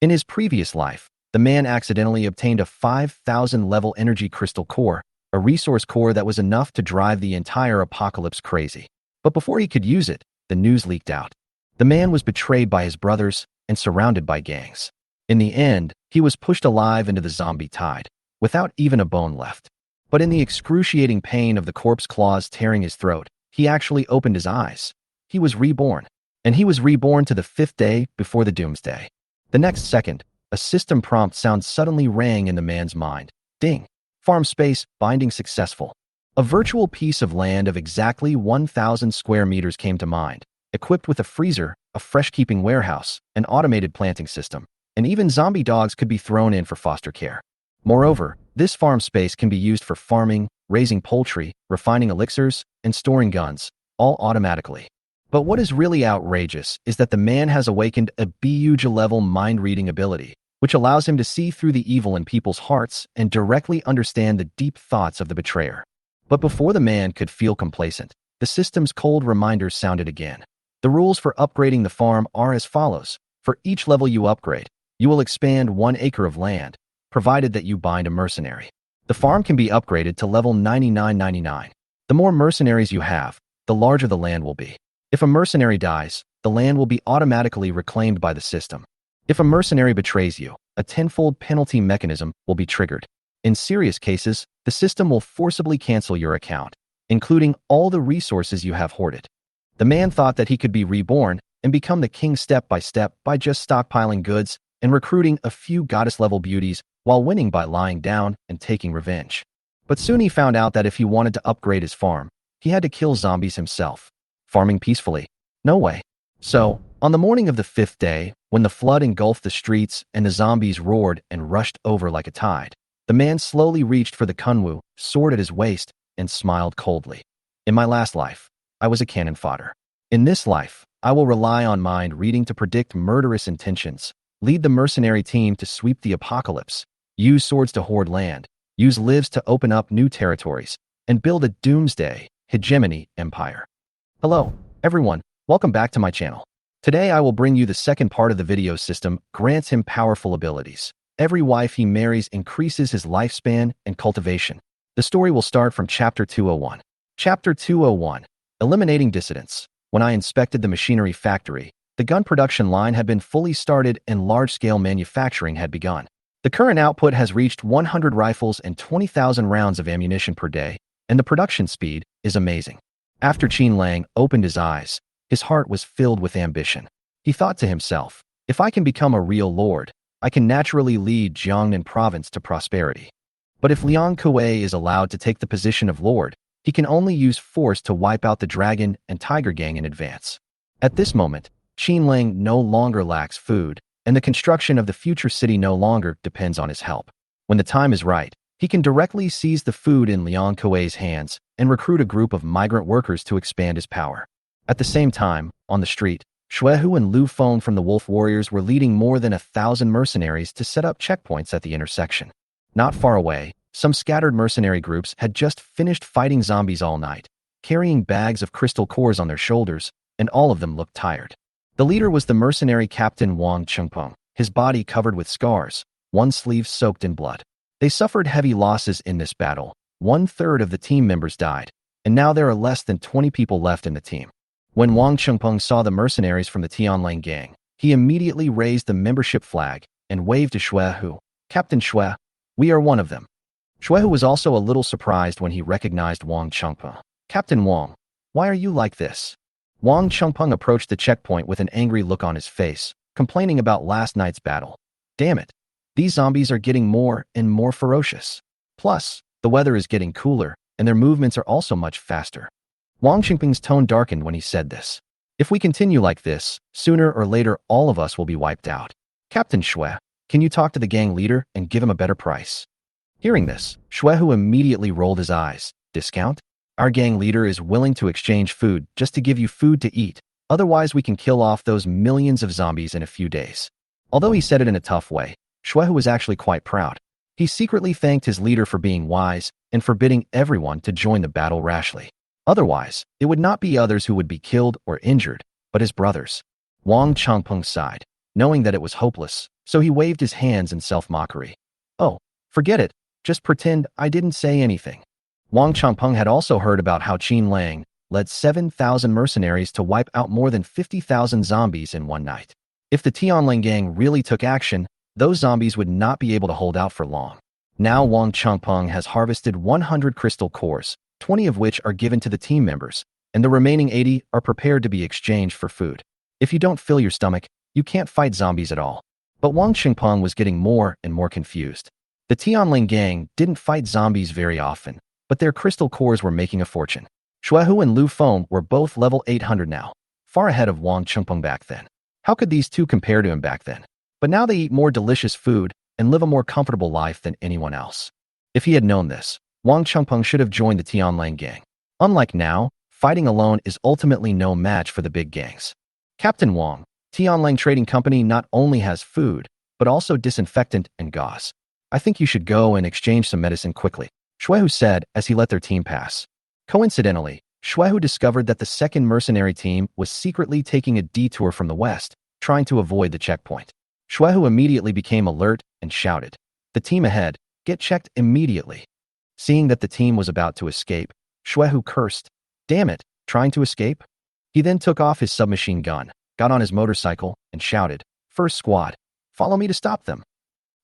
In his previous life, the man accidentally obtained a 5,000-level energy crystal core, a resource core that was enough to drive the entire apocalypse crazy. But before he could use it, the news leaked out. The man was betrayed by his brothers and surrounded by gangs. In the end, he was pushed alive into the zombie tide, without even a bone left. But in the excruciating pain of the corpse claws tearing his throat, he actually opened his eyes. He was reborn. And he was reborn to the 5th day before the doomsday. The next second, a system prompt sound suddenly rang in the man's mind. Ding. Farm space, binding successful. A virtual piece of land of exactly 1,000 square meters came to mind, equipped with a freezer, a fresh-keeping warehouse, an automated planting system, and even zombie dogs could be thrown in for foster care. Moreover, this farm space can be used for farming, raising poultry, refining elixirs, and storing guns, all automatically. But what is really outrageous is that the man has awakened a huge-level mind-reading ability, which allows him to see through the evil in people's hearts and directly understand the deep thoughts of the betrayer. But before the man could feel complacent, the system's cold reminders sounded again. The rules for upgrading the farm are as follows. For each level you upgrade, you will expand 1 acre of land, provided that you bind a mercenary. The farm can be upgraded to level 9999. The more mercenaries you have, the larger the land will be. If a mercenary dies, the land will be automatically reclaimed by the system. If a mercenary betrays you, a 10-fold penalty mechanism will be triggered. In serious cases, the system will forcibly cancel your account, including all the resources you have hoarded. The man thought that he could be reborn and become the king step by step by just stockpiling goods and recruiting a few goddess-level beauties while winning by lying down and taking revenge. But soon he found out that if he wanted to upgrade his farm, he had to kill zombies himself. Farming peacefully? No way. So, on the morning of the 5th day, when the flood engulfed the streets and the zombies roared and rushed over like a tide, the man slowly reached for the kunwu, sword at his waist, and smiled coldly. In my last life, I was a cannon fodder. In this life, I will rely on mind reading to predict murderous intentions, lead the mercenary team to sweep the apocalypse, use swords to hoard land, use lives to open up new territories, and build a doomsday hegemony empire. Hello, everyone. Welcome back to my channel. Today I will bring you the second part of the video system grants him powerful abilities. Every wife he marries increases his lifespan and cultivation. The story will start from Chapter 201. Chapter 201. Eliminating dissidents. When I inspected the machinery factory, the gun production line had been fully started and large-scale manufacturing had begun. The current output has reached 100 rifles and 20,000 rounds of ammunition per day, and the production speed is amazing. After Qin Lang opened his eyes, his heart was filled with ambition. He thought to himself, if I can become a real lord, I can naturally lead Jiangnan province to prosperity. But if Liang Kuei is allowed to take the position of lord, he can only use force to wipe out the dragon and tiger gang in advance. At this moment, Qin Lang no longer lacks food, and the construction of the future city no longer depends on his help. When the time is right, he can directly seize the food in Liang Kuei's hands and recruit a group of migrant workers to expand his power. At the same time, on the street, Xuehu and Lu Feng from the Wolf Warriors were leading more than 1,000 mercenaries to set up checkpoints at the intersection. Not far away, some scattered mercenary groups had just finished fighting zombies all night, carrying bags of crystal cores on their shoulders, and all of them looked tired. The leader was the mercenary captain Wang Chengpeng, his body covered with scars, one sleeve soaked in blood. They suffered heavy losses in this battle. 1/3 of the team members died, and now there are less than 20 people left in the team. When Wang Chengpeng saw the mercenaries from the Tianlang gang, he immediately raised the membership flag and waved to Xuehu. Captain Xue, we are one of them. Xuehu was also a little surprised when he recognized Wang Chengpeng. Captain Wang, why are you like this? Wang Chengpeng approached the checkpoint with an angry look on his face, complaining about last night's battle. Damn it, these zombies are getting more and more ferocious. Plus, the weather is getting cooler, and their movements are also much faster. Wang Chengpeng's tone darkened when he said this. If we continue like this, sooner or later all of us will be wiped out. Captain Xue, can you talk to the gang leader and give him a better price? Hearing this, Xuehu immediately rolled his eyes. Discount? Our gang leader is willing to exchange food just to give you food to eat. Otherwise we can kill off those millions of zombies in a few days. Although he said it in a tough way, Xuehu was actually quite proud. He secretly thanked his leader for being wise and forbidding everyone to join the battle rashly. Otherwise, it would not be others who would be killed or injured, but his brothers. Wang Chengpeng sighed. Knowing that it was hopeless, So he waved his hands in self-mockery. Oh, forget it. Just pretend I didn't say anything. Wang Changpeng had also heard about how Qin Lang led 7,000 mercenaries to wipe out more than 50,000 zombies in one night. If the Tianlang gang really took action, those zombies would not be able to hold out for long. Now Wang Changpeng has harvested 100 crystal cores, 20 of which are given to the team members, and the remaining 80 are prepared to be exchanged for food. If you don't fill your stomach, you can't fight zombies at all. But Wang Changpeng was getting more and more confused. The Tianlang gang didn't fight zombies very often, but their crystal cores were making a fortune. Xuehu and Lu Feng were both level 800 now, far ahead of Wang Changpeng back then. How could these two compare to him back then? But now they eat more delicious food and live a more comfortable life than anyone else. If he had known this, Wang Changpeng should have joined the Tianlang gang. Unlike now, fighting alone is ultimately no match for the big gangs. Captain Wang, Tianlang Trading Company not only has food, but also disinfectant and gauze. I think you should go and exchange some medicine quickly, Xuehu said as he let their team pass. Coincidentally, Xuehu discovered that the second mercenary team was secretly taking a detour from the west, trying to avoid the checkpoint. Xuehu immediately became alert and shouted, "The team ahead, get checked immediately." Seeing that the team was about to escape, Xuehu cursed, "Damn it, trying to escape?" He then took off his submachine gun, got on his motorcycle, and shouted, "First squad, follow me to stop them."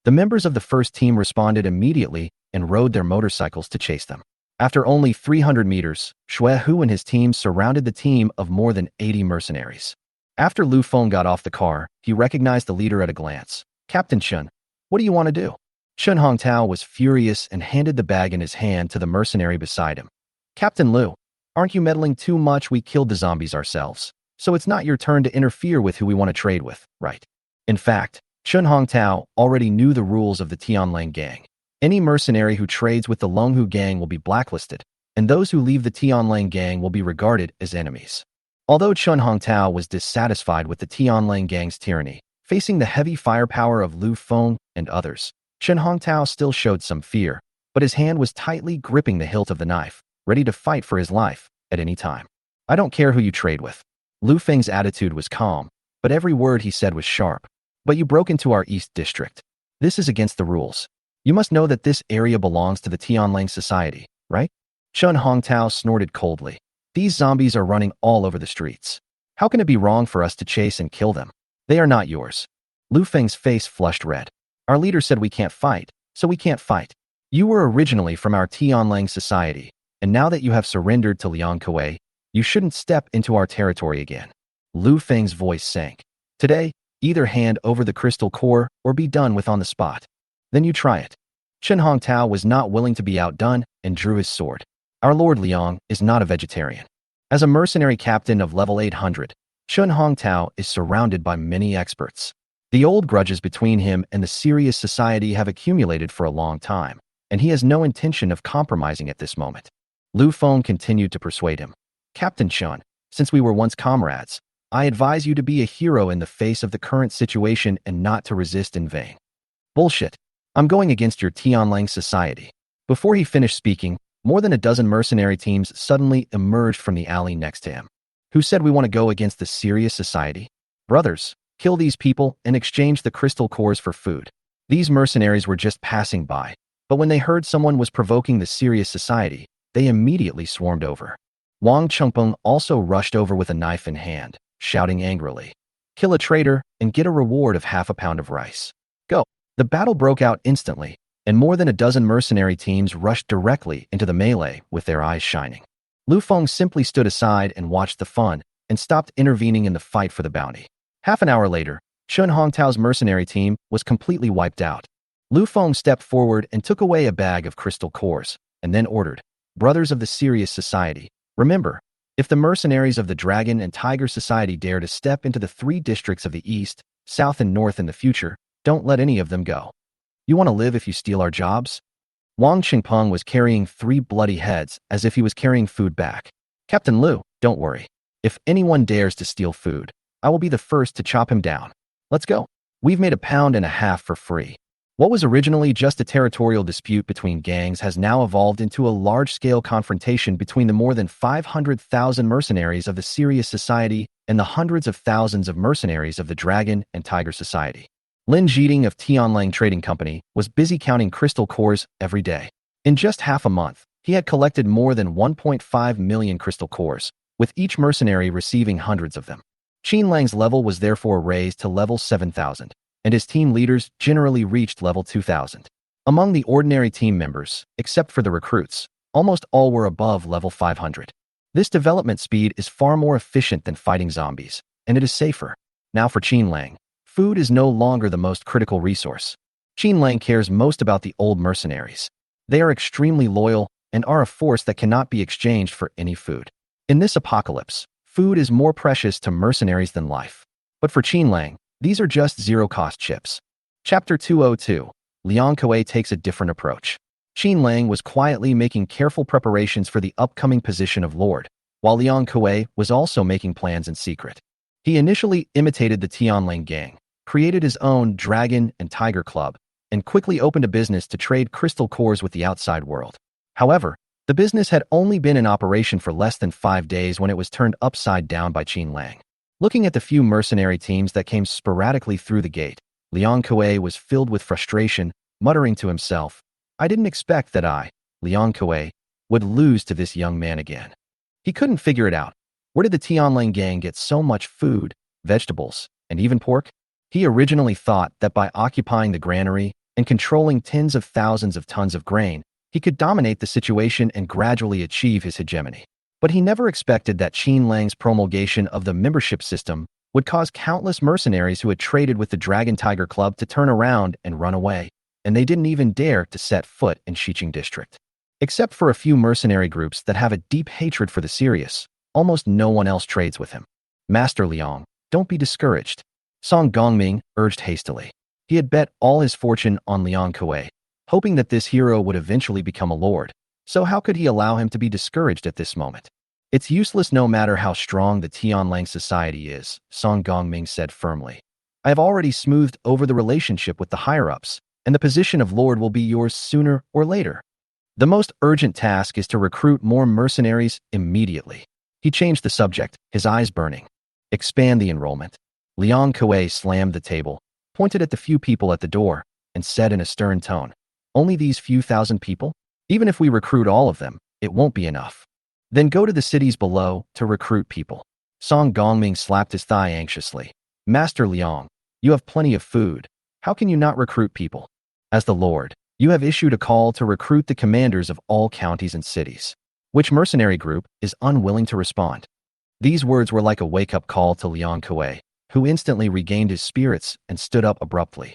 The members of the first team responded immediately and rode their motorcycles to chase them. After only 300 meters, Xuehu and his team surrounded the team of more than 80 mercenaries. After Lu Feng got off the car, he recognized the leader at a glance. "Captain Chen, what do you want to do?" Chen Hongtao was furious and handed the bag in his hand to the mercenary beside him. "Captain Lu, aren't you meddling too much? We killed the zombies ourselves, so it's not your turn to interfere with who we want to trade with, right?" In fact, Chen Hongtao already knew the rules of the Tianlang gang. Any mercenary who trades with the Longhu gang will be blacklisted, and those who leave the Tianlang gang will be regarded as enemies. Although Chen Hongtao was dissatisfied with the Tianlang gang's tyranny, facing the heavy firepower of Lu Feng and others, Chen Hongtao still showed some fear, but his hand was tightly gripping the hilt of the knife, ready to fight for his life at any time. "I don't care who you trade with." Lu Feng's attitude was calm, but every word he said was sharp. "But you broke into our East District. This is against the rules. You must know that this area belongs to the Tianlang Society, right?" Chen Hongtao snorted coldly. "These zombies are running all over the streets. How can it be wrong for us to chase and kill them? They are not yours." Lu Feng's face flushed red. "Our leader said we can't fight, so we can't fight. You were originally from our Tianlang Society, and now that you have surrendered to Liang Kuei, you shouldn't step into our territory again." Lu Feng's voice sank. "Today, either hand over the crystal core or be done with on the spot. Then you try it." Chen Hongtao was not willing to be outdone and drew his sword. "Our Lord Liang is not a vegetarian." As a mercenary captain of level 800, Chen Hongtao is surrounded by many experts. The old grudges between him and the Serious Society have accumulated for a long time, and he has no intention of compromising at this moment. Lu Feng continued to persuade him. "Captain Chen, since we were once comrades, I advise you to be a hero in the face of the current situation and not to resist in vain." "Bullshit. I'm going against your Tianlang Society." Before he finished speaking, more than a dozen mercenary teams suddenly emerged from the alley next to him. "Who said we want to go against the Serious Society? Brothers, kill these people and exchange the crystal cores for food." These mercenaries were just passing by, but when they heard someone was provoking the Serious Society, they immediately swarmed over. Wang Changpeng also rushed over with a knife in hand, shouting angrily, "Kill a traitor and get a reward of half a pound of rice. Go." The battle broke out instantly, and more than a dozen mercenary teams rushed directly into the melee with their eyes shining. Lu Feng simply stood aside and watched the fun and stopped intervening in the fight for the bounty. Half an hour later, Chen Hongtao's mercenary team was completely wiped out. Lu Feng stepped forward and took away a bag of crystal cores, and then ordered, "Brothers of the Serious Society, remember, if the mercenaries of the Dragon and Tiger Society dare to step into the 3 districts of the East, South, and North in the future, don't let any of them go. You want to live if you steal our jobs?" Wang Qingpeng was carrying 3 bloody heads as if he was carrying food back. "Captain Lu, don't worry. If anyone dares to steal food, I will be the first to chop him down. Let's go. We've made 1.5 pounds for free." What was originally just a territorial dispute between gangs has now evolved into a large-scale confrontation between the more than 500,000 mercenaries of the Serious Society and the hundreds of thousands of mercenaries of the Dragon and Tiger Society. Lin Jiting of Qin Lang Trading Company was busy counting crystal cores every day. In just half a month, he had collected more than 1.5 million crystal cores, with each mercenary receiving hundreds of them. Qin Lang's level was therefore raised to level 7,000, and his team leaders generally reached level 2,000. Among the ordinary team members, except for the recruits, almost all were above level 500. This development speed is far more efficient than fighting zombies, and it is safer. Now for Qin Lang, food is no longer the most critical resource. Qin Lang cares most about the old mercenaries. They are extremely loyal and are a force that cannot be exchanged for any food. In this apocalypse, food is more precious to mercenaries than life. But for Qin Lang, these are just zero-cost chips. Chapter 202. Liang Kuei takes a different approach. Qin Lang was quietly making careful preparations for the upcoming position of Lord, while Liang Kuei was also making plans in secret. He initially imitated the Qin Lang gang, created his own Dragon and Tiger Club, and quickly opened a business to trade crystal cores with the outside world. However, the business had only been in operation for less than 5 days when it was turned upside down by Qin Lang. Looking at the few mercenary teams that came sporadically through the gate, Liang Kuei was filled with frustration, muttering to himself, "I didn't expect that I, Liang Kuei, would lose to this young man again." He couldn't figure it out. Where did the Qin Lang gang get so much food, vegetables, and even pork? He originally thought that by occupying the granary and controlling tens of thousands of tons of grain, he could dominate the situation and gradually achieve his hegemony. But he never expected that Qin Lang's promulgation of the membership system would cause countless mercenaries who had traded with the Dragon Tiger Club to turn around and run away, and they didn't even dare to set foot in Xiqing district. Except for a few mercenary groups that have a deep hatred for the Sirius, almost no one else trades with him. "Master Liang, don't be discouraged," Song Gongming urged hastily. He had bet all his fortune on Liang Kuei, hoping that this hero would eventually become a lord, so how could he allow him to be discouraged at this moment? "It's useless no matter how strong the Qin Lang society is," Song Gongming said firmly. "I have already smoothed over the relationship with the higher-ups, and the position of lord will be yours sooner or later. The most urgent task is to recruit more mercenaries immediately." He changed the subject, his eyes burning. "Expand the enrollment." Liang Kuei slammed the table, pointed at the few people at the door, and said in a stern tone, "Only these few thousand people? Even if we recruit all of them, it won't be enough. Then go to the cities below to recruit people." Song Gongming slapped his thigh anxiously. "Master Liang, you have plenty of food. How can you not recruit people? As the Lord, you have issued a call to recruit the commanders of all counties and cities. Which mercenary group is unwilling to respond?" These words were like a wake-up call to Liang Kuei, who instantly regained his spirits and stood up abruptly.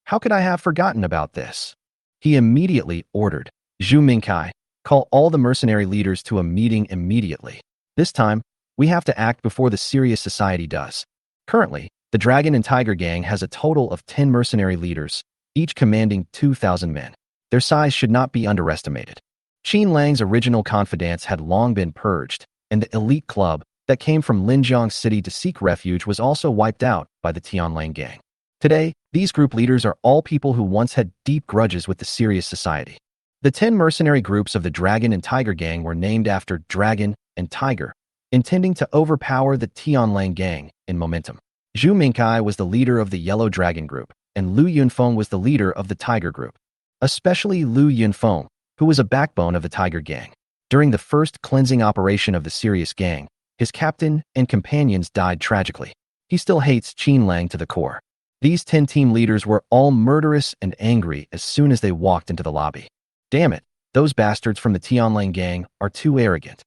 "How could I have forgotten about this?" He immediately ordered, "Zhu Mingkai, call all the mercenary leaders to a meeting immediately. This time, we have to act before the Sirius Society does." Currently, the Dragon and Tiger Gang has a total of 10 mercenary leaders, each commanding 2,000 men. Their size should not be underestimated. Qin Lang's original confidants had long been purged, and the elite club that came from Linjiang City to seek refuge was also wiped out by the Qin Lang gang. Today, these group leaders are all people who once had deep grudges with the Sirius Society. The 10 mercenary groups of the Dragon and Tiger Gang were named after Dragon and Tiger, intending to overpower the Qin Lang gang in momentum. Zhu Mingkai was the leader of the Yellow Dragon group, and Lu Yunfeng was the leader of the Tiger group. Especially Lu Yunfeng, who was a backbone of the Tiger gang. During the first cleansing operation of the Sirius gang, his captain and companions died tragically. He still hates Qin Lang to the core. These 10 team leaders were all murderous and angry as soon as they walked into the lobby. "Damn it, those bastards from the Qin Lang gang are too arrogant.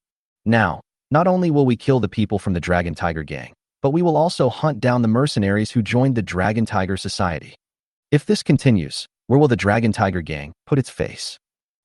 Now, not only will we kill the people from the Dragon Tiger gang, but we will also hunt down the mercenaries who joined the Dragon Tiger Society. If this continues, where will the Dragon Tiger gang put its face?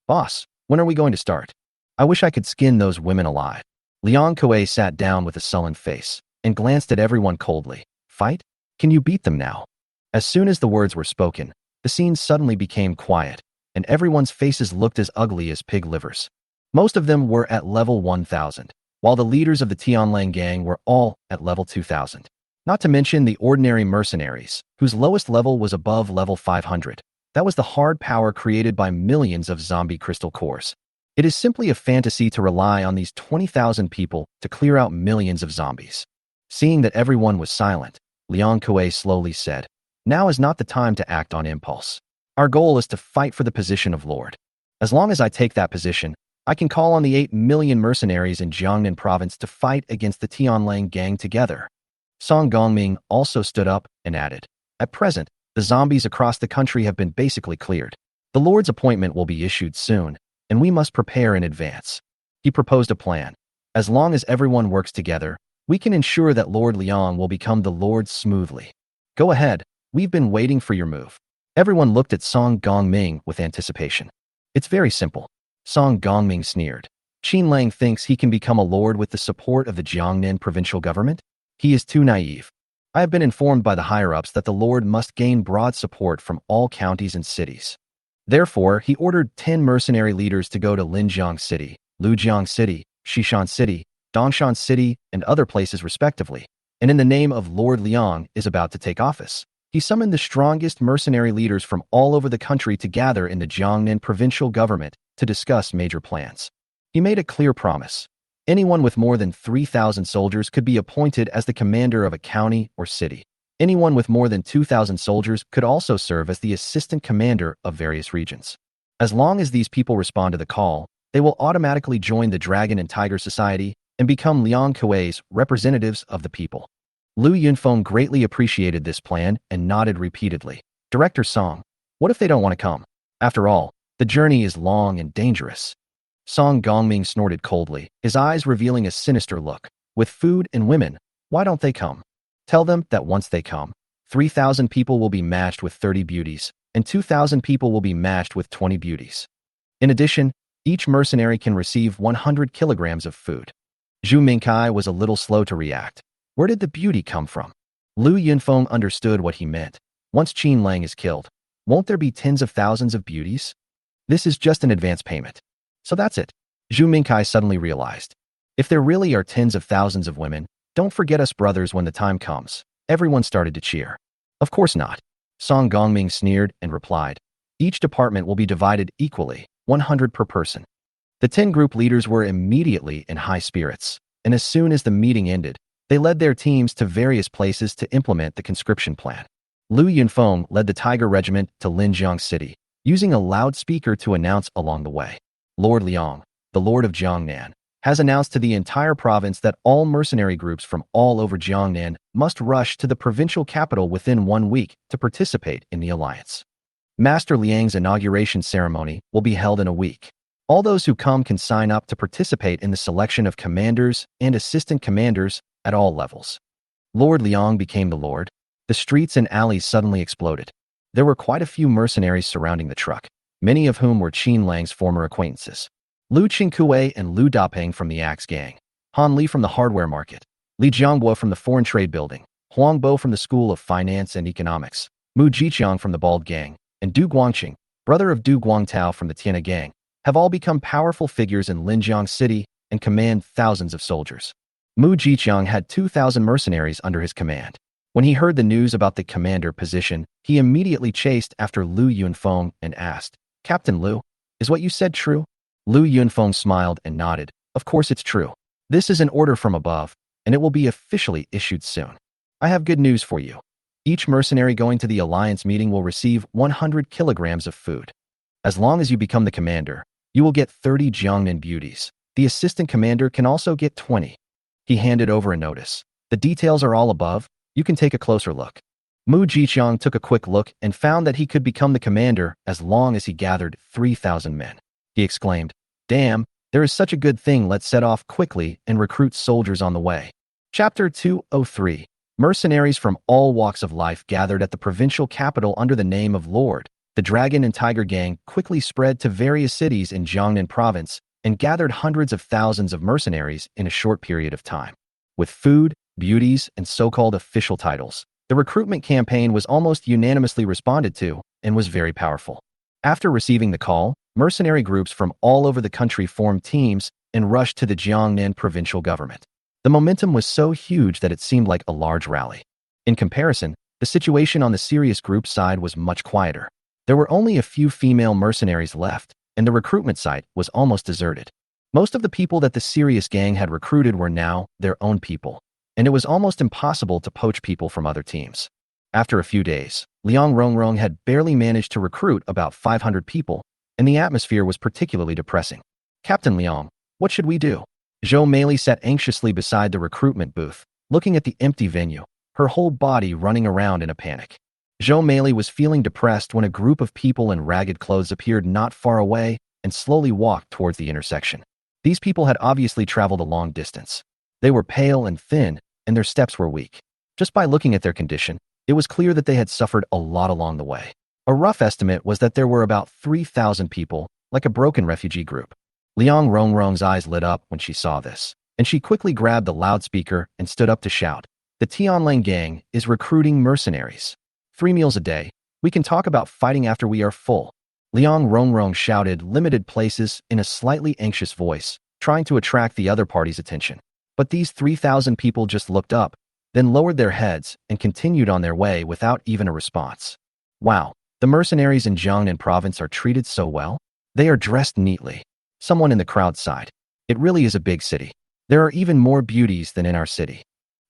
Boss, when are we going to start? I wish I could skin those women alive." Liang Kuei sat down with a sullen face and glanced at everyone coldly. "Fight? Can you beat them now?" As soon as the words were spoken, the scene suddenly became quiet, and everyone's faces looked as ugly as pig livers. Most of them were at level 1,000, while the leaders of the Qin Lang gang were all at level 2,000. Not to mention the ordinary mercenaries, whose lowest level was above level 500. That was the hard power created by millions of zombie crystal cores. It is simply a fantasy to rely on these 20,000 people to clear out millions of zombies. Seeing that everyone was silent, Liang Kuei slowly said, Now is not the time to act on impulse. Our goal is to fight for the position of Lord. As long as I take that position, I can call on the 8 million mercenaries in Jiangnan province to fight against the Qin Lang gang together. Song Gongming also stood up and added, "At present, the zombies across the country have been basically cleared. The Lord's appointment will be issued soon, and we must prepare in advance." He proposed a plan. As long as everyone works together, we can ensure that Lord Liang will become the Lord smoothly. Go ahead, we've been waiting for your move. Everyone looked at Song Gongming with anticipation. It's very simple. Song Gongming sneered. Qin Lang thinks he can become a lord with the support of the Jiangnan provincial government? He is too naive. I have been informed by the higher-ups that the lord must gain broad support from all counties and cities. Therefore, he ordered 10 mercenary leaders to go to Linjiang City, Lujiang City, Xishan City, Dongshan City, and other places respectively, and in the name of Lord Liang is about to take office. He summoned the strongest mercenary leaders from all over the country to gather in the Jiangnan provincial government to discuss major plans. He made a clear promise. Anyone with more than 3,000 soldiers could be appointed as the commander of a county or city. Anyone with more than 2,000 soldiers could also serve as the assistant commander of various regions. As long as these people respond to the call, they will automatically join the Dragon and Tiger Society and become Liang Kuei's representatives of the people. Lu Yunfeng greatly appreciated this plan and nodded repeatedly. Director Song, what if they don't want to come? After all, the journey is long and dangerous. Song Gongming snorted coldly, his eyes revealing a sinister look. With food and women, why don't they come? Tell them that once they come, 3,000 people will be matched with 30 beauties, and 2,000 people will be matched with 20 beauties. In addition, each mercenary can receive 100 kilograms of food. Zhu Mingkai was a little slow to react. Where did the beauty come from? Lu Yunfeng understood what he meant. Once Qin Lang is killed, won't there be tens of thousands of beauties? This is just an advance payment. So that's it. Zhu Mingkai suddenly realized. If there really are tens of thousands of women, don't forget us brothers when the time comes. Everyone started to cheer. Of course not. Song Gongming sneered and replied. Each department will be divided equally, 100 per person. The 10 group leaders were immediately in high spirits, and as soon as the meeting ended, they led their teams to various places to implement the conscription plan. Lu Yunfeng led the Tiger Regiment to Linjiang City, using a loudspeaker to announce along the way. Lord Liang, the Lord of Jiangnan, has announced to the entire province that all mercenary groups from all over Jiangnan must rush to the provincial capital within 1 week to participate in the alliance. Master Liang's inauguration ceremony will be held in a week. All those who come can sign up to participate in the selection of commanders and assistant commanders at all levels. Lord Liang became the Lord. The streets and alleys suddenly exploded. There were quite a few mercenaries surrounding the truck, many of whom were Qin Lang's former acquaintances. Lu Qingkue and Lu Dapeng from the Axe Gang, Han Li from the hardware market, Li Jiangbo from the foreign trade building, Huang Bo from the School of Finance and Economics, Mu Jiqiang from the Bald Gang, and Du Guangqing, brother of Du Guangtao from the Tiana Gang, have all become powerful figures in Linjiang City and command thousands of soldiers. Mu Jiqiang had 2,000 mercenaries under his command. When he heard the news about the commander position, he immediately chased after Lu Yunfeng and asked, "Captain Lu, is what you said true?" Lu Yunfeng smiled and nodded. Of course it's true. This is an order from above, and it will be officially issued soon. I have good news for you. Each mercenary going to the alliance meeting will receive 100 kilograms of food. As long as you become the commander, you will get 30 Jiangnan beauties. The assistant commander can also get 20. He handed over a notice. The details are all above. You can take a closer look. Mu Jiqiang took a quick look and found that he could become the commander as long as he gathered 3,000 men. He exclaimed, "Damn, there is such a good thing. Let's set off quickly and recruit soldiers on the way." Chapter 203. Mercenaries from all walks of life gathered at the provincial capital under the name of Lord. The Dragon and Tiger Gang quickly spread to various cities in Jiangnan province and gathered hundreds of thousands of mercenaries in a short period of time. With food, beauties, and so-called official titles, the recruitment campaign was almost unanimously responded to and was very powerful. After receiving the call, mercenary groups from all over the country formed teams and rushed to the Jiangnan provincial government. The momentum was so huge that it seemed like a large rally. In comparison, the situation on the serious group side was much quieter. There were only a few female mercenaries left, and the recruitment site was almost deserted. Most of the people that the serious gang had recruited were now their own people, and it was almost impossible to poach people from other teams. After a few days, Liang Rongrong had barely managed to recruit about 500 people, and the atmosphere was particularly depressing. Captain Liang, what should we do? Zhou Meili sat anxiously beside the recruitment booth, looking at the empty venue, her whole body running around in a panic. Zhou Meili was feeling depressed when a group of people in ragged clothes appeared not far away and slowly walked towards the intersection. These people had obviously traveled a long distance. They were pale and thin, and their steps were weak. Just by looking at their condition, it was clear that they had suffered a lot along the way. A rough estimate was that there were about 3,000 people, like a broken refugee group. Liang Rongrong's eyes lit up when she saw this, and she quickly grabbed the loudspeaker and stood up to shout, "The Qin Lang gang is recruiting mercenaries. 3 meals a day. We can talk about fighting after we are full." Liang Rongrong shouted limited places in a slightly anxious voice, trying to attract the other party's attention. But these 3,000 people just looked up, then lowered their heads and continued on their way without even a response. Wow, the mercenaries in Jiangnan province are treated so well. They are dressed neatly. Someone in the crowd sighed. It really is a big city. There are even more beauties than in our city.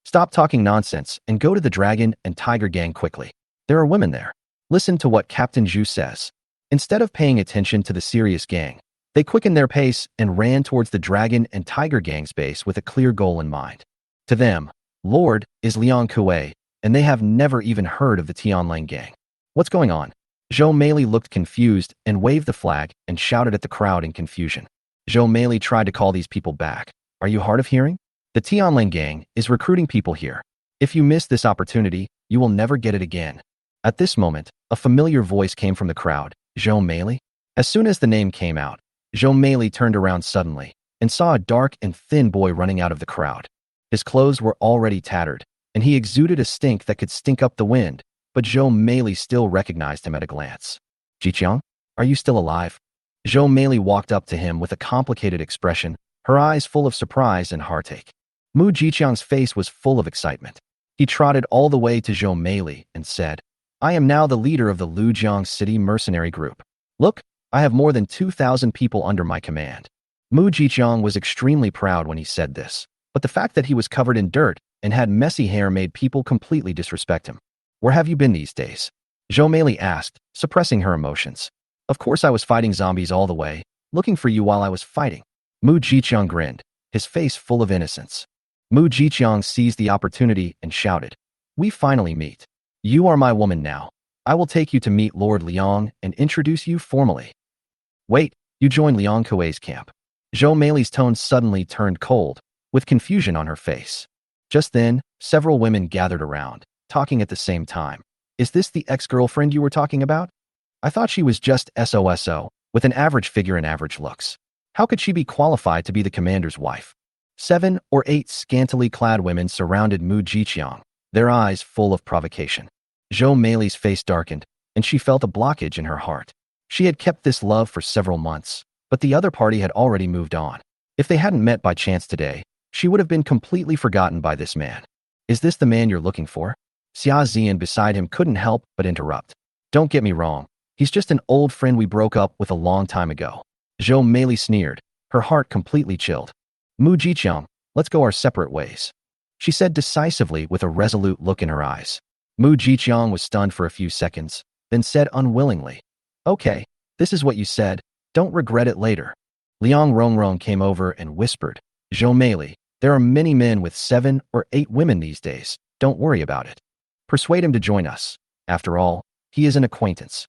Stop talking nonsense and go to the dragon and tiger gang quickly. There are women there. Listen to what Captain Zhu says. Instead of paying attention to the serious gang, they quickened their pace and ran towards the dragon and tiger gang's base with a clear goal in mind. To them, Lord is Liang Kuei, and they have never even heard of the Qin Lang gang. What's going on? Zhou Meili looked confused and waved the flag and shouted at the crowd in confusion. Zhou Meili tried to call these people back. Are you hard of hearing? The Qin Lang gang is recruiting people here. If you miss this opportunity, you will never get it again. At this moment, a familiar voice came from the crowd. Zhou Meili? As soon as the name came out, Zhou Meili turned around suddenly and saw a dark and thin boy running out of the crowd. His clothes were already tattered, and he exuded a stink that could stink up the wind, but Zhou Meili still recognized him at a glance. Jiqiang, are you still alive? Zhou Meili walked up to him with a complicated expression, her eyes full of surprise and heartache. Mu Jiqiang's face was full of excitement. He trotted all the way to Zhou Meili and said, I am now the leader of the Lujiang City mercenary group. Look, I have more than 2,000 people under my command. Mu Jiqiang was extremely proud when he said this, but the fact that he was covered in dirt and had messy hair made people completely disrespect him. Where have you been these days? Zhou Meili asked, suppressing her emotions. Of course I was fighting zombies all the way, looking for you while I was fighting. Mu Jiqiang grinned, his face full of innocence. Mu Jiqiang seized the opportunity and shouted, We finally meet. You are my woman now. I will take you to meet Lord Liang and introduce you formally. Wait, you joined Liang Kuei's camp. Zhou Meili's tone suddenly turned cold, with confusion on her face. Just then, several women gathered around, talking at the same time. Is this the ex-girlfriend you were talking about? I thought she was just SOSO, with an average figure and average looks. How could she be qualified to be the commander's wife? 7 or 8 scantily clad women surrounded Mu Jiqiang, their eyes full of provocation. Zhou Meili's face darkened, and she felt a blockage in her heart. She had kept this love for several months, but the other party had already moved on. If they hadn't met by chance today, she would have been completely forgotten by this man. Is this the man you're looking for? Xia Zian beside him couldn't help but interrupt. Don't get me wrong. He's just an old friend we broke up with a long time ago. Zhou Meili sneered, her heart completely chilled. Mu Jiqiang, let's go our separate ways, she said decisively with a resolute look in her eyes. Mu Jiqiang was stunned for a few seconds, then said unwillingly, Okay, this is what you said, don't regret it later. Liang Rongrong came over and whispered, Zhou Meili, there are many men with 7 or 8 women these days, don't worry about it. Persuade him to join us. After all, he is an acquaintance.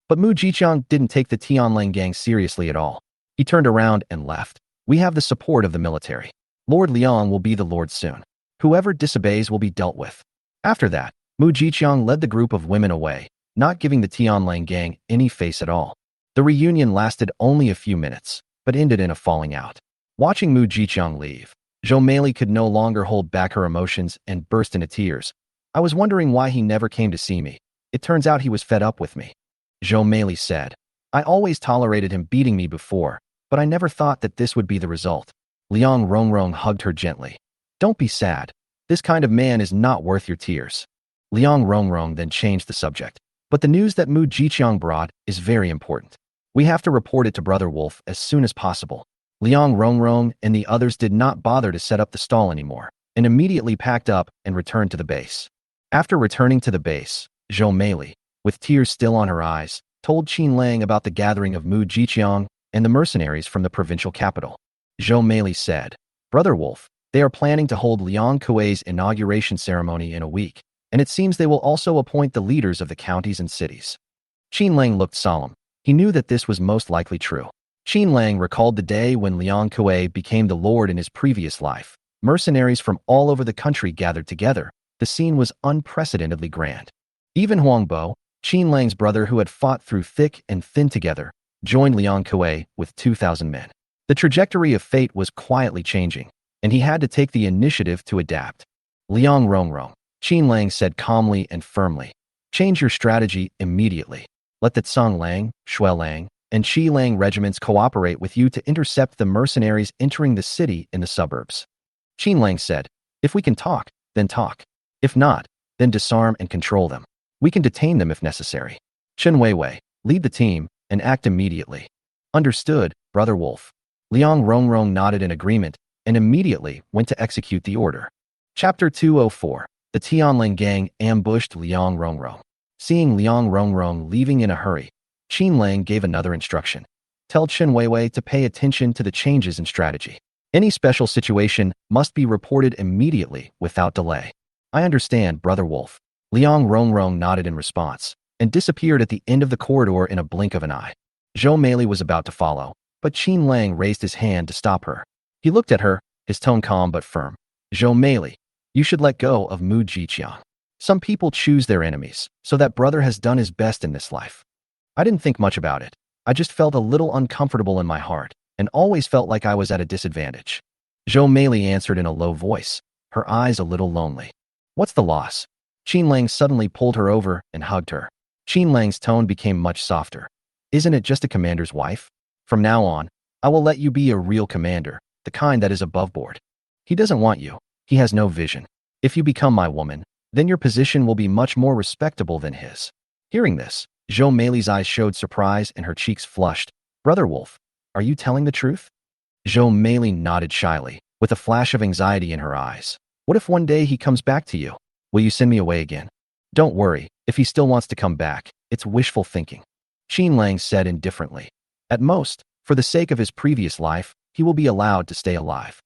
But Mu Jiqiang didn't take the Qin Lang gang seriously at all. He turned around and left. We have the support of the military. Lord Liang will be the lord soon. Whoever disobeys will be dealt with. After that, Mu Jiqiang led the group of women away, not giving the Qin Lang gang any face at all. The reunion lasted only a few minutes, but ended in a falling out. Watching Mu Jiqiang leave, Zhou Meili could no longer hold back her emotions and burst into tears. I was wondering why he never came to see me. It turns out he was fed up with me. Zhou Meili said, I always tolerated him beating me before, but I never thought that this would be the result. Liang Rongrong hugged her gently. Don't be sad. This kind of man is not worth your tears. Liang Rongrong then changed the subject. But the news that Mu Jiqiang brought is very important. We have to report it to Brother Wolf as soon as possible. Liang Rongrong and the others did not bother to set up the stall anymore, and immediately packed up and returned to the base. After returning to the base, Zhou Meili, with tears still on her eyes, told Qin Lang about the gathering of Mu Jiqiang and the mercenaries from the provincial capital. Zhou Meili said, "Brother Wolf, they are planning to hold Liang Kuei's inauguration ceremony in a week, and it seems they will also appoint the leaders of the counties and cities." Qin Lang looked solemn. He knew that this was most likely true. Qin Lang recalled the day when Liang Kuei became the lord in his previous life. Mercenaries from all over the country gathered together. The scene was unprecedentedly grand. Even Huangbo, Qin Lang's brother who had fought through thick and thin together, joined Liang Kuei with 2,000 men. The trajectory of fate was quietly changing, and he had to take the initiative to adapt. "Liang Rongrong," Qin Lang said calmly and firmly, "change your strategy immediately. Let the Tsang Lang, Shui Lang, and Qi Lang regiments cooperate with you to intercept the mercenaries entering the city in the suburbs." Qin Lang said, "If we can talk, then talk. If not, then disarm and control them. We can detain them if necessary. Chen Weiwei, lead the team and act immediately." "Understood, Brother Wolf." Liang Rongrong nodded in agreement and immediately went to execute the order. Chapter 204. The Tianling gang ambushed Liang Rongrong. Seeing Liang Rongrong leaving in a hurry, Qin Lang gave another instruction. "Tell Chen Weiwei to pay attention to the changes in strategy. Any special situation must be reported immediately without delay." "I understand, Brother Wolf." Liang Rongrong nodded in response and disappeared at the end of the corridor in a blink of an eye. Zhou Meili was about to follow, but Qin Lang raised his hand to stop her. He looked at her, his tone calm but firm. "Zhou Meili, you should let go of Mu Jiqiang. Some people choose their enemies, so that brother has done his best in this life. I didn't think much about it. I just felt a little uncomfortable in my heart and always felt like I was at a disadvantage." Zhou Meili answered in a low voice, her eyes a little lonely. "What's the loss?" Qin Lang suddenly pulled her over and hugged her. Qin Lang's tone became much softer. "Isn't it just a commander's wife? From now on, I will let you be a real commander, the kind that is above board. He doesn't want you. He has no vision. If you become my woman, then your position will be much more respectable than his." Hearing this, Zhou Meili's eyes showed surprise and her cheeks flushed. "Brother Wolf, are you telling the truth?" Zhou Meili nodded shyly, with a flash of anxiety in her eyes. "What if one day he comes back to you? Will you send me away again?" "Don't worry, if he still wants to come back, it's wishful thinking," Qin Lang said indifferently. "At most, for the sake of his previous life, he will be allowed to stay alive."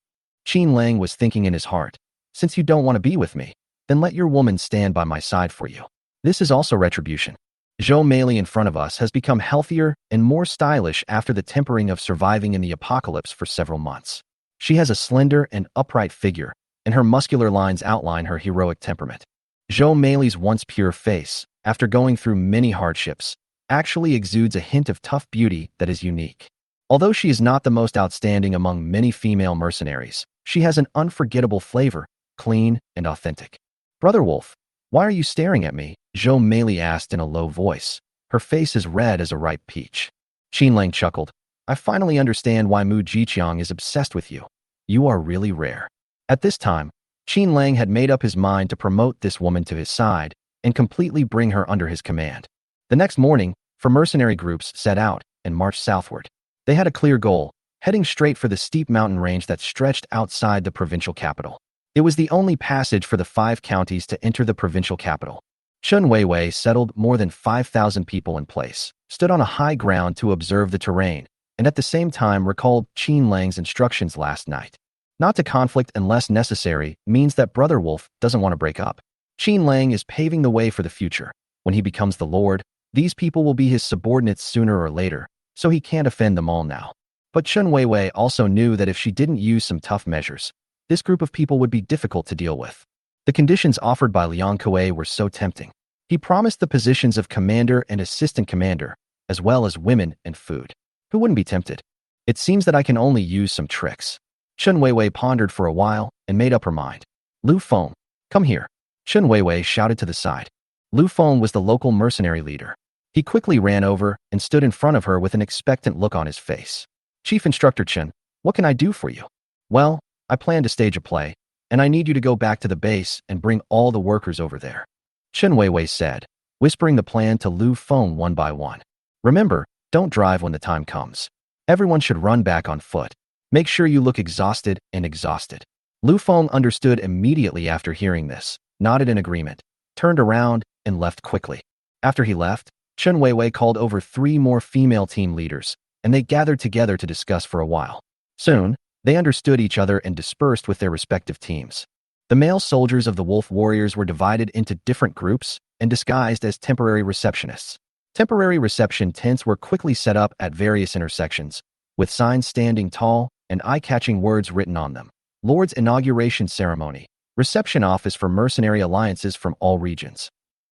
Qin Lang was thinking in his heart, "Since you don't want to be with me, then let your woman stand by my side for you. This is also retribution." Zhou Meili in front of us has become healthier and more stylish after the tempering of surviving in the apocalypse for several months. She has a slender and upright figure, and her muscular lines outline her heroic temperament. Zhou Meili's once pure face, after going through many hardships, actually exudes a hint of tough beauty that is unique. Although she is not the most outstanding among many female mercenaries, she has an unforgettable flavor, clean and authentic. "Brother Wolf, why are you staring at me?" Zhou Meili asked in a low voice. Her face is red as a ripe peach. Qin Lang chuckled. "I finally understand why Mu Jiqiang is obsessed with you. You are really rare." At this time, Qin Lang had made up his mind to promote this woman to his side and completely bring her under his command. The next morning, four mercenary groups set out and marched southward. They had a clear goal, heading straight for the steep mountain range that stretched outside the provincial capital. It was the only passage for the 5 counties to enter the provincial capital. Chen Weiwei settled more than 5,000 people in place, stood on a high ground to observe the terrain, and at the same time recalled Qin Lang's instructions last night. Not to conflict unless necessary means that Brother Wolf doesn't want to break up. Qin Lang is paving the way for the future. When he becomes the Lord, these people will be his subordinates sooner or later, so he can't offend them all now. But Chen Weiwei also knew that if she didn't use some tough measures, this group of people would be difficult to deal with. The conditions offered by Liang Kuei were so tempting. He promised the positions of commander and assistant commander, as well as women and food. Who wouldn't be tempted? "It seems that I can only use some tricks." Chen Weiwei pondered for a while and made up her mind. "Lu Feng, come here." Chen Weiwei shouted to the side. Lu Feng was the local mercenary leader. He quickly ran over and stood in front of her with an expectant look on his face. "Chief Instructor Chen, what can I do for you?" "Well, I plan to stage a play, and I need you to go back to the base and bring all the workers over there," Chen Weiwei said, whispering the plan to Lu Feng one by one. "Remember, don't drive when the time comes. Everyone should run back on foot. Make sure you look exhausted and exhausted." Lu Feng understood immediately after hearing this, nodded in agreement, turned around, and left quickly. After he left, Chen Weiwei called over 3 more female team leaders, and they gathered together to discuss for a while. Soon, they understood each other and dispersed with their respective teams. The male soldiers of the Wolf Warriors were divided into different groups and disguised as temporary receptionists. Temporary reception tents were quickly set up at various intersections, with signs standing tall and eye-catching words written on them. Lord's Inauguration Ceremony, Reception Office for Mercenary Alliances from all regions.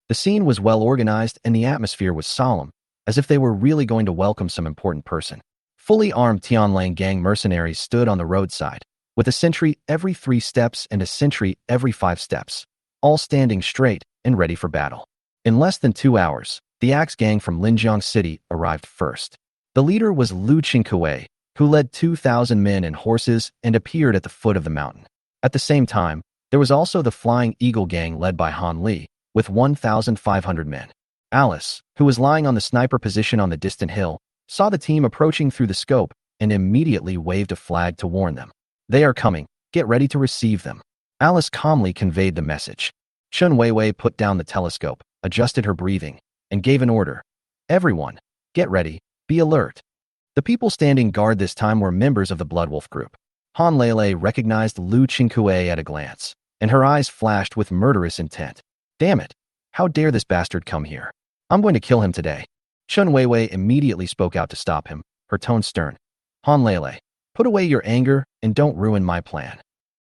The scene was well organized and the atmosphere was solemn, as if they were really going to welcome some important person. Fully armed Qin Lang gang mercenaries stood on the roadside, with a sentry every 3 steps and a sentry every 5 steps, all standing straight and ready for battle. In less than 2 hours, the Axe gang from Linjiang City arrived first. The leader was Lu Qingkuei, who led 2,000 men and horses and appeared at the foot of the mountain. At the same time, there was also the Flying Eagle gang led by Han Li, with 1,500 men. Alice, who was lying on the sniper position on the distant hill, saw the team approaching through the scope and immediately waved a flag to warn them. They are coming. Get ready to receive them. Alice calmly conveyed the message. Chen Weiwei put down the telescope, adjusted her breathing, and gave an order. Everyone, get ready, be alert. The people standing guard this time were members of the Bloodwolf group. Han Lele recognized Lu Qingkuei at a glance, and her eyes flashed with murderous intent. Damn it! How dare this bastard come here? I'm going to kill him today. Chen Weiwei immediately spoke out to stop him, her tone stern. Han Lele, put away your anger and don't ruin my plan.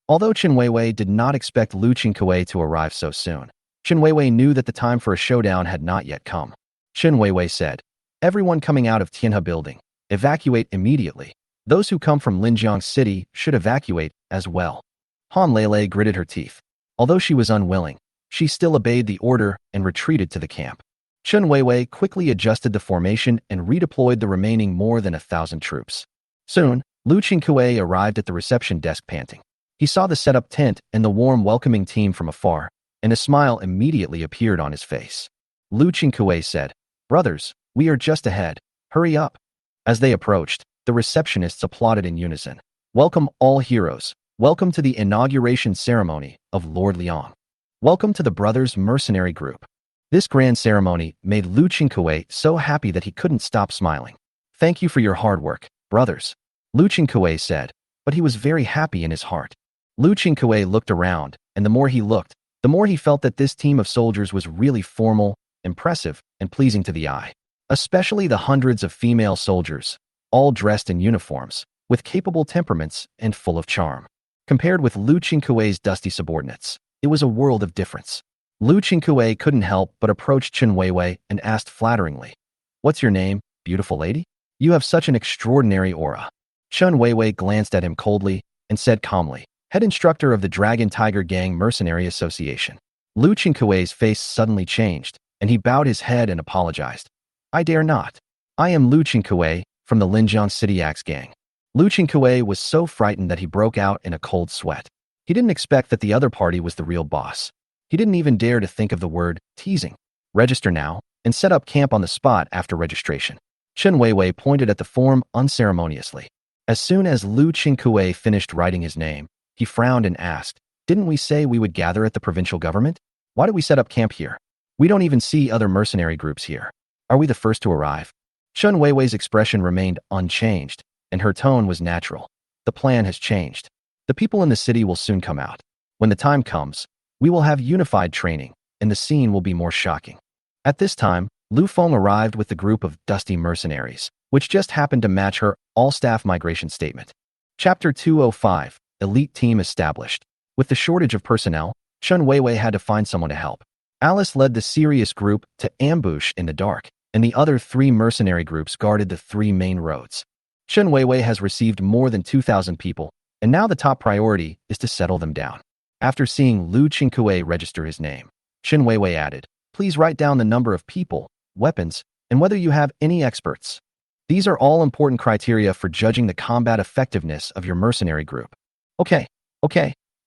Although Chen Weiwei did not expect Lu Qingkuei to arrive so soon, Chen Weiwei knew that the time for a showdown had not yet come. Chen Weiwei said, everyone coming out of Tianhe building, evacuate immediately. Those who come from Linjiang City should evacuate as well. Han Lele gritted her teeth. Although she was unwilling, she still obeyed the order and retreated to the camp. Chen Weiwei quickly adjusted the formation and redeployed the remaining more than 1,000 troops. Soon, Lu Qingkuei arrived at the reception desk panting. He saw the set-up tent and the warm welcoming team from afar, and a smile immediately appeared on his face. Lu Qingkuei said, brothers, we are just ahead. Hurry up. As they approached, the receptionists applauded in unison. Welcome all heroes. Welcome to the inauguration ceremony of Lord Liang. Welcome to the brothers' mercenary group. This grand ceremony made Lu Qingkuei so happy that he couldn't stop smiling. Thank you for your hard work, brothers, Lu Qingkuei said, but he was very happy in his heart. Lu Qingkuei looked around, and the more he looked, the more he felt that this team of soldiers was really formal, impressive, and pleasing to the eye. Especially the hundreds of female soldiers, all dressed in uniforms, with capable temperaments and full of charm. Compared with Lu Qingkuei's dusty subordinates, it was a world of difference. Lu Qingkuei couldn't help but approach Chen Weiwei and asked flatteringly, what's your name, beautiful lady? You have such an extraordinary aura. Chen Weiwei glanced at him coldly and said calmly, head instructor of the Dragon Tiger Gang Mercenary Association. Lu Qingkuei's face suddenly changed, and he bowed his head and apologized. I dare not. I am Lu Qingkuei from the Linjiang City Axe Gang. Lu Qingkuei was so frightened that he broke out in a cold sweat. He didn't expect that the other party was the real boss. He didn't even dare to think of the word teasing. Register now, and set up camp on the spot after registration. Chen Weiwei pointed at the form unceremoniously. As soon as Lu Qingkuei finished writing his name, he frowned and asked, didn't we say we would gather at the provincial government? Why did we set up camp here? We don't even see other mercenary groups here. Are we the first to arrive? Chen Weiwei's expression remained unchanged, and her tone was natural. The plan has changed. The people in the city will soon come out. When the time comes, we will have unified training, and the scene will be more shocking. At this time, Lu Feng arrived with the group of dusty mercenaries, which just happened to match her all-staff migration statement. Chapter 205, Elite Team Established. With the shortage of personnel, Chen Weiwei had to find someone to help. Alice led the serious group to ambush in the dark, and the other 3 mercenary groups guarded the 3 main roads. Chen Weiwei has received more than 2,000 people, and now the top priority is to settle them down. After seeing Lu Qingkuei register his name, Chen Weiwei added, please write down the number of people, weapons, and whether you have any experts. These are all important criteria for judging the combat effectiveness of your mercenary group. Okay,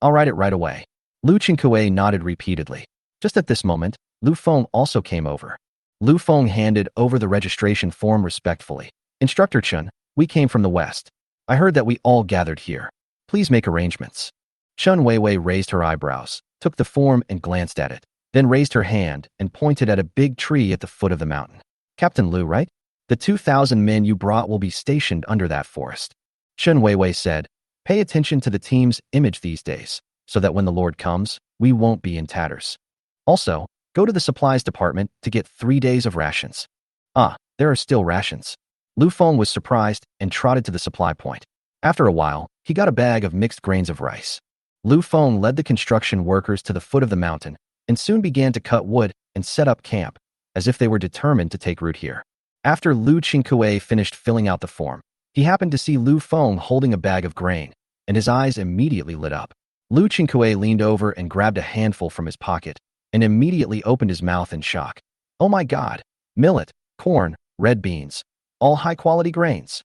I'll write it right away. Lu Qingkuei nodded repeatedly. Just at this moment, Lu Feng also came over. Lu Feng handed over the registration form respectfully. Instructor Chen, we came from the west. I heard that we all gathered here. Please make arrangements. Chen Weiwei raised her eyebrows, took the form and glanced at it. then raised her hand and pointed at a big tree at the foot of the mountain. Captain Lu, right? The 2,000 men you brought will be stationed under that forest. Chen Weiwei said, pay attention to the team's image these days, so that when the Lord comes, we won't be in tatters. Also, go to the supplies department to get 3 days of rations. Ah, there are still rations. Lu Feng was surprised and trotted to the supply point. After a while, he got a bag of mixed grains of rice. Lu Feng led the construction workers to the foot of the mountain and soon began to cut wood and set up camp, as if they were determined to take root here. After Lu Qingkue finished filling out the form, he happened to see Lu Feng holding a bag of grain, and his eyes immediately lit up. Lu Qingkue leaned over and grabbed a handful from his pocket and immediately opened his mouth in shock. Oh my God! Millet, corn, red beans, all high-quality grains.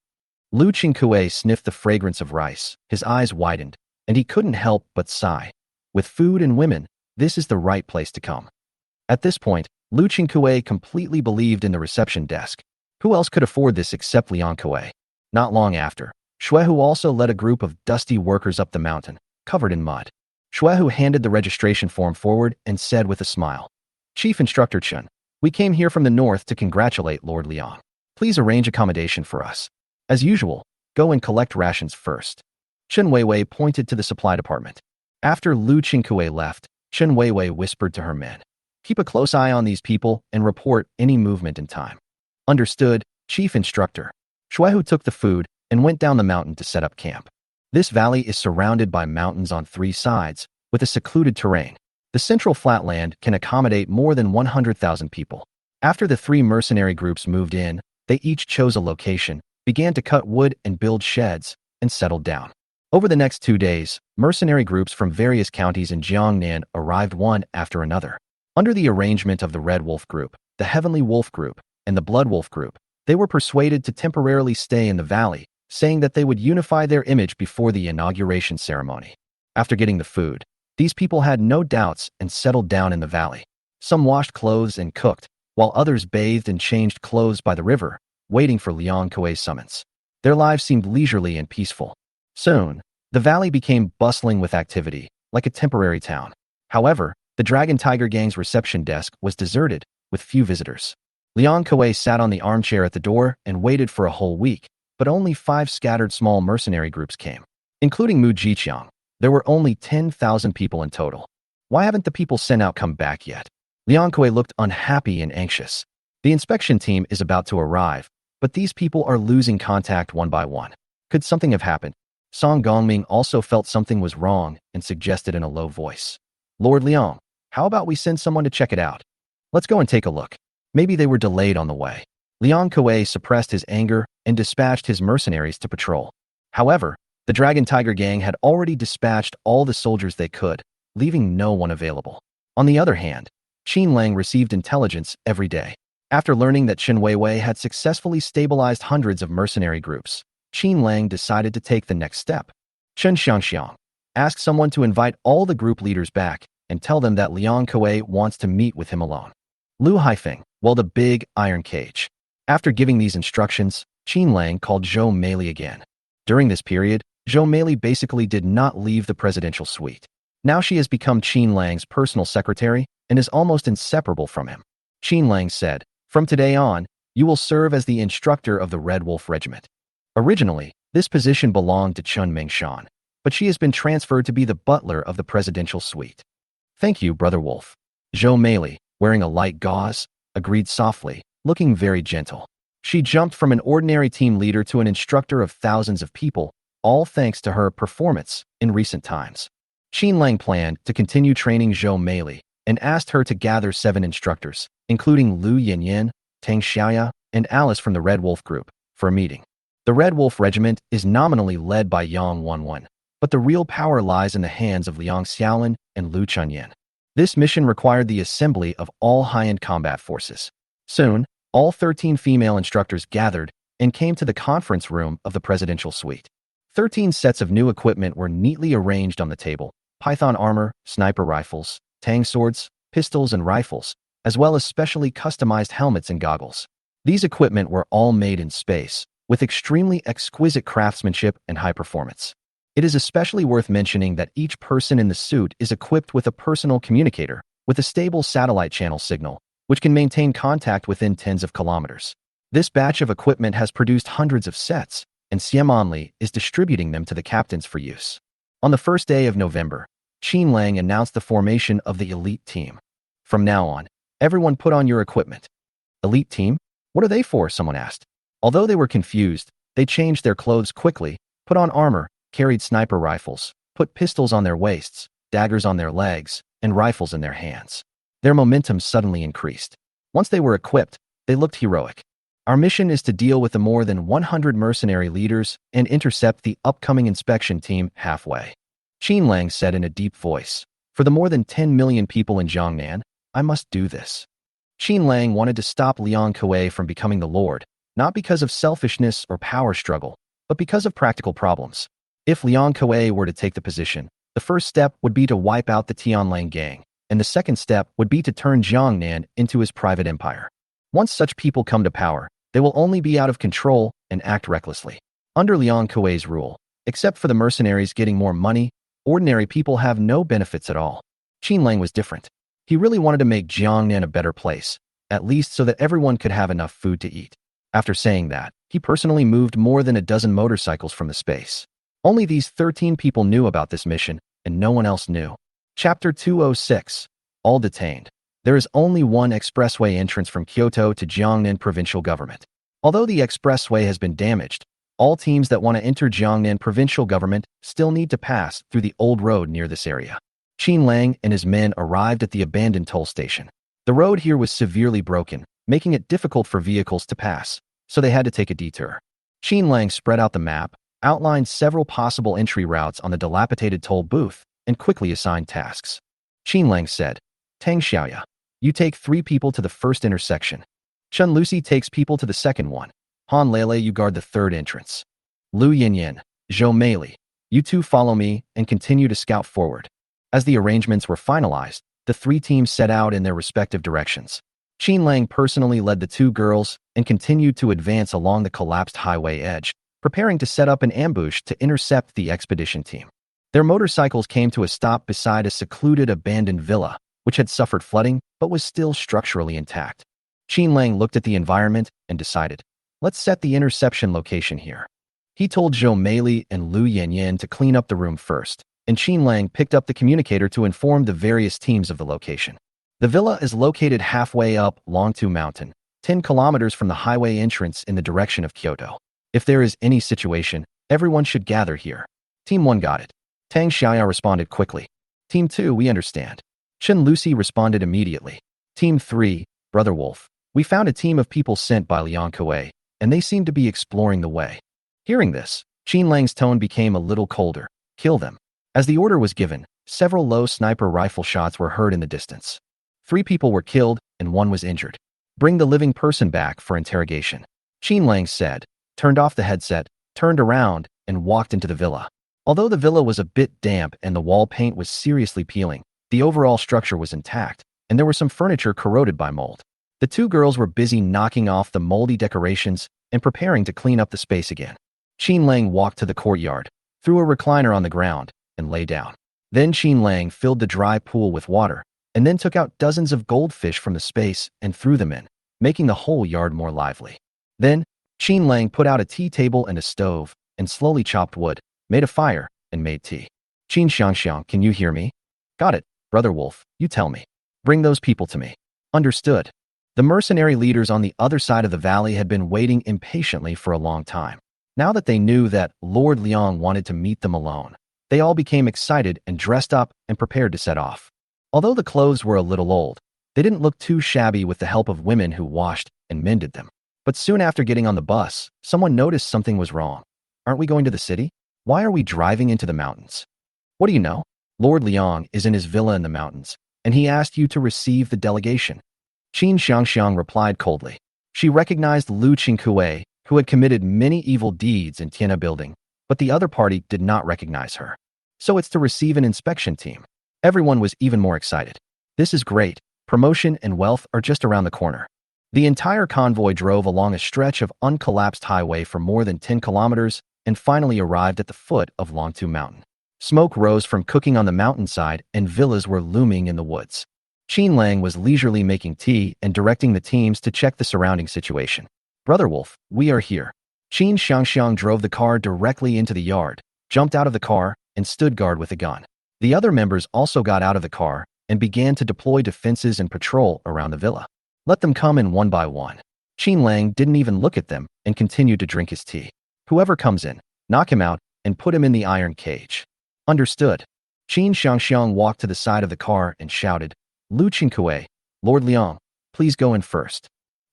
Lu Qingkue sniffed the fragrance of rice, his eyes widened, and he couldn't help but sigh. With food and women, this is the right place to come. At this point, Lu Qingkue completely believed in the reception desk. Who else could afford this except Liang Kue? Not long after, Xuehu also led a group of dusty workers up the mountain, covered in mud. Xuehu handed the registration form forward and said with a smile, Chief Instructor Chen, we came here from the north to congratulate Lord Liang. Please arrange accommodation for us. As usual, go and collect rations first. Chen Weiwei pointed to the supply department. After Lu Qingkue left, Chen Weiwei whispered to her men, keep a close eye on these people and report any movement in time. Understood, Chief Instructor. Xuehu took the food and went down the mountain to set up camp. This valley is surrounded by mountains on 3 sides, with a secluded terrain. The central flatland can accommodate more than 100,000 people. After the 3 mercenary groups moved in, they each chose a location, began to cut wood and build sheds, and settled down. Over the next 2 days, mercenary groups from various counties in Jiangnan arrived one after another. Under the arrangement of the Red Wolf Group, the Heavenly Wolf Group, and the Blood Wolf Group, they were persuaded to temporarily stay in the valley, saying that they would unify their image before the inauguration ceremony. After getting the food, these people had no doubts and settled down in the valley. Some washed clothes and cooked, while others bathed and changed clothes by the river, waiting for Liang Kue's summons. Their lives seemed leisurely and peaceful. Soon, the valley became bustling with activity, like a temporary town. However, the Dragon Tiger Gang's reception desk was deserted, with few visitors. Liang Kue sat on the armchair at the door and waited for a whole week, but only 5 scattered small mercenary groups came. Including Mu Jiqiang, there were only 10,000 people in total. Why haven't the people sent out come back yet? Liang Kue looked unhappy and anxious. The inspection team is about to arrive, but these people are losing contact one by one. Could something have happened? Song Gongming also felt something was wrong and suggested in a low voice. Lord Liang, how about we send someone to check it out? Let's go and take a look. Maybe they were delayed on the way. Liang Kue suppressed his anger and dispatched his mercenaries to patrol. However, the Dragon Tiger Gang had already dispatched all the soldiers they could, leaving no one available. On the other hand, Qin Lang received intelligence every day. After learning that Chen Weiwei had successfully stabilized hundreds of mercenary groups, Qin Lang decided to take the next step. Chen Xiangxiang asked someone to invite all the group leaders back and tell them that Liang Kue wants to meet with him alone. Lu Haifeng, well, the big iron cage. After giving these instructions, Qin Lang called Zhou Meili again. During this period, Zhou Meili basically did not leave the presidential suite. Now she has become Qin Lang's personal secretary and is almost inseparable from him. Qin Lang said, from today on, you will serve as the instructor of the Red Wolf Regiment. Originally, this position belonged to Chun Mengshan, but she has been transferred to be the butler of the presidential suite. Thank you, Brother Wolf. Zhou Meili, wearing a light gauze, agreed softly, looking very gentle. She jumped from an ordinary team leader to an instructor of thousands of people, all thanks to her performance in recent times. Qin Lang planned to continue training Zhou Meili and asked her to gather 7 instructors, including Lu Yanyan, Tang Xiaoya, and Alice from the Red Wolf Group, for a meeting. The Red Wolf Regiment is nominally led by Yang Wanwen, but the real power lies in the hands of Liang Xiaolin and Lu Chunyan. This mission required the assembly of all high-end combat forces. Soon, all 13 female instructors gathered and came to the conference room of the presidential suite. 13 sets of new equipment were neatly arranged on the table: python armor, sniper rifles, tang swords, pistols, and rifles, as well as specially customized helmets and goggles. These equipment were all made in space, with extremely exquisite craftsmanship and high performance. It is especially worth mentioning that each person in the suit is equipped with a personal communicator, with a stable satellite channel signal, which can maintain contact within tens of kilometers. This batch of equipment has produced hundreds of sets, and Xiamonli is distributing them to the captains for use. On the first day of November, Qin Lang announced the formation of the elite team. From now on, everyone put on your equipment. Elite team? What are they for? Someone asked. Although they were confused, they changed their clothes quickly, put on armor, carried sniper rifles, put pistols on their waists, daggers on their legs, and rifles in their hands. Their momentum suddenly increased. Once they were equipped, they looked heroic. Our mission is to deal with the more than 100 mercenary leaders and intercept the upcoming inspection team halfway. Qin Lang said in a deep voice, for the more than 10 million people in Jiangnan, I must do this. Qin Lang wanted to stop Liang Kuei from becoming the Lord, not because of selfishness or power struggle, but because of practical problems. If Liang Kuei were to take the position, the first step would be to wipe out the Tianlang gang, and the second step would be to turn Jiangnan into his private empire. Once such people come to power, they will only be out of control and act recklessly. Under Liang Kuei's rule, except for the mercenaries getting more money, ordinary people have no benefits at all. Qin Lang was different. He really wanted to make Jiangnan a better place, at least so that everyone could have enough food to eat. After saying that, he personally moved more than a dozen motorcycles from the space. Only these 13 people knew about this mission, and no one else knew. Chapter 206. All detained. There is only one expressway entrance from Kyoto to Jiangnan provincial government. Although the expressway has been damaged, all teams that want to enter Jiangnan provincial government still need to pass through the old road near this area. Qin Lang and his men arrived at the abandoned toll station. The road here was severely broken, making it difficult for vehicles to pass, so they had to take a detour. Qin Lang spread out the map, outlined several possible entry routes on the dilapidated toll booth, and quickly assigned tasks. Qin Lang said, Tang Xiaoya, you take 3 people to the first intersection. Chun Lucy takes people to the second one. Han Lele, you guard the third entrance. Lu Yinyin, Zhou Meili, you 2 follow me and continue to scout forward. As the arrangements were finalized, the 3 teams set out in their respective directions. Qin Lang personally led the 2 girls and continued to advance along the collapsed highway edge, preparing to set up an ambush to intercept the expedition team. Their motorcycles came to a stop beside a secluded abandoned villa, which had suffered flooding but was still structurally intact. Qin Lang looked at the environment and decided, let's set the interception location here. He told Zhou Meili and Lu Yanyan to clean up the room first, and Qin Lang picked up the communicator to inform the various teams of the location. The villa is located halfway up Longtu Mountain, 10 kilometers from the highway entrance in the direction of Kyoto. If there is any situation, everyone should gather here. Team 1 got it. Tang Xiaoya responded quickly. Team 2, we understand. Chun Lucy responded immediately. Team 3, Brother Wolf, we found a team of people sent by Liang Kuei, and they seem to be exploring the way. Hearing this, Qin Lang's tone became a little colder. Kill them. As the order was given, several low sniper rifle shots were heard in the distance. 3 people were killed and 1 was injured. Bring the living person back for interrogation. Qin Lang said, turned off the headset, turned around, and walked into the villa. Although the villa was a bit damp and the wall paint was seriously peeling, the overall structure was intact, and there were some furniture corroded by mold. The 2 girls were busy knocking off the moldy decorations and preparing to clean up the space again. Qin Lang walked to the courtyard, threw a recliner on the ground, and lay down. Then Qin Lang filled the dry pool with water, and then took out dozens of goldfish from the space and threw them in, making the whole yard more lively. Then, Qin Lang put out a tea table and a stove, and slowly chopped wood, made a fire, and made tea. Qin Xiangxiang, can you hear me? Got it, Brother Wolf, you tell me. Bring those people to me. Understood. The mercenary leaders on the other side of the valley had been waiting impatiently for a long time. Now that they knew that Lord Liang wanted to meet them alone, they all became excited and dressed up and prepared to set off. Although the clothes were a little old, they didn't look too shabby with the help of women who washed and mended them. But soon after getting on the bus, someone noticed something was wrong. Aren't we going to the city? Why are we driving into the mountains? What do you know? Lord Liang is in his villa in the mountains, and he asked you to receive the delegation. Qin Xiangxiang replied coldly. She recognized Lu Qingkue, who had committed many evil deeds in Tiana building, but the other party did not recognize her. So it's to receive an inspection team. Everyone was even more excited. This is great. Promotion and wealth are just around the corner. The entire convoy drove along a stretch of uncollapsed highway for more than 10 kilometers and finally arrived at the foot of Longtu Mountain. Smoke rose from cooking on the mountainside and villas were looming in the woods. Qin Lang was leisurely making tea and directing the teams to check the surrounding situation. Brother Wolf, we are here. Qin Xiangxiang drove the car directly into the yard, jumped out of the car, and stood guard with a gun. The other members also got out of the car and began to deploy defenses and patrol around the villa. Let them come in one by one. Qin Lang didn't even look at them and continued to drink his tea. Whoever comes in, knock him out and put him in the iron cage. Understood. Qin Xiangxiang walked to the side of the car and shouted, Lu Qingkue, Lord Liang, please go in first.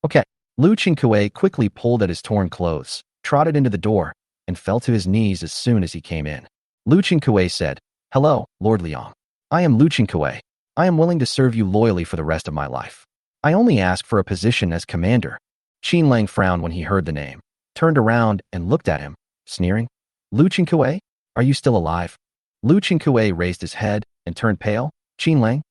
Okay. Lu Qingkue quickly pulled at his torn clothes, trotted into the door, and fell to his knees as soon as he came in. Lu Qingkue said, Hello, Lord Liang. I am Lu Qingkue. I am willing to serve you loyally for the rest of my life. I only ask for a position as commander. Qin Lang frowned when he heard the name, turned around and looked at him, sneering. Lu Qingkue, are you still alive? Lu Qingkue raised his head and turned pale. Qin Lang,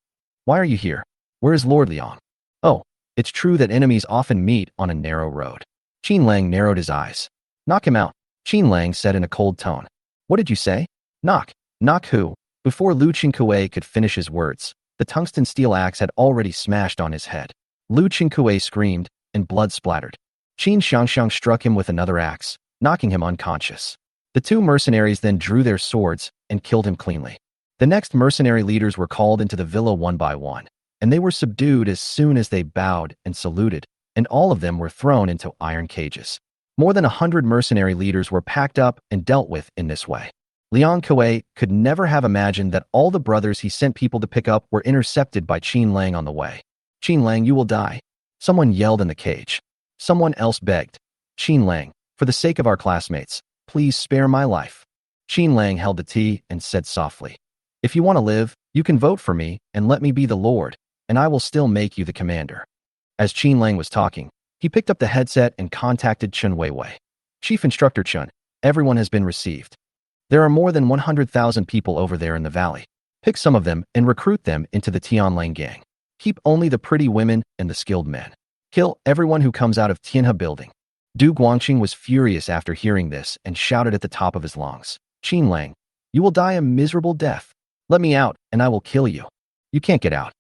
why are you here? Where is Lord Liang? Oh, it's true that enemies often meet on a narrow road. Qin Lang narrowed his eyes. Knock him out, Qin Lang said in a cold tone. What did you say? Knock. Knock who? Before Lu Qingkue could finish his words, the tungsten steel axe had already smashed on his head. Lu Qingkue screamed, and blood splattered. Qin Xiangxiang struck him with another axe, knocking him unconscious. The two mercenaries then drew their swords and killed him cleanly. The next mercenary leaders were called into the villa one by one, and they were subdued as soon as they bowed and saluted, and all of them were thrown into iron cages. More than 100 mercenary leaders were packed up and dealt with in this way. Liang Kuei could never have imagined that all the brothers he sent people to pick up were intercepted by Qin Lang on the way. Qin Lang, you will die. Someone yelled in the cage. Someone else begged. Qin Lang, for the sake of our classmates, please spare my life. Qin Lang held the tea and said softly, If you want to live, you can vote for me and let me be the Lord, and I will still make you the commander. As Qin Lang was talking, he picked up the headset and contacted Chen Weiwei. Chief Instructor Chen, everyone has been received. There are more than 100,000 people over there in the valley. Pick some of them and recruit them into the Tianlang gang. Keep only the pretty women and the skilled men. Kill everyone who comes out of Tianhe building. Du Guangqing was furious after hearing this and shouted at the top of his lungs. Qin Lang, you will die a miserable death. Let me out and I will kill you. You can't get out.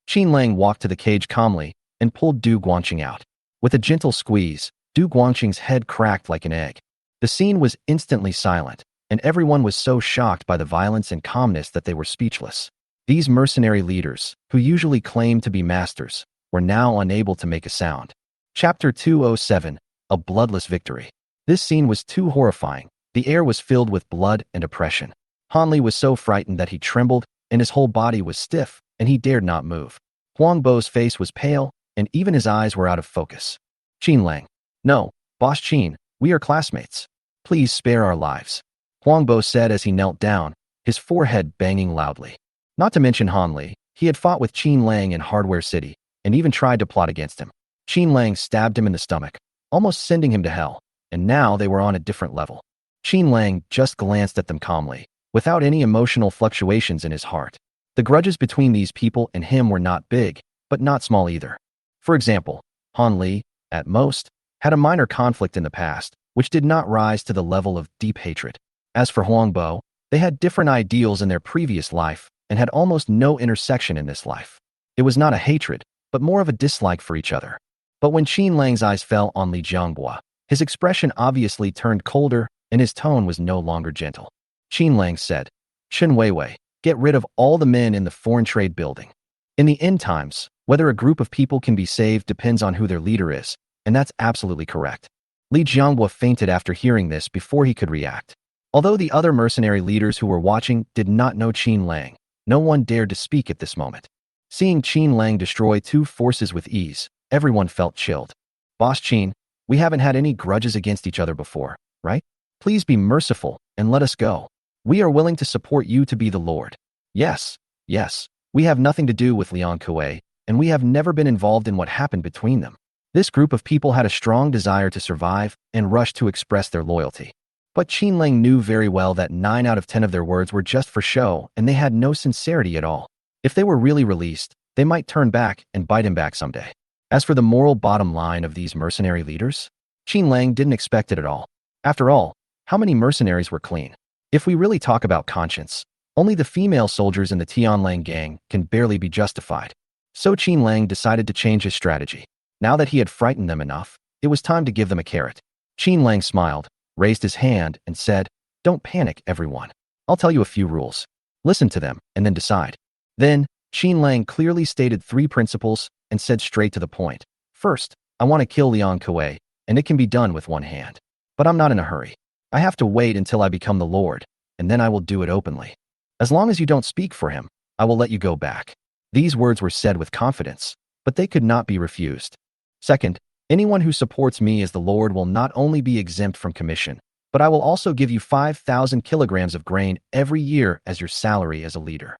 Qin Lang walked to the cage calmly and pulled Du Guangqing out. With a gentle squeeze, Du Guangqing's head cracked like an egg. The scene was instantly silent, and everyone was so shocked by the violence and calmness that they were speechless. These mercenary leaders, who usually claimed to be masters, were now unable to make a sound. Chapter 207, A Bloodless Victory. This scene was too horrifying. The air was filled with blood and oppression. Han Li was so frightened that he trembled, and his whole body was stiff, and he dared not move. Huang Bo's face was pale, and even his eyes were out of focus. Qin Lang. No, Boss Qin, we are classmates. Please spare our lives. Huang Bo said as he knelt down, his forehead banging loudly. Not to mention Han Li, he had fought with Qin Lang in Hardware City, and even tried to plot against him. Qin Lang stabbed him in the stomach, almost sending him to hell, and now they were on a different level. Qin Lang just glanced at them calmly, without any emotional fluctuations in his heart. The grudges between these people and him were not big, but not small either. For example, Han Li, at most, had a minor conflict in the past, which did not rise to the level of deep hatred. As for Huang Bo, they had different ideals in their previous life and had almost no intersection in this life. It was not a hatred, but more of a dislike for each other. But when Qin Lang's eyes fell on Li Jianghua, his expression obviously turned colder and his tone was no longer gentle. Qin Lang said, Chen Weiwei, get rid of all the men in the foreign trade building. In the end times, whether a group of people can be saved depends on who their leader is, and that's absolutely correct. Li Jianghua fainted after hearing this before he could react. Although the other mercenary leaders who were watching did not know Qin Lang, no one dared to speak at this moment. Seeing Qin Lang destroy two forces with ease, everyone felt chilled. Boss Qin, we haven't had any grudges against each other before, right? Please be merciful and let us go. We are willing to support you to be the Lord. Yes, we have nothing to do with Liang Kuei, and we have never been involved in what happened between them. This group of people had a strong desire to survive and rushed to express their loyalty. But Qin Lang knew very well that 9 out of 10 of their words were just for show and they had no sincerity at all. If they were really released, they might turn back and bite him back someday. As for the moral bottom line of these mercenary leaders, Qin Lang didn't expect it at all. After all, how many mercenaries were clean? If we really talk about conscience, only the female soldiers in the Tianlang gang can barely be justified. So Qin Lang decided to change his strategy. Now that he had frightened them enough, it was time to give them a carrot. Qin Lang smiled, raised his hand, and said, "Don't panic, everyone. I'll tell you a few rules. Listen to them, and then decide." Then, Qin Lang clearly stated 3 principles and said straight to the point. First, I want to kill Liang Kuei, and it can be done with one hand. But I'm not in a hurry. I have to wait until I become the Lord, and then I will do it openly. As long as you don't speak for him, I will let you go back. These words were said with confidence, but they could not be refused. Second, anyone who supports me as the Lord will not only be exempt from commission, but I will also give you 5,000 kilograms of grain every year as your salary as a leader.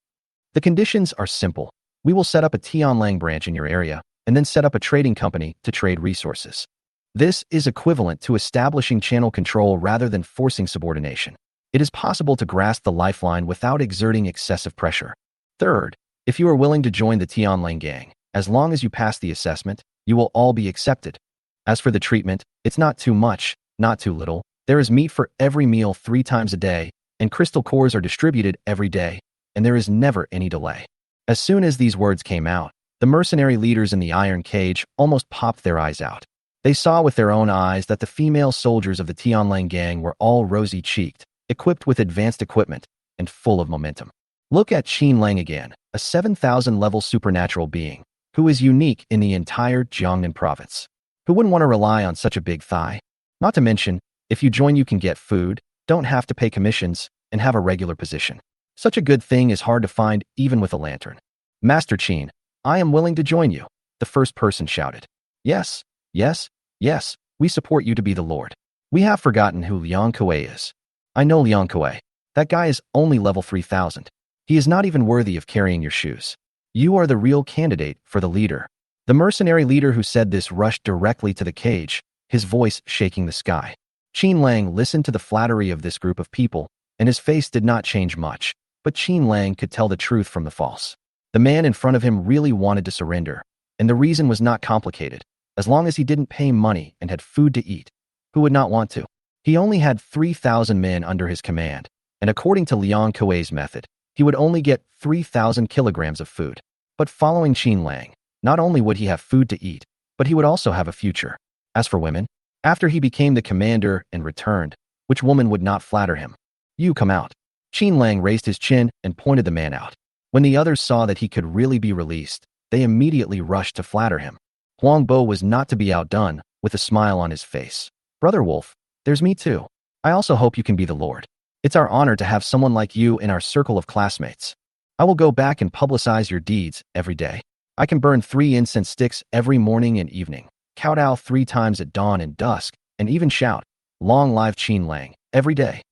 The conditions are simple. We will set up a Qin Lang branch in your area, and then set up a trading company to trade resources. This is equivalent to establishing channel control rather than forcing subordination. It is possible to grasp the lifeline without exerting excessive pressure. Third, if you are willing to join the Qin Lang gang, as long as you pass the assessment, you will all be accepted. As for the treatment, it's not too much, not too little. There is meat for every meal 3 times a day, and crystal cores are distributed every day, and there is never any delay. As soon as these words came out, the mercenary leaders in the iron cage almost popped their eyes out. They saw with their own eyes that the female soldiers of the Qin Lang gang were all rosy-cheeked, equipped with advanced equipment, and full of momentum. Look at Qin Lang again, a 7,000-level supernatural being, who is unique in the entire Jiangnan province. Who wouldn't want to rely on such a big thigh? Not to mention, if you join you can get food, don't have to pay commissions, and have a regular position. Such a good thing is hard to find even with a lantern. Master Qin, I am willing to join you, the first person shouted. Yes, yes, yes, we support you to be the Lord. We have forgotten who Liang Kuei is. I know Liang Kuei. That guy is only level 3,000. He is not even worthy of carrying your shoes. You are the real candidate for the leader. The mercenary leader who said this rushed directly to the cage, his voice shaking the sky. Qin Lang listened to the flattery of this group of people, and his face did not change much, but Qin Lang could tell the truth from the false. The man in front of him really wanted to surrender, and the reason was not complicated. As long as he didn't pay money and had food to eat, who would not want to? He only had 3,000 men under his command, and according to Liang Kuei's method, he would only get 3,000 kilograms of food. But following Qin Lang, not only would he have food to eat, but he would also have a future. As for women, after he became the commander and returned, which woman would not flatter him? You come out. Qin Lang raised his chin and pointed the man out. When the others saw that he could really be released, they immediately rushed to flatter him. Huang Bo was not to be outdone, with a smile on his face. Brother Wolf, there's me too. I also hope you can be the Lord. It's our honor to have someone like you in our circle of classmates. I will go back and publicize your deeds every day. I can burn 3 incense sticks every morning and evening, kowtow 3 times at dawn and dusk, and even shout, "Long live Qin Lang," every day.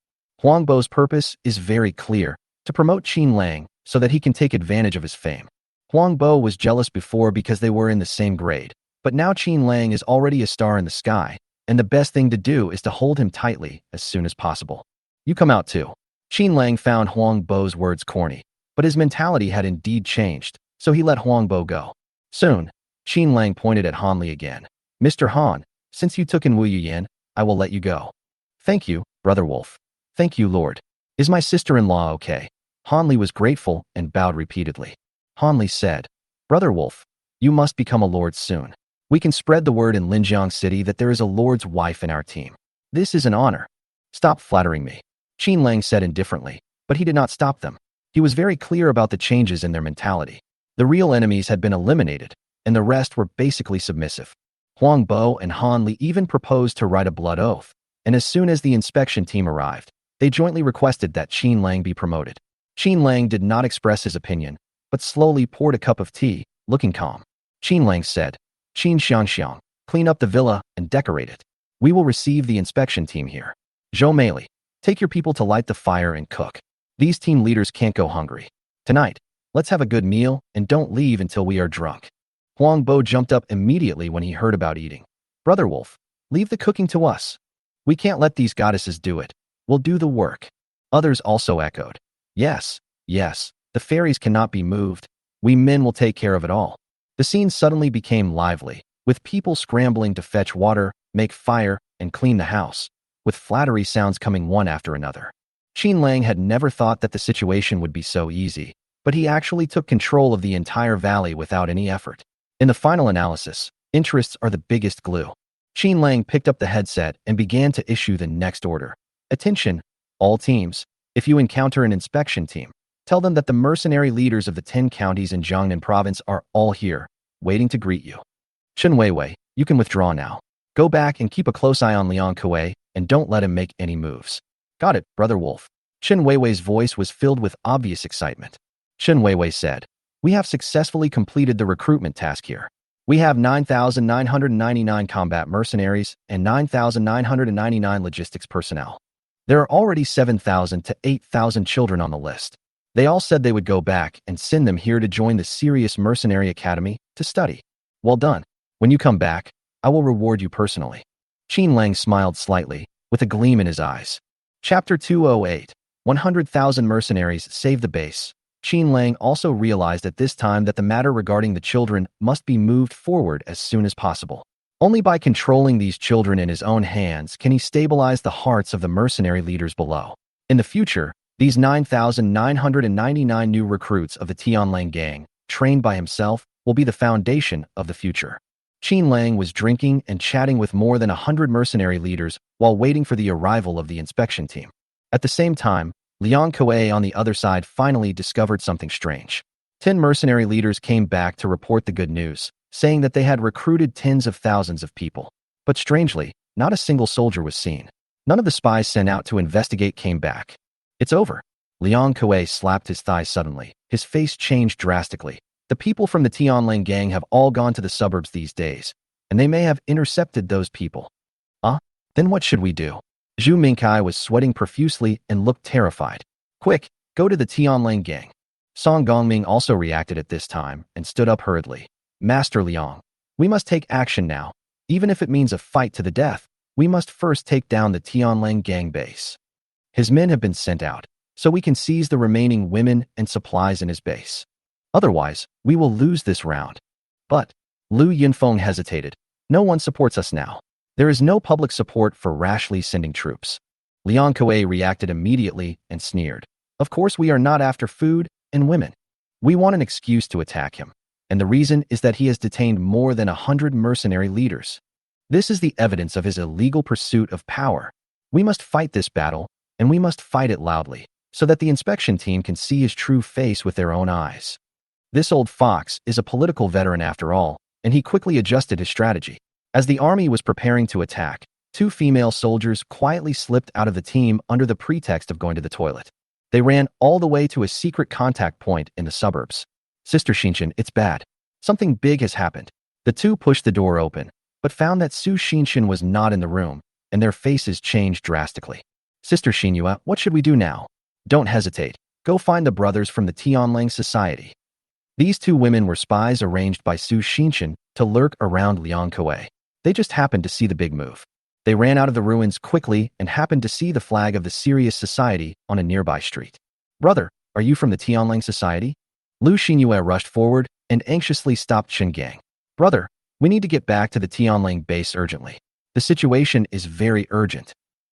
Huang Bo's purpose is very clear, to promote Qin Lang so that he can take advantage of his fame. Huang Bo was jealous before because they were in the same grade, but now Qin Lang is already a star in the sky, and the best thing to do is to hold him tightly as soon as possible. You come out too. Qin Lang found Huang Bo's words corny, but his mentality had indeed changed, so he let Huang Bo go. Soon, Qin Lang pointed at Han Li again. Mr. Han, since you took in Wu Yuyan, I will let you go. Thank you, Brother Wolf. Thank you, Lord. Is my sister-in-law okay? Han Li was grateful and bowed repeatedly. Han Li said, Brother Wolf, you must become a lord soon. We can spread the word in Linjiang City that there is a lord's wife in our team. This is an honor. Stop flattering me. Qin Lang said indifferently, but he did not stop them. He was very clear about the changes in their mentality. The real enemies had been eliminated, and the rest were basically submissive. Huang Bo and Han Li even proposed to write a blood oath, and as soon as the inspection team arrived, they jointly requested that Qin Lang be promoted. Qin Lang did not express his opinion, but slowly poured a cup of tea, looking calm. Qin Lang said, Qin Xiangxiang, clean up the villa and decorate it. We will receive the inspection team here. Zhou Meili, take your people to light the fire and cook. These team leaders can't go hungry. Tonight, let's have a good meal and don't leave until we are drunk. Huang Bo jumped up immediately when he heard about eating. Brother Wolf, leave the cooking to us. We can't let these goddesses do it. We'll do the work. Others also echoed. Yes, yes, the fairies cannot be moved. We men will take care of it all. The scene suddenly became lively, with people scrambling to fetch water, make fire, and clean the house, with flattery sounds coming one after another. Qin Lang had never thought that the situation would be so easy, but he actually took control of the entire valley without any effort. In the final analysis, interests are the biggest glue. Qin Lang picked up the headset and began to issue the next order. Attention, all teams. If you encounter an inspection team, tell them that the mercenary leaders of the 10 counties in Jiangnan province are all here, waiting to greet you. Chen Weiwei, you can withdraw now. Go back and keep a close eye on Liang Kuei and don't let him make any moves. Got it, Brother Wolf. Chen Weiwei's voice was filled with obvious excitement. Chen Weiwei said, we have successfully completed the recruitment task here. We have 9,999 combat mercenaries and 9,999 logistics personnel. There are already 7,000 to 8,000 children on the list. They all said they would go back and send them here to join the Serious Mercenary Academy to study. Well done. When you come back, I will reward you personally. Qin Lang smiled slightly, with a gleam in his eyes. Chapter 208, 100,000 mercenaries save the base. Qin Lang also realized at this time that the matter regarding the children must be moved forward as soon as possible. Only by controlling these children in his own hands can he stabilize the hearts of the mercenary leaders below. In the future, these 9,999 new recruits of the Tianlang gang, trained by himself, will be the foundation of the future. Qin Lang was drinking and chatting with more than 100 mercenary leaders while waiting for the arrival of the inspection team. At the same time, Liang Kuei on the other side finally discovered something strange. 10 mercenary leaders came back to report the good news, saying that they had recruited tens of thousands of people. But strangely, not a single soldier was seen. None of the spies sent out to investigate came back. It's over. Liang Kuei slapped his thigh suddenly. His face changed drastically. The people from the Tianlang gang have all gone to the suburbs these days, and they may have intercepted those people. Then what should we do? Zhu Mingkai was sweating profusely and looked terrified. Quick, go to the Tianlang gang. Song Gongming also reacted at this time and stood up hurriedly. Master Liang, we must take action now. Even if it means a fight to the death, we must first take down the Tianlang gang base. His men have been sent out, so we can seize the remaining women and supplies in his base. Otherwise, we will lose this round. But Lu Yunfeng hesitated. No one supports us now. There is no public support for rashly sending troops. Liang Kuei reacted immediately and sneered. Of course we are not after food and women. We want an excuse to attack him. And the reason is that he has detained more than 100 mercenary leaders. This is the evidence of his illegal pursuit of power. We must fight this battle, and we must fight it loudly, so that the inspection team can see his true face with their own eyes. This old fox is a political veteran after all, and he quickly adjusted his strategy. As the army was preparing to attack, 2 female soldiers quietly slipped out of the team under the pretext of going to the toilet. They ran all the way to a secret contact point in the suburbs. Sister Xinshan, it's bad. Something big has happened. The 2 pushed the door open, but found that Su Xinshan was not in the room, and their faces changed drastically. Sister Xinyue, what should we do now? Don't hesitate. Go find the brothers from the Tianlang Society. These 2 women were spies arranged by Su Xinshan to lurk around Liang Kuei. They just happened to see the big move. They ran out of the ruins quickly and happened to see the flag of the Serious Society on a nearby street. Brother, are you from the Tianlang Society? Lu Xinyue rushed forward and anxiously stopped Chen Gang. Brother, we need to get back to the Tianlang base urgently. The situation is very urgent.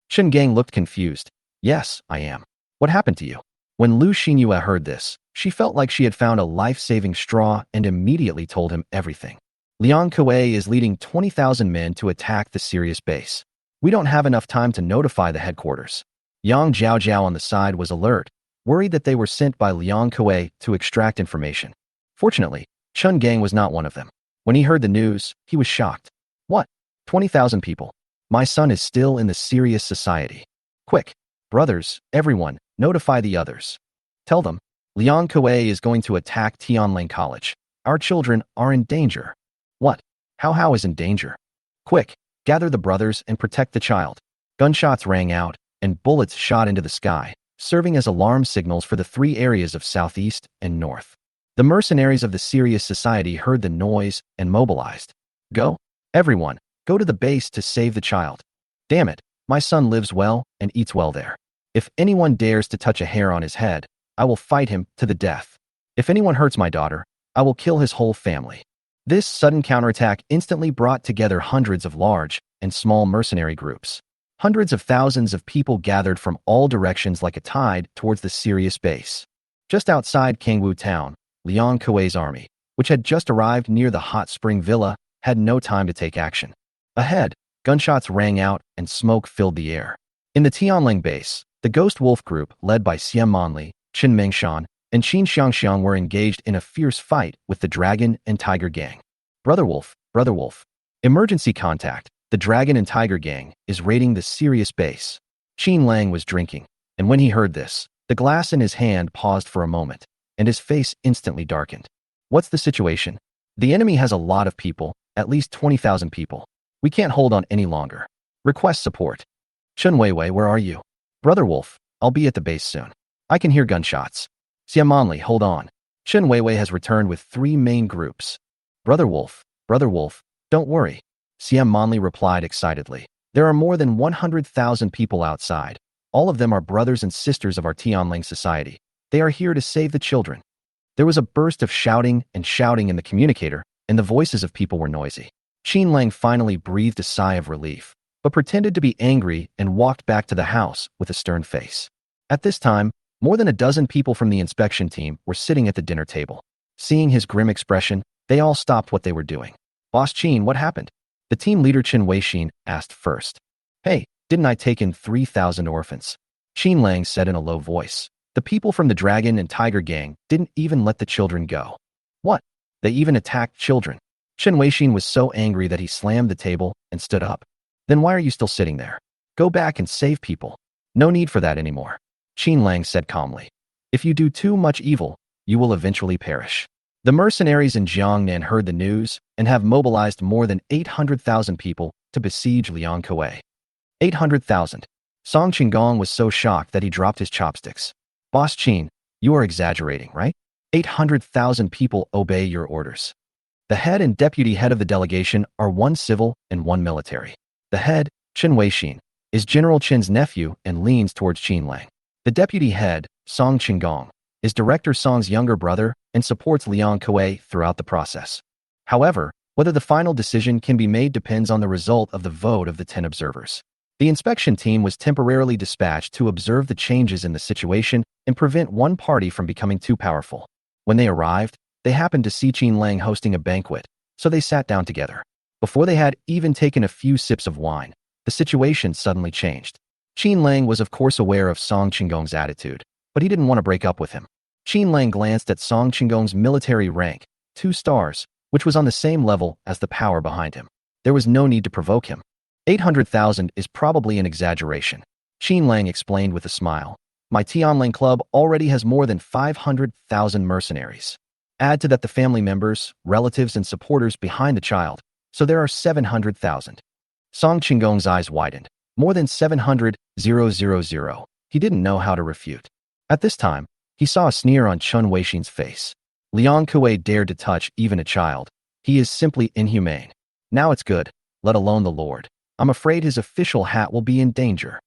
Chen Gang looked confused. Yes, I am. What happened to you? When Lu Xinyue heard this, she felt like she had found a life-saving straw and immediately told him everything. Liang Kuei is leading 20,000 men to attack the Serious base. We don't have enough time to notify the headquarters. Yang Zhaojiao on the side was alert, worried that they were sent by Liang Kuei to extract information. Fortunately, Chen Gang was not one of them. When he heard the news, he was shocked. What? 20,000 people? My son is still in the Serious Society. Quick, brothers, everyone, notify the others. Tell them, Liang Kuei is going to attack Tianlang College. Our children are in danger. What? How is in danger? Quick, gather the brothers and protect the child. Gunshots rang out, and bullets shot into the sky, serving as alarm signals for the 3 areas of southeast and north. The mercenaries of the Serious Society heard the noise and mobilized. Go, everyone, go to the base to save the child. Damn it, my son lives well and eats well there. If anyone dares to touch a hair on his head, I will fight him to the death. If anyone hurts my daughter, I will kill his whole family. This sudden counterattack instantly brought together hundreds of large and small mercenary groups. Hundreds of thousands of people gathered from all directions like a tide towards the Serious base. Just outside Kangwu town, Liang Kuei's army, which had just arrived near the hot spring villa, had no time to take action. Ahead, gunshots rang out and smoke filled the air. In the Tianling base, the Ghost Wolf group, led by Xian Manli, Qin Mengshan, and Qin Xiangxiang, were engaged in a fierce fight with the Dragon and Tiger Gang. Brother Wolf. Emergency contact. The Dragon and Tiger Gang is raiding the Sirius base. Qin Lang was drinking, and when he heard this, the glass in his hand paused for a moment, and his face instantly darkened. What's the situation? The enemy has a lot of people, at least 20,000 people. We can't hold on any longer. Request support. Chen Weiwei, where are you? Brother Wolf, I'll be at the base soon. I can hear gunshots. Xiamanli, hold on. Chen Weiwei has returned with 3 main groups. Brother Wolf, don't worry. Xiamanli replied excitedly. There are more than 100,000 people outside. All of them are brothers and sisters of our Tianling society. They are here to save the children. There was a burst of shouting in the communicator, and the voices of people were noisy. Qin Lang finally breathed a sigh of relief, but pretended to be angry and walked back to the house with a stern face. At this time, more than a dozen people from the inspection team were sitting at the dinner table. Seeing his grim expression, they all stopped what they were doing. Boss Qin, what happened? The team leader Chen Weixin asked first. Hey, didn't I take in 3,000 orphans? Qin Lang said in a low voice. The people from the Dragon and Tiger Gang didn't even let the children go. What? They even attacked children. Chen Weixin was so angry that he slammed the table and stood up. Then why are you still sitting there? Go back and save people. No need for that anymore. Qin Lang said calmly. If you do too much evil, you will eventually perish. The mercenaries in Jiangnan heard the news and have mobilized more than 800,000 people to besiege Liang Kuei. 800,000. Song Qinggong was so shocked that he dropped his chopsticks. Boss Qin, you are exaggerating, right? 800,000 people obey your orders. The head and deputy head of the delegation are 1 civil and 1 military. The head, Chen Weixin, is General Qin's nephew and leans towards Qin Lang. The deputy head, Song Qinggong, is Director Song's younger brother and supports Liang Kuei throughout the process. However, whether the final decision can be made depends on the result of the vote of the 10 observers. The inspection team was temporarily dispatched to observe the changes in the situation and prevent one party from becoming too powerful. When they arrived, they happened to see Qin Lang hosting a banquet, so they sat down together. Before they had even taken a few sips of wine, the situation suddenly changed. Qin Lang was of course aware of Song Qinggong's attitude, but he didn't want to break up with him. Qin Lang glanced at Song Qinggong's military rank, 2 stars, which was on the same level as the power behind him. There was no need to provoke him. 800,000 is probably an exaggeration. Qin Lang explained with a smile. My Tianling club already has more than 500,000 mercenaries. Add to that the family members, relatives, and supporters behind the child, so there are 700,000. Song Qinggong's eyes widened. More than 700,000. He didn't know how to refute. At this time, he saw a sneer on Chen Weixin's face. Liang Kuei dared to touch even a child. He is simply inhumane. Now it's good, let alone the Lord. I'm afraid his official hat will be in danger.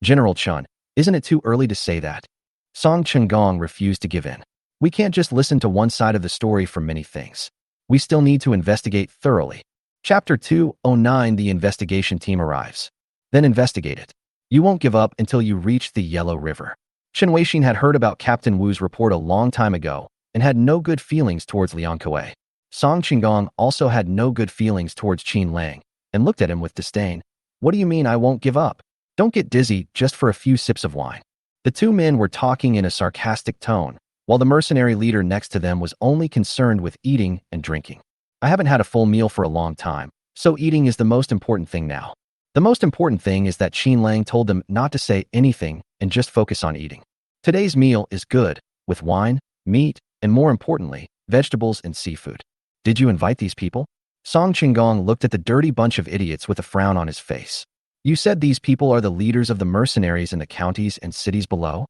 General Chen, isn't it too early to say that? Song Qinggong refused to give in. We can't just listen to one side of the story for many things. We still need to investigate thoroughly. Chapter 209. The investigation team arrives. Then investigate it. You won't give up until you reach the Yellow River. Chen Weixin had heard about Captain Wu's report a long time ago and had no good feelings towards Liang Kuei. Song Qinggong also had no good feelings towards Qin Lang and looked at him with disdain. What do you mean I won't give up? Don't get dizzy just for a few sips of wine. The 2 men were talking in a sarcastic tone, while the mercenary leader next to them was only concerned with eating and drinking. I haven't had a full meal for a long time, so eating is the most important thing now. The most important thing is that Qin Lang told them not to say anything and just focus on eating. Today's meal is good, with wine, meat, and more importantly, vegetables and seafood. Did you invite these people? Song Qinggong looked at the dirty bunch of idiots with a frown on his face. You said these people are the leaders of the mercenaries in the counties and cities below?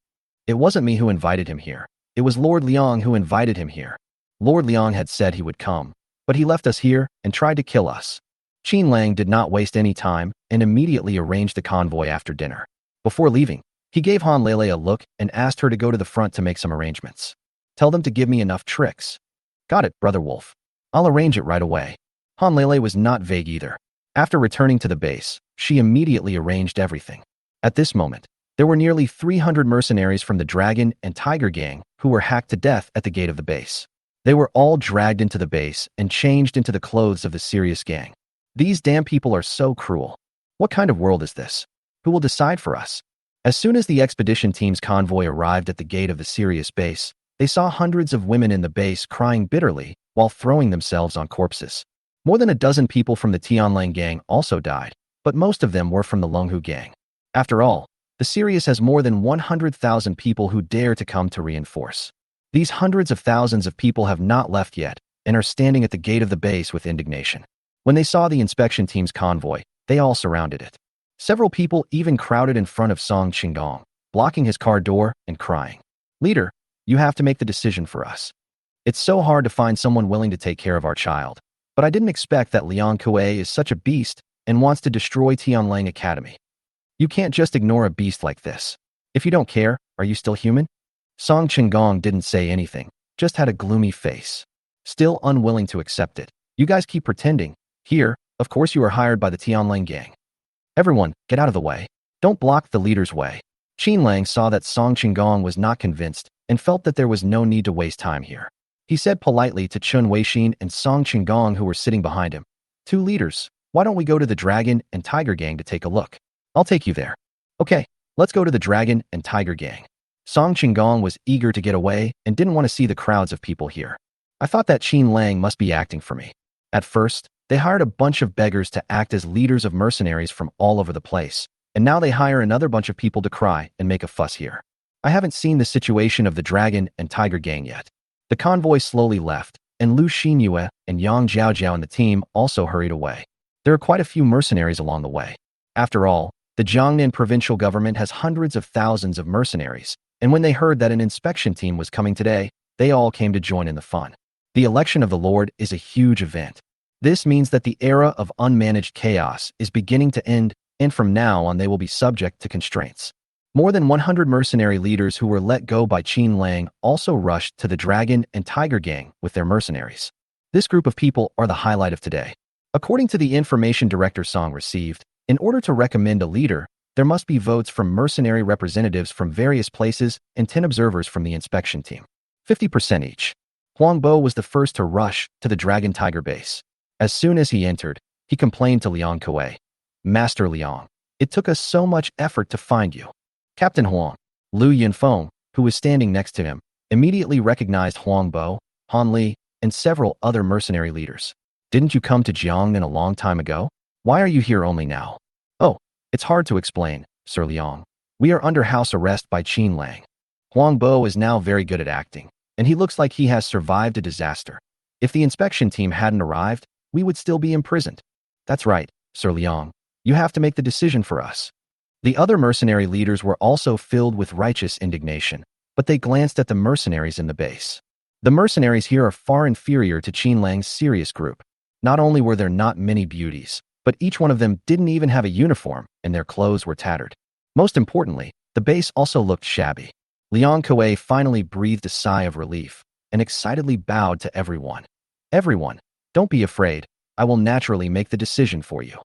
It wasn't me who invited him here. It was Lord Liang who invited him here. Lord Liang had said he would come, but he left us here and tried to kill us. Qin Lang did not waste any time and immediately arranged the convoy after dinner. Before leaving, he gave Han Lele a look and asked her to go to the front to make some arrangements. Tell them to give me enough tricks. Got it, Brother Wolf. I'll arrange it right away. Han Lele was not vague either. After returning to the base, she immediately arranged everything. At this moment, There were nearly 300 mercenaries from the Dragon and Tiger Gang who were hacked to death at the gate of the base. They were all dragged into the base and changed into the clothes of the Sirius Gang. These damn people are so cruel. What kind of world is this? Who will decide for us? As soon as the expedition team's convoy arrived at the gate of the Sirius base, they saw hundreds of women in the base crying bitterly while throwing themselves on corpses. More than a dozen people from the Qin Lang gang also died, but most of them were from the Lunghu gang. After all, the Sirius has more than 100,000 people who dare to come to reinforce. These hundreds of thousands of people have not left yet and are standing at the gate of the base with indignation. When they saw the inspection team's convoy, they all surrounded it. Several people even crowded in front of Song Qinggong, blocking his car door and crying, "Leader, you have to make the decision for us. It's so hard to find someone willing to take care of our child, but I didn't expect that Liang Kuei is such a beast and wants to destroy Tianlang Academy. You can't just ignore a beast like this. If you don't care, are you still human?" Song Qinggong didn't say anything, just had a gloomy face. Still unwilling to accept it. "You guys keep pretending. Here, of course you are hired by the Tianlang gang. Everyone, get out of the way. Don't block the leader's way." Qin Lang saw that Song Qinggong was not convinced and felt that there was no need to waste time here. He said politely to Chun Weixin and Song Qinggong who were sitting behind him, "Two leaders, why don't we go to the Dragon and Tiger gang to take a look? I'll take you there." "Okay, let's go to the Dragon and Tiger gang." Song Qinggong was eager to get away and didn't want to see the crowds of people here. "I thought that Qin Lang must be acting for me." At first, they hired a bunch of beggars to act as leaders of mercenaries from all over the place, and now they hire another bunch of people to cry and make a fuss here. I haven't seen the situation of the Dragon and Tiger gang yet. The convoy slowly left, and Lu Xinyue and Yang Jiaojiao and the team also hurried away. There are quite a few mercenaries along the way. After all, the Jiangnan provincial government has hundreds of thousands of mercenaries, and when they heard that an inspection team was coming today, they all came to join in the fun. The election of the Lord is a huge event. This means that the era of unmanaged chaos is beginning to end, and from now on they will be subject to constraints. More than 100 mercenary leaders who were let go by Qin Lang also rushed to the Dragon and Tiger gang with their mercenaries. This group of people are the highlight of today. According to the information Director Song received, in order to recommend a leader, there must be votes from mercenary representatives from various places and 10 observers from the inspection team. 50% each. Huangbo was the first to rush to the Dragon Tiger base. As soon as he entered, he complained to Liang Kuei, "Master Liang, it took us so much effort to find you." Captain Huang, Lu Yunfeng, who was standing next to him, immediately recognized Huangbo, Han Li, and several other mercenary leaders. "Didn't you come to Jiangnan a long time ago? Why are you here only now?" "Oh, it's hard to explain, Sir Liang. We are under house arrest by Qin Lang." Huangbo is now very good at acting, and he looks like he has survived a disaster. If the inspection team hadn't arrived, we would still be imprisoned. "That's right, Sir Liang. You have to make the decision for us." The other mercenary leaders were also filled with righteous indignation, but they glanced at the mercenaries in the base. The mercenaries here are far inferior to Qin Lang's Sirius group. Not only were there not many beauties, but each one of them didn't even have a uniform and their clothes were tattered. Most importantly, the base also looked shabby. Liang Kuei finally breathed a sigh of relief and excitedly bowed to everyone. "Everyone, don't be afraid. I will naturally make the decision for you.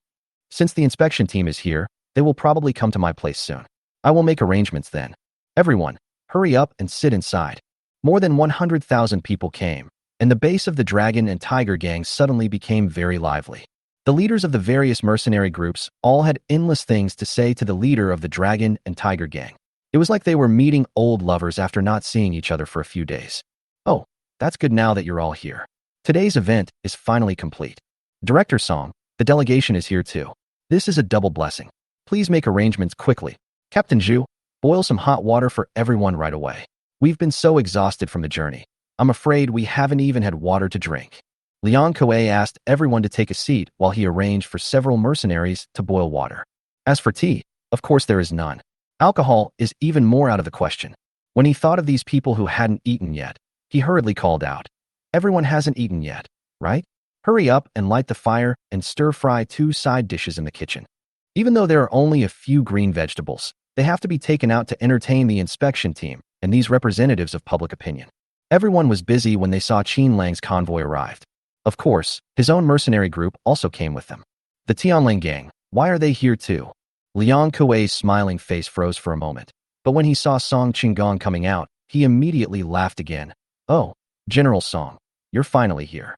Since the inspection team is here, they will probably come to my place soon. I will make arrangements then. Everyone, hurry up and sit inside." More than 100,000 people came, and the base of the Dragon and Tiger gang suddenly became very lively. The leaders of the various mercenary groups all had endless things to say to the leader of the Dragon and Tiger gang. It was like they were meeting old lovers after not seeing each other for a few days. "Oh, that's good now that you're all here. Today's event is finally complete. Director Song, the delegation is here too. This is a double blessing. Please make arrangements quickly. Captain Zhu, boil some hot water for everyone right away. We've been so exhausted from the journey. I'm afraid we haven't even had water to drink." Liang Kuei asked everyone to take a seat while he arranged for several mercenaries to boil water. As for tea, of course there is none. Alcohol is even more out of the question. When he thought of these people who hadn't eaten yet, he hurriedly called out, "Everyone hasn't eaten yet, right? Hurry up and light the fire and stir-fry 2 side dishes in the kitchen." Even though there are only a few green vegetables, they have to be taken out to entertain the inspection team and these representatives of public opinion. Everyone was busy when they saw Qin Lang's convoy arrived. Of course, his own mercenary group also came with them. The Tianlang gang, why are they here too? Liang Kuei's smiling face froze for a moment, but when he saw Song Qinggong coming out, he immediately laughed again. Oh, General Song, you're finally here.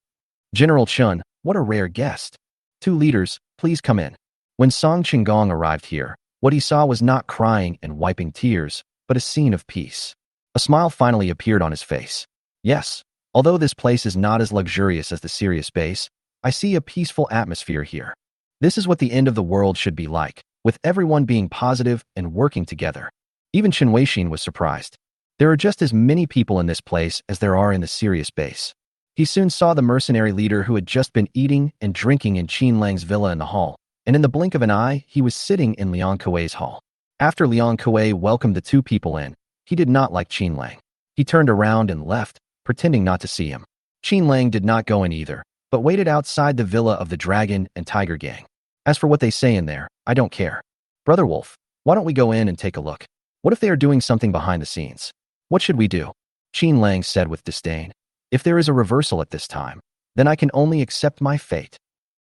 General Chun, what a rare guest. 2 leaders, please come in. When Song Qinggong arrived here, what he saw was not crying and wiping tears, but a scene of peace. A smile finally appeared on his face. Yes, although this place is not as luxurious as the Sirius base, I see a peaceful atmosphere here. This is what the end of the world should be like, with everyone being positive and working together. Even Chen Weixin was surprised. There are just as many people in this place as there are in the Sirius base. He soon saw the mercenary leader who had just been eating and drinking in Qin Lang's villa in the hall, and in the blink of an eye, he was sitting in Liang Kuei's hall. After Liang Kuei welcomed the 2 people in, he did not like Qin Lang. He turned around and left, pretending not to see him. Qin Lang did not go in either, but waited outside the villa of the Dragon and Tiger Gang. As for what they say in there, I don't care. Brother Wolf, why don't we go in and take a look? What if they are doing something behind the scenes? What should we do? Qin Lang said with disdain. If there is a reversal at this time, then I can only accept my fate.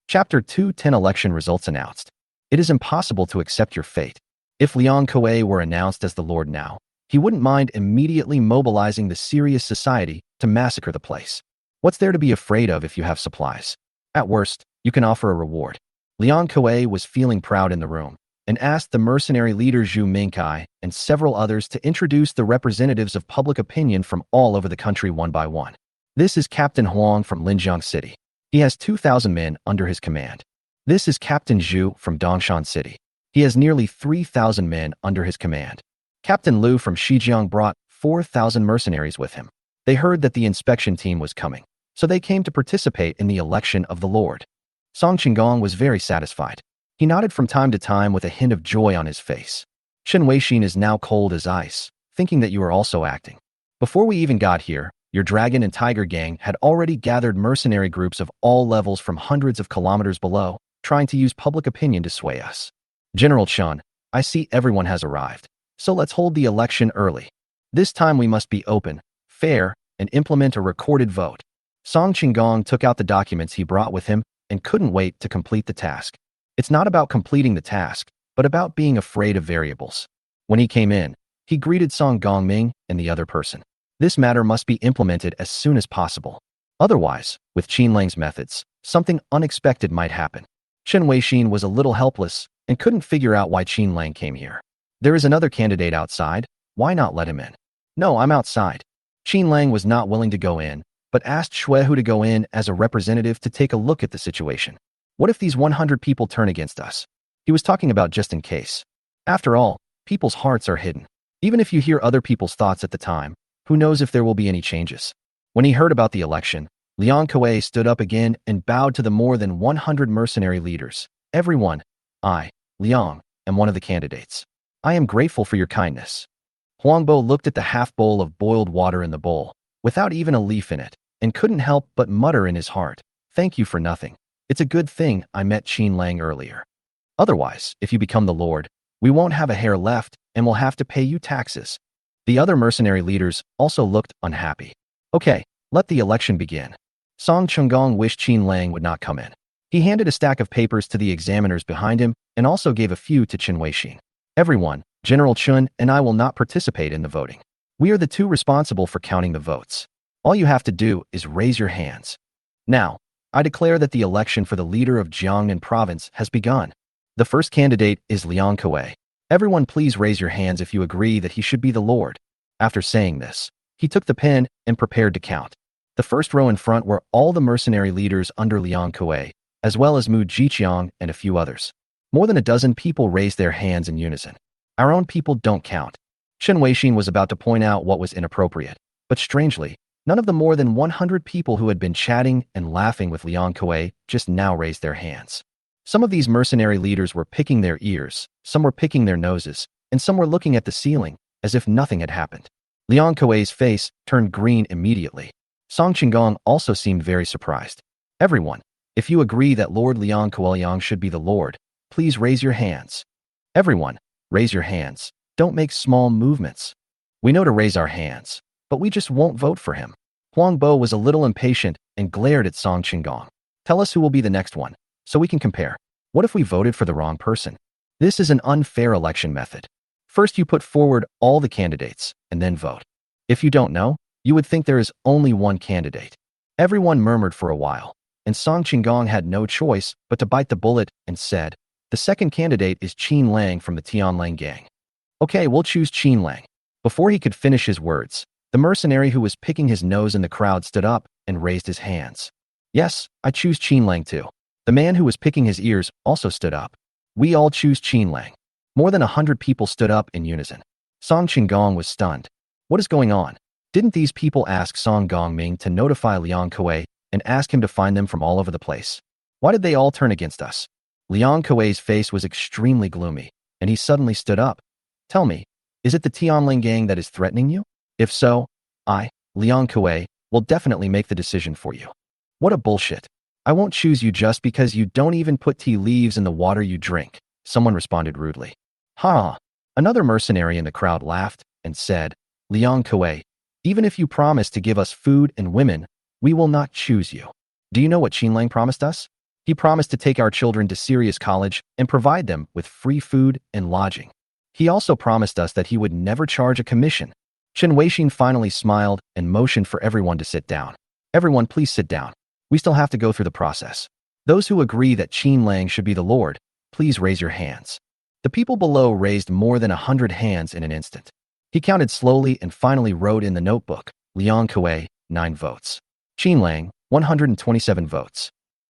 Chapter 2:10 Election Results Announced. It is impossible to accept your fate. If Liang Kuei were announced as the Lord now, he wouldn't mind immediately mobilizing the Sirius society to massacre the place. What's there to be afraid of if you have supplies? At worst, you can offer a reward. Liang Kuei was feeling proud in the room and asked the mercenary leader Zhu Mingkai and several others to introduce the representatives of public opinion from all over the country one by one. This is Captain Huang from Linjiang City. He has 2,000 men under his command. This is Captain Zhu from Dongshan City. He has nearly 3,000 men under his command. Captain Liu from Shijiang brought 4,000 mercenaries with him. They heard that the inspection team was coming, so they came to participate in the election of the Lord. Song Qinggong was very satisfied. He nodded from time to time with a hint of joy on his face. Chen Weixin is now cold as ice, thinking that you are also acting. Before we even got here, your Dragon and Tiger Gang had already gathered mercenary groups of all levels from hundreds of kilometers below, trying to use public opinion to sway us. General Chun, I see everyone has arrived, so let's hold the election early. This time we must be open, fair, and implement a recorded vote. Song Qinggong took out the documents he brought with him and couldn't wait to complete the task. It's not about completing the task, but about being afraid of variables. When he came in, he greeted Song Gongming and the other person. This matter must be implemented as soon as possible. Otherwise, with Qin Lang's methods, something unexpected might happen. Chen Weixin was a little helpless and couldn't figure out why Qin Lang came here. There is another candidate outside. Why not let him in? No, I'm outside. Qin Lang was not willing to go in, but asked Xuehu to go in as a representative to take a look at the situation. What if these 100 people turn against us? He was talking about just in case. After all, people's hearts are hidden. Even if you hear other people's thoughts at the time, who knows if there will be any changes? When he heard about the election, Liang Kuei stood up again and bowed to the more than 100 mercenary leaders. Everyone, I, Liang, am one of the candidates. I am grateful for your kindness. Huangbo looked at the half bowl of boiled water in the bowl, without even a leaf in it, and couldn't help but mutter in his heart, thank you for nothing. It's a good thing I met Qin Lang earlier. Otherwise, if you become the Lord, we won't have a hair left and will have to pay you taxes. The other mercenary leaders also looked unhappy. Okay, let the election begin. Song Qinggong wished Qin Lang would not come in. He handed a stack of papers to the examiners behind him and also gave a few to Chen Weixin. Everyone, General Chun and I will not participate in the voting. We are the 2 responsible for counting the votes. All you have to do is raise your hands. Now, I declare that the election for the leader of Jiangnan province has begun. The first candidate is Liang Kuei. Everyone please raise your hands if you agree that he should be the Lord. After saying this, he took the pen and prepared to count. The first row in front were all the mercenary leaders under Liang Kuei, as well as Mu Jiqiang and a few others. More than a dozen people raised their hands in unison. Our own people don't count. Chen Weixin was about to point out what was inappropriate, but strangely, none of the more than 100 people who had been chatting and laughing with Liang Kuei just now raised their hands. Some of these mercenary leaders were picking their ears, some were picking their noses, and some were looking at the ceiling, as if nothing had happened. Liang Kuei's face turned green immediately. Song Qinggong also seemed very surprised. Everyone, if you agree that Lord Liang Kueliang should be the Lord, please raise your hands. Everyone, raise your hands. Don't make small movements. We know to raise our hands, but we just won't vote for him. Huangbo was a little impatient and glared at Song Qinggong. Tell us who will be the next one, so we can compare. What if we voted for the wrong person? This is an unfair election method. First, you put forward all the candidates and then vote. If you don't know, you would think there is only one candidate. Everyone murmured for a while, and Song Qinggong had no choice but to bite the bullet and said, "The second candidate is Qin Lang from the Tianlang gang." "Okay, we'll choose Qin Lang." Before he could finish his words, the mercenary who was picking his nose in the crowd stood up and raised his hands. "Yes, I choose Qin Lang too." The man who was picking his ears also stood up. "We all choose Qin Lang." More than 100 people stood up in unison. Song Qinggong was stunned. What is going on? Didn't these people ask Song Gongming to notify Liang Kuei and ask him to find them from all over the place? Why did they all turn against us? Liang Kuei's face was extremely gloomy, and he suddenly stood up. "Tell me, is it the Tianling gang that is threatening you? If so, I, Liang Kuei, will definitely make the decision for you." "What a bullshit. I won't choose you just because you don't even put tea leaves in the water you drink," someone responded rudely. "Ha!" Another mercenary in the crowd laughed and said, "Liang Kuei, even if you promise to give us food and women, we will not choose you. Do you know what Qin Lang promised us? He promised to take our children to serious college and provide them with free food and lodging. He also promised us that he would never charge a commission." Chen Weixin finally smiled and motioned for everyone to sit down. "Everyone, please sit down. We still have to go through the process. Those who agree that Qin Lang should be the Lord, please raise your hands." The people below raised more than 100 hands in an instant. He counted slowly and finally wrote in the notebook, "Liang Kuei, 9 votes. Qin Lang, 127 votes.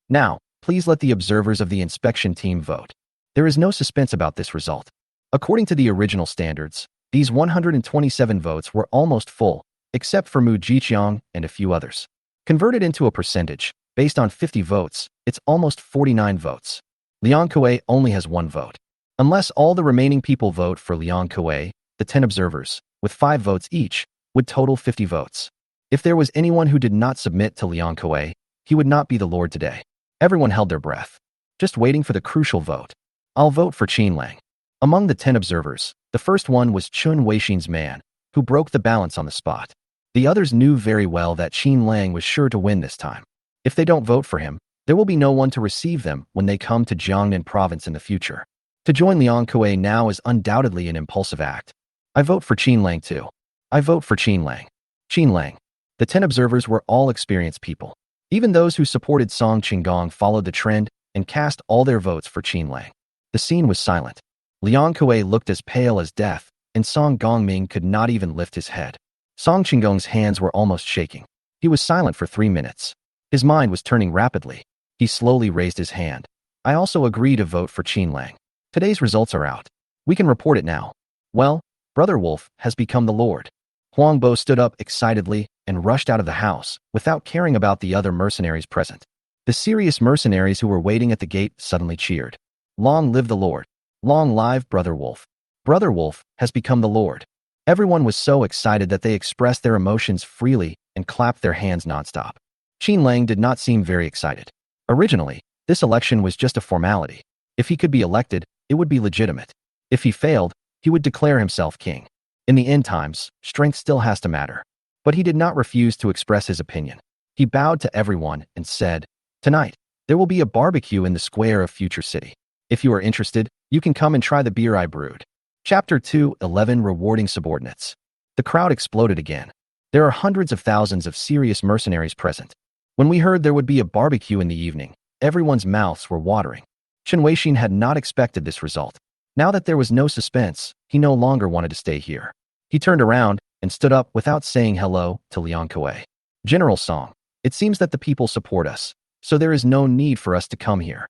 Now, please let the observers of the inspection team vote." There is no suspense about this result. According to the original standards, these 127 votes were almost full, except for Mu Jiqiang and a few others. Converted into a percentage, based on 50 votes, it's almost 49 votes. Liang Kuei only has 1 vote. Unless all the remaining people vote for Liang Kuei, the 10 observers, with 5 votes each, would total 50 votes. If there was anyone who did not submit to Liang Kuei, he would not be the Lord today. Everyone held their breath, just waiting for the crucial vote. "I'll vote for Qin Lang." Among the 10 observers, the first one was Chen Weixin's man, who broke the balance on the spot. The others knew very well that Qin Lang was sure to win this time. If they don't vote for him, there will be no one to receive them when they come to Jiangnan province in the future. To join Liang Kuei now is undoubtedly an impulsive act. "I vote for Qin Lang too." "I vote for Qin Lang." Qin Lang. The 10 observers were all experienced people. Even those who supported Song Qinggong followed the trend and cast all their votes for Qin Lang. The scene was silent. Liang Kuei looked as pale as death, and Song Gongming could not even lift his head. Song Qinggong's hands were almost shaking. He was silent for 3 minutes. His mind was turning rapidly. He slowly raised his hand. "I also agree to vote for Qin Lang. Today's results are out. We can report it now." "Well, Brother Wolf has become the Lord." Huang Bo stood up excitedly and rushed out of the house without caring about the other mercenaries present. The serious mercenaries who were waiting at the gate suddenly cheered. "Long live the Lord. Long live Brother Wolf. Brother Wolf has become the Lord." Everyone was so excited that they expressed their emotions freely and clapped their hands nonstop. Qin Lang did not seem very excited. Originally, this election was just a formality. If he could be elected, it would be legitimate. If he failed, he would declare himself king. In the end times, strength still has to matter. But he did not refuse to express his opinion. He bowed to everyone and said, "Tonight, there will be a barbecue in the square of Future City. If you are interested, you can come and try the beer I brewed." Chapter 2:11 Rewarding Subordinates. The crowd exploded again. There are hundreds of thousands of serious mercenaries present. When we heard there would be a barbecue in the evening, everyone's mouths were watering. Chen Weixin had not expected this result. Now that there was no suspense, he no longer wanted to stay here. He turned around and stood up without saying hello to Liang Kuei. "General Song, it seems that the people support us, so there is no need for us to come here.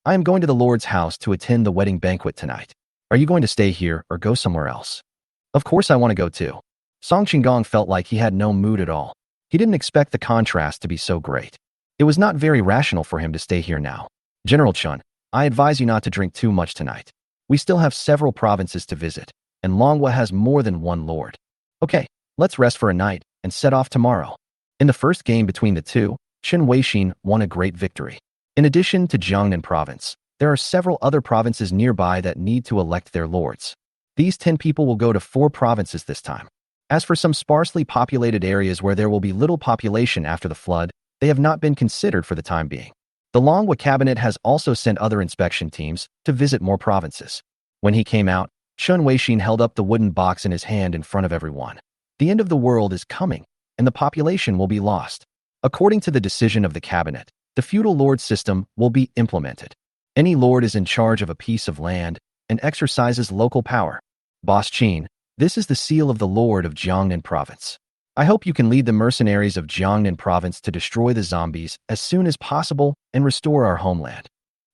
I am going to the Lord's house to attend the wedding banquet tonight. Are you going to stay here or go somewhere else?" "Of course I want to go too." Song Qinggong felt like he had no mood at all. He didn't expect the contrast to be so great. It was not very rational for him to stay here now. "General Chun, I advise you not to drink too much tonight. We still have several provinces to visit, and Longhua has more than one lord. Okay, let's rest for a night and set off tomorrow." In the first game between the two, Chen Weixin won a great victory. In addition to Jiangnan province, there are several other provinces nearby that need to elect their lords. These 10 people will go to 4 provinces this time. As for some sparsely populated areas where there will be little population after the flood, they have not been considered for the time being. The Longhua cabinet has also sent other inspection teams to visit more provinces. When he came out, Shun Weixin held up the wooden box in his hand in front of everyone. The end of the world is coming, and the population will be lost. According to the decision of the cabinet, the feudal lord system will be implemented. Any lord is in charge of a piece of land and exercises local power. Boss Qin, this is the seal of the lord of Jiangnan province. I hope you can lead the mercenaries of Jiangnan province to destroy the zombies as soon as possible and restore our homeland.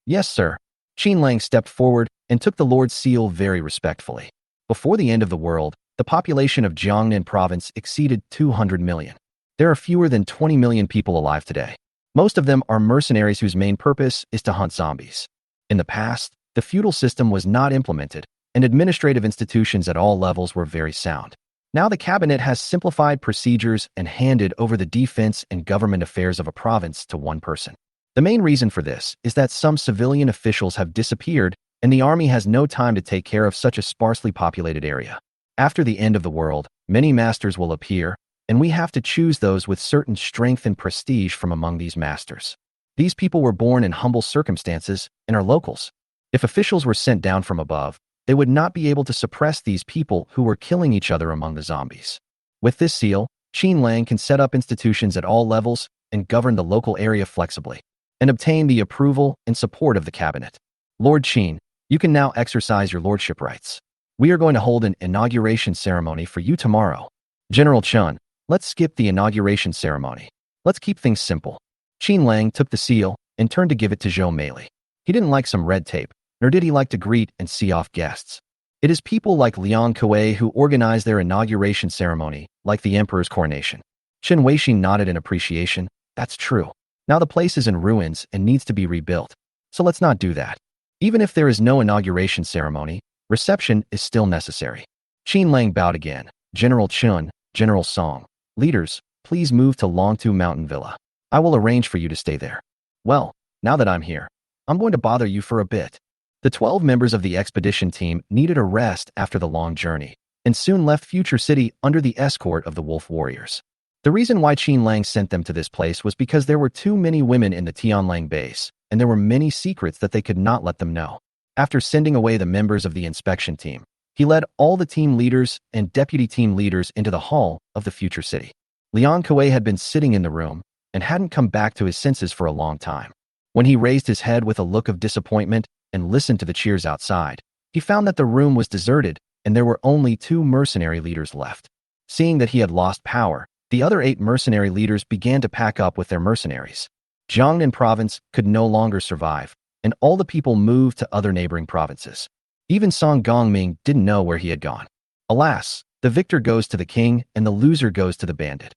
Yes, sir. Qin Lang stepped forward and took the lord's seal very respectfully. Before the end of the world, the population of Jiangnan province exceeded 200 million. There are fewer than 20 million people alive today. Most of them are mercenaries whose main purpose is to hunt zombies. In the past, the feudal system was not implemented, and administrative institutions at all levels were very sound. Now the cabinet has simplified procedures and handed over the defense and government affairs of a province to one person. The main reason for this is that some civilian officials have disappeared, and the army has no time to take care of such a sparsely populated area. After the end of the world, many masters will appear, and we have to choose those with certain strength and prestige from among these masters. These people were born in humble circumstances and are locals. If officials were sent down from above, they would not be able to suppress these people who were killing each other among the zombies. With this seal, Qin Lang can set up institutions at all levels and govern the local area flexibly, and obtain the approval and support of the cabinet. Lord Qin, you can now exercise your lordship rights. We are going to hold an inauguration ceremony for you tomorrow. General Chun, let's skip the inauguration ceremony. Let's keep things simple. Qin Lang took the seal and turned to give it to Zhou Meili. He didn't like some red tape, nor did he like to greet and see off guests. It is people like Liang Kuei who organize their inauguration ceremony, like the emperor's coronation. Qin Weixin nodded in appreciation. That's true. Now the place is in ruins and needs to be rebuilt, so let's not do that. Even if there is no inauguration ceremony, reception is still necessary. Qin Lang bowed again. General Chun, General Song, leaders, please move to Longtu Mountain Villa. I will arrange for you to stay there. Well, now that I'm here, I'm going to bother you for a bit. The 12 members of the expedition team needed a rest after the long journey, and soon left Future City under the escort of the Wolf Warriors. The reason why Qin Lang sent them to this place was because there were too many women in the Tianlang base, and there were many secrets that they could not let them know. After sending away the members of the inspection team, he led all the team leaders and deputy team leaders into the hall of the Future City. Liang Kuei had been sitting in the room and hadn't come back to his senses for a long time. When he raised his head with a look of disappointment and listened to the cheers outside, he found that the room was deserted and there were only 2 mercenary leaders left. Seeing that he had lost power, the other 8 mercenary leaders began to pack up with their mercenaries. Jiangnan province could no longer survive, and all the people moved to other neighboring provinces. Even Song Gongming didn't know where he had gone. Alas, the victor goes to the king and the loser goes to the bandit.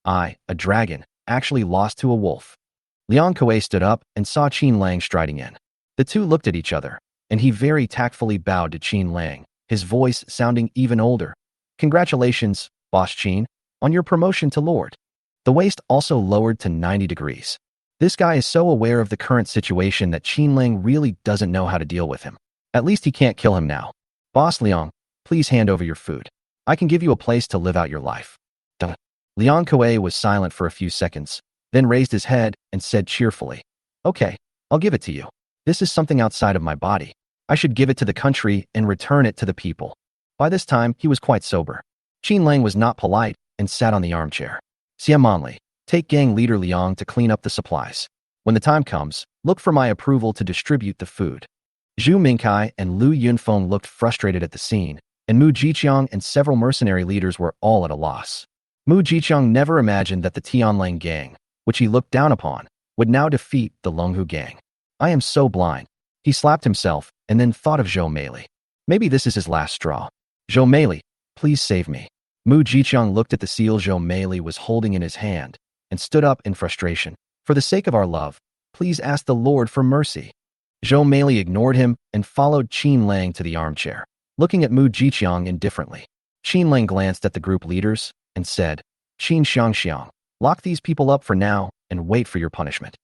I, a dragon, actually lost to a wolf. Liang Kuei stood up and saw Qin Lang striding in. The two looked at each other, and he very tactfully bowed to Qin Lang, his voice sounding even older. Congratulations, Boss Qin, on your promotion to Lord. The waist also lowered to 90 degrees. This guy is so aware of the current situation that Qin Lang really doesn't know how to deal with him. At least he can't kill him now. Boss Liang, please hand over your food. I can give you a place to live out your life. Duh. Liang Kuei was silent for a few seconds, then raised his head and said cheerfully, Okay, I'll give it to you. This is something outside of my body. I should give it to the country and return it to the people. By this time, he was quite sober. Qin Lang was not polite and sat on the armchair. Xiamanli, take gang leader Liang to clean up the supplies. When the time comes, look for my approval to distribute the food. Zhu Mingkai and Lu Yunfeng looked frustrated at the scene, and Mu Jiqiang and several mercenary leaders were all at a loss. Mu Jiqiang never imagined that the Tianlang gang, which he looked down upon, would now defeat the Longhu gang. I am so blind. He slapped himself and then thought of Zhou Meili. Maybe this is his last straw. Zhou Meili, please save me. Mu Jiqiang looked at the seal Zhou Meili was holding in his hand and stood up in frustration. For the sake of our love, please ask the Lord for mercy. Zhou Meili ignored him and followed Qin Lang to the armchair, looking at Mu Jiqiang indifferently. Qin Lang glanced at the group leaders and said, Qin Xiangxiang, lock these people up for now and wait for your punishment.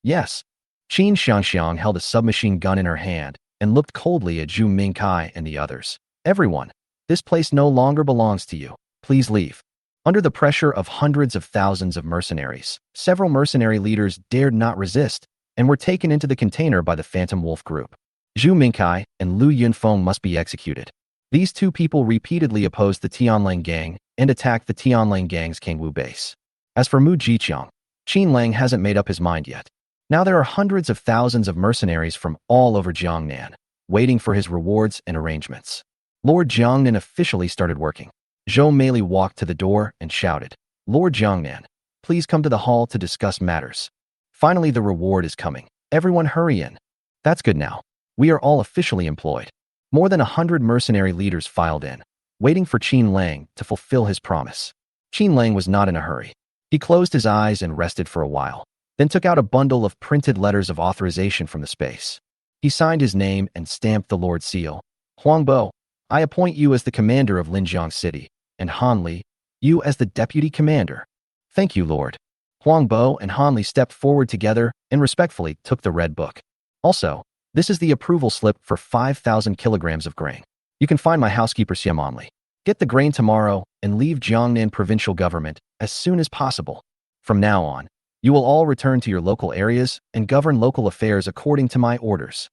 Yes. Qin Xiangxiang held a submachine gun in her hand and looked coldly at Zhu Mingkai and the others. Everyone, this place no longer belongs to you. Please leave. Under the pressure of hundreds of thousands of mercenaries, several mercenary leaders dared not resist and were taken into the container by the Phantom Wolf group. Zhu Mingkai and Lu Yunfeng must be executed. These two people repeatedly opposed the Tianlang gang and attacked the Tianlang gang's Kangwu base. As for Mu Jiqiang, Qin Lang hasn't made up his mind yet. Now there are hundreds of thousands of mercenaries from all over Jiangnan, waiting for his rewards and arrangements. Lord Jiangnan officially started working. Zhou Meili walked to the door and shouted, "Lord Jiangnan, please come to the hall to discuss matters. Finally, the reward is coming. Everyone hurry in." That's good now. We are all officially employed. More than 100 mercenary leaders filed in, waiting for Qin Lang to fulfill his promise. Qin Lang was not in a hurry. He closed his eyes and rested for a while, then took out a bundle of printed letters of authorization from the space. He signed his name and stamped the Lord's seal. "Huangbo, I appoint you as the commander of Linjiang City, and Han Li, you as the deputy commander." "Thank you, Lord." Huangbo and Han Li stepped forward together and respectfully took the red book. "Also, this is the approval slip for 5,000 kilograms of grain. You can find my housekeeper Xiaman Li. Get the grain tomorrow and leave Jiangnan provincial government as soon as possible. From now on, you will all return to your local areas and govern local affairs according to my orders."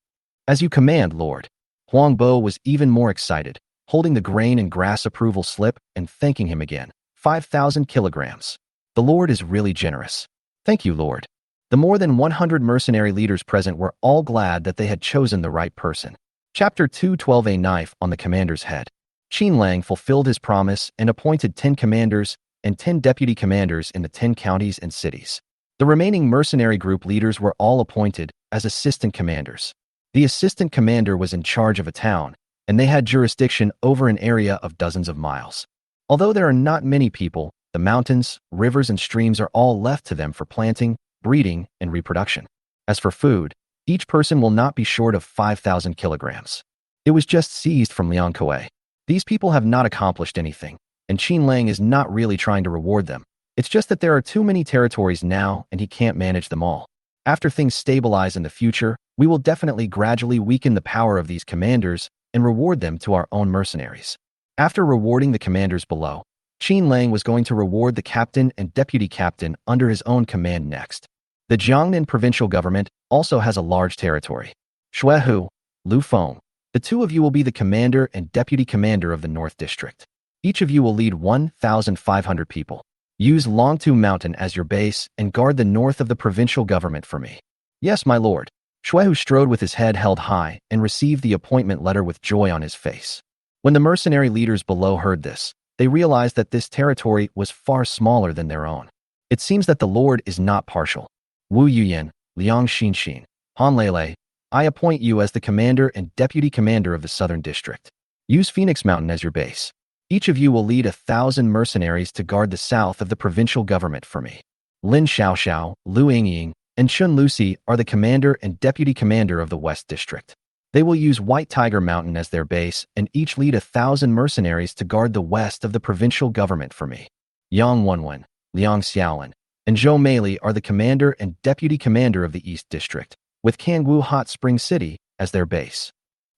"As you command, Lord." Huangbo was even more excited, holding the grain and grass approval slip and thanking him again. 5,000 kilograms. The Lord is really generous. "Thank you, Lord." The more than 100 mercenary leaders present were all glad that they had chosen the right person. Chapter 212. A knife on the commander's head. Qin Lang fulfilled his promise and appointed 10 commanders and 10 deputy commanders in the 10 counties and cities. The remaining mercenary group leaders were all appointed as assistant commanders. The assistant commander was in charge of a town, and they had jurisdiction over an area of dozens of miles. Although there are not many people, the mountains, rivers, and streams are all left to them for planting, breeding, and reproduction. As for food, each person will not be short of 5,000 kilograms. It was just seized from Liang Kuei. These people have not accomplished anything, and Qin Lang is not really trying to reward them. It's just that there are too many territories now and he can't manage them all. After things stabilize in the future, we will definitely gradually weaken the power of these commanders and reward them to our own mercenaries. After rewarding the commanders below, Qin Lang was going to reward the captain and deputy captain under his own command next. The Jiangnan provincial government also has a large territory. Shuehu, Lu Feng, the two of you will be the commander and deputy commander of the North District. Each of you will lead 1,500 people. Use Longtu Mountain as your base and guard the north of the provincial government for me." "Yes, my lord." Shuehu strode with his head held high and received the appointment letter with joy on his face. When the mercenary leaders below heard this, they realized that this territory was far smaller than their own. It seems that the Lord is not partial. "Wu Yuyan, Liang Xinxin, Han Lele, I appoint you as the commander and deputy commander of the Southern District. Use Phoenix Mountain as your base. Each of you will lead 1,000 mercenaries to guard the south of the provincial government for me. Lin Xiaoxiao, Lu Yingying, and Chun Lucy are the commander and deputy commander of the West District. They will use White Tiger Mountain as their base and each lead 1,000 mercenaries to guard the west of the provincial government for me. Yang Wenwen, Liang Xiaolin, and Zhou Meili are the commander and deputy commander of the East District, with Kangwu Hot Spring City as their base.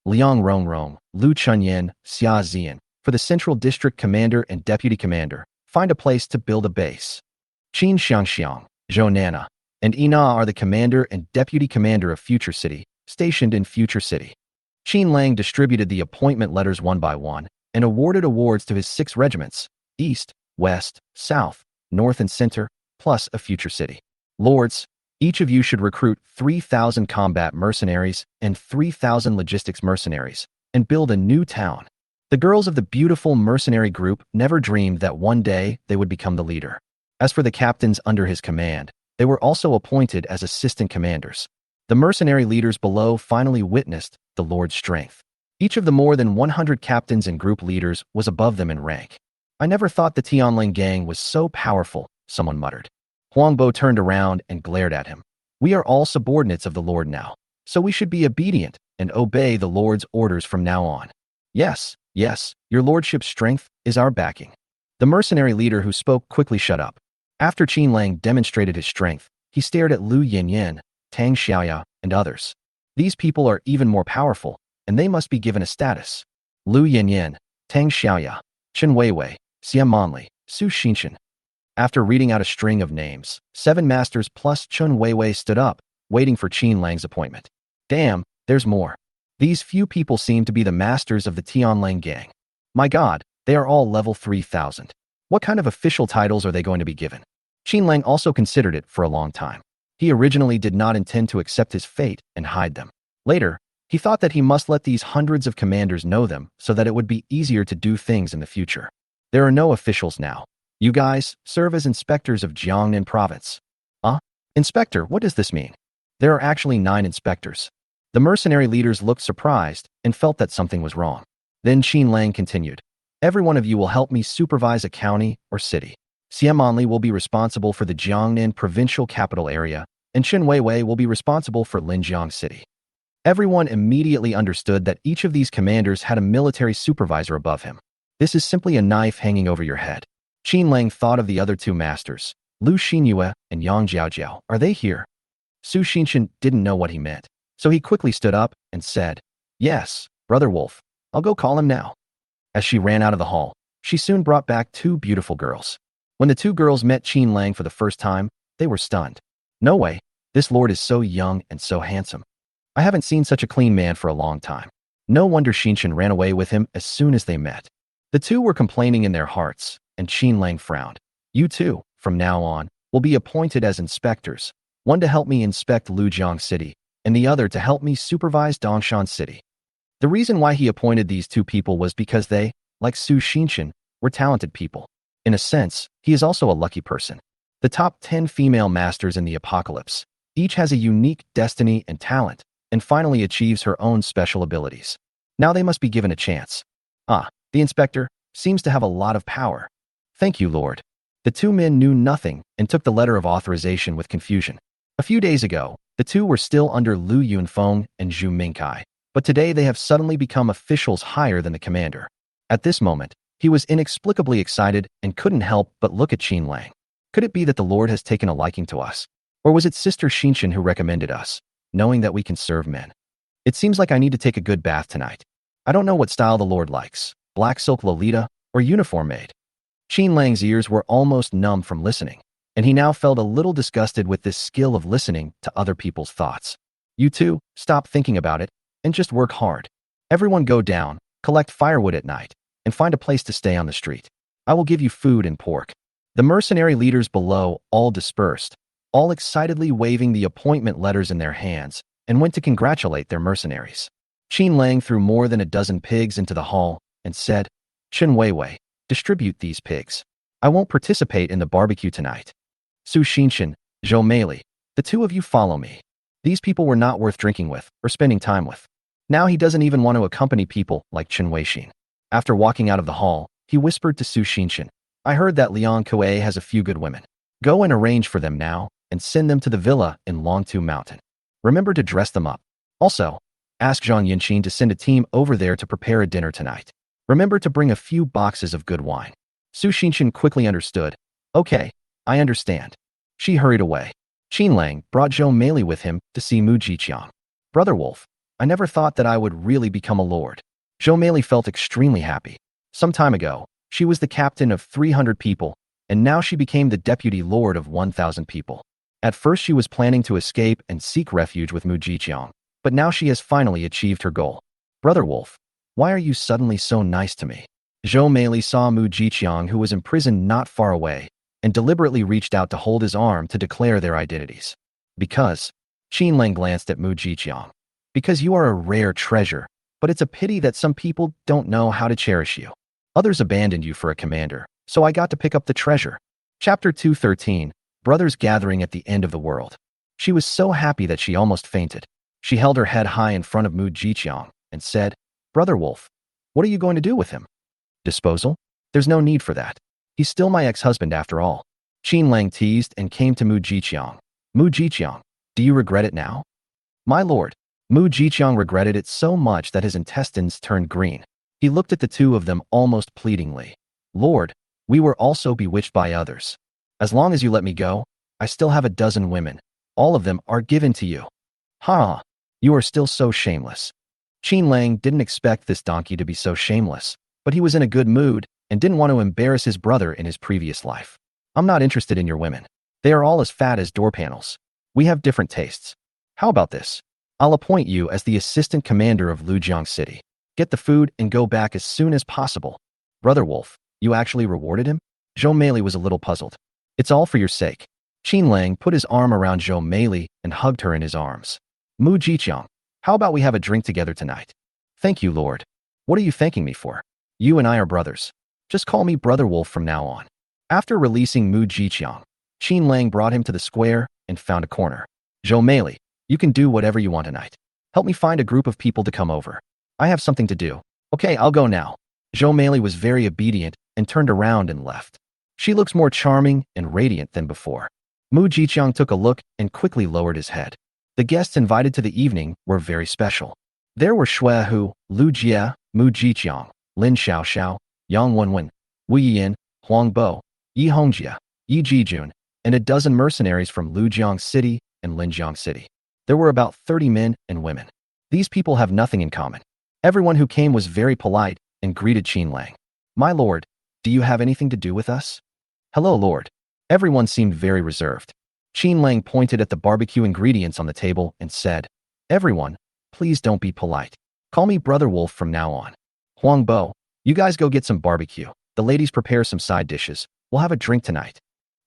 Liang Rongrong, Lu Chunyan, Xia Zian, for the Central District commander and deputy commander, find a place to build a base. Qin Xiangxiang, Zhou Nana, and Ina are the commander and deputy commander of Future City, stationed in Future City. Qin Lang distributed the appointment letters one by one and awarded awards to his 6 regiments, East, West, South, North, and Center, plus a Future City. "Lords, each of you should recruit 3,000 combat mercenaries and 3,000 logistics mercenaries and build a new town." The girls of the beautiful mercenary group never dreamed that one day they would become the leader. As for the captains under his command, they were also appointed as assistant commanders. The mercenary leaders below finally witnessed the Lord's strength. Each of the more than 100 captains and group leaders was above them in rank. "I never thought the Tianlang gang was so powerful," someone muttered. Huangbo turned around and glared at him. "We are all subordinates of the Lord now, so we should be obedient and obey the Lord's orders from now on." Yes, your lordship's strength is our backing." The mercenary leader who spoke quickly shut up. After Qin Lang demonstrated his strength, he stared at Lu Yinyan, Tang Xiaoya, and others. These people are even more powerful, and they must be given a status. Lu Yinyan, Tang Xiaoya, Chen Weiwei, Xia Manli, Su Xinshan. After reading out a string of names, 7 masters plus Chun Weiwei stood up, waiting for Qin Lang's appointment. "Damn, there's more." These few people seem to be the masters of the Qin Lang gang. My God, they are all level 3000. What kind of official titles are they going to be given? Qin Lang also considered it for a long time. He originally did not intend to accept his fate and hide them. Later, he thought that he must let these hundreds of commanders know them so that it would be easier to do things in the future. There are no officials now. You guys serve as inspectors of Jiangnan province. Inspector, what does this mean? There are actually 9 inspectors. The mercenary leaders looked surprised and felt that something was wrong. Then Qin Lang continued, every one of you will help me supervise a county or city. Xian Manli will be responsible for the Jiangnan provincial capital area, and Chen Weiwei will be responsible for Linjiang City. Everyone immediately understood that each of these commanders had a military supervisor above him. This is simply a knife hanging over your head. Qin Lang thought of the other 2 masters, Lu Xinyue and Yang Jiaojiao. Are they here? Su Xinshan didn't know what he meant, so he quickly stood up and said, yes, Brother Wolf, I'll go call him now. As she ran out of the hall, she soon brought back 2 beautiful girls. When the 2 girls met Qin Lang for the first time, they were stunned. No way, this lord is so young and so handsome. I haven't seen such a clean man for a long time. No wonder Xinshan ran away with him as soon as they met. The 2 were complaining in their hearts, and Qin Lang frowned. You 2, from now on, will be appointed as inspectors, one to help me inspect Lujiang City, and the other to help me supervise Dongshan City. The reason why he appointed these 2 people was because they, like Su Xinshan, were talented people. In a sense, he is also a lucky person. The top 10 female masters in the apocalypse, each has a unique destiny and talent, and finally achieves her own special abilities. Now they must be given a chance. The inspector seems to have a lot of power. Thank you, Lord. The 2 men knew nothing and took the letter of authorization with confusion. A few days ago, the 2 were still under Lu Yunfeng and Zhu Mingkai, but today they have suddenly become officials higher than the commander. At this moment, he was inexplicably excited and couldn't help but look at Qin Lang. Could it be that the Lord has taken a liking to us? Or was it Sister Xinshan who recommended us, knowing that we can serve men? It seems like I need to take a good bath tonight. I don't know what style the Lord likes, black silk Lolita or uniform maid. Qin Lang's ears were almost numb from listening, and he now felt a little disgusted with this skill of listening to other people's thoughts. You 2, stop thinking about it, and just work hard. Everyone go down, collect firewood at night, and find a place to stay on the street. I will give you food and pork. The mercenary leaders below all dispersed, all excitedly waving the appointment letters in their hands, and went to congratulate their mercenaries. Qin Lang threw more than a dozen pigs into the hall and said, Chen Weiwei, distribute these pigs. I won't participate in the barbecue tonight. Su Xinshan, Zhou Meili, the 2 of you follow me. These people were not worth drinking with or spending time with. Now he doesn't even want to accompany people like Chen Weixin. After walking out of the hall, he whispered to Su Xinshan, I heard that Liang Kuei has a few good women. Go and arrange for them now and send them to the villa in Longtu Mountain. Remember to dress them up. Also, ask Zhang Yinqin to send a team over there to prepare a dinner tonight. Remember to bring a few boxes of good wine. Su Xinshan quickly understood. Okay, I understand. She hurried away. Qin Lang brought Zhou Meili with him to see Mu Jiqiang. Brother Wolf, I never thought that I would really become a lord. Zhou Meili felt extremely happy. Some time ago, she was the captain of 300 people, and now she became the deputy lord of 1,000 people. At first she was planning to escape and seek refuge with Mu Jiqiang, but now she has finally achieved her goal. Brother Wolf, why are you suddenly so nice to me? Zhou Meili saw Mu Jiqiang, who was imprisoned not far away, and deliberately reached out to hold his arm to declare their identities. Because, Qin Lang glanced at Mu Jiqiang. Because you are a rare treasure, but it's a pity that some people don't know how to cherish you. Others abandoned you for a commander, so I got to pick up the treasure. Chapter 213, Brothers Gathering at the End of the World. She was so happy that she almost fainted. She held her head high in front of Mu Jiqiang and said, Brother Wolf, what are you going to do with him? Disposal? There's no need for that. He's still my ex-husband after all. Qin Lang teased and came to Mu Jiqiang. Mu Jiqiang, do you regret it now? My lord, Mu Jiqiang regretted it so much that his intestines turned green. He looked at the 2 of them almost pleadingly. Lord, we were also bewitched by others. As long as you let me go, I still have a dozen women. All of them are given to you. Ha! You are still so shameless. Qin Lang didn't expect this donkey to be so shameless, but he was in a good mood and didn't want to embarrass his brother in his previous life. I'm not interested in your women. They are all as fat as door panels. We have different tastes. How about this? I'll appoint you as the assistant commander of Lujiang City. Get the food and go back as soon as possible. Brother Wolf, you actually rewarded him? Zhou Meili was a little puzzled. It's all for your sake. Qin Lang put his arm around Zhou Meili and hugged her in his arms. Mu Jiqiang, how about we have a drink together tonight? Thank you, Lord. What are you thanking me for? You and I are brothers. Just call me Brother Wolf from now on. After releasing Mu Jiqiang, Qin Lang brought him to the square and found a corner. Zhou Meili, you can do whatever you want tonight. Help me find a group of people to come over. I have something to do. Okay, I'll go now. Zhou Meili was very obedient and turned around and left. She looks more charming and radiant than before. Mu Jiqiang took a look and quickly lowered his head. The guests invited to the evening were very special. There were Shui Hu, Lu Jie, Mu Jiqiang, Lin Xiaoxiao, Yang Wenwen, Wu Yin, Huang Bo, Yi Hongjie, Yi Jijun, and a dozen mercenaries from Lujiang City and Linjiang City. There were about 30 men and women. These people have nothing in common. Everyone who came was very polite and greeted Qin Lang. My lord, do you have anything to do with us? Hello, lord. Everyone seemed very reserved. Qin Lang pointed at the barbecue ingredients on the table and said, Everyone, please don't be polite. Call me Brother Wolf from now on. Huang Bo, you guys go get some barbecue. The ladies prepare some side dishes. We'll have a drink tonight.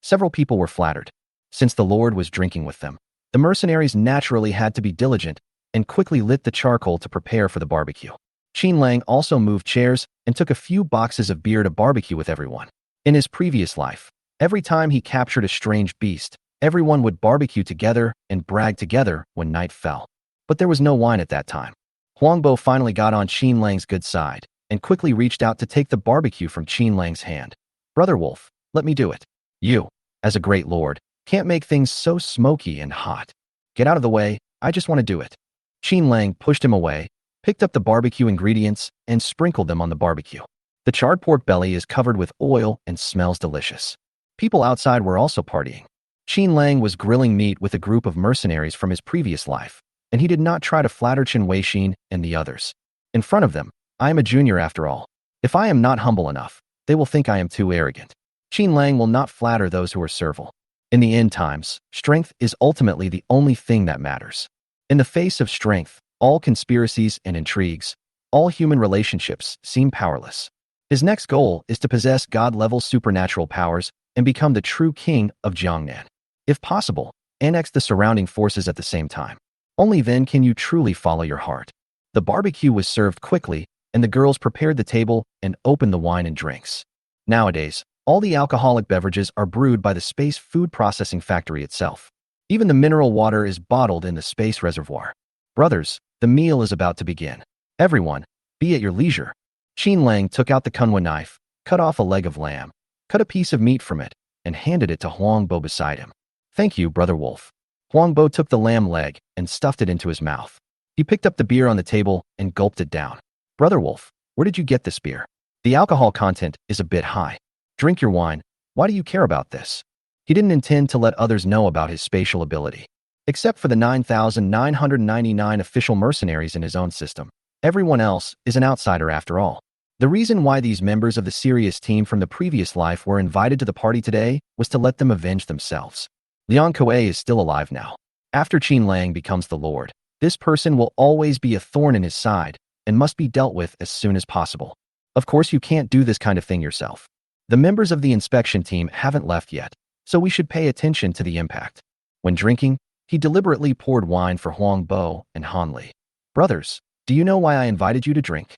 Several people were flattered. Since the Lord was drinking with them, the mercenaries naturally had to be diligent and quickly lit the charcoal to prepare for the barbecue. Qin Lang also moved chairs and took a few boxes of beer to barbecue with everyone. In his previous life, every time he captured a strange beast, everyone would barbecue together and brag together when night fell. But there was no wine at that time. Huang Bo finally got on Qin Lang's good side and quickly reached out to take the barbecue from Qin Lang's hand. Brother Wolf, let me do it. You, as a great lord, can't make things so smoky and hot. Get out of the way, I just want to do it. Qin Lang pushed him away, picked up the barbecue ingredients, and sprinkled them on the barbecue. The charred pork belly is covered with oil and smells delicious. People outside were also partying. Qin Lang was grilling meat with a group of mercenaries from his previous life, and he did not try to flatter Chen Weixin and the others. In front of them, I am a junior after all. If I am not humble enough, they will think I am too arrogant. Qin Lang will not flatter those who are servile. In the end times, strength is ultimately the only thing that matters. In the face of strength, all conspiracies and intrigues, all human relationships seem powerless. His next goal is to possess God-level supernatural powers and become the true king of Jiangnan. If possible, annex the surrounding forces at the same time. Only then can you truly follow your heart. The barbecue was served quickly, and the girls prepared the table and opened the wine and drinks. Nowadays, all the alcoholic beverages are brewed by the Space Food Processing Factory itself. Even the mineral water is bottled in the space reservoir. Brothers, the meal is about to begin. Everyone, be at your leisure. Qin Lang took out the kunwa knife, cut off a leg of lamb, cut a piece of meat from it, and handed it to Huang Bo beside him. Thank you, Brother Wolf. Huang Bo took the lamb leg and stuffed it into his mouth. He picked up the beer on the table and gulped it down. Brother Wolf, where did you get this beer? The alcohol content is a bit high. Drink your wine. Why do you care about this? He didn't intend to let others know about his spatial ability. Except for the 9,999 official mercenaries in his own system, everyone else is an outsider after all. The reason why these members of the serious team from the previous life were invited to the party today was to let them avenge themselves. Liang Kuei is still alive now. After Qin Lang becomes the Lord, this person will always be a thorn in his side and must be dealt with as soon as possible. Of course, you can't do this kind of thing yourself. The members of the inspection team haven't left yet, so we should pay attention to the impact. When drinking, he deliberately poured wine for Huang Bo and Han Li. Brothers, do you know why I invited you to drink?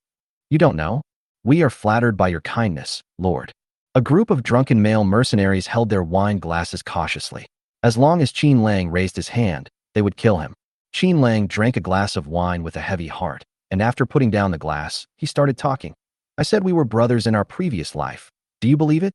You don't know? We are flattered by your kindness, Lord. A group of drunken male mercenaries held their wine glasses cautiously. As long as Qin Lang raised his hand, they would kill him. Qin Lang drank a glass of wine with a heavy heart, and after putting down the glass, he started talking. I said we were brothers in our previous life. Do you believe it?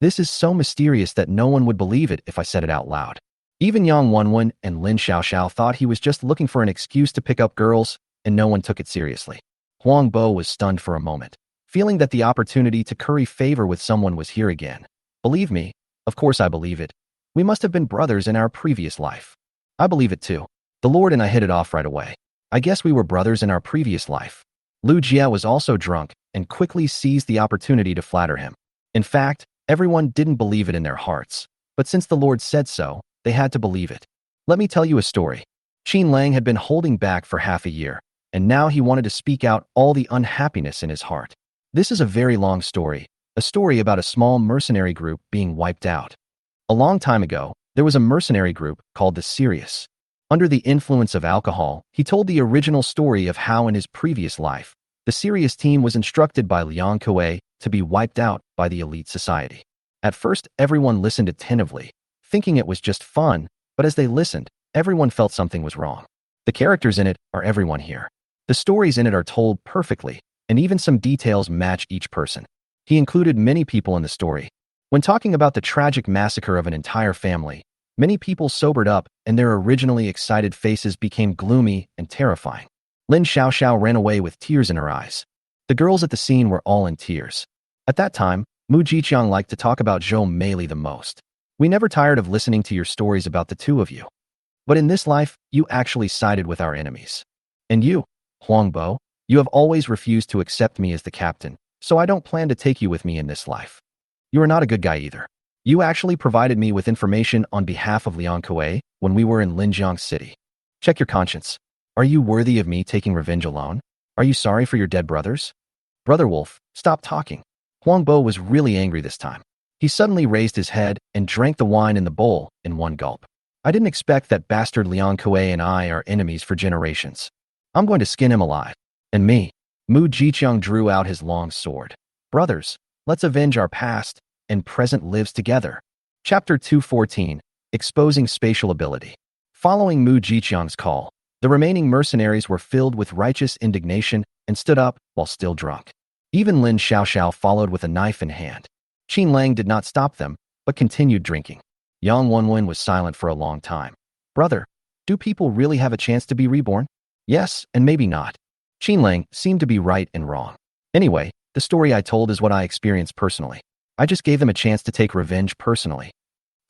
This is so mysterious that no one would believe it if I said it out loud. Even Yang Wenwen and Lin Xiaoxiao thought he was just looking for an excuse to pick up girls, and no one took it seriously. Huang Bo was stunned for a moment, feeling that the opportunity to curry favor with someone was here again. Believe me, of course I believe it. We must have been brothers in our previous life. I believe it too. The Lord and I hit it off right away. I guess we were brothers in our previous life. Lu Jie was also drunk and quickly seized the opportunity to flatter him. In fact, everyone didn't believe it in their hearts, but since the Lord said so, they had to believe it. Let me tell you a story. Qin Lang had been holding back for half a year, and now he wanted to speak out all the unhappiness in his heart. This is a very long story, a story about a small mercenary group being wiped out. A long time ago, there was a mercenary group called the Sirius. Under the influence of alcohol, he told the original story of how in his previous life, the Sirius team was instructed by Liang Kuei to be wiped out by the elite society. At first, everyone listened attentively, thinking it was just fun, but as they listened, everyone felt something was wrong. The characters in it are everyone here. The stories in it are told perfectly, and even some details match each person. He included many people in the story. When talking about the tragic massacre of an entire family, many people sobered up and their originally excited faces became gloomy and terrifying. Lin Xiaoxiao ran away with tears in her eyes. The girls at the scene were all in tears. At that time, Mu Jiqiang liked to talk about Zhou Meili the most. We never tired of listening to your stories about the two of you. But in this life, you actually sided with our enemies. And you, Huangbo, you have always refused to accept me as the captain, so I don't plan to take you with me in this life. You are not a good guy either. You actually provided me with information on behalf of Liang Kuei when we were in Linjiang City. Check your conscience. Are you worthy of me taking revenge alone? Are you sorry for your dead brothers? Brother Wolf, stop talking. Huangbo was really angry this time. He suddenly raised his head and drank the wine in the bowl in one gulp. I didn't expect that bastard Liang Kuei and I are enemies for generations. I'm going to skin him alive. And me. Mu Jiqiang drew out his long sword. Brothers, let's avenge our past and present lives together. Chapter 214, Exposing Spatial Ability. Following Mu Jiqiang's call, the remaining mercenaries were filled with righteous indignation and stood up while still drunk. Even Lin Xiaoxiao followed with a knife in hand. Qin Lang did not stop them, but continued drinking. Yang Wenwen was silent for a long time. Brother, do people really have a chance to be reborn? Yes, and maybe not. Qin Lang seemed to be right and wrong. Anyway, the story I told is what I experienced personally. I just gave them a chance to take revenge personally.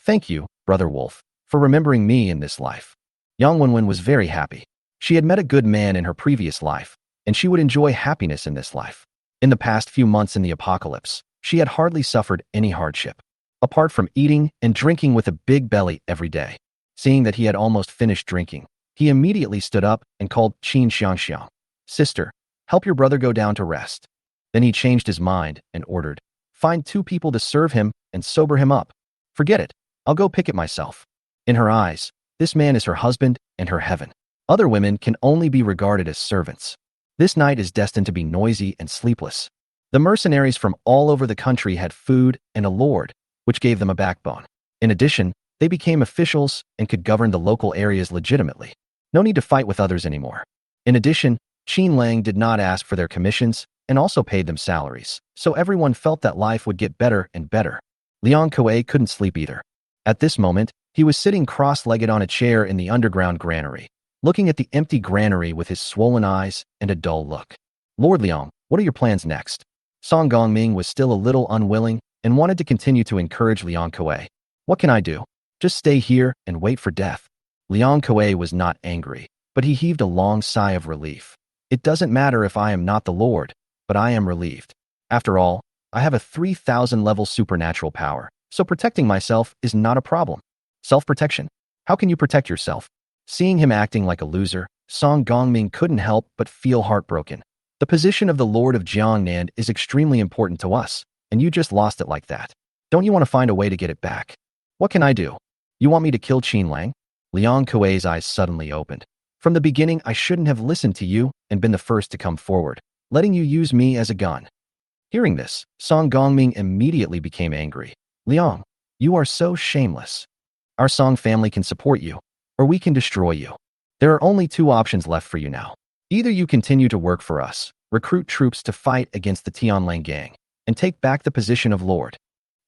Thank you, Brother Wolf, for remembering me in this life. Yang Wenwen was very happy. She had met a good man in her previous life, and she would enjoy happiness in this life. In the past few months in the apocalypse, she had hardly suffered any hardship, apart from eating and drinking with a big belly every day. Seeing that he had almost finished drinking, he immediately stood up and called Qin Xiangxiang. Sister, help your brother go down to rest. Then he changed his mind and ordered, find 2 people to serve him and sober him up. Forget it, I'll go pick it myself. In her eyes, this man is her husband and her heaven. Other women can only be regarded as servants. This night is destined to be noisy and sleepless. The mercenaries from all over the country had food and a lord, which gave them a backbone. In addition, they became officials and could govern the local areas legitimately. No need to fight with others anymore. In addition, Qin Lang did not ask for their commissions and also paid them salaries, so everyone felt that life would get better and better. Liang Kuei couldn't sleep either. At this moment, he was sitting cross-legged on a chair in the underground granary, looking at the empty granary with his swollen eyes and a dull look. Lord Liang, what are your plans next? Song Gongming was still a little unwilling and wanted to continue to encourage Liang Kuei. What can I do? Just stay here and wait for death. Liang Kuei was not angry, but he heaved a long sigh of relief. It doesn't matter if I am not the Lord, but I am relieved. After all, I have a 3,000 level supernatural power, so protecting myself is not a problem. Self-protection? How can you protect yourself? Seeing him acting like a loser, Song Gongming couldn't help but feel heartbroken. The position of the Lord of Jiangnan is extremely important to us, and you just lost it like that. Don't you want to find a way to get it back? What can I do? You want me to kill Qin Lang? Liang Kuei's eyes suddenly opened. From the beginning, I shouldn't have listened to you and been the first to come forward, letting you use me as a gun. Hearing this, Song Gongming immediately became angry. Liang, you are so shameless. Our Song family can support you, or we can destroy you. There are only 2 options left for you now. Either you continue to work for us, recruit troops to fight against the Tianlang gang, and take back the position of Lord.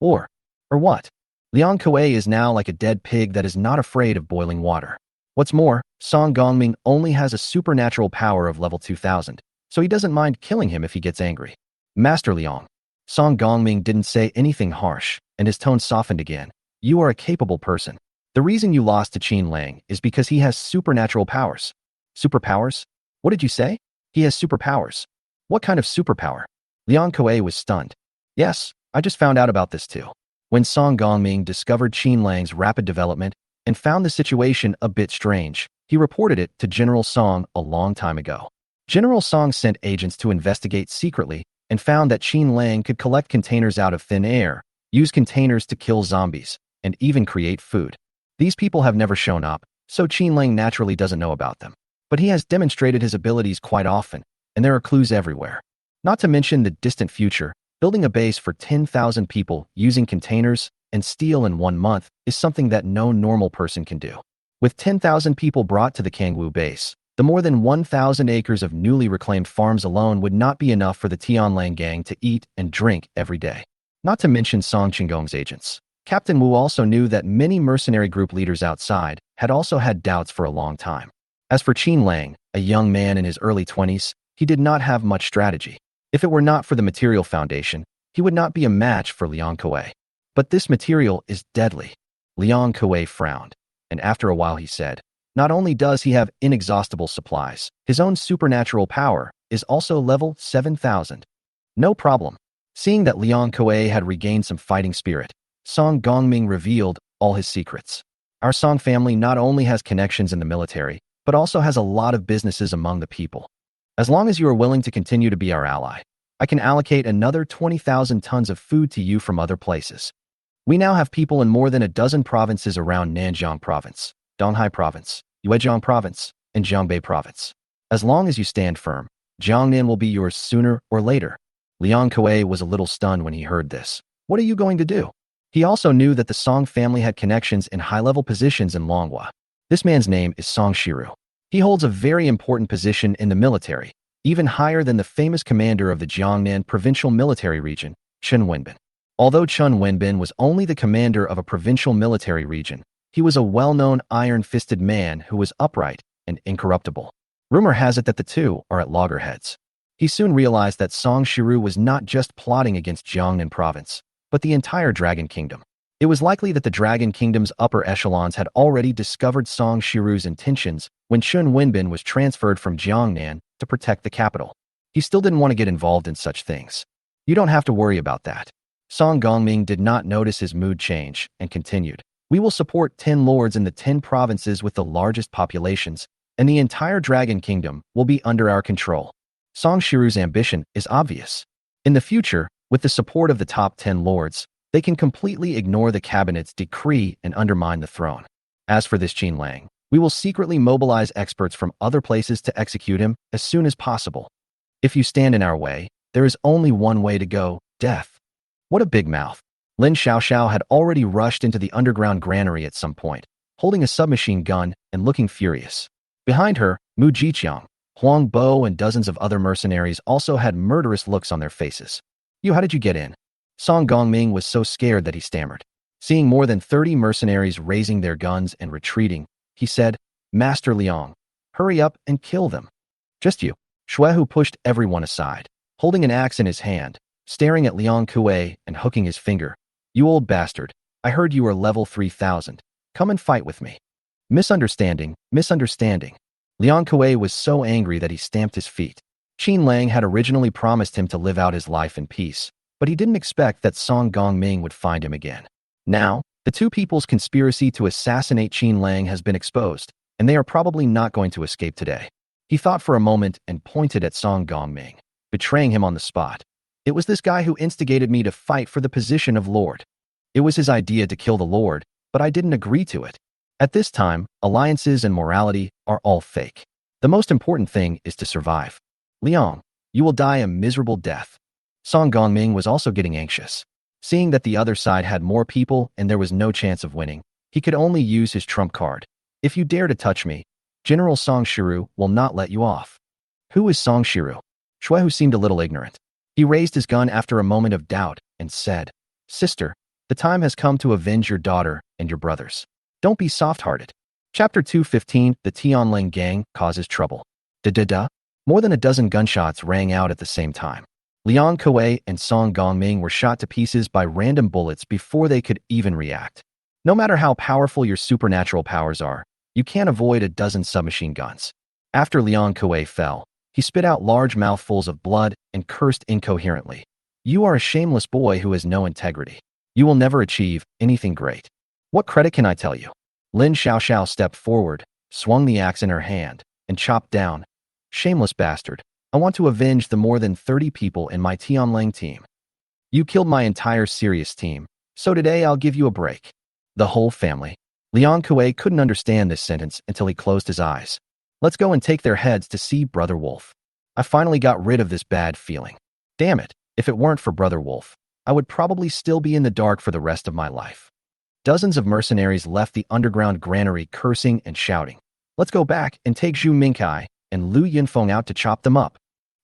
Or what? Liang Kuei is now like a dead pig that is not afraid of boiling water. What's more, Song Gongming only has a supernatural power of level 2000, so he doesn't mind killing him if he gets angry. Master Liang. Song Gongming didn't say anything harsh, and his tone softened again. You are a capable person. The reason you lost to Qin Lang is because he has supernatural powers. Superpowers? What did you say? He has superpowers. What kind of superpower? Liang Kuei was stunned. Yes, I just found out about this too. When Song Gongming discovered Qin Lang's rapid development and found the situation a bit strange, He reported it to General Song a long time ago. General Song sent agents to investigate secretly and found that Qin Lang could collect containers out of thin air, use containers to kill zombies, and even create food. These people have never shown up, so Qin Lang naturally doesn't know about them. But he has demonstrated his abilities quite often, and there are clues everywhere. Not to mention the distant future, building a base for 10,000 people using containers and steel in 1 month is something that no normal person can do. With 10,000 people brought to the Kangwu base, the more than 1,000 acres of newly reclaimed farms alone would not be enough for the Tianlang gang to eat and drink every day. Not to mention Song Qinggong's agents. Captain Wu also knew that many mercenary group leaders outside had also had doubts for a long time. As for Qin Lang, a young man in his early 20s, he did not have much strategy. If it were not for the material foundation, he would not be a match for Liang Kuei. But this material is deadly. Liang Kuei frowned, and after a while he said, not only does he have inexhaustible supplies, his own supernatural power is also level 7,000. No problem. Seeing that Liang Kuei had regained some fighting spirit, Song Gongming revealed all his secrets. Our Song family not only has connections in the military, but also has a lot of businesses among the people. As long as you are willing to continue to be our ally, I can allocate another 20,000 tons of food to you from other places. We now have people in more than a dozen provinces around Nanjiang Province, Donghai Province, Yuezhong Province, and Jiangbei Province. As long as you stand firm, Jiangnan will be yours sooner or later. Liang Kuei was a little stunned when he heard this. What are you going to do? He also knew that the Song family had connections in high-level positions in Longhua. This man's name is Song Shiru. He holds a very important position in the military, even higher than the famous commander of the Jiangnan provincial military region, Chen Wenbin. Although Chen Wenbin was only the commander of a provincial military region, he was a well-known iron-fisted man who was upright and incorruptible. Rumor has it that the two are at loggerheads. He soon realized that Song Shiru was not just plotting against Jiangnan province, but the entire Dragon Kingdom. It was likely that the Dragon Kingdom's upper echelons had already discovered Song Shiru's intentions when Chen Wenbin was transferred from Jiangnan to protect the capital. He still didn't want to get involved in such things. You don't have to worry about that. Song Gongming did not notice his mood change and continued. We will support 10 lords in the 10 provinces with the largest populations, and the entire Dragon Kingdom will be under our control. Song Shiru's ambition is obvious. In the future, with the support of the top 10 lords, they can completely ignore the cabinet's decree and undermine the throne. As for this Qin Lang, we will secretly mobilize experts from other places to execute him as soon as possible. If you stand in our way, there is only one way to go, death. What a big mouth. Lin Xiaoxiao had already rushed into the underground granary at some point, holding a submachine gun and looking furious. Behind her, Mu Jiqiang, Huang Bo and dozens of other mercenaries also had murderous looks on their faces. How did you get in? Song Gongming was so scared that he stammered. Seeing more than 30 mercenaries raising their guns and retreating, he said, Master Liang, hurry up and kill them. Just you. Shuehu pushed everyone aside, holding an axe in his hand, staring at Liang Kuei and hooking his finger. You old bastard, I heard you are level 3,000. Come and fight with me. Misunderstanding. Liang Kuei was so angry that he stamped his feet. Qin Lang had originally promised him to live out his life in peace, but he didn't expect that Song Gongming would find him again. Now, the two people's conspiracy to assassinate Qin Lang has been exposed, and they are probably not going to escape today. He thought for a moment and pointed at Song Gongming, betraying him on the spot. It was this guy who instigated me to fight for the position of Lord. It was his idea to kill the Lord, but I didn't agree to it. At this time, alliances and morality are all fake. The most important thing is to survive. Liang, you will die a miserable death. Song Gongming was also getting anxious. Seeing that the other side had more people and there was no chance of winning, he could only use his trump card. If you dare to touch me, General Song Shiru will not let you off. Who is Song Shiru? Shuehu seemed a little ignorant. He raised his gun after a moment of doubt and said, Sister, the time has come to avenge your daughter and your brothers. Don't be soft-hearted. Chapter 215, The Tianlang Gang Causes Trouble. Da-da-da. More than a dozen gunshots rang out at the same time. Liang Kuei and Song Gongming were shot to pieces by random bullets before they could even react. No matter how powerful your supernatural powers are, you can't avoid a dozen submachine guns. After Liang Kuei fell, he spit out large mouthfuls of blood and cursed incoherently. You are a shameless boy who has no integrity. You will never achieve anything great. What credit can I tell you? Lin Xiaoxiao stepped forward, swung the axe in her hand, and chopped down. Shameless bastard. I want to avenge the more than 30 people in my Qin Lang team. You killed my entire serious team, so today I'll give you a break. The whole family. Liang Kuei couldn't understand this sentence until he closed his eyes. Let's go and take their heads to see Brother Wolf. I finally got rid of this bad feeling. Damn it, if it weren't for Brother Wolf, I would probably still be in the dark for the rest of my life. Dozens of mercenaries left the underground granary cursing and shouting. Let's go back and take Zhu Mingkai and Lu Yunfeng out to chop them up.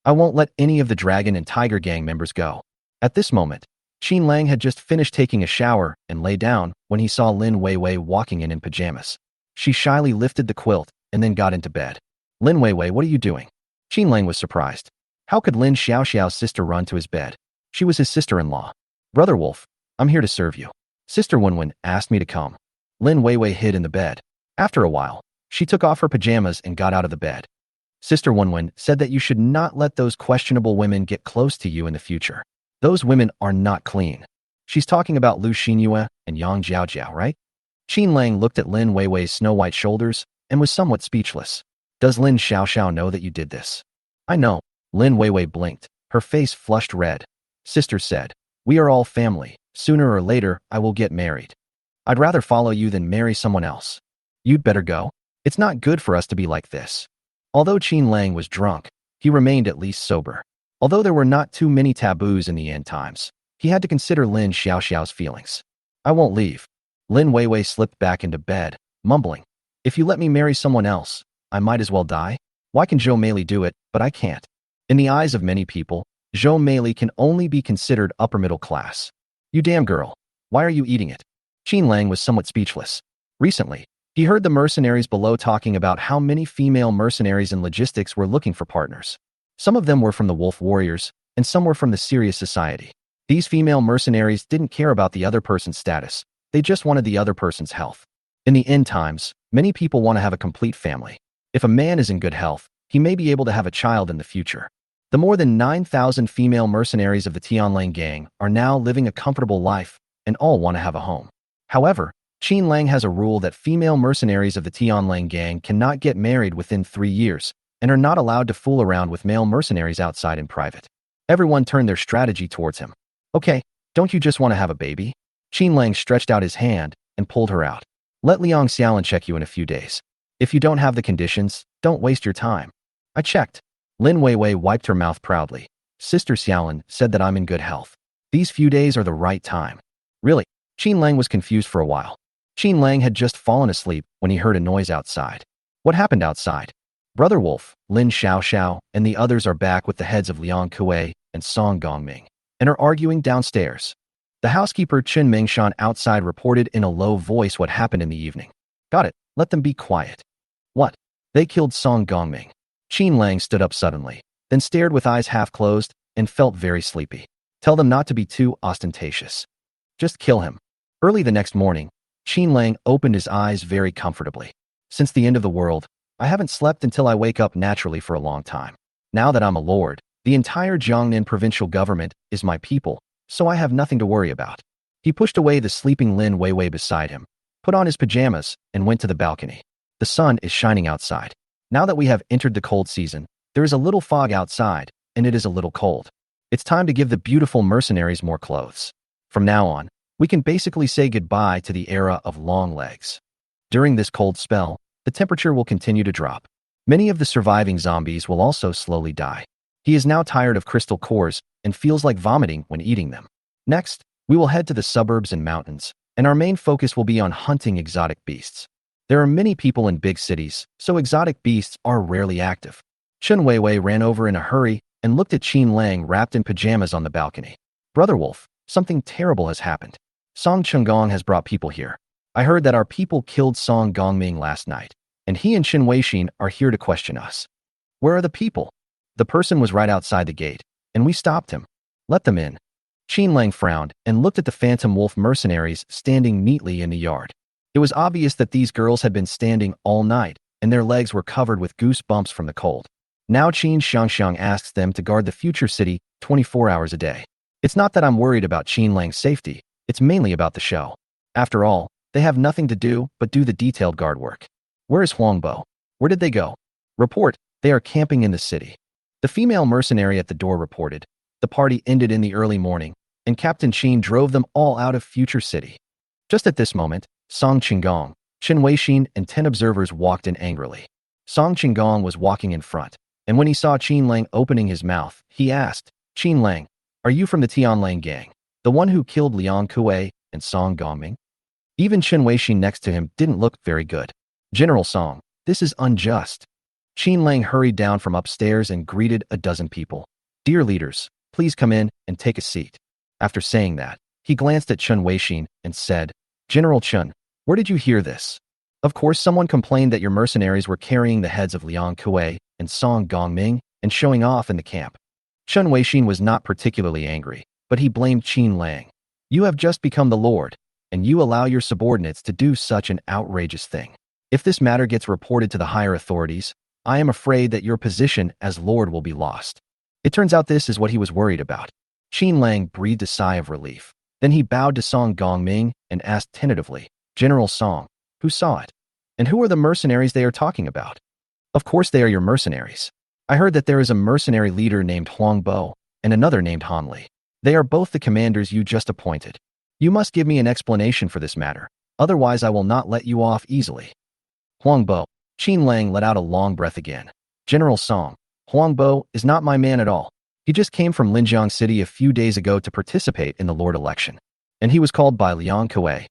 I won't let any of the Dragon and Tiger Gang members go. At this moment, Qin Lang had just finished taking a shower and lay down when he saw Lin Weiwei walking in pajamas. She shyly lifted the quilt and then got into bed. Lin Weiwei, what are you doing? Qin Lang was surprised. How could Lin Xiaoxiao's sister run to his bed? She was his sister-in-law. Brother Wolf, I'm here to serve you. Sister Wenwen asked me to come. Lin Weiwei hid in the bed. After a while, she took off her pajamas and got out of the bed. Sister Wenwen said that you should not let those questionable women get close to you in the future. Those women are not clean. She's talking about Lu Xinyue and Yang Jiaojiao, right? Qin Lang looked at Lin Weiwei's snow-white shoulders and was somewhat speechless. Does Lin Xiaoxiao know that you did this? I know. Lin Weiwei blinked. Her face flushed red. Sister said, we are all family. Sooner or later, I will get married. I'd rather follow you than marry someone else. You'd better go. It's not good for us to be like this. Although Qin Lang was drunk, he remained at least sober. Although there were not too many taboos in the end times, he had to consider Lin Xiaoxiao's feelings. I won't leave. Lin Weiwei slipped back into bed, mumbling. If you let me marry someone else, I might as well die. Why can Zhou Meili do it, but I can't? In the eyes of many people, Zhou Meili can only be considered upper middle class. You damn girl. Why are you eating it? Qin Lang was somewhat speechless. Recently, he heard the mercenaries below talking about how many female mercenaries in logistics were looking for partners. Some of them were from the Wolf Warriors, and some were from the Serious Society. These female mercenaries didn't care about the other person's status. They just wanted the other person's health. In the end times, many people want to have a complete family. If a man is in good health, he may be able to have a child in the future. The more than 9,000 female mercenaries of the Qin Lang gang are now living a comfortable life, and all want to have a home. However, Qin Lang has a rule that female mercenaries of the Qin Lang gang cannot get married within 3 years, and are not allowed to fool around with male mercenaries outside in private. Everyone turned their strategy towards him. Okay, don't you just want to have a baby? Qin Lang stretched out his hand and pulled her out. Let Liang Xiaolin check you in a few days. If you don't have the conditions, don't waste your time. I checked. Lin Weiwei wiped her mouth proudly. Sister Xiaolin said that I'm in good health. These few days are the right time. Really? Qin Lang was confused for a while. Qin Lang had just fallen asleep when he heard a noise outside. What happened outside? Brother Wolf, Lin Xiaoxiao, and the others are back with the heads of Liang Kuei and Song Gongming, and are arguing downstairs. The housekeeper Chen Mingshan outside reported in a low voice what happened in the evening. Got it. Let them be quiet. What? They killed Song Gongming. Qin Lang stood up suddenly, then stared with eyes half closed and felt very sleepy. Tell them not to be too ostentatious. Just kill him. Early the next morning, Qin Lang opened his eyes very comfortably. Since the end of the world, I haven't slept until I wake up naturally for a long time. Now that I'm a lord, the entire Jiangnan provincial government is my people, so I have nothing to worry about. He pushed away the sleeping Lin Weiwei beside him, put on his pajamas, and went to the balcony. The sun is shining outside. Now that we have entered the cold season, there is a little fog outside, and it is a little cold. It's time to give the beautiful mercenaries more clothes. From now on, we can basically say goodbye to the era of long legs. During this cold spell, the temperature will continue to drop. Many of the surviving zombies will also slowly die. He is now tired of crystal cores and feels like vomiting when eating them. Next, we will head to the suburbs and mountains, and our main focus will be on hunting exotic beasts. There are many people in big cities, so exotic beasts are rarely active. Chen Weiwei ran over in a hurry and looked at Qin Lang wrapped in pajamas on the balcony. Brother Wolf, something terrible has happened. Song Chunggong has brought people here. I heard that our people killed Song Gongming last night, and he and Qin Weixin are here to question us. Where are the people? The person was right outside the gate, and we stopped him. Let them in. Qin Lang frowned and looked at the phantom wolf mercenaries standing neatly in the yard. It was obvious that these girls had been standing all night, and their legs were covered with goose bumps from the cold. Now Qin Xiangxiang asks them to guard the future city 24 hours a day. It's not that I'm worried about Qin Lang's safety, it's mainly about the show. After all, they have nothing to do but do the detailed guard work. Where is Huangbo? Where did they go? Report, they are camping in the city. The female mercenary at the door reported. The party ended in the early morning, and Captain Qin drove them all out of Future City. Just at this moment, Song Qinggong, Chen Weixin, and 10 observers walked in angrily. Song Qinggong was walking in front, and when he saw Qin Lang opening his mouth, he asked, Qin Lang, are you from the Tianlang gang, the one who killed Liang Kuei and Song Gongming? Even Chen Weixin next to him didn't look very good. General Song, this is unjust. Qin Lang hurried down from upstairs and greeted a dozen people. Dear leaders, please come in and take a seat. After saying that, he glanced at Chen Weixin and said, General Chen, where did you hear this? Of course, someone complained that your mercenaries were carrying the heads of Liang Kuei and Song Gongming and showing off in the camp. Chen Weixin was not particularly angry, but he blamed Qin Lang. You have just become the Lord, and you allow your subordinates to do such an outrageous thing. If this matter gets reported to the higher authorities, I am afraid that your position as Lord will be lost. It turns out this is what he was worried about. Qin Lang breathed a sigh of relief. Then he bowed to Song Gongming and asked tentatively, General Song, who saw it? And who are the mercenaries they are talking about? Of course they are your mercenaries. I heard that there is a mercenary leader named Huang Bo and another named Han Li. They are both the commanders you just appointed. You must give me an explanation for this matter, otherwise I will not let you off easily. Huang Bo. Qin Lang let out a long breath again. General Song, Huang Bo is not my man at all. He just came from Linjiang City a few days ago to participate in the Lord election, and he was called by Liang Kuei.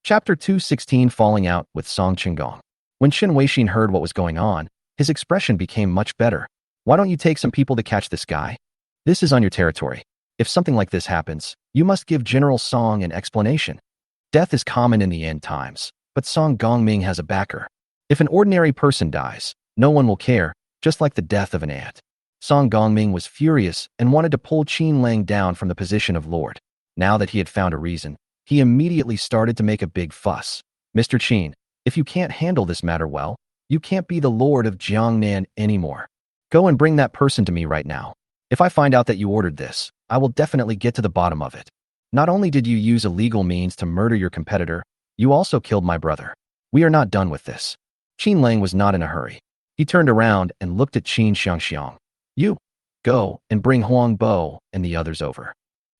Chapter 216 Falling Out with Song Qinggong. When Chen Weixin heard what was going on, his expression became much better. Why don't you take some people to catch this guy? This is on your territory. If something like this happens, you must give General Song an explanation. Death is common in the end times, but Song Gongming has a backer. If an ordinary person dies, no one will care, just like the death of an ant. Song Gongming was furious and wanted to pull Qin Lang down from the position of Lord. Now that he had found a reason, he immediately started to make a big fuss. Mr. Qin, if you can't handle this matter well, you can't be the Lord of Jiangnan anymore. Go and bring that person to me right now. If I find out that you ordered this, I will definitely get to the bottom of it. Not only did you use illegal means to murder your competitor, you also killed my brother. We are not done with this. Qin Lang was not in a hurry. He turned around and looked at Qin Xiangxiang. You, go and bring Huang Bo and the others over.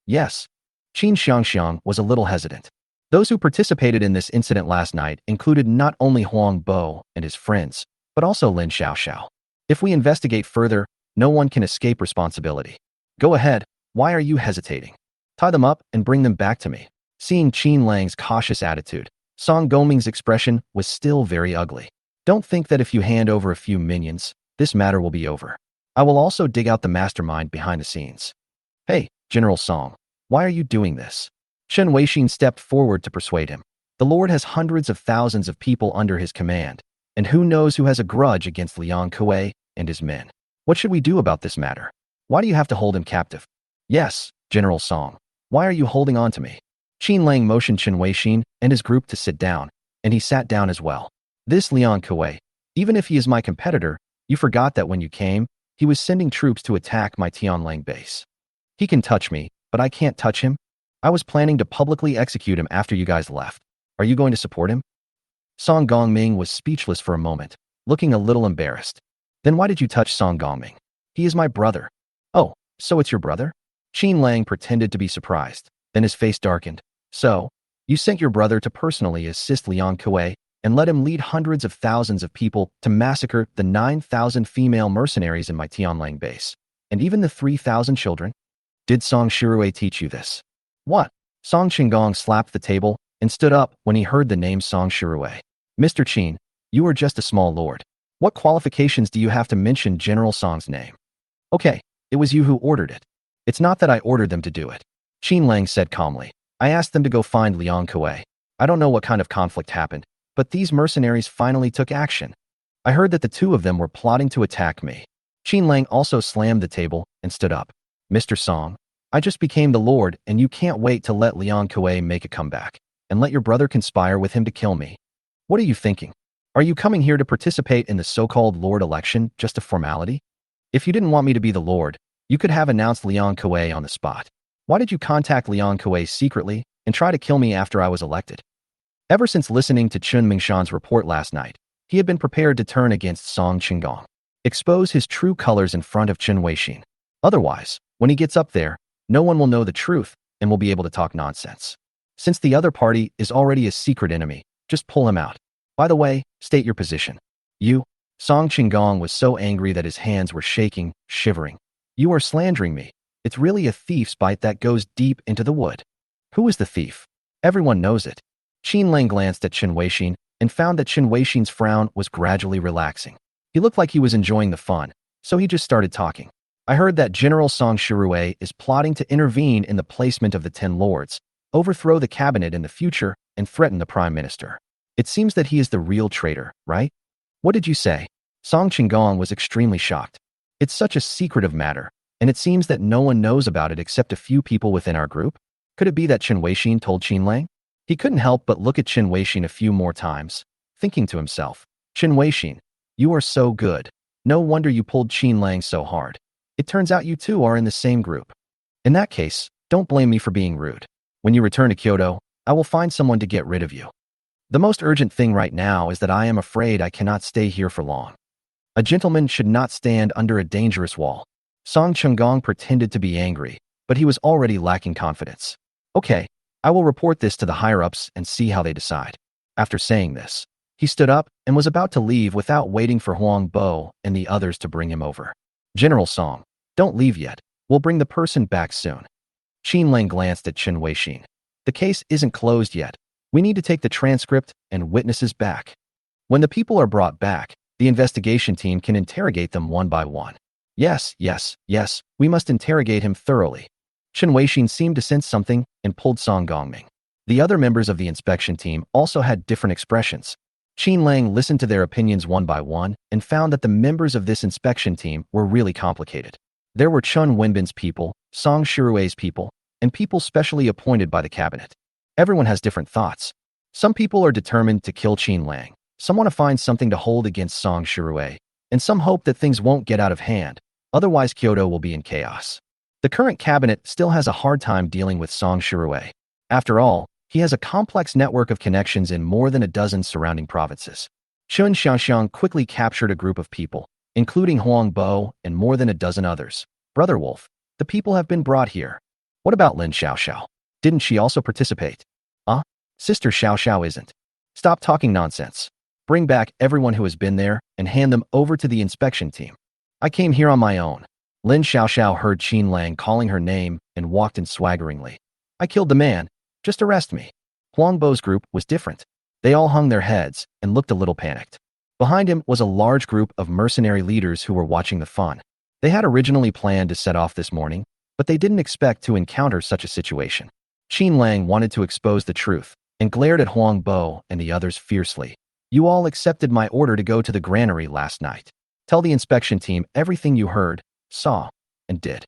Yes. Qin Xiangxiang was a little hesitant. Those who participated in this incident last night included not only Huang Bo and his friends, but also Lin Xiaoxiao. If we investigate further, no one can escape responsibility. Go ahead, why are you hesitating? Tie them up and bring them back to me. Seeing Qin Lang's cautious attitude, Song Gongming's expression was still very ugly. Don't think that if you hand over a few minions, this matter will be over. I will also dig out the mastermind behind the scenes. Hey, General Song, why are you doing this? Chen Weixin stepped forward to persuade him. The Lord has hundreds of thousands of people under his command, and who knows who has a grudge against Liang Kuei and his men. What should we do about this matter? Why do you have to hold him captive? Yes, General Song. Why are you holding on to me? Qin Lang motioned Chen Weixin and his group to sit down, and he sat down as well. This Liang Kuei, even if he is my competitor, you forgot that when you came, he was sending troops to attack my Tianlang base. He can touch me, but I can't touch him. I was planning to publicly execute him after you guys left. Are you going to support him? Song Gongming was speechless for a moment, looking a little embarrassed. Then why did you touch Song Gongming? He is my brother. Oh, so it's your brother? Qin Lang pretended to be surprised. Then his face darkened. So, you sent your brother to personally assist Liang Kuei and let him lead hundreds of thousands of people to massacre the 9,000 female mercenaries in my Tianlang base, and even the 3,000 children? Did Song Shirui teach you this? What? Song Qinggong slapped the table and stood up when he heard the name Song Shirui. Mr. Qin, you are just a small lord. What qualifications do you have to mention General Song's name? Okay, it was you who ordered it. It's not that I ordered them to do it. Qin Lang said calmly. I asked them to go find Liang Kuei. I don't know what kind of conflict happened, but these mercenaries finally took action. I heard that the two of them were plotting to attack me. Qin Lang also slammed the table and stood up. Mr. Song, I just became the Lord and you can't wait to let Liang Kuei make a comeback and let your brother conspire with him to kill me. What are you thinking? Are you coming here to participate in the so-called Lord election just a formality? If you didn't want me to be the Lord, you could have announced Liang Kuei on the spot. Why did you contact Liang Kuei secretly and try to kill me after I was elected? Ever since listening to Chun Mingshan's report last night, He had been prepared to turn against Song Qinggong, expose his true colors in front of Qin Weixin. Otherwise, when he gets up there, no one will know the truth and will be able to talk nonsense. Since the other party is already a secret enemy, just pull him out. By the way, state your position. You, Song Qinggong was so angry that his hands were shaking, shivering. You are slandering me. It's really a thief's bite that goes deep into the wood. Who is the thief? Everyone knows it. Qin Lang glanced at Qin Weixin and found that Qin Weixin's frown was gradually relaxing. He looked like he was enjoying the fun, so he just started talking. I heard that General Song Shirue is plotting to intervene in the placement of the 10 lords, overthrow the cabinet in the future, and threaten the prime minister. It seems that he is the real traitor, right? What did you say? Song Qinggong was extremely shocked. It's such a secretive matter, and it seems that no one knows about it except a few people within our group. Could it be that Qin Weixin told Qin Lang? He couldn't help but look at Qin Weixin a few more times, thinking to himself, Qin Weixin, you are so good. No wonder you pulled Qin Lang so hard. It turns out you two are in the same group. In that case, don't blame me for being rude. When you return to Kyoto, I will find someone to get rid of you. The most urgent thing right now is that I am afraid I cannot stay here for long. A gentleman should not stand under a dangerous wall. Song Qinggong pretended to be angry, but he was already lacking confidence. Okay, I will report this to the higher-ups and see how they decide. After saying this, he stood up and was about to leave without waiting for Huang Bo and the others to bring him over. General Song, don't leave yet. We'll bring the person back soon. Qin Lang glanced at Qin Weixin. The case isn't closed yet. We need to take the transcript and witnesses back. When the people are brought back, the investigation team can interrogate them one by one. Yes, we must interrogate him thoroughly. Qin Weixin seemed to sense something and pulled Song Gongming. The other members of the inspection team also had different expressions. Qin Lang listened to their opinions one by one and found that the members of this inspection team were really complicated. There were Chun Wenbin's people, Song Shirue's people, and people specially appointed by the cabinet. Everyone has different thoughts. Some people are determined to kill Qin Lang, some want to find something to hold against Song Shirue, and some hope that things won't get out of hand, otherwise Kyoto will be in chaos. The current cabinet still has a hard time dealing with Song Shirue. After all, he has a complex network of connections in more than a dozen surrounding provinces. Chun Xiaoxiang quickly captured a group of people, including Huang Bo and more than a dozen others. Brother Wolf, the people have been brought here. What about Lin Xiaoxiao? Didn't she also participate? Sister Xiaoxiao isn't. Stop talking nonsense. Bring back everyone who has been there and hand them over to the inspection team. I came here on my own. Lin Xiaoxiao heard Qin Lang calling her name and walked in swaggeringly. I killed the man. Just arrest me. Huang Bo's group was different. They all hung their heads and looked a little panicked. Behind him was a large group of mercenary leaders who were watching the fun. They had originally planned to set off this morning, but they didn't expect to encounter such a situation. Qin Lang wanted to expose the truth and glared at Huang Bo and the others fiercely. You all accepted my order to go to the granary last night. Tell the inspection team everything you heard, saw, and did.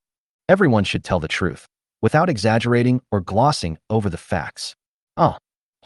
Everyone should tell the truth, without exaggerating or glossing over the facts.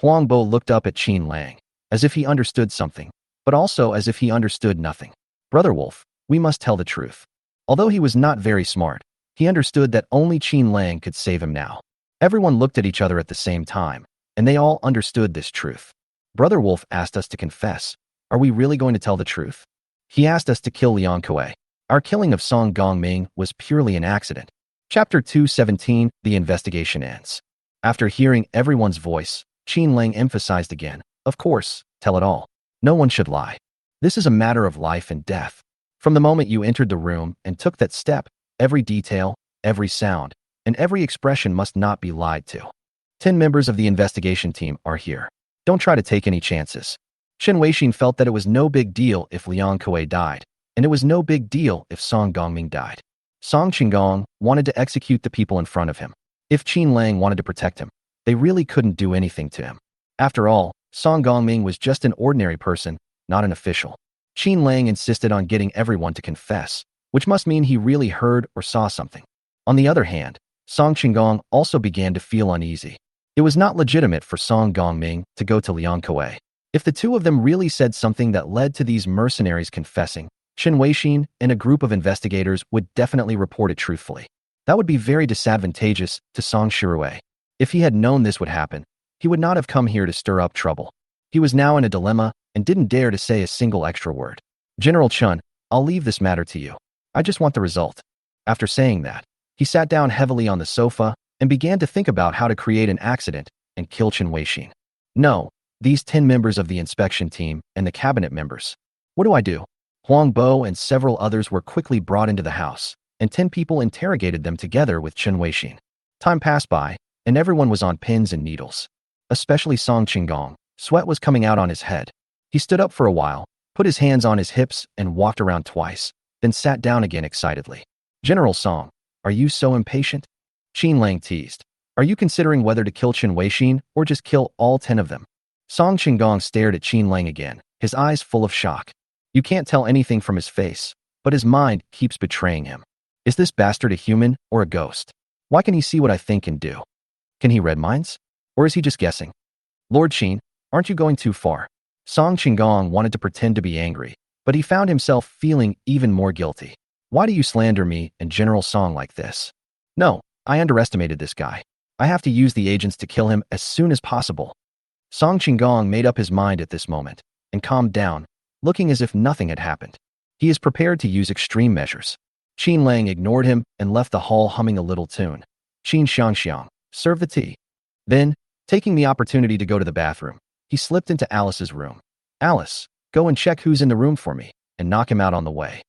Huang Bo looked up at Qin Lang, as if he understood something, but also as if he understood nothing. Brother Wolf, we must tell the truth. Although he was not very smart, he understood that only Qin Lang could save him now. Everyone looked at each other at the same time, and they all understood this truth. Brother Wolf asked us to confess. Are we really going to tell the truth? He asked us to kill Liang Kuei. Our killing of Song Gongming was purely an accident. Chapter 217, The investigation ends. After hearing everyone's voice, Qin Lang emphasized again, of course, tell it all. No one should lie. This is a matter of life and death. From the moment you entered the room and took that step, every detail, every sound, and every expression must not be lied to. 10 members of the investigation team are here. Don't try to take any chances. Qin Weixin felt that it was no big deal if Liang Kuei died, and it was no big deal if Song Gongming died. Song Qinggong wanted to execute the people in front of him. If Qin Lang wanted to protect him, they really couldn't do anything to him. After all, Song Gongming was just an ordinary person, not an official. Qin Lang insisted on getting everyone to confess, which must mean he really heard or saw something. On the other hand, Song Qinggong also began to feel uneasy. It was not legitimate for Song Gongming to go to Liang Kuei. If the two of them really said something that led to these mercenaries confessing, Qin Weixin and a group of investigators would definitely report it truthfully. That would be very disadvantageous to Song Shirue. If he had known this would happen, he would not have come here to stir up trouble. He was now in a dilemma and didn't dare to say a single extra word. General Chun, I'll leave this matter to you. I just want the result. After saying that, he sat down heavily on the sofa and began to think about how to create an accident and kill Chen Weixin. No, these 10 members of the inspection team and the cabinet members. What do I do? Huang Bo and several others were quickly brought into the house, and 10 people interrogated them together with Chen Weixin. Time passed by, and everyone was on pins and needles. Especially Song Qinggong. Sweat was coming out on his head. He stood up for a while, put his hands on his hips and walked around twice, then sat down again excitedly. General Song, are you so impatient? Qin Lang teased. Are you considering whether to kill Chen Weixin or just kill all 10 of them? Song Qinggong stared at Qin Lang again, his eyes full of shock. You can't tell anything from his face, but his mind keeps betraying him. Is this bastard a human or a ghost? Why can he see what I think and do? Can he read minds? Or is he just guessing? Lord Qin, aren't you going too far? Song Qinggong wanted to pretend to be angry, but he found himself feeling even more guilty. Why do you slander me and General Song like this? No, I underestimated this guy. I have to use the agents to kill him as soon as possible. Song Qinggong made up his mind at this moment and calmed down, looking as if nothing had happened. He is prepared to use extreme measures. Qin Lang ignored him and left the hall humming a little tune. Qin Xiangxiang, serve the tea. Then, taking the opportunity to go to the bathroom, he slipped into Alice's room. Alice, go and check who's in the room for me, and knock him out on the way.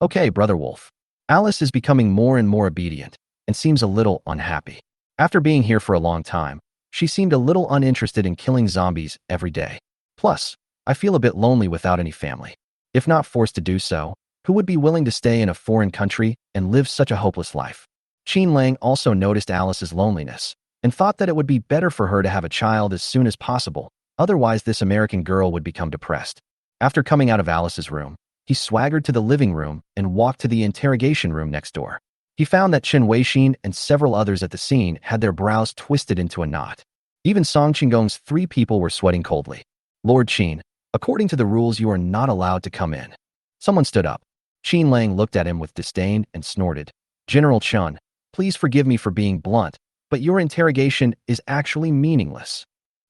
Okay, Brother Wolf. Alice is becoming more and more obedient, and seems a little unhappy. After being here for a long time, she seemed a little uninterested in killing zombies every day. Plus, I feel a bit lonely without any family. If not forced to do so, who would be willing to stay in a foreign country and live such a hopeless life? Qin Lang also noticed Alice's loneliness and thought that it would be better for her to have a child as soon as possible, otherwise this American girl would become depressed. After coming out of Alice's room, he swaggered to the living room and walked to the interrogation room next door. He found that Chen Weixin and several others at the scene had their brows twisted into a knot. Even Song Qinggong's 3 people were sweating coldly. Lord Qin, according to the rules you are not allowed to come in. Someone stood up. Qin Lang looked at him with disdain and snorted. General Chun, please forgive me for being blunt, but your interrogation is actually meaningless.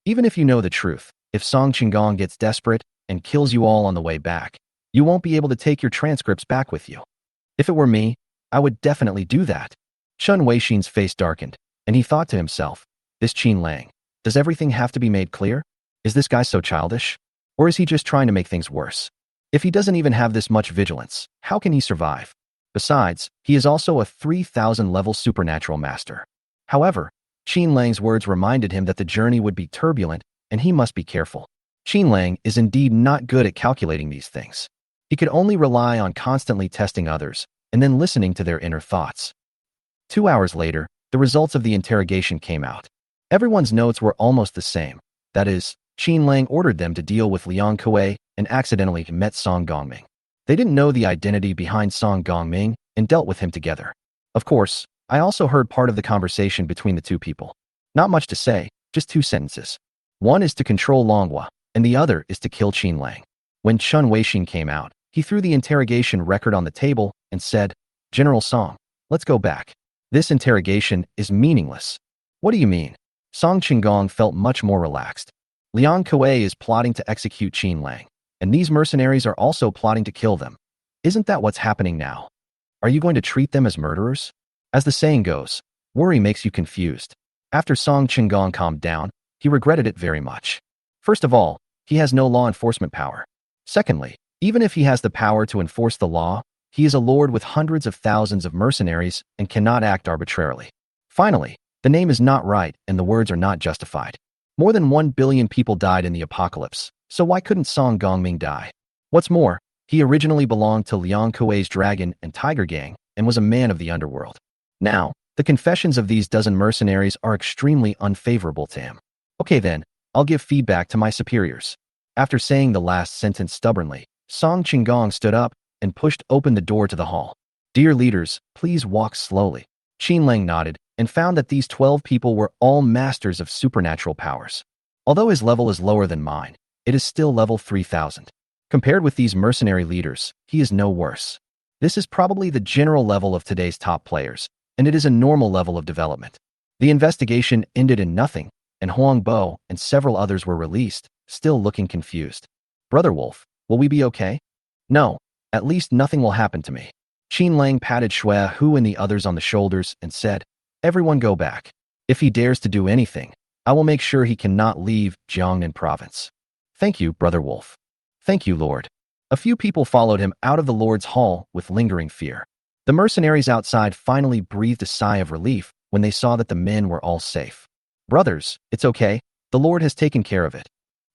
Even if you know the truth, if Song Qinggong gets desperate and kills you all on the way back, you won't be able to take your transcripts back with you. If it were me, I would definitely do that. Chen Weixin's face darkened, and he thought to himself, this Qin Lang, does everything have to be made clear? Is this guy so childish? Or is he just trying to make things worse? If he doesn't even have this much vigilance, how can he survive? Besides, he is also a 3,000 level supernatural master. However, Qin Lang's words reminded him that the journey would be turbulent and he must be careful. Qin Lang is indeed not good at calculating these things. He could only rely on constantly testing others and then listening to their inner thoughts. 2 hours later, the results of the interrogation came out. Everyone's notes were almost the same. That is, Qin Lang ordered them to deal with Liang Kuei and accidentally met Song Gongming. They didn't know the identity behind Song Gongming and dealt with him together. Of course, I also heard part of the conversation between the 2 people. Not much to say, just 2 sentences. One is to control Longhua, and the other is to kill Qin Lang. When Chen Weixin came out, he threw the interrogation record on the table and said, General Song, let's go back. This interrogation is meaningless. What do you mean? Song Qinggong felt much more relaxed. Liang Kuei is plotting to execute Qin Lang, and these mercenaries are also plotting to kill them. Isn't that what's happening now? Are you going to treat them as murderers? As the saying goes, worry makes you confused. After Song Qinggong calmed down, he regretted it very much. First of all, he has no law enforcement power. Secondly, even if he has the power to enforce the law, he is a lord with hundreds of thousands of mercenaries and cannot act arbitrarily. Finally, the name is not right and the words are not justified. More than 1 billion people died in the apocalypse, so why couldn't Song Gongming die? What's more, he originally belonged to Liang Kuei's dragon and tiger gang and was a man of the underworld. Now, the confessions of these dozen mercenaries are extremely unfavorable to him. Okay then, I'll give feedback to my superiors. After saying the last sentence stubbornly, Song Qinggong stood up and pushed open the door to the hall. Dear leaders, please walk slowly. Qin Lang nodded and found that these 12 people were all masters of supernatural powers. Although his level is lower than mine, it is still level 3000. Compared with these mercenary leaders, he is no worse. This is probably the general level of today's top players, and it is a normal level of development. The investigation ended in nothing, and Huang Bo and several others were released, still looking confused. Brother Wolf, will we be okay? No, at least nothing will happen to me. Qin Lang patted Shui Hu and the others on the shoulders and said, everyone go back. If he dares to do anything, I will make sure he cannot leave Jiangnan province. Thank you, Brother Wolf. Thank you, Lord. A few people followed him out of the Lord's hall with lingering fear. The mercenaries outside finally breathed a sigh of relief when they saw that the men were all safe. Brothers, it's okay. The Lord has taken care of it.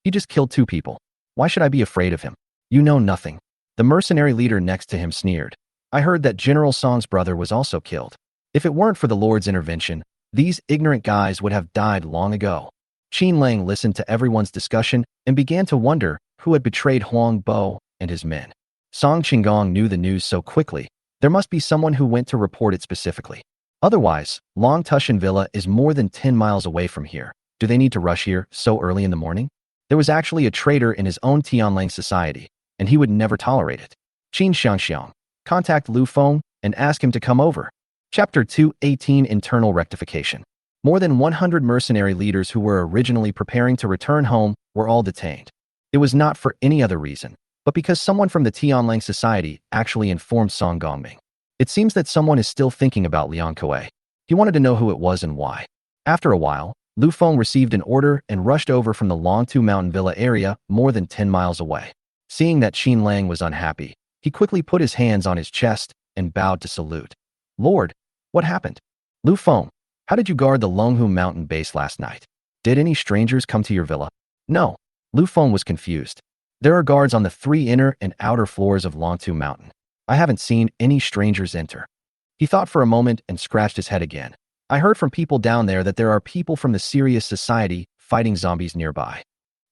He just killed 2 people. Why should I be afraid of him? You know nothing. The mercenary leader next to him sneered. I heard that General Song's brother was also killed. If it weren't for the Lord's intervention, these ignorant guys would have died long ago. Qin Lang listened to everyone's discussion and began to wonder who had betrayed Huang Bo and his men. Song Qinggong knew the news so quickly, there must be someone who went to report it specifically. Otherwise, Long Tushan Villa is more than 10 miles away from here. Do they need to rush here so early in the morning? There was actually a traitor in his own Tianlang society, and he would never tolerate it. Qin Xiangxiang, contact Lu Feng and ask him to come over. Chapter 2:18 Internal Rectification. More than 100 mercenary leaders who were originally preparing to return home were all detained. It was not for any other reason, but because someone from the Tianlang society actually informed Song Gongming. It seems that someone is still thinking about Liang Kuei. He wanted to know who it was and why. After a while, Lu Feng received an order and rushed over from the Longtu Mountain Villa area more than 10 miles away. Seeing that Qin Lang was unhappy, he quickly put his hands on his chest and bowed to salute. Lord, what happened? Lu Feng, how did you guard the Longhu Mountain base last night? Did any strangers come to your villa? No. Lu Feng was confused. There are guards on the 3 inner and outer floors of Longtu Mountain. I haven't seen any strangers enter. He thought for a moment and scratched his head again. I heard from people down there that there are people from the Serious Society fighting zombies nearby.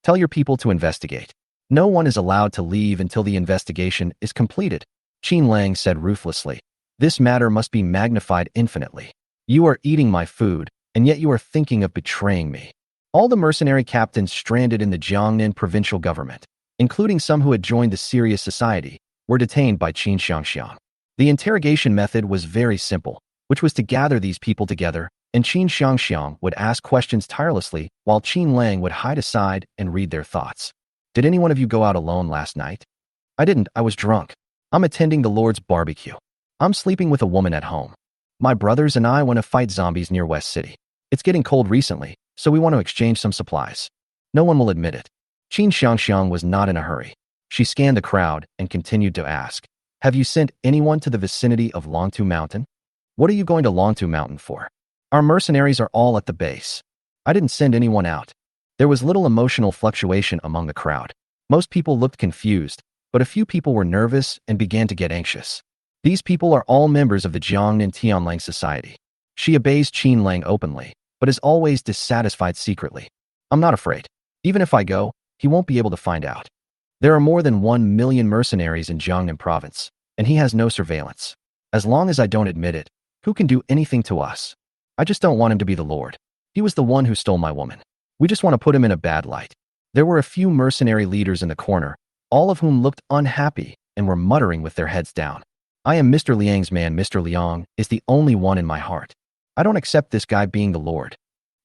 Tell your people to investigate. No one is allowed to leave until the investigation is completed. Qin Lang said ruthlessly. This matter must be magnified infinitely. You are eating my food, and yet you are thinking of betraying me. All the mercenary captains stranded in the Jiangnan provincial government, including some who had joined the Serious Society, were detained by Qin Xiangxiang. The interrogation method was very simple, which was to gather these people together, and Qin Xiangxiang would ask questions tirelessly while Qin Lang would hide aside and read their thoughts. Did any one of you go out alone last night? I didn't, I was drunk. I'm attending the Lord's barbecue. I'm sleeping with a woman at home. My brothers and I want to fight zombies near West City. It's getting cold recently, so we want to exchange some supplies. No one will admit it. Qin Xiangxiang was not in a hurry. She scanned the crowd and continued to ask, have you sent anyone to the vicinity of Longtu Mountain? What are you going to Longtu Mountain for? Our mercenaries are all at the base. I didn't send anyone out. There was little emotional fluctuation among the crowd. Most people looked confused, but a few people were nervous and began to get anxious. These people are all members of the Jiangnan Tianlang Society. She obeys Qin Lang openly, but is always dissatisfied secretly. I'm not afraid. Even if I go, he won't be able to find out. There are more than 1 million mercenaries in Jiangnan province, and he has no surveillance. As long as I don't admit it, who can do anything to us? I just don't want him to be the Lord. He was the one who stole my woman. We just want to put him in a bad light. There were a few mercenary leaders in the corner, all of whom looked unhappy and were muttering with their heads down. I am Mr. Liang's man. Mr. Liang is the only one in my heart. I don't accept this guy being the Lord.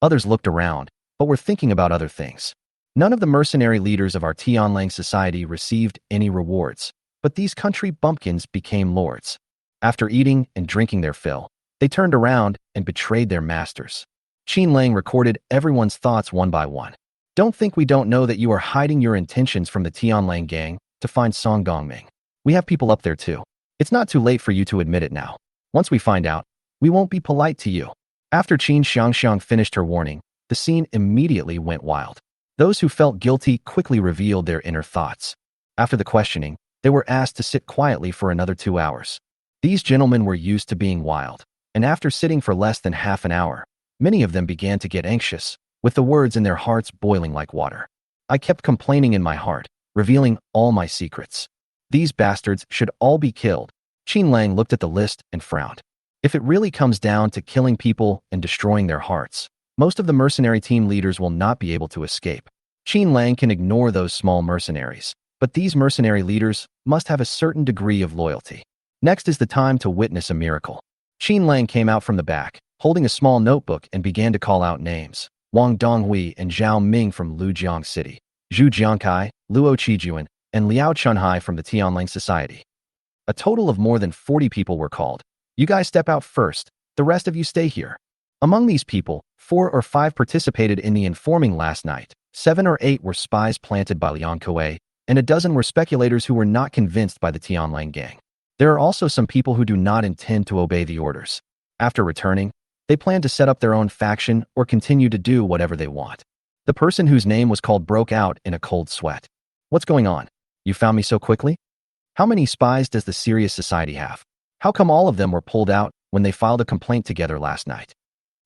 Others looked around, but were thinking about other things. None of the mercenary leaders of our Tianlang society received any rewards, but these country bumpkins became lords. After eating and drinking their fill, they turned around and betrayed their masters. Qin Lang recorded everyone's thoughts one by one. Don't think we don't know that you are hiding your intentions from the Tianlang gang to find Song Gongming. We have people up there too. It's not too late for you to admit it now. Once we find out, we won't be polite to you. After Qin Xiangxiang finished her warning, the scene immediately went wild. Those who felt guilty quickly revealed their inner thoughts. After the questioning, they were asked to sit quietly for another 2 hours. These gentlemen were used to being wild, and after sitting for less than half an hour, many of them began to get anxious, with the words in their hearts boiling like water. I kept complaining in my heart, revealing all my secrets. These bastards should all be killed. Qin Lang looked at the list and frowned. If it really comes down to killing people and destroying their hearts, most of the mercenary team leaders will not be able to escape. Qin Lang can ignore those small mercenaries, but these mercenary leaders must have a certain degree of loyalty. Next is the time to witness a miracle. Qin Lang came out from the back, holding a small notebook and began to call out names. Wang Donghui and Zhao Ming from Lujiang City. Zhu Jiangkai, Luo Qijuan, and Liao Chunhai from the Tianlang Society. A total of more than 40 people were called. You guys step out first, the rest of you stay here. Among these people, 4 or 5 participated in the informing last night, 7 or 8 were spies planted by Liang Kuei, and a dozen were speculators who were not convinced by the Tianlang gang. There are also some people who do not intend to obey the orders. After returning, they plan to set up their own faction or continue to do whatever they want. The person whose name was called broke out in a cold sweat. What's going on? You found me so quickly? How many spies does the Serious Society have? How come all of them were pulled out when they filed a complaint together last night?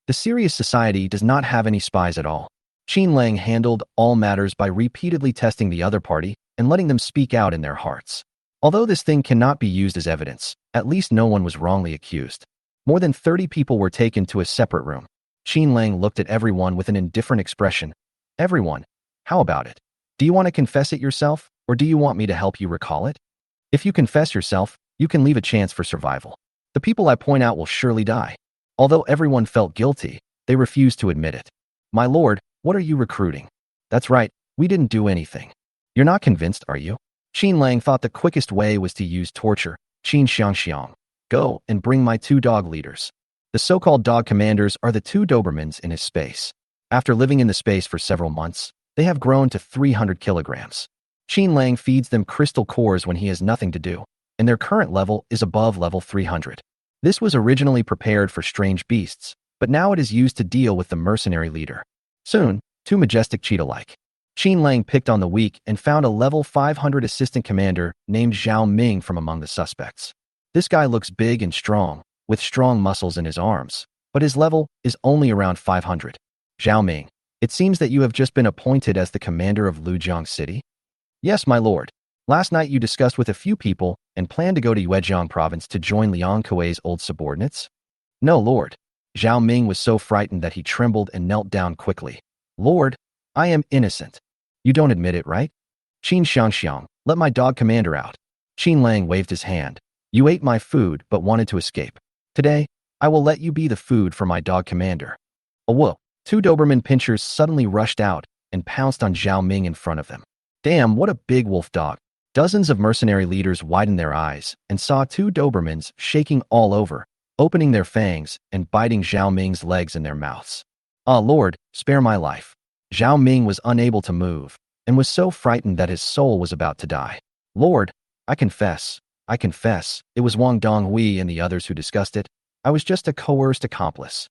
The Serious Society does not have any spies at all. Qin Lang handled all matters by repeatedly testing the other party and letting them speak out in their hearts. Although this thing cannot be used as evidence, at least no one was wrongly accused. More than 30 people were taken to a separate room. Qin Lang looked at everyone with an indifferent expression. Everyone, how about it? Do you want to confess it yourself, or do you want me to help you recall it? If you confess yourself, you can leave a chance for survival. The people I point out will surely die. Although everyone felt guilty, they refused to admit it. My lord, what are you recruiting? That's right, we didn't do anything. You're not convinced, are you? Qin Lang thought the quickest way was to use torture. Qin Xiangxiang, go and bring my 2 dog leaders. The so-called dog commanders are the 2 Dobermans in his space. After living in the space for several months, they have grown to 300 kilograms. Qin Lang feeds them crystal cores when he has nothing to do, and their current level is above level 300. This was originally prepared for strange beasts, but now it is used to deal with the mercenary leader. Soon, 2 majestic cheetah-like. Qin Lang picked on the weak and found a level 500 assistant commander named Zhao Ming from among the suspects. This guy looks big and strong, with strong muscles in his arms, but his level is only around 500. Zhao Ming, it seems that you have just been appointed as the commander of Lujiang City? Yes, my lord. Last night you discussed with a few people and planned to go to Yuejiang province to join Liang Kuei's old subordinates? No, lord. Zhao Ming was so frightened that he trembled and knelt down quickly. Lord, I am innocent. You don't admit it, right? Qin Xiangxiang, let my dog commander out. Qin Lang waved his hand. You ate my food but wanted to escape. Today, I will let you be the food for my dog commander. Oh, whoa. 2 Doberman pinchers suddenly rushed out and pounced on Zhao Ming in front of them. Damn, what a big wolf dog. Dozens of mercenary leaders widened their eyes and saw 2 Dobermans shaking all over, opening their fangs and biting Zhao Ming's legs in their mouths. Ah, Lord, spare my life. Zhao Ming was unable to move and was so frightened that his soul was about to die. Lord, I confess, it was Wang Donghui and the others who discussed it. I was just a coerced accomplice.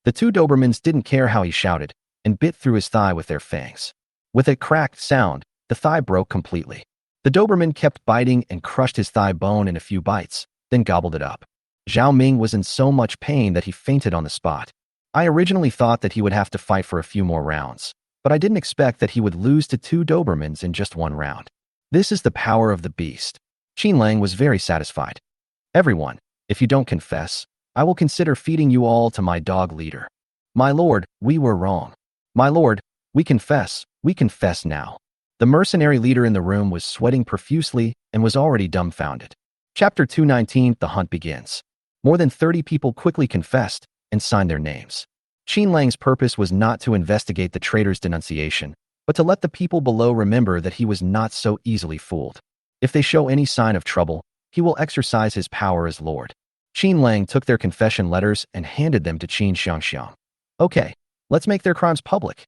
The 2 Dobermans didn't care how he shouted and bit through his thigh with their fangs. With a cracked sound, the thigh broke completely. The Doberman kept biting and crushed his thigh bone in a few bites, then gobbled it up. Zhao Ming was in so much pain that he fainted on the spot. I originally thought that he would have to fight for a few more rounds, but I didn't expect that he would lose to 2 Dobermans in just 1 round. This is the power of the beast. Qin Lang was very satisfied. Everyone, if you don't confess, I will consider feeding you all to my dog leader. My lord, we were wrong. My lord, we confess now. The mercenary leader in the room was sweating profusely and was already dumbfounded. Chapter 219, The Hunt begins. More than 30 people quickly confessed and signed their names. Qin Lang's purpose was not to investigate the traitor's denunciation, but to let the people below remember that he was not so easily fooled. If they show any sign of trouble, he will exercise his power as Lord. Qin Lang took their confession letters and handed them to Qin Xiangxiang. Okay, let's make their crimes public.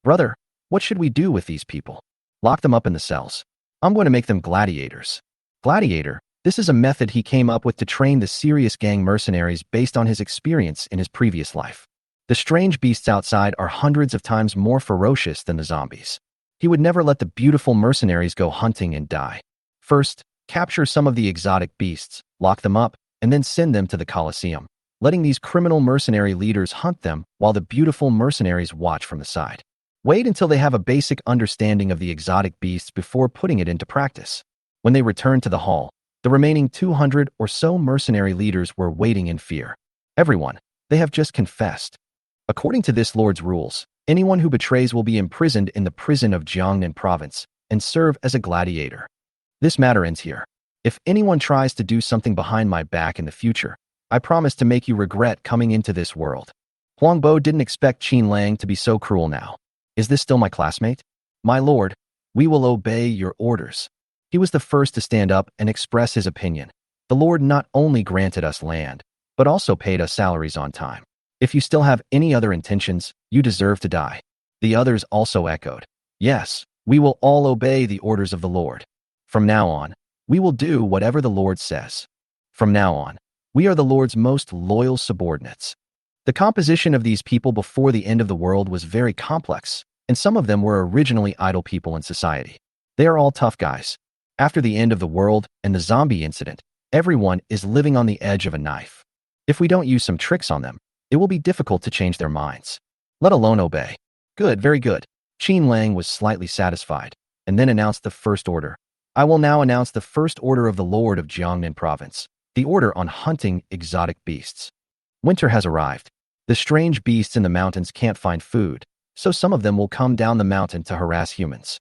Brother, what should we do with these people? Lock them up in the cells. I'm going to make them gladiators. Gladiator, this is a method he came up with to train the serious gang mercenaries based on his experience in his previous life. The strange beasts outside are hundreds of times more ferocious than the zombies. He would never let the beautiful mercenaries go hunting and die. First, capture some of the exotic beasts, lock them up, and then send them to the Colosseum, letting these criminal mercenary leaders hunt them while the beautiful mercenaries watch from the side. Wait until they have a basic understanding of the exotic beasts before putting it into practice. When they returned to the hall, the remaining 200 or so mercenary leaders were waiting in fear. Everyone, they have just confessed. According to this lord's rules, anyone who betrays will be imprisoned in the prison of Jiangnan province and serve as a gladiator. This matter ends here. If anyone tries to do something behind my back in the future, I promise to make you regret coming into this world. Huangbo didn't expect Qin Lang to be so cruel now. Is this still my classmate? My lord, We will obey your orders." He was the first to stand up and express his opinion. The Lord not only granted us land, but also paid us salaries on time. If you still have any other intentions, you deserve to die. The others also echoed, "Yes, we will all obey the orders of the Lord. From now on, we will do whatever the Lord says. From now on, we are the Lord's most loyal subordinates." The composition of these people before the end of the world was very complex, and some of them were originally idle people in society. They are all tough guys. After the end of the world and the zombie incident, everyone is living on the edge of a knife. If we don't use some tricks on them, it will be difficult to change their minds, let alone obey. Good, very good. Qin Lang was slightly satisfied, and then announced the first order. "I will now announce the first order of the Lord of Jiangnan Province, the order on hunting exotic beasts. Winter has arrived. The strange beasts in the mountains can't find food, so some of them will come down the mountain to harass humans.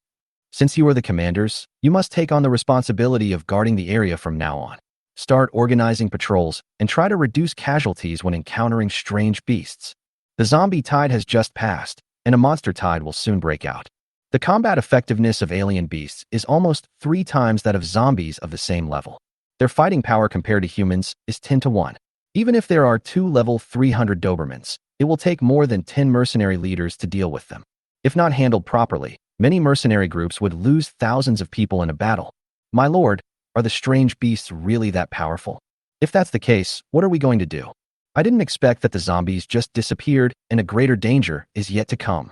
Since you are the commanders, you must take on the responsibility of guarding the area from now on. Start organizing patrols and try to reduce casualties when encountering strange beasts. The zombie tide has just passed, and a monster tide will soon break out. The combat effectiveness of alien beasts is almost 3 times that of zombies of the same level. Their fighting power compared to humans is 10 to 1. Even if there are 2 level 300 Dobermans, it will take more than 10 mercenary leaders to deal with them. If not handled properly, many mercenary groups would lose thousands of people in a battle. My lord, are the strange beasts really that powerful? If that's the case, what are we going to do? I didn't expect that the zombies just disappeared and a greater danger is yet to come."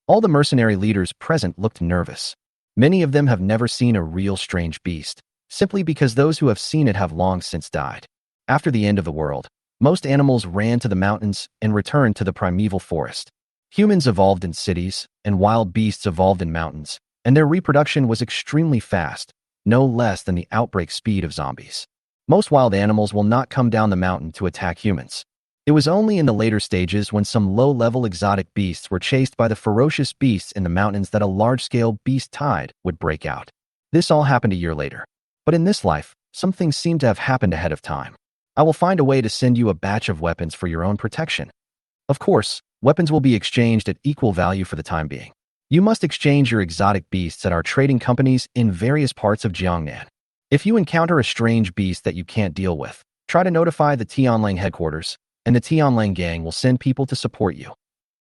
All the mercenary leaders present looked nervous. Many of them have never seen a real strange beast, simply because those who have seen it have long since died. After the end of the world, most animals ran to the mountains and returned to the primeval forest. Humans evolved in cities, and wild beasts evolved in mountains, and their reproduction was extremely fast, no less than the outbreak speed of zombies. Most wild animals will not come down the mountain to attack humans. It was only in the later stages when some low-level exotic beasts were chased by the ferocious beasts in the mountains that a large-scale beast tide would break out. This all happened a year later. But in this life, some things seem to have happened ahead of time. I will find a way to send you a batch of weapons for your own protection. Of course, weapons will be exchanged at equal value for the time being. You must exchange your exotic beasts at our trading companies in various parts of Jiangnan. If you encounter a strange beast that you can't deal with, try to notify the Qin Lang headquarters, and the Qin Lang gang will send people to support you."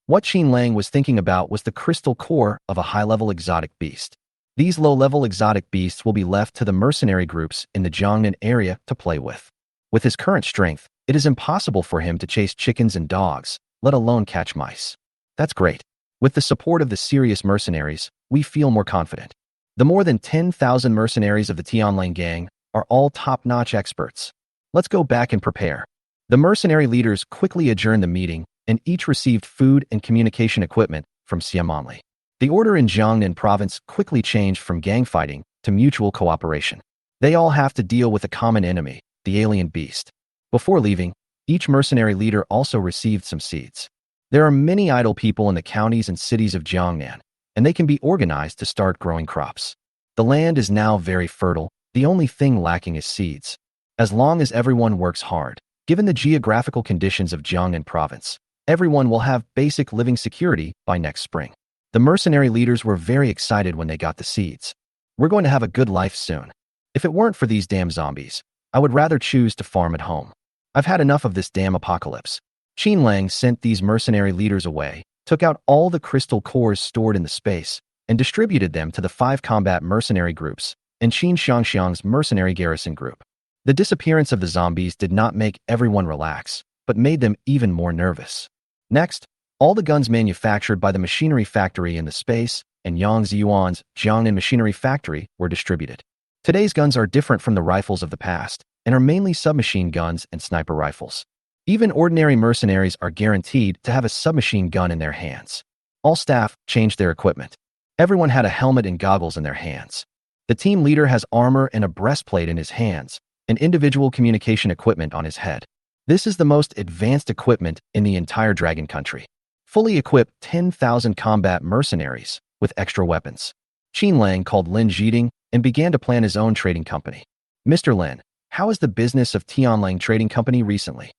What Qin Lang was thinking about was the crystal core of a high-level exotic beast. These low-level exotic beasts will be left to the mercenary groups in the Jiangnan area to play with. With his current strength, it is impossible for him to chase chickens and dogs, let alone catch mice. That's great. With the support of the serious mercenaries, we feel more confident. The more than 10,000 mercenaries of the Qin Lang gang are all top-notch experts. Let's go back and prepare. The mercenary leaders quickly adjourned the meeting, and each received food and communication equipment from Xiamonli. The order in Jiangnan province quickly changed from gang fighting to mutual cooperation. They all have to deal with a common enemy, the alien beast. Before leaving, each mercenary leader also received some seeds. There are many idle people in the counties and cities of Jiangnan, and they can be organized to start growing crops. The land is now very fertile. The only thing lacking is seeds. As long as everyone works hard, given the geographical conditions of Jiangnan province, everyone will have basic living security by next spring. The mercenary leaders were very excited when they got the seeds. We're going to have a good life soon. If it weren't for these damn zombies, I would rather choose to farm at home. I've had enough of this damn apocalypse. Qin Lang sent these mercenary leaders away, took out all the crystal cores stored in the space, and distributed them to the 5 combat mercenary groups and Qin Xiangxiang's mercenary garrison group. The disappearance of the zombies did not make everyone relax, but made them even more nervous. Next, all the guns manufactured by the machinery factory in the space and Yang Ziyuan's Jiangnan machinery factory were distributed. Today's guns are different from the rifles of the past and are mainly submachine guns and sniper rifles. Even ordinary mercenaries are guaranteed to have a submachine gun in their hands. All staff changed their equipment. Everyone had a helmet and goggles in their hands. The team leader has armor and a breastplate in his hands, and individual communication equipment on his head. This is the most advanced equipment in the entire Dragon Country. Fully equipped 10,000 combat mercenaries with extra weapons. Qin Lang called Lin Jiding and began to plan his own trading company. "Mr. Lin, how is the business of Qin Lang Trading Company recently?"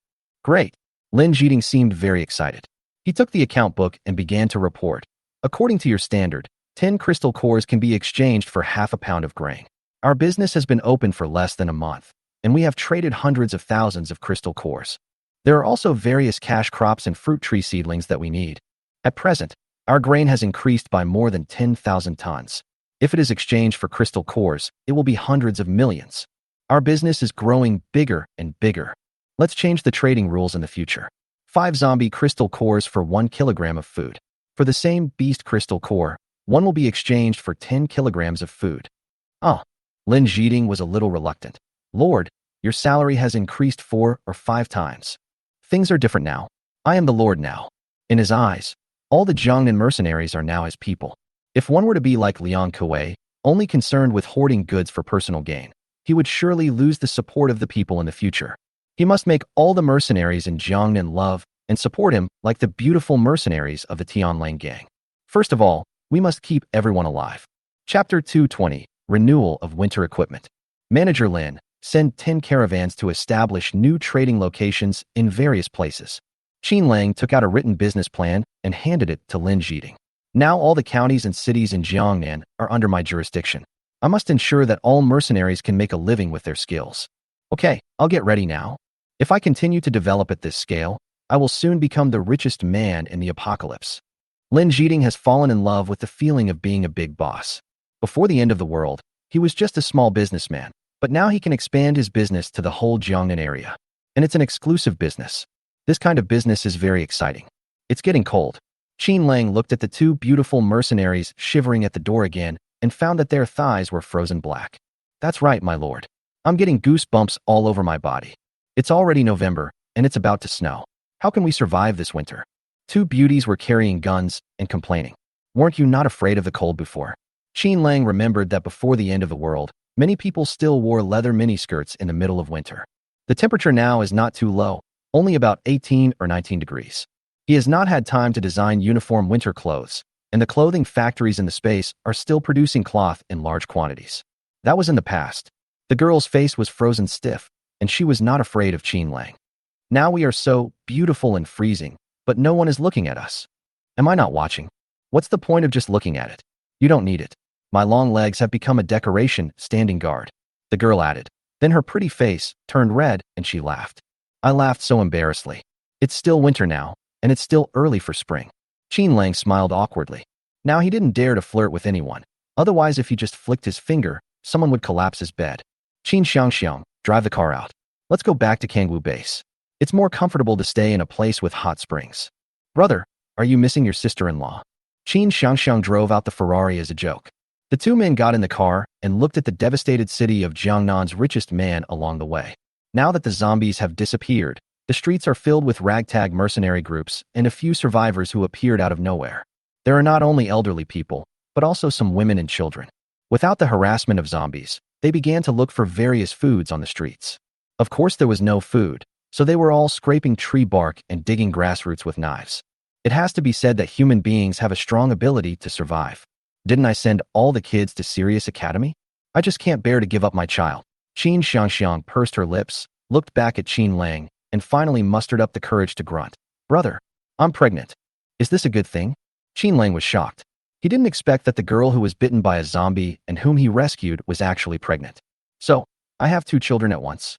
"Great." Lin Jiding seemed very excited. He took the account book and began to report. "According to your standard, 10 crystal cores can be exchanged for half a pound of grain. Our business has been open for less than a month, and we have traded hundreds of thousands of crystal cores. There are also various cash crops and fruit tree seedlings that we need. At present, our grain has increased by more than 10,000 tons. If it is exchanged for crystal cores, it will be hundreds of millions. Our business is growing bigger and bigger. Let's change the trading rules in the future. 5 zombie crystal cores for 1 kilogram of food. For the same beast crystal core, one will be exchanged for 10 kilograms of food. Oh, Lin Zhiding was a little reluctant. Lord, your salary has increased 4 or 5 times. Things are different now. I am the Lord now. In his eyes, all the Jiangnan mercenaries are now his people. If one were to be like Liang Kuei, only concerned with hoarding goods for personal gain, he would surely lose the support of the people in the future. He must make all the mercenaries in Jiangnan love and support him like the beautiful mercenaries of the Qin Lang gang. First of all, we must keep everyone alive. Chapter 220, Renewal of Winter Equipment. Manager Lin, send 10 caravans to establish new trading locations in various places. Qin Lang took out a written business plan and handed it to Lin Zhiding. Now all the counties and cities in Jiangnan are under my jurisdiction. I must ensure that all mercenaries can make a living with their skills. Okay, I'll get ready now. If I continue to develop at this scale, I will soon become the richest man in the apocalypse. Lin Zhiding has fallen in love with the feeling of being a big boss. Before the end of the world, he was just a small businessman, but now he can expand his business to the whole Jiangnan area. And it's an exclusive business. This kind of business is very exciting. It's getting cold. Qin Lang looked at the 2 beautiful mercenaries shivering at the door again and found that their thighs were frozen black. That's right, my lord. I'm getting goosebumps all over my body. It's already November, and it's about to snow. How can we survive this winter? 2 beauties were carrying guns and complaining. Weren't you not afraid of the cold before? Qin Lang remembered that before the end of the world, many people still wore leather miniskirts in the middle of winter. The temperature now is not too low, only about 18 or 19 degrees. He has not had time to design uniform winter clothes, and the clothing factories in the space are still producing cloth in large quantities. That was in the past. The girl's face was frozen stiff, and she was not afraid of Qin Lang. Now we are so beautiful and freezing, but no one is looking at us. Am I not watching? What's the point of just looking at it? You don't need it. My long legs have become a decoration, standing guard. The girl added. Then her pretty face turned red and she laughed. I laughed so embarrassedly. It's still winter now, and it's still early for spring. Qin Lang smiled awkwardly. Now he didn't dare to flirt with anyone. Otherwise, if he just flicked his finger, someone would collapse his bed. Qin Xiangxiang, drive the car out. Let's go back to Kangwu base. It's more comfortable to stay in a place with hot springs. Brother, are you missing your sister-in-law? Qin Xiangxiang drove out the Ferrari as a joke. The 2 men got in the car and looked at the devastated city of Jiangnan's richest man along the way. Now that the zombies have disappeared, the streets are filled with ragtag mercenary groups and a few survivors who appeared out of nowhere. There are not only elderly people, but also some women and children. Without the harassment of zombies, they began to look for various foods on the streets. Of course, there was no food, so they were all scraping tree bark and digging grass roots with knives. It has to be said that human beings have a strong ability to survive. Didn't I send all the kids to Sirius Academy? I just can't bear to give up my child. Qin Xiangxiang pursed her lips, looked back at Qin Lang, and finally mustered up the courage to grunt. Brother, I'm pregnant. Is this a good thing? Qin Lang was shocked. He didn't expect that the girl who was bitten by a zombie and whom he rescued was actually pregnant. So, I have 2 children at once.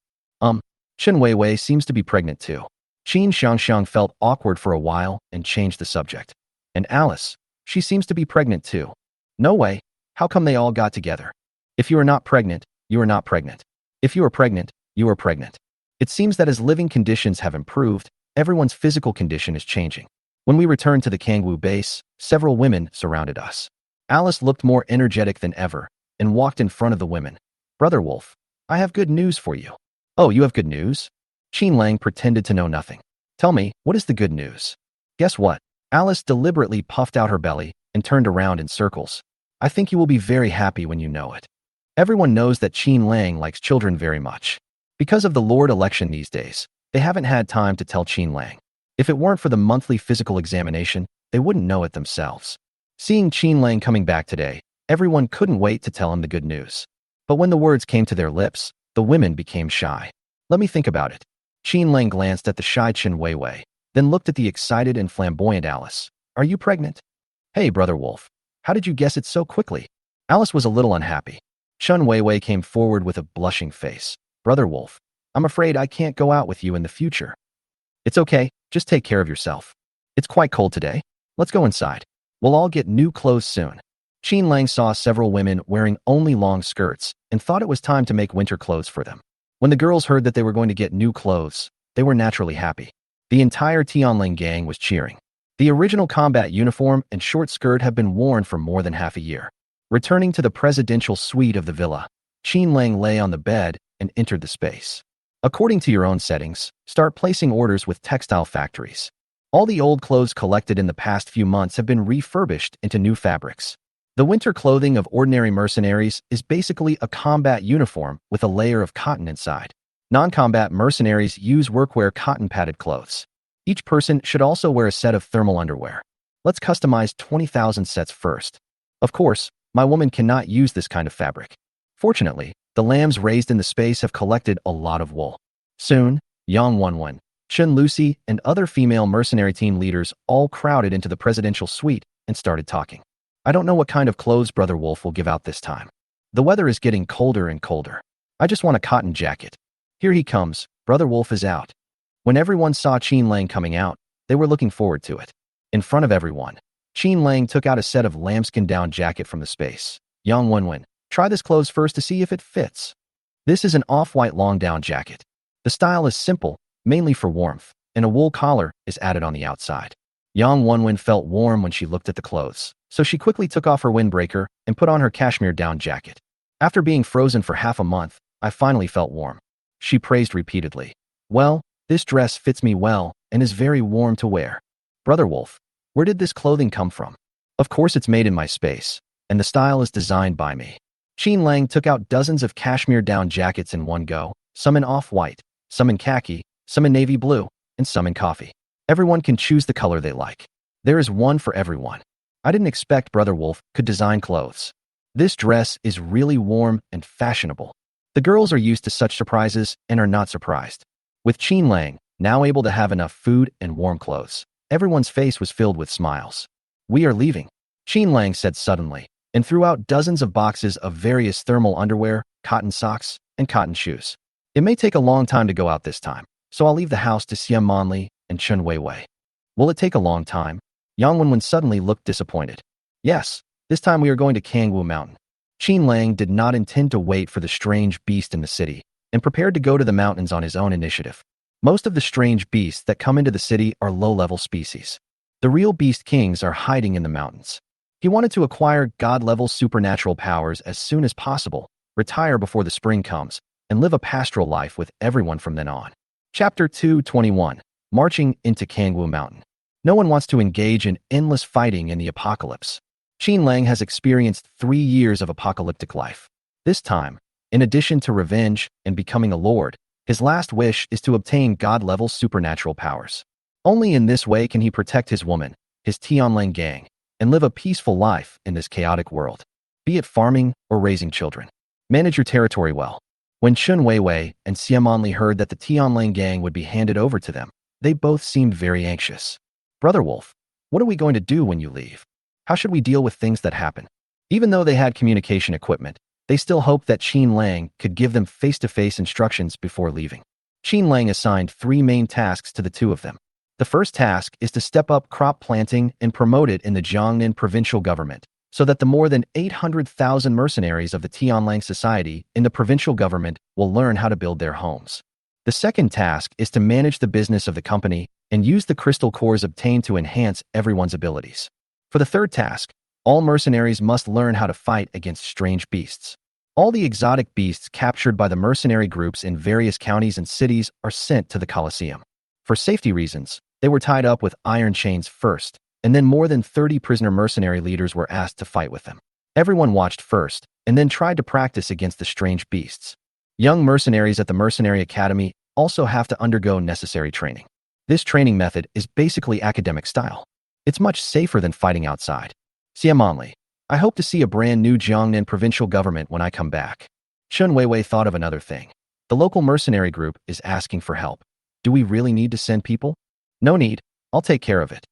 Chen Weiwei seems to be pregnant too. Qin Xiangxiang felt awkward for a while and changed the subject. And Alice, she seems to be pregnant too. No way. How come they all got together? If you are not pregnant, you are not pregnant. If you are pregnant, you are pregnant. It seems that as living conditions have improved, everyone's physical condition is changing. When we returned to the Kangwu base, several women surrounded us. Alice looked more energetic than ever and walked in front of the women. Brother Wolf, I have good news for you. Oh, you have good news? Qin Lang pretended to know nothing. Tell me, what is the good news? Guess what? Alice deliberately puffed out her belly and turned around in circles. I think you will be very happy when you know it. Everyone knows that Qin Lang likes children very much. Because of the Lord election these days, they haven't had time to tell Qin Lang. If it weren't for the monthly physical examination, they wouldn't know it themselves. Seeing Qin Lang coming back today, everyone couldn't wait to tell him the good news. But when the words came to their lips, the women became shy. Let me think about it. Qin Lang glanced at the shy Chen Weiwei, then looked at the excited and flamboyant Alice. Are you pregnant? Hey, Brother Wolf. How did you guess it so quickly? Alice was a little unhappy. Chun Weiwei came forward with a blushing face. Brother Wolf, I'm afraid I can't go out with you in the future. It's okay, just take care of yourself. It's quite cold today. Let's go inside. We'll all get new clothes soon. Qin Lang saw several women wearing only long skirts and thought it was time to make winter clothes for them. When the girls heard that they were going to get new clothes, they were naturally happy. The entire Tianlang gang was cheering. The original combat uniform and short skirt have been worn for more than half a year. Returning to the presidential suite of the villa, Qin Lang lay on the bed and entered the space. According to your own settings, start placing orders with textile factories. All the old clothes collected in the past few months have been refurbished into new fabrics. The winter clothing of ordinary mercenaries is basically a combat uniform with a layer of cotton inside. Non-combat mercenaries use workwear cotton-padded clothes. Each person should also wear a set of thermal underwear. Let's customize 20,000 sets first. Of course, my woman cannot use this kind of fabric. Fortunately, the lambs raised in the space have collected a lot of wool. Soon, Yang Wenwen, Chun Lucy, and other female mercenary team leaders all crowded into the presidential suite and started talking. I don't know what kind of clothes Brother Wolf will give out this time. The weather is getting colder and colder. I just want a cotton jacket. Here he comes, Brother Wolf is out. When everyone saw Qin Lang coming out, they were looking forward to it. In front of everyone, Qin Lang took out a set of lambskin down jacket from the space. Yang Wenwen, try this clothes first to see if it fits. This is an off-white long down jacket. The style is simple, mainly for warmth, and a wool collar is added on the outside. Yang Wenwen felt warm when she looked at the clothes, so she quickly took off her windbreaker and put on her cashmere down jacket. After being frozen for half a month, I finally felt warm. She praised repeatedly. Well, this dress fits me well and is very warm to wear. Brother Wolf, where did this clothing come from? Of course it's made in my space, and the style is designed by me. Qin Lang took out dozens of cashmere down jackets in one go, some in off-white, some in khaki, some in navy blue, and some in coffee. Everyone can choose the color they like. There is one for everyone. I didn't expect Brother Wolf could design clothes. This dress is really warm and fashionable. The girls are used to such surprises and are not surprised. With Qin Lang now able to have enough food and warm clothes, everyone's face was filled with smiles. We are leaving, Qin Lang said suddenly, and threw out dozens of boxes of various thermal underwear, cotton socks, and cotton shoes. It may take a long time to go out this time, so I'll leave the house to Xia Monli and Chun Weiwei. Will it take a long time? Yang Wenwen suddenly looked disappointed. Yes, this time we are going to Kangwu Mountain. Qin Lang did not intend to wait for the strange beast in the city, and prepared to go to the mountains on his own initiative. Most of the strange beasts that come into the city are low-level species. The real beast kings are hiding in the mountains. He wanted to acquire god-level supernatural powers as soon as possible, retire before the spring comes, and live a pastoral life with everyone from then on. Chapter 221. Marching into Kangwu Mountain. No one wants to engage in endless fighting in the apocalypse. Qin Lang has experienced 3 years of apocalyptic life. This time, in addition to revenge and becoming a lord, his last wish is to obtain god-level supernatural powers. Only in this way can he protect his woman, his Tianlang gang, and live a peaceful life in this chaotic world, be it farming or raising children. Manage your territory well. When Chun Weiwei and Xia Monli heard that the Tianlang gang would be handed over to them, they both seemed very anxious. Brother Wolf, what are we going to do when you leave? How should we deal with things that happen? Even though they had communication equipment, they still hoped that Qin Lang could give them face-to-face instructions before leaving. Qin Lang assigned 3 main tasks to the 2 of them. The first task is to step up crop planting and promote it in the Jiangnan provincial government, so that the more than 800,000 mercenaries of the Tianlang society in the provincial government will learn how to build their homes. The second task is to manage the business of the company and use the crystal cores obtained to enhance everyone's abilities. For the third task, all mercenaries must learn how to fight against strange beasts. All the exotic beasts captured by the mercenary groups in various counties and cities are sent to the Colosseum. For safety reasons, they were tied up with iron chains first, and then more than 30 prisoner mercenary leaders were asked to fight with them. Everyone watched first, and then tried to practice against the strange beasts. Young mercenaries at the Mercenary Academy also have to undergo necessary training. This training method is basically academic style. It's much safer than fighting outside. Xia Monli, I hope to see a brand new Jiangnan provincial government when I come back. Chun Weiwei thought of another thing. The local mercenary group is asking for help. Do we really need to send people? No need, I'll take care of it.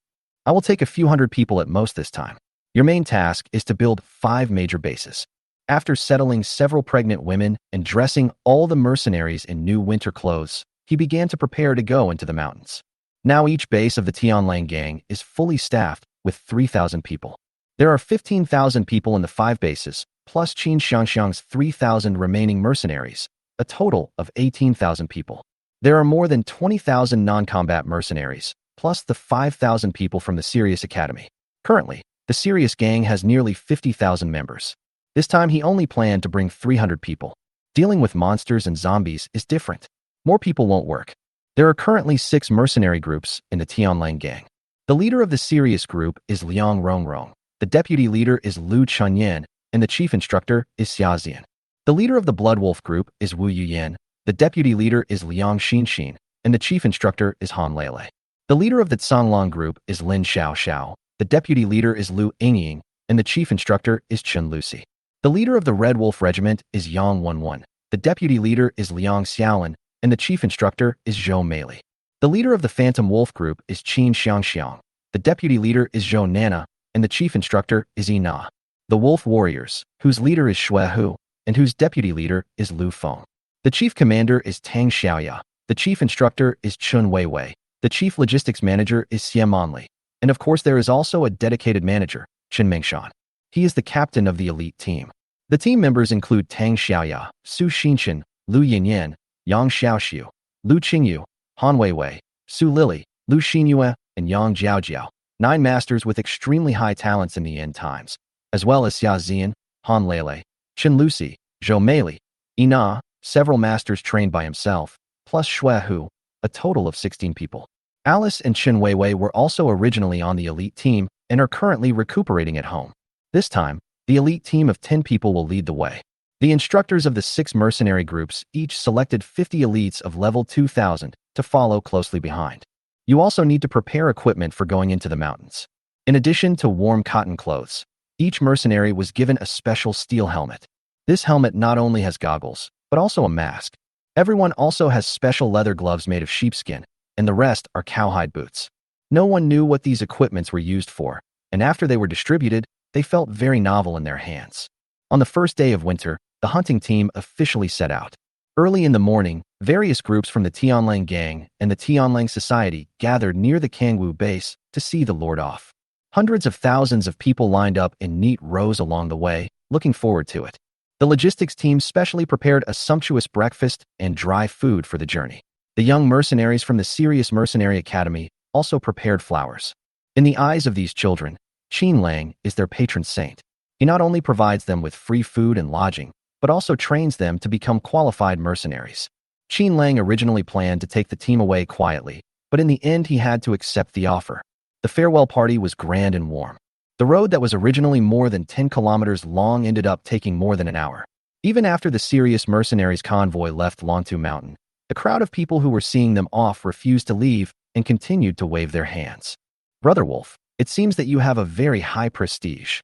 I will take a few hundred people at most this time. Your main task is to build 5 major bases. After settling several pregnant women and dressing all the mercenaries in new winter clothes, he began to prepare to go into the mountains. Now each base of the Qin Lang gang is fully staffed with 3,000 people. There are 15,000 people in the 5 bases, plus Qin Xiangxiang's 3,000 remaining mercenaries, a total of 18,000 people. There are more than 20,000 non-combat mercenaries, plus the 5,000 people from the Sirius Academy. Currently, the Sirius gang has nearly 50,000 members. This time he only planned to bring 300 people. Dealing with monsters and zombies is different. More people won't work. There are currently 6 mercenary groups in the Qin Lang gang. The leader of the Sirius group is Liang Rongrong. The deputy leader is Lu Chunyan, and the chief instructor is Xia Xian. The leader of the Blood Wolf group is Wu Yuyan. The deputy leader is Liang Xinxin, and the chief instructor is Han Lele. The leader of the Canglang group is Lin Xiaoxiao. The deputy leader is Lu Yingying, and the chief instructor is Chen Lucy. The leader of the Red Wolf regiment is Yang Wenwen. The deputy leader is Liang Xiaolin, and the chief instructor is Zhou Meili. The leader of the Phantom Wolf group is Qin Xiangxiang. The deputy leader is Zhou Nana, and the chief instructor is Ina. The Wolf Warriors, whose leader is Shui Hu, and whose deputy leader is Lu Feng. The chief commander is Tang Xiaoya. The chief instructor is Chun Weiwei. The chief logistics manager is Xie Manli. And of course there is also a dedicated manager, Chen Mengshan. He is the captain of the elite team. The team members include Tang Xiaoya, Su Xinchen, Lu Yinyan, Yang Xiaoxiu, Lu Qingyu, Han Weiwei, Su Lili, Lu Xinyue, and Yang Jiaojiao, 9 masters with extremely high talents in the end times, as well as Xia Xian, Han Lele, Chen Lucy, Zhou Meili, Ina, several masters trained by himself, plus Shui Hu, a total of 16 people. Alice and Chen Weiwei were also originally on the elite team and are currently recuperating at home. This time, the elite team of 10 people will lead the way. The instructors of the 6 mercenary groups each selected 50 elites of level 2000 to follow closely behind. You also need to prepare equipment for going into the mountains. In addition to warm cotton clothes, each mercenary was given a special steel helmet. This helmet not only has goggles, but also a mask. Everyone also has special leather gloves made of sheepskin, and the rest are cowhide boots. No one knew what these equipments were used for, and after they were distributed, they felt very novel in their hands. On the first day of winter, the hunting team officially set out. Early in the morning, various groups from the Qin Lang gang and the Qin Lang Society gathered near the Kangwu base to see the Lord off. Hundreds of thousands of people lined up in neat rows along the way, looking forward to it. The logistics team specially prepared a sumptuous breakfast and dry food for the journey. The young mercenaries from the Sirius Mercenary Academy also prepared flowers. In the eyes of these children, Qin Lang is their patron saint. He not only provides them with free food and lodging, but also trains them to become qualified mercenaries. Qin Lang originally planned to take the team away quietly, but in the end he had to accept the offer. The farewell party was grand and warm. The road that was originally more than 10 kilometers long ended up taking more than an hour. Even after the Sirius mercenaries convoy left Longtu Mountain, the crowd of people who were seeing them off refused to leave and continued to wave their hands. Brother Wolf, it seems that you have a very high prestige.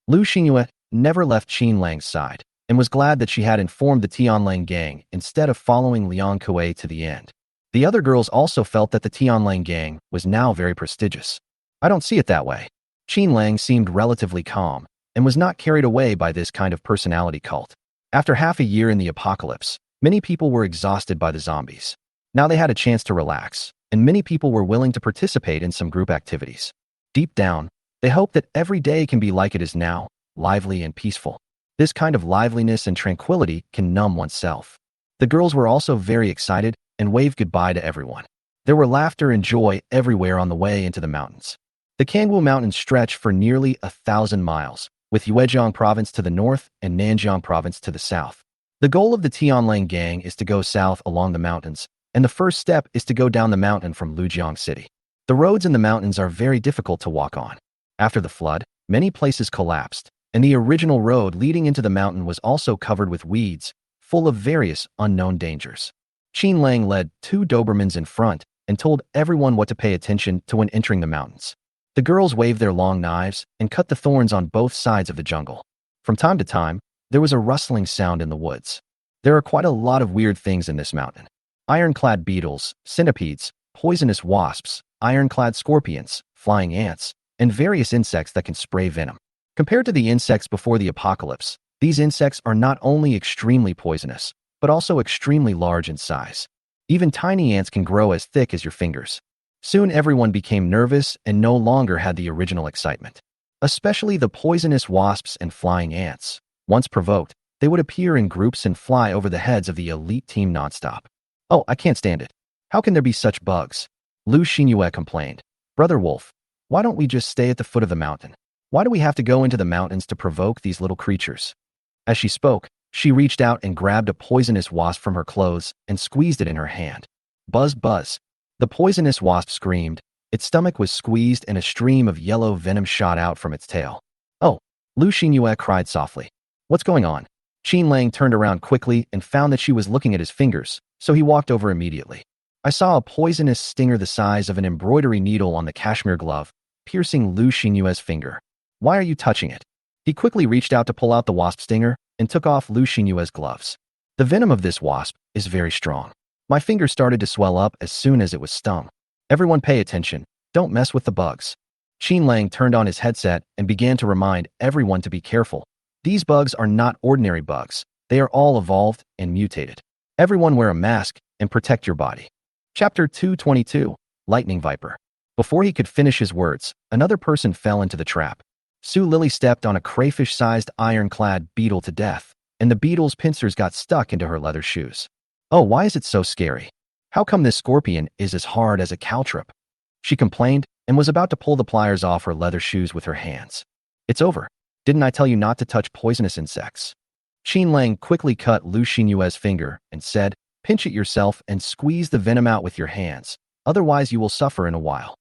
Lu Xingyue never left Qin Lang's side and was glad that she had informed the Qin Lang gang instead of following Liang Kuei to the end. The other girls also felt that the Qin Lang gang was now very prestigious. I don't see it that way. Qin Lang seemed relatively calm and was not carried away by this kind of personality cult. After half a year in the apocalypse, many people were exhausted by the zombies. Now they had a chance to relax, and many people were willing to participate in some group activities. Deep down, they hoped that every day can be like it is now, lively and peaceful. This kind of liveliness and tranquility can numb oneself. The girls were also very excited and waved goodbye to everyone. There were laughter and joy everywhere on the way into the mountains. The Kangwu Mountains stretch for nearly 1,000 miles, with Yuejiang Province to the north and Nanjiang Province to the south. The goal of the Qin Lang gang is to go south along the mountains, and the first step is to go down the mountain from Lujiang City. The roads in the mountains are very difficult to walk on. After the flood, many places collapsed, and the original road leading into the mountain was also covered with weeds, full of various unknown dangers. Qin Lang led 2 Dobermans in front and told everyone what to pay attention to when entering the mountains. The girls waved their long knives and cut the thorns on both sides of the jungle. From time to time, there was a rustling sound in the woods. There are quite a lot of weird things in this mountain. Ironclad beetles, centipedes, poisonous wasps, ironclad scorpions, flying ants, and various insects that can spray venom. Compared to the insects before the apocalypse, these insects are not only extremely poisonous, but also extremely large in size. Even tiny ants can grow as thick as your fingers. Soon everyone became nervous and no longer had the original excitement. Especially the poisonous wasps and flying ants. Once provoked, they would appear in groups and fly over the heads of the elite team nonstop. Oh, I can't stand it. How can there be such bugs? Lu Xinyue complained. Brother Wolf, why don't we just stay at the foot of the mountain? Why do we have to go into the mountains to provoke these little creatures? As she spoke, she reached out and grabbed a poisonous wasp from her clothes and squeezed it in her hand. Buzz, buzz. The poisonous wasp screamed. Its stomach was squeezed and a stream of yellow venom shot out from its tail. Oh, Lu Xinyue cried softly. What's going on? Qin Lang turned around quickly and found that she was looking at his fingers, so he walked over immediately. I saw a poisonous stinger the size of an embroidery needle on the cashmere glove, piercing Lu Xinyue's finger. Why are you touching it? He quickly reached out to pull out the wasp stinger and took off Lu Xinyue's gloves. The venom of this wasp is very strong. My finger started to swell up as soon as it was stung. Everyone pay attention. Don't mess with the bugs. Qin Lang turned on his headset and began to remind everyone to be careful. These bugs are not ordinary bugs. They are all evolved and mutated. Everyone wear a mask and protect your body. Chapter 222, Lightning Viper. Before he could finish his words, another person fell into the trap. Su Lily stepped on a crayfish-sized ironclad beetle to death, and the beetle's pincers got stuck into her leather shoes. Oh, why is it so scary? How come this scorpion is as hard as a caltrip? She complained and was about to pull the pliers off her leather shoes with her hands. It's over. Didn't I tell you not to touch poisonous insects? Qin Lang quickly cut Lu Xinyue's finger and said, pinch it yourself and squeeze the venom out with your hands, otherwise you will suffer in a while.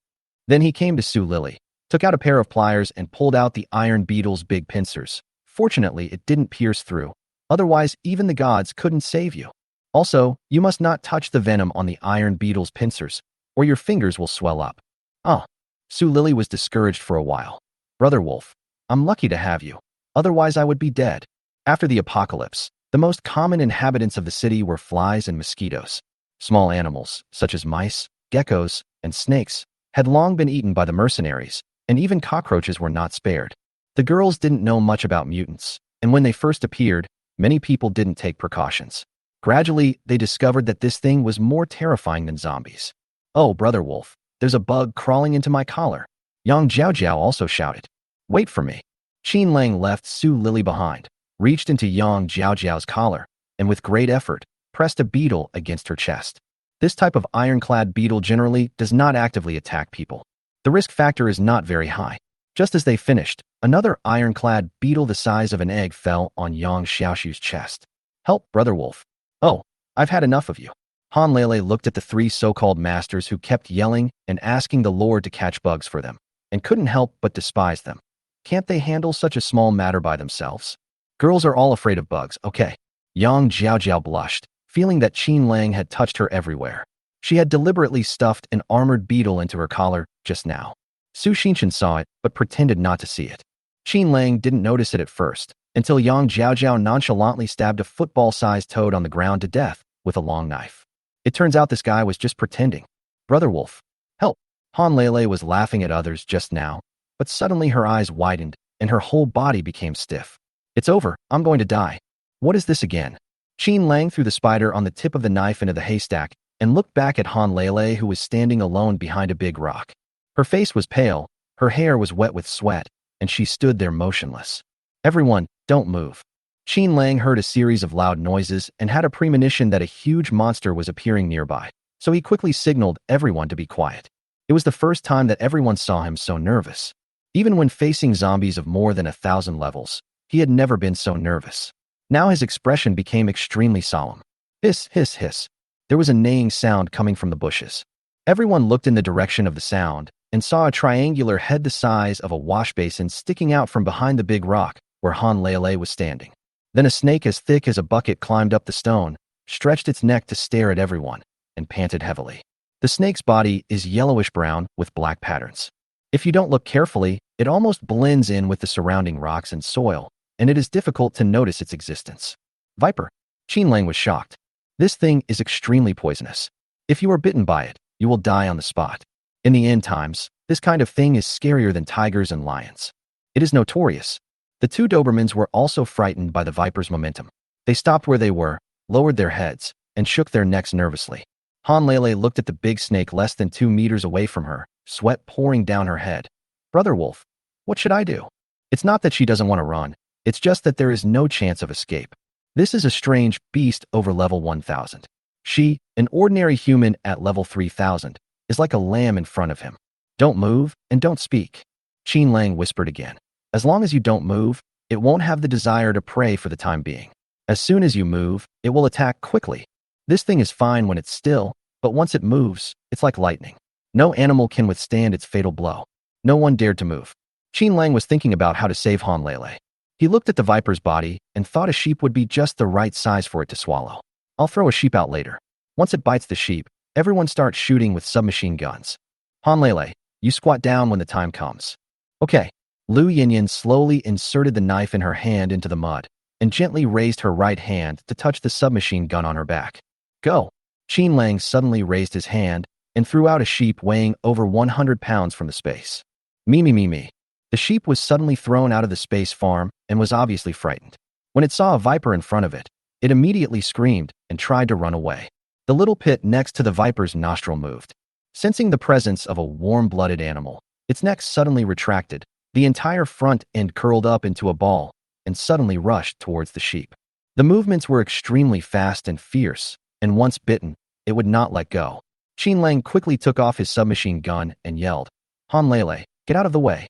Then he came to Su Lily, took out a pair of pliers and pulled out the iron beetle's big pincers. Fortunately, it didn't pierce through. Otherwise, even the gods couldn't save you. Also, you must not touch the venom on the iron beetle's pincers, or your fingers will swell up. Oh. Su Lily was discouraged for a while. Brother Wolf, I'm lucky to have you. Otherwise, I would be dead. After the apocalypse, the most common inhabitants of the city were flies and mosquitoes. Small animals, such as mice, geckos, and snakes, had long been eaten by the mercenaries, and even cockroaches were not spared. The girls didn't know much about mutants, and when they first appeared, many people didn't take precautions. Gradually, they discovered that this thing was more terrifying than zombies. Oh, Brother Wolf, there's a bug crawling into my collar. Yang Jiao also shouted. Wait for me. Qin Lang left Su Lily behind, reached into Yang Jiao's collar, and with great effort, pressed a beetle against her chest. This type of ironclad beetle generally does not actively attack people. The risk factor is not very high. Just as they finished, another ironclad beetle the size of an egg fell on Yang Xiaoshu's chest. Help, Brother Wolf. Oh, I've had enough of you. Han Lele looked at the three so-called masters who kept yelling and asking the Lord to catch bugs for them, and couldn't help but despise them. Can't they handle such a small matter by themselves? Girls are all afraid of bugs, okay. Yang Jiao blushed, feeling that Qin Lang had touched her everywhere. She had deliberately stuffed an armored beetle into her collar just now. Su Xinshan saw it, but pretended not to see it. Qin Lang didn't notice it at first, until Yang Jiao nonchalantly stabbed a football-sized toad on the ground to death with a long knife. It turns out this guy was just pretending. Brother Wolf, help. Han Lele was laughing at others just now, but suddenly her eyes widened and her whole body became stiff. It's over, I'm going to die. What is this again? Qin Lang threw the spider on the tip of the knife into the haystack and looked back at Han Lele, who was standing alone behind a big rock. Her face was pale, her hair was wet with sweat, and she stood there motionless. Everyone, don't move. Qin Lang heard a series of loud noises and had a premonition that a huge monster was appearing nearby, so he quickly signaled everyone to be quiet. It was the first time that everyone saw him so nervous. Even when facing zombies of more than 1,000 levels, he had never been so nervous. Now his expression became extremely solemn. Hiss, hiss, hiss. There was a neighing sound coming from the bushes. Everyone looked in the direction of the sound and saw a triangular head the size of a wash basin sticking out from behind the big rock where Han Lele was standing. Then a snake as thick as a bucket climbed up the stone, stretched its neck to stare at everyone, and panted heavily. The snake's body is yellowish-brown with black patterns. If you don't look carefully, it almost blends in with the surrounding rocks and soil, and it is difficult to notice its existence. Viper. Qin Lang was shocked. This thing is extremely poisonous. If you are bitten by it, you will die on the spot. In the end times, this kind of thing is scarier than tigers and lions. It is notorious. The two Dobermans were also frightened by the viper's momentum. They stopped where they were, lowered their heads, and shook their necks nervously. Han Lele looked at the big snake less than 2 meters away from her, sweat pouring down her head. Brother Wolf, what should I do? It's not that she doesn't want to run, it's just that there is no chance of escape. This is a strange beast over level 1000. She, an ordinary human at level 3000, is like a lamb in front of him. Don't move and don't speak. Qin Lang whispered again. As long as you don't move, it won't have the desire to prey for the time being. As soon as you move, it will attack quickly. This thing is fine when it's still, but once it moves, it's like lightning. No animal can withstand its fatal blow. No one dared to move. Qin Lang was thinking about how to save Han Lele. He looked at the viper's body and thought a sheep would be just the right size for it to swallow. I'll throw a sheep out later. Once it bites the sheep, everyone starts shooting with submachine guns. Han Lele, you squat down when the time comes. Okay. Lu Yinyan slowly inserted the knife in her hand into the mud and gently raised her right hand to touch the submachine gun on her back. Go. Qin Lang suddenly raised his hand and threw out a sheep weighing over 100 pounds from the space. Me. The sheep was suddenly thrown out of the space farm and was obviously frightened. When it saw a viper in front of it, it immediately screamed and tried to run away. The little pit next to the viper's nostril moved. Sensing the presence of a warm-blooded animal, its neck suddenly retracted, the entire front end curled up into a ball, and suddenly rushed towards the sheep. The movements were extremely fast and fierce, and once bitten, it would not let go. Qin Lang quickly took off his submachine gun and yelled, Han Lele, get out of the way.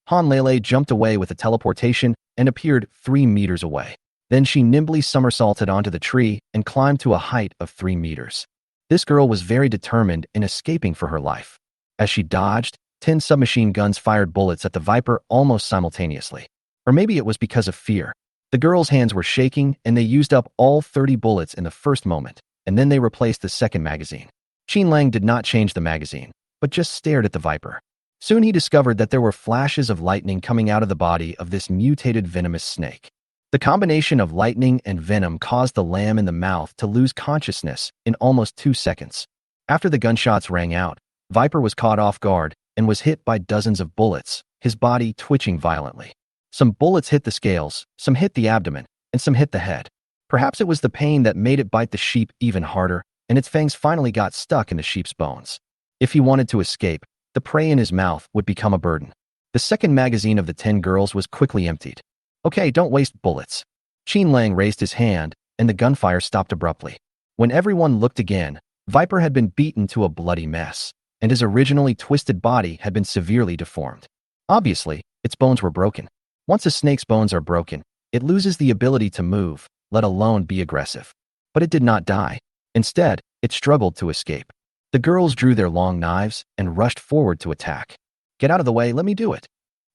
Han Lele jumped away with a teleportation and appeared 3 meters away. Then she nimbly somersaulted onto the tree and climbed to a height of 3 meters. This girl was very determined in escaping for her life. As she dodged, 10 submachine guns fired bullets at the viper almost simultaneously. Or maybe it was because of fear. The girl's hands were shaking and they used up all 30 bullets in the first moment, and then they replaced the second magazine. Qin Lang did not change the magazine, but just stared at the viper. Soon he discovered that there were flashes of lightning coming out of the body of this mutated venomous snake. The combination of lightning and venom caused the lamb in the mouth to lose consciousness in almost 2 seconds. After the gunshots rang out, Viper was caught off guard and was hit by dozens of bullets, his body twitching violently. Some bullets hit the scales, some hit the abdomen, and some hit the head. Perhaps it was the pain that made it bite the sheep even harder, and its fangs finally got stuck in the sheep's bones. If he wanted to escape, the prey in his mouth would become a burden. The second magazine of the 10 girls was quickly emptied. Okay, don't waste bullets. Qin Lang raised his hand, and the gunfire stopped abruptly. When everyone looked again, Viper had been beaten to a bloody mess, and his originally twisted body had been severely deformed. Obviously, its bones were broken. Once a snake's bones are broken, it loses the ability to move, let alone be aggressive. But it did not die. Instead, it struggled to escape. The girls drew their long knives and rushed forward to attack. Get out of the way, let me do it.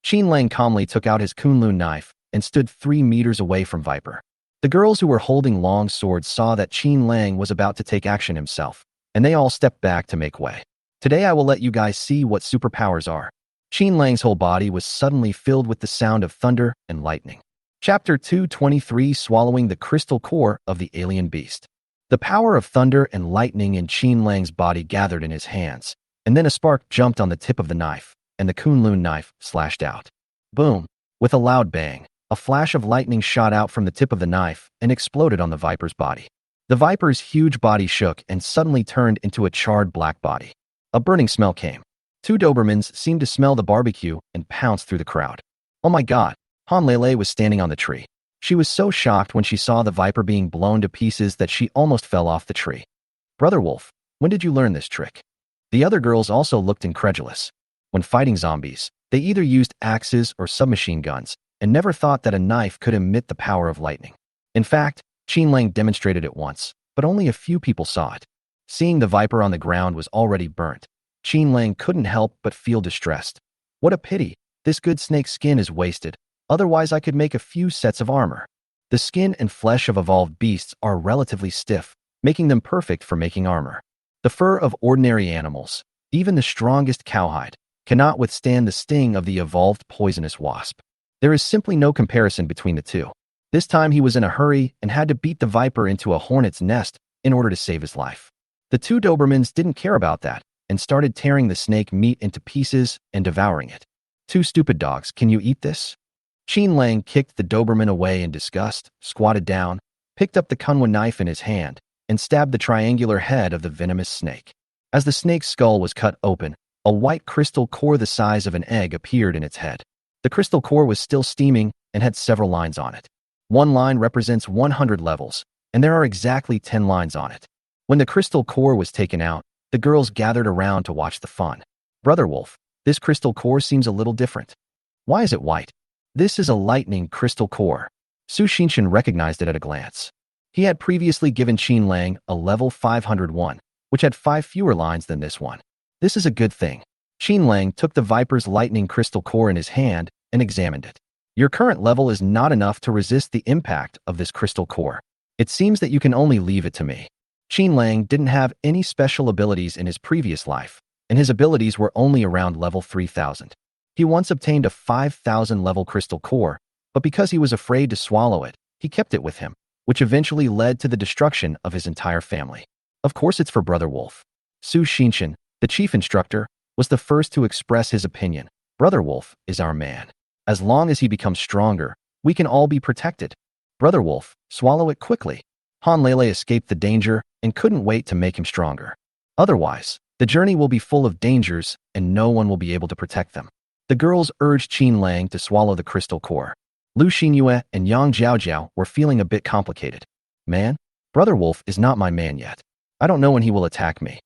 Qin Lang calmly took out his Kunlun knife and stood 3 meters away from Viper. The girls who were holding long swords saw that Qin Lang was about to take action himself, and they all stepped back to make way. Today I will let you guys see what superpowers are. Qin Lang's whole body was suddenly filled with the sound of thunder and lightning. Chapter 223, Swallowing the Crystal Core of the Alien Beast. The power of thunder and lightning in Qin Lang's body gathered in his hands, and then a spark jumped on the tip of the knife, and the Kunlun knife slashed out. Boom! With a loud bang, a flash of lightning shot out from the tip of the knife and exploded on the Viper's body. The Viper's huge body shook and suddenly turned into a charred black body. A burning smell came. 2 Dobermans seemed to smell the barbecue and pounced through the crowd. Oh my god! Han Lele was standing on the tree. She was so shocked when she saw the Viper being blown to pieces that she almost fell off the tree. Brother Wolf, when did you learn this trick? The other girls also looked incredulous. When fighting zombies, they either used axes or submachine guns, and never thought that a knife could emit the power of lightning. In fact, Qin Lang demonstrated it once, but only a few people saw it. Seeing the Viper on the ground was already burnt, Qin Lang couldn't help but feel distressed. What a pity, this good snake's skin is wasted, otherwise I could make a few sets of armor. The skin and flesh of evolved beasts are relatively stiff, making them perfect for making armor. The fur of ordinary animals, even the strongest cowhide, cannot withstand the sting of the evolved poisonous wasp. There is simply no comparison between the two. This time he was in a hurry and had to beat the Viper into a hornet's nest in order to save his life. The 2 Dobermans didn't care about that and started tearing the snake meat into pieces and devouring it. Two stupid dogs, can you eat this? Qin Lang kicked the Doberman away in disgust, squatted down, picked up the kunwa knife in his hand, and stabbed the triangular head of the venomous snake. As the snake's skull was cut open, a white crystal core the size of an egg appeared in its head. The crystal core was still steaming and had several lines on it. One line represents 100 levels, and there are exactly 10 lines on it. When the crystal core was taken out, the girls gathered around to watch the fun. Brother Wolf, this crystal core seems a little different. Why is it white? This is a lightning crystal core. Su Xinshan recognized it at a glance. He had previously given Qin Lang a level 501, which had 5 fewer lines than this one. This is a good thing. Qin Lang took the Viper's lightning crystal core in his hand and examined it. Your current level is not enough to resist the impact of this crystal core. It seems that you can only leave it to me. Qin Lang didn't have any special abilities in his previous life, and his abilities were only around level 3000. He once obtained a 5000 level crystal core, but because he was afraid to swallow it, he kept it with him, which eventually led to the destruction of his entire family. Of course it's for Brother Wolf. Su Xinshan, the chief instructor, was the first to express his opinion. Brother Wolf is our man. As long as he becomes stronger, we can all be protected. Brother Wolf, swallow it quickly. Han Lele escaped the danger and couldn't wait to make him stronger. Otherwise, the journey will be full of dangers and no one will be able to protect them. The girls urged Qin Lang to swallow the crystal core. Lu Xinyue and Yang Jiaojiao were feeling a bit complicated. Man, Brother Wolf is not my man yet. I don't know when he will attack me.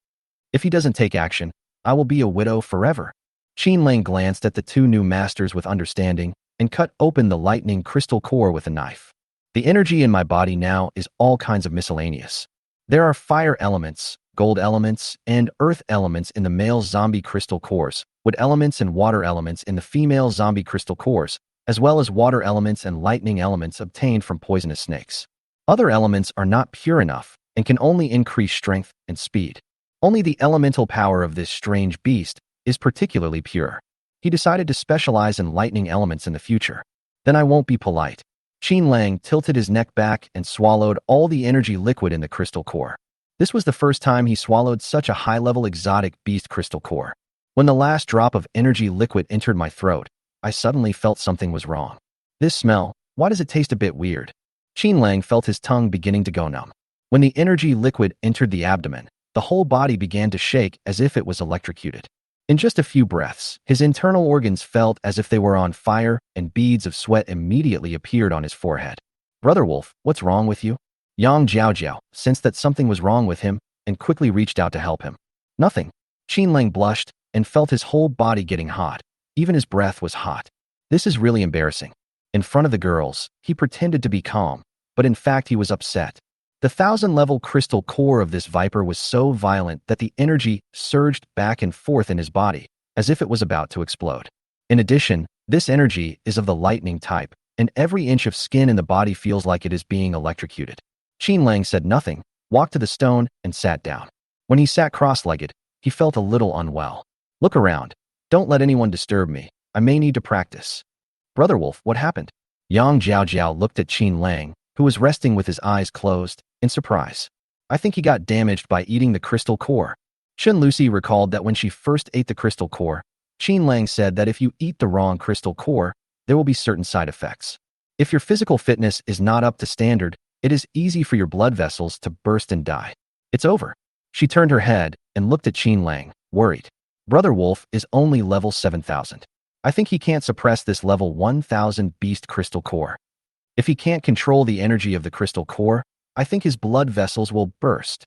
If he doesn't take action, I will be a widow forever. Qin Lang glanced at the two new masters with understanding and cut open the lightning crystal core with a knife. The energy in my body now is all kinds of miscellaneous. There are fire elements, gold elements, and earth elements in the male zombie crystal cores, wood elements and water elements in the female zombie crystal cores, as well as water elements and lightning elements obtained from poisonous snakes. Other elements are not pure enough and can only increase strength and speed. Only the elemental power of this strange beast is particularly pure. He decided to specialize in lightning elements in the future. Then I won't be polite. Qin Lang tilted his neck back and swallowed all the energy liquid in the crystal core. This was the first time he swallowed such a high-level exotic beast crystal core. When the last drop of energy liquid entered my throat, I suddenly felt something was wrong. This smell, why does it taste a bit weird? Qin Lang felt his tongue beginning to go numb. When the energy liquid entered the abdomen, the whole body began to shake as if it was electrocuted. In just a few breaths, his internal organs felt as if they were on fire and beads of sweat immediately appeared on his forehead. Brother Wolf, what's wrong with you? Yang Jiaojiao sensed that something was wrong with him and quickly reached out to help him. Nothing. Qin Lang blushed and felt his whole body getting hot. Even his breath was hot. This is really embarrassing. In front of the girls, he pretended to be calm, but in fact he was upset. The 1000-level crystal core of this viper was so violent that the energy surged back and forth in his body, as if it was about to explode. In addition, this energy is of the lightning type, and every inch of skin in the body feels like it is being electrocuted. Qin Lang said nothing, walked to the stone, and sat down. When he sat cross-legged, he felt a little unwell. Look around. Don't let anyone disturb me. I may need to practice. Brother Wolf, what happened? Yang Jiaojiao looked at Qin Lang, who was resting with his eyes closed, in surprise. I think he got damaged by eating the crystal core. Chen Lucy recalled that when she first ate the crystal core, Qin Lang said that if you eat the wrong crystal core, there will be certain side effects. If your physical fitness is not up to standard, it is easy for your blood vessels to burst and die. It's over. She turned her head and looked at Qin Lang, worried. Brother Wolf is only level 7000. I think he can't suppress this level 1000 beast crystal core. If he can't control the energy of the crystal core, I think his blood vessels will burst.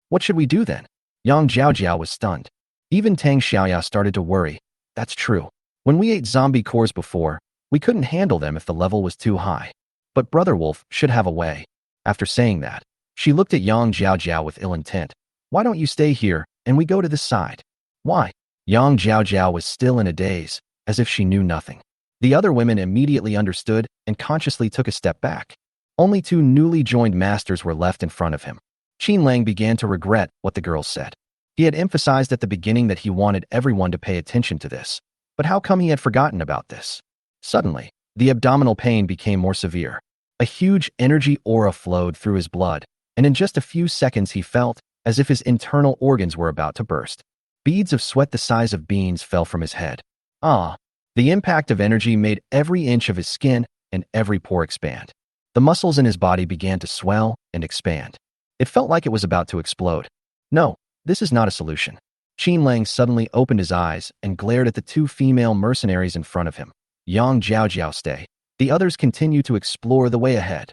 What should we do then? Yang Jiaojiao was stunned. Even Tang Xiaoya started to worry. That's true. When we ate zombie cores before, we couldn't handle them if the level was too high. But Brother Wolf should have a way. After saying that, she looked at Yang Jiaojiao with ill intent. Why don't you stay here and we go to this side? Why? Yang Jiaojiao was still in a daze, as if she knew nothing. The other women immediately understood and consciously took a step back. Only two newly joined masters were left in front of him. Qin Lang began to regret what the girls said. He had emphasized at the beginning that he wanted everyone to pay attention to this. But how come he had forgotten about this? Suddenly, the abdominal pain became more severe. A huge energy aura flowed through his blood, and in just a few seconds he felt as if his internal organs were about to burst. Beads of sweat the size of beans fell from his head. Ah! The impact of energy made every inch of his skin and every pore expand. The muscles in his body began to swell and expand. It felt like it was about to explode. No, this is not a solution. Qin Lang suddenly opened his eyes and glared at the two female mercenaries in front of him. Yang Jiaojiao stay. The others continued to explore the way ahead.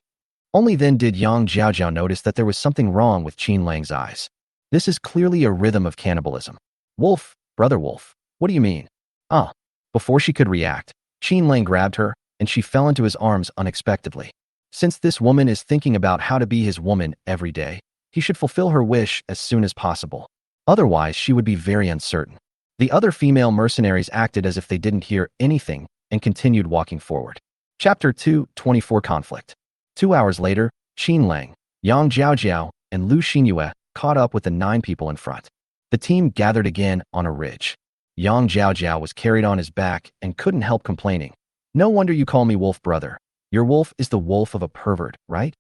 Only then did Yang Jiaojiao notice that there was something wrong with Qin Lang's eyes. This is clearly a rhythm of cannibalism. Wolf, brother wolf, what do you mean? Ah. Before she could react, Qin Lang grabbed her and she fell into his arms unexpectedly. Since this woman is thinking about how to be his woman every day, he should fulfill her wish as soon as possible. Otherwise, she would be very uncertain. The other female mercenaries acted as if they didn't hear anything and continued walking forward. Chapter 2, 24 Conflict. 2 hours later, Qin Lang, Yang Jiaojiao, and Lu Xinyue caught up with the 9 people in front. The team gathered again on a ridge. Yang Jiaojiao was carried on his back and couldn't help complaining. No wonder you call me wolf brother. Your wolf is the wolf of a pervert, right?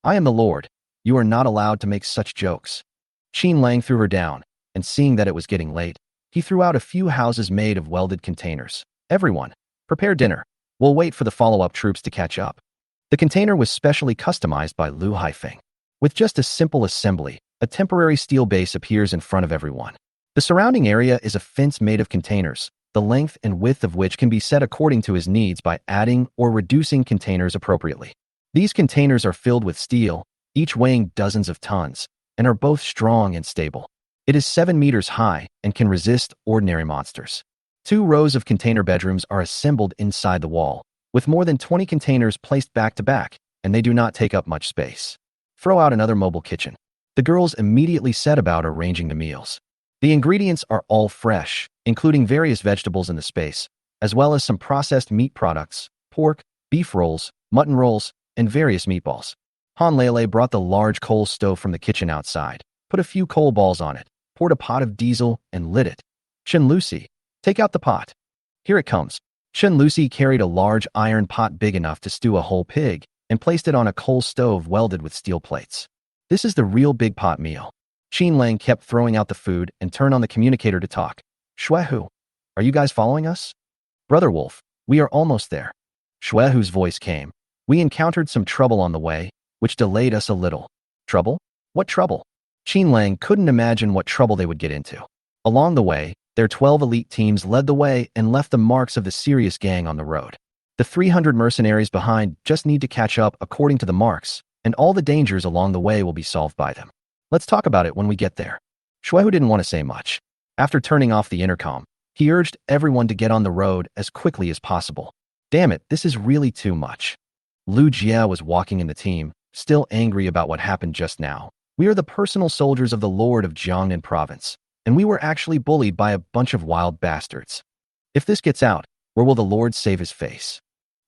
I am the Lord. You are not allowed to make such jokes. Qin Lang threw her down, and seeing that it was getting late, he threw out a few houses made of welded containers. Everyone, prepare dinner. We'll wait for the follow-up troops to catch up. The container was specially customized by Lu Haifeng. With just a simple assembly, a temporary steel base appears in front of everyone. The surrounding area is a fence made of containers, the length and width of which can be set according to his needs by adding or reducing containers appropriately. These containers are filled with steel, each weighing dozens of tons, and are both strong and stable. It is 7 meters high and can resist ordinary monsters. 2 rows of container bedrooms are assembled inside the wall, with more than 20 containers placed back to back, and they do not take up much space. Throw out another mobile kitchen. The girls immediately set about arranging the meals. The ingredients are all fresh, including various vegetables in the space, as well as some processed meat products, pork, beef rolls, mutton rolls, and various meatballs. Han Lele brought the large coal stove from the kitchen outside, put a few coal balls on it, poured a pot of diesel, and lit it. Chen Lucy, take out the pot. Here it comes. Chen Lucy carried a large iron pot big enough to stew a whole pig and placed it on a coal stove welded with steel plates. This is the real big pot meal. Qin Lang kept throwing out the food and turned on the communicator to talk. Shuehu, are you guys following us? Brother Wolf, we are almost there. Shuehu's voice came. We encountered some trouble on the way, which delayed us a little. Trouble? What trouble? Qin Lang couldn't imagine what trouble they would get into. Along the way, their 12 elite teams led the way and left the marks of the serious gang on the road. The 300 mercenaries behind just need to catch up according to the marks, and all the dangers along the way will be solved by them. Let's talk about it when we get there. Shuehu didn't want to say much. After turning off the intercom, he urged everyone to get on the road as quickly as possible. Damn it, this is really too much. Lu Jia was walking in the team, still angry about what happened just now. We are the personal soldiers of the Lord of Jiangnan Province, and we were actually bullied by a bunch of wild bastards. If this gets out, where will the Lord save his face?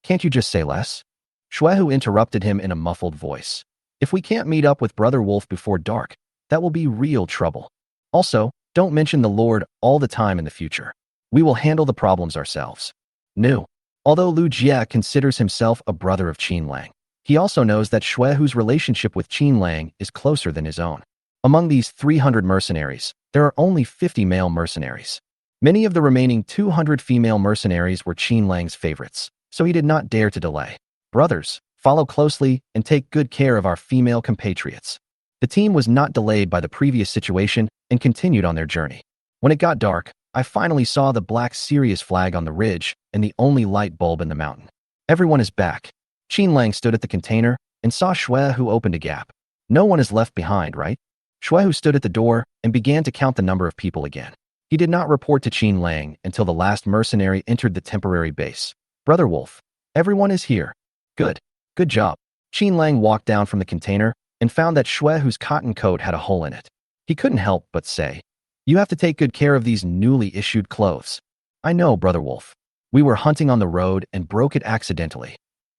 Can't you just say less? Shuehu interrupted him in a muffled voice. If we can't meet up with Brother Wolf before dark, that will be real trouble. Also, don't mention the Lord all the time in the future. We will handle the problems ourselves. No. Although Lu Jia considers himself a brother of Qin Lang, he also knows that Shuehu's relationship with Qin Lang is closer than his own. Among these 300 mercenaries, there are only 50 male mercenaries. Many of the remaining 200 female mercenaries were Qin Lang's favorites, so he did not dare to delay. Brothers, follow closely and take good care of our female compatriots. The team was not delayed by the previous situation and continued on their journey. When it got dark, I finally saw the black Sirius flag on the ridge and the only light bulb in the mountain. Everyone is back. Qin Lang stood at the container and saw Shuehu opened a gap. No one is left behind, right? Shuehu stood at the door and began to count the number of people again. He did not report to Qin Lang until the last mercenary entered the temporary base. Brother Wolf, everyone is here. Good. Good job. Qin Lang walked down from the container and found that Shuehu's cotton coat had a hole in it. He couldn't help but say, "You have to take good care of these newly issued clothes." "I know, Brother Wolf. We were hunting on the road and broke it accidentally."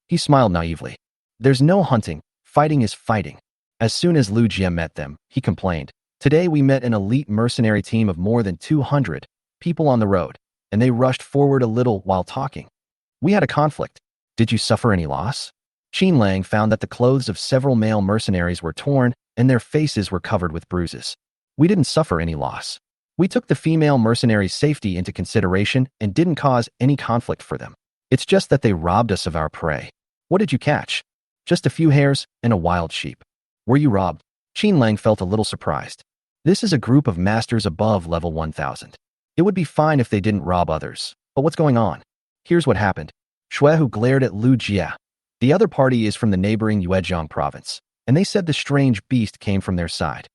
He smiled naively. "There's no hunting. Fighting is fighting." As soon as Lu Jia met them, he complained, "Today we met an elite mercenary team of more than 200 people on the road, and they rushed forward a little while talking. We had a conflict. Did you suffer any loss?" Qin Lang found that the clothes of several male mercenaries were torn and their faces were covered with bruises. "We didn't suffer any loss. We took the female mercenaries' safety into consideration and didn't cause any conflict for them. It's just that they robbed us of our prey. What did you catch? Just a few hares and a wild sheep. Were you robbed? Qin Lang felt a little surprised. This is a group of masters above level 1000. It would be fine if they didn't rob others. But what's going on? Here's what happened. Shuehu glared at Lu Jia. The other party is from the neighboring Yuezhong province, and they said the strange beast came from their side.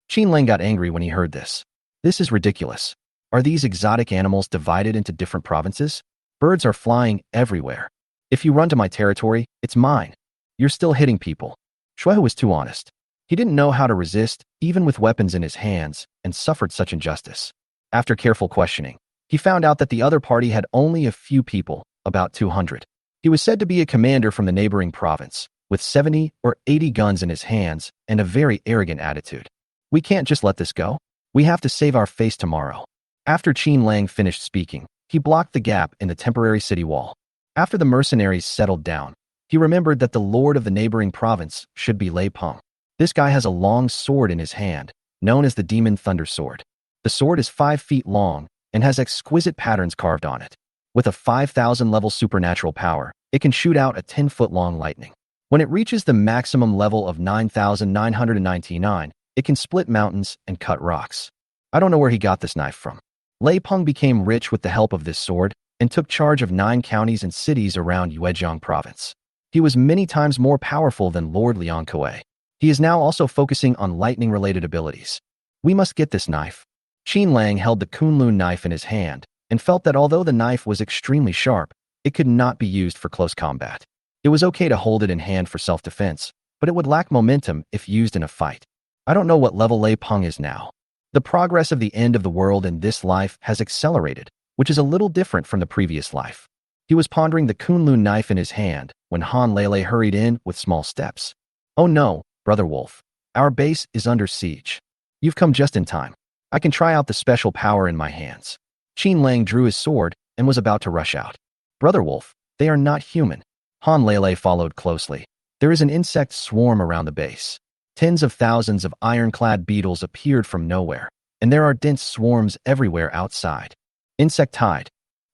Qin Lang got angry when he heard this. This is ridiculous. Are these exotic animals divided into different provinces? Birds are flying everywhere. If you run to my territory, it's mine. You're still hitting people. Shuehu was too honest. He didn't know how to resist, even with weapons in his hands, and suffered such injustice. After careful questioning, he found out that the other party had only a few people, about 200. He was said to be a commander from the neighboring province, with 70 or 80 guns in his hands and a very arrogant attitude. We can't just let this go. We have to save our face tomorrow. After Qin Lang finished speaking, he blocked the gap in the temporary city wall. After the mercenaries settled down, he remembered that the lord of the neighboring province should be Lei Peng. This guy has a long sword in his hand, known as the Demon Thunder Sword. The sword is 5 feet long and has exquisite patterns carved on it. With a 5,000 level supernatural power, it can shoot out a 10-foot-long lightning. When it reaches the maximum level of 9,999, it can split mountains and cut rocks. I don't know where he got this knife from. Lei Peng became rich with the help of this sword and took charge of 9 counties and cities around Yuezhong province. He was many times more powerful than Lord Liang Kuei. He is now also focusing on lightning-related abilities. We must get this knife. Qin Lang held the Kunlun knife in his hand and felt that although the knife was extremely sharp, it could not be used for close combat. It was okay to hold it in hand for self-defense, but it would lack momentum if used in a fight. I don't know what level Lei Peng is now. The progress of the end of the world in this life has accelerated, which is a little different from the previous life. He was pondering the Kunlun knife in his hand when Han Lele hurried in with small steps. Oh no, Brother Wolf. Our base is under siege. You've come just in time. I can try out the special power in my hands. Qin Lang drew his sword and was about to rush out. Brother Wolf, they are not human. Han Lele followed closely. There is an insect swarm around the base. Tens of thousands of ironclad beetles appeared from nowhere, and there are dense swarms everywhere outside. Insect tide.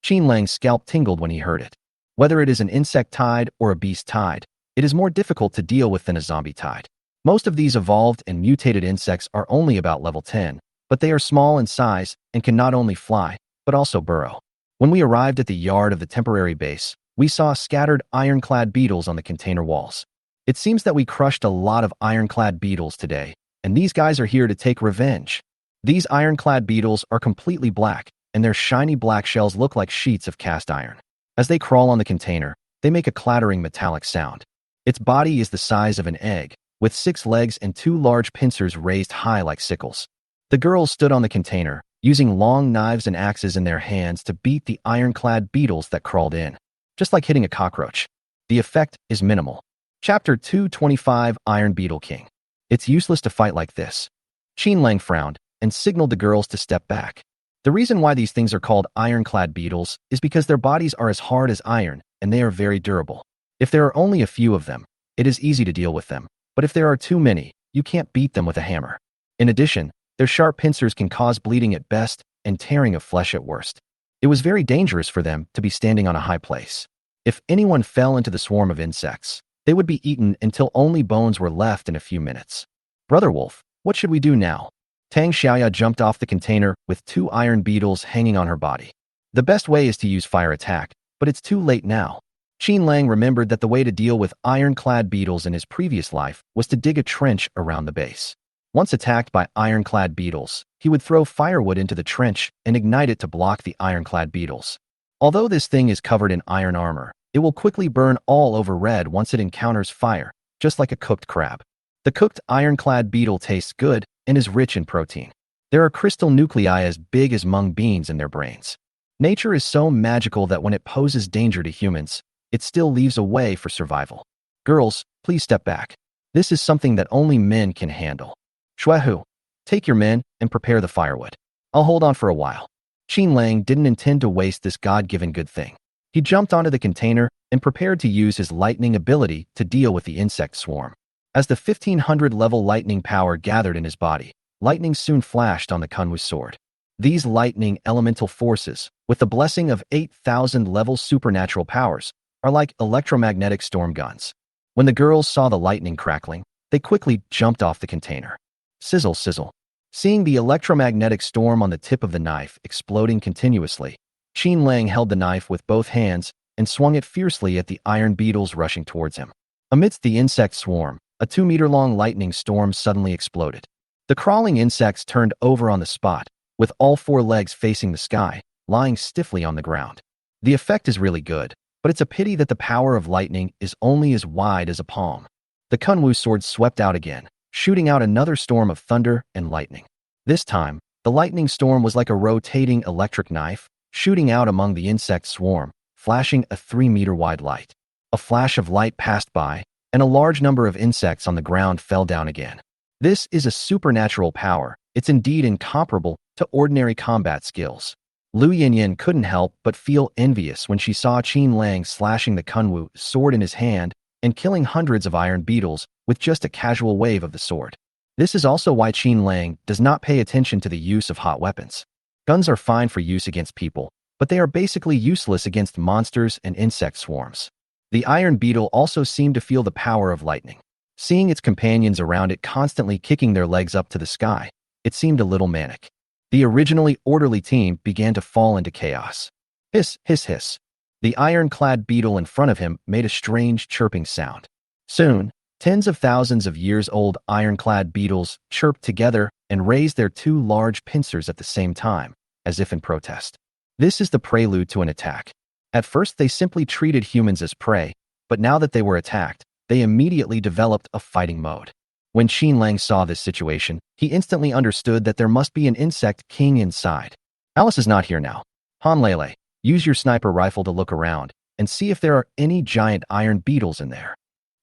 Qin Lang's scalp tingled when he heard it. Whether it is an insect tide or a beast tide, it is more difficult to deal with than a zombie tide. Most of these evolved and mutated insects are only about level 10, but they are small in size and can not only fly, but also burrow. When we arrived at the yard of the temporary base, we saw scattered ironclad beetles on the container walls. It seems that we crushed a lot of ironclad beetles today, and these guys are here to take revenge. These ironclad beetles are completely black, and their shiny black shells look like sheets of cast iron. As they crawl on the container, they make a clattering metallic sound. Its body is the size of an egg, with 6 legs and 2 large pincers raised high like sickles. The girls stood on the container, using long knives and axes in their hands to beat the ironclad beetles that crawled in, just like hitting a cockroach. The effect is minimal. Chapter 225 Iron Beetle King. It's useless to fight like this. Qin Lang frowned and signaled the girls to step back. The reason why these things are called ironclad beetles is because their bodies are as hard as iron and they are very durable. If there are only a few of them, it is easy to deal with them, but if there are too many, you can't beat them with a hammer. In addition, their sharp pincers can cause bleeding at best and tearing of flesh at worst. It was very dangerous for them to be standing on a high place. If anyone fell into the swarm of insects, they would be eaten until only bones were left in a few minutes. Brother Wolf, what should we do now? Tang Xiaoya jumped off the container with 2 iron beetles hanging on her body. The best way is to use fire attack, but it's too late now. Qin Lang remembered that the way to deal with ironclad beetles in his previous life was to dig a trench around the base. Once attacked by ironclad beetles, he would throw firewood into the trench and ignite it to block the ironclad beetles. Although this thing is covered in iron armor, it will quickly burn all over red once it encounters fire, just like a cooked crab. The cooked ironclad beetle tastes good and is rich in protein. There are crystal nuclei as big as mung beans in their brains. Nature is so magical that when it poses danger to humans, it still leaves a way for survival. Girls, please step back. This is something that only men can handle. Shuehu, take your men and prepare the firewood. I'll hold on for a while. Qin Lang didn't intend to waste this God-given good thing. He jumped onto the container and prepared to use his lightning ability to deal with the insect swarm. As the 1500 level lightning power gathered in his body, lightning soon flashed on the Kunwu sword. These lightning elemental forces, with the blessing of 8,000 level supernatural powers, are like electromagnetic storm guns. When the girls saw the lightning crackling, they quickly jumped off the container. Sizzle, sizzle. Seeing the electromagnetic storm on the tip of the knife exploding continuously, Qin Lang held the knife with both hands and swung it fiercely at the iron beetles rushing towards him. Amidst the insect swarm, a 2-meter-long lightning storm suddenly exploded. The crawling insects turned over on the spot, with all 4 legs facing the sky, lying stiffly on the ground. The effect is really good, but it's a pity that the power of lightning is only as wide as a palm. The Kunwu sword swept out again, shooting out another storm of thunder and lightning. This time, the lightning storm was like a rotating electric knife, shooting out among the insect swarm, flashing a 3-meter-wide light. A flash of light passed by, and a large number of insects on the ground fell down again. This is a supernatural power. It's indeed incomparable to ordinary combat skills. Lu Yinyin couldn't help but feel envious when she saw Qin Lang slashing the Kunwu sword in his hand and killing hundreds of iron beetles with just a casual wave of the sword. This is also why Qin Lang does not pay attention to the use of hot weapons. Guns are fine for use against people, but they are basically useless against monsters and insect swarms. The iron beetle also seemed to feel the power of lightning. Seeing its companions around it constantly kicking their legs up to the sky, it seemed a little manic. The originally orderly team began to fall into chaos. Hiss, hiss, hiss. The iron-clad beetle in front of him made a strange chirping sound. Soon, tens of thousands of years-old iron-clad beetles chirped together and raised their 2 large pincers at the same time, as if in protest. This is the prelude to an attack. At first, they simply treated humans as prey, but now that they were attacked, they immediately developed a fighting mode. When Qin Lang saw this situation, he instantly understood that there must be an insect king inside. Alice is not here now. Han Lele, use your sniper rifle to look around and see if there are any giant iron beetles in there.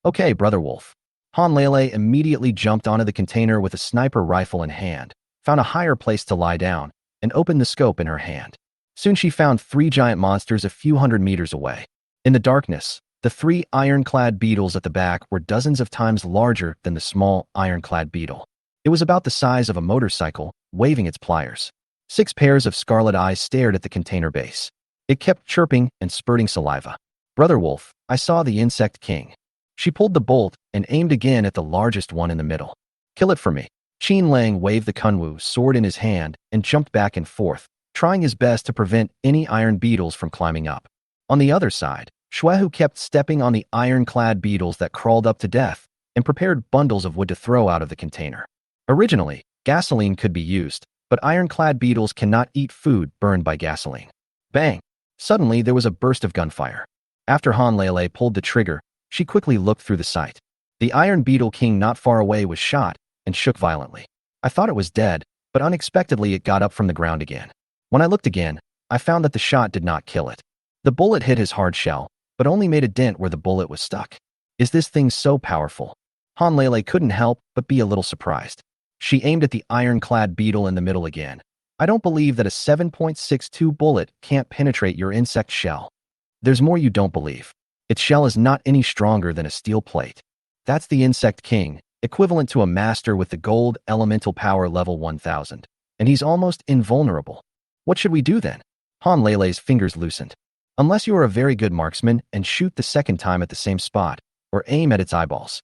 Okay, Brother Wolf. Han Lele immediately jumped onto the container with a sniper rifle in hand, found a higher place to lie down, and opened the scope in her hand. Soon she found 3 giant monsters a few hundred meters away. In the darkness, the 3 ironclad beetles at the back were dozens of times larger than the small ironclad beetle. It was about the size of a motorcycle, waving its pliers. 6 pairs of scarlet eyes stared at the container base. It kept chirping and spurting saliva. Brother Wolf, I saw the insect king. She pulled the bolt and aimed again at the largest one in the middle. Kill it for me. Qin Lang waved the Kunwu sword in his hand and jumped back and forth, trying his best to prevent any iron beetles from climbing up. On the other side, Shuehu kept stepping on the iron-clad beetles that crawled up to death and prepared bundles of wood to throw out of the container. Originally, gasoline could be used, but iron-clad beetles cannot eat food burned by gasoline. Bang! Suddenly, there was a burst of gunfire. After Han Lele pulled the trigger, she quickly looked through the sight. The iron beetle king not far away was shot and shook violently. I thought it was dead, but unexpectedly it got up from the ground again. When I looked again, I found that the shot did not kill it. The bullet hit his hard shell, but only made a dent where the bullet was stuck. Is this thing so powerful? Han Lele couldn't help but be a little surprised. She aimed at the iron-clad beetle in the middle again. I don't believe that a 7.62 bullet can't penetrate your insect shell. There's more you don't believe. Its shell is not any stronger than a steel plate. That's the insect king, equivalent to a master with the gold elemental power level 1000. And he's almost invulnerable. What should we do then? Han Lele's fingers loosened. Unless you are a very good marksman and shoot the second time at the same spot, or aim at its eyeballs.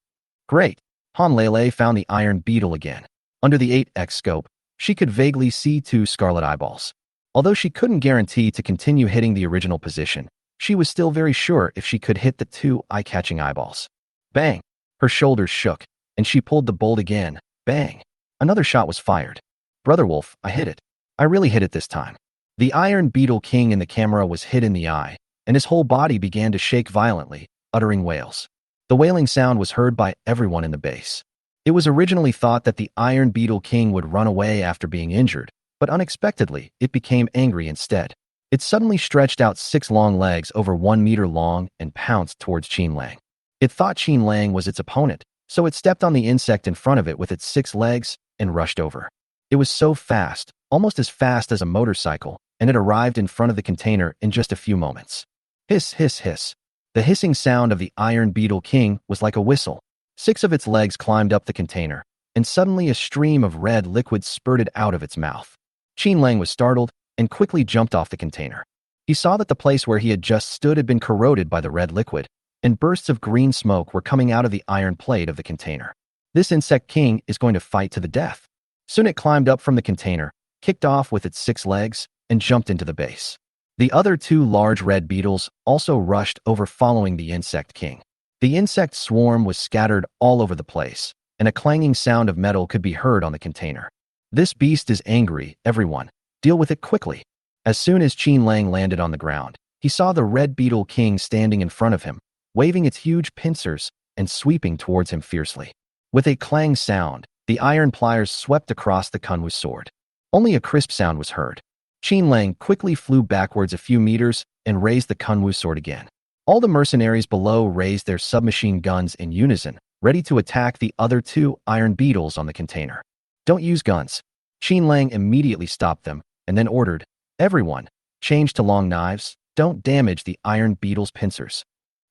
Great. Han Lele found the iron beetle again. Under the 8x scope, she could vaguely see 2 scarlet eyeballs. Although she couldn't guarantee to continue hitting the original position, she was still very sure if she could hit the 2 eye-catching eyeballs. Bang! Her shoulders shook, and she pulled the bolt again. Bang! Another shot was fired. Brother Wolf, I hit it. I really hit it this time. The Iron Beetle King in the camera was hit in the eye, and his whole body began to shake violently, uttering wails. The wailing sound was heard by everyone in the base. It was originally thought that the Iron Beetle King would run away after being injured, but unexpectedly, it became angry instead. It suddenly stretched out 6 long legs over 1 meter long and pounced towards Qin Lang. It thought Qin Lang was its opponent, so it stepped on the insect in front of it with its 6 legs and rushed over. It was so fast, almost as fast as a motorcycle, and it arrived in front of the container in just a few moments. Hiss, hiss, hiss. The hissing sound of the Iron Beetle King was like a whistle. 6 of its legs climbed up the container, and suddenly a stream of red liquid spurted out of its mouth. Qin Lang was startled and quickly jumped off the container. He saw that the place where he had just stood had been corroded by the red liquid, and bursts of green smoke were coming out of the iron plate of the container. This insect king is going to fight to the death. Soon it climbed up from the container, kicked off with its 6 legs, and jumped into the base. The other 2 large red beetles also rushed over following the insect king. The insect swarm was scattered all over the place, and a clanging sound of metal could be heard on the container. This beast is angry, everyone. Deal with it quickly. As soon as Qin Lang landed on the ground, he saw the red beetle king standing in front of him, waving its huge pincers and sweeping towards him fiercely. With a clang sound, the iron pliers swept across the Kunwu sword. Only a crisp sound was heard. Qin Lang quickly flew backwards a few meters and raised the Kunwu sword again. All the mercenaries below raised their submachine guns in unison, ready to attack the other 2 iron beetles on the container. Don't use guns. Qin Lang immediately stopped them and then ordered, everyone, change to long knives, don't damage the iron beetle's pincers.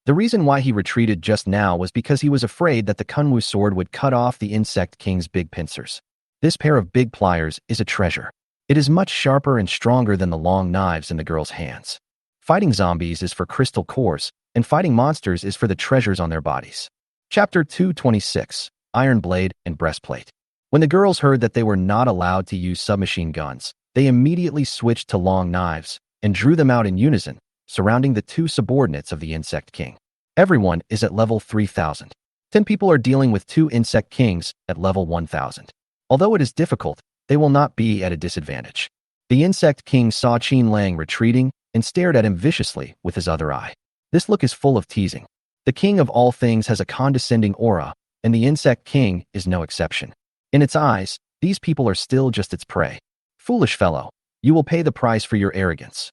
The reason why he retreated just now was because he was afraid that the Kunwu sword would cut off the insect king's big pincers. This pair of big pliers is a treasure. It is much sharper and stronger than the long knives in the girl's hands. Fighting zombies is for crystal cores, and fighting monsters is for the treasures on their bodies. Chapter 226, Iron Blade and Breastplate. When the girls heard that they were not allowed to use submachine guns, they immediately switched to long knives and drew them out in unison, surrounding the 2 subordinates of the insect king. Everyone is at level 3000. 10 people are dealing with 2 insect kings at level 1000. Although it is difficult, they will not be at a disadvantage. The insect king saw Qin Lang retreating and stared at him viciously with his other eye. This look is full of teasing. The king of all things has a condescending aura, and the insect king is no exception. In its eyes, these people are still just its prey. Foolish fellow, you will pay the price for your arrogance.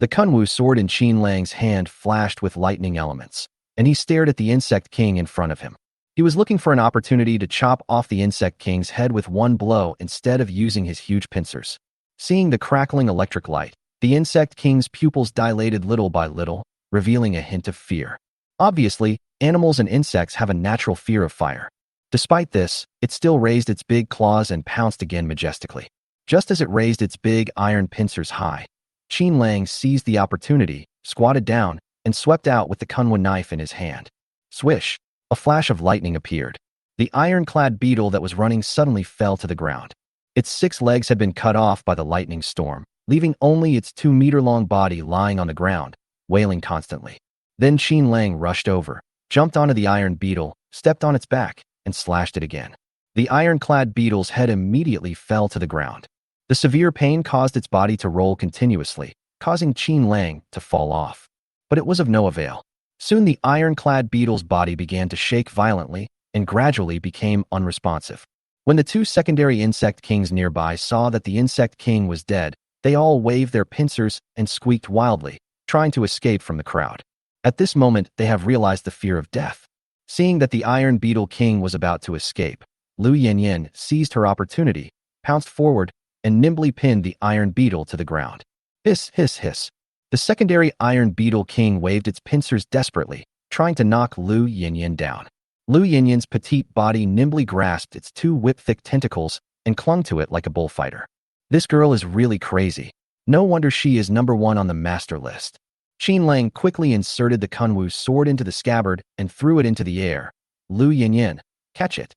The Kunwu sword in Qin Lang's hand flashed with lightning elements, and he stared at the insect king in front of him. He was looking for an opportunity to chop off the insect king's head with one blow instead of using his huge pincers. Seeing the crackling electric light, the insect king's pupils dilated little by little, revealing a hint of fear. Obviously, animals and insects have a natural fear of fire. Despite this, it still raised its big claws and pounced again majestically. Just as it raised its big iron pincers high, Qin Lang seized the opportunity, squatted down, and swept out with the Kunwu knife in his hand. Swish! A flash of lightning appeared. The ironclad beetle that was running suddenly fell to the ground. Its 6 legs had been cut off by the lightning storm, leaving only its 2-meter-long body lying on the ground, wailing constantly. Then Qin Lang rushed over, jumped onto the iron beetle, stepped on its back, and slashed it again. The ironclad beetle's head immediately fell to the ground. The severe pain caused its body to roll continuously, causing Qin Lang to fall off. But it was of no avail. Soon the ironclad beetle's body began to shake violently and gradually became unresponsive. When the 2 secondary insect kings nearby saw that the insect king was dead, they all waved their pincers and squeaked wildly, trying to escape from the crowd. At this moment, they have realized the fear of death. Seeing that the Iron Beetle King was about to escape, Lu Yanyan seized her opportunity, pounced forward, and nimbly pinned the Iron Beetle to the ground. Hiss, hiss, hiss. The secondary Iron Beetle King waved its pincers desperately, trying to knock Lu Yanyan down. Lu Yanyan's petite body nimbly grasped its 2 whip-thick tentacles and clung to it like a bullfighter. This girl is really crazy. No wonder she is number 1 on the master list. Qin Lang quickly inserted the Kunwu sword into the scabbard and threw it into the air. Lu Yanyan, catch it.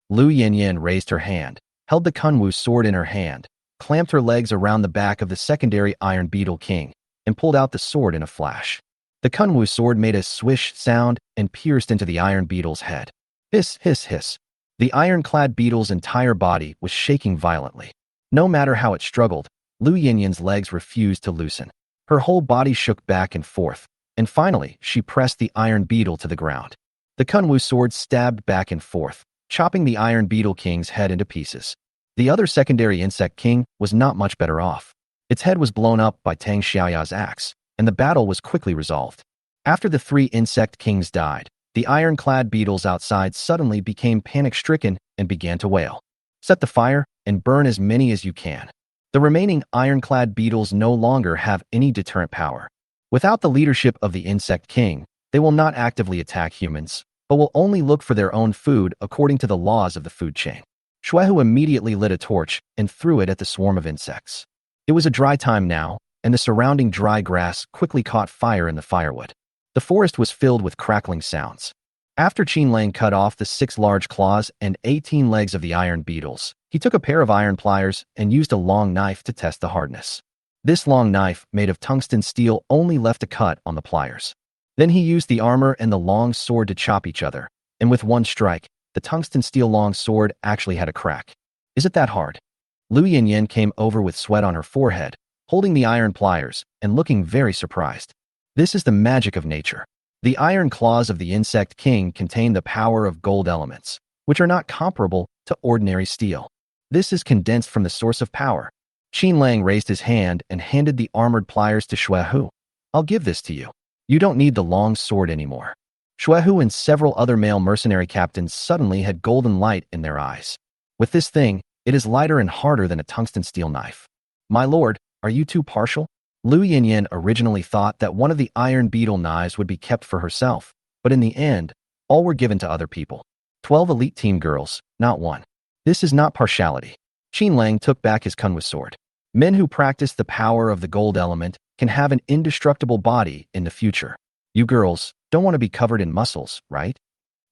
Lu Yanyan raised her hand, held the Kunwu sword in her hand, clamped her legs around the back of the secondary Iron Beetle King, and pulled out the sword in a flash. The Kunwu sword made a swish sound and pierced into the Iron Beetle's head. Hiss, hiss, hiss. The ironclad beetle's entire body was shaking violently. No matter how it struggled, Lu Yanyan's legs refused to loosen. Her whole body shook back and forth, and finally she pressed the Iron Beetle to the ground. The Kunwu sword stabbed back and forth, chopping the Iron Beetle King's head into pieces. The other secondary Insect King was not much better off. Its head was blown up by Tang Xiaoya's axe, and the battle was quickly resolved. After the 3 Insect Kings died, the ironclad beetles outside suddenly became panic-stricken and began to wail. Set the fire and burn as many as you can. The remaining ironclad beetles no longer have any deterrent power. Without the leadership of the Insect King, they will not actively attack humans, but will only look for their own food according to the laws of the food chain. Shuehu immediately lit a torch and threw it at the swarm of insects. It was a dry time now, and the surrounding dry grass quickly caught fire in the firewood. The forest was filled with crackling sounds. After Qin Lang cut off the 6 large claws and 18 legs of the iron beetles, he took a pair of iron pliers and used a long knife to test the hardness. This long knife, made of tungsten steel, only left a cut on the pliers. Then he used the armor and the long sword to chop each other, and with one strike, the tungsten steel long sword actually had a crack. Is it that hard? Lu Yinyan came over with sweat on her forehead, holding the iron pliers and looking very surprised. This is the magic of nature. The iron claws of the insect king contain the power of gold elements, which are not comparable to ordinary steel. This is condensed from the source of power. Qin Lang raised his hand and handed the armored pliers to Xuehu. I'll give this to you. You don't need the long sword anymore. Xuehu and several other male mercenary captains suddenly had golden light in their eyes. With this thing, it is lighter and harder than a tungsten steel knife. My lord, are you too partial? Lu Yinyan originally thought that one of the iron beetle knives would be kept for herself, but in the end, all were given to other people. 12 elite team girls, not one. This is not partiality. Qin Lang took back his kunwa sword. Men who practice the power of the gold element can have an indestructible body in the future. You girls don't want to be covered in muscles, right?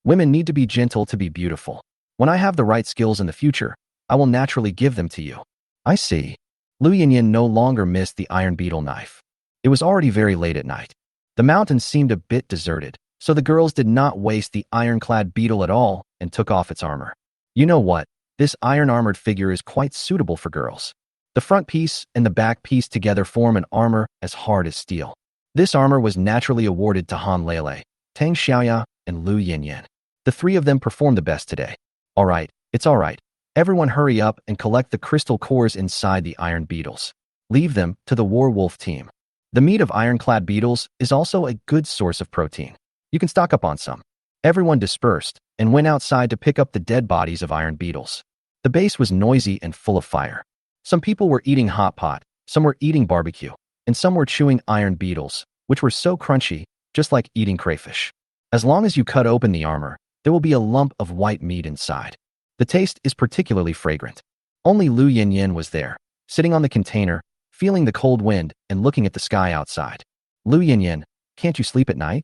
Women need to be gentle to be beautiful. When I have the right skills in the future, I will naturally give them to you. I see. Lu Yinyan no longer missed the iron beetle knife. It was already very late at night. The mountains seemed a bit deserted, so the girls did not waste the ironclad beetle at all and took off its armor. You know what? This iron-armored figure is quite suitable for girls. The front piece and the back piece together form an armor as hard as steel. This armor was naturally awarded to Han Lele, Tang Xiaoya, and Lu Yinyan. The 3 of them performed the best today. All right, it's all right. Everyone hurry up and collect the crystal cores inside the iron beetles. Leave them to the werewolf team. The meat of ironclad beetles is also a good source of protein. You can stock up on some. Everyone dispersed and went outside to pick up the dead bodies of iron beetles. The base was noisy and full of fire. Some people were eating hot pot, some were eating barbecue, and some were chewing iron beetles, which were so crunchy, just like eating crayfish. As long as you cut open the armor, there will be a lump of white meat inside. The taste is particularly fragrant. Only Lu Yinyan was there, sitting on the container, feeling the cold wind and looking at the sky outside. Lu Yinyan, can't you sleep at night?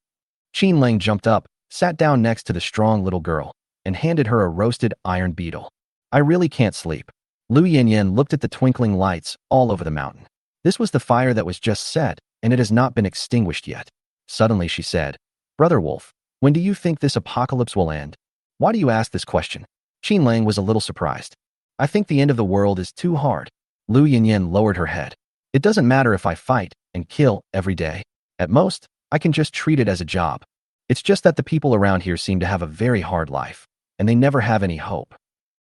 Qin Lang jumped up, sat down next to the strong little girl, and handed her a roasted iron beetle. I really can't sleep. Lu Yinyan looked at the twinkling lights all over the mountain. This was the fire that was just set, and it has not been extinguished yet. Suddenly she said, Brother Wolf, when do you think this apocalypse will end? Why do you ask this question? Qin Lang was a little surprised. I think the end of the world is too hard. Lu Yinyan lowered her head. It doesn't matter if I fight and kill every day. At most, I can just treat it as a job. It's just that the people around here seem to have a very hard life, and they never have any hope.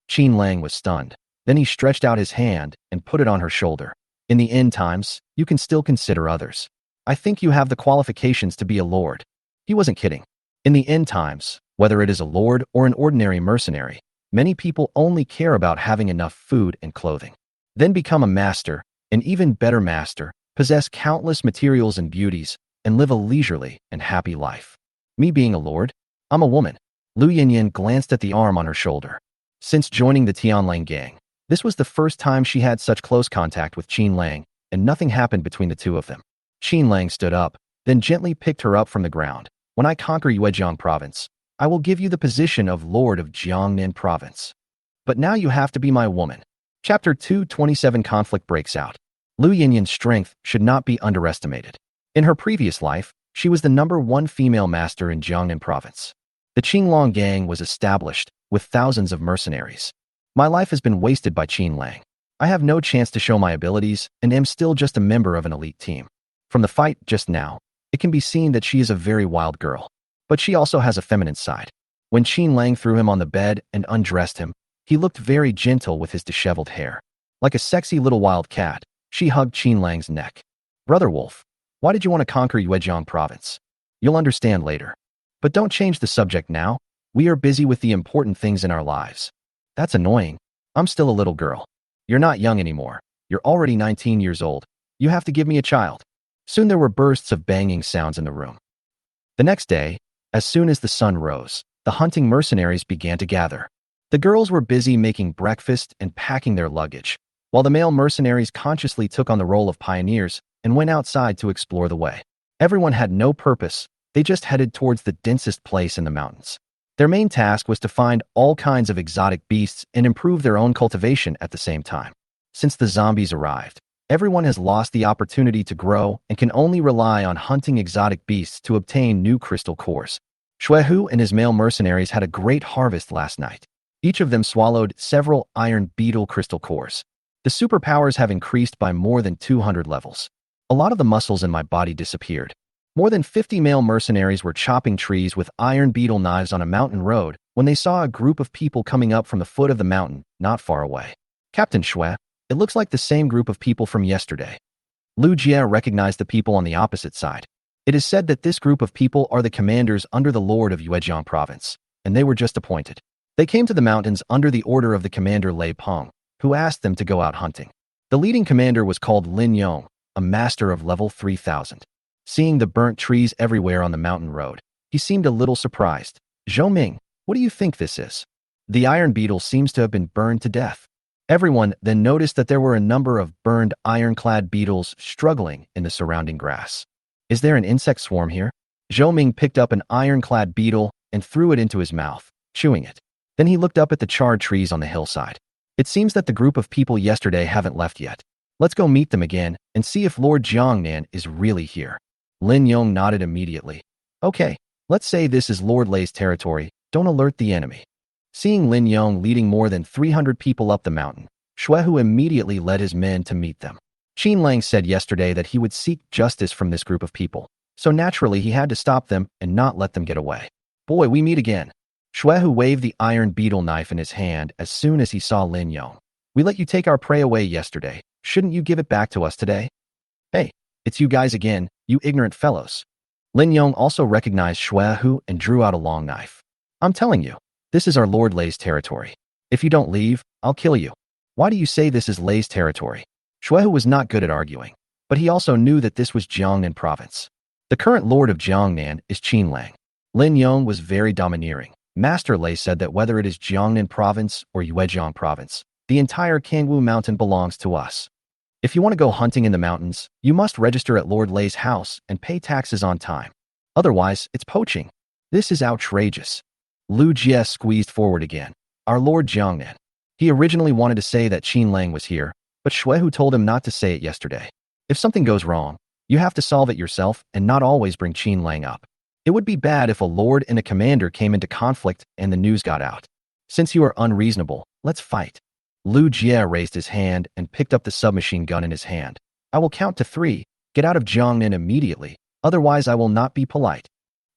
Qin Lang was stunned. Then he stretched out his hand and put it on her shoulder. In the end times, you can still consider others. I think you have the qualifications to be a lord. He wasn't kidding. In the end times, whether it is a lord or an ordinary mercenary, many people only care about having enough food and clothing. Then become a master, an even better master, possess countless materials and beauties, and live a leisurely and happy life. Me being a lord? I'm a woman. Lu Yinyan glanced at the arm on her shoulder. Since joining the Tianlang gang, this was the first time she had such close contact with Qin Lang, and nothing happened between the two of them. Qin Lang stood up, then gently picked her up from the ground. When I conquer Yuejiang province, I will give you the position of Lord of Jiangnan province. But now you have to be my woman. Chapter 227 Conflict breaks out. Lu Yinyan's strength should not be underestimated. In her previous life, she was the #1 female master in Jiangnan province. The Qin Lang gang was established, with thousands of mercenaries. My life has been wasted by Qin Lang. I have no chance to show my abilities and am still just a member of an elite team. From the fight just now, it can be seen that she is a very wild girl. But she also has a feminine side. When Qin Lang threw him on the bed and undressed him, he looked very gentle with his disheveled hair. Like a sexy little wild cat, she hugged Qin Lang's neck. Brother Wolf, why did you want to conquer Yuejiang province? You'll understand later. But don't change the subject now. We are busy with the important things in our lives. That's annoying. I'm still a little girl. You're not young anymore. You're already 19 years old. You have to give me a child. Soon there were bursts of banging sounds in the room. The next day, as soon as the sun rose, the hunting mercenaries began to gather. The girls were busy making breakfast and packing their luggage, while the male mercenaries consciously took on the role of pioneers and went outside to explore the way. Everyone had no purpose, they just headed towards the densest place in the mountains. Their main task was to find all kinds of exotic beasts and improve their own cultivation at the same time. Since the zombies arrived, everyone has lost the opportunity to grow and can only rely on hunting exotic beasts to obtain new crystal cores. Xuehu and his male mercenaries had a great harvest last night. Each of them swallowed several iron beetle crystal cores. The superpowers have increased by more than 200 levels. A lot of the muscles in my body disappeared. More than 50 male mercenaries were chopping trees with iron beetle knives on a mountain road when they saw a group of people coming up from the foot of the mountain, not far away. Captain Xue, it looks like the same group of people from yesterday. Lu Jie recognized the people on the opposite side. It is said that this group of people are the commanders under the lord of Yuejiang province, and they were just appointed. They came to the mountains under the order of the commander Lei Peng, who asked them to go out hunting. The leading commander was called Lin Yong, a master of level 3000. Seeing the burnt trees everywhere on the mountain road, he seemed a little surprised. Zhou Ming, what do you think this is? The iron beetle seems to have been burned to death. Everyone then noticed that there were a number of burned ironclad beetles struggling in the surrounding grass. Is there an insect swarm here? Zhou Ming picked up an ironclad beetle and threw it into his mouth, chewing it. Then he looked up at the charred trees on the hillside. It seems that the group of people yesterday haven't left yet. Let's go meet them again and see if Lord Jiangnan is really here. Lin Yong nodded immediately. Okay, let's say this is Lord Lei's territory. Don't alert the enemy. Seeing Lin Yong leading more than 300 people up the mountain, Xuehu immediately led his men to meet them. Qin Lang said yesterday that he would seek justice from this group of people, so naturally he had to stop them and not let them get away. Boy, we meet again. Xuehu waved the iron beetle knife in his hand as soon as he saw Lin Yong. We let you take our prey away yesterday. Shouldn't you give it back to us today? Hey, it's you guys again, you ignorant fellows. Lin Yong also recognized Xuehu and drew out a long knife. I'm telling you, this is our Lord Lei's territory. If you don't leave, I'll kill you. Why do you say this is Lei's territory? Xuehu was not good at arguing, but he also knew that this was Jiangnan province. The current lord of Jiangnan is Qin Lang. Lin Yong was very domineering. Master Lei said that whether it is Jiangnan province or Yuejiang province, the entire Kangwu mountain belongs to us. If you want to go hunting in the mountains, you must register at Lord Lei's house and pay taxes on time. Otherwise, it's poaching. This is outrageous. Lu Jie squeezed forward again. Our Lord Jiangnan. He originally wanted to say that Qin Lang was here, but Xuehu told him not to say it yesterday. If something goes wrong, you have to solve it yourself and not always bring Qin Lang up. It would be bad if a lord and a commander came into conflict and the news got out. Since you are unreasonable, let's fight. Lu Jie raised his hand and picked up the submachine gun in his hand. I will count to 3. Get out of Jiangnan immediately, otherwise I will not be polite.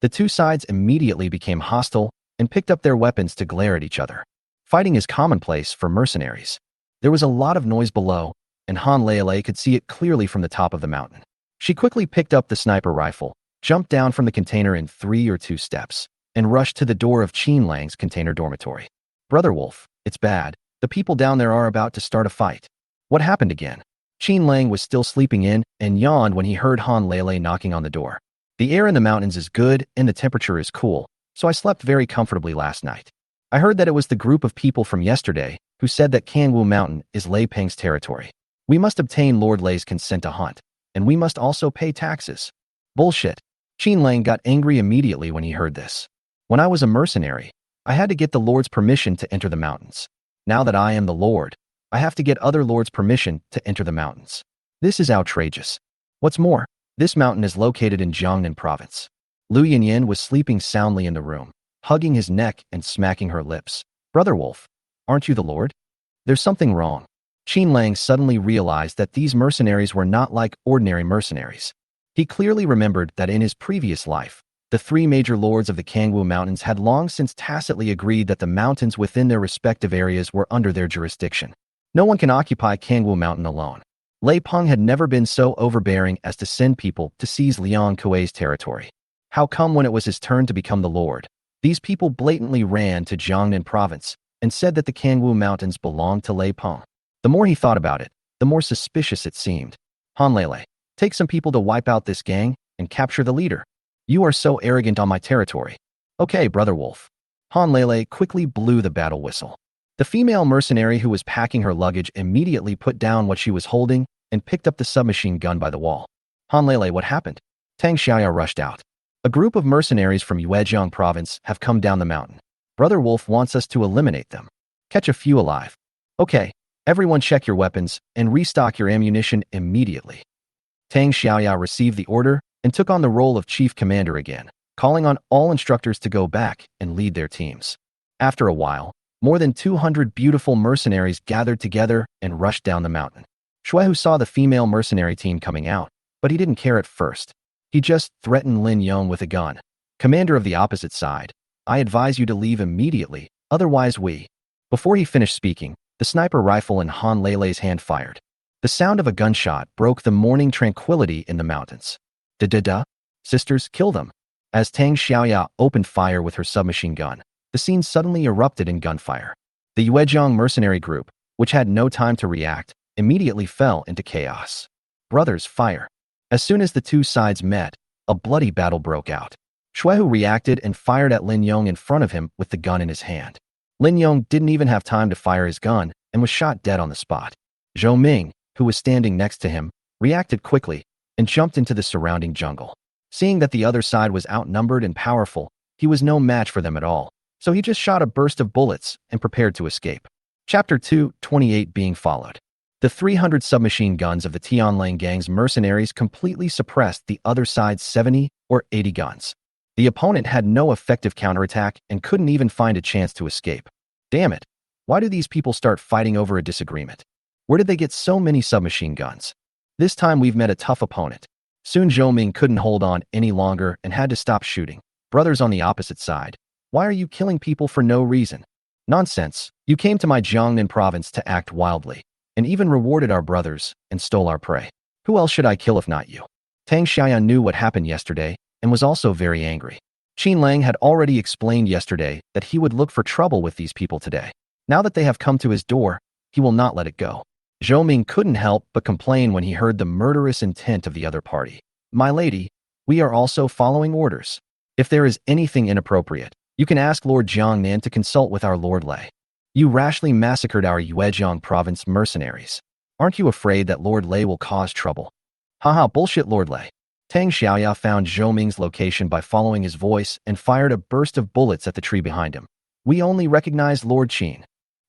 The two sides immediately became hostile and picked up their weapons to glare at each other. Fighting is commonplace for mercenaries. There was a lot of noise below, and Han Lele could see it clearly from the top of the mountain. She quickly picked up the sniper rifle, jumped down from the container in 3 or 2 steps, and rushed to the door of Qin Lang's container dormitory. Brother Wolf, it's bad. The people down there are about to start a fight. What happened again? Qin Lang was still sleeping in and yawned when he heard Han Lele knocking on the door. The air in the mountains is good and the temperature is cool, so I slept very comfortably last night. I heard that it was the group of people from yesterday who said that Kangwu Mountain is Lei Peng's territory. We must obtain Lord Lei's consent to hunt, and we must also pay taxes. Bullshit. Qin Lang got angry immediately when he heard this. When I was a mercenary, I had to get the Lord's permission to enter the mountains. Now that I am the Lord, I have to get other Lords' permission to enter the mountains. This is outrageous. What's more, this mountain is located in Jiangnan province. Lu Yinyan was sleeping soundly in the room, hugging his neck and smacking her lips. Brother Wolf, aren't you the Lord? There's something wrong. Qin Lang suddenly realized that these mercenaries were not like ordinary mercenaries. He clearly remembered that in his previous life, the 3 major lords of the Kangwu Mountains had long since tacitly agreed that the mountains within their respective areas were under their jurisdiction. No one can occupy Kangwu Mountain alone. Lei Peng had never been so overbearing as to send people to seize Liang Kuei's territory. How come when it was his turn to become the lord, these people blatantly ran to Jiangnan province and said that the Kangwu Mountains belonged to Lei Peng? The more he thought about it, the more suspicious it seemed. Han Lele, take some people to wipe out this gang and capture the leader. You are so arrogant on my territory. Okay, Brother Wolf. Han Lele quickly blew the battle whistle. The female mercenary who was packing her luggage immediately put down what she was holding and picked up the submachine gun by the wall. Han Lele, what happened? Tang Xiaoya rushed out. A group of mercenaries from Yuezhang province have come down the mountain. Brother Wolf wants us to eliminate them. Catch a few alive. Okay, everyone check your weapons and restock your ammunition immediately. Tang Xiaoya received the order and took on the role of chief commander again, calling on all instructors to go back and lead their teams. After a while, more than 200 beautiful mercenaries gathered together and rushed down the mountain. Shuehu saw the female mercenary team coming out, but he didn't care at first. He just threatened Lin Yong with a gun. Commander of the opposite side, I advise you to leave immediately, otherwise we. Before he finished speaking, the sniper rifle in Han Lele's hand fired. The sound of a gunshot broke the morning tranquility in the mountains. Da-da-da, sisters, kill them. As Tang Xiaoya opened fire with her submachine gun, the scene suddenly erupted in gunfire. The Yuezhang mercenary group, which had no time to react, immediately fell into chaos. Brothers, fire. As soon as the two sides met, a bloody battle broke out. Shuehu reacted and fired at Lin Yong in front of him with the gun in his hand. Lin Yong didn't even have time to fire his gun and was shot dead on the spot. Zhou Ming, who was standing next to him, reacted quickly and jumped into the surrounding jungle. Seeing that the other side was outnumbered and powerful, he was no match for them at all, so he just shot a burst of bullets and prepared to escape. Chapter 2:28 being followed. The 300 submachine guns of the Qin Lang gang's mercenaries completely suppressed the other side's 70 or 80 guns. The opponent had no effective counterattack and couldn't even find a chance to escape. Damn it! Why do these people start fighting over a disagreement? Where did they get so many submachine guns? This time we've met a tough opponent. Soon Zhou Ming couldn't hold on any longer and had to stop shooting. Brothers on the opposite side, why are you killing people for no reason? Nonsense. You came to my Jiangnan province to act wildly, and even rewarded our brothers and stole our prey. Who else should I kill if not you? Tang Xiaoyan knew what happened yesterday and was also very angry. Qin Lang had already explained yesterday that he would look for trouble with these people today. Now that they have come to his door, he will not let it go. Zhou Ming couldn't help but complain when he heard the murderous intent of the other party. My lady, we are also following orders. If there is anything inappropriate, you can ask Lord Jiangnan to consult with our Lord Lei. You rashly massacred our Yuezhang province mercenaries. Aren't you afraid that Lord Lei will cause trouble? Haha, bullshit, Lord Lei. Tang Xiaoya found Zhou Ming's location by following his voice and fired a burst of bullets at the tree behind him. We only recognize Lord Qin.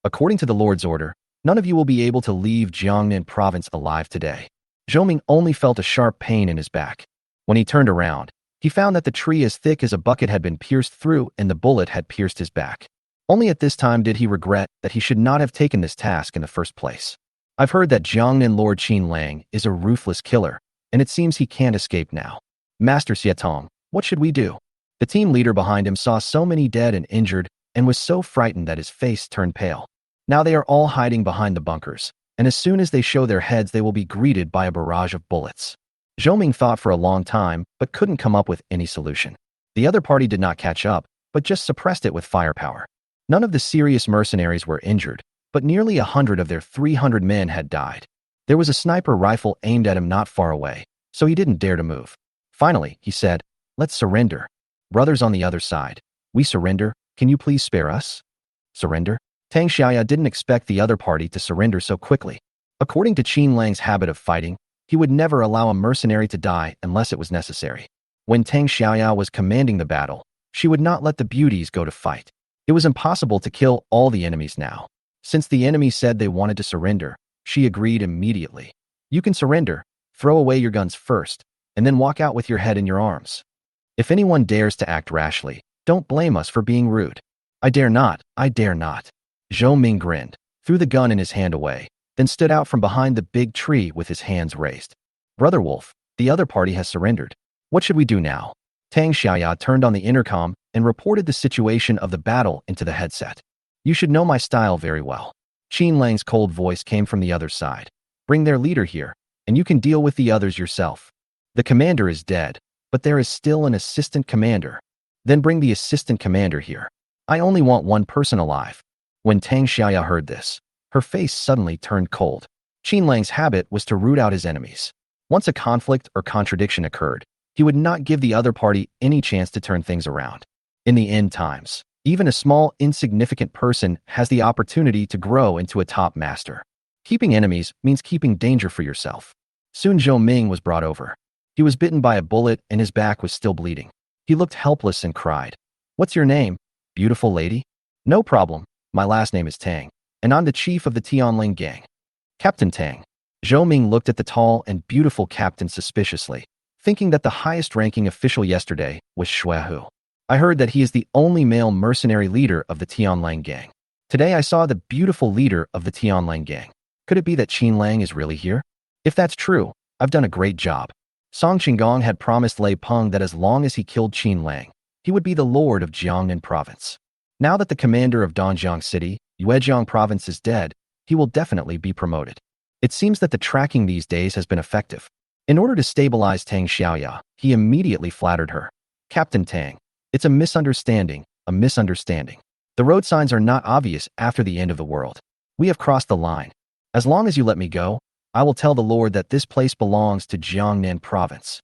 According to the Lord's order, none of you will be able to leave Jiangnan province alive today. Zhou Ming only felt a sharp pain in his back. When he turned around, he found that the tree as thick as a bucket had been pierced through and the bullet had pierced his back. Only at this time did he regret that he should not have taken this task in the first place. I've heard that Jiangnan Lord Qin Lang is a ruthless killer, and it seems he can't escape now. Master Xietong, what should we do? The team leader behind him saw so many dead and injured and was so frightened that his face turned pale. Now they are all hiding behind the bunkers, and as soon as they show their heads they will be greeted by a barrage of bullets. Zhou Ming thought for a long time, but couldn't come up with any solution. The other party did not catch up, but just suppressed it with firepower. None of the serious mercenaries were injured, but nearly 100 of their 300 men had died. There was a sniper rifle aimed at him not far away, so he didn't dare to move. Finally, he said, let's surrender. Brothers on the other side, we surrender, can you please spare us? Surrender? Tang Xiaoya didn't expect the other party to surrender so quickly. According to Qin Lang's habit of fighting, he would never allow a mercenary to die unless it was necessary. When Tang Xiaoya was commanding the battle, she would not let the beauties go to fight. It was impossible to kill all the enemies now. Since the enemy said they wanted to surrender, she agreed immediately. You can surrender, throw away your guns first, and then walk out with your head in your arms. If anyone dares to act rashly, don't blame us for being rude. I dare not, I dare not. Zhou Ming grinned, threw the gun in his hand away, then stood out from behind the big tree with his hands raised. Brother Wolf, the other party has surrendered. What should we do now? Tang Xiaoya turned on the intercom and reported the situation of the battle into the headset. You should know my style very well. Qin Lang's cold voice came from the other side. Bring their leader here, and you can deal with the others yourself. The commander is dead, but there is still an assistant commander. Then bring the assistant commander here. I only want one person alive. When Tang Xiaoya heard this, her face suddenly turned cold. Qin Lang's habit was to root out his enemies. Once a conflict or contradiction occurred, he would not give the other party any chance to turn things around. In the end times, Even a small, insignificant person has the opportunity to grow into a top master. Keeping enemies means keeping danger for yourself. Soon Zhou Ming was brought over. He was bitten by a bullet and his back was still bleeding. He looked helpless and cried. "What's your name, beautiful lady?" "No problem. My last name is Tang, and I'm the chief of the Tianling gang." "Captain Tang." Zhou Ming looked at the tall and beautiful captain suspiciously, thinking that the highest-ranking official yesterday was Xuehu. "I heard that he is the only male mercenary leader of the Tianlang gang. Today I saw the beautiful leader of the Tianlang gang. Could it be that Qin Lang is really here? If that's true, I've done a great job." Song Qinggong had promised Lei Peng that as long as he killed Qin Lang, he would be the lord of Jiangnan province. Now that the commander of Dongjiang City, Yuejiang province is dead, he will definitely be promoted. It seems that the tracking these days has been effective. In order to stabilize Tang Xiaoya, he immediately flattered her. "Captain Tang, it's a misunderstanding, a misunderstanding. The road signs are not obvious after the end of the world. We have crossed the line. As long as you let me go, I will tell the Lord that this place belongs to Jiangnan province."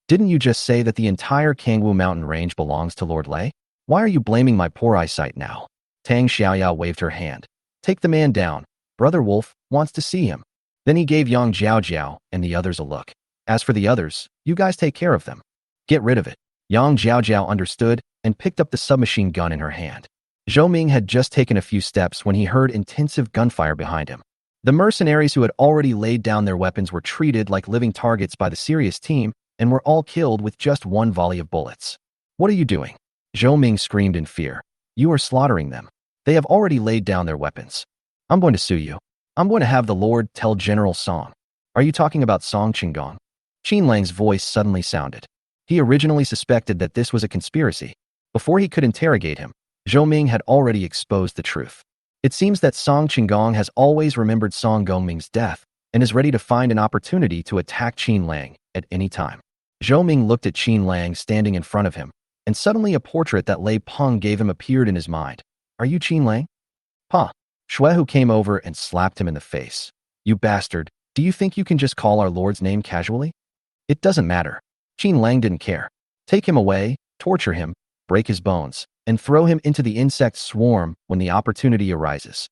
"Didn't you just say that the entire Kangwu mountain range belongs to Lord Lei? Why are you blaming my poor eyesight now?" Tang Xiaoya waved her hand. "Take the man down. Brother Wolf wants to see him." Then he gave Yang Jiaojiao and the others a look. "As for the others, you guys take care of them. Get rid of it." Yang Jiaojiao understood and picked up the submachine gun in her hand. Zhou Ming had just taken a few steps when he heard intensive gunfire behind him. The mercenaries who had already laid down their weapons were treated like living targets by the serious team and were all killed with just one volley of bullets. "What are you doing?" Zhou Ming screamed in fear. "You are slaughtering them. They have already laid down their weapons. I'm going to sue you. I'm going to have the Lord tell General Song." "Are you talking about Song Qinggong?" Qin Lang's voice suddenly sounded. He originally suspected that this was a conspiracy. Before he could interrogate him, Zhou Ming had already exposed the truth. It seems that Song Qinggong has always remembered Song Gongming's death and is ready to find an opportunity to attack Qin Lang at any time. Zhou Ming looked at Qin Lang standing in front of him, and suddenly a portrait that Lei Peng gave him appeared in his mind. "Are you Qin Lang?" "Pa." Xuehu came over and slapped him in the face. "You bastard, do you think you can just call our Lord's name casually?" "It doesn't matter." Qin Lang didn't care. "Take him away, torture him, break his bones, and throw him into the insect swarm when the opportunity arises."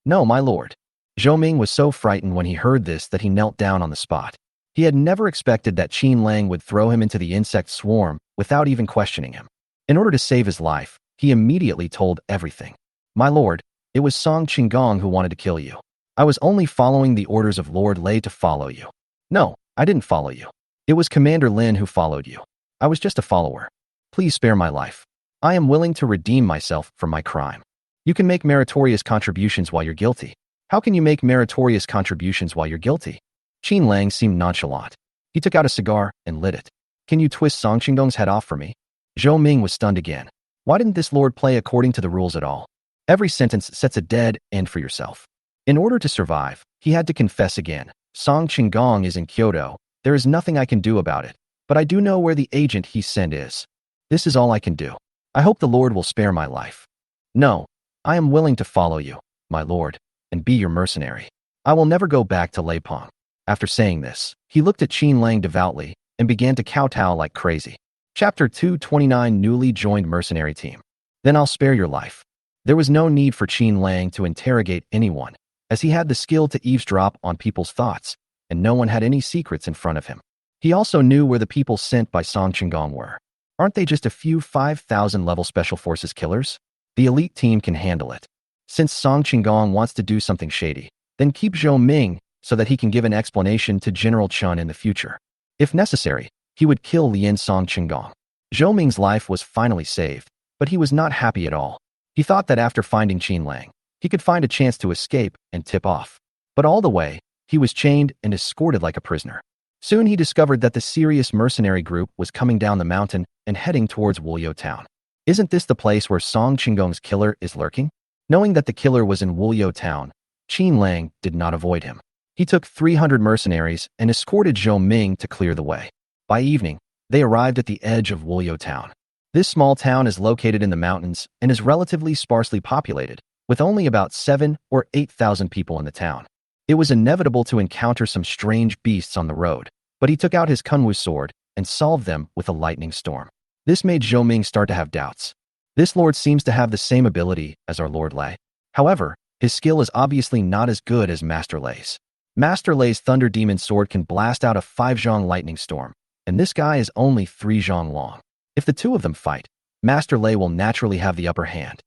"No, my lord." Zhou Ming was so frightened when he heard this that he knelt down on the spot. He had never expected that Qin Lang would throw him into the insect swarm without even questioning him. In order to save his life, he immediately told everything. "My lord, it was Song Qinggong who wanted to kill you. I was only following the orders of Lord Lei to follow you." "No, I didn't follow you. It was Commander Lin who followed you. I was just a follower. Please spare my life. I am willing to redeem myself from my crime." "You can make meritorious contributions while you're guilty." "How can you make meritorious contributions while you're guilty?" Qin Lang seemed nonchalant. He took out a cigar and lit it. "Can you twist Song Qinggong's head off for me?" Zhou Ming was stunned again. Why didn't this lord play according to the rules at all? Every sentence sets a dead end for yourself. In order to survive, he had to confess again. "Song Qinggong is in Kyoto. There is nothing I can do about it, but I do know where the agent he sent is. This is all I can do. I hope the Lord will spare my life." "No, I am willing to follow you, my lord, and be your mercenary. I will never go back to Lei Peng." After saying this, he looked at Qin Lang devoutly and began to kowtow like crazy. Chapter 229, Newly Joined Mercenary Team. "Then I'll spare your life." There was no need for Qin Lang to interrogate anyone, as he had the skill to eavesdrop on people's thoughts, and no one had any secrets in front of him. He also knew where the people sent by Song Qinggong were. Aren't they just a few 5,000 level special forces killers? The elite team can handle it. Since Song Qinggong wants to do something shady, then keep Zhou Ming so that he can give an explanation to General Chun in the future. If necessary, he would kill Lien Song Qinggong. Zhou Ming's life was finally saved, but he was not happy at all. He thought that after finding Qin Lang, he could find a chance to escape and tip off. But all the way, he was chained and escorted like a prisoner. Soon he discovered that the serious mercenary group was coming down the mountain and heading towards Wulyo town. Isn't this the place where Song Qinggong's killer is lurking? Knowing that the killer was in Wulyo town, Qin Lang did not avoid him. He took 300 mercenaries and escorted Zhou Ming to clear the way. By evening, they arrived at the edge of Wulyo town. This small town is located in the mountains and is relatively sparsely populated, with only about 7 or 8,000 people in the town. It was inevitable to encounter some strange beasts on the road, but he took out his Kunwu sword and solved them with a lightning storm. This made Zhou Ming start to have doubts. This lord seems to have the same ability as our Lord Lei. However, his skill is obviously not as good as Master Lei's. Master Lei's Thunder Demon Sword can blast out a 5-zhong lightning storm, and this guy is only 3 zhong long. If the two of them fight, Master Lei will naturally have the upper hand.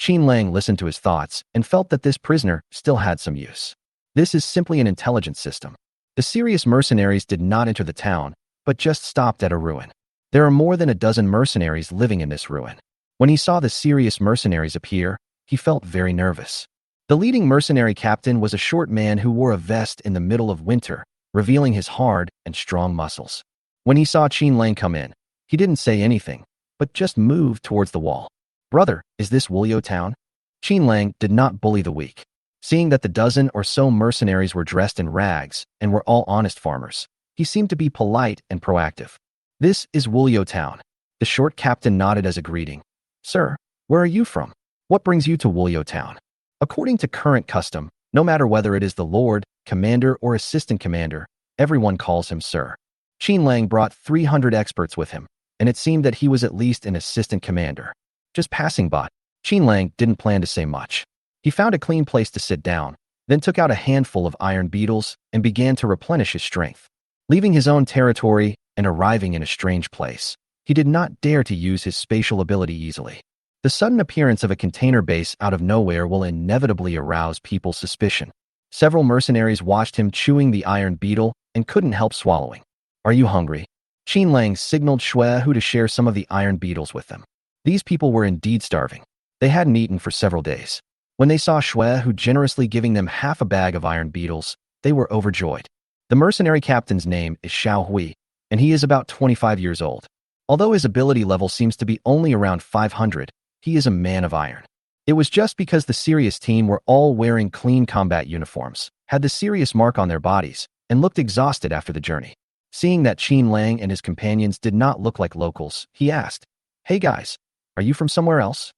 Qin Lang listened to his thoughts and felt that this prisoner still had some use. This is simply an intelligence system. The serious mercenaries did not enter the town, but just stopped at a ruin. There are more than a dozen mercenaries living in this ruin. When he saw the serious mercenaries appear, he felt very nervous. The leading mercenary captain was a short man who wore a vest in the middle of winter, revealing his hard and strong muscles. When he saw Qin Lang come in, he didn't say anything, but just moved towards the wall. "Brother, is this Wulio town?" Qin Lang did not bully the weak. Seeing that the dozen or so mercenaries were dressed in rags and were all honest farmers, he seemed to be polite and proactive. "This is Wulio town." The short captain nodded as a greeting. "Sir, where are you from? What brings you to Wulio town?" According to current custom, no matter whether it is the lord, commander, or assistant commander, everyone calls him sir. Qin Lang brought 300 experts with him, and it seemed that he was at least an assistant commander. Just passing by, Qin Lang didn't plan to say much. He found a clean place to sit down, then took out a handful of iron beetles and began to replenish his strength. Leaving his own territory and arriving in a strange place, he did not dare to use his spatial ability easily. The sudden appearance of a container base out of nowhere will inevitably arouse people's suspicion. Several mercenaries watched him chewing the iron beetle and couldn't help swallowing. "Are you hungry?" Qin Lang signaled Shui Hu to share some of the iron beetles with them. These people were indeed starving. They hadn't eaten for several days. When they saw Shui Hu generously giving them half a bag of iron beetles, they were overjoyed. The mercenary captain's name is Xiao Hui, and he is about 25 years old. Although his ability level seems to be only around 500, he is a man of iron. It was just because the serious team were all wearing clean combat uniforms, had the serious mark on their bodies, and looked exhausted after the journey. Seeing that Qin Lang and his companions did not look like locals, he asked, "Hey guys, are you from somewhere else?"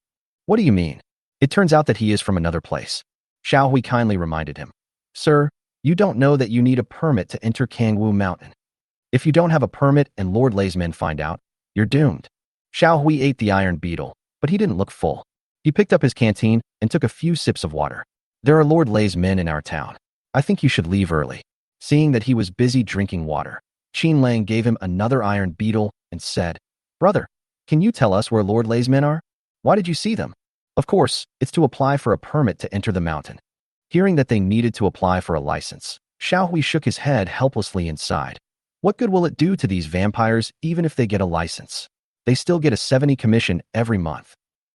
"What do you mean?" It turns out that he is from another place. Xiao Hui kindly reminded him, "Sir, you don't know that you need a permit to enter Kangwu Mountain. If you don't have a permit and Lord Lei's men find out, you're doomed." Xiao Hui ate the iron beetle, but he didn't look full. He picked up his canteen and took a few sips of water. "There are Lord Lei's men in our town. I think you should leave early." Seeing that he was busy drinking water, Qin Lang gave him another iron beetle and said, "Brother, can you tell us where Lord Lei's men are? Why did you see them?" "Of course, it's to apply for a permit to enter the mountain." Hearing that they needed to apply for a license, Xiao Hui shook his head helplessly and sighed. What good will it do to these vampires even if they get a license? They still get a 70 commission every month.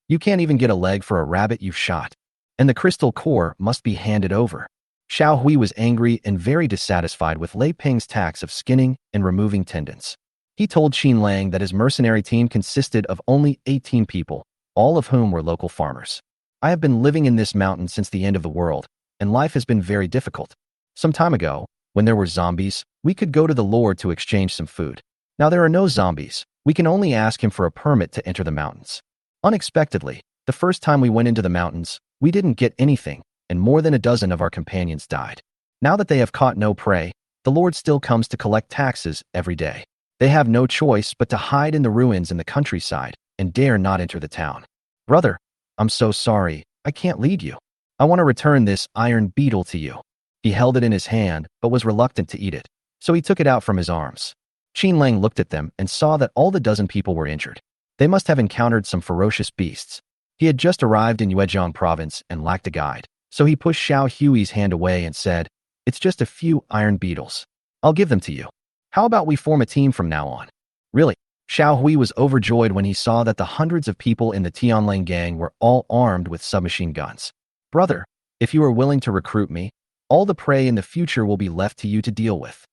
You can't even get a leg for a rabbit you've shot. And the crystal core must be handed over. Xiao Hui was angry and very dissatisfied with Lei Ping's tax of skinning and removing tendons. He told Qin Lang that his mercenary team consisted of only 18 people, all of whom were local farmers. "I have been living in this mountain since the end of the world, and life has been very difficult. Some time ago, when there were zombies, we could go to the Lord to exchange some food. Now there are no zombies. We can only ask him for a permit to enter the mountains. Unexpectedly, the first time we went into the mountains, we didn't get anything, and more than a dozen of our companions died. Now that they have caught no prey, the Lord still comes to collect taxes every day. They have no choice but to hide in the ruins in the countryside and dare not enter the town. Brother, I'm so sorry, I can't lead you. I want to return this iron beetle to you." He held it in his hand, but was reluctant to eat it, so he took it out from his arms. Qin Lang looked at them and saw that all the dozen people were injured. They must have encountered some ferocious beasts. He had just arrived in Yuezhong province and lacked a guide, so he pushed Xiao Hui's hand away and said, "It's just a few iron beetles. I'll give them to you. How about we form a team from now on?" Really? Xiao Hui was overjoyed when he saw that the hundreds of people in the Tianlang gang were all armed with submachine guns. "Brother, if you are willing to recruit me, all the prey in the future will be left to you to deal with.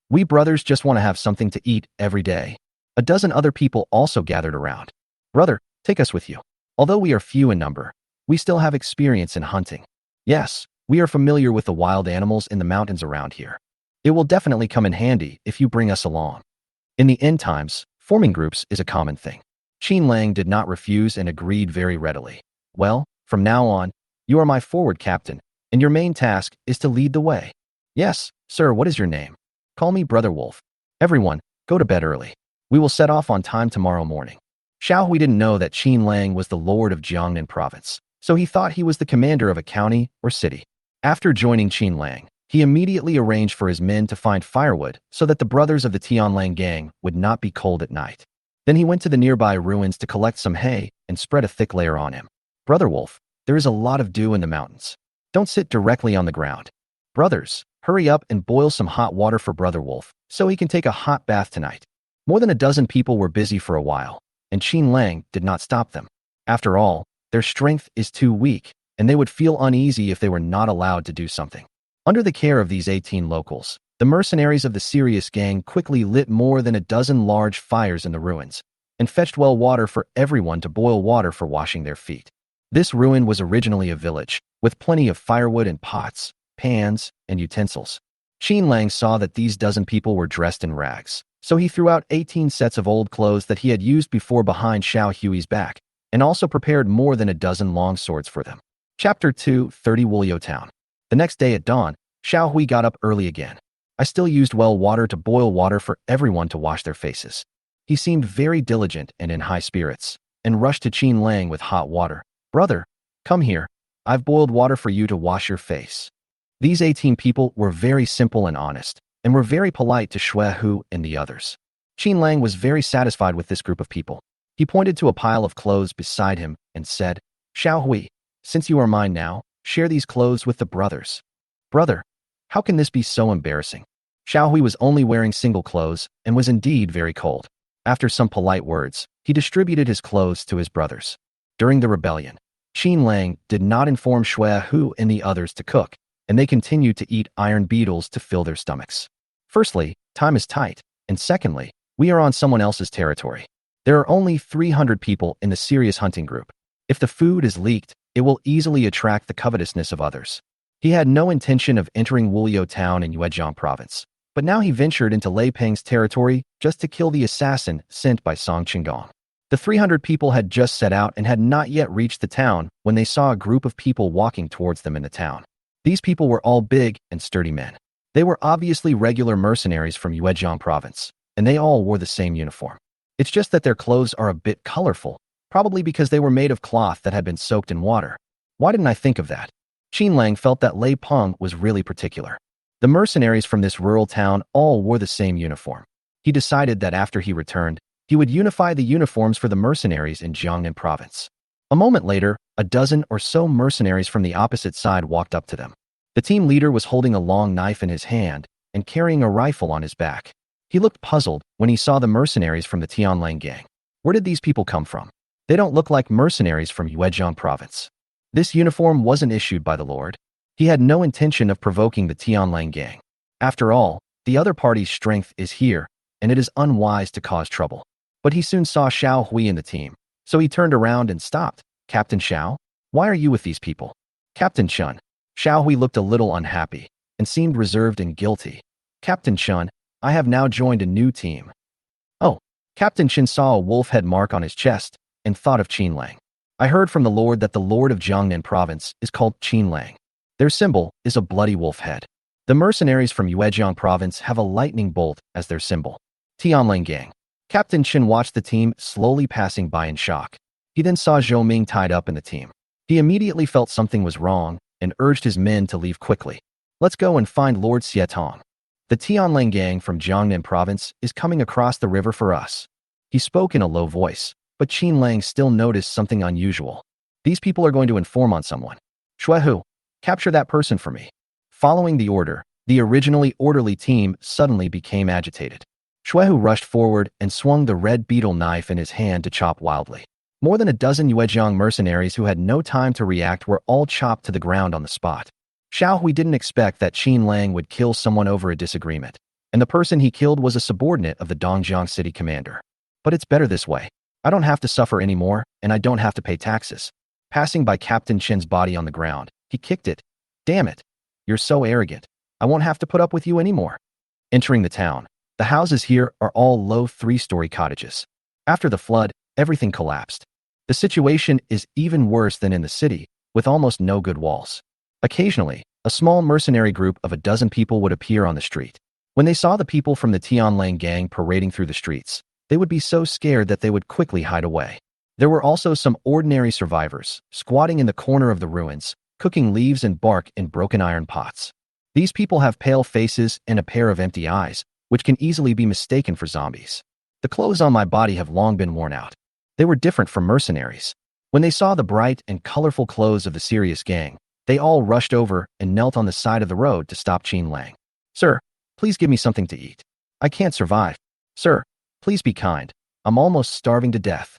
We brothers just want to have something to eat every day." A dozen other people also gathered around. "Brother, take us with you. Although we are few in number, we still have experience in hunting. Yes, we are familiar with the wild animals in the mountains around here. It will definitely come in handy if you bring us along." In the end times, forming groups is a common thing. Qin Lang did not refuse and agreed very readily. "Well, from now on, you are my forward captain, and your main task is to lead the way." "Yes, sir, what is your name?" "Call me Brother Wolf. Everyone, go to bed early. We will set off on time tomorrow morning." Xiao Hui didn't know that Qin Lang was the lord of Jiangnan province, so he thought he was the commander of a county or city. After joining Qin Lang, he immediately arranged for his men to find firewood so that the brothers of the Tianlang gang would not be cold at night. Then he went to the nearby ruins to collect some hay and spread a thick layer on him. Brother Wolf, there is a lot of dew in the mountains. Don't sit directly on the ground. Brothers, hurry up and boil some hot water for Brother Wolf so he can take a hot bath tonight. More than a dozen people were busy for a while, and Qin Lang did not stop them. After all, their strength is too weak, and they would feel uneasy if they were not allowed to do something. Under the care of these 18 locals, the mercenaries of the Sirius gang quickly lit more than a dozen large fires in the ruins and fetched well water for everyone to boil water for washing their feet. This ruin was originally a village, with plenty of firewood and pots, pans, and utensils. Qin Lang saw that these dozen people were dressed in rags, so he threw out 18 sets of old clothes that he had used before behind Xiao Hui's back, and also prepared more than a dozen long swords for them. Chapter 2, 30 Wulyo Town. The next day at dawn, Xiao Hui got up early again. I still used well water to boil water for everyone to wash their faces. He seemed very diligent and in high spirits, and rushed to Qin Lang with hot water. Brother, come here. I've boiled water for you to wash your face. These 18 people were very simple and honest, and were very polite to Xue Hu and the others. Qin Lang was very satisfied with this group of people. He pointed to a pile of clothes beside him and said, Xiao Hui, since you are mine now, share these clothes with the brothers. Brother, how can this be so embarrassing? Xiao Hui was only wearing single clothes and was indeed very cold. After some polite words, he distributed his clothes to his brothers. During the rebellion, Qin Lang did not inform Xue Hu and the others to cook, and they continued to eat iron beetles to fill their stomachs. Firstly, time is tight, and secondly, we are on someone else's territory. There are only 300 people in the serious hunting group. If the food is leaked, it will easily attract the covetousness of others. He had no intention of entering Wulyo Town in Yuezhang province, but now he ventured into Lei Peng's territory just to kill the assassin sent by Song Qinggong. The 300 people had just set out and had not yet reached the town when they saw a group of people walking towards them in the town. These people were all big and sturdy men. They were obviously regular mercenaries from Yuezhang province, and they all wore the same uniform. It's just that their clothes are a bit colorful, probably because they were made of cloth that had been soaked in water. Why didn't I think of that? Qin Lang felt that Lei Peng was really particular. The mercenaries from this rural town all wore the same uniform. He decided that after he returned, he would unify the uniforms for the mercenaries in Jiangnan province. A moment later, a dozen or so mercenaries from the opposite side walked up to them. The team leader was holding a long knife in his hand and carrying a rifle on his back. He looked puzzled when he saw the mercenaries from the Tianlang gang. Where did these people come from? They don't look like mercenaries from Yuezhang province. This uniform wasn't issued by the Lord. He had no intention of provoking the Tianlang gang. After all, the other party's strength is here, and it is unwise to cause trouble. But he soon saw Xiao Hui in the team, so he turned around and stopped. Captain Xiao, why are you with these people? Captain Chun. Xiao Hui looked a little unhappy and seemed reserved and guilty. Captain Chun, I have now joined a new team. Oh, Captain Chun saw a wolf head mark on his chest and thought of Qin Lang. I heard from the Lord that the Lord of Jiangnan province is called Qin Lang. Their symbol is a bloody wolf head. The mercenaries from Yuezhang province have a lightning bolt as their symbol. Tianlang gang. Captain Qin watched the team slowly passing by in shock. He then saw Zhou Ming tied up in the team. He immediately felt something was wrong and urged his men to leave quickly. Let's go and find Lord Xietong. The Tianlang gang from Jiangnan province is coming across the river for us. He spoke in a low voice, but Qin Lang still noticed something unusual. These people are going to inform on someone. Xue Hu, capture that person for me. Following the order, the originally orderly team suddenly became agitated. Xue Hu rushed forward and swung the red beetle knife in his hand to chop wildly. More than a dozen Yuezhang mercenaries who had no time to react were all chopped to the ground on the spot. Xiao Hui didn't expect that Qin Lang would kill someone over a disagreement, and the person he killed was a subordinate of the Dongjiang city commander. But it's better this way. I don't have to suffer anymore, and I don't have to pay taxes. Passing by Captain Chin's body on the ground, he kicked it. Damn it. You're so arrogant. I won't have to put up with you anymore. Entering the town, the houses here are all low 3-story cottages. After the flood, everything collapsed. The situation is even worse than in the city, with almost no good walls. Occasionally, a small mercenary group of a dozen people would appear on the street. When they saw the people from the Tianlang gang parading through the streets, they would be so scared that they would quickly hide away. There were also some ordinary survivors, squatting in the corner of the ruins, cooking leaves and bark in broken iron pots. These people have pale faces and a pair of empty eyes, which can easily be mistaken for zombies. The clothes on my body have long been worn out. They were different from mercenaries. When they saw the bright and colorful clothes of the serious gang, they all rushed over and knelt on the side of the road to stop Qin Lang. "Sir, please give me something to eat. I can't survive. Sir, please be kind. I'm almost starving to death."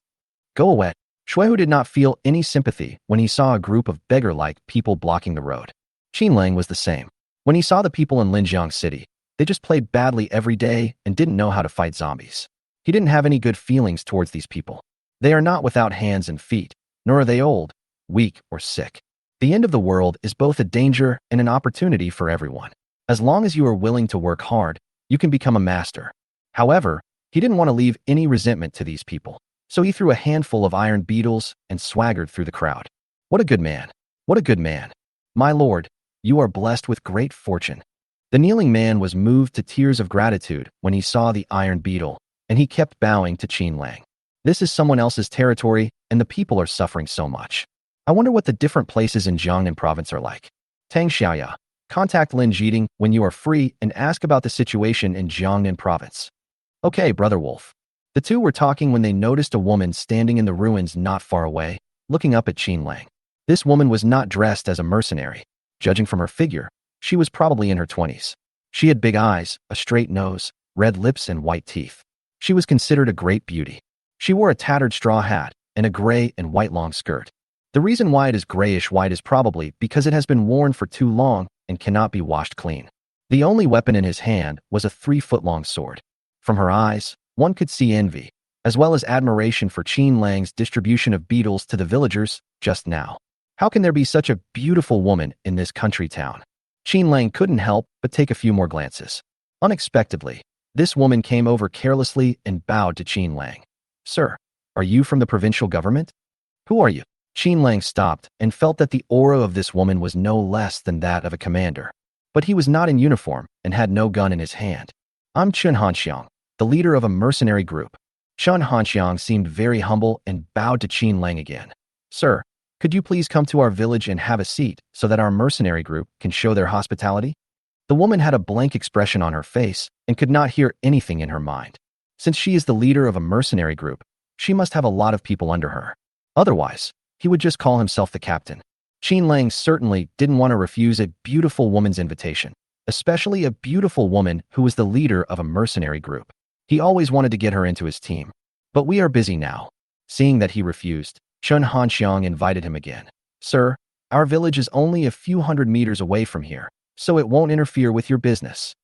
"Go away." Shuehu did not feel any sympathy when he saw a group of beggar-like people blocking the road. Qin Lang was the same. When he saw the people in Linjiang City, they just played badly every day and didn't know how to fight zombies. He didn't have any good feelings towards these people. They are not without hands and feet, nor are they old, weak, or sick. The end of the world is both a danger and an opportunity for everyone. As long as you are willing to work hard, you can become a master. However, he didn't want to leave any resentment to these people, so he threw a handful of iron beetles and swaggered through the crowd. "What a good man! What a good man! My lord, you are blessed with great fortune." The kneeling man was moved to tears of gratitude when he saw the iron beetle, and he kept bowing to Qin Lang. This is someone else's territory, and the people are suffering so much. I wonder what the different places in Jiangnan province are like. Tang Xiaoya, contact Lin Jiding when you are free and ask about the situation in Jiangnan province. Okay, Brother Wolf. The two were talking when they noticed a woman standing in the ruins not far away, looking up at Qin Lang. This woman was not dressed as a mercenary. Judging from her figure, she was probably in her 20s. She had big eyes, a straight nose, red lips, and white teeth. She was considered a great beauty. She wore a tattered straw hat and a gray and white long skirt. The reason why it is grayish-white is probably because it has been worn for too long and cannot be washed clean. The only weapon in his hand was a 3-foot-long sword. From her eyes, one could see envy, as well as admiration for Qin Lang's distribution of beetles to the villagers just now. How can there be such a beautiful woman in this country town? Qin Lang couldn't help but take a few more glances. Unexpectedly, this woman came over carelessly and bowed to Qin Lang. "Sir, are you from the provincial government? Who are you?" Qin Lang stopped and felt that the aura of this woman was no less than that of a commander. But he was not in uniform and had no gun in his hand. "I'm Chun Hanxiang, the leader of a mercenary group." Chun Hanxiang seemed very humble and bowed to Qin Lang again. "Sir, could you please come to our village and have a seat so that our mercenary group can show their hospitality?" The woman had a blank expression on her face and could not hear anything in her mind. Since she is the leader of a mercenary group, she must have a lot of people under her. Otherwise, he would just call himself the captain. Qin Lang certainly didn't want to refuse a beautiful woman's invitation, especially a beautiful woman who was the leader of a mercenary group. He always wanted to get her into his team. "But we are busy now." Seeing that he refused, Chun Hanxiang invited him again. "Sir, our village is only a few hundred meters away from here, so it won't interfere with your business.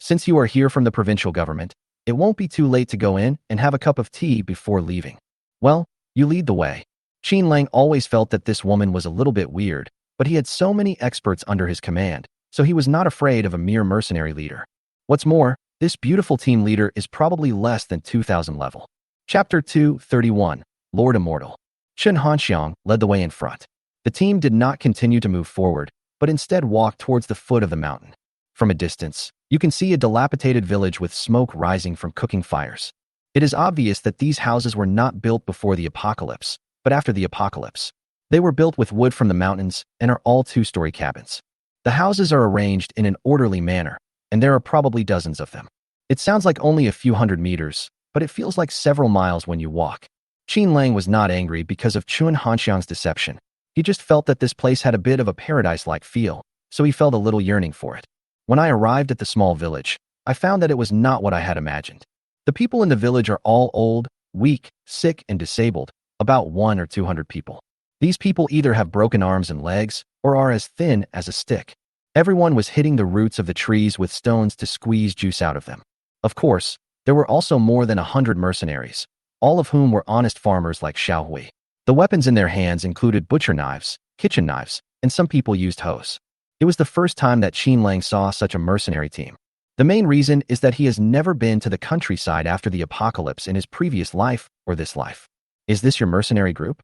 Since you are here from the provincial government, it won't be too late to go in and have a cup of tea before leaving. Well, you lead the way." Qin Lang always felt that this woman was a little bit weird, but he had so many experts under his command, so he was not afraid of a mere mercenary leader. What's more, this beautiful team leader is probably less than 2000 level. Chapter 231, Lord Immortal. Chun Hanxiang led the way in front. The team did not continue to move forward, but instead walked towards the foot of the mountain. From a distance, you can see a dilapidated village with smoke rising from cooking fires. It is obvious that these houses were not built before the apocalypse, but after the apocalypse. They were built with wood from the mountains and are all 2-story cabins. The houses are arranged in an orderly manner, and there are probably dozens of them. It sounds like only a few hundred meters, but it feels like several miles when you walk. Qin Lang was not angry because of Chun Hanxiang's deception. He just felt that this place had a bit of a paradise-like feel, so he felt a little yearning for it. When I arrived at the small village, I found that it was not what I had imagined. The people in the village are all old, weak, sick, and disabled, about 100 or 200 people. These people either have broken arms and legs or are as thin as a stick. Everyone was hitting the roots of the trees with stones to squeeze juice out of them. Of course, there were also more than 100 mercenaries, all of whom were honest farmers like Xiao Hui. The weapons in their hands included butcher knives, kitchen knives, and some people used hoes. It was the first time that Qin Lang saw such a mercenary team. The main reason is that he has never been to the countryside after the apocalypse in his previous life or this life. "Is this your mercenary group?"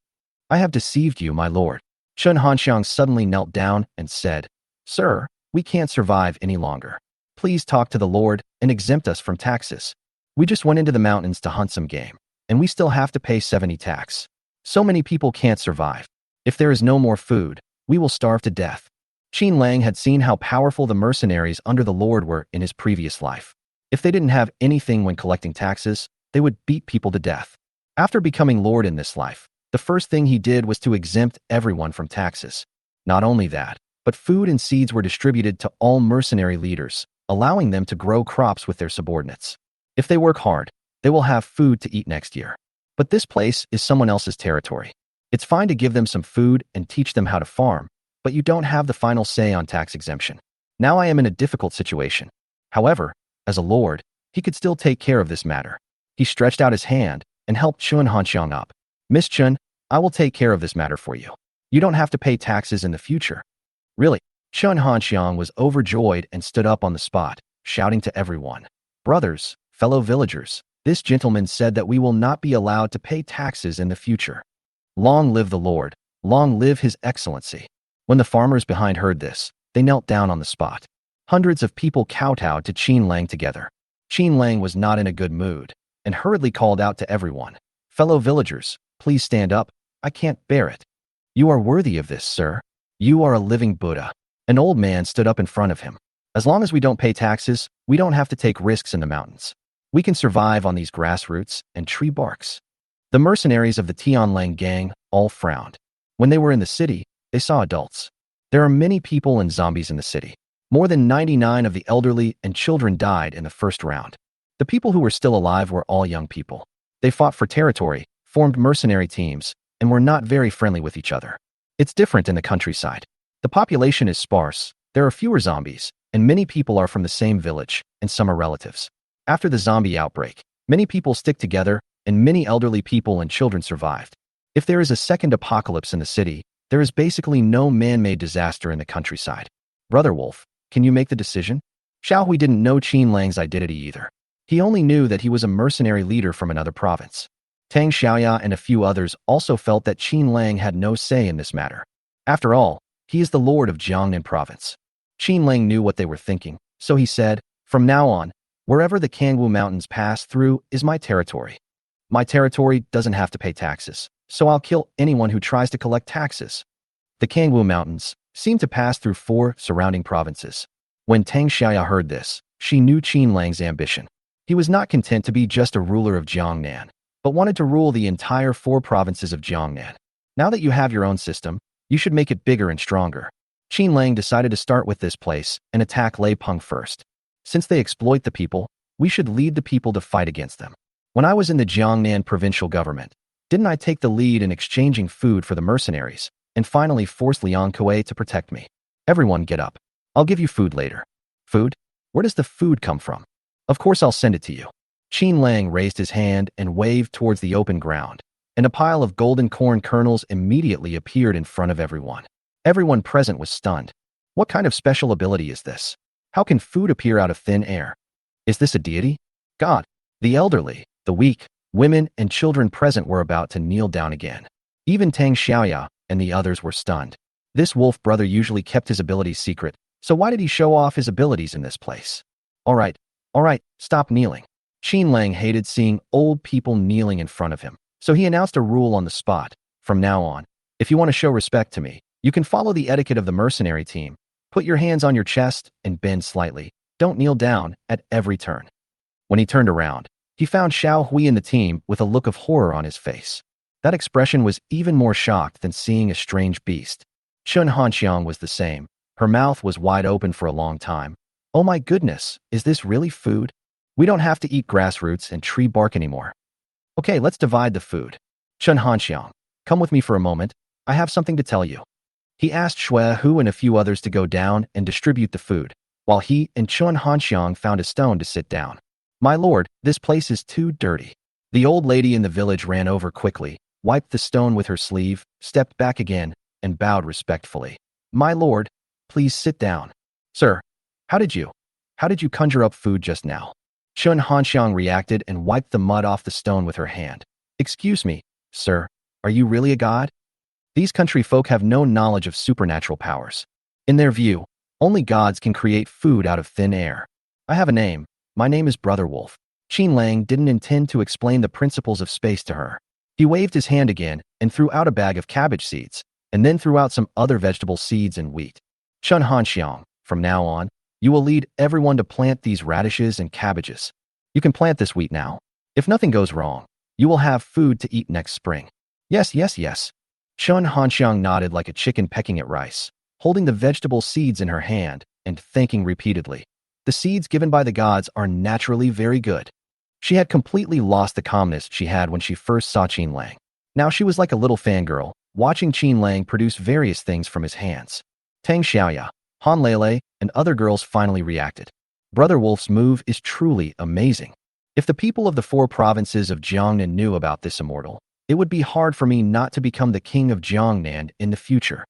"I have deceived you, my lord." Chun Hanxiang suddenly knelt down and said, "Sir, we can't survive any longer. Please talk to the Lord and exempt us from taxes." We just went into the mountains to hunt some game, and we still have to pay 70 tax. So many people can't survive. If there is no more food, we will starve to death. Qin Lang had seen how powerful the mercenaries under the Lord were in his previous life. If they didn't have anything when collecting taxes, they would beat people to death. After becoming Lord in this life, the first thing he did was to exempt everyone from taxes. Not only that, but food and seeds were distributed to all mercenary leaders, allowing them to grow crops with their subordinates. If they work hard, they will have food to eat next year. But this place is someone else's territory. It's fine to give them some food and teach them how to farm, but you don't have the final say on tax exemption. Now I am in a difficult situation. However, as a lord, he could still take care of this matter. He stretched out his hand and helped Chun Hanxiang up. Miss Chun, I will take care of this matter for you. You don't have to pay taxes in the future. Really? Chun Hanxiang was overjoyed and stood up on the spot, shouting to everyone. Brothers, fellow villagers, this gentleman said that we will not be allowed to pay taxes in the future. Long live the Lord, long live His Excellency. When the farmers behind heard this, they knelt down on the spot. Hundreds of people kowtowed to Qin Lang together. Qin Lang was not in a good mood, and hurriedly called out to everyone. Fellow villagers, please stand up, I can't bear it. You are worthy of this, sir. You are a living Buddha. An old man stood up in front of him. As long as we don't pay taxes, we don't have to take risks in the mountains. We can survive on these grass roots and tree barks. The mercenaries of the Qin Lang gang all frowned. When they were in the city, they saw adults. There are many people and zombies in the city. More than 99 of the elderly and children died in the first round. The people who were still alive were all young people. They fought for territory, formed mercenary teams, and were not very friendly with each other. It's different in the countryside. The population is sparse, there are fewer zombies, and many people are from the same village, and some are relatives. After the zombie outbreak, many people stick together, and many elderly people and children survived. If there is a second apocalypse in the city, there is basically no man-made disaster in the countryside. Brother Wolf, can you make the decision? Xiao Hui didn't know Qin Lang's identity either. He only knew that he was a mercenary leader from another province. Tang Xiaoya and a few others also felt that Qin Lang had no say in this matter. After all, he is the lord of Jiangnan province. Qin Lang knew what they were thinking, so he said, from now on, wherever the Kangwu Mountains pass through is my territory. My territory doesn't have to pay taxes, so I'll kill anyone who tries to collect taxes. The Kangwu Mountains seemed to pass through 4 surrounding provinces. When Tang Xiaoya heard this, she knew Qin Lang's ambition. He was not content to be just a ruler of Jiangnan, but wanted to rule the entire 4 provinces of Jiangnan. Now that you have your own system, you should make it bigger and stronger. Qin Lang decided to start with this place and attack Lei Peng first. Since they exploit the people, we should lead the people to fight against them. When I was in the Jiangnan provincial government, didn't I take the lead in exchanging food for the mercenaries, and finally force Liang Kuei to protect me? Everyone get up. I'll give you food later. Food? Where does the food come from? Of course I'll send it to you. Qin Lang raised his hand and waved towards the open ground, and a pile of golden corn kernels immediately appeared in front of everyone. Everyone present was stunned. What kind of special ability is this? How can food appear out of thin air? Is this a deity? God. The elderly, the weak, women and children present were about to kneel down again. Even Tang Xiaoya and the others were stunned. This wolf brother usually kept his abilities secret, so why did he show off his abilities in this place? All right, stop kneeling. Qin Lang hated seeing old people kneeling in front of him, so he announced a rule on the spot. From now on, if you want to show respect to me, you can follow the etiquette of the mercenary team. Put your hands on your chest and bend slightly. Don't kneel down at every turn. When he turned around, he found Xiao Hui and the team with a look of horror on his face. That expression was even more shocked than seeing a strange beast. Chun Hanxiang was the same. Her mouth was wide open for a long time. Oh my goodness, is this really food? We don't have to eat grass roots and tree bark anymore. Okay, let's divide the food. Chun Hanxiang, come with me for a moment. I have something to tell you. He asked Shui Hu and a few others to go down and distribute the food, while he and Chun Hanxiang found a stone to sit down. My lord, this place is too dirty. The old lady in the village ran over quickly, wiped the stone with her sleeve, stepped back again, and bowed respectfully. My lord, please sit down. Sir, how did you conjure up food just now? Chun Hanxiang reacted and wiped the mud off the stone with her hand. Excuse me, sir, are you really a god? These country folk have no knowledge of supernatural powers. In their view, only gods can create food out of thin air. I have a name. My name is Brother Wolf. Qin Lang didn't intend to explain the principles of space to her. He waved his hand again and threw out a bag of cabbage seeds, and then threw out some other vegetable seeds and wheat. Chun Hanxiang, from now on, you will lead everyone to plant these radishes and cabbages. You can plant this wheat now. If nothing goes wrong, you will have food to eat next spring. Yes, yes, yes. Chun Hanxiang nodded like a chicken pecking at rice, holding the vegetable seeds in her hand and thanking repeatedly. The seeds given by the gods are naturally very good. She had completely lost the calmness she had when she first saw Qin Lang. Now she was like a little fangirl, watching Qin Lang produce various things from his hands. Tang Xiaoya, Han Lele, and other girls finally reacted. Brother Wolf's move is truly amazing. If the people of the 4 provinces of Jiangnan knew about this immortal, it would be hard for me not to become the king of Jiangnan in the future.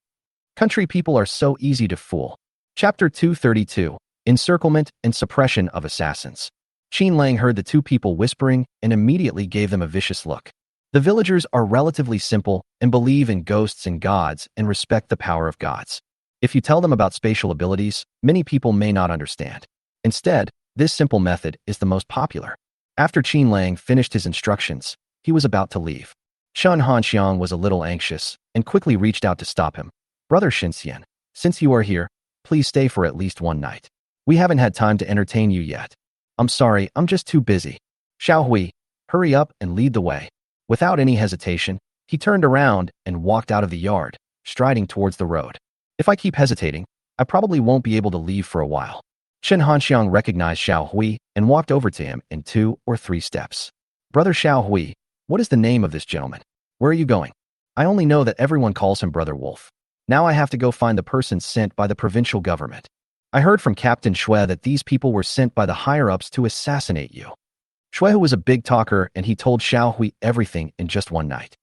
Country people are so easy to fool. Chapter 232, Encirclement and Suppression of Assassins. Qin Lang heard the 2 people whispering and immediately gave them a vicious look. The villagers are relatively simple and believe in ghosts and gods and respect the power of gods. If you tell them about spatial abilities, many people may not understand. Instead, this simple method is the most popular. After Qin Lang finished his instructions, he was about to leave. Chun Hanxiang was a little anxious and quickly reached out to stop him. Brother Xinxian, since you are here, please stay for at least one night. We haven't had time to entertain you yet. I'm sorry, I'm just too busy. Xiao Hui, hurry up and lead the way. Without any hesitation, he turned around and walked out of the yard, striding towards the road. If I keep hesitating, I probably won't be able to leave for a while. Chen Hanxiang recognized Xiao Hui and walked over to him in 2 or 3 steps. Brother Xiao Hui, what is the name of this gentleman? Where are you going? I only know that everyone calls him Brother Wolf. Now I have to go find the person sent by the provincial government. I heard from Captain Xue that these people were sent by the higher-ups to assassinate you. Xue was a big talker and he told Xiao Hui everything in just one night.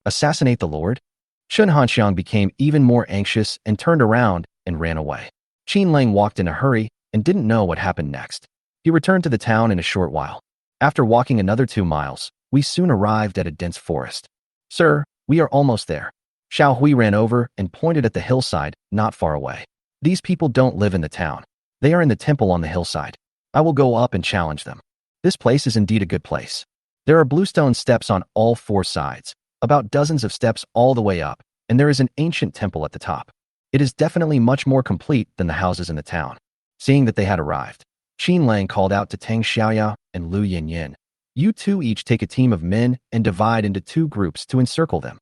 Assassinate the Lord? Chun Hanxiang became even more anxious and turned around and ran away. Qin Lang walked in a hurry and didn't know what happened next. He returned to the town in a short while. After walking another 2 miles, we soon arrived at a dense forest. Sir, we are almost there. Xiao Hui ran over and pointed at the hillside not far away. These people don't live in the town. They are in the temple on the hillside. I will go up and challenge them. This place is indeed a good place. There are bluestone steps on all 4 sides, about dozens of steps all the way up, and there is an ancient temple at the top. It is definitely much more complete than the houses in the town. Seeing that they had arrived, Qin Lang called out to Tang Xiaoya and Lu Yinyin. You 2 each take a team of men and divide into 2 groups to encircle them.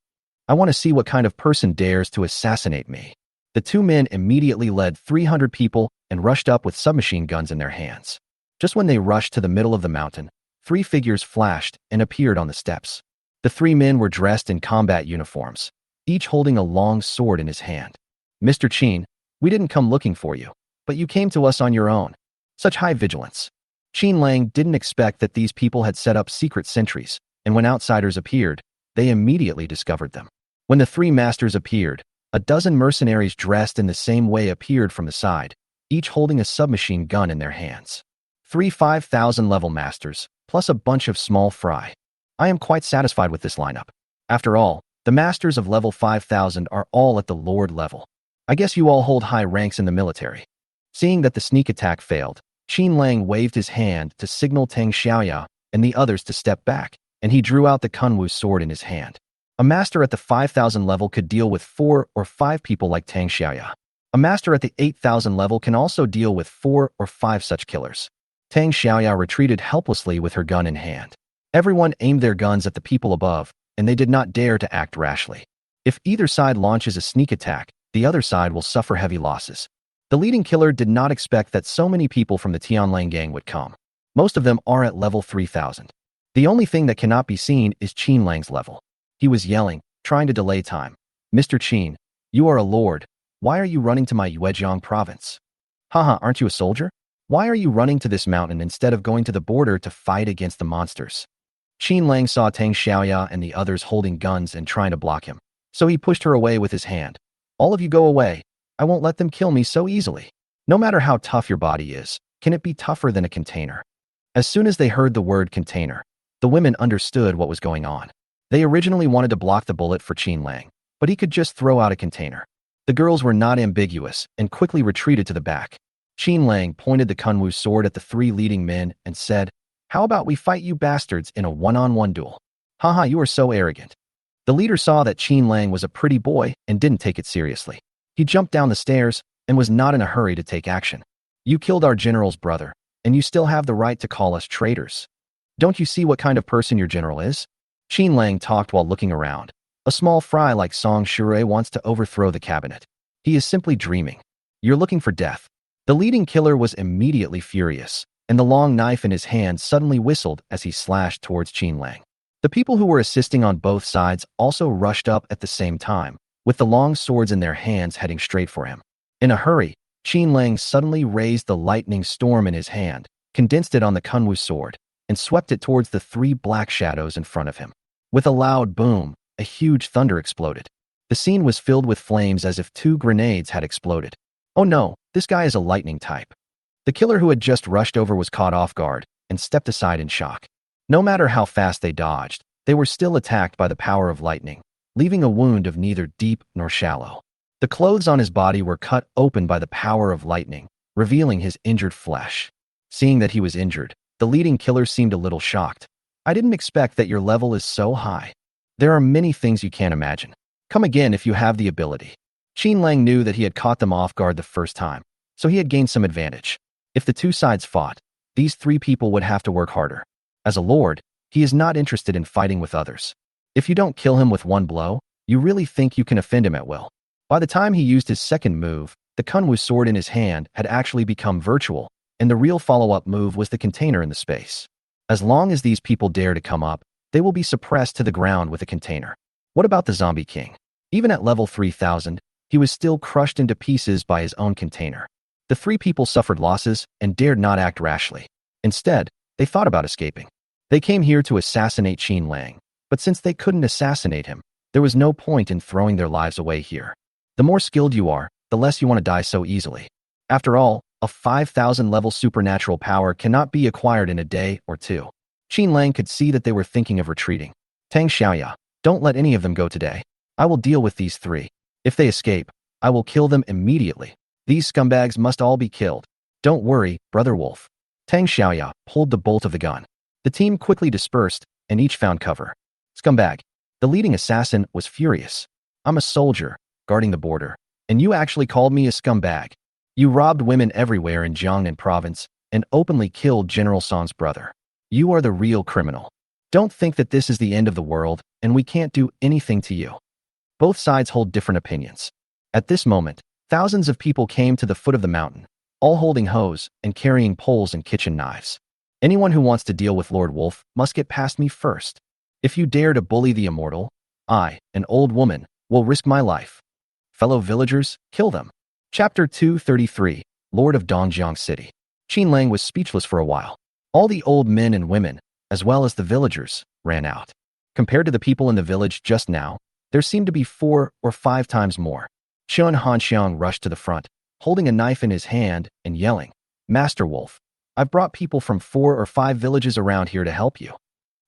I want to see what kind of person dares to assassinate me. The 2 men immediately led 300 people and rushed up with submachine guns in their hands. Just when they rushed to the middle of the mountain, 3 figures flashed and appeared on the steps. The 3 men were dressed in combat uniforms, each holding a long sword in his hand. Mr. Qin, we didn't come looking for you, but you came to us on your own. Such high vigilance. Qin Lang didn't expect that these people had set up secret sentries, and when outsiders appeared, they immediately discovered them. When the 3 masters appeared, a dozen mercenaries dressed in the same way appeared from the side, each holding a submachine gun in their hands. 3 5,000 level masters, plus a bunch of small fry. I am quite satisfied with this lineup. After all, the masters of level 5,000 are all at the lord level. I guess you all hold high ranks in the military. Seeing that the sneak attack failed, Qin Lang waved his hand to signal Tang Xiaoya and the others to step back, and he drew out the Kunwu sword in his hand. A master at the 5,000 level could deal with 4 or 5 people like Tang Xiaoya. A master at the 8,000 level can also deal with 4 or 5 such killers. Tang Xiaoya retreated helplessly with her gun in hand. Everyone aimed their guns at the people above, and they did not dare to act rashly. If either side launches a sneak attack, the other side will suffer heavy losses. The leading killer did not expect that so many people from the Tianlang gang would come. Most of them are at level 3,000. The only thing that cannot be seen is Qin Lang's level. He was yelling, trying to delay time. Mr. Qin, you are a lord. Why are you running to my Yuejiang province? Haha, aren't you a soldier? Why are you running to this mountain instead of going to the border to fight against the monsters? Qin Lang saw Tang Xiaoya and the others holding guns and trying to block him, so he pushed her away with his hand. All of you go away. I won't let them kill me so easily. No matter how tough your body is, can it be tougher than a container? As soon as they heard the word container, the women understood what was going on. They originally wanted to block the bullet for Qin Lang, but he could just throw out a container. The girls were not ambiguous and quickly retreated to the back. Qin Lang pointed the Kunwu sword at the 3 leading men and said, How about we fight you bastards in a one-on-one duel? Haha, you are so arrogant. The leader saw that Qin Lang was a pretty boy and didn't take it seriously. He jumped down the stairs and was not in a hurry to take action. You killed our general's brother, and you still have the right to call us traitors. Don't you see what kind of person your general is? Qin Lang talked while looking around. A small fry like Song Shure wants to overthrow the cabinet. He is simply dreaming. You're looking for death. The leading killer was immediately furious, and the long knife in his hand suddenly whistled as he slashed towards Qin Lang. The people who were assisting on both sides also rushed up at the same time, with the long swords in their hands heading straight for him. In a hurry, Qin Lang suddenly raised the lightning storm in his hand, condensed it on the Kunwu sword, and swept it towards the three black shadows in front of him. With a loud boom, a huge thunder exploded. The scene was filled with flames as if two grenades had exploded. Oh no, this guy is a lightning type. The killer who had just rushed over was caught off guard and stepped aside in shock. No matter how fast they dodged, they were still attacked by the power of lightning, leaving a wound of neither deep nor shallow. The clothes on his body were cut open by the power of lightning, revealing his injured flesh. Seeing that he was injured, the leading killer seemed a little shocked. I didn't expect that your level is so high. There are many things you can't imagine. Come again if you have the ability. Qin Lang knew that he had caught them off guard the first time, so he had gained some advantage. If the two sides fought, these three people would have to work harder. As a lord, he is not interested in fighting with others. If you don't kill him with one blow, you really think you can offend him at will. By the time he used his second move, the Kunwu sword in his hand had actually become virtual, and the real follow-up move was the container in the space. As long as these people dare to come up, they will be suppressed to the ground with a container. What about the zombie king? Even at level 3000, he was still crushed into pieces by his own container. The three people suffered losses and dared not act rashly. Instead, they thought about escaping. They came here to assassinate Qin Lang, but since they couldn't assassinate him, there was no point in throwing their lives away here. The more skilled you are, the less you want to die so easily. After all, a 5,000 level supernatural power cannot be acquired in a day or two. Qin Lang could see that they were thinking of retreating. Tang Xiaoya, don't let any of them go today. I will deal with these three. If they escape, I will kill them immediately. These scumbags must all be killed. Don't worry, Brother Wolf. Tang Xiaoya pulled the bolt of the gun. The team quickly dispersed, and each found cover. Scumbag. The leading assassin was furious. I'm a soldier, guarding the border, and you actually called me a scumbag. You robbed women everywhere in Jiangnan province and openly killed General Song's brother. You are the real criminal. Don't think that this is the end of the world, and we can't do anything to you. Both sides hold different opinions. At this moment, thousands of people came to the foot of the mountain, all holding hoes and carrying poles and kitchen knives. Anyone who wants to deal with Lord Wolf must get past me first. If you dare to bully the immortal, I, an old woman, will risk my life. Fellow villagers, kill them. Chapter 233, Lord of Dongjiang City. Qin Lang was speechless for a while. All the old men and women, as well as the villagers, ran out. Compared to the people in the village just now, there seemed to be 4 or 5 times more. Chun Hanxiang rushed to the front, holding a knife in his hand and yelling, Master Wolf, I've brought people from 4 or 5 villages around here to help you.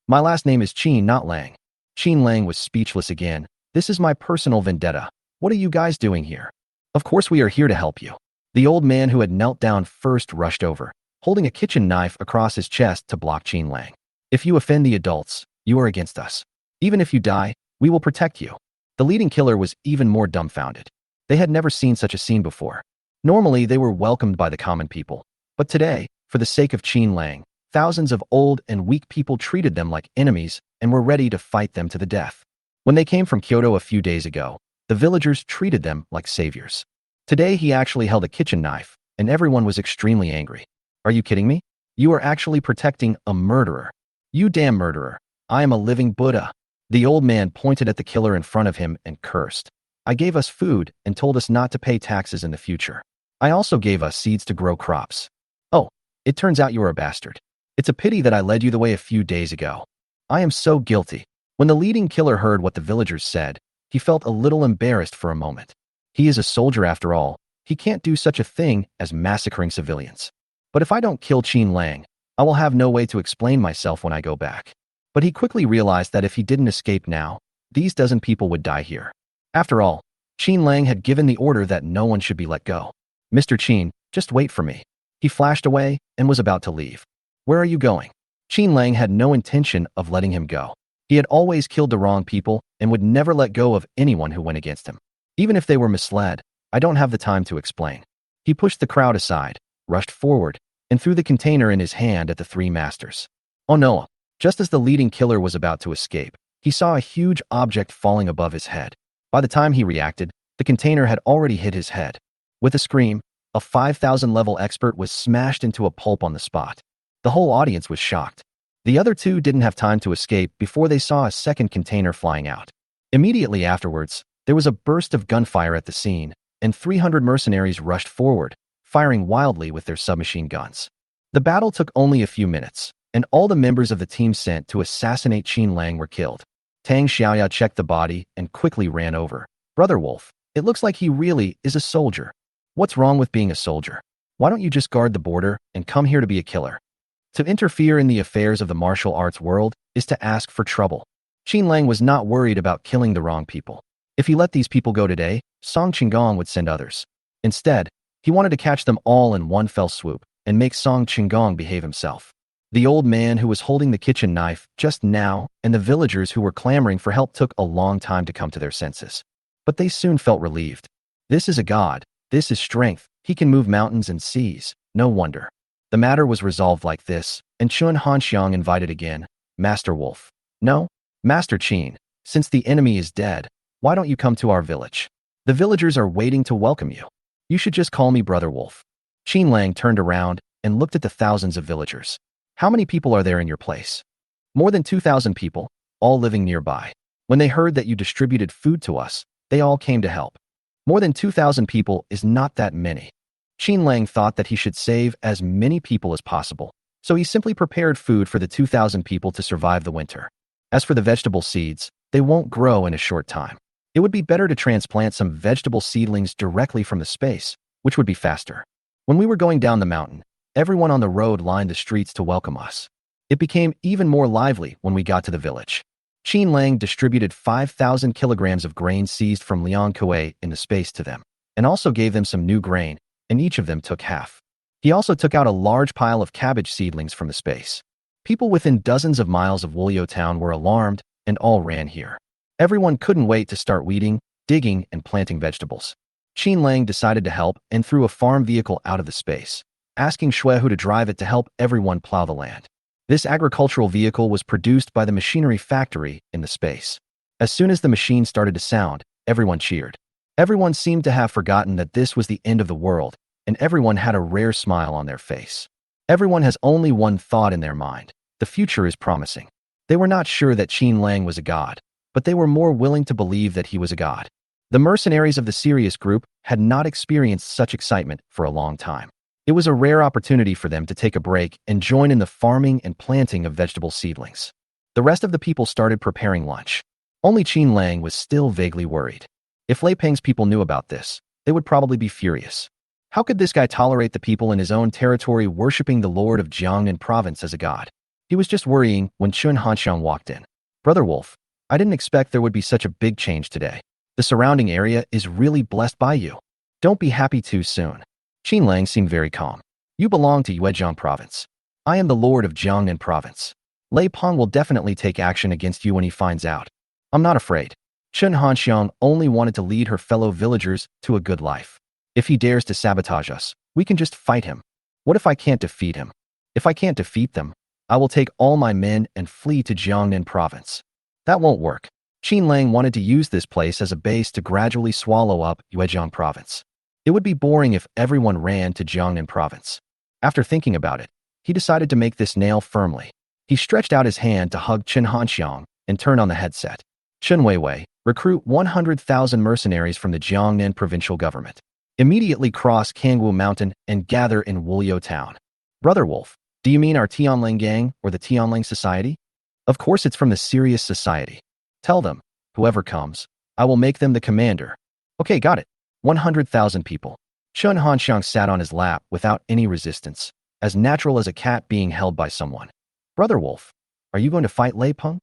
My last name is Qin, not Lang. Qin Lang was speechless again. This is my personal vendetta. What are you guys doing here? Of course we are here to help you. The old man who had knelt down first rushed over, holding a kitchen knife across his chest to block Qin Lang. If you offend the adults, you are against us. Even if you die, we will protect you. The leading killer was even more dumbfounded. They had never seen such a scene before. Normally, they were welcomed by the common people. But today, for the sake of Qin Lang, thousands of old and weak people treated them like enemies and were ready to fight them to the death. When they came from Kyoto a few days ago, the villagers treated them like saviors. Today, he actually held a kitchen knife, and everyone was extremely angry. Are you kidding me? You are actually protecting a murderer. You damn murderer. I am a living Buddha. The old man pointed at the killer in front of him and cursed. I gave us food and told us not to pay taxes in the future. I also gave us seeds to grow crops. Oh, it turns out you are a bastard. It's a pity that I led you the way a few days ago. I am so guilty. When the leading killer heard what the villagers said, he felt a little embarrassed for a moment. He is a soldier after all. He can't do such a thing as massacring civilians. But if I don't kill Qin Lang, I will have no way to explain myself when I go back. But he quickly realized that if he didn't escape now, these dozen people would die here. After all, Qin Lang had given the order that no one should be let go. Mr. Qin, just wait for me. He flashed away and was about to leave. Where are you going? Qin Lang had no intention of letting him go. He had always killed the wrong people and would never let go of anyone who went against him. Even if they were misled, I don't have the time to explain. He pushed the crowd aside, rushed forward, and threw the container in his hand at the three masters. Oh no! Just as the leading killer was about to escape, he saw a huge object falling above his head. By the time he reacted, the container had already hit his head. With a scream, a 5,000 level expert was smashed into a pulp on the spot. The whole audience was shocked. The other two didn't have time to escape before they saw a second container flying out. Immediately afterwards, there was a burst of gunfire at the scene, and 300 mercenaries rushed forward, firing wildly with their submachine guns. The battle took only a few minutes, and all the members of the team sent to assassinate Qin Lang were killed. Tang Xiaoya checked the body and quickly ran over. Brother Wolf, it looks like he really is a soldier. What's wrong with being a soldier? Why don't you just guard the border and come here to be a killer? To interfere in the affairs of the martial arts world is to ask for trouble. Qin Lang was not worried about killing the wrong people. If he let these people go today, Song Qinggong would send others. Instead, he wanted to catch them all in one fell swoop and make Song Qinggong behave himself. The old man who was holding the kitchen knife just now and the villagers who were clamoring for help took a long time to come to their senses. But they soon felt relieved. This is a god. This is strength. He can move mountains and seas. No wonder. The matter was resolved like this, and Chun Hanxiang invited again, Master Wolf. No, Master Qin, since the enemy is dead, why don't you come to our village? The villagers are waiting to welcome you. You should just call me Brother Wolf. Qin Lang turned around and looked at the thousands of villagers. How many people are there in your place? More than 2,000 people, all living nearby. When they heard that you distributed food to us, they all came to help. More than 2,000 people is not that many. Qin Lang thought that he should save as many people as possible, so he simply prepared food for the 2,000 people to survive the winter. As for the vegetable seeds, they won't grow in a short time. It would be better to transplant some vegetable seedlings directly from the space, which would be faster. When we were going down the mountain, everyone on the road lined the streets to welcome us. It became even more lively when we got to the village. Qin Lang distributed 5,000 kilograms of grain seized from Liang Kuei in the space to them, and also gave them some new grain, and each of them took half. He also took out a large pile of cabbage seedlings from the space. People within dozens of miles of Wulio town were alarmed and all ran here. Everyone couldn't wait to start weeding, digging, and planting vegetables. Qin Lang decided to help and threw a farm vehicle out of the space, asking Xuehu to drive it to help everyone plow the land. This agricultural vehicle was produced by the machinery factory in the space. As soon as the machine started to sound, everyone cheered. Everyone seemed to have forgotten that this was the end of the world, and everyone had a rare smile on their face. Everyone has only one thought in their mind. The future is promising. They were not sure that Qin Lang was a god, but they were more willing to believe that he was a god. The mercenaries of the Sirius group had not experienced such excitement for a long time. It was a rare opportunity for them to take a break and join in the farming and planting of vegetable seedlings. The rest of the people started preparing lunch. Only Qin Lang was still vaguely worried. If Lei Peng's people knew about this, they would probably be furious. How could this guy tolerate the people in his own territory worshipping the lord of Jiangnan province as a god? He was just worrying when Chun Hanxiang walked in. Brother Wolf, I didn't expect there would be such a big change today. The surrounding area is really blessed by you. Don't be happy too soon. Qin Lang seemed very calm. You belong to Yuezhang province. I am the lord of Jiangnan province. Lei Peng will definitely take action against you when he finds out. I'm not afraid. Chun Hanxiang only wanted to lead her fellow villagers to a good life. If he dares to sabotage us, we can just fight him. What if I can't defeat him? If I can't defeat them, I will take all my men and flee to Jiangnan province. That won't work. Qin Lang wanted to use this place as a base to gradually swallow up Yuezhang province. It would be boring if everyone ran to Jiangnan province. After thinking about it, he decided to make this nail firmly. He stretched out his hand to hug Chun Hanxiang and turned on the headset. Chun Weiwei, recruit 100,000 mercenaries from the Jiangnan provincial government. Immediately cross Kangwu Mountain and gather in Wulio town. Brother Wolf, do you mean our Tianlang gang or the Tianlang Society? Of course it's from the Sirius Society. Tell them, whoever comes, I will make them the commander. Okay, got it. 100,000 people. Chun Hanxiang sat on his lap without any resistance, as natural as a cat being held by someone. Brother Wolf, are you going to fight Lei Peng?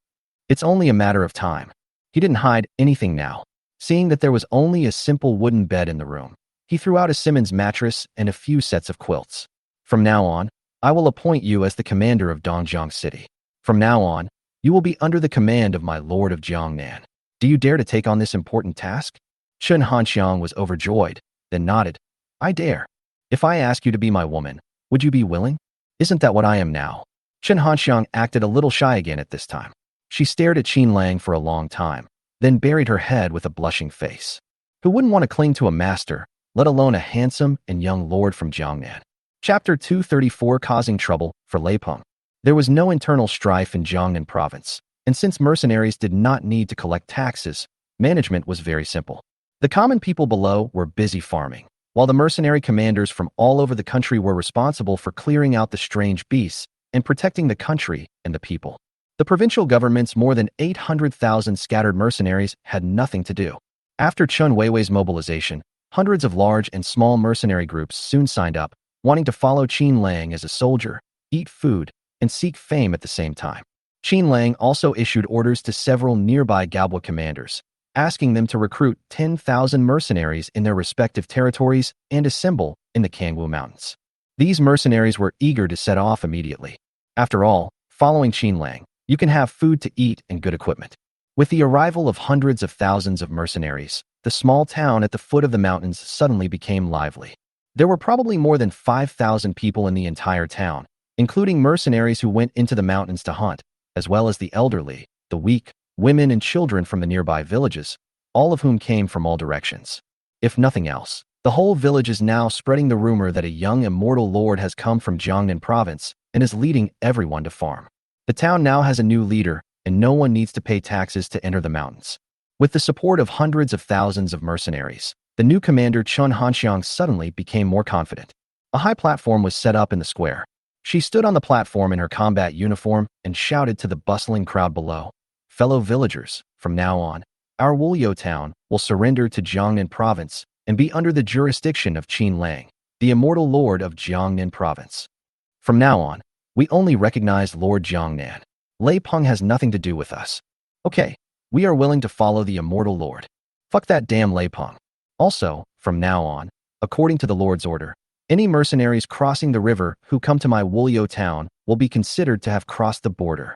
It's only a matter of time. He didn't hide anything now. Seeing that there was only a simple wooden bed in the room, he threw out a Simmons mattress and a few sets of quilts. From now on, I will appoint you as the commander of Dongjiang City. From now on, you will be under the command of my lord of Jiangnan. Do you dare to take on this important task? Chen Hanxiang was overjoyed, then nodded. I dare. If I ask you to be my woman, would you be willing? Isn't that what I am now? Chen Hanxiang acted a little shy again at this time. She stared at Qin Lang for a long time, then buried her head with a blushing face. Who wouldn't want to cling to a master, let alone a handsome and young lord from Jiangnan? Chapter 234 Causing Trouble for Lei Peng. There was no internal strife in Jiangnan province, and since mercenaries did not need to collect taxes, management was very simple. The common people below were busy farming, while the mercenary commanders from all over the country were responsible for clearing out the strange beasts and protecting the country and the people. The provincial government's more than 800,000 scattered mercenaries had nothing to do. After Chun Weiwei's mobilization, hundreds of large and small mercenary groups soon signed up, wanting to follow Qin Lang as a soldier, eat food, and seek fame at the same time. Qin Lang also issued orders to several nearby Gaobwa commanders, asking them to recruit 10,000 mercenaries in their respective territories and assemble in the Kangwu Mountains. These mercenaries were eager to set off immediately. After all, following Qin Lang, you can have food to eat and good equipment. With the arrival of hundreds of thousands of mercenaries, the small town at the foot of the mountains suddenly became lively. There were probably more than 5,000 people in the entire town, including mercenaries who went into the mountains to hunt, as well as the elderly, the weak, women and children from the nearby villages, all of whom came from all directions. If nothing else, the whole village is now spreading the rumor that a young immortal lord has come from Jiangnan province and is leading everyone to farm. The town now has a new leader, and no one needs to pay taxes to enter the mountains. With the support of hundreds of thousands of mercenaries, the new commander Chen Hanxiang suddenly became more confident. A high platform was set up in the square. She stood on the platform in her combat uniform and shouted to the bustling crowd below. Fellow villagers, from now on, our Wulyo town will surrender to Jiangnan province and be under the jurisdiction of Qin Lang, the immortal lord of Jiangnan province. From now on, we only recognize Lord Jiangnan. Lei Peng has nothing to do with us. Okay, we are willing to follow the immortal lord. Fuck that damn Lei Peng. Also, from now on, according to the lord's order, any mercenaries crossing the river who come to my Wulyo town will be considered to have crossed the border.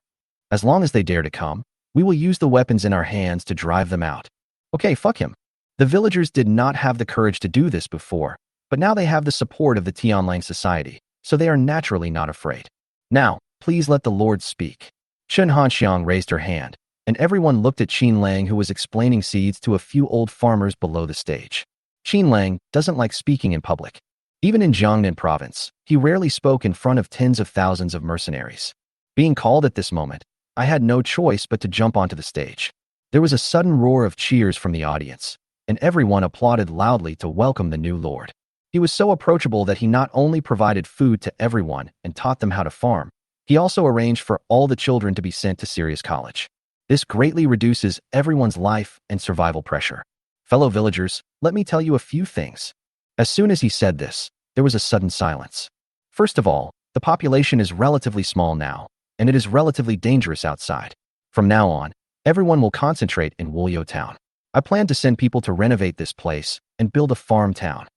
As long as they dare to come, we will use the weapons in our hands to drive them out. Okay, fuck him. The villagers did not have the courage to do this before, but now they have the support of the Tianlang society, so they are naturally not afraid. Now, please let the lord speak. Chen Hanxiang raised her hand, and everyone looked at Qin Lang, who was explaining seeds to a few old farmers below the stage. Qin Lang doesn't like speaking in public. Even in Jiangnan province, he rarely spoke in front of tens of thousands of mercenaries. Being called at this moment, I had no choice but to jump onto the stage. There was a sudden roar of cheers from the audience, and everyone applauded loudly to welcome the new lord. He was so approachable that he not only provided food to everyone and taught them how to farm, he also arranged for all the children to be sent to serious college. This greatly reduces everyone's life and survival pressure. Fellow villagers, let me tell you a few things. As soon as he said this, there was a sudden silence. First of all, the population is relatively small now, and it is relatively dangerous outside. From now on, everyone will concentrate in Wulyo town. I plan to send people to renovate this place and build a farm town.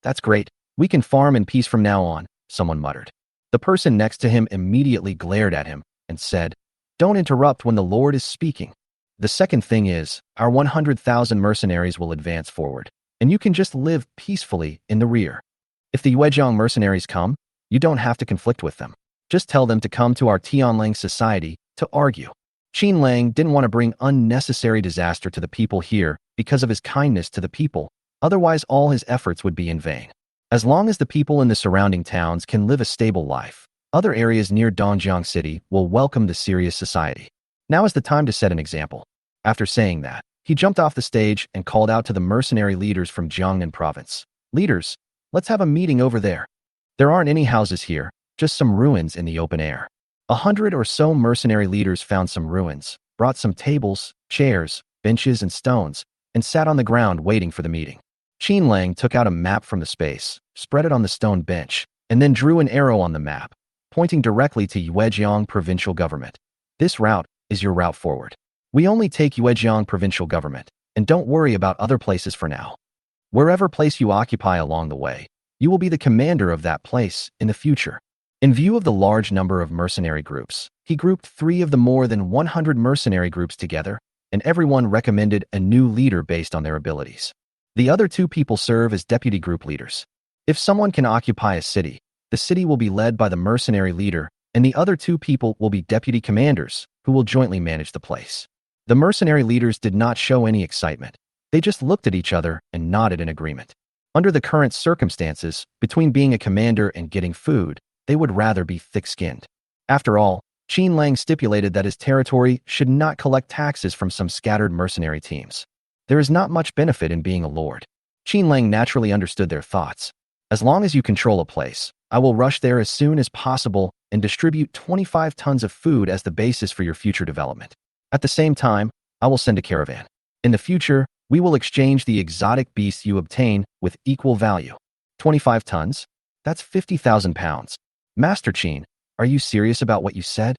That's great. We can farm in peace from now on, someone muttered. The person next to him immediately glared at him and said, Don't interrupt when the Lord is speaking. The second thing is, our 100,000 mercenaries will advance forward, and you can just live peacefully in the rear. If the Yuejiang mercenaries come, you don't have to conflict with them. Just tell them to come to our Tianlang society to argue. Qin Lang didn't want to bring unnecessary disaster to the people here because of his kindness to the people, otherwise all his efforts would be in vain. As long as the people in the surrounding towns can live a stable life, other areas near Dongjiang City will welcome the serious society. Now is the time to set an example. After saying that, he jumped off the stage and called out to the mercenary leaders from Jiangnan province. Leaders, let's have a meeting over there. There aren't any houses here, just some ruins in the open air. 100 or so mercenary leaders found some ruins, brought some tables, chairs, benches, and stones, and sat on the ground waiting for the meeting. Qin Lang took out a map from the space, spread it on the stone bench, and then drew an arrow on the map, pointing directly to Yuejiang provincial government. This route is your route forward. We only take Yuejiang provincial government, and don't worry about other places for now. Wherever place you occupy along the way, you will be the commander of that place in the future. In view of the large number of mercenary groups, he grouped 3 of the more than 100 mercenary groups together, and everyone recommended a new leader based on their abilities. The other 2 people serve as deputy group leaders. If someone can occupy a city, the city will be led by the mercenary leader, and the other 2 people will be deputy commanders, who will jointly manage the place. The mercenary leaders did not show any excitement. They just looked at each other and nodded in agreement. Under the current circumstances, between being a commander and getting food, they would rather be thick-skinned. After all, Qin Lang stipulated that his territory should not collect taxes from some scattered mercenary teams. There is not much benefit in being a lord. Qin Lang naturally understood their thoughts. As long as you control a place, I will rush there as soon as possible and distribute 25 tons of food as the basis for your future development. At the same time, I will send a caravan. In the future, we will exchange the exotic beasts you obtain with equal value. 25 tons? That's 50,000 pounds. Master Qin, are you serious about what you said?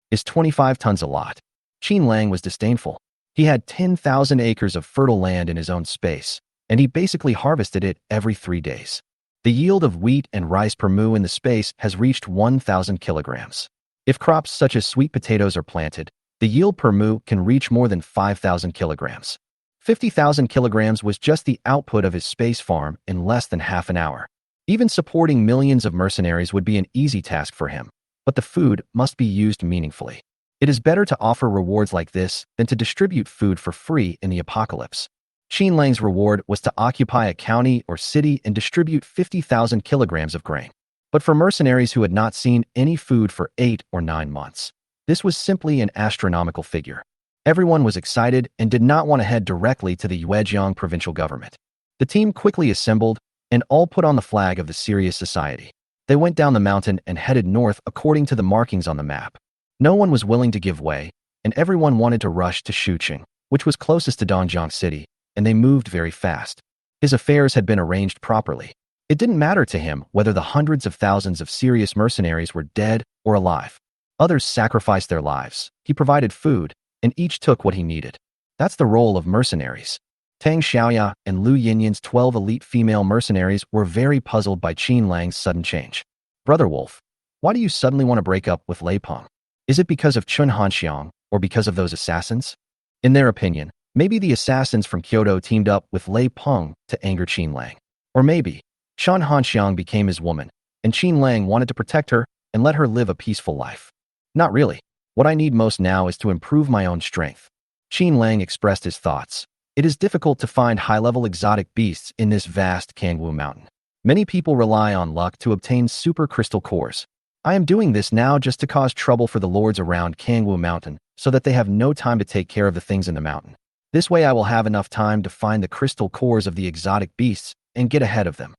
Is 25 tons a lot? Qin Lang was disdainful. He had 10,000 acres of fertile land in his own space, and he basically harvested it every 3 days. The yield of wheat and rice per mu in the space has reached 1,000 kilograms. If crops such as sweet potatoes are planted, the yield per mu can reach more than 5,000 kilograms. 50,000 kilograms was just the output of his space farm in less than half an hour. Even supporting millions of mercenaries would be an easy task for him, but the food must be used meaningfully. It is better to offer rewards like this than to distribute food for free in the apocalypse. Qin Lang's reward was to occupy a county or city and distribute 50,000 kilograms of grain. But for mercenaries who had not seen any food for 8 or 9 months, this was simply an astronomical figure. Everyone was excited and did not want to head directly to the Yuejiang provincial government. The team quickly assembled and all put on the flag of the Serious Society. They went down the mountain and headed north according to the markings on the map. No one was willing to give way, and everyone wanted to rush to Shuqing, which was closest to Dongjiang City, and they moved very fast. His affairs had been arranged properly. It didn't matter to him whether the hundreds of thousands of serious mercenaries were dead or alive. Others sacrificed their lives. He provided food, and each took what he needed. That's the role of mercenaries. Tang Xiaoya and Lu Yinyan's 12 elite female mercenaries were very puzzled by Qin Lang's sudden change. Brother Wolf, why do you suddenly want to break up with Lei Peng? Is it because of Chun Hanxiang or because of those assassins? In their opinion, maybe the assassins from Kyoto teamed up with Lei Peng to anger Qin Lang. Or maybe Chun Hanxiang became his woman, and Qin Lang wanted to protect her and let her live a peaceful life. Not really. What I need most now is to improve my own strength. Qin Lang expressed his thoughts. It is difficult to find high-level exotic beasts in this vast Kangwu mountain. Many people rely on luck to obtain super crystal cores. I am doing this now just to cause trouble for the lords around Kangwu Mountain so that they have no time to take care of the things in the mountain. This way I will have enough time to find the crystal cores of the exotic beasts and get ahead of them.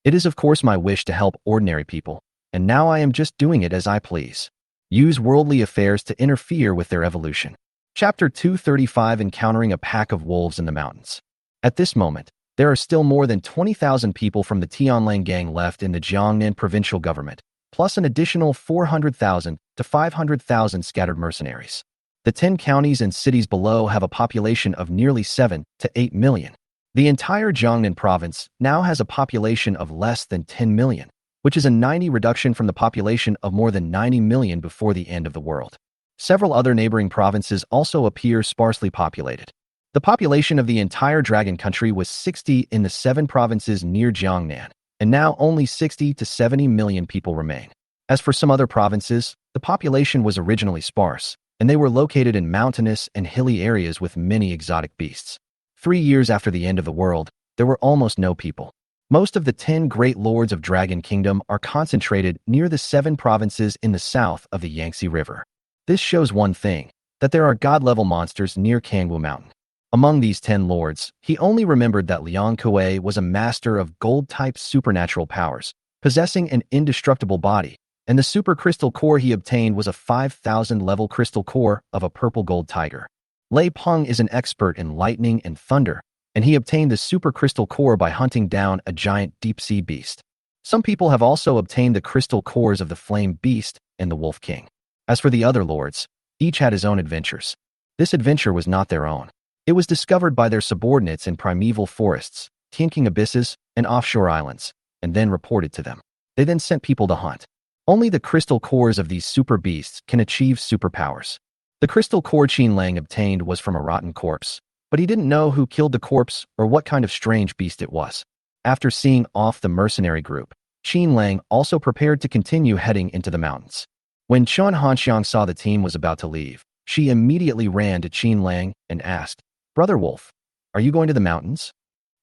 It is of course my wish to help ordinary people, and now I am just doing it as I please. Use worldly affairs to interfere with their evolution. Chapter 235 Encountering a pack of wolves in the mountains. At this moment, there are still more than 20,000 people from the Tianlang gang left in the Jiangnan provincial government, plus an additional 400,000 to 500,000 scattered mercenaries. The 10 counties and cities below have a population of nearly 7 to 8 million. The entire Jiangnan province now has a population of less than 10 million, which is a 90 reduction from the population of more than 90 million before the end of the world. Several other neighboring provinces also appear sparsely populated. The population of the entire Dragon Country was 60 in the 7 provinces near Jiangnan, and now only 60 to 70 million people remain. As for some other provinces, the population was originally sparse, and they were located in mountainous and hilly areas with many exotic beasts. 3 years after the end of the world, there were almost no people. Most of the 10 great lords of Dragon Kingdom are concentrated near the 7 provinces in the south of the Yangtze River. This shows one thing, that there are god-level monsters near Kangwu Mountain. Among these 10 lords, he only remembered that Liang Kuei was a master of gold-type supernatural powers, possessing an indestructible body, and the super crystal core he obtained was a 5,000-level crystal core of a purple gold tiger. Lei Peng is an expert in lightning and thunder, and he obtained the super crystal core by hunting down a giant deep-sea beast. Some people have also obtained the crystal cores of the flame beast and the wolf king. As for the other lords, each had his own adventures. This adventure was not their own. It was discovered by their subordinates in primeval forests, Tianqing abysses, and offshore islands, and then reported to them. They then sent people to hunt. Only the crystal cores of these super beasts can achieve superpowers. The crystal core Qin Lang obtained was from a rotten corpse, but he didn't know who killed the corpse or what kind of strange beast it was. After seeing off the mercenary group, Qin Lang also prepared to continue heading into the mountains. When Chen Hanxiang saw the team was about to leave, she immediately ran to Qin Lang and asked, "Brother Wolf, are you going to the mountains?"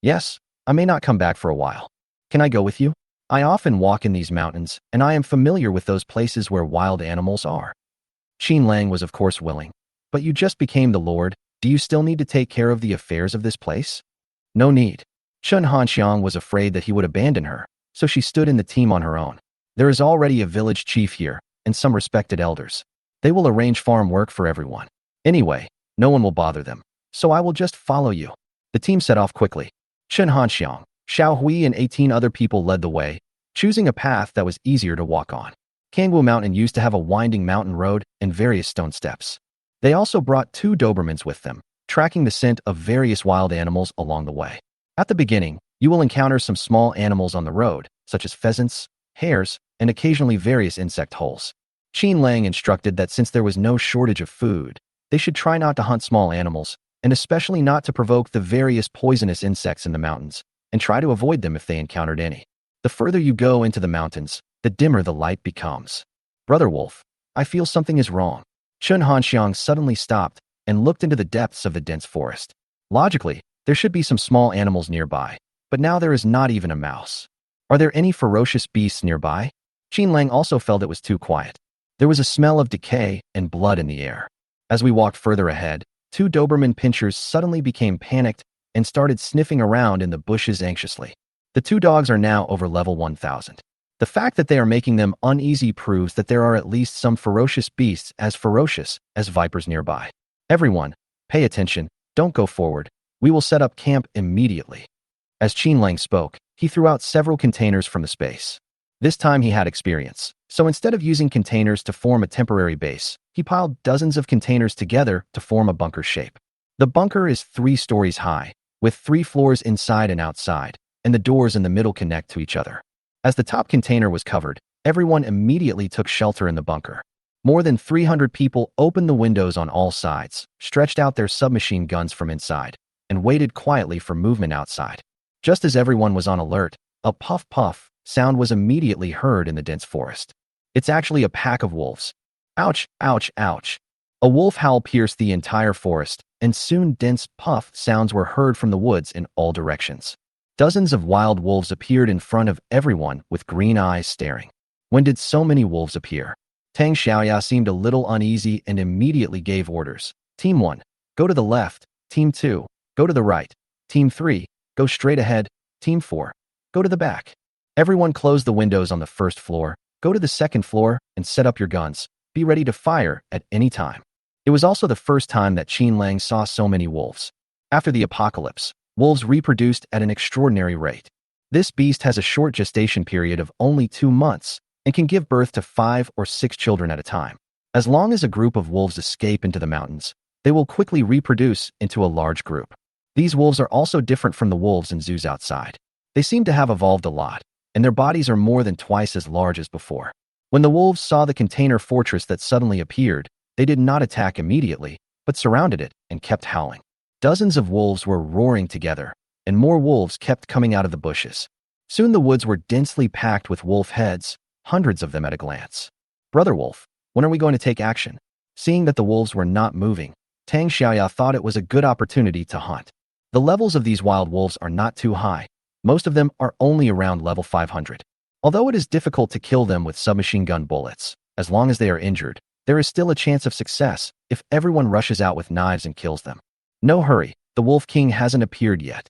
"Yes, I may not come back for a while. Can I go with you? I often walk in these mountains, and I am familiar with those places where wild animals are." Qin Lang was of course willing. "But you just became the Lord. Do you still need to take care of the affairs of this place?" "No need." Chen Hanxiang was afraid that he would abandon her, so she stood in the team on her own. "There is already a village chief here, and some respected elders. They will arrange farm work for everyone. Anyway, no one will bother them, so I will just follow you." The team set off quickly. Chen Hanxiang, Xiao Hui and 18 other people led the way, choosing a path that was easier to walk on. Kangwu Mountain used to have a winding mountain road and various stone steps. They also brought 2 Dobermans with them, tracking the scent of various wild animals along the way. At the beginning, you will encounter some small animals on the road, such as pheasants, hares, and occasionally various insect holes. Qin Lang instructed that since there was no shortage of food, they should try not to hunt small animals, and especially not to provoke the various poisonous insects in the mountains, and try to avoid them if they encountered any. The further you go into the mountains, the dimmer the light becomes. "Brother Wolf, I feel something is wrong." Chen Hanxiang suddenly stopped and looked into the depths of the dense forest. Logically, there should be some small animals nearby, but now there is not even a mouse. "Are there any ferocious beasts nearby?" Qin Lang also felt it was too quiet. There was a smell of decay and blood in the air. As we walked further ahead, 2 Doberman pinchers suddenly became panicked and started sniffing around in the bushes anxiously. The 2 dogs are now over level 1000. The fact that they are making them uneasy proves that there are at least some ferocious beasts as ferocious as vipers nearby. "Everyone, pay attention, don't go forward. We will set up camp immediately." As Qin Lang spoke, he threw out several containers from the space. This time he had experience, so instead of using containers to form a temporary base, he piled dozens of containers together to form a bunker shape. The bunker is 3 stories high, with 3 floors inside and outside, and the doors in the middle connect to each other. As the top container was covered, everyone immediately took shelter in the bunker. More than 300 people opened the windows on all sides, stretched out their submachine guns from inside, and waited quietly for movement outside. Just as everyone was on alert, a puff-puff sound was immediately heard in the dense forest. It's actually a pack of wolves. Ouch, ouch, ouch. A wolf howl pierced the entire forest, and soon dense puff sounds were heard from the woods in all directions. Dozens of wild wolves appeared in front of everyone with green eyes staring. When did so many wolves appear? Tang Xiaoya seemed a little uneasy and immediately gave orders. "Team 1, go to the left. Team 2, go to the right. Team 3, go straight ahead. Team 4, go to the back." Everyone closed the windows on the first floor, go to the second floor, and set up your guns. Be ready to fire at any time. It was also the first time that Qin Lang saw so many wolves. After the apocalypse, wolves reproduced at an extraordinary rate. This beast has a short gestation period of only 2 months and can give birth to 5 or 6 children at a time. As long as a group of wolves escape into the mountains, they will quickly reproduce into a large group. These wolves are also different from the wolves in zoos outside. They seem to have evolved a lot, and their bodies are more than twice as large as before. When the wolves saw the container fortress that suddenly appeared, they did not attack immediately, but surrounded it and kept howling. Dozens of wolves were roaring together, and more wolves kept coming out of the bushes. Soon the woods were densely packed with wolf heads, hundreds of them at a glance. "Brother Wolf, when are we going to take action?" Seeing that the wolves were not moving, Tang Xiaoya thought it was a good opportunity to hunt. The levels of these wild wolves are not too high. Most of them are only around level 500. Although it is difficult to kill them with submachine gun bullets, as long as they are injured, there is still a chance of success if everyone rushes out with knives and kills them. No hurry, the Wolf King hasn't appeared yet.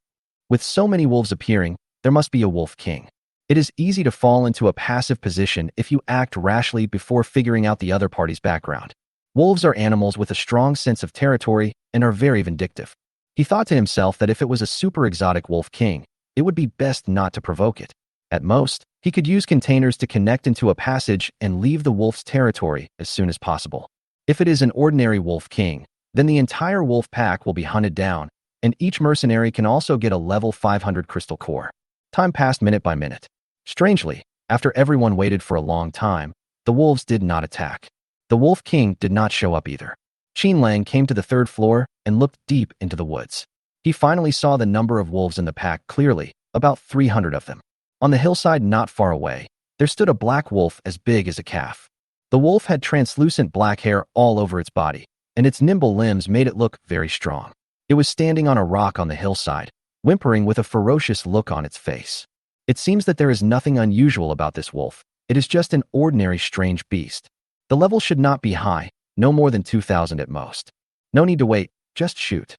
With so many wolves appearing, there must be a Wolf King. It is easy to fall into a passive position if you act rashly before figuring out the other party's background. Wolves are animals with a strong sense of territory and are very vindictive. He thought to himself that if it was a super exotic Wolf King, it would be best not to provoke it. At most, he could use containers to connect into a passage and leave the wolf's territory as soon as possible. If it is an ordinary Wolf King, then the entire wolf pack will be hunted down, and each mercenary can also get a level 500 crystal core. Time passed minute by minute. Strangely, after everyone waited for a long time, the wolves did not attack. The Wolf King did not show up either. Qin Lang came to the third floor and looked deep into the woods. He finally saw the number of wolves in the pack clearly, about 300 of them. On the hillside not far away, there stood a black wolf as big as a calf. The wolf had translucent black hair all over its body, and its nimble limbs made it look very strong. It was standing on a rock on the hillside, whimpering with a ferocious look on its face. It seems that there is nothing unusual about this wolf. It is just an ordinary strange beast. The level should not be high, no more than 2,000 at most. No need to wait, just shoot.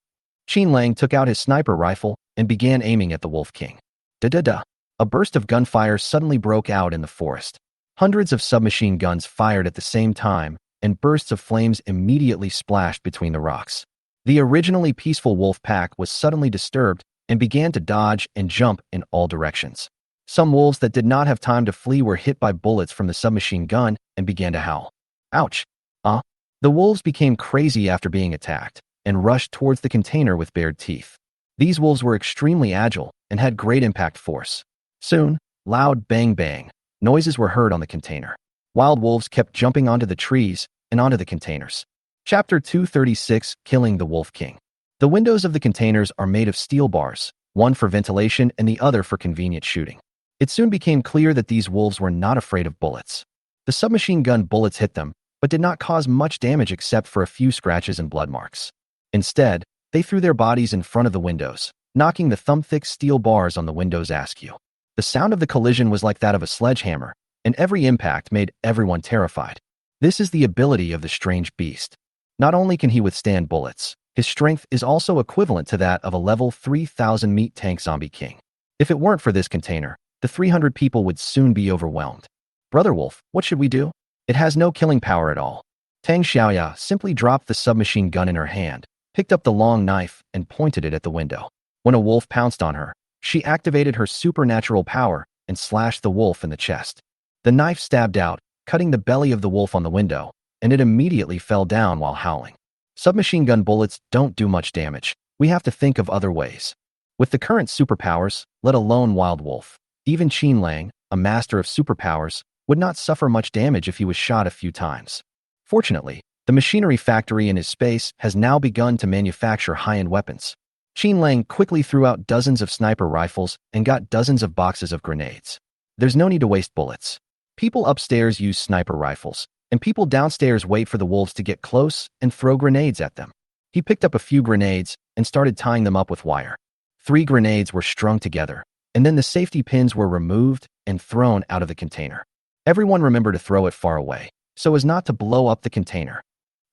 Qin Lang took out his sniper rifle and began aiming at the Wolf King. Da-da-da. A burst of gunfire suddenly broke out in the forest. Hundreds of submachine guns fired at the same time, and bursts of flames immediately splashed between the rocks. The originally peaceful wolf pack was suddenly disturbed and began to dodge and jump in all directions. Some wolves that did not have time to flee were hit by bullets from the submachine gun and began to howl. Ouch! The wolves became crazy after being attacked and rushed towards the container with bared teeth. These wolves were extremely agile and had great impact force. Soon, loud bang-bang noises were heard on the container. Wild wolves kept jumping onto the trees and onto the containers. Chapter 236, Killing the Wolf King. The windows of the containers are made of steel bars, one for ventilation and the other for convenient shooting. It soon became clear that these wolves were not afraid of bullets. The submachine gun bullets hit them, but did not cause much damage except for a few scratches and blood marks. Instead, they threw their bodies in front of the windows, knocking the thumb-thick steel bars on the windows askew. The sound of the collision was like that of a sledgehammer, and every impact made everyone terrified. This is the ability of the strange beast. Not only can he withstand bullets, his strength is also equivalent to that of a level 3000 meat tank zombie king. If it weren't for this container, the 300 people would soon be overwhelmed. Brother Wolf, what should we do? It has no killing power at all. Tang Xiaoya simply dropped the submachine gun in her hand, picked up the long knife, and pointed it at the window. When a wolf pounced on her, she activated her supernatural power and slashed the wolf in the chest. The knife stabbed out, cutting the belly of the wolf on the window, and it immediately fell down while howling. Submachine gun bullets don't do much damage. We have to think of other ways. With the current superpowers, let alone wild wolf, even Qin Lang, a master of superpowers, would not suffer much damage if he was shot a few times. Fortunately, the machinery factory in his space has now begun to manufacture high-end weapons. Qin Lang quickly threw out dozens of sniper rifles and got dozens of boxes of grenades. There's no need to waste bullets. People upstairs use sniper rifles, and people downstairs wait for the wolves to get close and throw grenades at them. He picked up a few grenades and started tying them up with wire. 3 grenades were strung together, and then the safety pins were removed and thrown out of the container. Everyone remembered to throw it far away, so as not to blow up the container.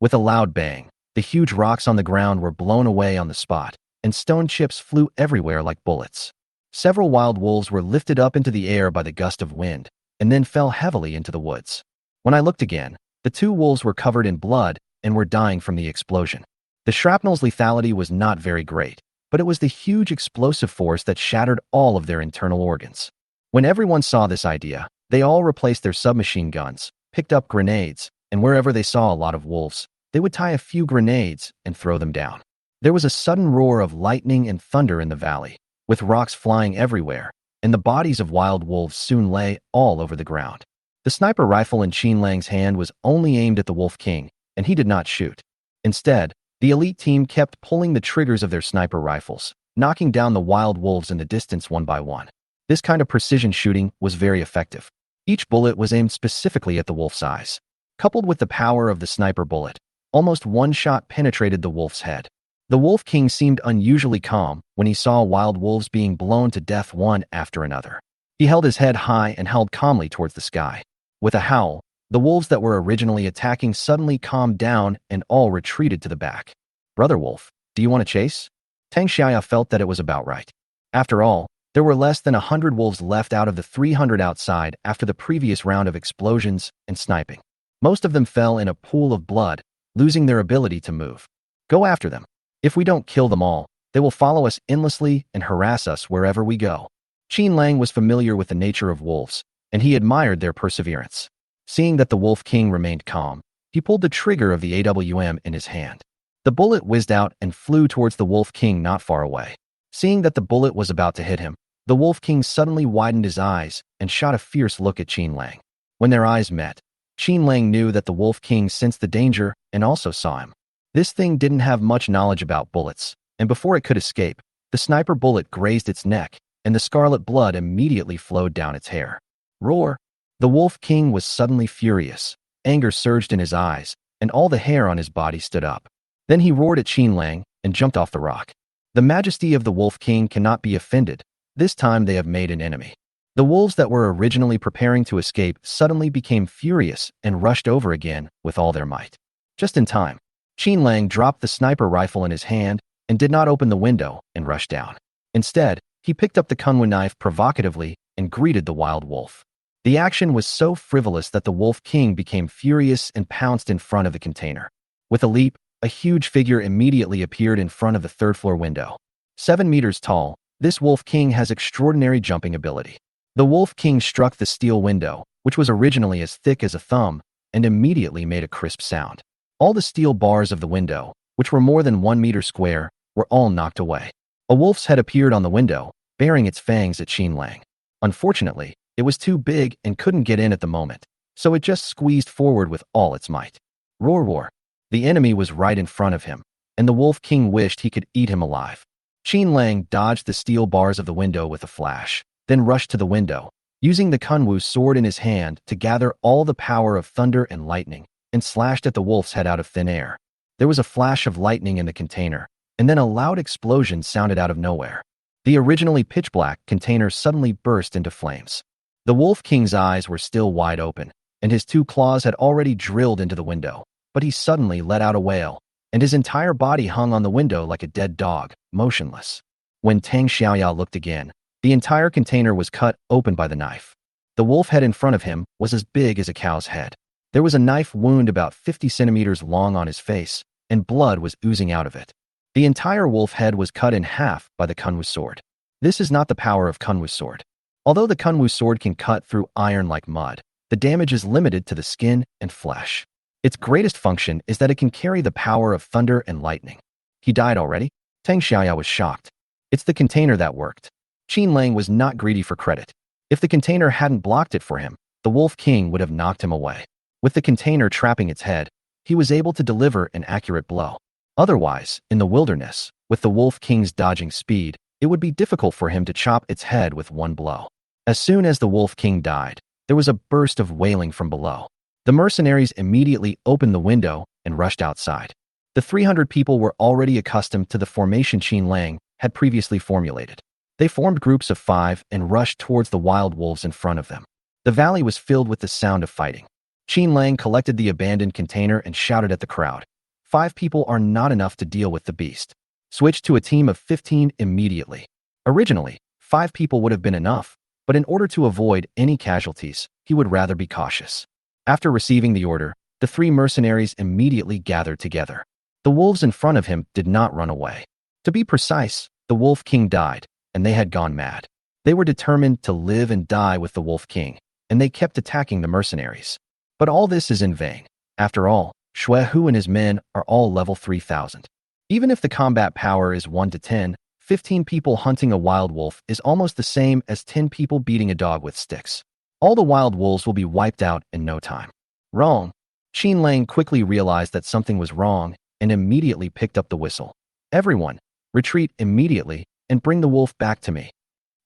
With a loud bang, the huge rocks on the ground were blown away on the spot, and stone chips flew everywhere like bullets. Several wild wolves were lifted up into the air by the gust of wind, and then fell heavily into the woods. When I looked again, the 2 wolves were covered in blood and were dying from the explosion. The shrapnel's lethality was not very great, but it was the huge explosive force that shattered all of their internal organs. When everyone saw this idea, they all replaced their submachine guns, picked up grenades, and wherever they saw a lot of wolves, they would tie a few grenades and throw them down. There was a sudden roar of lightning and thunder in the valley, with rocks flying everywhere, and the bodies of wild wolves soon lay all over the ground. The sniper rifle in Qin Lang's hand was only aimed at the Wolf King, and he did not shoot. Instead, the elite team kept pulling the triggers of their sniper rifles, knocking down the wild wolves in the distance one by one. This kind of precision shooting was very effective. Each bullet was aimed specifically at the wolf's eyes. Coupled with the power of the sniper bullet, almost one shot penetrated the wolf's head. The Wolf King seemed unusually calm when he saw wild wolves being blown to death one after another. He held his head high and held calmly towards the sky. With a howl, the wolves that were originally attacking suddenly calmed down and all retreated to the back. Brother Wolf, do you want to chase? Tang Xiaoya felt that it was about right. After all, there were less than 100 wolves left out of the 300 outside after the previous round of explosions and sniping. Most of them fell in a pool of blood, losing their ability to move. Go after them. If we don't kill them all, they will follow us endlessly and harass us wherever we go. Qin Lang was familiar with the nature of wolves, and he admired their perseverance. Seeing that the Wolf King remained calm, he pulled the trigger of the AWM in his hand. The bullet whizzed out and flew towards the Wolf King not far away. Seeing that the bullet was about to hit him, the Wolf King suddenly widened his eyes and shot a fierce look at Qin Lang. When their eyes met, Qin Lang knew that the Wolf King sensed the danger and also saw him. This thing didn't have much knowledge about bullets, and before it could escape, the sniper bullet grazed its neck, and the scarlet blood immediately flowed down its hair. Roar! The Wolf King was suddenly furious. Anger surged in his eyes, and all the hair on his body stood up. Then he roared at Qin Lang and jumped off the rock. The majesty of the Wolf King cannot be offended. This time they have made an enemy. The wolves that were originally preparing to escape suddenly became furious and rushed over again with all their might. Just in time, Qin Lang dropped the sniper rifle in his hand and did not open the window and rush down. Instead, he picked up the kunwu knife provocatively and greeted the wild wolf. The action was so frivolous that the Wolf King became furious and pounced in front of the container. With a leap, a huge figure immediately appeared in front of the third-floor window. 7 meters tall, this Wolf King has extraordinary jumping ability. The Wolf King struck the steel window, which was originally as thick as a thumb, and immediately made a crisp sound. All the steel bars of the window, which were more than 1 meter square, were all knocked away. A wolf's head appeared on the window, baring its fangs at Qin Lang. Unfortunately, it was too big and couldn't get in at the moment, so it just squeezed forward with all its might. Roar, roar! The enemy was right in front of him, and the Wolf King wished he could eat him alive. Qin Lang dodged the steel bars of the window with a flash, then rushed to the window, using the kunwu sword in his hand to gather all the power of thunder and lightning, and slashed at the wolf's head out of thin air. There was a flash of lightning in the container, and then a loud explosion sounded out of nowhere. The originally pitch-black container suddenly burst into flames. The Wolf King's eyes were still wide open, and his 2 claws had already drilled into the window, but he suddenly let out a wail, and his entire body hung on the window like a dead dog, motionless. When Tang Xiaoya looked again, the entire container was cut open by the knife. The wolf head in front of him was as big as a cow's head. There was a knife wound about 50 centimeters long on his face, and blood was oozing out of it. The entire wolf head was cut in half by the kunwu sword. This is not the power of kunwu sword. Although the kunwu sword can cut through iron like mud, the damage is limited to the skin and flesh. Its greatest function is that it can carry the power of thunder and lightning. He died already? Tang Xiaoya was shocked. It's the container that worked. Qin Lang was not greedy for credit. If the container hadn't blocked it for him, the Wolf King would have knocked him away. With the container trapping its head, he was able to deliver an accurate blow. Otherwise, in the wilderness, with the Wolf King's dodging speed, it would be difficult for him to chop its head with one blow. As soon as the Wolf King died, there was a burst of wailing from below. The mercenaries immediately opened the window and rushed outside. The 300 people were already accustomed to the formation Qin Lang had previously formulated. They formed groups of 5 and rushed towards the wild wolves in front of them. The valley was filled with the sound of fighting. Qin Lang collected the abandoned container and shouted at the crowd, 5 people are not enough to deal with the beast. Switch to a team of 15 immediately. Originally, 5 people would have been enough, but in order to avoid any casualties, he would rather be cautious. After receiving the order, the 3 mercenaries immediately gathered together. The wolves in front of him did not run away. To be precise, the Wolf King died, and they had gone mad. They were determined to live and die with the Wolf King, and they kept attacking the mercenaries. But all this is in vain. After all, Xue Hu and his men are all level 3000. Even if the combat power is 1 to 10, 15 people hunting a wild wolf is almost the same as 10 people beating a dog with sticks. All the wild wolves will be wiped out in no time. Wrong. Qin Lang quickly realized that something was wrong and immediately picked up the whistle. Everyone, retreat immediately and bring the wolf back to me.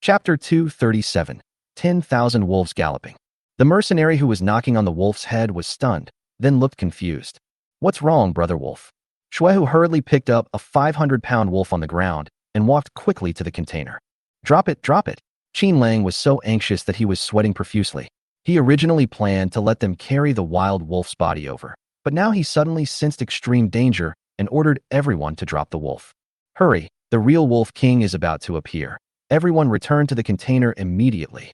Chapter 237. 10,000 wolves galloping. The mercenary who was knocking on the wolf's head was stunned, then looked confused. What's wrong, brother wolf? Xue Hu hurriedly picked up a 500-pound wolf on the ground and walked quickly to the container. Drop it, drop it. Qin Lang was so anxious that he was sweating profusely. He originally planned to let them carry the wild wolf's body over, but now he suddenly sensed extreme danger and ordered everyone to drop the wolf. Hurry, the real Wolf King is about to appear. Everyone returned to the container immediately.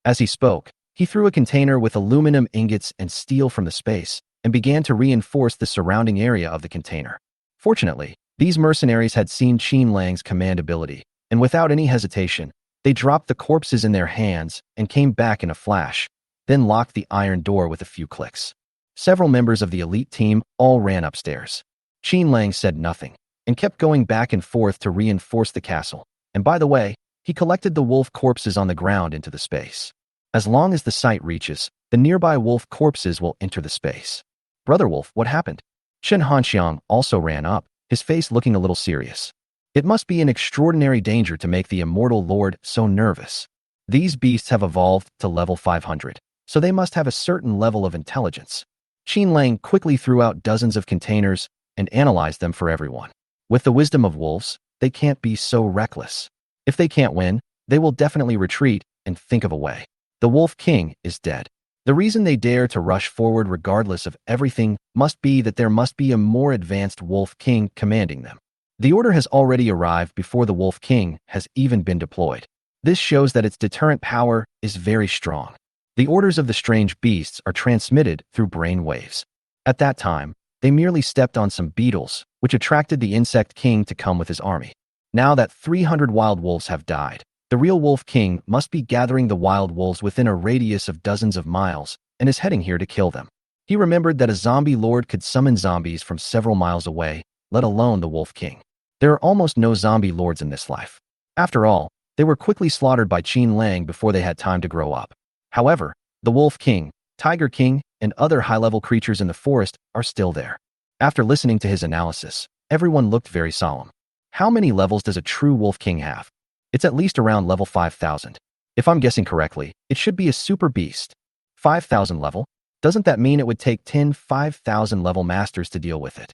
As he spoke, he threw a container with aluminum ingots and steel from the space and began to reinforce the surrounding area of the container. Fortunately, these mercenaries had seen Qin Lang's command ability, and without any hesitation, they dropped the corpses in their hands and came back in a flash, then locked the iron door with a few clicks. Several members of the elite team all ran upstairs. Qin Lang said nothing and kept going back and forth to reinforce the castle, and by the way, he collected the wolf corpses on the ground into the space. As long as the sight reaches, the nearby wolf corpses will enter the space. Brother Wolf, what happened? Chen Hanxiang also ran up, his face looking a little serious. It must be an extraordinary danger to make the immortal lord so nervous. These beasts have evolved to level 500, so they must have a certain level of intelligence. Qin Lang quickly threw out dozens of containers and analyzed them for everyone. With the wisdom of wolves, they can't be so reckless. If they can't win, they will definitely retreat and think of a way. The Wolf King is dead. The reason they dare to rush forward regardless of everything must be that there must be a more advanced Wolf King commanding them. The order has already arrived before the Wolf King has even been deployed. This shows that its deterrent power is very strong. The orders of the strange beasts are transmitted through brain waves. At that time, they merely stepped on some beetles, which attracted the Insect King to come with his army. Now that 300 wild wolves have died, the real Wolf King must be gathering the wild wolves within a radius of dozens of miles and is heading here to kill them. He remembered that a zombie lord could summon zombies from several miles away, let alone the Wolf King. There are almost no zombie lords in this life. After all, they were quickly slaughtered by Qin Lang before they had time to grow up. However, the Wolf King, Tiger King, and other high-level creatures in the forest are still there. After listening to his analysis, everyone looked very solemn. How many levels does a true Wolf King have? It's at least around level 5,000. If I'm guessing correctly, it should be a super beast. 5,000 level? Doesn't that mean it would take 10 5,000 level masters to deal with it?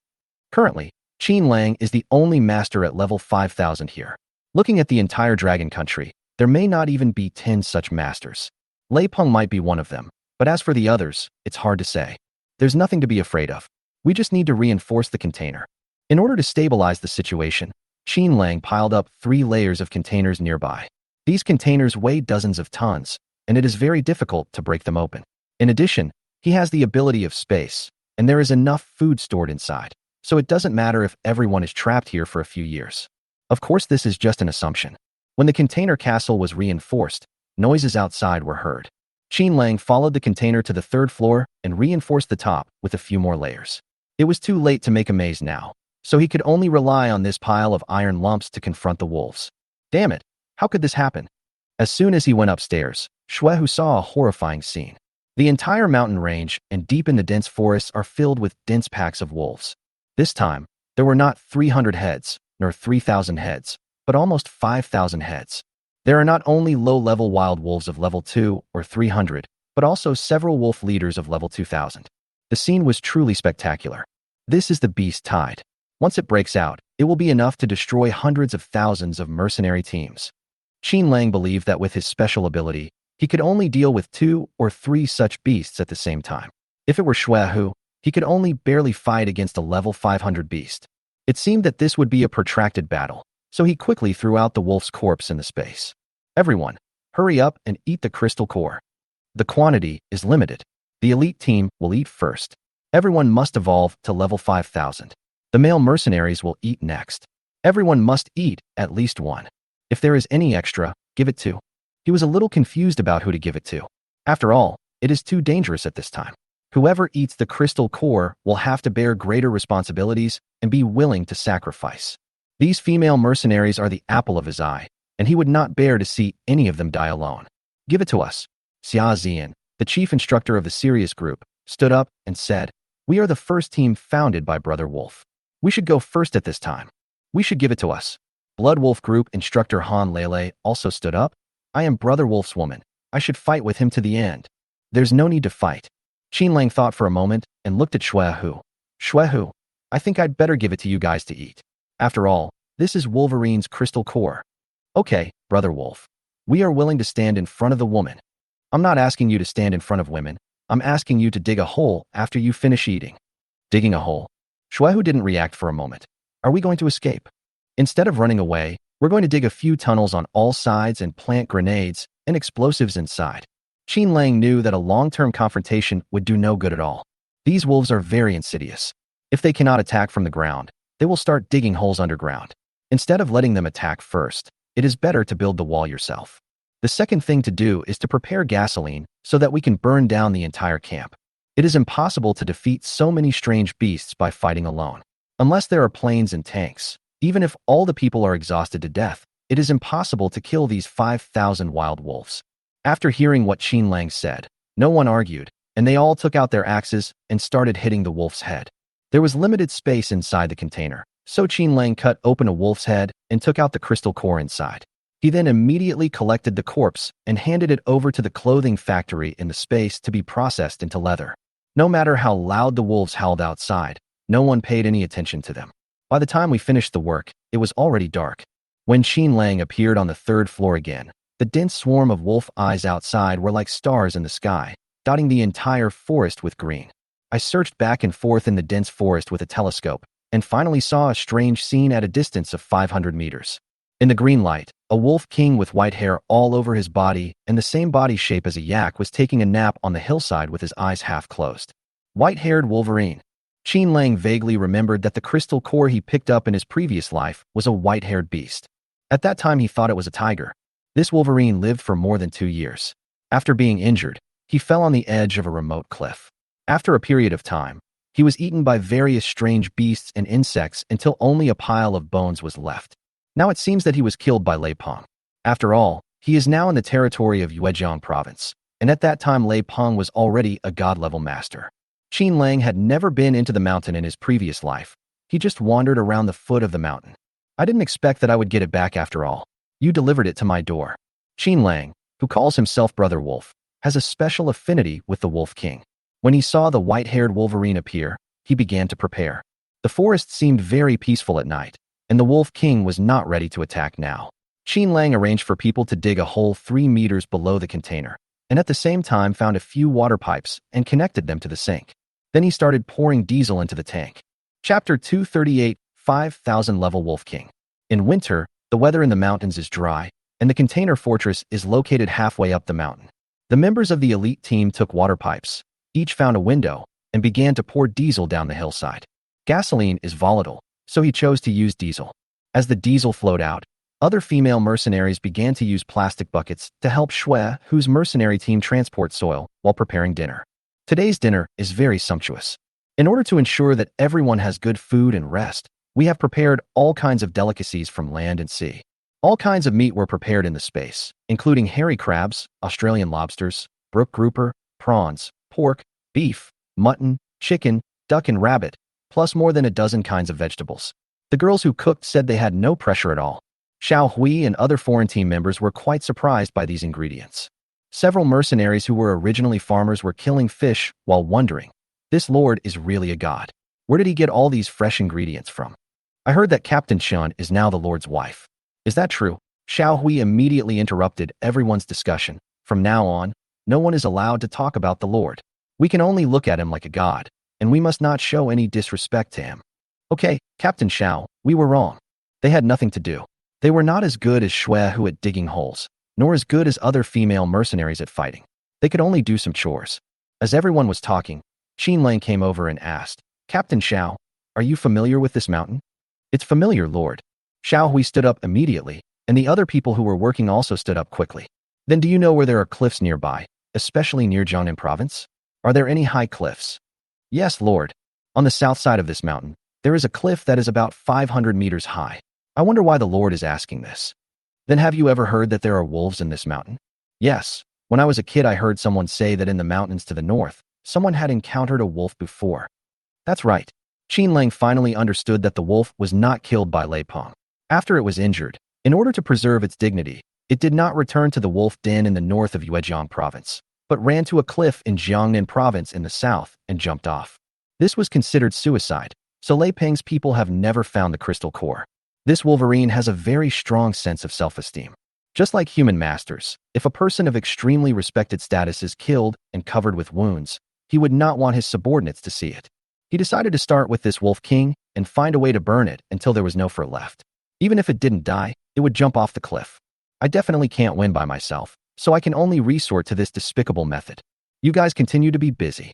Currently, Qin Lang is the only master at level 5,000 here. Looking at the entire dragon country, there may not even be 10 such masters. Lei Peng might be one of them, but as for the others, it's hard to say. There's nothing to be afraid of. We just need to reinforce the container. In order to stabilize the situation, Qin Lang piled up 3 layers of containers nearby. These containers weigh dozens of tons, and it is very difficult to break them open. In addition, he has the ability of space, and there is enough food stored inside, so it doesn't matter if everyone is trapped here for a few years. Of course, this is just an assumption. When the container castle was reinforced, noises outside were heard. Qin Lang followed the container to the 3rd floor and reinforced the top with a few more layers. It was too late to make a maze now, so he could only rely on this pile of iron lumps to confront the wolves. Damn it, how could this happen? As soon as he went upstairs, Xuehu saw a horrifying scene. The entire mountain range and deep in the dense forests are filled with dense packs of wolves. This time, there were not 300 heads, nor 3,000 heads, but almost 5,000 heads. There are not only low-level wild wolves of level 2 or 300, but also several wolf leaders of level 2,000. The scene was truly spectacular. This is the beast tide. Once it breaks out, it will be enough to destroy hundreds of thousands of mercenary teams. Qin Lang believed that with his special ability, he could only deal with 2 or 3 such beasts at the same time. If it were Xuehu, he could only barely fight against a level 500 beast. It seemed that this would be a protracted battle, so he quickly threw out the wolf's corpse in the space. Everyone, hurry up and eat the crystal core. The quantity is limited. The elite team will eat first. Everyone must evolve to level 5,000. The male mercenaries will eat next. Everyone must eat at least one. If there is any extra, give it to. He was a little confused about who to give it to. After all, it is too dangerous at this time. Whoever eats the crystal core will have to bear greater responsibilities and be willing to sacrifice. These female mercenaries are the apple of his eye, and he would not bear to see any of them die alone. Give it to us. Xia Zian, the chief instructor of the Sirius group, stood up and said, "We are the first team founded by Brother Wolf. We should go first at this time. We should give it to us." Blood Wolf Group instructor Han Lele also stood up. "I am Brother Wolf's woman. I should fight with him to the end." "There's no need to fight." Qin Lang thought for a moment and looked at Xuehu. "Xuehu, I think I'd better give it to you guys to eat. After all, this is Wolverine's crystal core." "Okay, Brother Wolf. We are willing to stand in front of the woman." "I'm not asking you to stand in front of women. I'm asking you to dig a hole after you finish eating." Digging a hole. Xuehu didn't react for a moment. "Are we going to escape?" "Instead of running away, we're going to dig a few tunnels on all sides and plant grenades and explosives inside." Qin Lang knew that a long-term confrontation would do no good at all. These wolves are very insidious. If they cannot attack from the ground, they will start digging holes underground. Instead of letting them attack first, it is better to build the wall yourself. The second thing to do is to prepare gasoline so that we can burn down the entire camp. It is impossible to defeat so many strange beasts by fighting alone. Unless there are planes and tanks, even if all the people are exhausted to death, it is impossible to kill these 5,000 wild wolves. After hearing what Qin Lang said, No one argued, and they all took out their axes and started hitting the wolf's head. There was limited space inside the container, so Qin Lang cut open a wolf's head and took out the crystal core inside. He then immediately collected the corpse and handed it over to the clothing factory in the space to be processed into leather. No matter how loud the wolves howled outside, no one paid any attention to them. By the time we finished the work, it was already dark. When Qin Lang appeared on the third floor again, the dense swarm of wolf eyes outside were like stars in the sky, dotting the entire forest with green. I searched back and forth in the dense forest with a telescope, and finally saw a strange scene at a distance of 500 meters. In the green light, a wolf king with white hair all over his body and the same body shape as a yak was taking a nap on the hillside with his eyes half closed. White-haired Wolverine. Qin Lang vaguely remembered that the crystal core he picked up in his previous life was a white-haired beast. At that time he thought it was a tiger. This Wolverine lived for more than 2 years. After being injured, he fell on the edge of a remote cliff. After a period of time, he was eaten by various strange beasts and insects until only a pile of bones was left. Now it seems that he was killed by Lei Peng. After all, he is now in the territory of Yuejiang province, and at that time Lei Peng was already a god-level master. Qin Lang had never been into the mountain in his previous life. He just wandered around the foot of the mountain. I didn't expect that I would get it back after all. You delivered it to my door. Qin Lang, who calls himself Brother Wolf, has a special affinity with the Wolf King. When he saw the white-haired Wolverine appear, he began to prepare. The forest seemed very peaceful at night, and the Wolf King was not ready to attack now. Qin Lang arranged for people to dig a hole 3 meters below the container, and at the same time found a few water pipes and connected them to the sink. Then he started pouring diesel into the tank. Chapter 238, 5000 Level Wolf King. In winter, the weather in the mountains is dry, and the container fortress is located halfway up the mountain. The members of the elite team took water pipes, each found a window, and began to pour diesel down the hillside. Gasoline is volatile, so he chose to use diesel. As the diesel flowed out, other female mercenaries began to use plastic buckets to help Shui, whose mercenary team transports soil, while preparing dinner. Today's dinner is very sumptuous. In order to ensure that everyone has good food and rest, we have prepared all kinds of delicacies from land and sea. All kinds of meat were prepared in the space, including hairy crabs, Australian lobsters, brook grouper, prawns, pork, beef, mutton, chicken, duck and rabbit, plus more than a dozen kinds of vegetables. The girls who cooked said they had no pressure at all. Xiao Hui and other foreign team members were quite surprised by these ingredients. Several mercenaries who were originally farmers were killing fish while wondering, this lord is really a god. Where did he get all these fresh ingredients from? I heard that Captain Xian is now the lord's wife. Is that true? Xiao Hui immediately interrupted everyone's discussion. From now on, no one is allowed to talk about the lord. We can only look at him like a god, and we must not show any disrespect to him. Okay, Captain Xiao, we were wrong. They had nothing to do. They were not as good as Shui Hu at digging holes, nor as good as other female mercenaries at fighting. They could only do some chores. As everyone was talking, Qin Lang came over and asked, Captain Xiao, are you familiar with this mountain? It's familiar, Lord. Xiao Hui stood up immediately, and the other people who were working also stood up quickly. Then do you know where there are cliffs nearby, especially near Jiangnan province? Are there any high cliffs? Yes, Lord. On the south side of this mountain, there is a cliff that is about 500 meters high. I wonder why the Lord is asking this. Then have you ever heard that there are wolves in this mountain? Yes. When I was a kid, I heard someone say that in the mountains to the north, someone had encountered a wolf before. That's right. Qin Lang finally understood that the wolf was not killed by Lei Peng. After it was injured, in order to preserve its dignity, it did not return to the wolf den in the north of Yuejiang province, but ran to a cliff in Jiangnan province in the south and jumped off. This was considered suicide, so Lei Peng's people have never found the crystal core. This Wolverine has a very strong sense of self-esteem. Just like human masters, if a person of extremely respected status is killed and covered with wounds, he would not want his subordinates to see it. He decided to start with this Wolf King and find a way to burn it until there was no fur left. Even if it didn't die, it would jump off the cliff. I definitely can't win by myself, so I can only resort to this despicable method. You guys continue to be busy.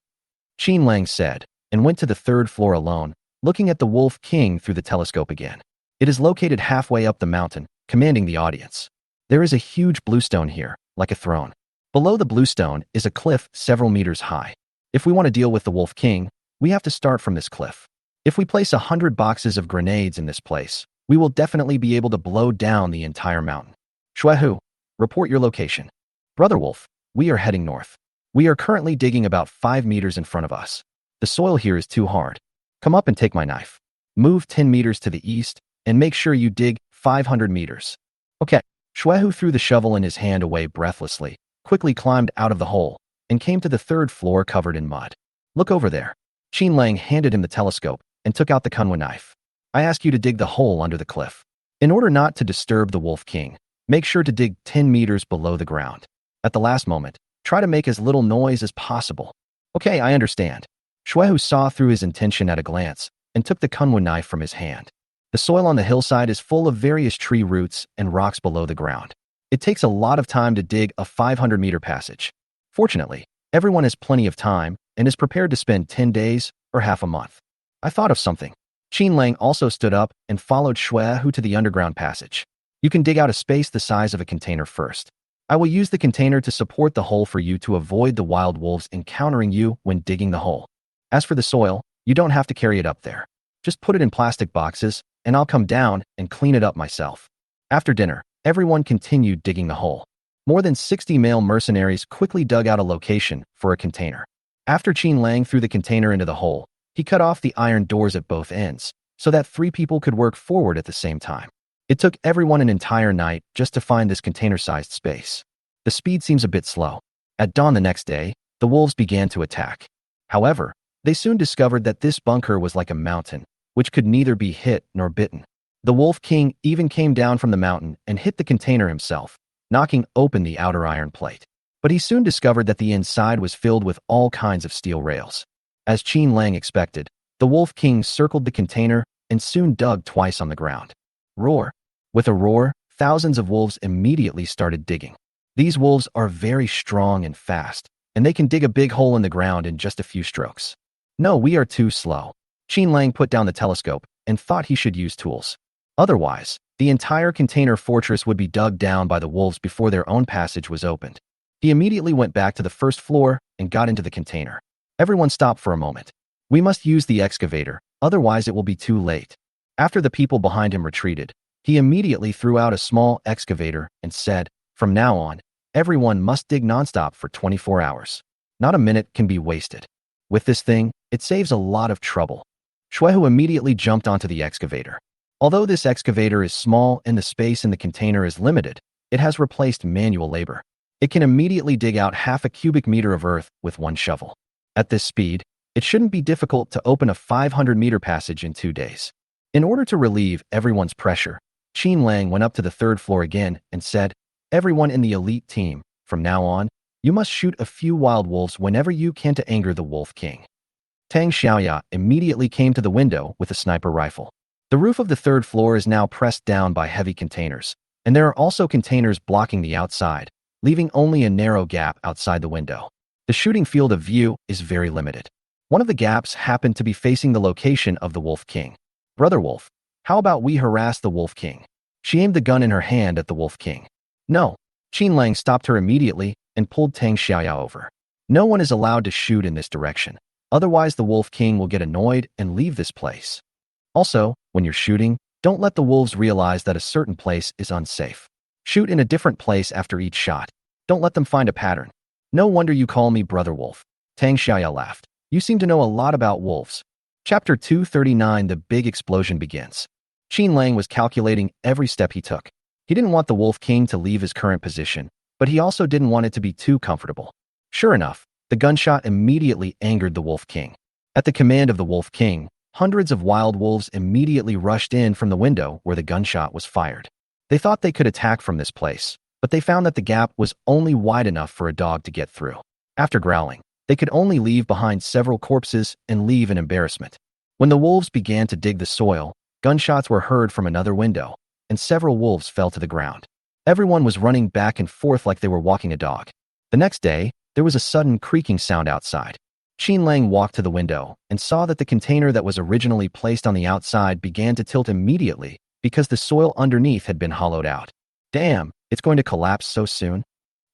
Qin Lang said, and went to the third floor alone, looking at the Wolf King through the telescope again. It is located halfway up the mountain, commanding the audience. There is a huge bluestone here, like a throne. Below the bluestone is a cliff several meters high. If we want to deal with the Wolf King, we have to start from this cliff. If we place 100 boxes of grenades in this place, we will definitely be able to blow down the entire mountain. Shui Hu, report your location. Brother Wolf, we are heading north. We are currently digging about 5 meters in front of us. The soil here is too hard. Come up and take my knife. Move 10 meters to the east, and make sure you dig 500 meters. Okay. Shuehu threw the shovel in his hand away breathlessly, quickly climbed out of the hole, and came to the third floor covered in mud. Look over there. Qin Lang handed him the telescope and took out the kunwa knife. I ask you to dig the hole under the cliff. In order not to disturb the Wolf King, make sure to dig 10 meters below the ground. At the last moment, try to make as little noise as possible. Okay, I understand. Shuehu saw through his intention at a glance and took the kunwa knife from his hand. The soil on the hillside is full of various tree roots and rocks below the ground. It takes a lot of time to dig a 500-meter passage. Fortunately, everyone has plenty of time and is prepared to spend 10 days or half a month. I thought of something. Qin Lang also stood up and followed Shuehu to the underground passage. You can dig out a space the size of a container first. I will use the container to support the hole for you to avoid the wild wolves encountering you when digging the hole. As for the soil, you don't have to carry it up there. Just put it in plastic boxes, and I'll come down and clean it up myself. After dinner, everyone continued digging the hole. More than 60 male mercenaries quickly dug out a location for a container. After Qin Lang threw the container into the hole, he cut off the iron doors at both ends so that 3 people could work forward at the same time. It took everyone an entire night just to find this container-sized space. The speed seems a bit slow. At dawn the next day, the wolves began to attack. However, they soon discovered that this bunker was like a mountain, which could neither be hit nor bitten. The Wolf King even came down from the mountain and hit the container himself, knocking open the outer iron plate. But he soon discovered that the inside was filled with all kinds of steel rails. As Qin Lang expected, the Wolf King circled the container and soon dug twice on the ground. Roar. With a roar, thousands of wolves immediately started digging. These wolves are very strong and fast, and they can dig a big hole in the ground in just a few strokes. No, we are too slow. Qin Lang put down the telescope and thought he should use tools. Otherwise, the entire container fortress would be dug down by the wolves before their own passage was opened. He immediately went back to the first floor and got into the container. Everyone stopped for a moment. We must use the excavator, otherwise it will be too late. After the people behind him retreated, he immediately threw out a small excavator and said, "From now on, everyone must dig nonstop for 24 hours. Not a minute can be wasted. With this thing, it saves a lot of trouble." Shuehu immediately jumped onto the excavator. Although this excavator is small and the space in the container is limited, it has replaced manual labor. It can immediately dig out half a cubic meter of earth with one shovel. At this speed, it shouldn't be difficult to open a 500-meter passage in 2 days. In order to relieve everyone's pressure, Qin Lang went up to the third floor again and said, "Everyone in the elite team, from now on, you must shoot a few wild wolves whenever you can to anger the Wolf King." Tang Xiaoya immediately came to the window with a sniper rifle. The roof of the third floor is now pressed down by heavy containers, and there are also containers blocking the outside, leaving only a narrow gap outside the window. The shooting field of view is very limited. One of the gaps happened to be facing the location of the Wolf King. "Brother Wolf, how about we harass the Wolf King?" She aimed the gun in her hand at the Wolf King. "No." Qin Lang stopped her immediately and pulled Tang Xiaoya over. "No one is allowed to shoot in this direction. Otherwise, the Wolf King will get annoyed and leave this place. Also, when you're shooting, don't let the wolves realize that a certain place is unsafe. Shoot in a different place after each shot. Don't let them find a pattern." "No wonder you call me Brother Wolf." Tang Xiaoya laughed. "You seem to know a lot about wolves." Chapter 239. The big explosion begins. Qin Lang was calculating every step he took. He didn't want the Wolf King to leave his current position, but he also didn't want it to be too comfortable. Sure enough, the gunshot immediately angered the Wolf King. At the command of the Wolf King, hundreds of wild wolves immediately rushed in from the window where the gunshot was fired. They thought they could attack from this place, but they found that the gap was only wide enough for a dog to get through. After growling, they could only leave behind several corpses and leave in embarrassment. When the wolves began to dig the soil, gunshots were heard from another window, and several wolves fell to the ground. Everyone was running back and forth like they were walking a dog. The next day, there was a sudden creaking sound outside. Qin Lang walked to the window and saw that the container that was originally placed on the outside began to tilt immediately because the soil underneath had been hollowed out. Damn, it's going to collapse so soon.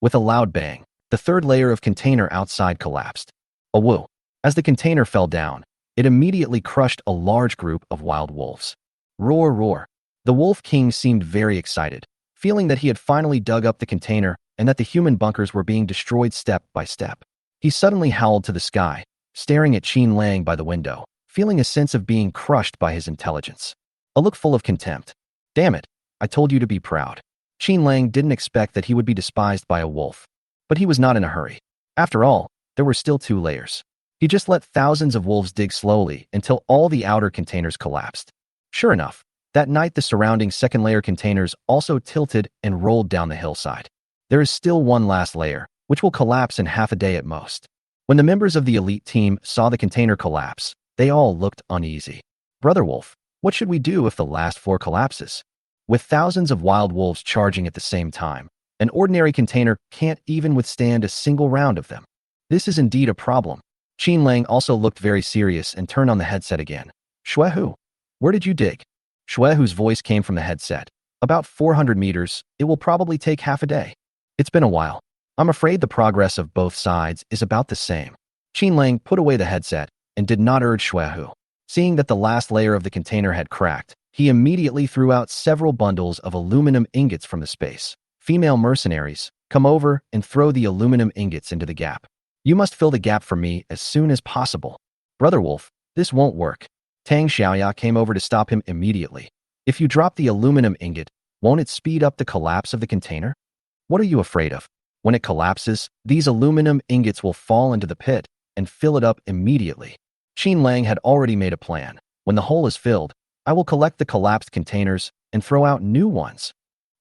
With a loud bang, the third layer of container outside collapsed. A woo. As the container fell down, it immediately crushed a large group of wild wolves. Roar, roar. The Wolf King seemed very excited, feeling that he had finally dug up the container and that the human bunkers were being destroyed step by step. He suddenly howled to the sky, staring at Qin Lang by the window, feeling a sense of being crushed by his intelligence. A look full of contempt. Damn it, I told you to be proud. Qin Lang didn't expect that he would be despised by a wolf, but he was not in a hurry. After all, there were still 2 layers. He just let thousands of wolves dig slowly until all the outer containers collapsed. Sure enough, that night the surrounding second-layer containers also tilted and rolled down the hillside. There is still one last layer, which will collapse in half a day at most. When the members of the elite team saw the container collapse, they all looked uneasy. Brother Wolf, what should we do if the last floor collapses? With thousands of wild wolves charging at the same time, an ordinary container can't even withstand a single round of them. This is indeed a problem. Qin Lang also looked very serious and turned on the headset again. Xuehu, where did you dig? Xuehu's voice came from the headset. About 400 meters, it will probably take half a day. It's been a while. I'm afraid the progress of both sides is about the same. Qin Lang put away the headset and did not urge Xuehu. Seeing that the last layer of the container had cracked, he immediately threw out several bundles of aluminum ingots from the space. Female mercenaries, come over and throw the aluminum ingots into the gap. You must fill the gap for me as soon as possible. Brother Wolf, this won't work. Tang Xiaoya came over to stop him immediately. If you drop the aluminum ingot, won't it speed up the collapse of the container? What are you afraid of? When it collapses, these aluminum ingots will fall into the pit and fill it up immediately. Qin Lang had already made a plan. When the hole is filled, I will collect the collapsed containers and throw out new ones.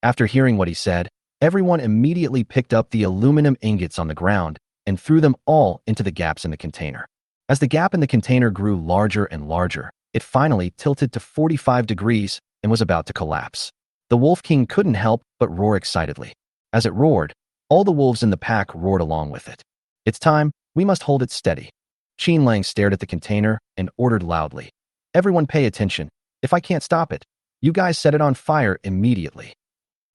After hearing what he said, everyone immediately picked up the aluminum ingots on the ground and threw them all into the gaps in the container. As the gap in the container grew larger and larger, it finally tilted to 45 degrees and was about to collapse. The Wolf King couldn't help but roar excitedly. As it roared, all the wolves in the pack roared along with it. It's time, we must hold it steady. Qin Lang stared at the container and ordered loudly. Everyone pay attention. If I can't stop it, you guys set it on fire immediately.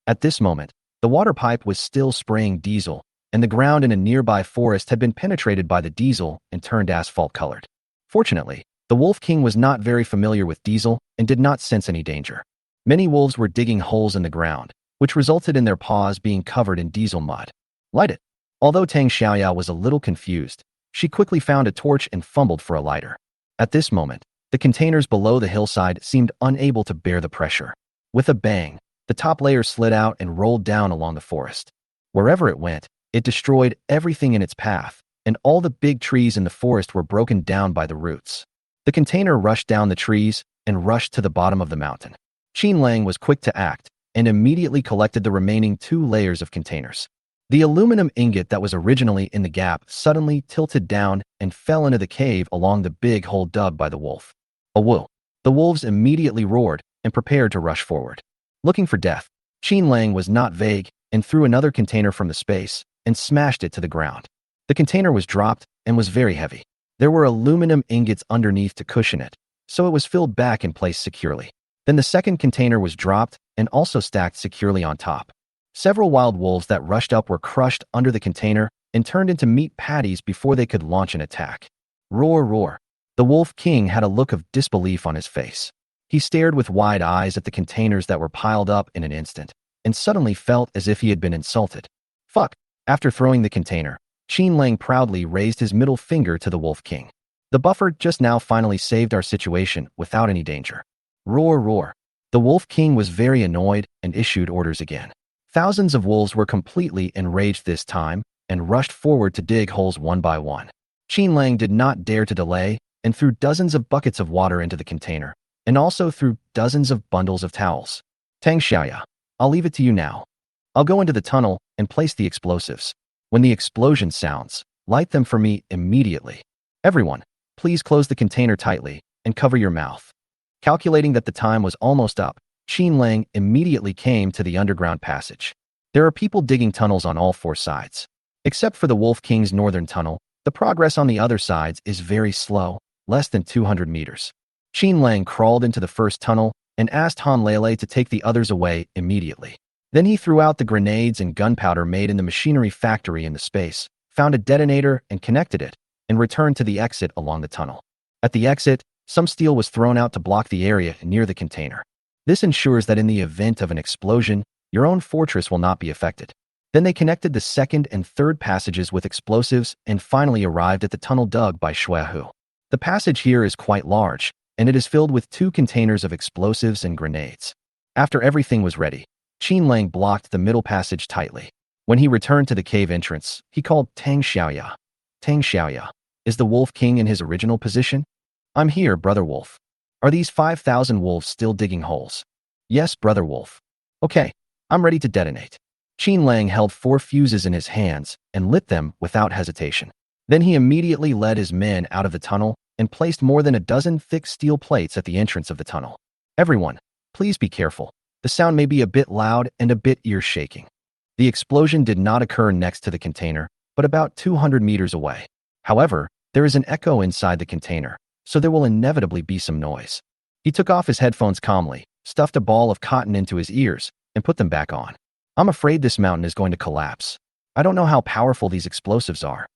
At this moment, the water pipe was still spraying diesel, and the ground in a nearby forest had been penetrated by the diesel and turned asphalt-colored. Fortunately, the Wolf King was not very familiar with diesel and did not sense any danger. Many wolves were digging holes in the ground, which resulted in their paws being covered in diesel mud. Light it. Although Tang Xiaoya was a little confused, she quickly found a torch and fumbled for a lighter. At this moment, the containers below the hillside seemed unable to bear the pressure. With a bang, the top layer slid out and rolled down along the forest. Wherever it went, it destroyed everything in its path, and all the big trees in the forest were broken down by the roots. The container rushed down the trees and rushed to the bottom of the mountain. Qin Lang was quick to act and immediately collected the remaining 2 layers of containers. The aluminum ingot that was originally in the gap suddenly tilted down and fell into the cave along the big hole dug by the wolf. Awoo! The wolves immediately roared and prepared to rush forward. Looking for death, Qin Lang was not vague and threw another container from the space and smashed it to the ground. The container was dropped and was very heavy. There were aluminum ingots underneath to cushion it, so it was filled back in place securely. Then the second container was dropped and also stacked securely on top. Several wild wolves that rushed up were crushed under the container and turned into meat patties before they could launch an attack. Roar, roar. The Wolf King had a look of disbelief on his face. He stared with wide eyes at the containers that were piled up in an instant, and suddenly felt as if he had been insulted. Fuck! After throwing the container, Qin Lang proudly raised his middle finger to the Wolf King. The buffer just now finally saved our situation without any danger. Roar, roar. The Wolf King was very annoyed and issued orders again. Thousands of wolves were completely enraged this time and rushed forward to dig holes one by one. Qin Lang did not dare to delay and threw dozens of buckets of water into the container, and also threw dozens of bundles of towels. Tang Xiaoya, I'll leave it to you now. I'll go into the tunnel and place the explosives. When the explosion sounds, light them for me immediately. Everyone, please close the container tightly and cover your mouth. Calculating that the time was almost up, Qin Lang immediately came to the underground passage. There are people digging tunnels on all 4 sides. Except for the Wolf King's northern tunnel, the progress on the other sides is very slow, less than 200 meters. Qin Lang crawled into the first tunnel and asked Han Lele to take the others away immediately. Then he threw out the grenades and gunpowder made in the machinery factory in the space, found a detonator and connected it, and returned to the exit along the tunnel. At the exit, some steel was thrown out to block the area near the container. This ensures that in the event of an explosion, your own fortress will not be affected. Then they connected the second and third passages with explosives and finally arrived at the tunnel dug by Xuehu. The passage here is quite large, and it is filled with 2 containers of explosives and grenades. After everything was ready, Qin Lang blocked the middle passage tightly. When he returned to the cave entrance, he called Tang Xiaoya. Tang Xiaoya, is the Wolf King in his original position? I'm here, Brother Wolf. Are these 5,000 wolves still digging holes? Yes, Brother Wolf. Okay, I'm ready to detonate. Qin Lang held 4 fuses in his hands and lit them without hesitation. Then he immediately led his men out of the tunnel and placed more than a dozen thick steel plates at the entrance of the tunnel. Everyone, please be careful. The sound may be a bit loud and a bit ear-shaking. The explosion did not occur next to the container, but about 200 meters away. However, there is an echo inside the container, so there will inevitably be some noise. He took off his headphones calmly, stuffed a ball of cotton into his ears, and put them back on. I'm afraid this mountain is going to collapse. I don't know how powerful these explosives are.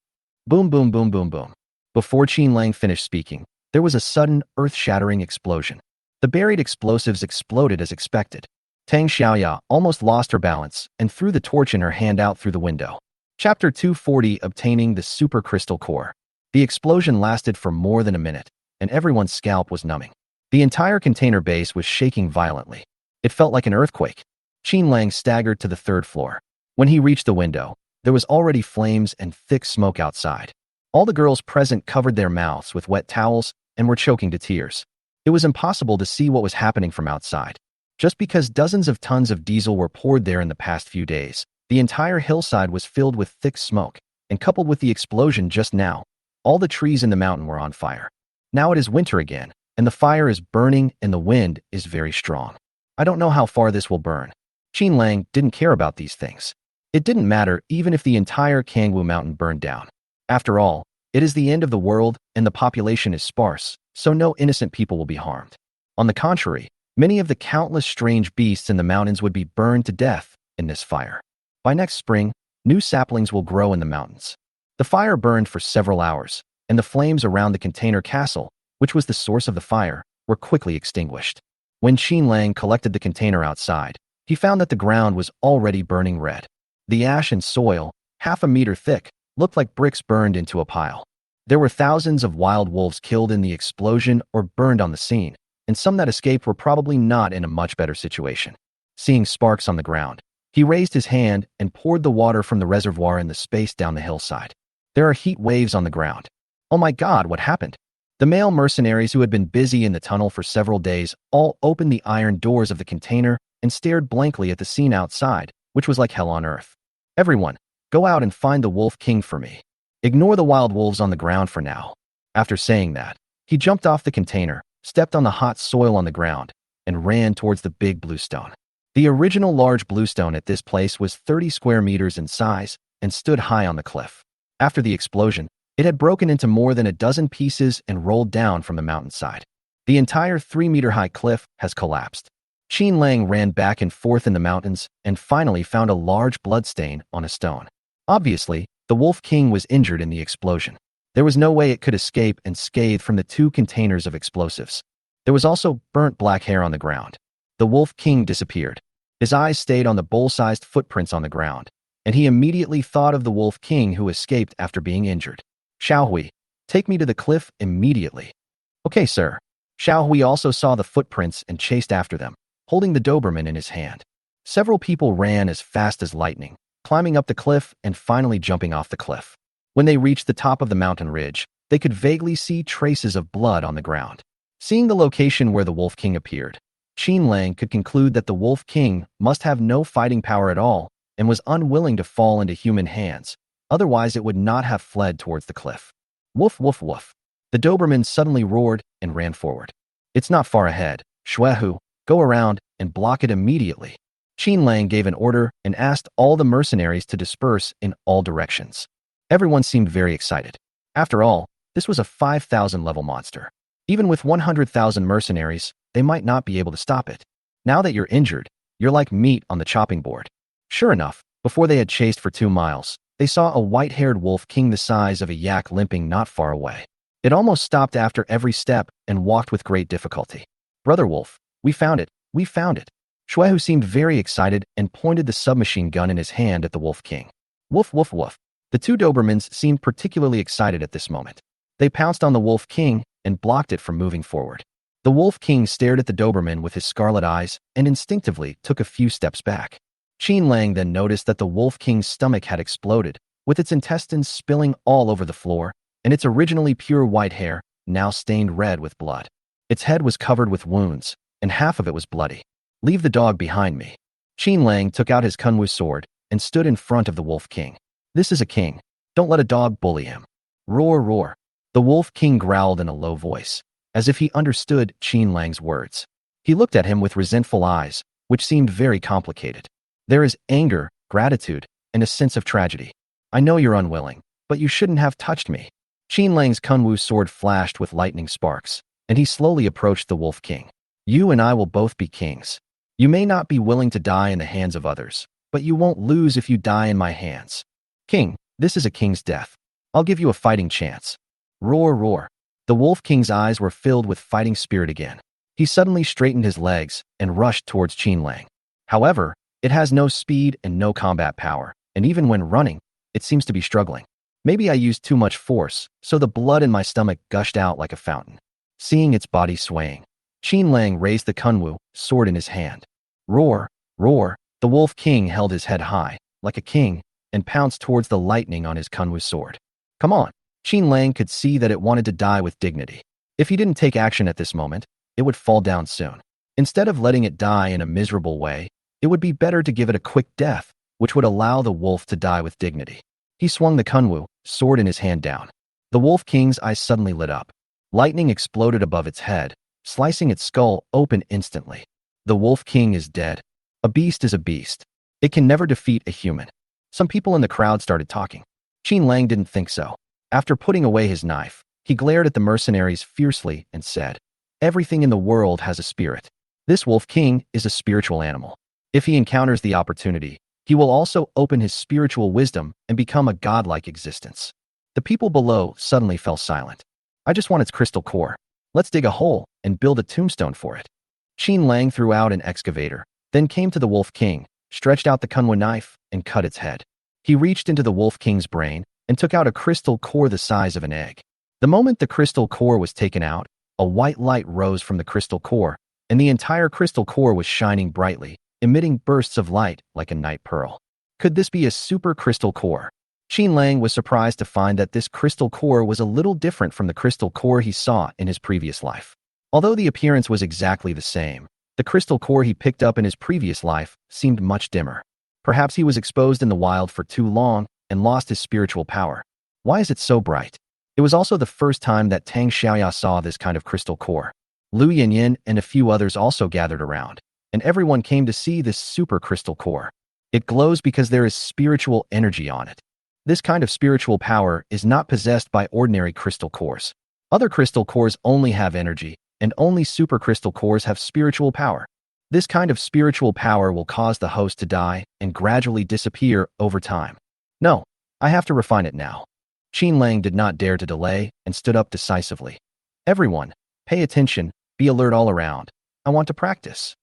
Boom, boom, boom, boom, boom. Before Qin Lang finished speaking, there was a sudden, earth-shattering explosion. The buried explosives exploded as expected. Tang Xiaoya almost lost her balance and threw the torch in her hand out through the window. Chapter 240, Obtaining the Super Crystal Core. The explosion lasted for more than a minute, and everyone's scalp was numbing. The entire container base was shaking violently. It felt like an earthquake. Qin Lang staggered to the 3rd floor. When he reached the window, there was already flames and thick smoke outside. All the girls present covered their mouths with wet towels and were choking to tears. It was impossible to see what was happening from outside. Just because dozens of tons of diesel were poured there in the past few days, the entire hillside was filled with thick smoke, and coupled with the explosion just now, all the trees in the mountain were on fire. Now it is winter again, and the fire is burning and the wind is very strong. I don't know how far this will burn. Qin Lang didn't care about these things. It didn't matter even if the entire Kangwu mountain burned down. After all, it is the end of the world and the population is sparse, so no innocent people will be harmed. On the contrary, many of the countless strange beasts in the mountains would be burned to death in this fire. By next spring, new saplings will grow in the mountains. The fire burned for several hours, and the flames around the container castle, which was the source of the fire, were quickly extinguished. When Qin Lang collected the container outside, he found that the ground was already burning red. The ash and soil, half a meter thick, looked like bricks burned into a pile. There were thousands of wild wolves killed in the explosion or burned on the scene, and some that escaped were probably not in a much better situation. Seeing sparks on the ground, he raised his hand and poured the water from the reservoir in the space down the hillside. There are heat waves on the ground. Oh my God, what happened? The male mercenaries who had been busy in the tunnel for several days all opened the iron doors of the container and stared blankly at the scene outside, which was like hell on earth. Everyone, go out and find the Wolf King for me. Ignore the wild wolves on the ground for now. After saying that, he jumped off the container, stepped on the hot soil on the ground, and ran towards the big blue stone. The original large blue stone at this place was 30 square meters in size and stood high on the cliff. After the explosion, it had broken into more than a dozen pieces and rolled down from the mountainside. The entire 3-meter-high cliff has collapsed. Qin Lang ran back and forth in the mountains and finally found a large bloodstain on a stone. Obviously, the Wolf King was injured in the explosion. There was no way it could escape unscathed from the 2 containers of explosives. There was also burnt black hair on the ground. The Wolf King disappeared. His eyes stayed on the bowl-sized footprints on the ground, and he immediately thought of the Wolf King who escaped after being injured. Xiaohui, take me to the cliff immediately. Okay, sir. Xiaohui also saw the footprints and chased after them, holding the Doberman in his hand. Several people ran as fast as lightning, climbing up the cliff and finally jumping off the cliff. When they reached the top of the mountain ridge, they could vaguely see traces of blood on the ground. Seeing the location where the Wolf King appeared, Qin Lang could conclude that the Wolf King must have no fighting power at all and was unwilling to fall into human hands, otherwise it would not have fled towards the cliff. Woof, woof, woof. The Doberman suddenly roared and ran forward. It's not far ahead. Xuehu, go around and block it immediately. Qin Lang gave an order and asked all the mercenaries to disperse in all directions. Everyone seemed very excited. After all, this was a 5,000 level monster. Even with 100,000 mercenaries, they might not be able to stop it. Now that you're injured, you're like meat on the chopping board. Sure enough, before they had chased for 2 miles, they saw a white-haired Wolf King the size of a yak limping not far away. It almost stopped after every step and walked with great difficulty. Brother Wolf, we found it, we found it. Shuehu seemed very excited and pointed the submachine gun in his hand at the Wolf King. Woof, woof, woof. The two Dobermans seemed particularly excited at this moment. They pounced on the Wolf King and blocked it from moving forward. The Wolf King stared at the Doberman with his scarlet eyes and instinctively took a few steps back. Qin Lang then noticed that the Wolf King's stomach had exploded, with its intestines spilling all over the floor, and its originally pure white hair now stained red with blood. Its head was covered with wounds, and half of it was bloody. Leave the dog behind me. Qin Lang took out his Kunwu sword and stood in front of the Wolf King. This is a king. Don't let a dog bully him. Roar, roar. The Wolf King growled in a low voice, as if he understood Qin Lang's words. He looked at him with resentful eyes, which seemed very complicated. There is anger, gratitude, and a sense of tragedy. I know you're unwilling, but you shouldn't have touched me. Qin Lang's Kunwu sword flashed with lightning sparks, and he slowly approached the Wolf King. You and I will both be kings. You may not be willing to die in the hands of others, but you won't lose if you die in my hands. King, this is a king's death. I'll give you a fighting chance. Roar, roar. The Wolf King's eyes were filled with fighting spirit again. He suddenly straightened his legs and rushed towards Qin Lang. However, it has no speed and no combat power, and even when running, it seems to be struggling. Maybe I used too much force, so the blood in my stomach gushed out like a fountain. Seeing its body swaying, Qin Lang raised the Kunwu sword in his hand. Roar, roar. The Wolf King held his head high, like a king, and pounced towards the lightning on his Kunwu sword. Come on. Qin Lang could see that it wanted to die with dignity. If he didn't take action at this moment, it would fall down soon. Instead of letting it die in a miserable way, it would be better to give it a quick death, which would allow the wolf to die with dignity. He swung the Kunwu sword in his hand down. The Wolf King's eyes suddenly lit up. Lightning exploded above its head, slicing its skull open instantly. The Wolf King is dead. A beast is a beast. It can never defeat a human. Some people in the crowd started talking. Qin Lang didn't think so. After putting away his knife, he glared at the mercenaries fiercely and said, Everything in the world has a spirit. This Wolf King is a spiritual animal. If he encounters the opportunity, he will also open his spiritual wisdom and become a godlike existence. The people below suddenly fell silent. I just want its crystal core. Let's dig a hole and build a tombstone for it. Qin Lang threw out an excavator, then came to the Wolf King, stretched out the Kunwu knife, and cut its head. He reached into the Wolf King's brain and took out a crystal core the size of an egg. The moment the crystal core was taken out, a white light rose from the crystal core, and the entire crystal core was shining brightly, emitting bursts of light like a night pearl. Could this be a super crystal core? Qin Lang was surprised to find that this crystal core was a little different from the crystal core he saw in his previous life. Although the appearance was exactly the same, the crystal core he picked up in his previous life seemed much dimmer. Perhaps he was exposed in the wild for too long and lost his spiritual power. Why is it so bright? It was also the first time that Tang Xiaoya saw this kind of crystal core. Lu Yinyin and a few others also gathered around, and everyone came to see this super crystal core. It glows because there is spiritual energy on it. This kind of spiritual power is not possessed by ordinary crystal cores. Other crystal cores only have energy, and only super crystal cores have spiritual power. This kind of spiritual power will cause the host to die and gradually disappear over time. No, I have to refine it now. Qin Lang did not dare to delay and stood up decisively. Everyone, pay attention, be alert all around. I want to practice.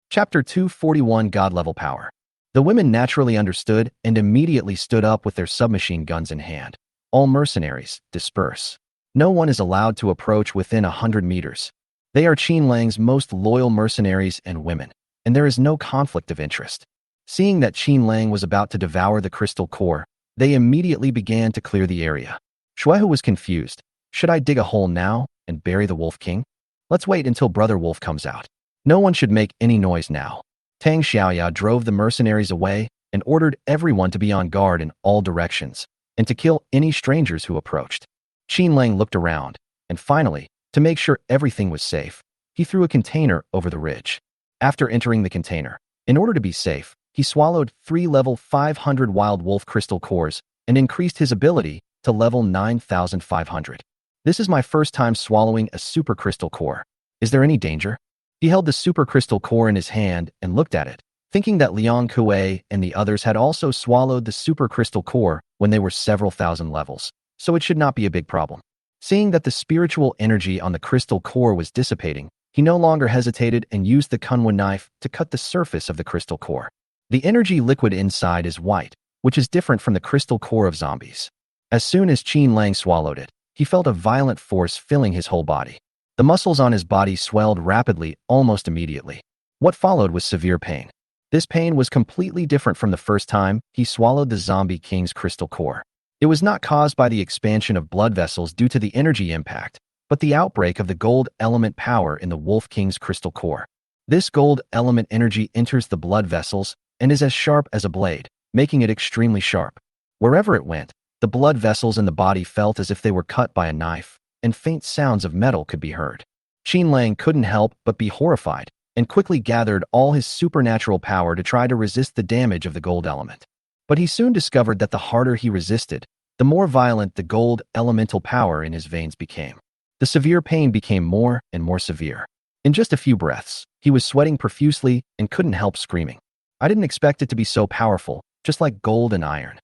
Chapter 241 God-Level Power. The women naturally understood and immediately stood up with their submachine guns in hand. All mercenaries, disperse. No one is allowed to approach within 100 meters. They are Qin Lang's most loyal mercenaries and women, and there is no conflict of interest. Seeing that Qin Lang was about to devour the crystal core, they immediately began to clear the area. Shuehu was confused. Should I dig a hole now and bury the Wolf King? Let's wait until Brother Wolf comes out. No one should make any noise now. Tang Xiaoya drove the mercenaries away and ordered everyone to be on guard in all directions and to kill any strangers who approached. Qin Lang looked around, and finally, to make sure everything was safe, he threw a container over the ridge. After entering the container, in order to be safe, he swallowed 3 level 500 wild wolf crystal cores and increased his ability to level 9,500. This is my first time swallowing a super crystal core. Is there any danger? He held the super crystal core in his hand and looked at it, thinking that Liang Kuei and the others had also swallowed the super crystal core when they were several thousand levels, so it should not be a big problem. Seeing that the spiritual energy on the crystal core was dissipating, He no longer hesitated and used the Kunwa knife to cut the surface of the crystal core. The energy liquid inside is white, which is different from the crystal core of zombies. As soon as Qin Lang swallowed it, he felt a violent force filling his whole body. The muscles on his body swelled rapidly, almost immediately. What followed was severe pain. This pain was completely different from the first time he swallowed the zombie king's crystal core. It was not caused by the expansion of blood vessels due to the energy impact, but the outbreak of the gold element power in the Wolf King's crystal core. This gold element energy enters the blood vessels and is as sharp as a blade, making it extremely sharp. Wherever it went, the blood vessels in the body felt as if they were cut by a knife, and faint sounds of metal could be heard. Qin Lang couldn't help but be horrified, and quickly gathered all his supernatural power to try to resist the damage of the gold element. But he soon discovered that the harder he resisted, the more violent the gold elemental power in his veins became. The severe pain became more and more severe. In just a few breaths, he was sweating profusely and couldn't help screaming. I didn't expect it to be so powerful, just like gold and iron.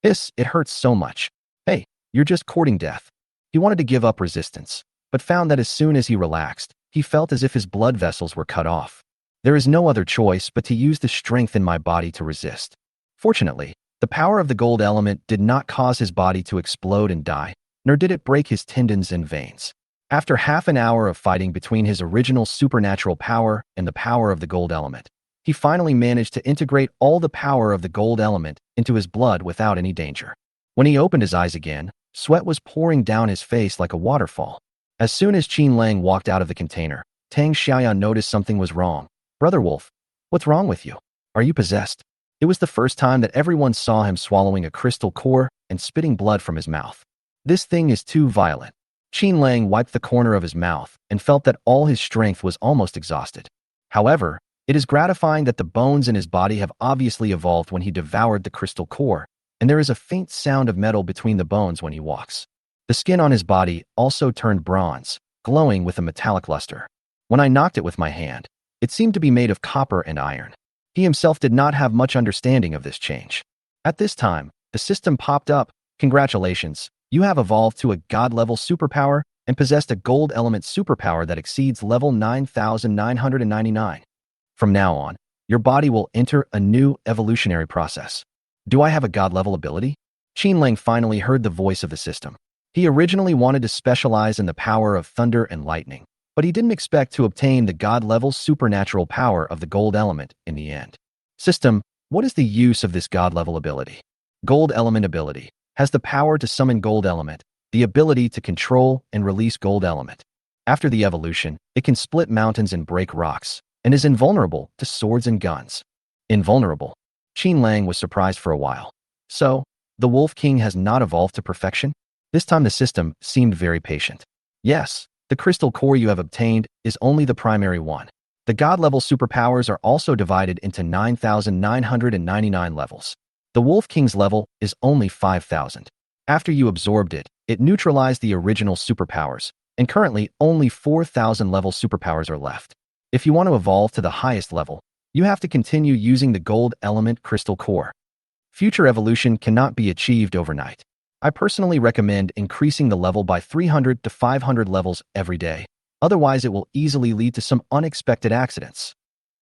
It hurts so much. Hey, you're just courting death. He wanted to give up resistance, but found that as soon as he relaxed, he felt as if his blood vessels were cut off. There is no other choice but to use the strength in my body to resist. Fortunately, the power of the gold element did not cause his body to explode and die, nor did it break his tendons and veins. After half an hour of fighting between his original supernatural power and the power of the gold element, he finally managed to integrate all the power of the gold element into his blood without any danger. When he opened his eyes again, sweat was pouring down his face like a waterfall. As soon as Qin Lang walked out of the container, Tang Xiaoyan noticed something was wrong. Brother Wolf, what's wrong with you? Are you possessed? It was the first time that everyone saw him swallowing a crystal core and spitting blood from his mouth. This thing is too violent. Qin Lang wiped the corner of his mouth and felt that all his strength was almost exhausted. However, it is gratifying that the bones in his body have obviously evolved when he devoured the crystal core, and there is a faint sound of metal between the bones when he walks. The skin on his body also turned bronze, glowing with a metallic luster. When I knocked it with my hand, it seemed to be made of copper and iron. He himself did not have much understanding of this change. At this time, the system popped up. Congratulations, you have evolved to a god-level superpower and possessed a gold element superpower that exceeds level 9,999. From now on, your body will enter a new evolutionary process. Do I have a god-level ability? Qin Lang finally heard the voice of the system. He originally wanted to specialize in the power of thunder and lightning, but he didn't expect to obtain the god-level supernatural power of the gold element in the end. System, what is the use of this god-level ability? Gold element ability has the power to summon gold element, the ability to control and release gold element. After the evolution, it can split mountains and break rocks, and is invulnerable to swords and guns. Invulnerable. Qin Lang was surprised for a while. So, the Wolf King has not evolved to perfection? This time the system seemed very patient. Yes, the crystal core you have obtained is only the primary one. The god-level superpowers are also divided into 9,999 levels. The Wolf King's level is only 5,000. After you absorbed it, it neutralized the original superpowers, and currently only 4,000 level superpowers are left. If you want to evolve to the highest level, you have to continue using the gold element crystal core. Future evolution cannot be achieved overnight. I personally recommend increasing the level by 300 to 500 levels every day. Otherwise, it will easily lead to some unexpected accidents.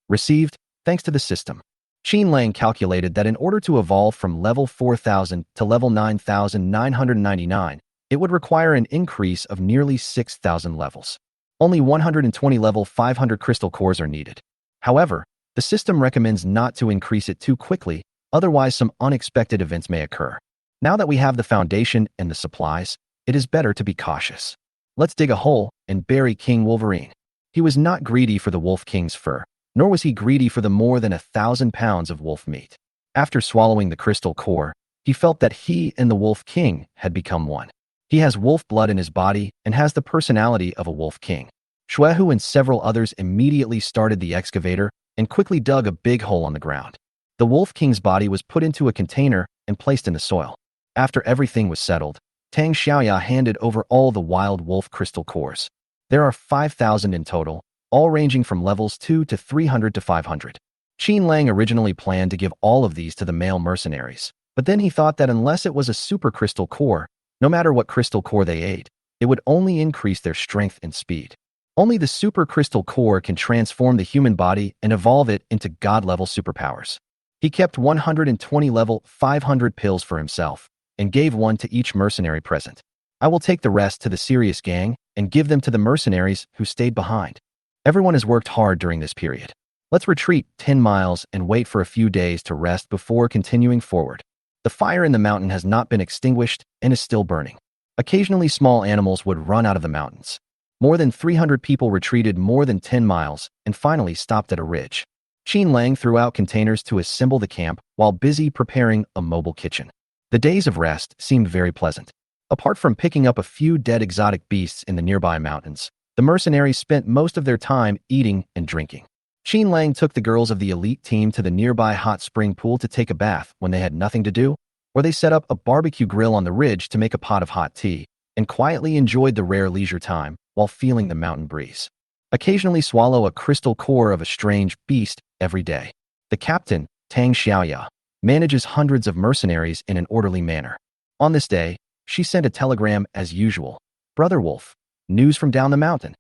Received, thanks to the system. Qin Lang calculated that in order to evolve from level 4,000 to level 9,999, it would require an increase of nearly 6,000 levels. Only 120 level 500 crystal cores are needed. However, the system recommends not to increase it too quickly, otherwise some unexpected events may occur. Now that we have the foundation and the supplies, it is better to be cautious. Let's dig a hole and bury King Wolverine. He was not greedy for the Wolf King's fur, nor was he greedy for the more than 1,000 pounds of wolf meat. After swallowing the crystal core, he felt that he and the Wolf King had become one. He has wolf blood in his body and has the personality of a wolf king. Shuehu and several others immediately started the excavator and quickly dug a big hole on the ground. The Wolf King's body was put into a container and placed in the soil. After everything was settled, Tang Xiaoya handed over all the wild wolf crystal cores. There are 5,000 in total, all ranging from levels 2 to 300 to 500. Qin Lang originally planned to give all of these to the male mercenaries, but then he thought that unless it was a super crystal core, no matter what crystal core they ate, it would only increase their strength and speed. Only the super crystal core can transform the human body and evolve it into god-level superpowers. He kept 120 level 500 pills for himself and gave one to each mercenary present. I will take the rest to the serious gang and give them to the mercenaries who stayed behind. Everyone has worked hard during this period. Let's retreat 10 miles and wait for a few days to rest before continuing forward. The fire in the mountain has not been extinguished and is still burning. Occasionally, small animals would run out of the mountains. More than 300 people retreated more than 10 miles and finally stopped at a ridge. Qin Lang threw out containers to assemble the camp while busy preparing a mobile kitchen. The days of rest seemed very pleasant. Apart from picking up a few dead exotic beasts in the nearby mountains, the mercenaries spent most of their time eating and drinking. Qin Lang took the girls of the elite team to the nearby hot spring pool to take a bath when they had nothing to do, or they set up a barbecue grill on the ridge to make a pot of hot tea and quietly enjoyed the rare leisure time while feeling the mountain breeze. Occasionally swallow a crystal core of a strange beast every day. The captain, Tang Xiaoya, manages hundreds of mercenaries in an orderly manner. On this day, she sent a telegram as usual. Brother Wolf, news from down the mountain.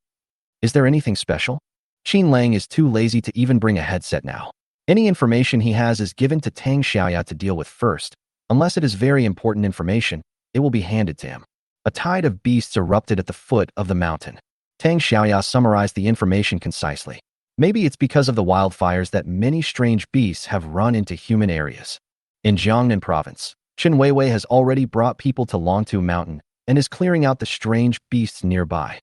Is there anything special? Qin Lang is too lazy to even bring a headset now. Any information he has is given to Tang Xiaoya to deal with first. Unless it is very important information, it will be handed to him. A tide of beasts erupted at the foot of the mountain. Tang Xiaoya summarized the information concisely. Maybe it's because of the wildfires that many strange beasts have run into human areas. In Jiangnan province, Chen Weiwei has already brought people to Longtu Mountain and is clearing out the strange beasts nearby.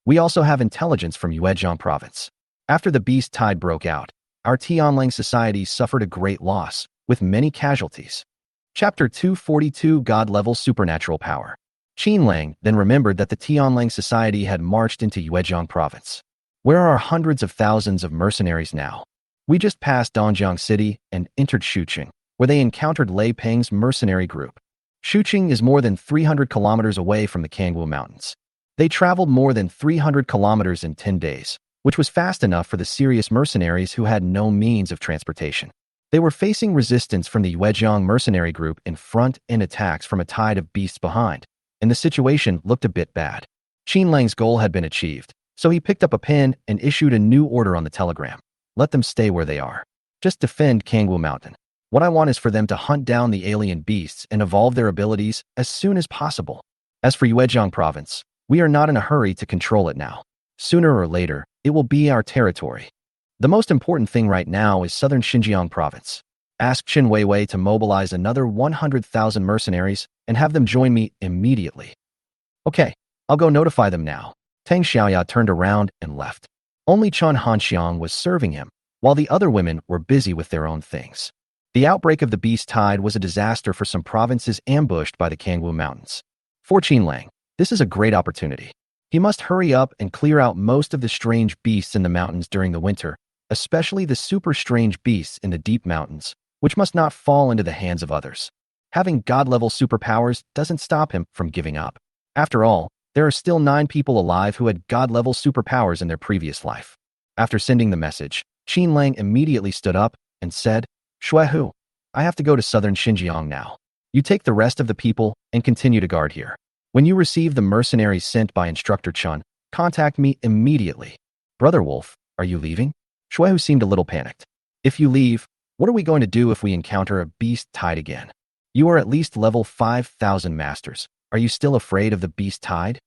We also have intelligence from Yuezhong province. After the beast tide broke out, our Tianlang society suffered a great loss, with many casualties. Chapter 242 God-Level Supernatural Power. Qin Lang then remembered that the Tianlang society had marched into Yuezhong province. Where are hundreds of thousands of mercenaries now? We just passed Dongjiang City and entered Shuqing, where they encountered Lei Peng's mercenary group. Shuqing is more than 300 kilometers away from the Kangwu Mountains. They traveled more than 300 kilometers in 10 days, which was fast enough for the serious mercenaries who had no means of transportation. They were facing resistance from the Yuezhong mercenary group in front and attacks from a tide of beasts behind, and the situation looked a bit bad. Qin Lang's goal had been achieved, so he picked up a pen and issued a new order on the telegram. Let them stay where they are. Just defend Kangwu Mountain. What I want is for them to hunt down the alien beasts and evolve their abilities as soon as possible. As for Yuezhong province, we are not in a hurry to control it now. Sooner or later, it will be our territory. The most important thing right now is southern Xinjiang province. Ask Chen Weiwei to mobilize another 100,000 mercenaries and have them join me immediately. Okay, I'll go notify them now. Tang Xiaoya turned around and left. Only Chen Hanxiang was serving him, while the other women were busy with their own things. The outbreak of the beast tide was a disaster for some provinces ambushed by the Kangwu Mountains. For Qin Lang, this is a great opportunity. He must hurry up and clear out most of the strange beasts in the mountains during the winter, especially the super strange beasts in the deep mountains, which must not fall into the hands of others. Having god-level superpowers doesn't stop him from giving up. After all, there are still 9 people alive who had god-level superpowers in their previous life. After sending the message, Qin Lang immediately stood up and said, Shuehu, I have to go to southern Xinjiang now. You take the rest of the people and continue to guard here. When you receive the mercenaries sent by Instructor Chun, contact me immediately. Brother Wolf, are you leaving? Shuehu seemed a little panicked. If you leave, what are we going to do if we encounter a beast tide again? You are at least level 5,000 masters. Are you still afraid of the beast tide?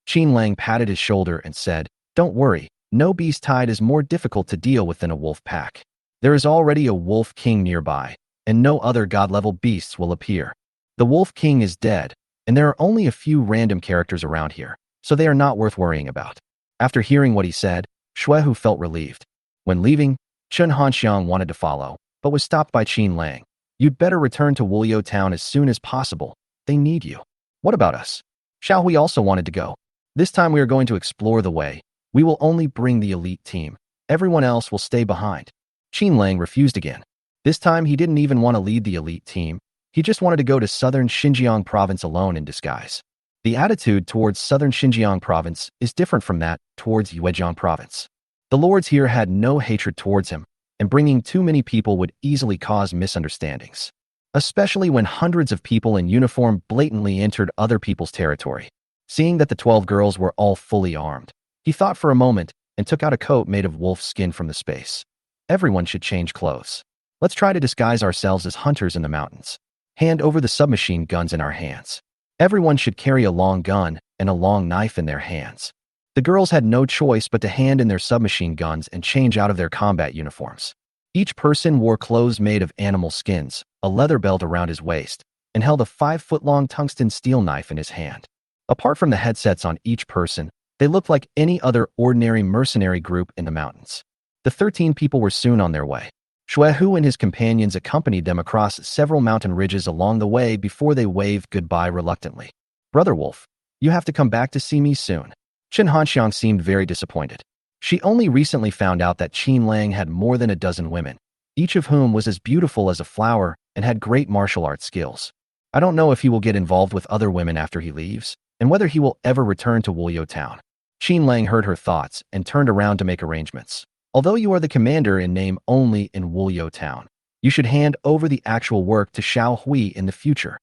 Qin Lang patted his shoulder and said, Don't worry, no beast tide is more difficult to deal with than a wolf pack. There is already a wolf king nearby, and no other god-level beasts will appear. The wolf king is dead, and there are only a few random characters around here, so they are not worth worrying about. After hearing what he said, Shuehu felt relieved. When leaving, Chen Hanxiang wanted to follow, but was stopped by Qin Lang. You'd better return to Wulyo town as soon as possible. They need you. What about us? Xiaohui also wanted to go. This time we are going to explore the way. We will only bring the elite team. Everyone else will stay behind. Qin Lang refused again. This time he didn't even want to lead the elite team. He just wanted to go to southern Xinjiang province alone in disguise. The attitude towards southern Xinjiang province is different from that towards Yuezhong province. The lords here had no hatred towards him, and bringing too many people would easily cause misunderstandings, especially when hundreds of people in uniform blatantly entered other people's territory. Seeing that the 12 girls were all fully armed, He thought for a moment and took out a coat made of wolf skin from the space. Everyone should change clothes. Let's try to disguise ourselves as hunters in the mountains. Hand over the submachine guns in our hands. Everyone should carry a long gun and a long knife in their hands. The girls had no choice but to hand in their submachine guns and change out of their combat uniforms. Each person wore clothes made of animal skins, a leather belt around his waist, and held a 5-foot-long tungsten steel knife in his hand. Apart from the headsets on each person, they looked like any other ordinary mercenary group in the mountains. The 13 people were soon on their way. Xuehu and his companions accompanied them across several mountain ridges along the way before they waved goodbye reluctantly. Brother Wolf, you have to come back to see me soon. Qin Hanxiang seemed very disappointed. She only recently found out that Qin Lang had more than a dozen women, each of whom was as beautiful as a flower and had great martial arts skills. I don't know if he will get involved with other women after he leaves, and whether he will ever return to Wulyo Town. Qin Lang heard her thoughts and turned around to make arrangements. Although you are the commander in name only in Wulyo Town, you should hand over the actual work to Xiao Hui in the future.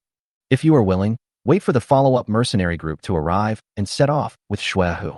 If you are willing, wait for the follow-up mercenary group to arrive and set off with Xuehu.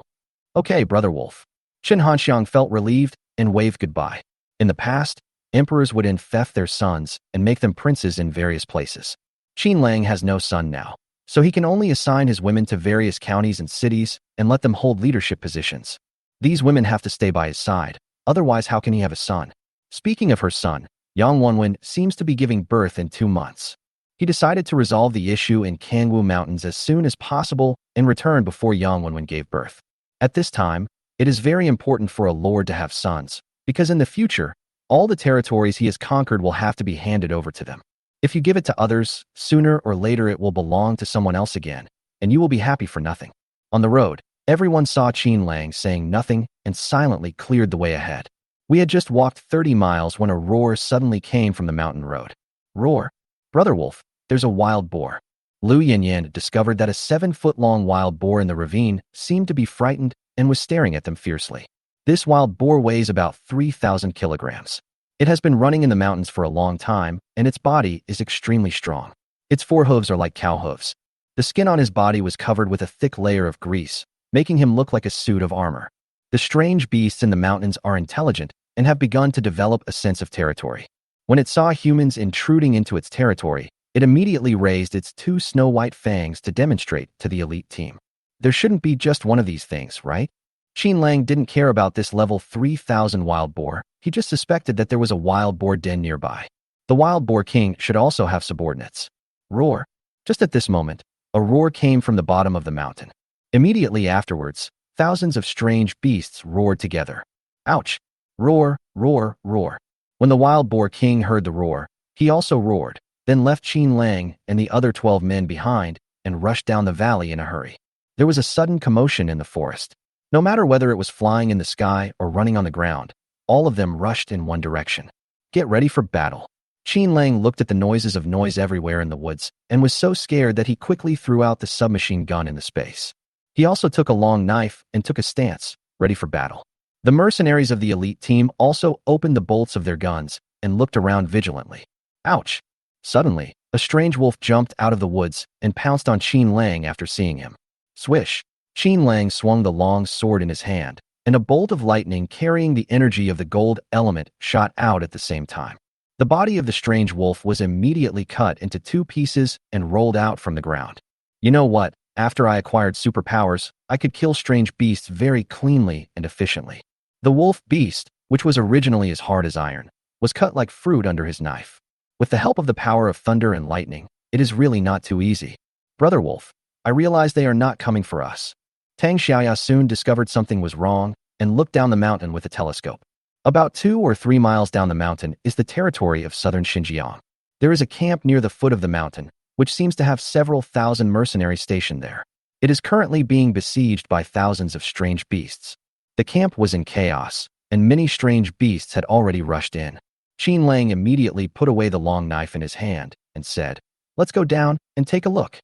Okay, Brother Wolf. Qin Hanxiang felt relieved and waved goodbye. In the past, emperors would infect their sons and make them princes in various places. Qin Lang has no son now, so he can only assign his women to various counties and cities and let them hold leadership positions. These women have to stay by his side, otherwise how can he have a son? Speaking of her son, Yang Wenwen seems to be giving birth in 2 months. He decided to resolve the issue in Kangwu Mountains as soon as possible and return before Yang Wenwen gave birth. At this time, it is very important for a lord to have sons, because in the future, all the territories he has conquered will have to be handed over to them. If you give it to others, sooner or later it will belong to someone else again, and you will be happy for nothing. On the road, everyone saw Qin Lang saying nothing and silently cleared the way ahead. We had just walked 30 miles when a roar suddenly came from the mountain road. Roar. Brother Wolf, there's a wild boar. Lu Yanyan discovered that a 7-foot-long wild boar in the ravine seemed to be frightened and was staring at them fiercely. This wild boar weighs about 3,000 kilograms. It has been running in the mountains for a long time, and its body is extremely strong. Its forehooves are like cow hooves. The skin on his body was covered with a thick layer of grease, making him look like a suit of armor. The strange beasts in the mountains are intelligent and have begun to develop a sense of territory. When it saw humans intruding into its territory, it immediately raised its 2 snow-white fangs to demonstrate to the elite team. There shouldn't be just one of these things, right? Qin Lang didn't care about this level 3,000 wild boar. He just suspected that there was a wild boar den nearby. The wild boar king should also have subordinates. Roar. Just at this moment, a roar came from the bottom of the mountain. Immediately afterwards, thousands of strange beasts roared together. Ouch! Roar, roar, roar. When the wild boar king heard the roar, he also roared, then left Qin Lang and the other 12 men behind and rushed down the valley in a hurry. There was a sudden commotion in the forest. No matter whether it was flying in the sky or running on the ground, all of them rushed in one direction. Get ready for battle. Qin Lang looked at the noises of noise everywhere in the woods and was so scared that he quickly threw out the submachine gun in the space. He also took a long knife and took a stance, ready for battle. The mercenaries of the elite team also opened the bolts of their guns and looked around vigilantly. Ouch! Suddenly, a strange wolf jumped out of the woods and pounced on Qin Lang after seeing him. Swish! Qin Lang swung the long sword in his hand, and a bolt of lightning carrying the energy of the gold element shot out at the same time. The body of the strange wolf was immediately cut into 2 pieces and rolled out from the ground. You know what? After I acquired superpowers, I could kill strange beasts very cleanly and efficiently. The wolf beast, which was originally as hard as iron, was cut like fruit under his knife. With the help of the power of thunder and lightning, it is really not too easy. Brother Wolf, I realize they are not coming for us. Tang Xiaoya soon discovered something was wrong and looked down the mountain with a telescope. About 2 or 3 miles down the mountain is the territory of southern Xinjiang. There is a camp near the foot of the mountain, which seems to have several thousand mercenaries stationed there. It is currently being besieged by thousands of strange beasts. The camp was in chaos, and many strange beasts had already rushed in. Qin Lang immediately put away the long knife in his hand and said, "Let's go down and take a look."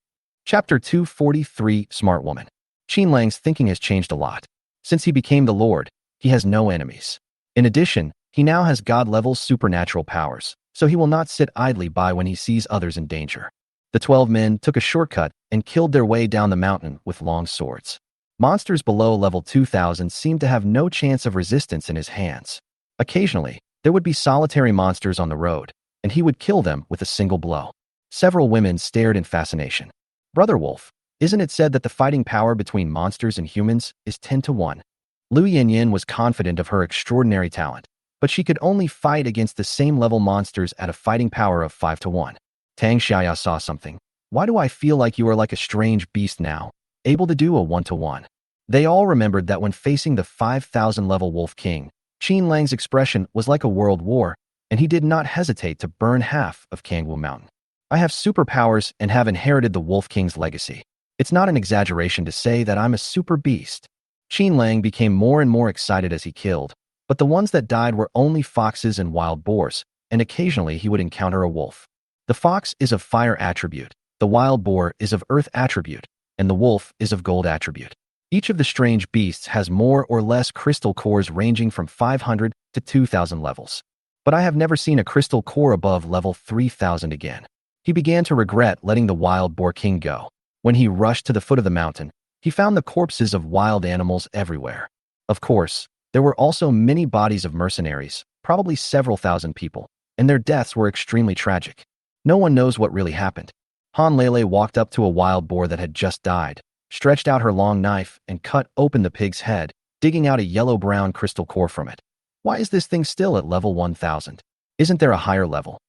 Chapter 243, Smart Woman. Qin Lang's thinking has changed a lot. Since he became the Lord, he has no enemies. In addition, he now has God-level supernatural powers, so he will not sit idly by when he sees others in danger. The 12 men took a shortcut and killed their way down the mountain with long swords. Monsters below level 2000 seemed to have no chance of resistance in his hands. Occasionally, there would be solitary monsters on the road, and he would kill them with a single blow. Several women stared in fascination. Brother Wolf, isn't it said that the fighting power between monsters and humans is 10 to 1? Lu Yinyin was confident of her extraordinary talent, but she could only fight against the same level monsters at a fighting power of 5 to 1. Tang Xiaya saw something. Why do I feel like you are like a strange beast now, able to do a 1 to 1? They all remembered that when facing the 5,000 level Wolf King, Qin Lang's expression was like a world war, and he did not hesitate to burn half of Kangwu Mountain. I have superpowers and have inherited the Wolf King's legacy. It's not an exaggeration to say that I'm a super beast. Qin Lang became more and more excited as he killed, but the ones that died were only foxes and wild boars, and occasionally he would encounter a wolf. The fox is of fire attribute, the wild boar is of earth attribute, and the wolf is of gold attribute. Each of the strange beasts has more or less crystal cores ranging from 500 to 2,000 levels. But I have never seen a crystal core above level 3,000 again. He began to regret letting the wild boar king go. When he rushed to the foot of the mountain, he found the corpses of wild animals everywhere. Of course, there were also many bodies of mercenaries, probably several thousand people, and their deaths were extremely tragic. No one knows what really happened. Han Lele walked up to a wild boar that had just died, stretched out her long knife, and cut open the pig's head, digging out a yellow-brown crystal core from it. Why is this thing still at level 1000? Isn't there a higher level?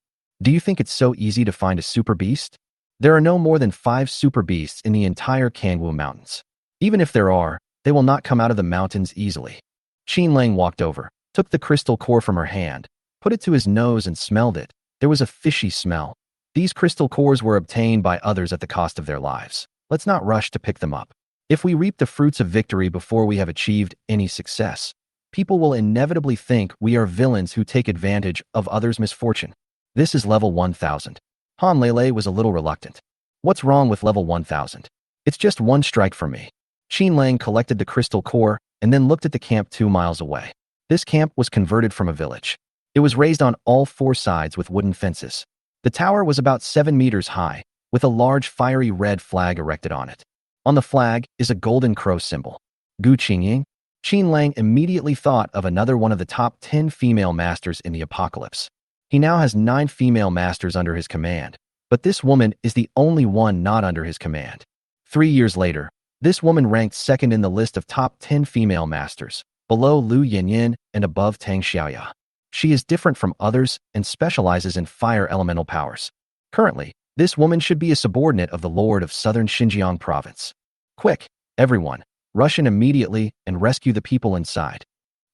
Do you think it's so easy to find a super beast? There are no more than 5 super beasts in the entire Kangwu Mountains. Even if there are, they will not come out of the mountains easily. Qin Lang walked over, took the crystal core from her hand, put it to his nose and smelled it. There was a fishy smell. These crystal cores were obtained by others at the cost of their lives. Let's not rush to pick them up. If we reap the fruits of victory before we have achieved any success, people will inevitably think we are villains who take advantage of others' misfortune. This is level 1000. Han Lele was a little reluctant. What's wrong with level 1000? It's just one strike for me. Qin Lang collected the crystal core and then looked at the camp 2 miles away. This camp was converted from a village. It was raised on all 4 sides with wooden fences. The tower was about 7 meters high, with a large fiery red flag erected on it. On the flag is a golden crow symbol. Gu Qingying? Qin Lang immediately thought of another one of the top 10 female masters in the apocalypse. He now has 9 female masters under his command, but this woman is the only one not under his command. 3 years later, this woman ranked second in the list of top 10 female masters, below Lu Yinyin and above Tang Xiaoya. She is different from others and specializes in fire elemental powers. Currently, this woman should be a subordinate of the Lord of Southern Xinjiang Province. Quick, everyone, rush in immediately and rescue the people inside.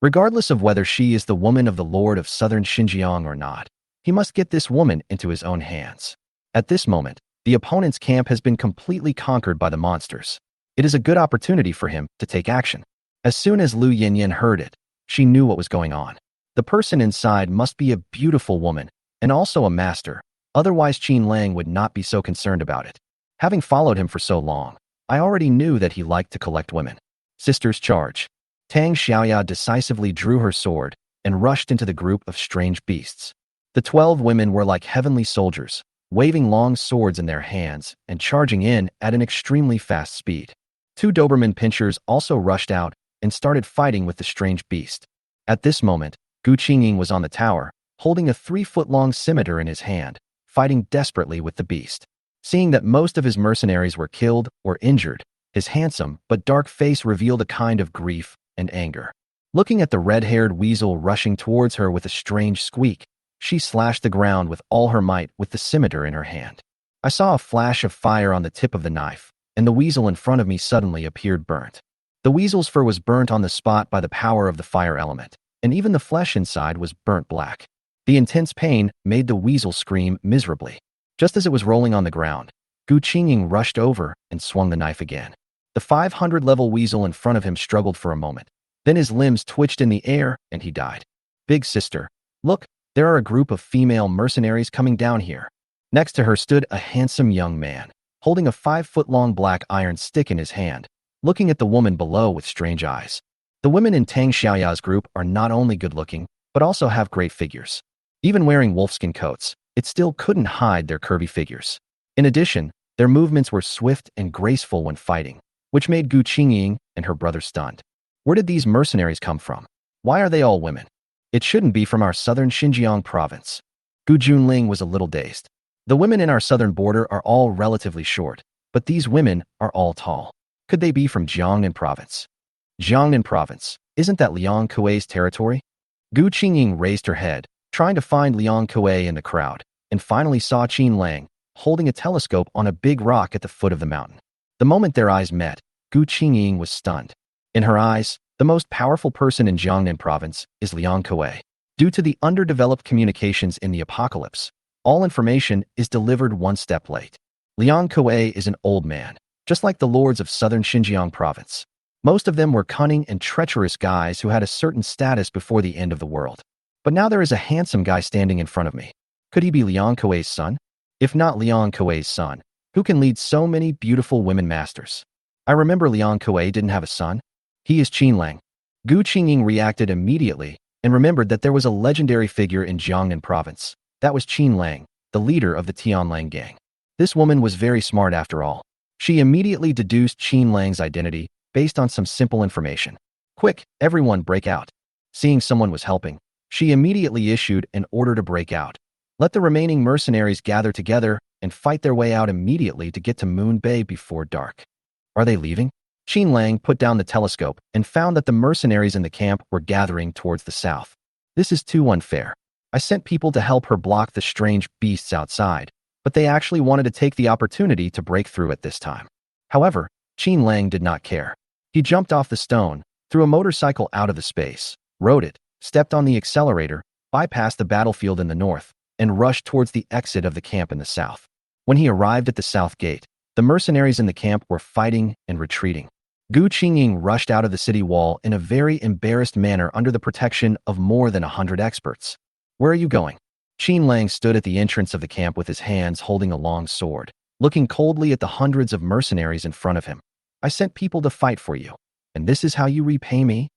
Regardless of whether she is the woman of the Lord of Southern Xinjiang or not, he must get this woman into his own hands. At this moment, the opponent's camp has been completely conquered by the monsters. It is a good opportunity for him to take action. As soon as Lu Yinyin heard it, she knew what was going on. The person inside must be a beautiful woman, and also a master, otherwise Qin Lang would not be so concerned about it. Having followed him for so long, I already knew that he liked to collect women. Sisters, charge. Tang Xiaoya decisively drew her sword and rushed into the group of strange beasts. The 12 women were like heavenly soldiers, waving long swords in their hands and charging in at an extremely fast speed. 2 Doberman pinchers also rushed out and started fighting with the strange beast. At this moment, Gu Qingying was on the tower, holding a 3-foot-long scimitar in his hand, fighting desperately with the beast. Seeing that most of his mercenaries were killed or injured, his handsome but dark face revealed a kind of grief and anger. Looking at the red-haired weasel rushing towards her with a strange squeak, she slashed the ground with all her might with the scimitar in her hand. I saw a flash of fire on the tip of the knife, and the weasel in front of me suddenly appeared burnt. The weasel's fur was burnt on the spot by the power of the fire element, and even the flesh inside was burnt black. The intense pain made the weasel scream miserably. Just as it was rolling on the ground, Gu Qingying rushed over and swung the knife again. The 500-level weasel in front of him struggled for a moment. Then his limbs twitched in the air, and he died. Big sister, look, there are a group of female mercenaries coming down here. Next to her stood a handsome young man, holding a 5-foot-long black iron stick in his hand, looking at the woman below with strange eyes. The women in Tang Xiaoya's group are not only good-looking, but also have great figures. Even wearing wolfskin coats, it still couldn't hide their curvy figures. In addition, their movements were swift and graceful when fighting, which made Gu Qingying and her brother stunned. Where did these mercenaries come from? Why are they all women? It shouldn't be from our southern Xinjiang province. Qin Lang was a little dazed. The women in our southern border are all relatively short, but these women are all tall. Could they be from Jiangnan province? Jiangnan province, isn't that Liang Kuei's territory? Gu Qingying raised her head, trying to find Liang Kuei in the crowd, and finally saw Qin Lang, holding a telescope on a big rock at the foot of the mountain. The moment their eyes met, Gu Qingying was stunned. In her eyes, the most powerful person in Jiangnan province is Liang Kuei. Due to the underdeveloped communications in the apocalypse, all information is delivered one step late. Liang Kuei is an old man, just like the lords of southern Xinjiang province. Most of them were cunning and treacherous guys who had a certain status before the end of the world. But now there is a handsome guy standing in front of me. Could he be Liang Kuei's son? If not Liang Kuei's son, who can lead so many beautiful women masters? I remember Liang Kuei didn't have a son. He is Qin Lang. Gu Qingying reacted immediately and remembered that there was a legendary figure in Jiangnan province. That was Qin Lang, the leader of the Tianlang gang. This woman was very smart after all. She immediately deduced Qin Lang's identity based on some simple information. Quick, everyone break out. Seeing someone was helping, she immediately issued an order to break out. Let the remaining mercenaries gather together and fight their way out immediately to get to Moon Bay before dark. Are they leaving? Qin Lang put down the telescope and found that the mercenaries in the camp were gathering towards the south. This is too unfair. I sent people to help her block the strange beasts outside, but they actually wanted to take the opportunity to break through at this time. However, Qin Lang did not care. He jumped off the stone, threw a motorcycle out of the space, rode it, stepped on the accelerator, bypassed the battlefield in the north, and rushed towards the exit of the camp in the south. When he arrived at the south gate, the mercenaries in the camp were fighting and retreating. Gu Qingying rushed out of the city wall in a very embarrassed manner under the protection of more than 100 experts. Where are you going? Qin Lang stood at the entrance of the camp with his hands holding a long sword, looking coldly at the hundreds of mercenaries in front of him. I sent people to fight for you, and this is how you repay me?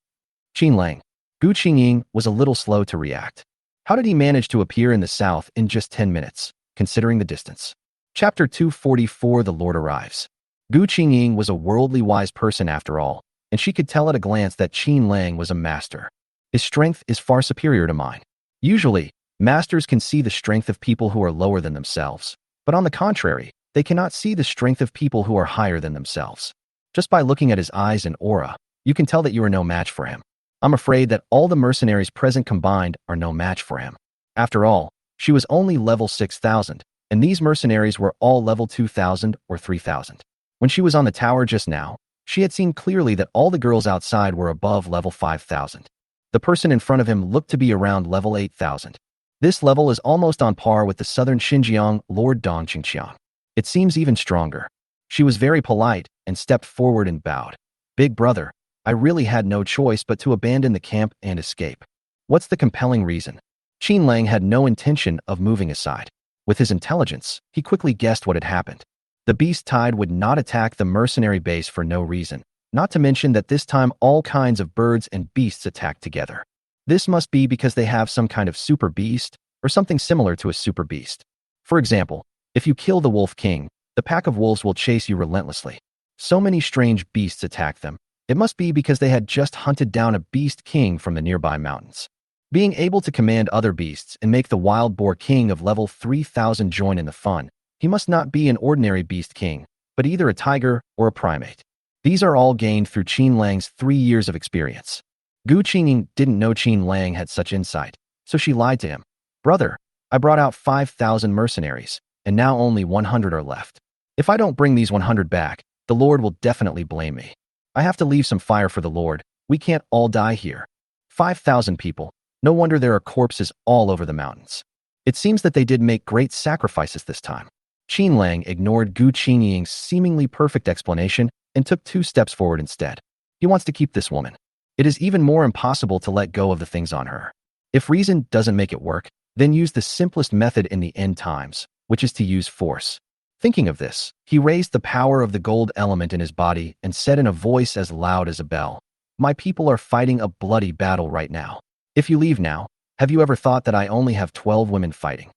Qin Lang. Gu Qingying was a little slow to react. How did he manage to appear in the south in just 10 minutes, considering the distance? Chapter 244 The Lord Arrives. Gu Qingying was a worldly wise person after all, and she could tell at a glance that Qin Lang was a master. His strength is far superior to mine. Usually, masters can see the strength of people who are lower than themselves, but on the contrary, they cannot see the strength of people who are higher than themselves. Just by looking at his eyes and aura, you can tell that you are no match for him. I'm afraid that all the mercenaries present combined are no match for him. After all, she was only level 6,000, and these mercenaries were all level 2,000 or 3,000. When she was on the tower just now, she had seen clearly that all the girls outside were above level 5,000. The person in front of him looked to be around level 8,000. This level is almost on par with the southern Xinjiang Lord Dong Qingqiang. It seems even stronger. She was very polite and stepped forward and bowed. Big brother, I really had no choice but to abandon the camp and escape. What's the compelling reason? Qin Lang had no intention of moving aside. With his intelligence, he quickly guessed what had happened. The beast tide would not attack the mercenary base for no reason, not to mention that this time all kinds of birds and beasts attacked together. This must be because they have some kind of super beast or something similar to a super beast. For example, if you kill the Wolf King, the pack of wolves will chase you relentlessly. So many strange beasts attack them. It must be because they had just hunted down a beast king from the nearby mountains. Being able to command other beasts and make the wild boar king of level 3,000 join in the fun, he must not be an ordinary beast king, but either a tiger or a primate. These are all gained through Qin Lang's 3 years of experience. Gu Qingying didn't know Qin Lang had such insight, so she lied to him. Brother, I brought out 5,000 mercenaries, and now only 100 are left. If I don't bring these 100 back, the Lord will definitely blame me. I have to leave some fire for the Lord. We can't all die here. 5,000 people. No wonder there are corpses all over the mountains. It seems that they did make great sacrifices this time. Qin Lang ignored Gu Qingying's seemingly perfect explanation and took 2 steps forward instead. He wants to keep this woman. It is even more impossible to let go of the things on her. If reason doesn't make it work, then use the simplest method in the end times, which is to use force. Thinking of this, he raised the power of the gold element in his body and said in a voice as loud as a bell, "My people are fighting a bloody battle right now. If you leave now, have you ever thought that I only have 12 women fighting?"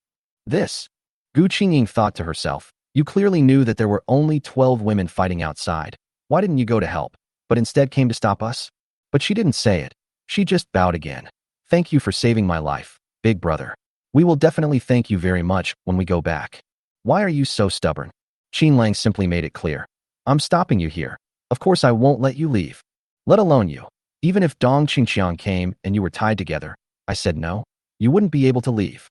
This. Gu Qingying thought to herself, "You clearly knew that there were only 12 women fighting outside. Why didn't you go to help?" but instead came to stop us? But she didn't say it. She just bowed again. Thank you for saving my life, big brother. We will definitely thank you very much when we go back. Why are you so stubborn? Qin Lang simply made it clear. I'm stopping you here. Of course I won't let you leave. Let alone you. Even if Dong Qingqiang came and you were tied together, I said no, you wouldn't be able to leave.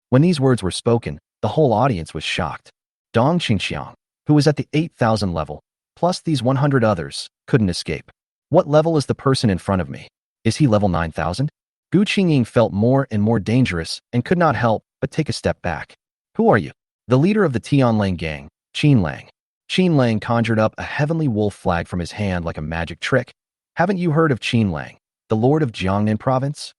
When these words were spoken, the whole audience was shocked. Dong Qingqiang, who was at the 8,000 level, plus these 100 others, couldn't escape. What level is the person in front of me? Is he level 9,000? Gu Qingying felt more and more dangerous and could not help but take a step back. Who are you? The leader of the Tianlang gang, Qin Lang. Qin Lang conjured up a heavenly wolf flag from his hand like a magic trick. Haven't you heard of Qin Lang, the lord of Jiangnan province?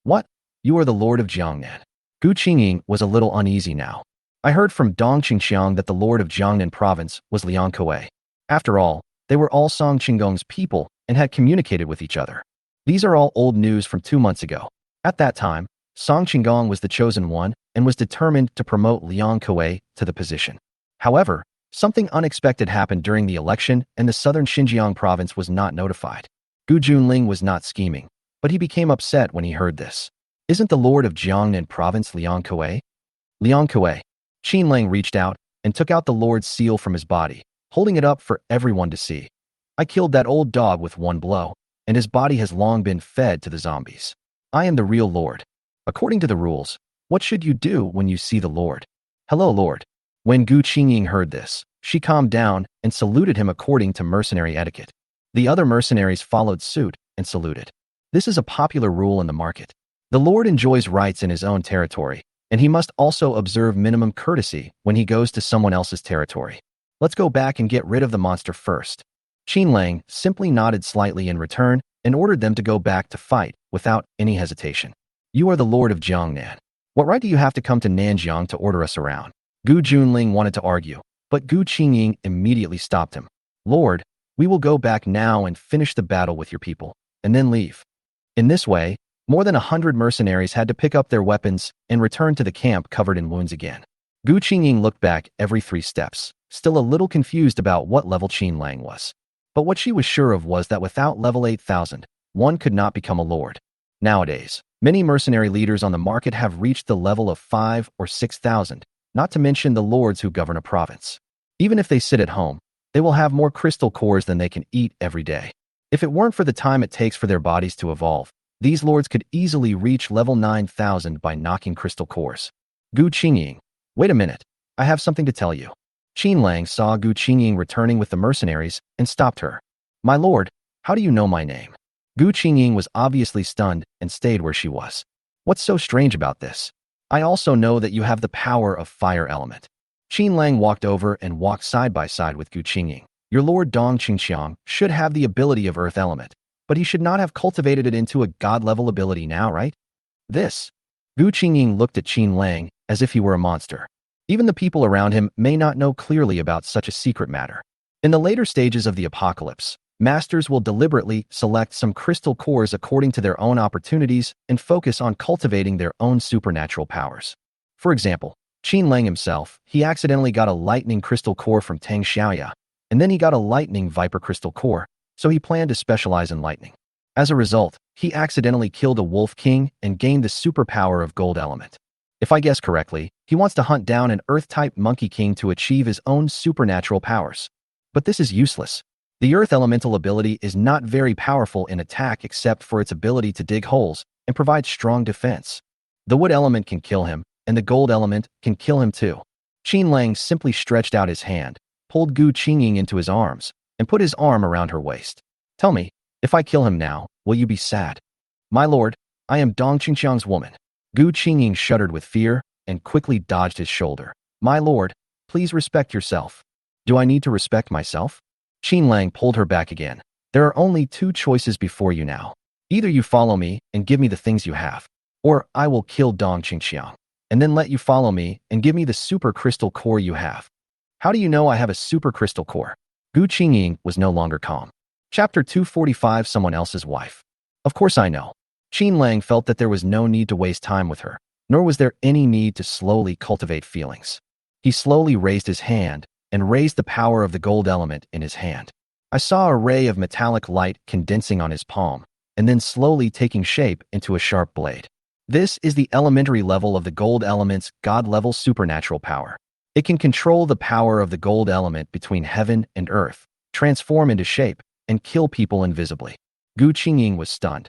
What? You are the lord of Jiangnan. Gu Qingying was a little uneasy now. I heard from Dong Qingqiang that the lord of Jiangnan province was Liang Kuei. After all, they were all Song Qinggong's people and had communicated with each other. These are all old news from 2 months ago. At that time, Song Qinggong was the chosen one and was determined to promote Liang Kuei to the position. However, something unexpected happened during the election and the southern Xinjiang province was not notified. Gu Junling was not scheming, but he became upset when he heard this. Isn't the lord of Jiangnan province Liang Kuei? Liang Kuei. Qin Lang reached out and took out the lord's seal from his body, holding it up for everyone to see. I killed that old dog with one blow, and his body has long been fed to the zombies. I am the real lord. According to the rules, what should you do when you see the lord? Hello, lord. When Gu Qingying heard this, she calmed down and saluted him according to mercenary etiquette. The other mercenaries followed suit and saluted. This is a popular rule in the market. The lord enjoys rights in his own territory, and he must also observe minimum courtesy when he goes to someone else's territory. Let's go back and get rid of the monster first. Qin Lang simply nodded slightly in return and ordered them to go back to fight without any hesitation. You are the lord of Jiangnan. What right do you have to come to Nanjiang to order us around? Gu Junling wanted to argue, but Gu Qingying immediately stopped him. Lord, we will go back now and finish the battle with your people, and then leave. In this way, more than 100 mercenaries had to pick up their weapons and return to the camp covered in wounds again. Gu Qingying looked back every 3 steps, still a little confused about what level Qin Lang was. But what she was sure of was that without level 8,000, one could not become a lord. Nowadays, many mercenary leaders on the market have reached the level of 5 or 6,000, not to mention the lords who govern a province. Even if they sit at home, they will have more crystal cores than they can eat every day. If it weren't for the time it takes for their bodies to evolve, these lords could easily reach level 9,000 by knocking crystal cores. Gu Qingying, wait a minute, I have something to tell you. Qin Lang saw Gu Qingying returning with the mercenaries and stopped her. My lord, how do you know my name? Gu Qingying was obviously stunned and stayed where she was. What's so strange about this? I also know that you have the power of fire element. Qin Lang walked over and walked side by side with Gu Qingying. Your lord Dong Qingqiang should have the ability of earth element, but he should not have cultivated it into a god-level ability now, right? This. Gu Qingying looked at Qin Lang as if he were a monster. Even the people around him may not know clearly about such a secret matter. In the later stages of the apocalypse, masters will deliberately select some crystal cores according to their own opportunities and focus on cultivating their own supernatural powers. For example, Qin Lang himself, he accidentally got a lightning crystal core from Tang Xiaoya, and then he got a lightning viper crystal core, so he planned to specialize in lightning. As a result, he accidentally killed a wolf king and gained the superpower of gold element. If I guess correctly, he wants to hunt down an earth-type monkey king to achieve his own supernatural powers. But this is useless. The earth elemental ability is not very powerful in attack except for its ability to dig holes and provide strong defense. The wood element can kill him, and the gold element can kill him too. Qin Lang simply stretched out his hand, pulled Gu Qingying into his arms, and put his arm around her waist. Tell me, if I kill him now, will you be sad? My lord, I am Dong Qingqiang's woman. Gu Qingying shuddered with fear and quickly dodged his shoulder. My lord, please respect yourself. Do I need to respect myself? Qin Lang pulled her back again. There are only 2 choices before you now. Either you follow me and give me the things you have, or I will kill Dong Qingqiang, and then let you follow me and give me the super crystal core you have. How do you know I have a super crystal core? Gu Qingying was no longer calm. Chapter 245, Someone Else's Wife. Of course I know. Qin Lang felt that there was no need to waste time with her, nor was there any need to slowly cultivate feelings. He slowly raised his hand and raised the power of the gold element in his hand. I saw a ray of metallic light condensing on his palm, and then slowly taking shape into a sharp blade. This is the elementary level of the gold element's god-level supernatural power. It can control the power of the gold element between heaven and earth, transform into shape, and kill people invisibly. Gu Qingying was stunned.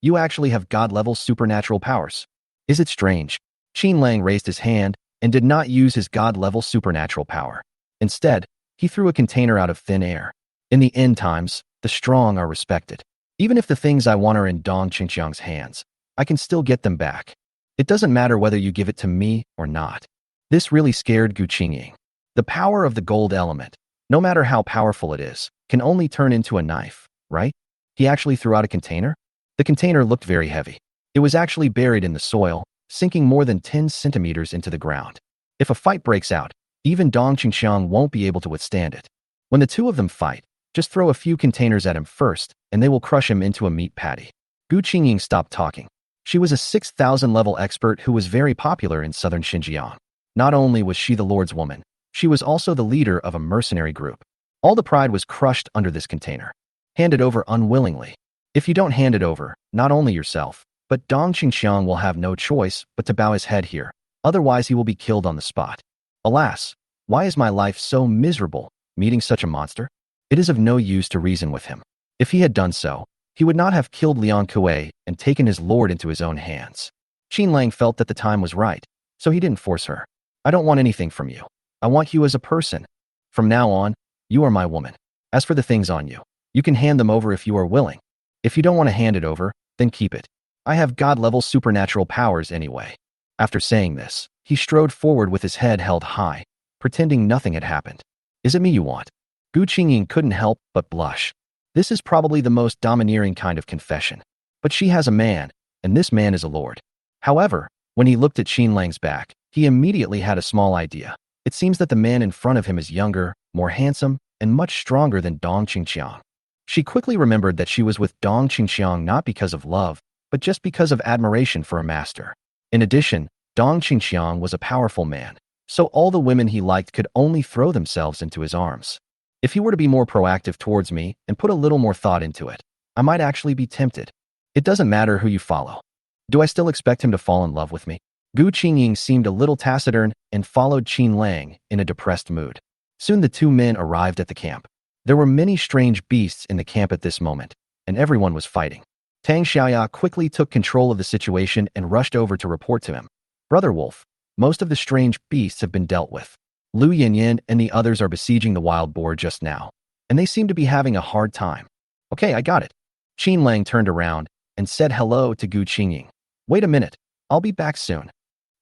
You actually have god-level supernatural powers. Is it strange? Qin Lang raised his hand and did not use his god-level supernatural power. Instead, he threw a container out of thin air. In the end times, the strong are respected. Even if the things I want are in Dong Qingxiang's hands, I can still get them back. It doesn't matter whether you give it to me or not. This really scared Gu Qingying. The power of the gold element, no matter how powerful it is, can only turn into a knife, right? He actually threw out a container? The container looked very heavy. It was actually buried in the soil, sinking more than 10 centimeters into the ground. If a fight breaks out, even Dong Qingxiang won't be able to withstand it. When the two of them fight, just throw a few containers at him first, and they will crush him into a meat patty. Gu Qingying stopped talking. She was a 6,000 level expert who was very popular in southern Xinjiang. Not only was she the Lord's woman, she was also the leader of a mercenary group. All the pride was crushed under this container. Hand it over unwillingly. If you don't hand it over, not only yourself, but Dong Qingxiang will have no choice but to bow his head here, otherwise he will be killed on the spot. Alas, why is my life so miserable, meeting such a monster? It is of no use to reason with him. If he had done so, he would not have killed Liang Kuei and taken his lord into his own hands. Qin Lang felt that the time was right, so he didn't force her. I don't want anything from you. I want you as a person. From now on, you are my woman. As for the things on you, you can hand them over if you are willing. If you don't want to hand it over, then keep it. I have god-level supernatural powers anyway. After saying this, he strode forward with his head held high, pretending nothing had happened. Is it me you want? Gu Qingying couldn't help but blush. This is probably the most domineering kind of confession. But she has a man, and this man is a lord. However, when he looked at Qin Lang's back, he immediately had a small idea. It seems that the man in front of him is younger, more handsome, and much stronger than Dong Qingxiang. She quickly remembered that she was with Dong Qingxiang not because of love, but just because of admiration for a master. In addition, Dong Qingxiang was a powerful man, so all the women he liked could only throw themselves into his arms. If he were to be more proactive towards me and put a little more thought into it, I might actually be tempted. It doesn't matter who you follow. Do I still expect him to fall in love with me? Gu Qingying seemed a little taciturn and followed Qin Lang in a depressed mood. Soon the two men arrived at the camp. There were many strange beasts in the camp at this moment, and everyone was fighting. Tang Xiaoya quickly took control of the situation and rushed over to report to him. Brother Wolf, most of the strange beasts have been dealt with. Lu Yanyan and the others are besieging the wild boar just now, and they seem to be having a hard time. Okay, I got it. Qin Lang turned around and said hello to Gu Qingying. Wait a minute, I'll be back soon.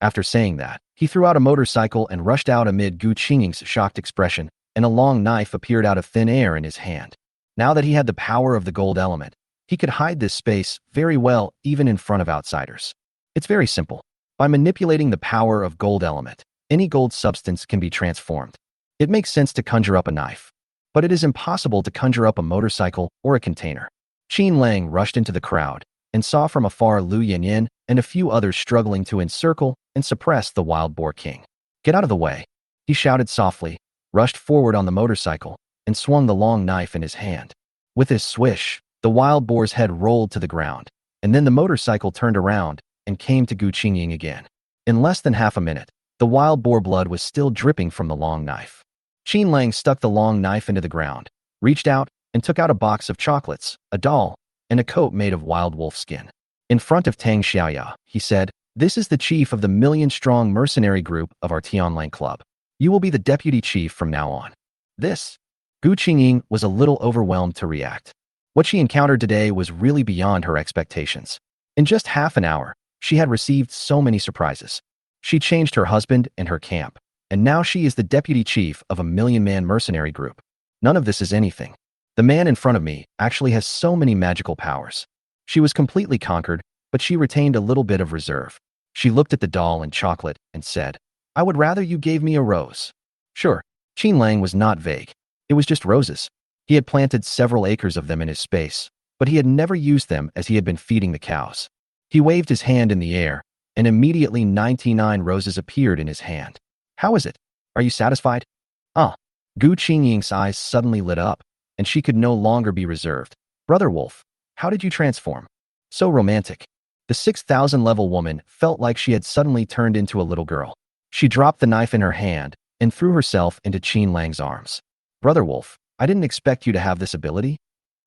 After saying that, he threw out a motorcycle and rushed out amid Gu Qingying's shocked expression, and a long knife appeared out of thin air in his hand. Now that he had the power of the gold element, he could hide this space very well even in front of outsiders. It's very simple. By manipulating the power of gold element, any gold substance can be transformed. It makes sense to conjure up a knife, but it is impossible to conjure up a motorcycle or a container. Qin Lang rushed into the crowd and saw from afar Lu Yanyan and a few others struggling to encircle and suppress the wild boar king. Get out of the way, he shouted softly, rushed forward on the motorcycle, and swung the long knife in his hand. With his swish, the wild boar's head rolled to the ground, and then the motorcycle turned around and came to Gu Qingying again. In less than half a minute, the wild boar blood was still dripping from the long knife. Qin Lang stuck the long knife into the ground, reached out, and took out a box of chocolates, a doll, and a coat made of wild wolf skin. In front of Tang Xiaoya, he said, "This is the chief of the million-strong mercenary group of our Tianlang club. You will be the deputy chief from now on." This? Gu Qingying was a little overwhelmed to react. What she encountered today was really beyond her expectations. In just half an hour, she had received so many surprises. She changed her husband and her camp, and now she is the deputy chief of a million-man mercenary group. None of this is anything. The man in front of me actually has so many magical powers. She was completely conquered, but she retained a little bit of reserve. She looked at the doll and chocolate and said, "I would rather you gave me a rose." Sure, Qin Lang was not vague. It was just roses. He had planted several acres of them in his space, but he had never used them as he had been feeding the cows. He waved his hand in the air, and immediately 99 roses appeared in his hand. How is it? Are you satisfied? Ah. Gu Qingying's eyes suddenly lit up, and she could no longer be reserved. Brother Wolf, how did you transform? So romantic. The 6,000 level woman felt like she had suddenly turned into a little girl. She dropped the knife in her hand and threw herself into Qin Lang's arms. Brother Wolf, I didn't expect you to have this ability.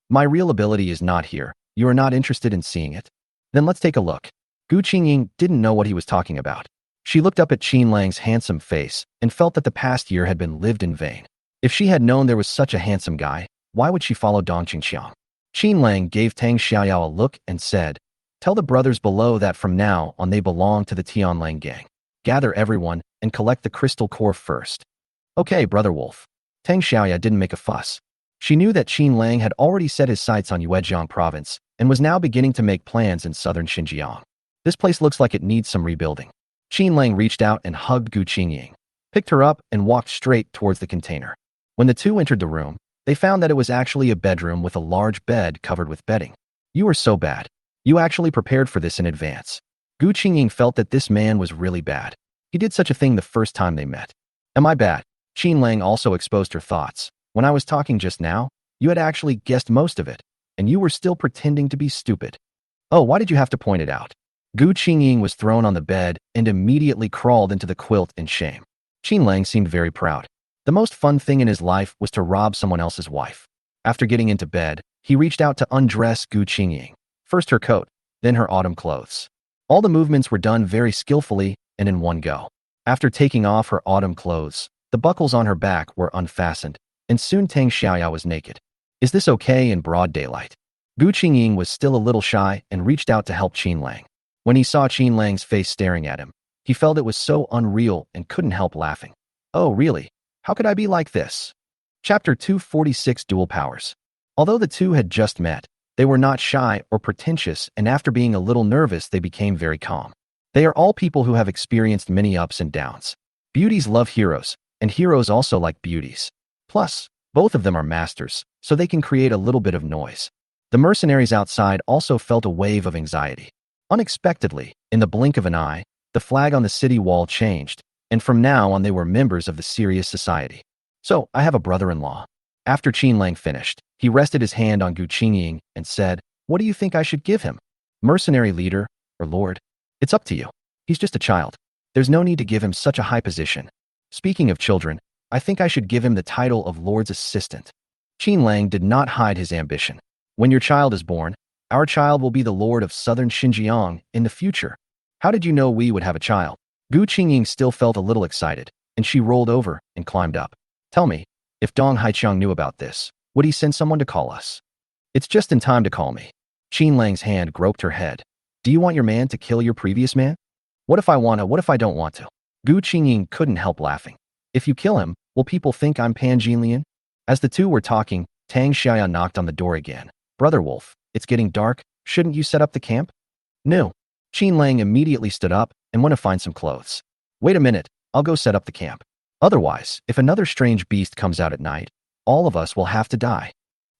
My real ability is not here. You are not interested in seeing it? Then let's take a look. Gu Qingying didn't know what he was talking about. She looked up at Qin Lang's handsome face and felt that the past year had been lived in vain. If she had known there was such a handsome guy, why would she follow Dong Qingxiang? Qin Lang gave Tang Xiaoyao a look and said, "Tell the brothers below that from now on they belong to the Tianlang gang. Gather everyone and collect the crystal core first." Okay, Brother Wolf. Tang Xiaoya didn't make a fuss. She knew that Qin Lang had already set his sights on Yuejiang province and was now beginning to make plans in southern Xinjiang. This place looks like it needs some rebuilding. Qin Lang reached out and hugged Gu Qingying, picked her up, and walked straight towards the container. When the two entered the room, they found that it was actually a bedroom with a large bed covered with bedding. You are so bad. You actually prepared for this in advance. Gu Qingying felt that this man was really bad. He did such a thing the first time they met. Am I bad? Qin Lang also exposed her thoughts. When I was talking just now, you had actually guessed most of it, and you were still pretending to be stupid. Oh, why did you have to point it out? Gu Qingying was thrown on the bed and immediately crawled into the quilt in shame. Qin Lang seemed very proud. The most fun thing in his life was to rob someone else's wife. After getting into bed, he reached out to undress Gu Qingying. First her coat, then her autumn clothes. All the movements were done very skillfully and in one go. After taking off her autumn clothes, the buckles on her back were unfastened, and soon Tang Xiaoya was naked. Is this okay in broad daylight? Gu Qingying was still a little shy and reached out to help Qin Lang. When he saw Qin Lang's face staring at him, he felt it was so unreal and couldn't help laughing. Oh, really? How could I be like this? Chapter 246, Dual Powers. Although the two had just met, they were not shy or pretentious, and after being a little nervous, they became very calm. They are all people who have experienced many ups and downs. Beauties love heroes, and heroes also like beauties. Plus, both of them are masters, so they can create a little bit of noise. The mercenaries outside also felt a wave of anxiety. Unexpectedly, in the blink of an eye, the flag on the city wall changed, and from now on they were members of the serious society. So, I have a brother-in-law. After Qin Lang finished, he rested his hand on Gu Qingying and said, "What do you think I should give him? Mercenary leader or lord? It's up to you. He's just a child. There's no need to give him such a high position. Speaking of children, I think I should give him the title of Lord's assistant." Qin Lang did not hide his ambition. When your child is born, our child will be the Lord of southern Xinjiang in the future. How did you know we would have a child? Gu Qingying still felt a little excited, and she rolled over and climbed up. Tell me, if Dong Haiqiang knew about this, would he send someone to call us? It's just in time to call me. Qin Lang's hand groped her head. Do you want your man to kill your previous man? What if I want to? What if I don't want to? Gu Qingying couldn't help laughing. If you kill him, will people think I'm Pan Jinlian? As the two were talking, Tang Xiaoya knocked on the door again. Brother Wolf, it's getting dark. Shouldn't you set up the camp? No. Qin Lang immediately stood up and went to find some clothes. Wait a minute, I'll go set up the camp. Otherwise, if another strange beast comes out at night, all of us will have to die.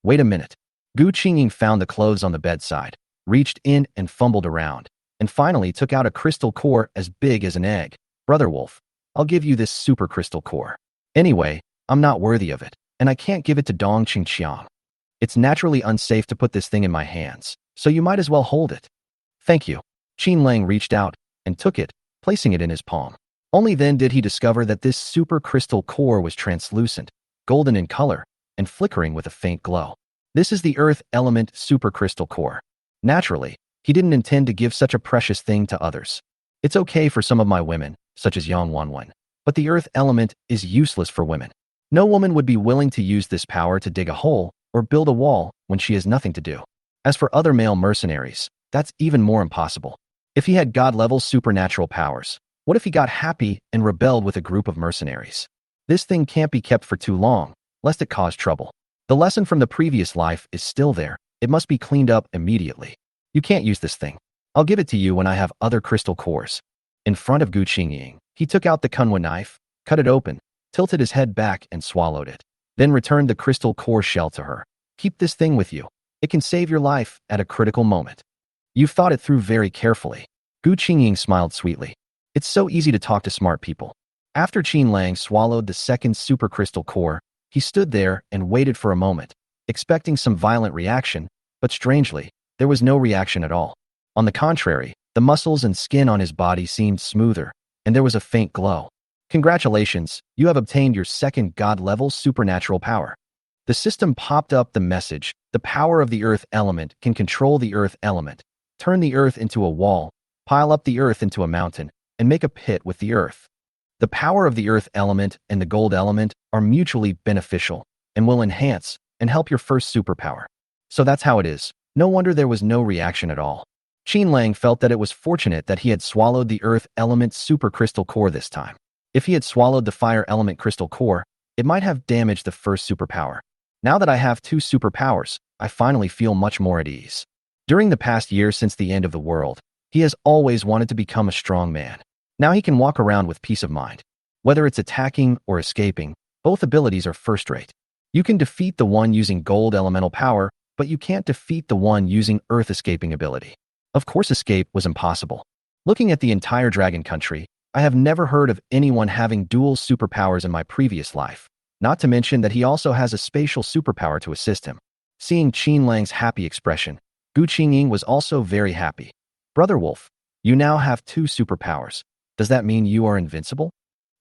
Wait a minute. Gu Qingying found the clothes on the bedside, reached in and fumbled around, and finally took out a crystal core as big as an egg. Brother Wolf, I'll give you this super crystal core. Anyway, I'm not worthy of it, and I can't give it to Dong Qingxiang. It's naturally unsafe to put this thing in my hands, so you might as well hold it. Thank you. Qin Lang reached out and took it, placing it in his palm. Only then did he discover that this super crystal core was translucent, golden in color, and flickering with a faint glow. This is the earth element super crystal core. Naturally, he didn't intend to give such a precious thing to others. It's okay for some of my women, such as Yang Wanwen, but the earth element is useless for women. No woman would be willing to use this power to dig a hole or build a wall when she has nothing to do. As for other male mercenaries, that's even more impossible. If he had god-level supernatural powers, what if he got happy and rebelled with a group of mercenaries? This thing can't be kept for too long, lest it cause trouble. The lesson from the previous life is still there. It must be cleaned up immediately. You can't use this thing. I'll give it to you when I have other crystal cores. In front of Gu Qingying, he took out the kunwa knife, cut it open, tilted his head back and swallowed it, then returned the crystal core shell to her. Keep this thing with you. It can save your life at a critical moment. You've thought it through very carefully. Gu Qingying smiled sweetly. It's so easy to talk to smart people. After Qin Lang swallowed the second super crystal core, he stood there and waited for a moment, expecting some violent reaction, but strangely, there was no reaction at all. On the contrary, the muscles and skin on his body seemed smoother, and there was a faint glow. Congratulations, you have obtained your second God-level supernatural power. The system popped up the message, the power of the earth element can control the earth element, turn the earth into a wall, pile up the earth into a mountain, and make a pit with the earth. The power of the earth element and the gold element are mutually beneficial and will enhance and help your first superpower. So that's how it is. No wonder there was no reaction at all. Qin Lang felt that it was fortunate that he had swallowed the earth element super crystal core this time. If he had swallowed the fire element crystal core, it might have damaged the first superpower. Now that I have two superpowers, I finally feel much more at ease. During the past year since the end of the world, he has always wanted to become a strong man. Now he can walk around with peace of mind. Whether it's attacking or escaping, both abilities are first-rate. You can defeat the one using gold elemental power, but you can't defeat the one using earth escaping ability. Of course, escape was impossible. Looking at the entire dragon country, I have never heard of anyone having dual superpowers in my previous life, not to mention that he also has a spatial superpower to assist him. Seeing Qin Lang's happy expression, Gu Qingying was also very happy. Brother Wolf, you now have two superpowers. Does that mean you are invincible?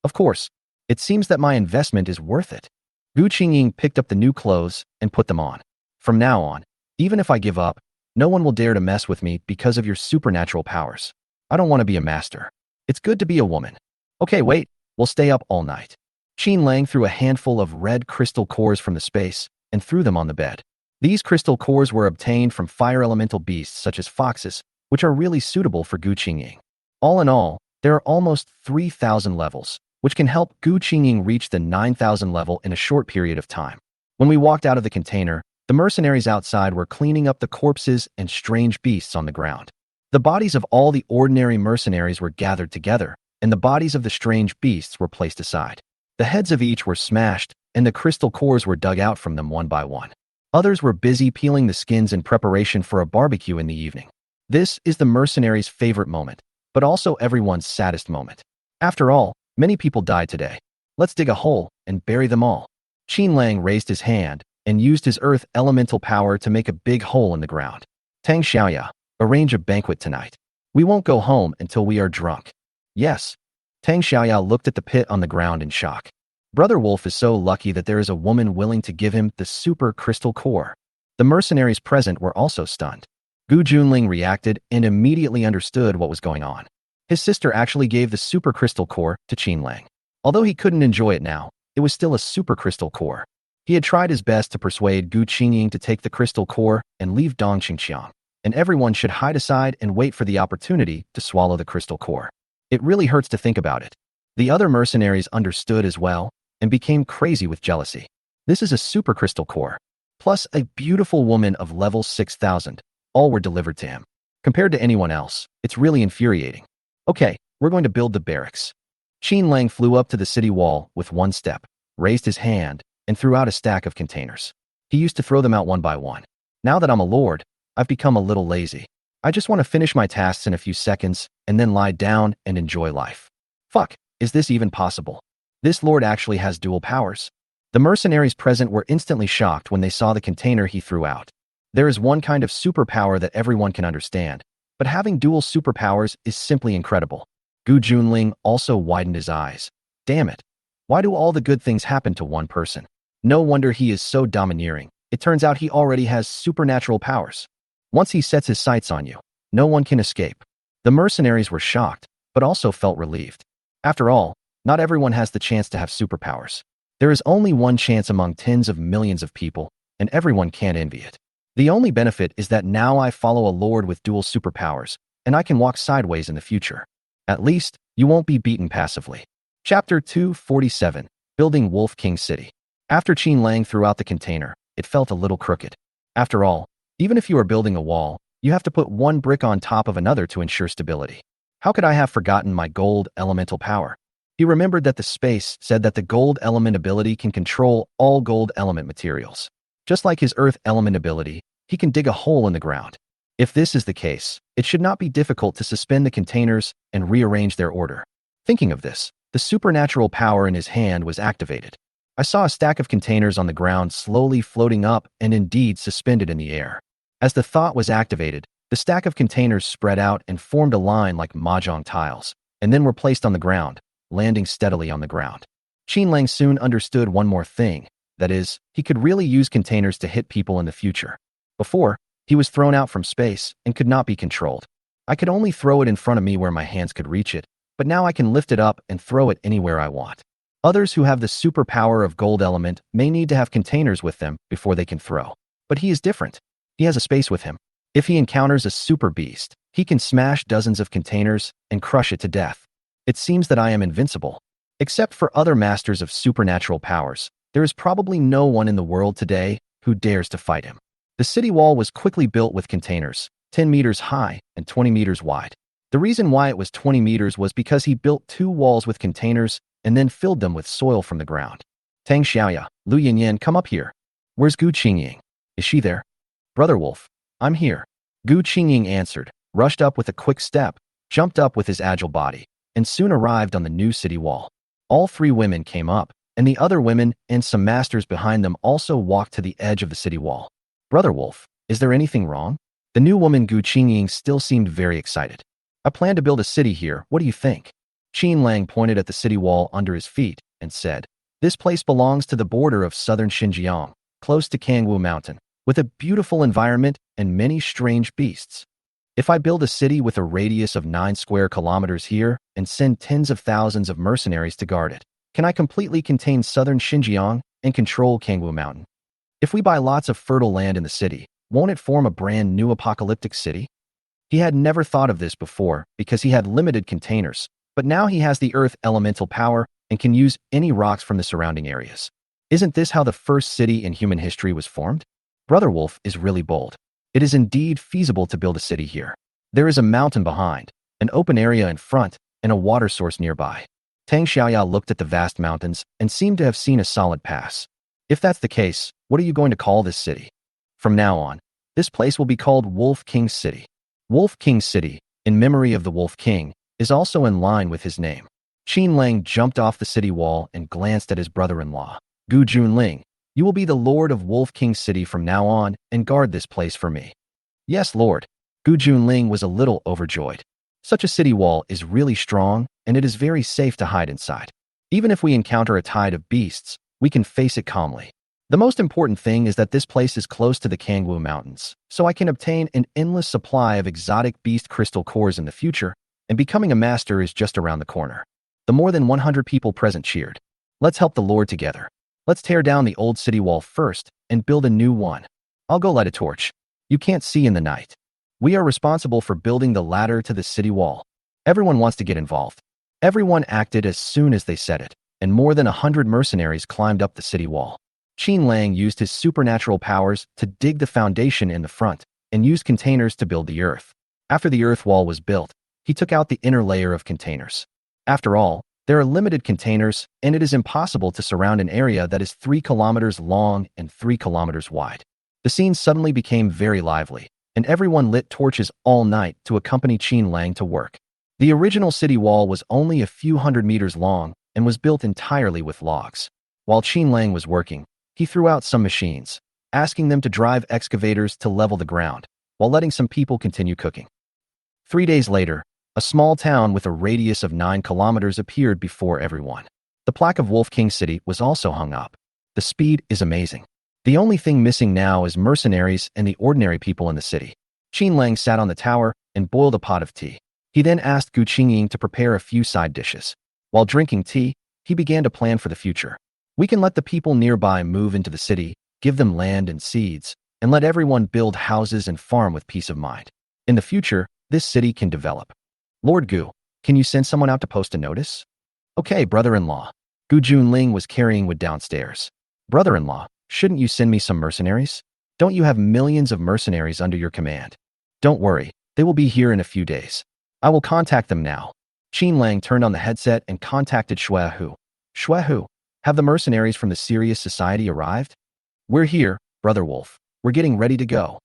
Of course. It seems that my investment is worth it. Gu Qingying picked up the new clothes and put them on. From now on, even if I give up, no one will dare to mess with me because of your supernatural powers. I don't want to be a master. It's good to be a woman. Okay, wait, we'll stay up all night. Qin Lang threw a handful of red crystal cores from the space and threw them on the bed. These crystal cores were obtained from fire elemental beasts such as foxes, which are really suitable for Gu Qingying. All in all, there are almost 3,000 levels, which can help Gu Qingying reach the 9,000 level in a short period of time. When we walked out of the container, the mercenaries outside were cleaning up the corpses and strange beasts on the ground. The bodies of all the ordinary mercenaries were gathered together, and the bodies of the strange beasts were placed aside. The heads of each were smashed, and the crystal cores were dug out from them one by one. Others were busy peeling the skins in preparation for a barbecue in the evening. This is the mercenaries' favorite moment, but also everyone's saddest moment. After all, many people died today. Let's dig a hole and bury them all. Qin Lang raised his hand and used his earth elemental power to make a big hole in the ground. Tang Xiaoya, arrange a banquet tonight. We won't go home until we are drunk. Yes. Tang Xiaoya looked at the pit on the ground in shock. Brother Wolf is so lucky that there is a woman willing to give him the super crystal core. The mercenaries present were also stunned. Gu Junling reacted and immediately understood what was going on. His sister actually gave the super crystal core to Qin Lang. Although he couldn't enjoy it now, it was still a super crystal core. He had tried his best to persuade Gu Qingying to take the crystal core and leave Dong Qingqiang, and everyone should hide aside and wait for the opportunity to swallow the crystal core. It really hurts to think about it. The other mercenaries understood as well and became crazy with jealousy. This is a super crystal core, plus a beautiful woman of level 6,000. All were delivered to him. Compared to anyone else, it's really infuriating. Okay, we're going to build the barracks. Qin Lang flew up to the city wall with one step, raised his hand, and threw out a stack of containers. He used to throw them out one by one. Now that I'm a lord, I've become a little lazy. I just want to finish my tasks in a few seconds and then lie down and enjoy life. Fuck, is this even possible? This lord actually has dual powers. The mercenaries present were instantly shocked when they saw the container he threw out. There is one kind of superpower that everyone can understand, but having dual superpowers is simply incredible. Gu Junling also widened his eyes. Damn it. Why do all the good things happen to one person? No wonder he is so domineering. It turns out he already has supernatural powers. Once he sets his sights on you, no one can escape. The mercenaries were shocked, but also felt relieved. After all, not everyone has the chance to have superpowers. There is only one chance among tens of millions of people, and everyone can't envy it. The only benefit is that now I follow a lord with dual superpowers, and I can walk sideways in the future. At least, you won't be beaten passively. Chapter 247, Building Wolf King City. After Qin Lang threw out the container, it felt a little crooked. After all, even if you are building a wall, you have to put one brick on top of another to ensure stability. How could I have forgotten my gold elemental power? He remembered that the space said that the gold element ability can control all gold element materials. Just like his earth element ability, he can dig a hole in the ground. If this is the case, it should not be difficult to suspend the containers and rearrange their order. Thinking of this, the supernatural power in his hand was activated. I saw a stack of containers on the ground slowly floating up and indeed suspended in the air. As the thought was activated, the stack of containers spread out and formed a line like mahjong tiles, and then were placed on the ground, landing steadily on the ground. Qin Lang soon understood one more thing, that is, he could really use containers to hit people in the future. Before, he was thrown out from space and could not be controlled. I could only throw it in front of me where my hands could reach it, but now I can lift it up and throw it anywhere I want. Others who have the superpower of gold element may need to have containers with them before they can throw. But he is different. He has a space with him. If he encounters a super beast, he can smash dozens of containers and crush it to death. It seems that I am invincible. Except for other masters of supernatural powers, there is probably no one in the world today who dares to fight him. The city wall was quickly built with containers, 10 meters high and 20 meters wide. The reason why it was 20 meters was because he built 2 walls with containers and then filled them with soil from the ground. Tang Xiaoya, Lu Yinyan, come up here. Where's Gu Qingying? Is she there? Brother Wolf, I'm here. Gu Qingying answered, rushed up with a quick step, jumped up with his agile body, and soon arrived on the new city wall. All 3 women came up, and the other women and some masters behind them also walked to the edge of the city wall. Brother Wolf, is there anything wrong? The new woman Gu Qingying still seemed very excited. I plan to build a city here, what do you think? Qin Lang pointed at the city wall under his feet and said, this place belongs to the border of southern Xinjiang, close to Kangwu Mountain, with a beautiful environment and many strange beasts. If I build a city with a radius of 9 square kilometers here and send tens of thousands of mercenaries to guard it, can I completely contain southern Xinjiang and control Kangwu Mountain? If we buy lots of fertile land in the city, won't it form a brand new apocalyptic city? He had never thought of this before because he had limited containers, but now he has the earth elemental power and can use any rocks from the surrounding areas. Isn't this how the first city in human history was formed? Brother Wolf is really bold. It is indeed feasible to build a city here. There is a mountain behind, an open area in front, and a water source nearby. Tang Xiaoya looked at the vast mountains and seemed to have seen a solid pass. If that's the case, what are you going to call this city? From now on, this place will be called Wolf King City. Wolf King City, in memory of the Wolf King, is also in line with his name. Qin Lang jumped off the city wall and glanced at his brother-in-law. Gu Junling, you will be the lord of Wolf King City from now on and guard this place for me. Yes, lord. Gu Junling was a little overjoyed. Such a city wall is really strong and it is very safe to hide inside. Even if we encounter a tide of beasts, we can face it calmly. The most important thing is that this place is close to the Kangwu Mountains, so I can obtain an endless supply of exotic beast crystal cores in the future, and becoming a master is just around the corner. The more than 100 people present cheered. Let's help the Lord together. Let's tear down the old city wall first and build a new one. I'll go light a torch. You can't see in the night. We are responsible for building the ladder to the city wall. Everyone wants to get involved. Everyone acted as soon as they said it, and more than 100 mercenaries climbed up the city wall. Qin Lang used his supernatural powers to dig the foundation in the front and used containers to build the earth. After the earth wall was built, he took out the inner layer of containers. After all, there are limited containers, and it is impossible to surround an area that is 3 kilometers long and 3 kilometers wide. The scene suddenly became very lively, and everyone lit torches all night to accompany Qin Lang to work. The original city wall was only a few hundred meters long and was built entirely with logs. While Qin Lang was working, he threw out some machines, asking them to drive excavators to level the ground, while letting some people continue cooking. 3 days later, a small town with a radius of 9 kilometers appeared before everyone. The plaque of Wolf King City was also hung up. The speed is amazing. The only thing missing now is mercenaries and the ordinary people in the city. Qin Lang sat on the tower and boiled a pot of tea. He then asked Gu Qingying to prepare a few side dishes. While drinking tea, he began to plan for the future. We can let the people nearby move into the city, give them land and seeds, and let everyone build houses and farm with peace of mind. In the future, this city can develop. Lord Gu, can you send someone out to post a notice? Okay, brother-in-law. Gu Junling was carrying wood downstairs. Brother-in-law, shouldn't you send me some mercenaries? Don't you have millions of mercenaries under your command? Don't worry, they will be here in a few days. I will contact them now. Qin Lang turned on the headset and contacted Shuehu. Shuehu, have the mercenaries from the Serious Society arrived? We're here, Brother Wolf. We're getting ready to go.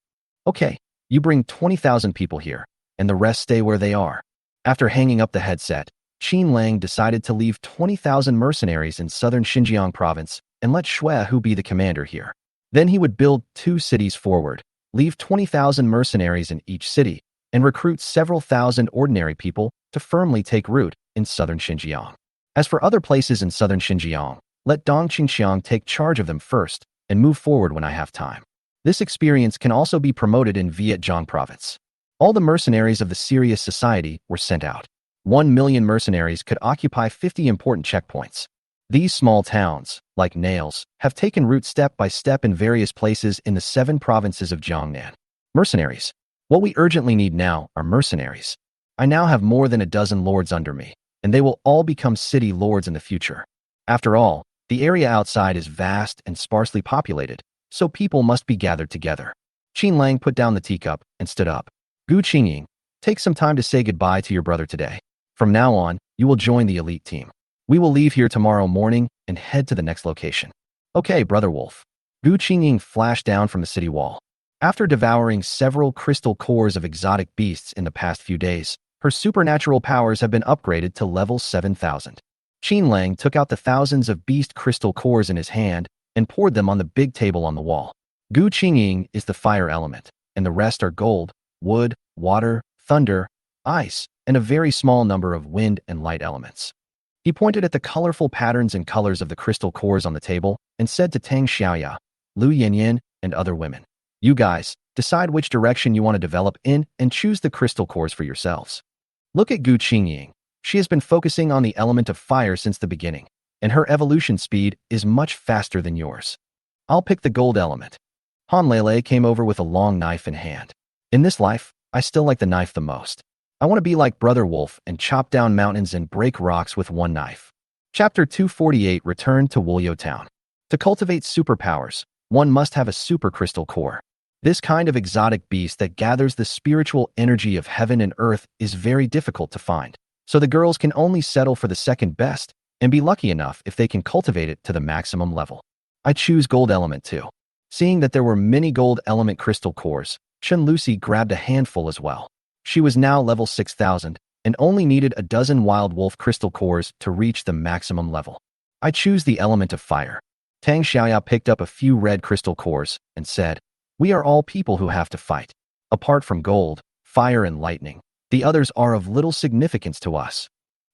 Okay, you bring 20,000 people here, and the rest stay where they are. After hanging up the headset, Qin Lang decided to leave 20,000 mercenaries in southern Xinjiang province and let Shui be the commander here. Then he would build 2 cities forward, leave 20,000 mercenaries in each city, and recruit several thousand ordinary people to firmly take root in southern Xinjiang. As for other places in southern Xinjiang, let Dong Qingxiang take charge of them first and move forward when I have time. This experience can also be promoted in Vietjong province. All the mercenaries of the serious society were sent out. 1 million mercenaries could occupy 50 important checkpoints. These small towns, like nails, have taken root step by step in various places in the 7 provinces of Jiangnan. Mercenaries. What we urgently need now are mercenaries. I now have more than a dozen lords under me, and they will all become city lords in the future. After all, the area outside is vast and sparsely populated, so people must be gathered together. Qin Lang put down the teacup and stood up. Gu Qingying, take some time to say goodbye to your brother today. From now on, you will join the elite team. We will leave here tomorrow morning and head to the next location. Okay, Brother Wolf. Gu Qingying flashed down from the city wall. After devouring several crystal cores of exotic beasts in the past few days, her supernatural powers have been upgraded to level 7,000. Qin Lang took out the thousands of beast crystal cores in his hand and poured them on the big table on the wall. Gu Qingying is the fire element, and the rest are gold, wood, water, thunder, ice, and a very small number of wind and light elements. He pointed at the colorful patterns and colors of the crystal cores on the table and said to Tang Xiaoya, Lu Yanyan, and other women, you guys, decide which direction you want to develop in and choose the crystal cores for yourselves. Look at Gu Qingying. She has been focusing on the element of fire since the beginning, and her evolution speed is much faster than yours. I'll pick the gold element. Han Lele came over with a long knife in hand. In this life, I still like the knife the most. I want to be like Brother Wolf and chop down mountains and break rocks with one knife. Chapter 248 Return to Wulyo Town. To cultivate superpowers, one must have a super crystal core. This kind of exotic beast that gathers the spiritual energy of heaven and earth is very difficult to find, so the girls can only settle for the second best and be lucky enough if they can cultivate it to the maximum level. I choose gold element too. Seeing that there were many gold element crystal cores, Chen Lucy grabbed a handful as well. She was now level 6,000 and only needed a dozen wild wolf crystal cores to reach the maximum level. I choose the element of fire. Tang Xiaoya picked up a few red crystal cores and said, we are all people who have to fight. Apart from gold, fire, and lightning, the others are of little significance to us.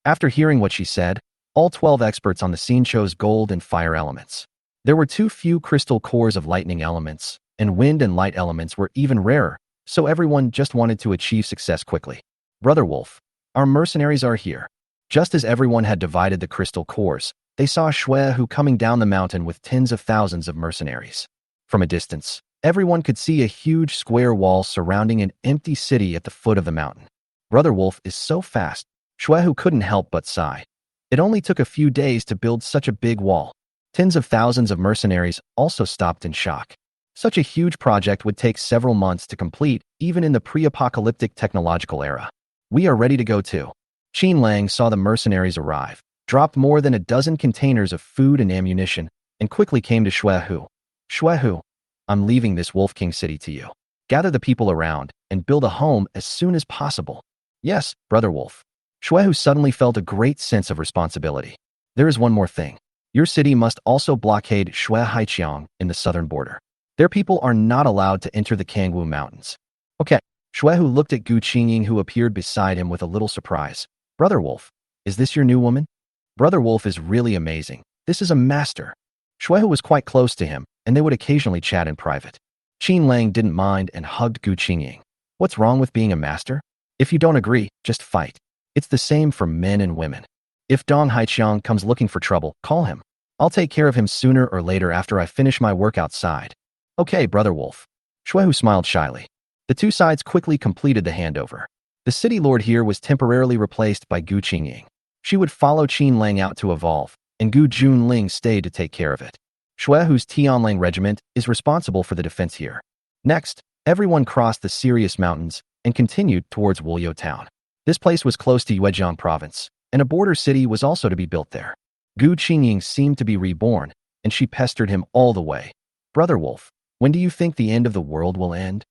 After hearing what she said, all 12 experts on the scene chose gold and fire elements. There were too few crystal cores of lightning elements, and wind and light elements were even rarer, so everyone just wanted to achieve success quickly. Brother Wolf, our mercenaries are here. Just as everyone had divided the crystal cores, they saw Shui coming down the mountain with tens of thousands of mercenaries. From a distance, everyone could see a huge square wall surrounding an empty city at the foot of the mountain. Brother Wolf is so fast, Shui couldn't help but sigh. It only took a few days to build such a big wall. Tens of thousands of mercenaries also stopped in shock. Such a huge project would take several months to complete, even in the pre-apocalyptic technological era. We are ready to go too. Qin Lang saw the mercenaries arrive, dropped more than a dozen containers of food and ammunition, and quickly came to Shui. Shui, I'm leaving this Wolf King city to you. Gather the people around and build a home as soon as possible. Yes, Brother Wolf. Shui suddenly felt a great sense of responsibility. There is one more thing. Your city must also blockade Shui Haiqiang in the southern border. Their people are not allowed to enter the Kangwu Mountains. Okay. Shui looked at Gu Qingying, who appeared beside him with a little surprise. Brother Wolf, is this your new woman? Brother Wolf is really amazing. This is a master. Shui was quite close to him, and they would occasionally chat in private. Qin Lang didn't mind and hugged Gu Qingying. What's wrong with being a master? If you don't agree, just fight. It's the same for men and women. If Dong Haiqiang comes looking for trouble, call him. I'll take care of him sooner or later after I finish my work outside. Okay, Brother Wolf. Shui smiled shyly. The two sides quickly completed the handover. The city lord here was temporarily replaced by Gu Qingying. She would follow Qin Lang out to evolve, and Gu Junling stayed to take care of it. Shui's Tianlang regiment is responsible for the defense here. Next, everyone crossed the Sirius Mountains and continued towards Wulyo Town. This place was close to Yuezhang province, and a border city was also to be built there. Gu Qingying seemed to be reborn, and she pestered him all the way. Brother Wolf, when do you think the end of the world will end?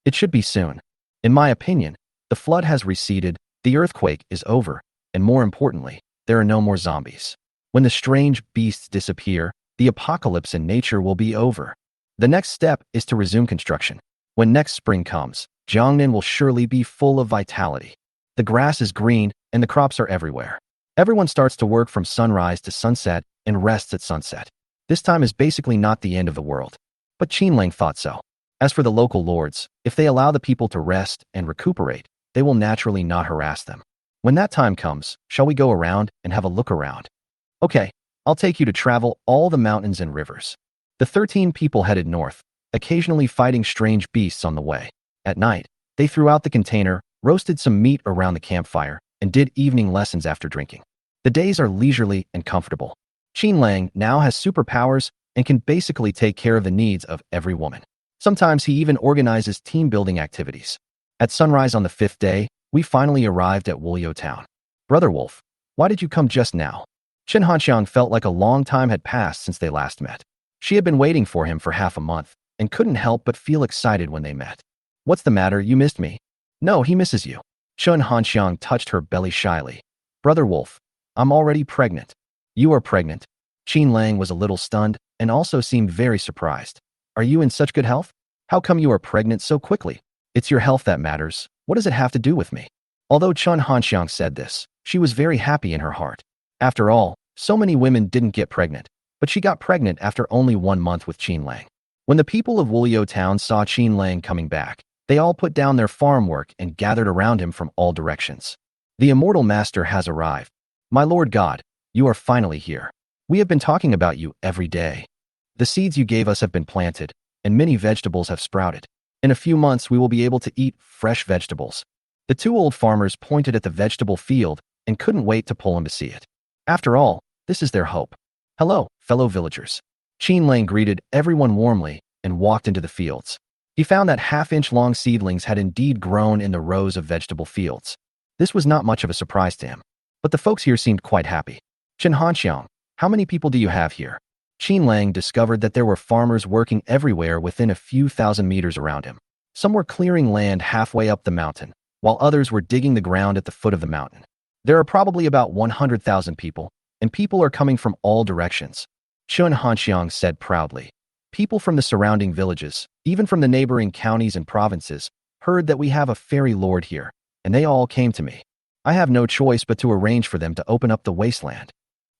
It should be soon. In my opinion, the flood has receded, the earthquake is over, and more importantly, there are no more zombies. When the strange beasts disappear, the apocalypse in nature will be over. The next step is to resume construction. When next spring comes, Jiangnan will surely be full of vitality. The grass is green and the crops are everywhere. Everyone starts to work from sunrise to sunset and rests at sunset. This time is basically not the end of the world. But Qin Lang thought so. As for the local lords, if they allow the people to rest and recuperate, they will naturally not harass them. When that time comes, shall we go around and have a look around? Okay, I'll take you to travel all the mountains and rivers. The 13 people headed north, occasionally fighting strange beasts on the way. At night, they threw out the container, roasted some meat around the campfire, and did evening lessons after drinking. The days are leisurely and comfortable. Qin Lang now has superpowers and can basically take care of the needs of every woman. Sometimes he even organizes team-building activities. At sunrise on the 5th day, we finally arrived at Wulyo town. Brother Wolf, why did you come just now? Chen Hanxiang felt like a long time had passed since they last met. She had been waiting for him for half a month and couldn't help but feel excited when they met. What's the matter, you missed me? No, he misses you. Chen Hanxiang touched her belly shyly. Brother Wolf, I'm already pregnant. You are pregnant? Qin Lang was a little stunned and also seemed very surprised. Are you in such good health? How come you are pregnant so quickly? It's your health that matters. What does it have to do with me? Although Chen Hanxiang said this, she was very happy in her heart. After all, so many women didn't get pregnant, but she got pregnant after only 1 month with Qin Lang. When the people of Wulyo town saw Qin Lang coming back, they all put down their farm work and gathered around him from all directions. The immortal master has arrived. My Lord God, you are finally here. We have been talking about you every day. The seeds you gave us have been planted, and many vegetables have sprouted. In a few months, we will be able to eat fresh vegetables. The 2 old farmers pointed at the vegetable field and couldn't wait to pull him to see it. After all, this is their hope. Hello, fellow villagers. Qin Lang greeted everyone warmly and walked into the fields. He found that half-inch-long seedlings had indeed grown in the rows of vegetable fields. This was not much of a surprise to him, but the folks here seemed quite happy. Chen Hanxiang, how many people do you have here? Qin Lang discovered that there were farmers working everywhere within a few thousand meters around him. Some were clearing land halfway up the mountain, while others were digging the ground at the foot of the mountain. There are probably about 100,000 people, and people are coming from all directions. Chen Hanxiang said proudly. People from the surrounding villages, even from the neighboring counties and provinces, heard that we have a fairy lord here, and they all came to me. I have no choice but to arrange for them to open up the wasteland.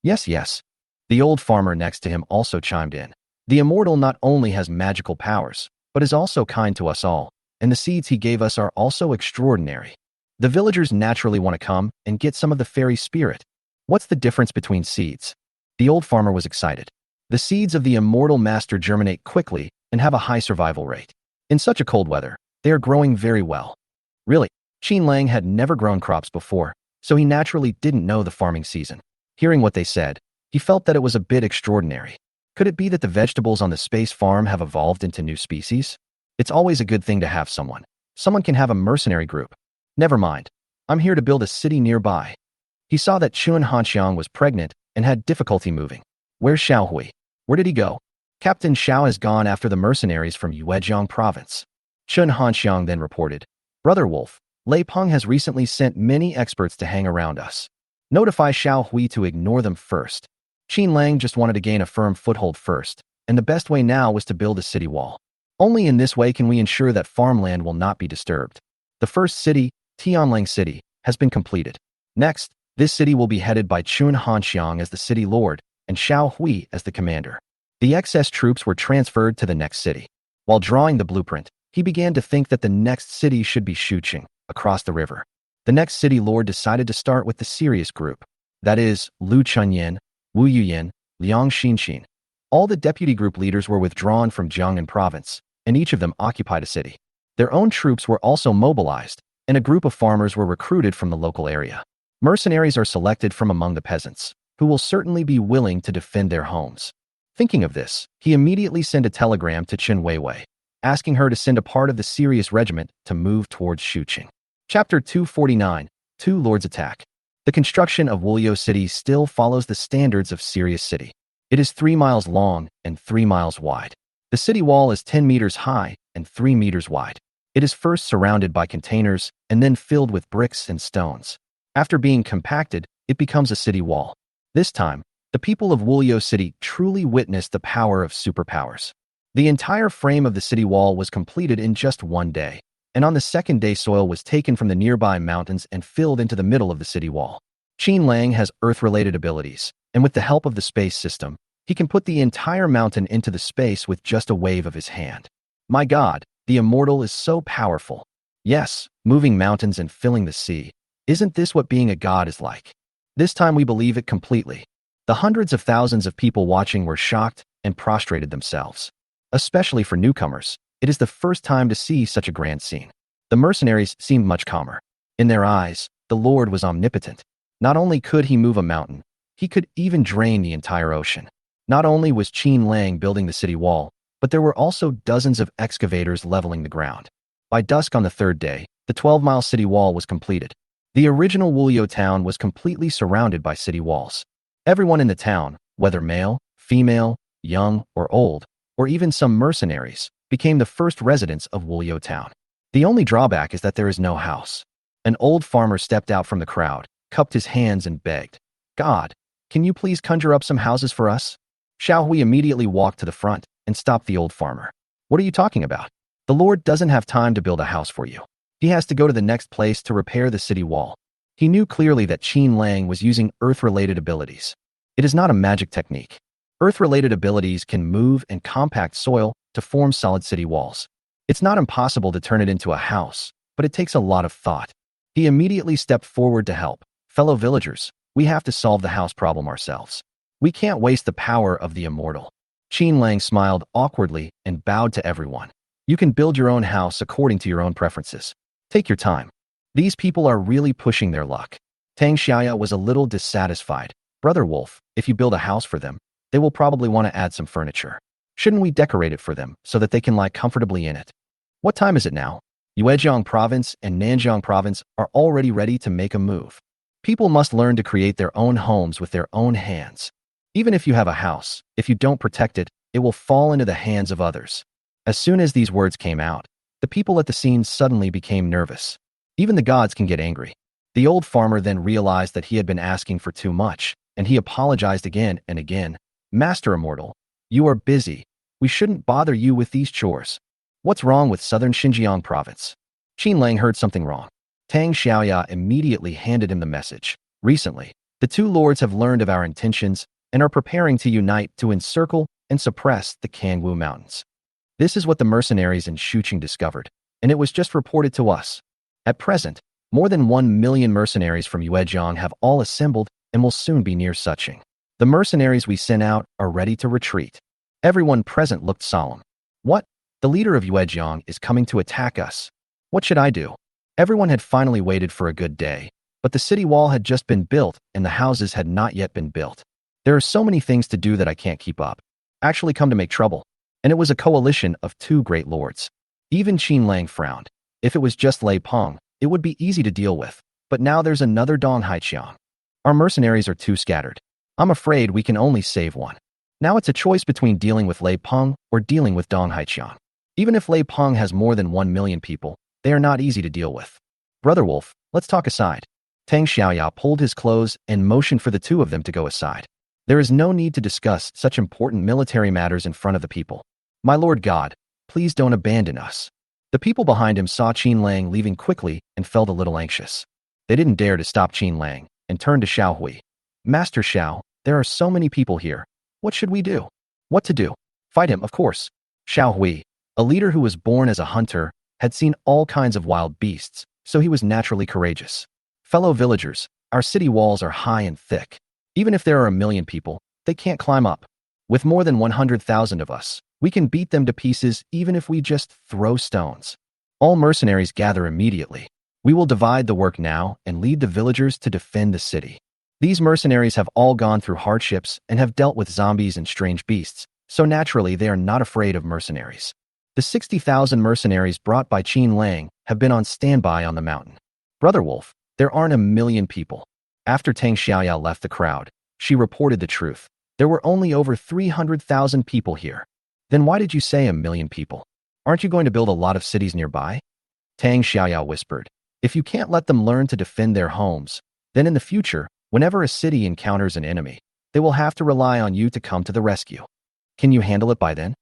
Yes, yes. The old farmer next to him also chimed in. The immortal not only has magical powers, but is also kind to us all, and the seeds he gave us are also extraordinary. The villagers naturally want to come and get some of the fairy spirit. What's the difference between seeds? The old farmer was excited. The seeds of the immortal master germinate quickly and have a high survival rate. In such a cold weather, they are growing very well. Really, Qin Lang had never grown crops before, so he naturally didn't know the farming season. Hearing what they said, he felt that it was a bit extraordinary. Could it be that the vegetables on the space farm have evolved into new species? It's always a good thing to have someone. Someone can have a mercenary group. Never mind. I'm here to build a city nearby. He saw that Chen Hanxiang was pregnant and had difficulty moving. Where's Xiao Hui? Where did he go? Captain Xiao has gone after the mercenaries from Yuezhong province. Chen Hanxiang then reported, Brother Wolf, Lei Peng has recently sent many experts to hang around us. Notify Xiao Hui to ignore them first. Qin Lang just wanted to gain a firm foothold first, and the best way now was to build a city wall. Only in this way can we ensure that farmland will not be disturbed. The first city, Tianlang City, has been completed. Next, this city will be headed by Chen Hanxiang as the city lord and Xiao Hui as the commander. The excess troops were transferred to the next city. While drawing the blueprint, he began to think that the next city should be Shuqing, across the river. The next city lord decided to start with the serious group. That is, Lu Chunyan, Wu Yuyan, Liang Xinxin. All the deputy group leaders were withdrawn from Jiangnan province, and each of them occupied a city. Their own troops were also mobilized, and a group of farmers were recruited from the local area. Mercenaries are selected from among the peasants, who will certainly be willing to defend their homes. Thinking of this, he immediately sent a telegram to Chen Weiwei, asking her to send a part of the serious regiment to move towards Shuqing. Chapter 249, Two Lords Attack. The construction of Wulyo City still follows the standards of Serious City. It is 3 miles long and 3 miles wide. The city wall is 10 meters high and 3 meters wide. It is first surrounded by containers and then filled with bricks and stones. After being compacted, it becomes a city wall. This time, The people of Wulio City truly witnessed the power of superpowers. The entire frame of the city wall was completed in just one day, and on the second day soil was taken from the nearby mountains and filled into the middle of the city wall. Qin Lang has Earth-related abilities, and with the help of the space system, he can put the entire mountain into the space with just a wave of his hand. My God, the immortal is so powerful. Yes, moving mountains and filling the sea. Isn't this what being a god is like? This time we believe it completely. The hundreds of thousands of people watching were shocked and prostrated themselves. Especially for newcomers, it is the first time to see such a grand scene. The mercenaries seemed much calmer. In their eyes, the Lord was omnipotent. Not only could he move a mountain, he could even drain the entire ocean. Not only was Qin Lang building the city wall, but there were also dozens of excavators leveling the ground. By dusk on the third day, the 12-mile city wall was completed. The original Wulio town was completely surrounded by city walls. Everyone in the town, whether male, female, young, or old, or even some mercenaries, became the first residents of Wulio town. The only drawback is that there is no house. An old farmer stepped out from the crowd, cupped his hands and begged, "God, can you please conjure up some houses for us?" Xiao Hui immediately walked to the front and stopped the old farmer. "What are you talking about? The Lord doesn't have time to build a house for you. He has to go to the next place to repair the city wall." He knew clearly that Qin Lang was using Earth-related abilities. It is not a magic technique. Earth-related abilities can move and compact soil to form solid city walls. It's not impossible to turn it into a house, but it takes a lot of thought. He immediately stepped forward to help. "Fellow villagers, we have to solve the house problem ourselves. We can't waste the power of the immortal." Qin Lang smiled awkwardly and bowed to everyone. "You can build your own house according to your own preferences. Take your time. These people are really pushing their luck." Tang Xiaya was a little dissatisfied. "Brother Wolf, if you build a house for them, they will probably want to add some furniture. Shouldn't we decorate it for them so that they can lie comfortably in it?" "What time is it now?" Yuezhiang Province and Nanjiang Province are already ready to make a move. People must learn to create their own homes with their own hands. Even if you have a house, if you don't protect it, it will fall into the hands of others. As soon as these words came out, the people at the scene suddenly became nervous. Even the gods can get angry. The old farmer then realized that he had been asking for too much, and he apologized again and again. "Master Immortal, you are busy. We shouldn't bother you with these chores. What's wrong with southern Xinjiang province?" Qin Lang heard something wrong. Tang Xiaoya immediately handed him the message. "Recently, the two lords have learned of our intentions and are preparing to unite to encircle and suppress the Kangwu Mountains. This is what the mercenaries in Shuqing discovered, and it was just reported to us. At present, more than 1 million mercenaries from Yuezhiang have all assembled and will soon be near Suqing. The mercenaries we sent out are ready to retreat." Everyone present looked solemn. "What? The leader of Yuezhiang is coming to attack us. What should I do?" Everyone had finally waited for a good day, but the city wall had just been built and the houses had not yet been built. "There are so many things to do that I can't keep up. Actually come to make trouble." And it was a coalition of two great lords. Even Qin Lang frowned. If it was just Lei Peng, it would be easy to deal with, but now there's another Dong Haiqiang. Our mercenaries are too scattered. I'm afraid we can only save one. Now it's a choice between dealing with Lei Peng or dealing with Dong Haiqiang. Even if Lei Peng has more than 1 million people, they are not easy to deal with. "Brother Wolf, let's talk aside." Tang Xiaoya pulled his clothes and motioned for the two of them to go aside. There is no need to discuss such important military matters in front of the people. "My Lord God, please don't abandon us." The people behind him saw Qin Lang leaving quickly and felt a little anxious. They didn't dare to stop Qin Lang and turned to Xiao Hui. "Master Xiao, there are so many people here. What should we do?" "What to do? Fight him, of course." Xiao Hui, a leader who was born as a hunter, had seen all kinds of wild beasts, so he was naturally courageous. "Fellow villagers, our city walls are high and thick. Even if there are 1 million people, they can't climb up. With more than 100,000 of us, we can beat them to pieces even if we just throw stones." All mercenaries gather immediately. "We will divide the work now and lead the villagers to defend the city." These mercenaries have all gone through hardships and have dealt with zombies and strange beasts, so naturally they are not afraid of mercenaries. The 60,000 mercenaries brought by Qin Lang have been on standby on the mountain. "Brother Wolf, there aren't 1 million people." After Tang Xiaoya left the crowd, she reported the truth. "There were only over 300,000 people here." "Then why did you say 1 million people? Aren't you going to build a lot of cities nearby?" Tang Xiaoya whispered. "If you can't let them learn to defend their homes, then in the future, whenever a city encounters an enemy, they will have to rely on you to come to the rescue. Can you handle it by then?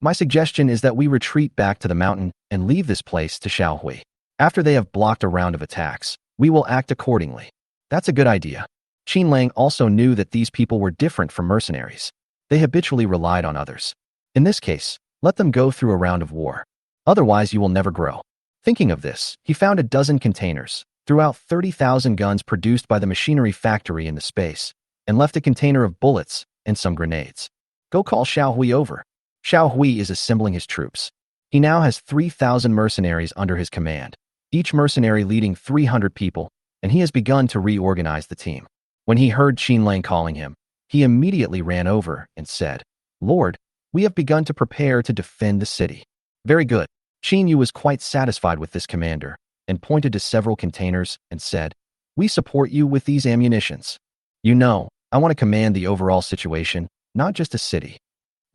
My suggestion is that we retreat back to the mountain and leave this place to Xiaohui. After they have blocked a round of attacks, we will act accordingly. That's a good idea. Qin Lang also knew that these people were different from mercenaries. They habitually relied on others. In this case, let them go through a round of war. Otherwise, you will never grow. Thinking of this, he found a dozen containers, threw out 30,000 guns produced by the machinery factory in the space, and left a container of bullets and some grenades. Go call Xiaohui over. Xiaohui is assembling his troops. He now has 3,000 mercenaries under his command, each mercenary leading 300 people, and he has begun to reorganize the team. When he heard Qin Lang calling him, he immediately ran over and said, "Lord, we have begun to prepare to defend the city." Very good. Qin Yu was quite satisfied with this commander and pointed to several containers and said, "We support you with these ammunitions. You know, I want to command the overall situation, not just a city.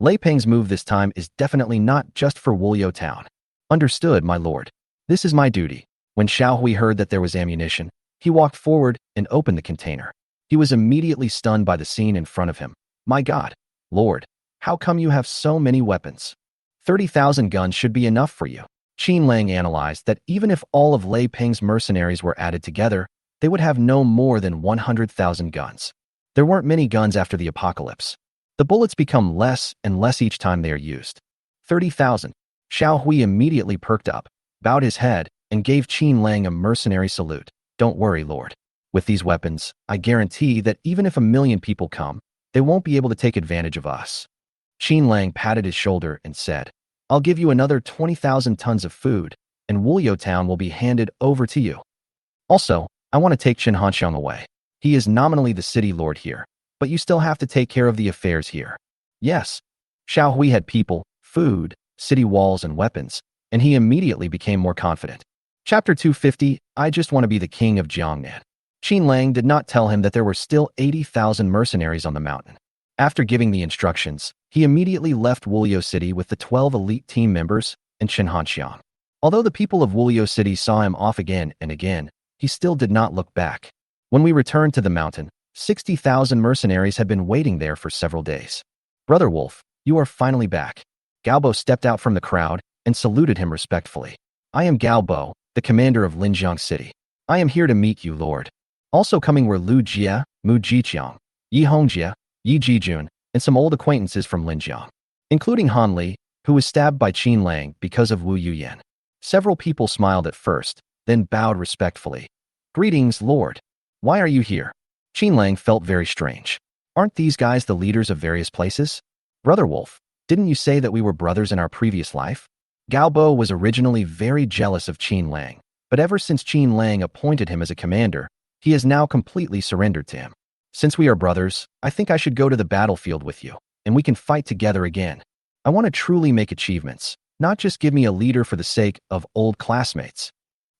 Lei Peng's move this time is definitely not just for Wulyo Town." "Understood, my lord. This is my duty." When Xiaohui heard that there was ammunition, he walked forward and opened the container. He was immediately stunned by the scene in front of him. "My God, Lord, how come you have so many weapons? 30,000 guns should be enough for you." Qin Lang analyzed that even if all of Lei Peng's mercenaries were added together, they would have no more than 100,000 guns. There weren't many guns after the apocalypse. The bullets become less and less each time they are used. 30,000. Xiaohui immediately perked up, bowed his head, and gave Qin Lang a mercenary salute. "Don't worry, Lord. With these weapons, I guarantee that even if 1,000,000 people come, they won't be able to take advantage of us." Qin Lang patted his shoulder and said, "I'll give you another 20,000 tons of food, and Wulyo Town will be handed over to you. Also, I want to take Qin Hanxiang away. He is nominally the city lord here, but you still have to take care of the affairs here." Yes. Xiaohui had people, food, city walls, and weapons, and he immediately became more confident. Chapter 250, I just want to be the king of Jiangnan. Qin Lang did not tell him that there were still 80,000 mercenaries on the mountain. After giving the instructions, he immediately left Wulyo City with the 12 elite team members and Qin Hanxiang. Although the people of Wulyo City saw him off again and again, he still did not look back. When we returned to the mountain, 60,000 mercenaries had been waiting there for several days. "Brother Wolf, you are finally back." Galbo stepped out from the crowd and saluted him respectfully. "I am Galbo, the commander of Linjiang City. I am here to meet you, Lord." Also coming were Lu Jie, Mu Jiqiang, Yi Hongjie, Yi Jijun, and some old acquaintances from Linjiang, including Han Li, who was stabbed by Qin Lang because of Wu Yuyan. Several people smiled at first, then bowed respectfully. "Greetings, Lord. Why are you here?" Qin Lang felt very strange. "Aren't these guys the leaders of various places? Brother Wolf, didn't you say that we were brothers in our previous life?" Galbo was originally very jealous of Qin Lang, but ever since Qin Lang appointed him as a commander, he has now completely surrendered to him. "Since we are brothers, I think I should go to the battlefield with you, and we can fight together again. I want to truly make achievements, not just give me a leader for the sake of old classmates."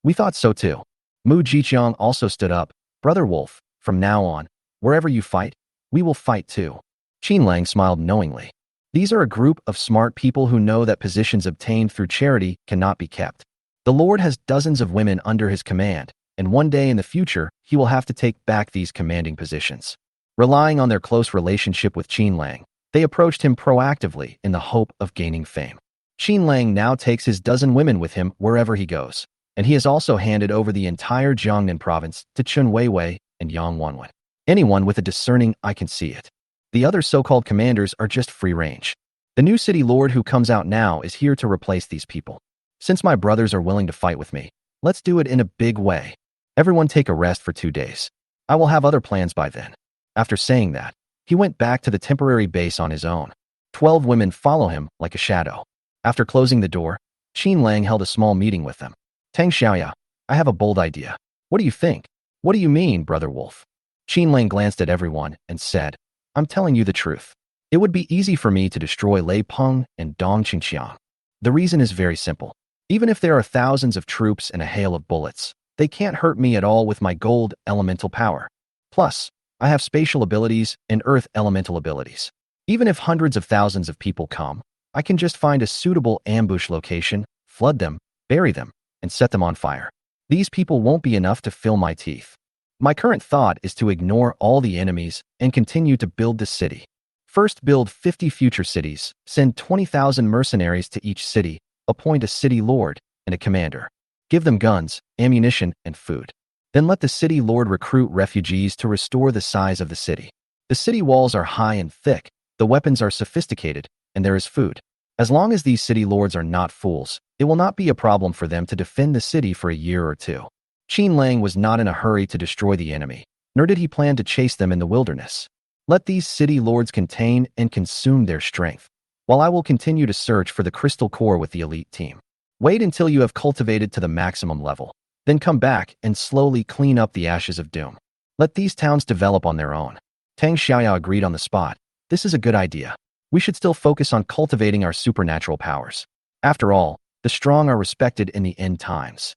"We thought so too." Mu Jiqiang also stood up. "Brother Wolf, from now on, wherever you fight, we will fight too." Qin Lang smiled knowingly. These are a group of smart people who know that positions obtained through charity cannot be kept. The Lord has dozens of women under his command, and one day in the future, he will have to take back these commanding positions. Relying on their close relationship with Qin Lang, they approached him proactively in the hope of gaining fame. Qin Lang now takes his dozen women with him wherever he goes, and he has also handed over the entire Jiangnan province to Chun Weiwei and Yang Wanwen. Anyone with a discerning eye can see it. The other so-called commanders are just free range. The new city lord who comes out now is here to replace these people. Since my brothers are willing to fight with me, let's do it in a big way. Everyone take a rest for 2 days. I will have other plans by then. After saying that, he went back to the temporary base on his own. 12 women follow him like a shadow. After closing the door, Qin Lang held a small meeting with them. "Tang Xiaoya, I have a bold idea. What do you think?" "What do you mean, Brother Wolf?" Qin Lang glanced at everyone and said, "I'm telling you the truth. It would be easy for me to destroy Lei Peng and Dong Qingxiang. The reason is very simple. Even if there are thousands of troops and a hail of bullets, they can't hurt me at all with my gold elemental power. Plus, I have spatial abilities and earth elemental abilities. Even if hundreds of thousands of people come, I can just find a suitable ambush location, flood them, bury them, and set them on fire. These people won't be enough to fill my teeth." My current thought is to ignore all the enemies and continue to build the city. First, build 50 future cities, send 20,000 mercenaries to each city, appoint a city lord and a commander. Give them guns, ammunition, and food. Then let the city lord recruit refugees to restore the size of the city. The city walls are high and thick, the weapons are sophisticated, and there is food. As long as these city lords are not fools, it will not be a problem for them to defend the city for a year or two. Qin Lang was not in a hurry to destroy the enemy, nor did he plan to chase them in the wilderness. Let these city lords contain and consume their strength, while I will continue to search for the crystal core with the elite team. Wait until you have cultivated to the maximum level, then come back and slowly clean up the ashes of doom. Let these towns develop on their own. Tang Xiaoya agreed on the spot. This is a good idea. We should still focus on cultivating our supernatural powers. After all, the strong are respected in the end times.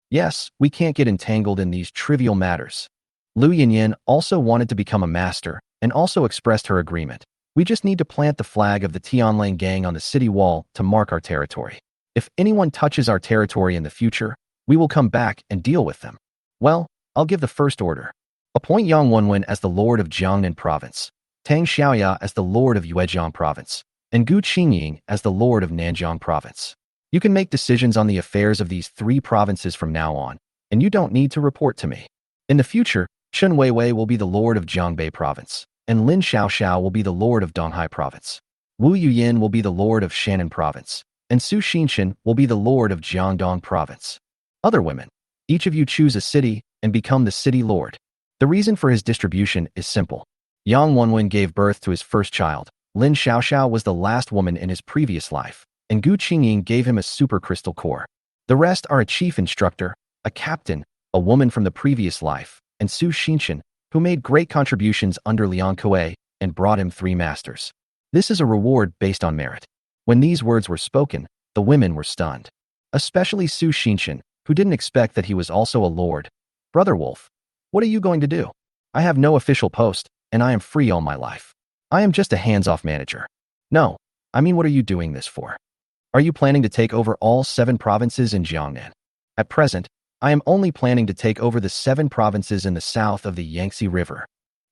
Yes, we can't get entangled in these trivial matters. Lu Yinyin also wanted to become a master and also expressed her agreement. We just need to plant the flag of the Tianlang gang on the city wall to mark our territory. If anyone touches our territory in the future, we will come back and deal with them. Well, I'll give the first order. Appoint Yang Wenwen as the lord of Jiangnan province, Tang Xiaoya as the lord of Yuejiang province, and Gu Qingying as the lord of Nanjiang province. You can make decisions on the affairs of these three provinces from now on, and you don't need to report to me. In the future, Chen Weiwei will be the lord of Jiangbei province, and Lin Xiaoxiao will be the lord of Donghai province. Wu Yuyin will be the lord of Shannan province, and Su Xinshan will be the lord of Jiangdong province. Other women, each of you choose a city and become the city lord. The reason for his distribution is simple. Yang Wenwen gave birth to his first child. Lin Xiaoxiao was the last woman in his previous life, and Gu Qingying gave him a super crystal core. The rest are a chief instructor, a captain, a woman from the previous life, and Su Xinshan, who made great contributions under Liang Kuei and brought him 3 masters. This is a reward based on merit. When these words were spoken, the women were stunned. Especially Su Xinshan, who didn't expect that he was also a lord. Brother Wolf, what are you going to do? I have no official post, and I am free all my life. I am just a hands-off manager. No, I mean, what are you doing this for? Are you planning to take over all 7 provinces in Jiangnan? At present, I am only planning to take over the 7 provinces in the south of the Yangtze River.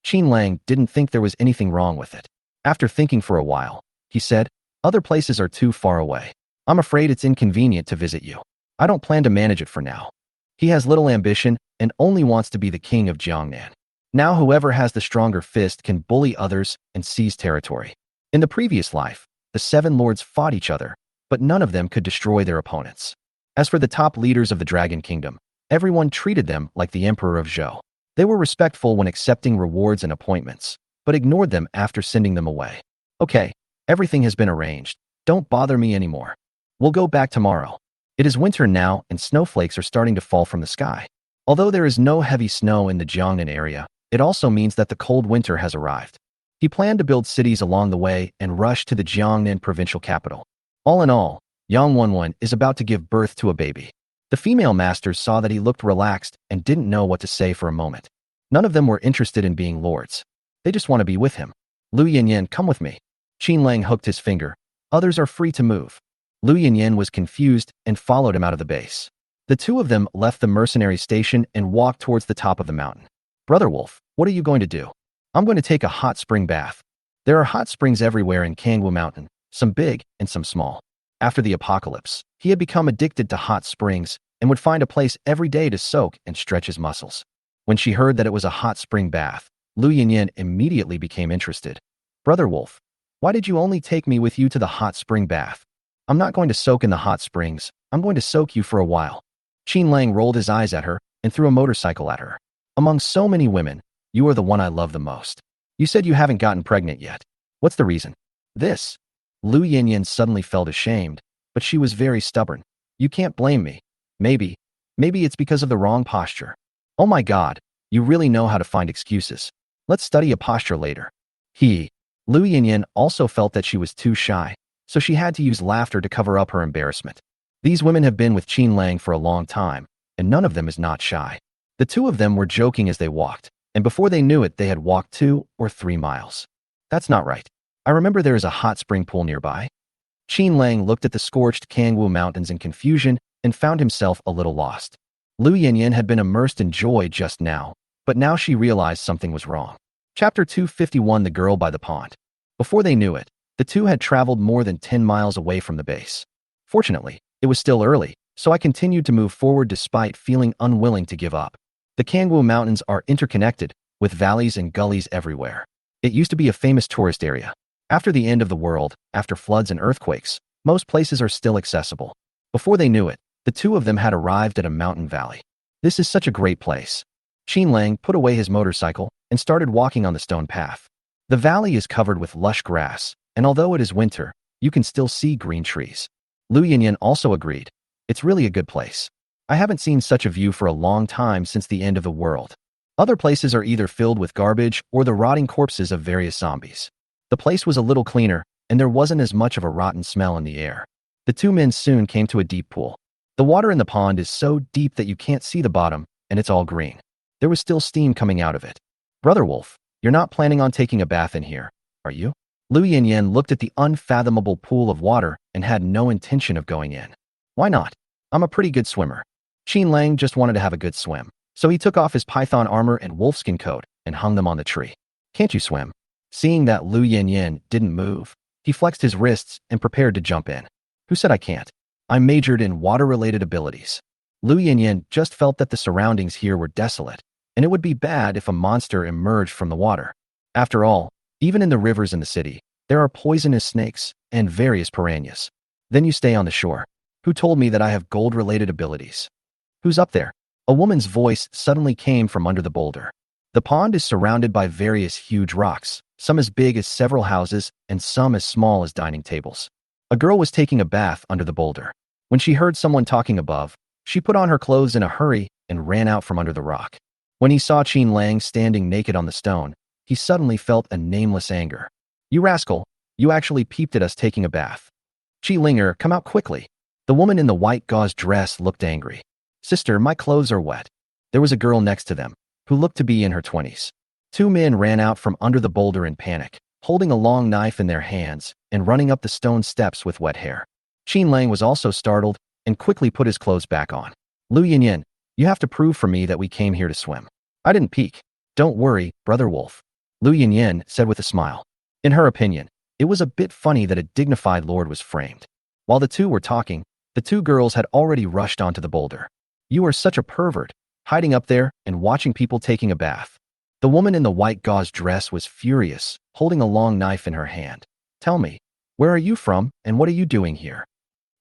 Qin Lang didn't think there was anything wrong with it. After thinking for a while, he said, other places are too far away. I'm afraid it's inconvenient to visit you. I don't plan to manage it for now. He has little ambition and only wants to be the king of Jiangnan. Now whoever has the stronger fist can bully others and seize territory. In the previous life, the 7 lords fought each other, but none of them could destroy their opponents. As for the top leaders of the Dragon Kingdom, everyone treated them like the Emperor of Zhou. They were respectful when accepting rewards and appointments, but ignored them after sending them away. Okay, everything has been arranged. Don't bother me anymore. We'll go back tomorrow. It is winter now and snowflakes are starting to fall from the sky. Although there is no heavy snow in the Jiangnan area, it also means that the cold winter has arrived. He planned to build cities along the way and rush to the Jiangnan provincial capital. All in all, Yang Wenwen is about to give birth to a baby. The female masters saw that he looked relaxed and didn't know what to say for a moment. None of them were interested in being lords. They just want to be with him. Lu Yinyin, come with me. Qin Lang hooked his finger. Others are free to move. Lu Yinyin was confused and followed him out of the base. The 2 of them left the mercenary station and walked towards the top of the mountain. Brother Wolf, what are you going to do? I'm going to take a hot spring bath. There are hot springs everywhere in Kangwu Mountain, some big and some small. After the apocalypse, he had become addicted to hot springs and would find a place every day to soak and stretch his muscles. When she heard that it was a hot spring bath, Lu Yinyin immediately became interested. Brother Wolf, why did you only take me with you to the hot spring bath? I'm not going to soak in the hot springs. I'm going to soak you for a while. Qin Lang rolled his eyes at her and threw a motorcycle at her. Among so many women, you are the one I love the most. You said you haven't gotten pregnant yet. What's the reason? This. Lu Yinyin suddenly felt ashamed, but she was very stubborn. You can't blame me. Maybe it's because of the wrong posture. Oh my God, you really know how to find excuses. Let's study a posture later. Lu Yinyin also felt that she was too shy, so she had to use laughter to cover up her embarrassment. These women have been with Qin Lang for a long time, and none of them is not shy. The 2 of them were joking as they walked, and before they knew it, they had walked 2 or 3 miles. That's not right. I remember there is a hot spring pool nearby. Qin Lang looked at the scorched Kangwu Mountains in confusion and found himself a little lost. Lu Yinyin had been immersed in joy just now, But now she realized something was wrong. Chapter 251, The Girl by the Pond. Before they knew it, the two had traveled more than 10 miles away from the base. Fortunately, it was still early, so I continued to move forward despite feeling unwilling to give up. The Kangwu Mountains are interconnected, with valleys and gullies everywhere. It used to be a famous tourist area. After the end of the world, after floods and earthquakes, most places are still accessible. Before they knew it, the two of them had arrived at a mountain valley. This is such a great place. Qin Lang put away his motorcycle and started walking on the stone path. The valley is covered with lush grass, and although it is winter, you can still see green trees. Lu Yinyan also agreed. It's really a good place. I haven't seen such a view for a long time since the end of the world. Other places are either filled with garbage or the rotting corpses of various zombies. The place was a little cleaner, and there wasn't as much of a rotten smell in the air. The two men soon came to a deep pool. The water in the pond is so deep that you can't see the bottom, and it's all green. There was still steam coming out of it. Brother Wolf, you're not planning on taking a bath in here, are you? Lu Yinyan looked at the unfathomable pool of water and had no intention of going in. Why not? I'm a pretty good swimmer. Qin Lang just wanted to have a good swim, so he took off his python armor and wolfskin coat and hung them on the tree. Can't you swim? Seeing that Lu Yinyan didn't move, he flexed his wrists and prepared to jump in. Who said I can't? I majored in water-related abilities. Lu Yinyan just felt that the surroundings here were desolate, and it would be bad if a monster emerged from the water. After all, even in the rivers in the city, there are poisonous snakes and various piranhas. Then you stay on the shore. Who told me that I have gold-related abilities? Who's up there? A woman's voice suddenly came from under the boulder. The pond is surrounded by various huge rocks, some as big as several houses and some as small as dining tables. A girl was taking a bath under the boulder. When she heard someone talking above, she put on her clothes in a hurry and ran out from under the rock. When he saw Qin Lang standing naked on the stone, he suddenly felt a nameless anger. You rascal, you actually peeped at us taking a bath. Qi Linger, come out quickly. The woman in the white gauze dress looked angry. Sister, my clothes are wet. There was a girl next to them, who looked to be in her 20s. Two men ran out from under the boulder in panic, holding a long knife in their hands and running up the stone steps with wet hair. Qin Lang was also startled and quickly put his clothes back on. Lu Yinyan, you have to prove for me that we came here to swim. I didn't peek. Don't worry, Brother Wolf. Lu Yinyan said with a smile. In her opinion, it was a bit funny that a dignified lord was framed. While the two were talking, the two girls had already rushed onto the boulder. You are such a pervert, hiding up there and watching people taking a bath. The woman in the white gauze dress was furious, holding a long knife in her hand. Tell me, where are you from and what are you doing here?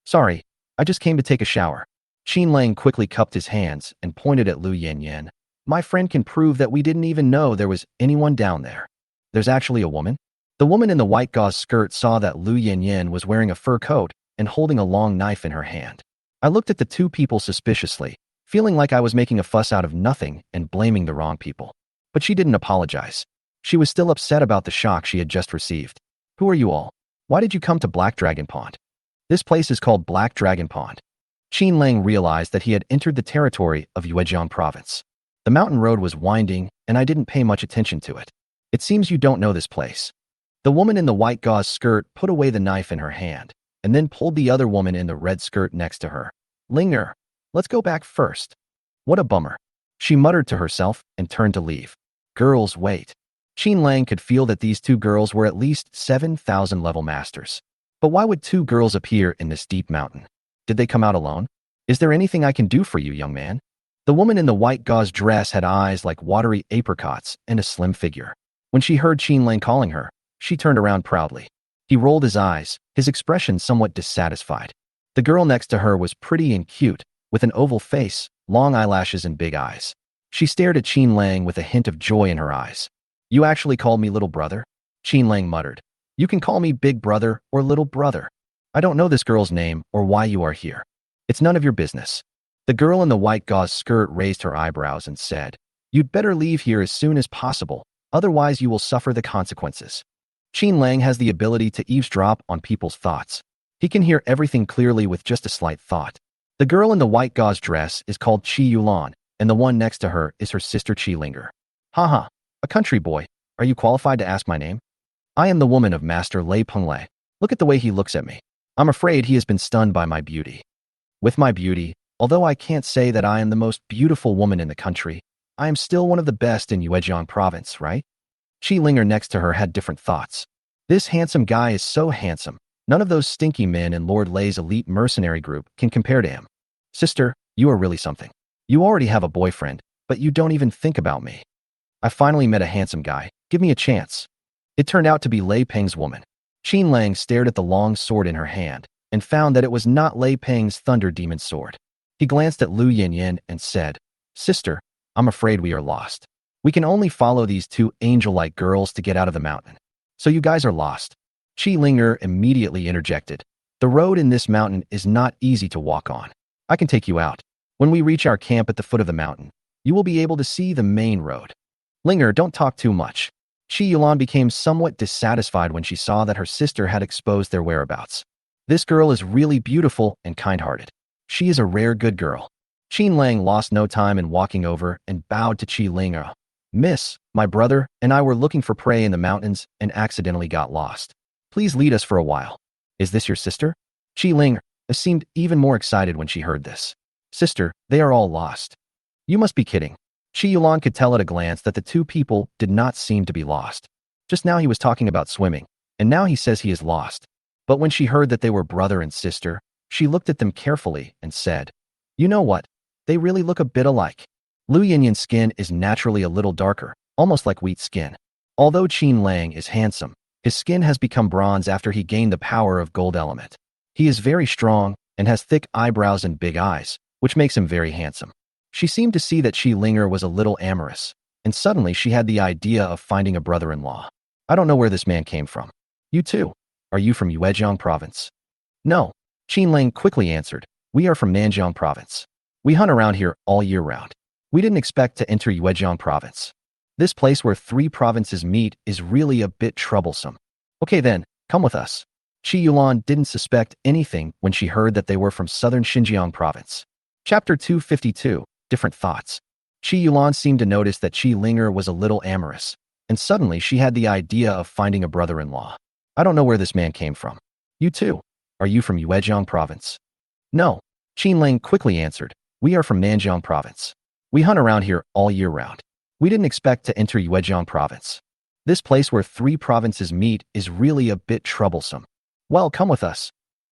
Sorry, I just came to take a shower. Qin Lang quickly cupped his hands and pointed at Lu Yinyan. My friend can prove that we didn't even know there was anyone down there. There's actually a woman? The woman in the white gauze skirt saw that Lu Yinyan was wearing a fur coat and holding a long knife in her hand. I looked at the two people suspiciously, feeling like I was making a fuss out of nothing and blaming the wrong people. But she didn't apologize. She was still upset about the shock she had just received. Who are you all? Why did you come to Black Dragon Pond? This place is called Black Dragon Pond. Qin Lang realized that he had entered the territory of Yuejiang province. The mountain road was winding, and I didn't pay much attention to it. It seems you don't know this place. The woman in the white gauze skirt put away the knife in her hand, and then pulled the other woman in the red skirt next to her. Linger, let's go back first. What a bummer. She muttered to herself and turned to leave. Girls, wait. Qin Lang could feel that these two girls were at least 7,000 level masters. But why would two girls appear in this deep mountain? Did they come out alone? Is there anything I can do for you, young man? The woman in the white gauze dress had eyes like watery apricots and a slim figure. When she heard Qin Lang calling her, she turned around proudly. He rolled his eyes, his expression somewhat dissatisfied. The girl next to her was pretty and cute, with an oval face, long eyelashes and big eyes. She stared at Qin Lang with a hint of joy in her eyes. You actually called me little brother? Qin Lang muttered. You can call me big brother or little brother. I don't know this girl's name or why you are here. It's none of your business. The girl in the white gauze skirt raised her eyebrows and said, You'd better leave here as soon as possible, otherwise you will suffer the consequences. Qin Lang has the ability to eavesdrop on people's thoughts. He can hear everything clearly with just a slight thought. The girl in the white gauze dress is called Qi Yulan, and the one next to her is her sister Qi Linger. Haha, a country boy, are you qualified to ask my name? I am the woman of Master Lei Penglei. Look at the way he looks at me. I'm afraid he has been stunned by my beauty. With my beauty, although I can't say that I am the most beautiful woman in the country, I am still one of the best in Yuejiang province, right? Qi Linger next to her had different thoughts. This handsome guy is so handsome. None of those stinky men in Lord Lei's elite mercenary group can compare to him. Sister, you are really something. You already have a boyfriend, but you don't even think about me. I finally met a handsome guy. Give me a chance. It turned out to be Lei Peng's woman. Qin Lang stared at the long sword in her hand and found that it was not Lei Peng's thunder demon sword. He glanced at Lu Yinyin and said, Sister, I'm afraid we are lost. We can only follow these two angel-like girls to get out of the mountain. So you guys are lost. Qi Linger immediately interjected. The road in this mountain is not easy to walk on. I can take you out. When we reach our camp at the foot of the mountain, you will be able to see the main road. Linger, don't talk too much. Qi Yulan became somewhat dissatisfied when she saw that her sister had exposed their whereabouts. This girl is really beautiful and kind-hearted. She is a rare good girl. Qin Lang lost no time in walking over and bowed to Qi Linger. Miss, my brother and I were looking for prey in the mountains and accidentally got lost. Please lead us for a while. Is this your sister? Qi Linger seemed even more excited when she heard this. Sister, they are all lost. You must be kidding. Qi Yulan could tell at a glance that the two people did not seem to be lost. Just now he was talking about swimming, and now he says he is lost. But when she heard that they were brother and sister, she looked at them carefully and said, You know what? They really look a bit alike. Lu Yinyan's skin is naturally a little darker, almost like wheat skin. Although Qin Lang is handsome, his skin has become bronze after he gained the power of gold element. He is very strong and has thick eyebrows and big eyes, which makes him very handsome. She seemed to see that Qi Linger was a little amorous, and suddenly she had the idea of finding a brother-in-law. I don't know where this man came from. You too. Are you from Yuejiang province? No. Qin Lang quickly answered. We are from Nanjiang province. We hunt around here all year round. We didn't expect to enter Yuejiang province. This place where three provinces meet is really a bit troublesome. Okay then, come with us. Qi Yulan didn't suspect anything when she heard that they were from southern Xinjiang province. Chapter 252. Different thoughts. Qi Yulan seemed to notice that Qi Linger was a little amorous, and suddenly she had the idea of finding a brother-in-law. I don't know where this man came from. You too. Are you from Yuejiang province? No. Qin Lang quickly answered. We are from Nanjiang province. We hunt around here all year round. We didn't expect to enter Yuejiang province. This place where three provinces meet is really a bit troublesome. Well, come with us.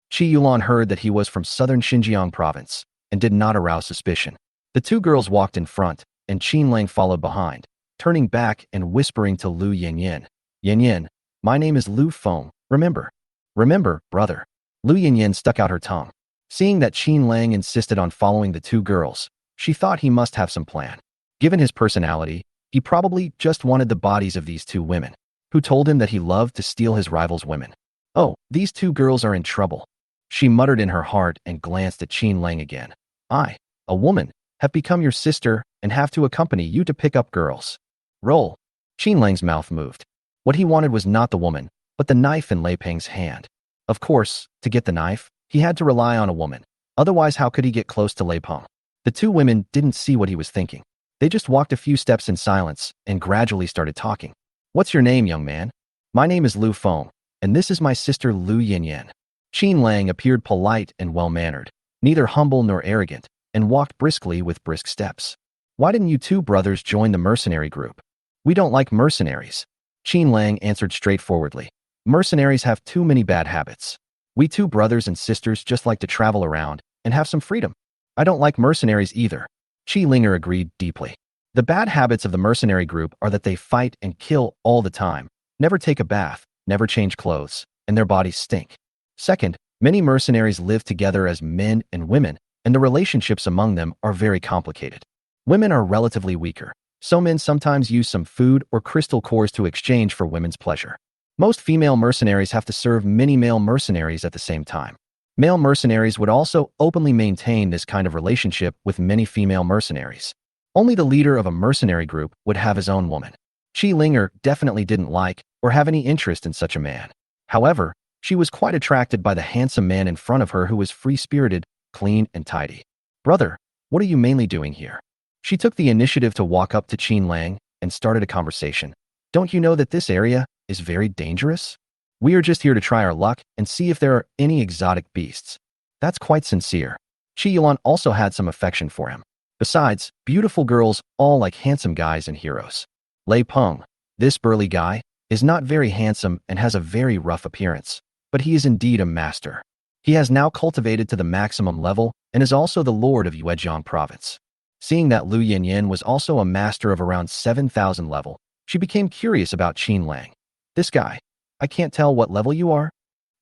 Qi Yulan heard that he was from southern Xinjiang province and did not arouse suspicion. The two girls walked in front, and Qin Lang followed behind, turning back and whispering to Lu Yinyin. Yinyin, my name is Lu Feng, remember? Remember, brother. Lu Yinyin stuck out her tongue. Seeing that Qin Lang insisted on following the two girls, she thought he must have some plan. Given his personality, he probably just wanted the bodies of these two women, who told him that he loved to steal his rival's women. Oh, these two girls are in trouble. She muttered in her heart and glanced at Qin Lang again. I, a woman, have become your sister and have to accompany you to pick up girls. Roll. Qin Lang's mouth moved. What he wanted was not the woman, but the knife in Lei Peng's hand. Of course, to get the knife, he had to rely on a woman. Otherwise, how could he get close to Lei Peng? The two women didn't see what he was thinking. They just walked a few steps in silence and gradually started talking. What's your name, young man? My name is Lu Feng, and this is my sister Lu Yinyan. Qin Lang appeared polite and well-mannered, neither humble nor arrogant, and walked briskly with brisk steps. Why didn't you two brothers join the mercenary group? We don't like mercenaries. Qin Lang answered straightforwardly. Mercenaries have too many bad habits. We two brothers and sisters just like to travel around and have some freedom. I don't like mercenaries either. Qi Linger agreed deeply. The bad habits of the mercenary group are that they fight and kill all the time, never take a bath, never change clothes, and their bodies stink. Second, many mercenaries live together as men and women, and the relationships among them are very complicated. Women are relatively weaker, so men sometimes use some food or crystal cores to exchange for women's pleasure. Most female mercenaries have to serve many male mercenaries at the same time. Male mercenaries would also openly maintain this kind of relationship with many female mercenaries. Only the leader of a mercenary group would have his own woman. Qi Linger definitely didn't like or have any interest in such a man. However, she was quite attracted by the handsome man in front of her who was free-spirited, clean, and tidy. Brother, what are you mainly doing here? She took the initiative to walk up to Qin Lang and started a conversation. Don't you know that this area is very dangerous? We are just here to try our luck and see if there are any exotic beasts. That's quite sincere. Qi Yulan also had some affection for him. Besides, beautiful girls all like handsome guys and heroes. Lei Peng, this burly guy, is not very handsome and has a very rough appearance, but he is indeed a master. He has now cultivated to the maximum level and is also the lord of Yuejiang province. Seeing that Lu Yanyan was also a master of around 7,000 level, she became curious about Qin Lang. This guy, I can't tell what level you are.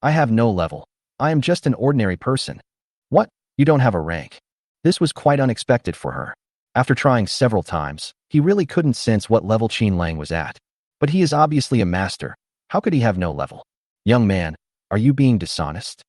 I have no level. I am just an ordinary person. What? You don't have a rank? This was quite unexpected for her. After trying several times, he really couldn't sense what level Qin Lang was at. But he is obviously a master. How could he have no level? Young man, are you being dishonest?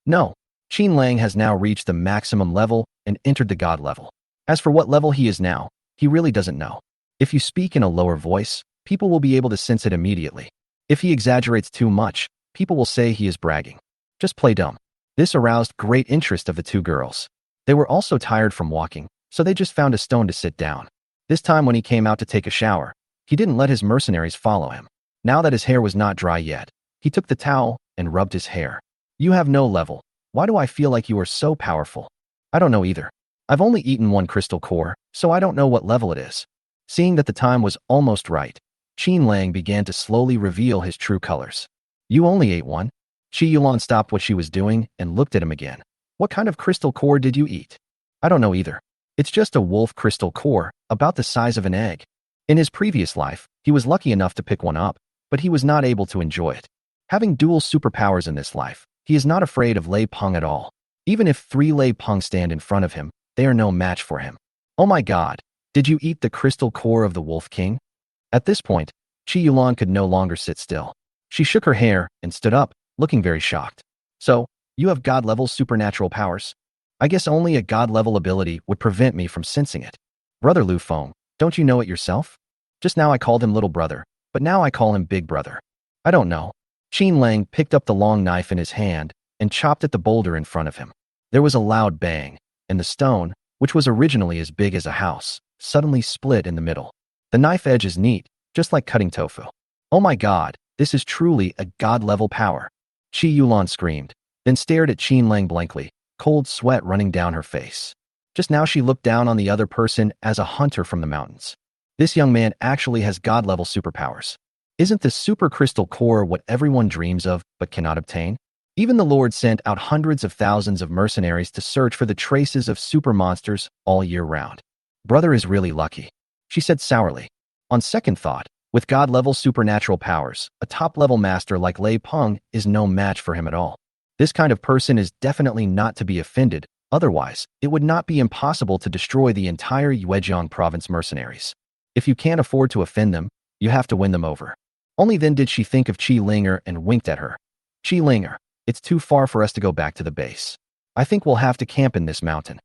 No. Qin Lang has now reached the maximum level and entered the god level. As for what level he is now, he really doesn't know. If you speak in a lower voice, people will be able to sense it immediately. If he exaggerates too much, people will say he is bragging. Just play dumb. This aroused great interest of the two girls. They were also tired from walking, so they just found a stone to sit down. This time when he came out to take a shower, he didn't let his mercenaries follow him. Now that his hair was not dry yet, he took the towel and rubbed his hair. You have no level. Why do I feel like you are so powerful? I don't know either. I've only eaten one crystal core, so I don't know what level it is. Seeing that the time was almost right, Qin Lang began to slowly reveal his true colors. You only ate one? Qi Yulan stopped what she was doing and looked at him again. What kind of crystal core did you eat? I don't know either. It's just a wolf crystal core, about the size of an egg. In his previous life, he was lucky enough to pick one up, but he was not able to enjoy it. Having dual superpowers in this life, he is not afraid of Lei Peng at all. Even if 3 Lei Peng stand in front of him, they are no match for him. Oh my god, did you eat the crystal core of the Wolf King? At this point, Qi Yulan could no longer sit still. She shook her hair and stood up, looking very shocked. So, you have god-level supernatural powers? I guess only a god-level ability would prevent me from sensing it. Brother Lu Feng, don't you know it yourself? Just now I called him little brother, but now I call him big brother. I don't know. Qin Lang picked up the long knife in his hand and chopped at the boulder in front of him. There was a loud bang, and the stone, which was originally as big as a house, suddenly split in the middle. The knife edge is neat, just like cutting tofu. Oh my god, this is truly a god-level power. Qi Yulan screamed, then stared at Qin Lang blankly, cold sweat running down her face. Just now she looked down on the other person as a hunter from the mountains. This young man actually has god-level superpowers. Isn't the super crystal core what everyone dreams of but cannot obtain? Even the Lord sent out hundreds of thousands of mercenaries to search for the traces of super monsters all year round. Brother is really lucky, she said sourly. On second thought, with god-level supernatural powers, a top-level master like Lei Peng is no match for him at all. This kind of person is definitely not to be offended, otherwise, it would not be impossible to destroy the entire Yuejiang province mercenaries. If you can't afford to offend them, you have to win them over. Only then did she think of Qi Linger and winked at her. Qi Linger, it's too far for us to go back to the base. I think we'll have to camp in this mountain.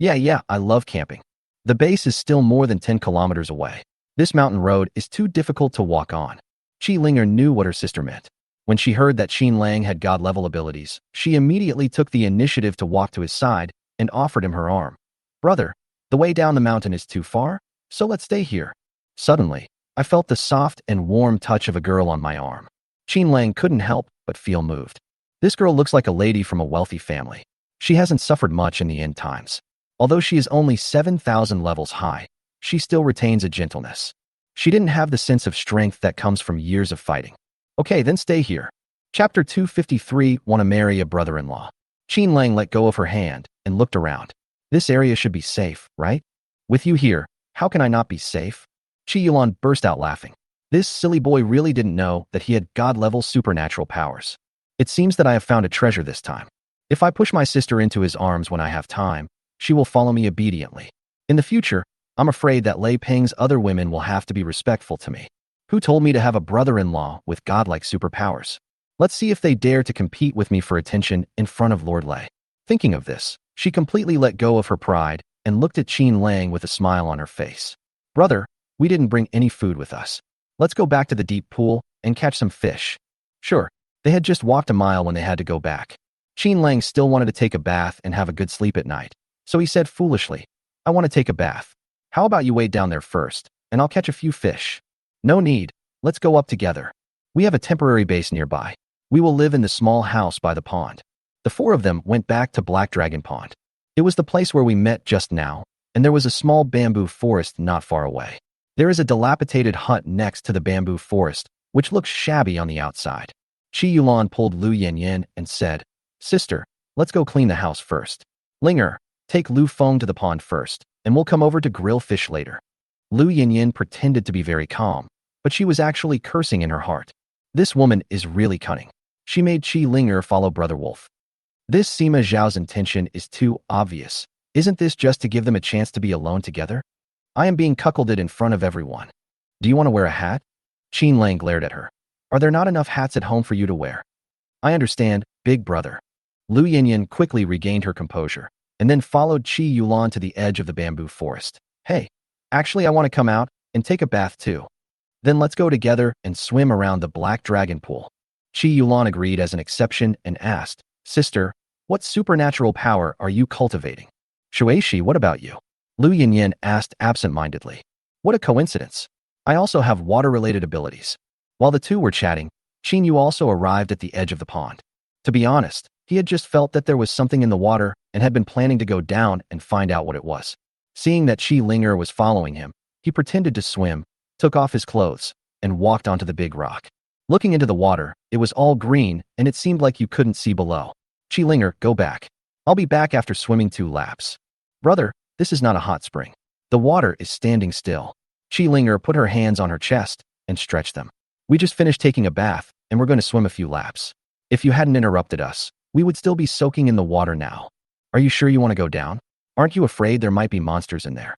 Yeah, I love camping. The base is still more than 10 kilometers away. This mountain road is too difficult to walk on. Qi Linger knew what her sister meant. When she heard that Qin Lang had god-level abilities, she immediately took the initiative to walk to his side and offered him her arm. Brother, the way down the mountain is too far, so let's stay here. Suddenly, I felt the soft and warm touch of a girl on my arm. Qin Lang couldn't help but feel moved. This girl looks like a lady from a wealthy family. She hasn't suffered much in the end times. Although she is only 7,000 levels high, she still retains a gentleness. She didn't have the sense of strength that comes from years of fighting. Okay, then stay here. Chapter 253, Want to Marry a Brother-in-Law. Qin Lang let go of her hand and looked around. This area should be safe, right? With you here, how can I not be safe? Qi Yulan burst out laughing. This silly boy really didn't know that he had god-level supernatural powers. It seems that I have found a treasure this time. If I push my sister into his arms when I have time, she will follow me obediently. In the future, I'm afraid that Lei Peng's other women will have to be respectful to me. Who told me to have a brother-in-law with godlike superpowers? Let's see if they dare to compete with me for attention in front of Lord Lei. Thinking of this, she completely let go of her pride and looked at Qin Lang with a smile on her face. Brother, we didn't bring any food with us. Let's go back to the deep pool and catch some fish. Sure, they had just walked a mile when they had to go back. Qin Lang still wanted to take a bath and have a good sleep at night, so he said foolishly, I want to take a bath. How about you wait down there first, and I'll catch a few fish. No need, let's go up together. We have a temporary base nearby. We will live in the small house by the pond. The four of them went back to Black Dragon Pond. It was the place where we met just now, and there was a small bamboo forest not far away. There is a dilapidated hut next to the bamboo forest, which looks shabby on the outside. Qi Yulan pulled Lu Yanyan and said, "Sister, let's go clean the house first. Linger, take Lu Feng to the pond first, and we'll come over to grill fish later." Lu Yanyan pretended to be very calm, but she was actually cursing in her heart. This woman is really cunning. She made Qi Linger follow Brother Wolf. This Sima Zhao's intention is too obvious. Isn't this just to give them a chance to be alone together? I am being cuckolded in front of everyone. Do you want to wear a hat? Qin Lang glared at her. Are there not enough hats at home for you to wear? I understand, big brother. Lu Yanyan quickly regained her composure, and then followed Qi Yulan to the edge of the bamboo forest. Hey, actually I want to come out and take a bath too. Then let's go together and swim around the Black Dragon pool. Qi Yulan agreed as an exception and asked, Sister, what supernatural power are you cultivating? Shuaishi, what about you? Lu Yanyan asked absent-mindedly. What a coincidence. I also have water-related abilities. While the two were chatting, Qin Yu also arrived at the edge of the pond. To be honest, he had just felt that there was something in the water and had been planning to go down and find out what it was. Seeing that Qi Linger was following him, he pretended to swim, took off his clothes, and walked onto the big rock. Looking into the water, it was all green and it seemed like you couldn't see below. Qi Linger, go back. I'll be back after swimming 2 laps. Brother, this is not a hot spring. The water is standing still. Qi Linger put her hands on her chest and stretched them. We just finished taking a bath and we're going to swim a few laps. If you hadn't interrupted us, we would still be soaking in the water now. Are you sure you want to go down? Aren't you afraid there might be monsters in there?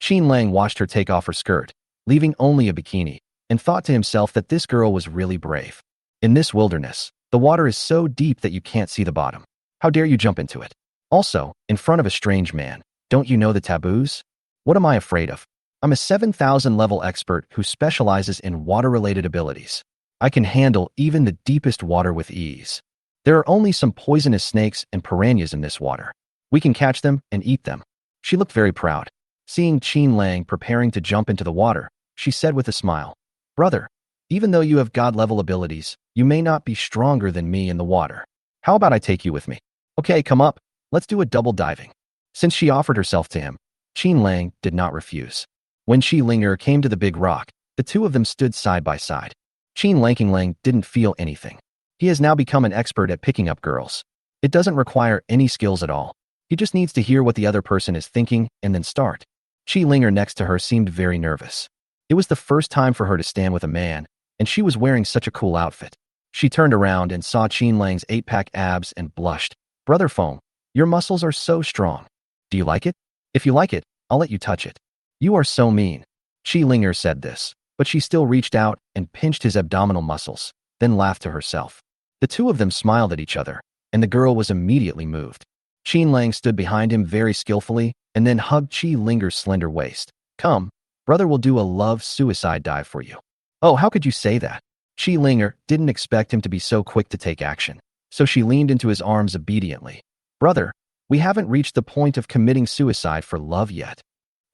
Qin Lang watched her take off her skirt, leaving only a bikini, and thought to himself that this girl was really brave. In this wilderness, the water is so deep that you can't see the bottom. How dare you jump into it? Also, in front of a strange man, don't you know the taboos? What am I afraid of? I'm a 7,000 level expert who specializes in water-related abilities. I can handle even the deepest water with ease. There are only some poisonous snakes and piranhas in this water. We can catch them and eat them. She looked very proud. Seeing Qin Lang preparing to jump into the water, she said with a smile, Brother, even though you have God-level abilities, you may not be stronger than me in the water. How about I take you with me? Okay, come up. Let's do a double diving. Since she offered herself to him, Qin Lang did not refuse. When Qi Linger came to the big rock, the two of them stood side by side. Qin Lang didn't feel anything. He has now become an expert at picking up girls. It doesn't require any skills at all. He just needs to hear what the other person is thinking and then start. Qi Linger next to her seemed very nervous. It was the first time for her to stand with a man, and she was wearing such a cool outfit. She turned around and saw Qin Lang's 8-pack abs and blushed. Brother Feng, your muscles are so strong. Do you like it? If you like it, I'll let you touch it. You are so mean. Qi Linger said this, but she still reached out and pinched his abdominal muscles, then laughed to herself. The two of them smiled at each other, and the girl was immediately moved. Qin Lang stood behind him very skillfully and then hugged Qi Linger's slender waist. Come, brother will do a love suicide dive for you. Oh, how could you say that? Qi Linger didn't expect him to be so quick to take action, so she leaned into his arms obediently. Brother, we haven't reached the point of committing suicide for love yet.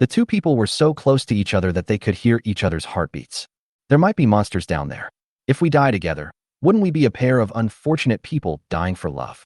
The two people were so close to each other that they could hear each other's heartbeats. There might be monsters down there. If we die together, wouldn't we be a pair of unfortunate people dying for love?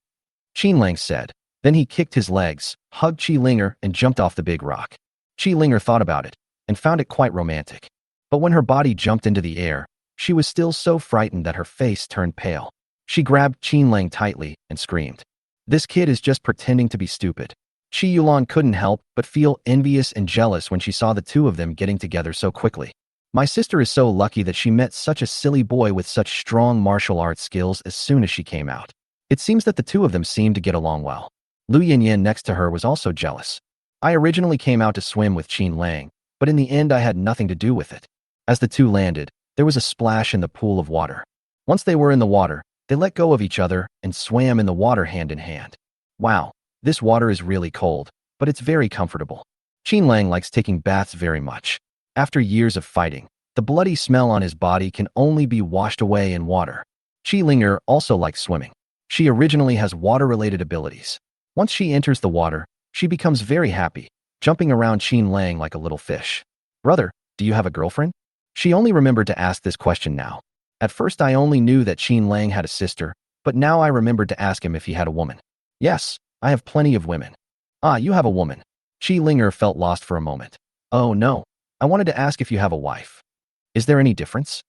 Qin Lang said. Then he kicked his legs, hugged Qi Linger, and jumped off the big rock. Qi Linger thought about it and found it quite romantic. But when her body jumped into the air, she was still so frightened that her face turned pale. She grabbed Qin Lang tightly and screamed. This kid is just pretending to be stupid. Qi Yulan couldn't help but feel envious and jealous when she saw the two of them getting together so quickly. My sister is so lucky that she met such a silly boy with such strong martial arts skills as soon as she came out. It seems that the two of them seemed to get along well. Lu Yanyan next to her was also jealous. I originally came out to swim with Qin Lang, but in the end I had nothing to do with it. As the two landed, there was a splash in the pool of water. Once they were in the water, they let go of each other and swam in the water hand in hand. Wow, this water is really cold, but it's very comfortable. Qin Lang likes taking baths very much. After years of fighting, the bloody smell on his body can only be washed away in water. Qi Linger also likes swimming. She originally has water-related abilities. Once she enters the water, she becomes very happy, jumping around Qin Lang like a little fish. Brother, do you have a girlfriend? She only remembered to ask this question now. At first I only knew that Qin Lang had a sister, but now I remembered to ask him if he had a woman. Yes, I have plenty of women. Ah, you have a woman. Qi Linger felt lost for a moment. Oh no, I wanted to ask if you have a wife. Is there any difference?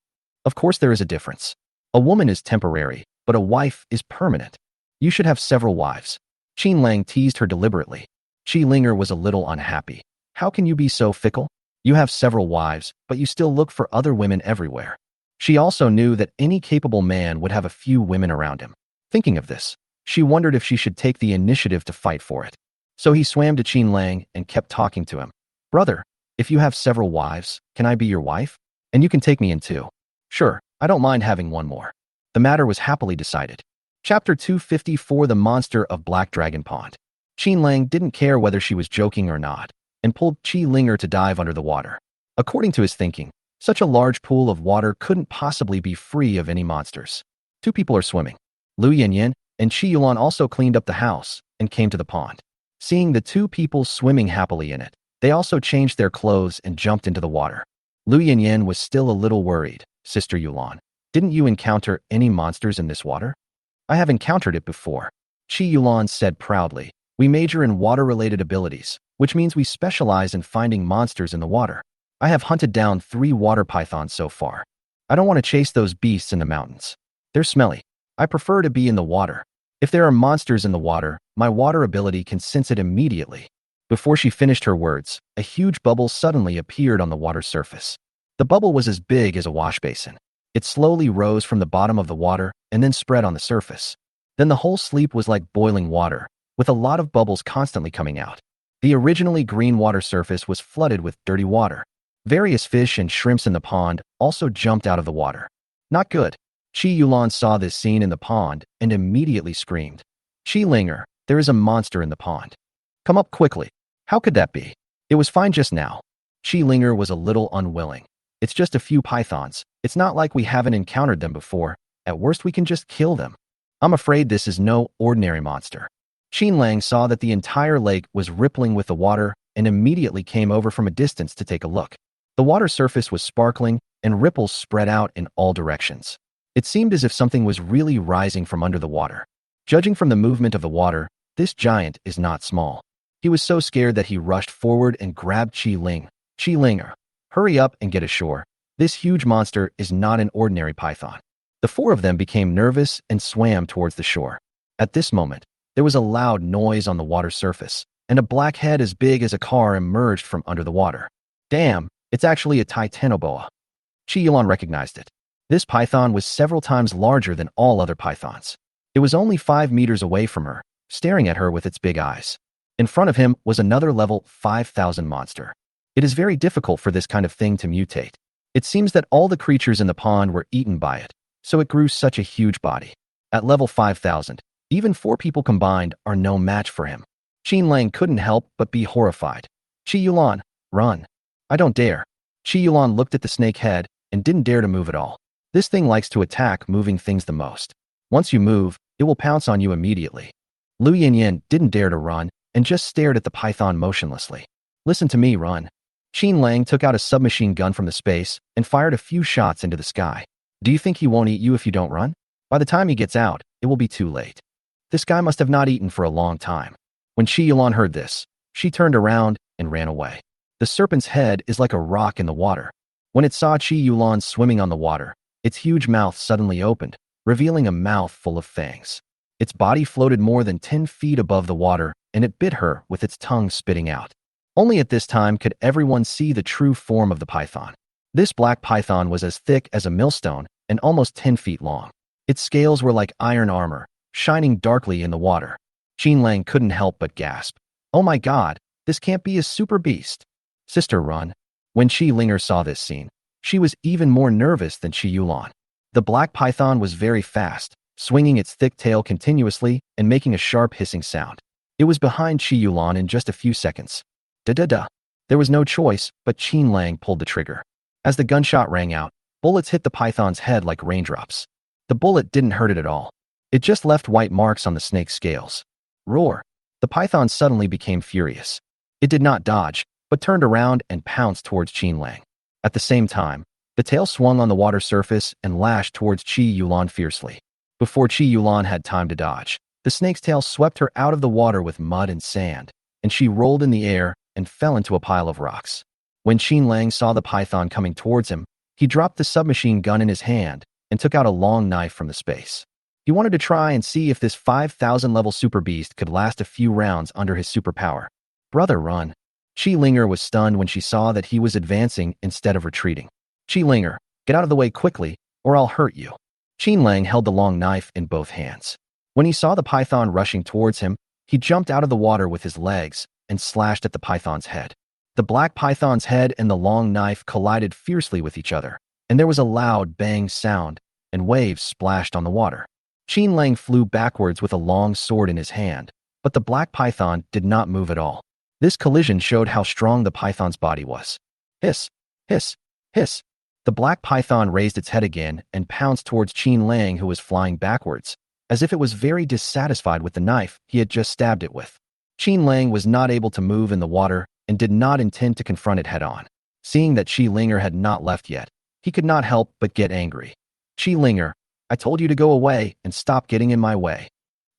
Of course there is a difference. A woman is temporary, but a wife is permanent. You should have several wives. Qin Lang teased her deliberately. Qi Linger was a little unhappy. How can you be so fickle? You have several wives, but you still look for other women everywhere. She also knew that any capable man would have a few women around him. Thinking of this, she wondered if she should take the initiative to fight for it. So he swam to Qin Lang and kept talking to him. Brother, if you have several wives, can I be your wife? And you can take me in too. Sure, I don't mind having one more. The matter was happily decided. Chapter 254 The Monster of Black Dragon Pond. Qin Lang didn't care whether she was joking or not, and pulled Qi Linger to dive under the water. According to his thinking, such a large pool of water couldn't possibly be free of any monsters. Two people are swimming. Lu Yanyan and Qi Yulan also cleaned up the house and came to the pond. Seeing the two people swimming happily in it, they also changed their clothes and jumped into the water. Lu Yanyan was still a little worried. Sister Yulan, didn't you encounter any monsters in this water? I have encountered it before. Qi Yulan said proudly. We major in water-related abilities, which means we specialize in finding monsters in the water. I have hunted down 3 water pythons so far. I don't want to chase those beasts in the mountains. They're smelly. I prefer to be in the water. If there are monsters in the water, my water ability can sense it immediately. Before she finished her words, a huge bubble suddenly appeared on the water's surface. The bubble was as big as a wash basin. It slowly rose from the bottom of the water and then spread on the surface. Then the whole sleep was like boiling water, with a lot of bubbles constantly coming out. The originally green water surface was flooded with dirty water. Various fish and shrimps in the pond also jumped out of the water. Not good. Qi Yulan saw this scene in the pond and immediately screamed. Qi Linger, there is a monster in the pond. Come up quickly. How could that be? It was fine just now. Qi Linger was a little unwilling. It's just a few pythons. It's not like we haven't encountered them before. At worst, we can just kill them. I'm afraid this is no ordinary monster. Qin Lang saw that the entire lake was rippling with the water and immediately came over from a distance to take a look. The water surface was sparkling and ripples spread out in all directions. It seemed as if something was really rising from under the water. Judging from the movement of the water, this giant is not small. He was so scared that he rushed forward and grabbed Qi Ling. Qi Linger, hurry up and get ashore. This huge monster is not an ordinary python. The 4 of them became nervous and swam towards the shore. At this moment, there was a loud noise on the water surface, and a black head as big as a car emerged from under the water. Damn, it's actually a titanoboa. Qi Yulan recognized it. This python was several times larger than all other pythons. It was only 5 meters away from her, staring at her with its big eyes. In front of him was another level 5,000 monster. It is very difficult for this kind of thing to mutate. It seems that all the creatures in the pond were eaten by it, so it grew such a huge body. At level 5,000, even 4 people combined are no match for him. Qin Lang couldn't help but be horrified. Qi Yulan, run. I don't dare. Qi Yulan looked at the snake head and didn't dare to move at all. This thing likes to attack moving things the most. Once you move, it will pounce on you immediately. Lu Yanyan didn't dare to run and just stared at the python motionlessly. Listen to me, run. Qin Lang took out a submachine gun from the space and fired a few shots into the sky. Do you think he won't eat you if you don't run? By the time he gets out, it will be too late. This guy must have not eaten for a long time. When Qi Yulan heard this, she turned around and ran away. The serpent's head is like a rock in the water. When it saw Qi Yulan swimming on the water, its huge mouth suddenly opened, revealing a mouth full of fangs. Its body floated more than 10 feet above the water, and it bit her with its tongue spitting out. Only at this time could everyone see the true form of the python. This black python was as thick as a millstone and almost 10 feet long. Its scales were like iron armor, shining darkly in the water. Qin Lang couldn't help but gasp. Oh my god, this can't be a super beast. Sister, run. When Qi Linger saw this scene, she was even more nervous than Qi Yulan. The black python was very fast, swinging its thick tail continuously and making a sharp hissing sound. It was behind Qi Yulan in just a few seconds. Da-da-da. There was no choice, but Qin Lang pulled the trigger. As the gunshot rang out, bullets hit the python's head like raindrops. The bullet didn't hurt it at all. It just left white marks on the snake's scales. Roar. The python suddenly became furious. It did not dodge, but turned around and pounced towards Qin Lang. At the same time, the tail swung on the water surface and lashed towards Qi Yulan fiercely. Before Qi Yulan had time to dodge, the snake's tail swept her out of the water with mud and sand, and she rolled in the air, and fell into a pile of rocks. When Qin Lang saw the python coming towards him, he dropped the submachine gun in his hand and took out a long knife from the space. He wanted to try and see if this 5,000-level super beast could last a few rounds under his superpower. Brother, run. Qi Linger was stunned when she saw that he was advancing instead of retreating. Qi Linger, get out of the way quickly, or I'll hurt you. Qin Lang held the long knife in both hands. When he saw the python rushing towards him, he jumped out of the water with his legs and slashed at the python's head. The black python's head and the long knife collided fiercely with each other, and there was a loud bang sound, and waves splashed on the water. Qin Lang flew backwards with a long sword in his hand, but the black python did not move at all. This collision showed how strong the python's body was. Hiss, hiss, hiss. The black python raised its head again and pounced towards Qin Lang, who was flying backwards, as if it was very dissatisfied with the knife he had just stabbed it with. Qin Lang was not able to move in the water and did not intend to confront it head-on. Seeing that Qi Linger had not left yet, he could not help but get angry. Qi Linger, I told you to go away and stop getting in my way.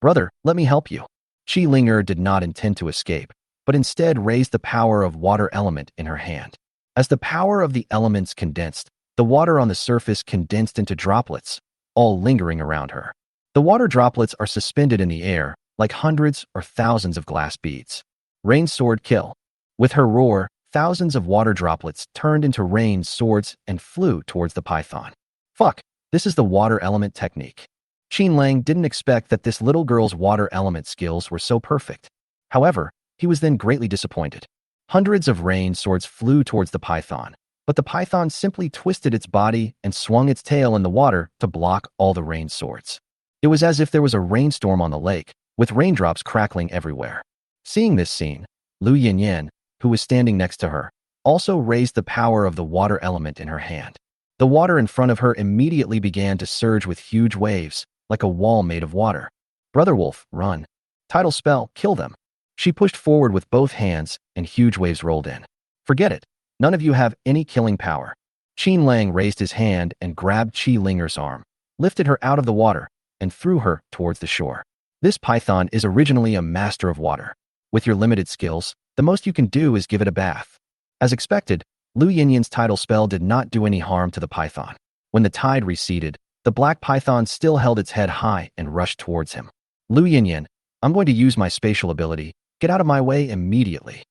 Brother, let me help you. Qi Linger did not intend to escape, but instead raised the power of water element in her hand. As the power of the elements condensed, the water on the surface condensed into droplets, all lingering around her. The water droplets are suspended in the air, like hundreds or thousands of glass beads. Rain sword kill. With her roar, thousands of water droplets turned into rain swords and flew towards the python. Fuck, this is the water element technique. Qin Lang didn't expect that this little girl's water element skills were so perfect. However, he was then greatly disappointed. Hundreds of rain swords flew towards the python, but the python simply twisted its body and swung its tail in the water to block all the rain swords. It was as if there was a rainstorm on the lake, with raindrops crackling everywhere. Seeing this scene, Lu Yinyan, who was standing next to her, also raised the power of the water element in her hand. The water in front of her immediately began to surge with huge waves, like a wall made of water. Brother Wolf, run. Tidal spell, kill them. She pushed forward with both hands, and huge waves rolled in. Forget it. None of you have any killing power. Qin Lang raised his hand and grabbed Qi Linger's arm, lifted her out of the water, and threw her towards the shore. This python is originally a master of water. With your limited skills, the most you can do is give it a bath. As expected, Lu Yinyan's tidal spell did not do any harm to the python. When the tide receded, the black python still held its head high and rushed towards him. Lu Yinyan, I'm going to use my spatial ability. Get out of my way immediately.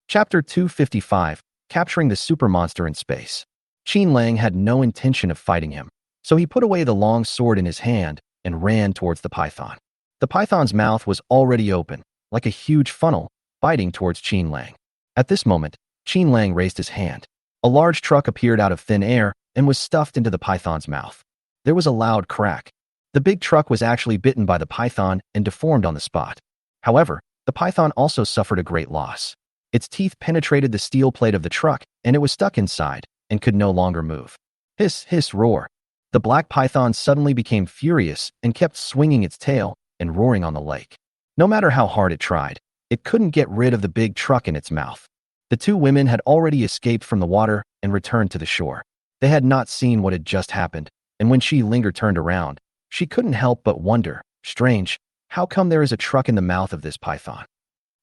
Chapter 255, Capturing the Super Monster in Space. Qin Lang had no intention of fighting him, so he put away the long sword in his hand and ran towards the python. The python's mouth was already open, like a huge funnel, biting towards Qin Lang. At this moment, Qin Lang raised his hand. A large truck appeared out of thin air and was stuffed into the python's mouth. There was a loud crack. The big truck was actually bitten by the python and deformed on the spot. However, the python also suffered a great loss. Its teeth penetrated the steel plate of the truck, and it was stuck inside and could no longer move. Hiss, hiss, roar. The black python suddenly became furious and kept swinging its tail and roaring on the lake. No matter how hard it tried, it couldn't get rid of the big truck in its mouth. The two women had already escaped from the water and returned to the shore. They had not seen what had just happened, and when Qi Linger turned around, she couldn't help but wonder, strange, how come there is a truck in the mouth of this python?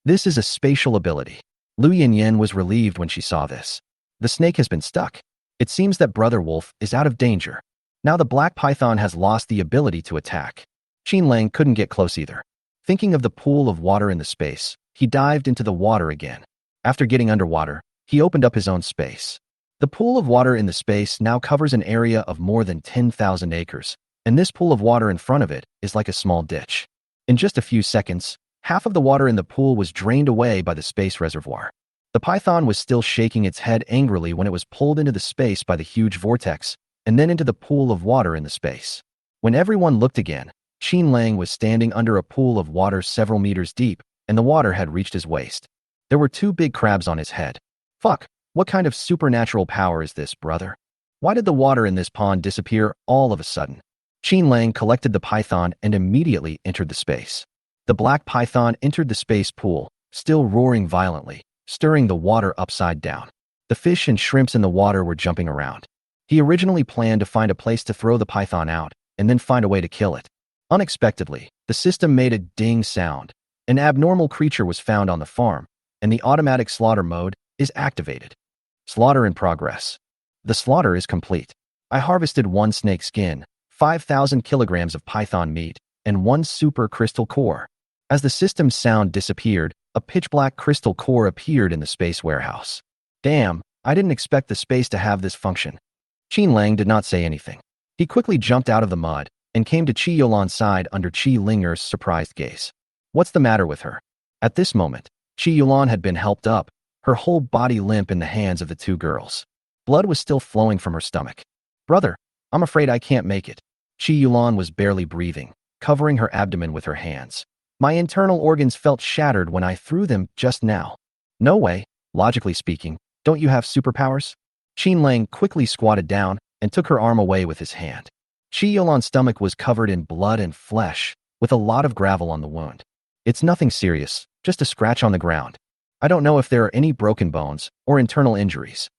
This is a spatial ability. Lu Yinyan was relieved when she saw this. The snake has been stuck. It seems that Brother Wolf is out of danger. Now the black python has lost the ability to attack. Qin Lang couldn't get close either. Thinking of the pool of water in the space, he dived into the water again. After getting underwater, he opened up his own space. The pool of water in the space now covers an area of more than 10,000 acres, and this pool of water in front of it is like a small ditch. In just a few seconds, half of the water in the pool was drained away by the space reservoir. The python was still shaking its head angrily when it was pulled into the space by the huge vortex, and then into the pool of water in the space. When everyone looked again, Qin Lang was standing under a pool of water several meters deep, and the water had reached his waist. There were two big crabs on his head. Fuck, what kind of supernatural power is this, brother? Why did the water in this pond disappear all of a sudden? Qin Lang collected the python and immediately entered the space. The black python entered the space pool, still roaring violently, stirring the water upside down. The fish and shrimps in the water were jumping around. He originally planned to find a place to throw the python out and then find a way to kill it. Unexpectedly, the system made a ding sound. An abnormal creature was found on the farm, and the automatic slaughter mode is activated. Slaughter in progress. The slaughter is complete. I harvested 1 snake skin, 5,000 kilograms of python meat, and 1 super crystal core. As the system's sound disappeared, a pitch-black crystal core appeared in the space warehouse. Damn, I didn't expect the space to have this function. Qin Lang did not say anything. He quickly jumped out of the mud and came to Qi Yulan's side under Qi Linger's surprised gaze. What's the matter with her? At this moment, Qi Yulan had been helped up, her whole body limp in the hands of the 2 girls. Blood was still flowing from her stomach. Brother, I'm afraid I can't make it. Qi Yulan was barely breathing, covering her abdomen with her hands. My internal organs felt shattered when I threw them just now. No way, logically speaking, don't you have superpowers? Qin Lang quickly squatted down and took her arm away with his hand. Qi Yulan's stomach was covered in blood and flesh, with a lot of gravel on the wound. It's nothing serious, just a scratch on the ground. I don't know if there are any broken bones or internal injuries.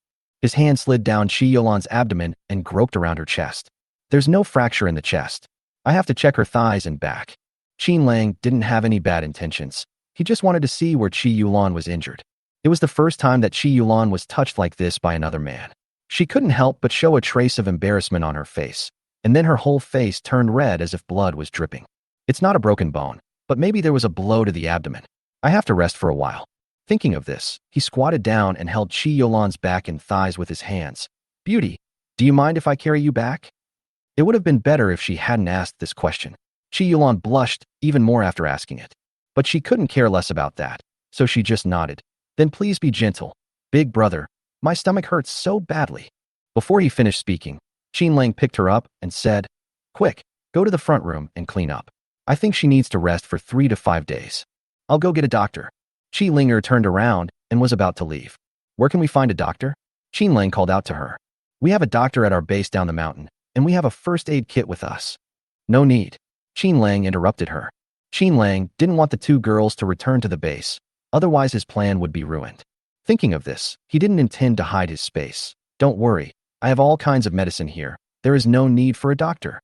His hand slid down Qi Yulan's abdomen and groped around her chest. There's no fracture in the chest. I have to check her thighs and back. Qin Lang didn't have any bad intentions. He just wanted to see where Qi Yulan was injured. It was the first time that Qi Yulan was touched like this by another man. She couldn't help but show a trace of embarrassment on her face, and then her whole face turned red as if blood was dripping. It's not a broken bone, but maybe there was a blow to the abdomen. I have to rest for a while. Thinking of this, he squatted down and held Qi Yulan's back and thighs with his hands. Beauty, do you mind if I carry you back? It would have been better if she hadn't asked this question. Qi Yulan blushed even more after asking it. But she couldn't care less about that, so she just nodded. Then please be gentle. Big brother, my stomach hurts so badly. Before he finished speaking, Qin Lang picked her up and said, Quick, go to the front room and clean up. I think she needs to rest for 3 to 5 days. I'll go get a doctor. Qi Linger turned around and was about to leave. Where can we find a doctor? Qin Lang called out to her. We have a doctor at our base down the mountain, and we have a first aid kit with us. No need. Qin Lang interrupted her. Qin Lang didn't want the 2 girls to return to the base, otherwise his plan would be ruined. Thinking of this, he didn't intend to hide his space. Don't worry, I have all kinds of medicine here. There is no need for a doctor.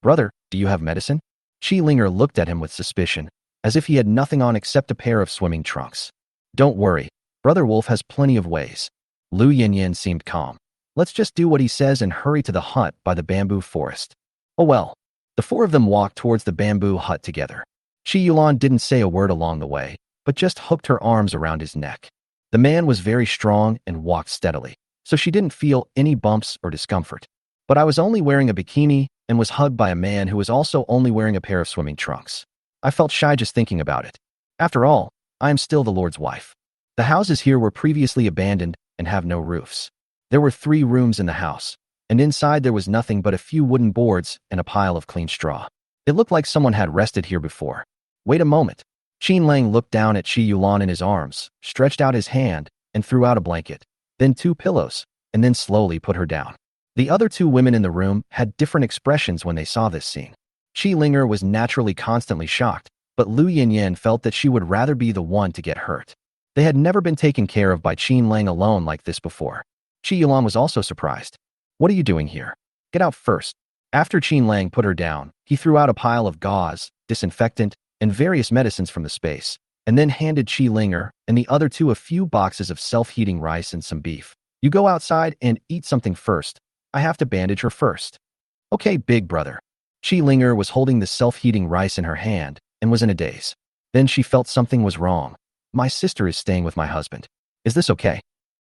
Brother, do you have medicine? Qi Linger looked at him with suspicion, as if he had nothing on except a pair of swimming trunks. Don't worry, Brother Wolf has plenty of ways. Lu Yinyan seemed calm. Let's just do what he says and hurry to the hut by the bamboo forest. Oh well. The 4 of them walked towards the bamboo hut together. Qi Yulan didn't say a word along the way, but just hooked her arms around his neck. The man was very strong and walked steadily, so she didn't feel any bumps or discomfort. But I was only wearing a bikini and was hugged by a man who was also only wearing a pair of swimming trunks. I felt shy just thinking about it. After all, I am still the Lord's wife. The houses here were previously abandoned and have no roofs. There were 3 rooms in the house, and inside there was nothing but a few wooden boards and a pile of clean straw. It looked like someone had rested here before. Wait a moment. Qin Lang looked down at Qi Yulan in his arms, stretched out his hand, and threw out a blanket, then 2 pillows, and then slowly put her down. The other 2 women in the room had different expressions when they saw this scene. Qi Linger was naturally constantly shocked, but Lu Yinyan felt that she would rather be the one to get hurt. They had never been taken care of by Qin Lang alone like this before. Qi Yulan was also surprised. What are you doing here? Get out first. After Qin Lang put her down, he threw out a pile of gauze, disinfectant, and various medicines from the space, and then handed Qi Linger and the other 2 a few boxes of self-heating rice and some beef. You go outside and eat something first. I have to bandage her first. Okay, big brother. Qi Linger was holding the self-heating rice in her hand and was in a daze. Then she felt something was wrong. My sister is staying with my husband. Is this okay?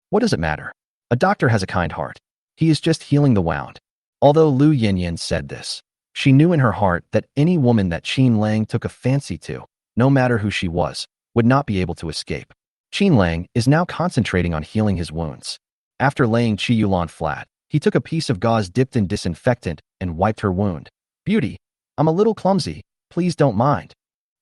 What does it matter? A doctor has a kind heart. He is just healing the wound. Although Lu Yinyan said this, she knew in her heart that any woman that Qin Lang took a fancy to, no matter who she was, would not be able to escape. Qin Lang is now concentrating on healing his wounds. After laying Qi Yulan flat, he took a piece of gauze dipped in disinfectant and wiped her wound. Beauty, I'm a little clumsy. Please don't mind.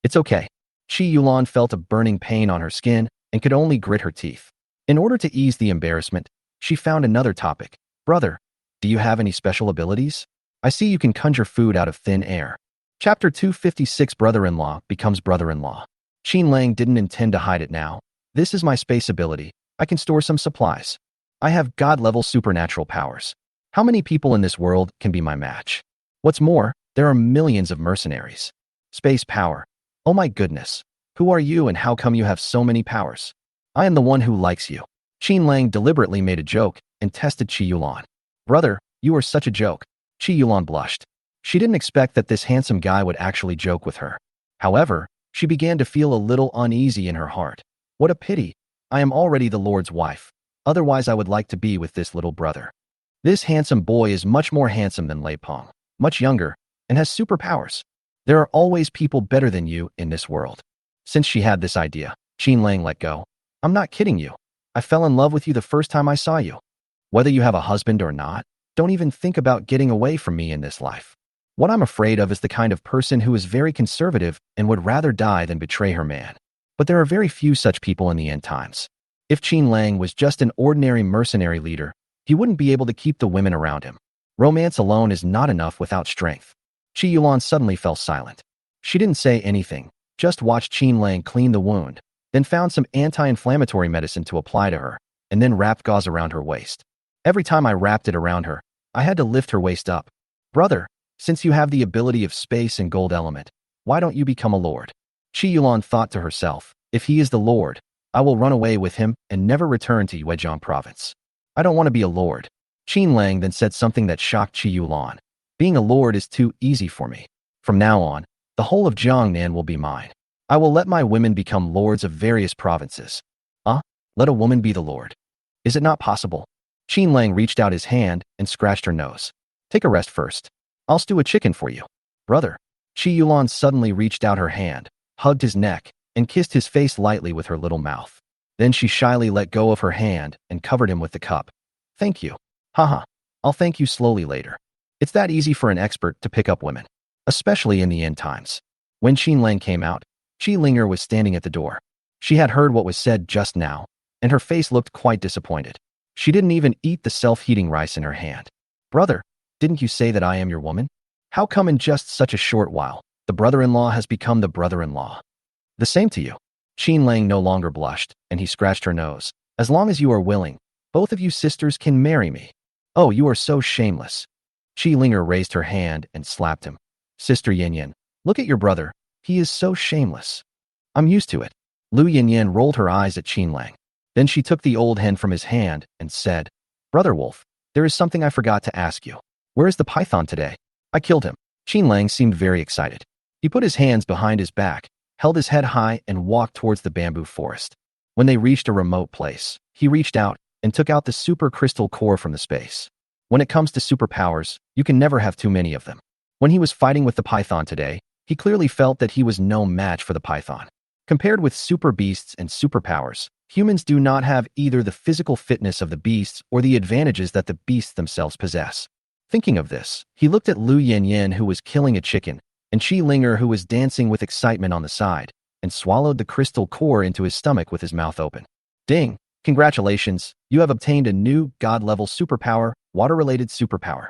It's okay. Qi Yulan felt a burning pain on her skin and could only grit her teeth. In order to ease the embarrassment, she found another topic. Brother, do you have any special abilities? I see you can conjure food out of thin air. Chapter 256 Brother-in-law becomes brother-in-law. Qin Lang didn't intend to hide it now. This is my space ability. I can store some supplies. I have God-level supernatural powers. How many people in this world can be my match? What's more, there are millions of mercenaries. Space power. Oh my goodness. Who are you and how come you have so many powers? I am the one who likes you. Qin Lang deliberately made a joke and tested Qi Yulan. Brother, you are such a joke. Qi Yulan blushed. She didn't expect that this handsome guy would actually joke with her. However, she began to feel a little uneasy in her heart. What a pity. I am already the Lord's wife. Otherwise, I would like to be with this little brother. This handsome boy is much more handsome than Lei Peng, much younger, and has superpowers. There are always people better than you in this world. Since she had this idea, Qin Lang let go. I'm not kidding you. I fell in love with you the first time I saw you. Whether you have a husband or not, don't even think about getting away from me in this life. What I'm afraid of is the kind of person who is very conservative and would rather die than betray her man. But there are very few such people in the end times. If Qin Lang was just an ordinary mercenary leader, he wouldn't be able to keep the women around him. Romance alone is not enough without strength. Qi Yulan suddenly fell silent. She didn't say anything, just watched Qin Lang clean the wound, then found some anti-inflammatory medicine to apply to her, and then wrapped gauze around her waist. Every time I wrapped it around her, I had to lift her waist up. Brother, since you have the ability of space and gold element, why don't you become a lord? Qi Yulan thought to herself, if he is the lord, I will run away with him and never return to Yuezhang province. I don't want to be a lord. Qin Lang then said something that shocked Qi Yulan. Being a lord is too easy for me. From now on, the whole of Jiangnan will be mine. I will let my women become lords of various provinces. Let a woman be the lord. Is it not possible? Qin Lang reached out his hand and scratched her nose. Take a rest first. I'll stew a chicken for you. Brother. Qi Yulan suddenly reached out her hand, hugged his neck, and kissed his face lightly with her little mouth. Then she shyly let go of her hand and covered him with the cup. Thank you. Haha. I'll thank you slowly later. It's that easy for an expert to pick up women, especially in the end times. When Qin Lang came out, Qi Linger was standing at the door. She had heard what was said just now, and her face looked quite disappointed. She didn't even eat the self-heating rice in her hand. Brother, didn't you say that I am your woman? How come in just such a short while, the brother-in-law has become the brother-in-law? The same to you. Qin Lang no longer blushed, and he scratched her nose. As long as you are willing, both of you sisters can marry me. Oh, you are so shameless. Qi Linger raised her hand and slapped him. Sister Yin Yin, look at your brother. He is so shameless. I'm used to it. Lu Yin Yin rolled her eyes at Qin Lang. Then she took the old hen from his hand and said, Brother Wolf, there is something I forgot to ask you. Where is the python today? I killed him. Qin Lang seemed very excited. He put his hands behind his back, held his head high, and walked towards the bamboo forest. When they reached a remote place, he reached out and took out the super crystal core from the space. When it comes to superpowers, you can never have too many of them. When he was fighting with the python today, he clearly felt that he was no match for the python. Compared with super beasts and superpowers, humans do not have either the physical fitness of the beasts or the advantages that the beasts themselves possess. Thinking of this, he looked at Lu Yin Yin, who was killing a chicken, and Qi Linger, who was dancing with excitement on the side, and swallowed the crystal core into his stomach with his mouth open. Ding! Congratulations, you have obtained a new God-level superpower, water-related superpower.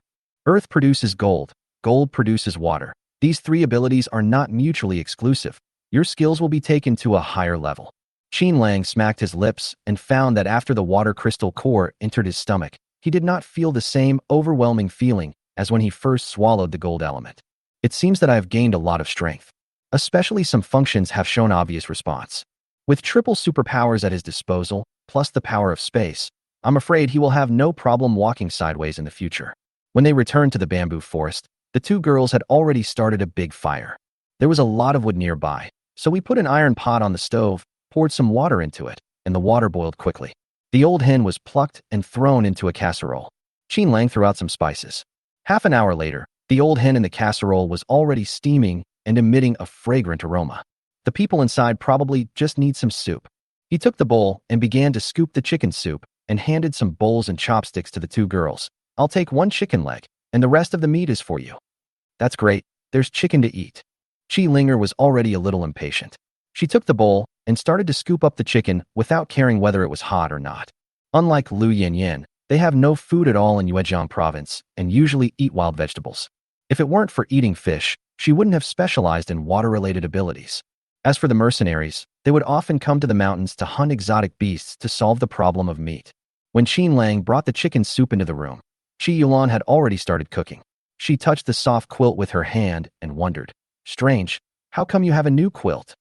Earth produces gold, gold produces water. These three abilities are not mutually exclusive. Your skills will be taken to a higher level. Qin Lang smacked his lips and found that after the water crystal core entered his stomach, he did not feel the same overwhelming feeling as when he first swallowed the gold element. It seems that I have gained a lot of strength. Especially some functions have shown obvious response. With triple superpowers at his disposal, plus the power of space, I'm afraid he will have no problem walking sideways in the future. When they returned to the bamboo forest, the two girls had already started a big fire. There was a lot of wood nearby, so we put an iron pot on the stove, poured some water into it, and the water boiled quickly. The old hen was plucked and thrown into a casserole. Qin Lang threw out some spices. Half an hour later, the old hen in the casserole was already steaming and emitting a fragrant aroma. The people inside probably just need some soup. He took the bowl and began to scoop the chicken soup and handed some bowls and chopsticks to the two girls. I'll take one chicken leg, and the rest of the meat is for you. That's great. There's chicken to eat. Qi Linger was already a little impatient. She took the bowl and started to scoop up the chicken without caring whether it was hot or not. Unlike Lu Yin Yin, they have no food at all in Yuezhang province and usually eat wild vegetables. If it weren't for eating fish, she wouldn't have specialized in water-related abilities. As for the mercenaries, they would often come to the mountains to hunt exotic beasts to solve the problem of meat. When Qin Lang brought the chicken soup into the room, Qi Yulan had already started cooking. She touched the soft quilt with her hand and wondered, strange, how come you have a new quilt?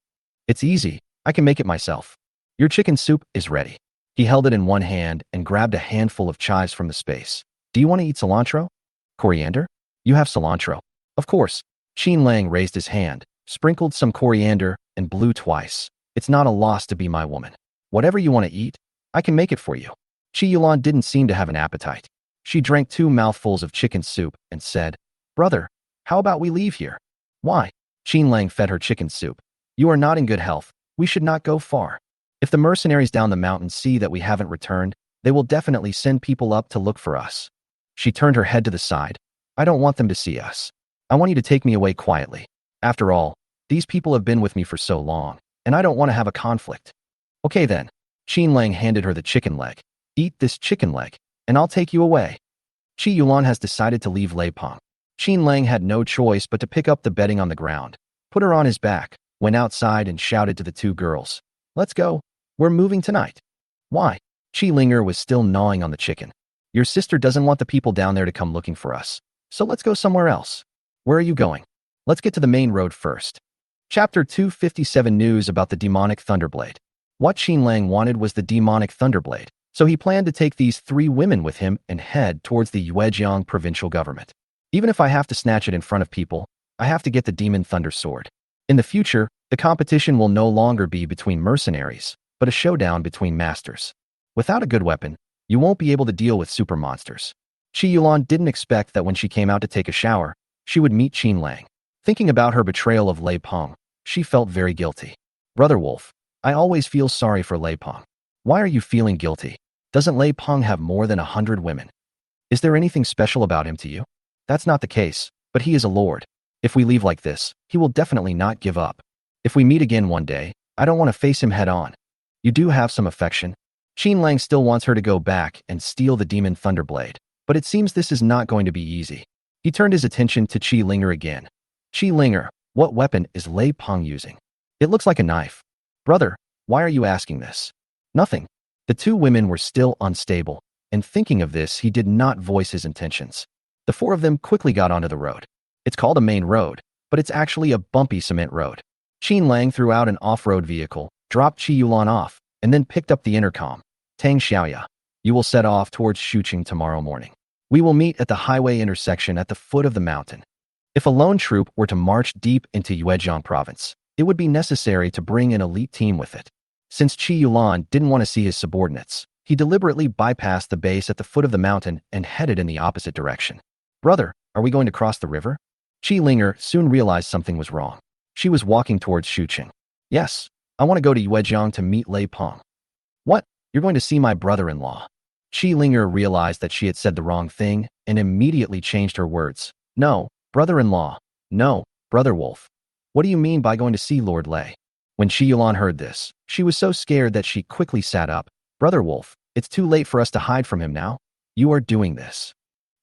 It's easy, I can make it myself. Your chicken soup is ready. He held it in one hand and grabbed a handful of chives from the space. Do you want to eat cilantro? Coriander? You have cilantro. Of course. Qin Lang raised his hand, sprinkled some coriander, and blew twice. It's not a loss to be my woman. Whatever you want to eat, I can make it for you. Qi Yulan didn't seem to have an appetite. She drank 2 mouthfuls of chicken soup and said, Brother, how about we leave here? Why? Qin Lang fed her chicken soup. You are not in good health. We should not go far. If the mercenaries down the mountain see that we haven't returned, they will definitely send people up to look for us. She turned her head to the side. I don't want them to see us. I want you to take me away quietly. After all, these people have been with me for so long, and I don't want to have a conflict. Okay then. Qin Lang handed her the chicken leg. Eat this chicken leg, and I'll take you away. Qi Yulan has decided to leave Lei Peng. Qin Lang had no choice but to pick up the bedding on the ground, put her on his back, went outside and shouted to the 2 girls. Let's go. We're moving tonight. Why? Qi Linger was still gnawing on the chicken. Your sister doesn't want the people down there to come looking for us, so let's go somewhere else. Where are you going? Let's get to the main road first. Chapter 257 News about the demonic Thunderblade. What Qin Lang wanted was the demonic Thunderblade, so he planned to take these 3 women with him and head towards the Yuejiang provincial government. Even if I have to snatch it in front of people, I have to get the demon thunder sword. In the future, the competition will no longer be between mercenaries, but a showdown between masters. Without a good weapon, you won't be able to deal with super monsters. Qi Yulan didn't expect that when she came out to take a shower, she would meet Qin Lang. Thinking about her betrayal of Lei Peng, she felt very guilty. Brother Wolf, I always feel sorry for Lei Peng. Why are you feeling guilty? Doesn't Lei Peng have more than 100 women? Is there anything special about him to you? That's not the case, but he is a lord. If we leave like this, he will definitely not give up. If we meet again one day, I don't want to face him head on. You do have some affection. Qin Lang still wants her to go back and steal the demon Thunderblade, but it seems this is not going to be easy. He turned his attention to Qi Linger again. Qi Linger, what weapon is Lei Peng using? It looks like a knife. Brother, why are you asking this? Nothing. The 2 women were still unstable, and thinking of this, he did not voice his intentions. The 4 of them quickly got onto the road. It's called a main road, but it's actually a bumpy cement road. Qin Lang threw out an off-road vehicle, dropped Qi Yulan off, and then picked up the intercom. Tang Xiaoya, you will set off towards Shuqing tomorrow morning. We will meet at the highway intersection at the foot of the mountain. If a lone troop were to march deep into Yuejiang province, it would be necessary to bring an elite team with it. Since Qi Yulan didn't want to see his subordinates, he deliberately bypassed the base at the foot of the mountain and headed in the opposite direction. Brother, are we going to cross the river? Qi Linger soon realized something was wrong. She was walking towards Shuqing. Yes, I want to go to Yuejiang to meet Lei Peng. What? You're going to see my brother-in-law. Qi Linger realized that she had said the wrong thing and immediately changed her words. No, brother-in-law. No, brother Wolf. What do you mean by going to see Lord Lei? When Qi Yulan heard this, she was so scared that she quickly sat up. Brother Wolf, it's too late for us to hide from him now. You are doing this.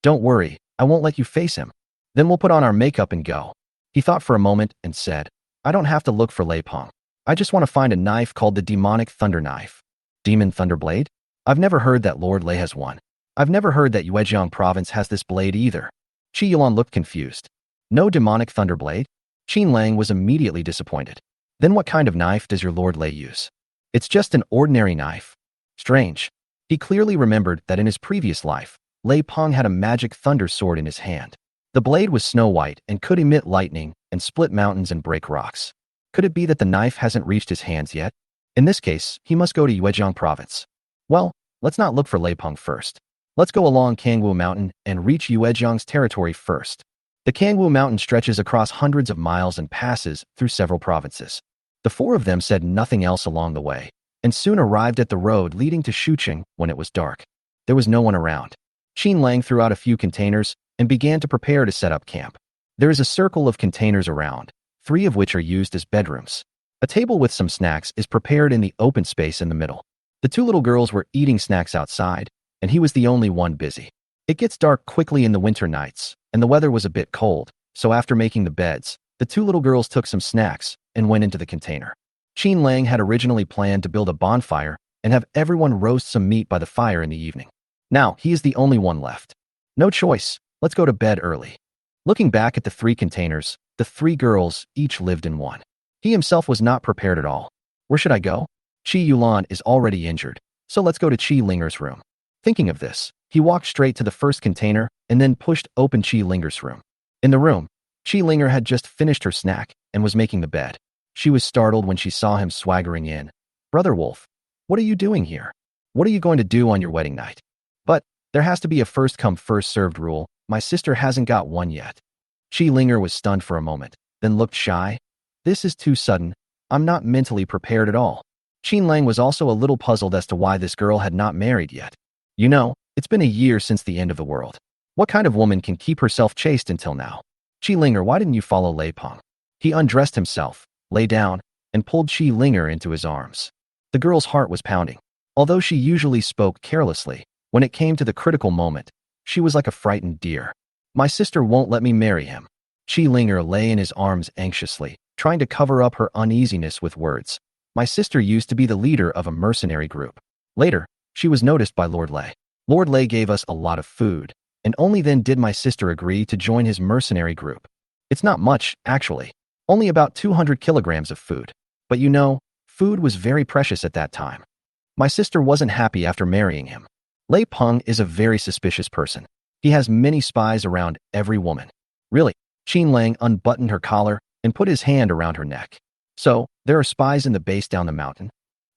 Don't worry, I won't let you face him. Then we'll put on our makeup and go. He thought for a moment and said, I don't have to look for Lei Peng. I just want to find a knife called the demonic thunder knife. Demon Thunderblade? I've never heard that Lord Lei has one. I've never heard that Yuejiang province has this blade either. Qi Yulan looked confused. No demonic Thunderblade? Qin Lang was immediately disappointed. Then what kind of knife does your Lord Lei use? It's just an ordinary knife. Strange. He clearly remembered that in his previous life, Lei Peng had a magic thunder sword in his hand. The blade was snow-white and could emit lightning and split mountains and break rocks. Could it be that the knife hasn't reached his hands yet? In this case, he must go to Yuejiang province. Well, let's not look for Lei Peng first. Let's go along Kangwu Mountain and reach Yuejiang's territory first. The Kangwu Mountain stretches across hundreds of miles and passes through several provinces. The 4 of them said nothing else along the way, and soon arrived at the road leading to Shuqing when it was dark. There was no one around. Qin Lang threw out a few containers and began to prepare to set up camp. There is a circle of containers around, 3 of which are used as bedrooms. A table with some snacks is prepared in the open space in the middle. The 2 little girls were eating snacks outside, and he was the only one busy. It gets dark quickly in the winter nights, and the weather was a bit cold, so after making the beds, the 2 little girls took some snacks and went into the container. Qin Lang had originally planned to build a bonfire and have everyone roast some meat by the fire in the evening. Now, he is the only one left. No choice, let's go to bed early. Looking back at the 3 containers, the 3 girls each lived in one. He himself was not prepared at all. Where should I go? Qi Yulan is already injured, so let's go to Qi Linger's room. Thinking of this, he walked straight to the first container and then pushed open Qi Linger's room. In the room, Qi Linger had just finished her snack and was making the bed. She was startled when she saw him swaggering in. "Brother Wolf, what are you doing here? What are you going to do on your wedding night?" "But there has to be a first-come, first-served rule. My sister hasn't got one yet." Qi Linger was stunned for a moment, then looked shy. "This is too sudden. I'm not mentally prepared at all." Qin Lang was also a little puzzled as to why this girl had not married yet. "You know, it's been a year since the end of the world. What kind of woman can keep herself chaste until now? Qi Linger, why didn't you follow Lei Peng?" He undressed himself, lay down, and pulled Qi Linger into his arms. The girl's heart was pounding. Although she usually spoke carelessly, when it came to the critical moment, she was like a frightened deer. "My sister won't let me marry him." Qi Linger lay in his arms anxiously, trying to cover up her uneasiness with words. "My sister used to be the leader of a mercenary group. Later, she was noticed by Lord Lei. Lord Lei gave us a lot of food, and only then did my sister agree to join his mercenary group. It's not much, actually. Only about 200 kilograms of food. But you know, food was very precious at that time. My sister wasn't happy after marrying him. Lei Peng is a very suspicious person. He has many spies around every woman." "Really?" Qin Lang unbuttoned her collar and put his hand around her neck. "So, there are spies in the base down the mountain?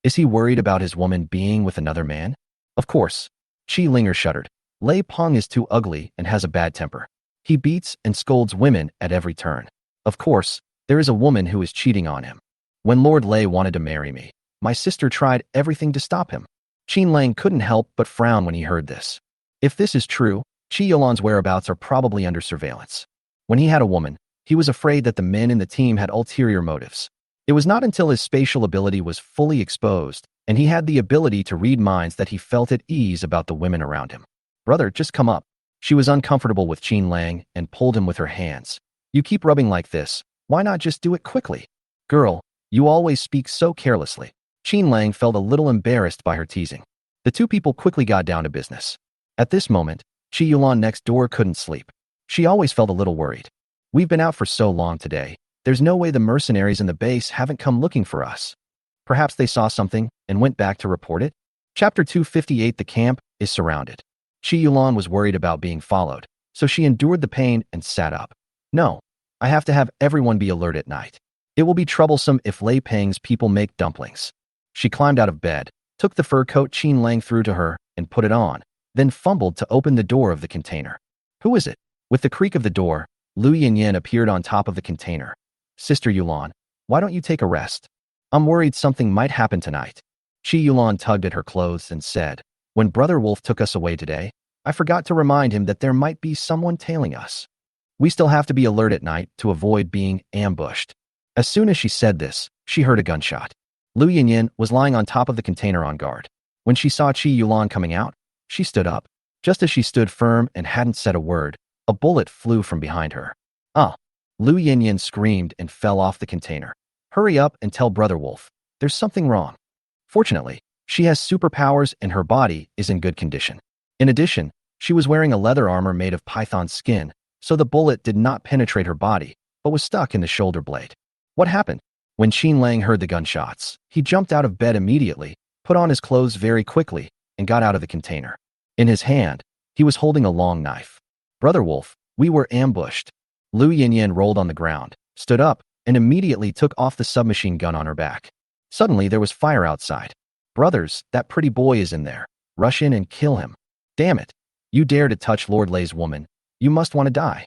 Is he worried about his woman being with another man?" "Of course." Qi Linger shuddered. "Lei Peng is too ugly and has a bad temper. He beats and scolds women at every turn. Of course, there is a woman who is cheating on him. When Lord Lei wanted to marry me, my sister tried everything to stop him." Qin Lang couldn't help but frown when he heard this. If this is true, Qi Yulan's whereabouts are probably under surveillance. When he had a woman, he was afraid that the men in the team had ulterior motives. It was not until his spatial ability was fully exposed and he had the ability to read minds that he felt at ease about the women around him. "Brother, just come up." She was uncomfortable with Qin Lang and pulled him with her hands. "You keep rubbing like this. Why not just do it quickly?" "Girl, you always speak so carelessly." Qin Lang felt a little embarrassed by her teasing. The two people quickly got down to business. At this moment, Qi Yulan next door couldn't sleep. She always felt a little worried. "We've been out for so long today. There's no way the mercenaries in the base haven't come looking for us. Perhaps they saw something and went back to report it?" Chapter 258. The camp is surrounded. Qi Yulan was worried about being followed, so she endured the pain and sat up. "No, I have to have everyone be alert at night. It will be troublesome if Lei Peng's people make dumplings." She climbed out of bed, took the fur coat Qin Lang threw to her, and put it on, then fumbled to open the door of the container. "Who is it?" With the creak of the door, Lu Yinyin appeared on top of the container. "Sister Yulan, why don't you take a rest? I'm worried something might happen tonight." Qi Yulan tugged at her clothes and said, "When Brother Wolf took us away today, I forgot to remind him that there might be someone tailing us. We still have to be alert at night to avoid being ambushed." As soon as she said this, she heard a gunshot. Lu Yinyin was lying on top of the container on guard. When she saw Qi Yulan coming out, she stood up. Just as she stood firm and hadn't said a word, a bullet flew from behind her. "Ah!" Lu Yinyin screamed and fell off the container. "Hurry up and tell Brother Wolf. There's something wrong." Fortunately, she has superpowers and her body is in good condition. In addition, she was wearing a leather armor made of python skin, so the bullet did not penetrate her body, but was stuck in the shoulder blade. What happened? When Qin Lang heard the gunshots, he jumped out of bed immediately, put on his clothes very quickly, and got out of the container. In his hand, he was holding a long knife. "Brother Wolf, we were ambushed." Lu Yinyin rolled on the ground, stood up, and immediately took off the submachine gun on her back. Suddenly, there was fire outside. "Brothers, that pretty boy is in there. Rush in and kill him." "Damn it. You dare to touch Lord Lei's woman. You must want to die."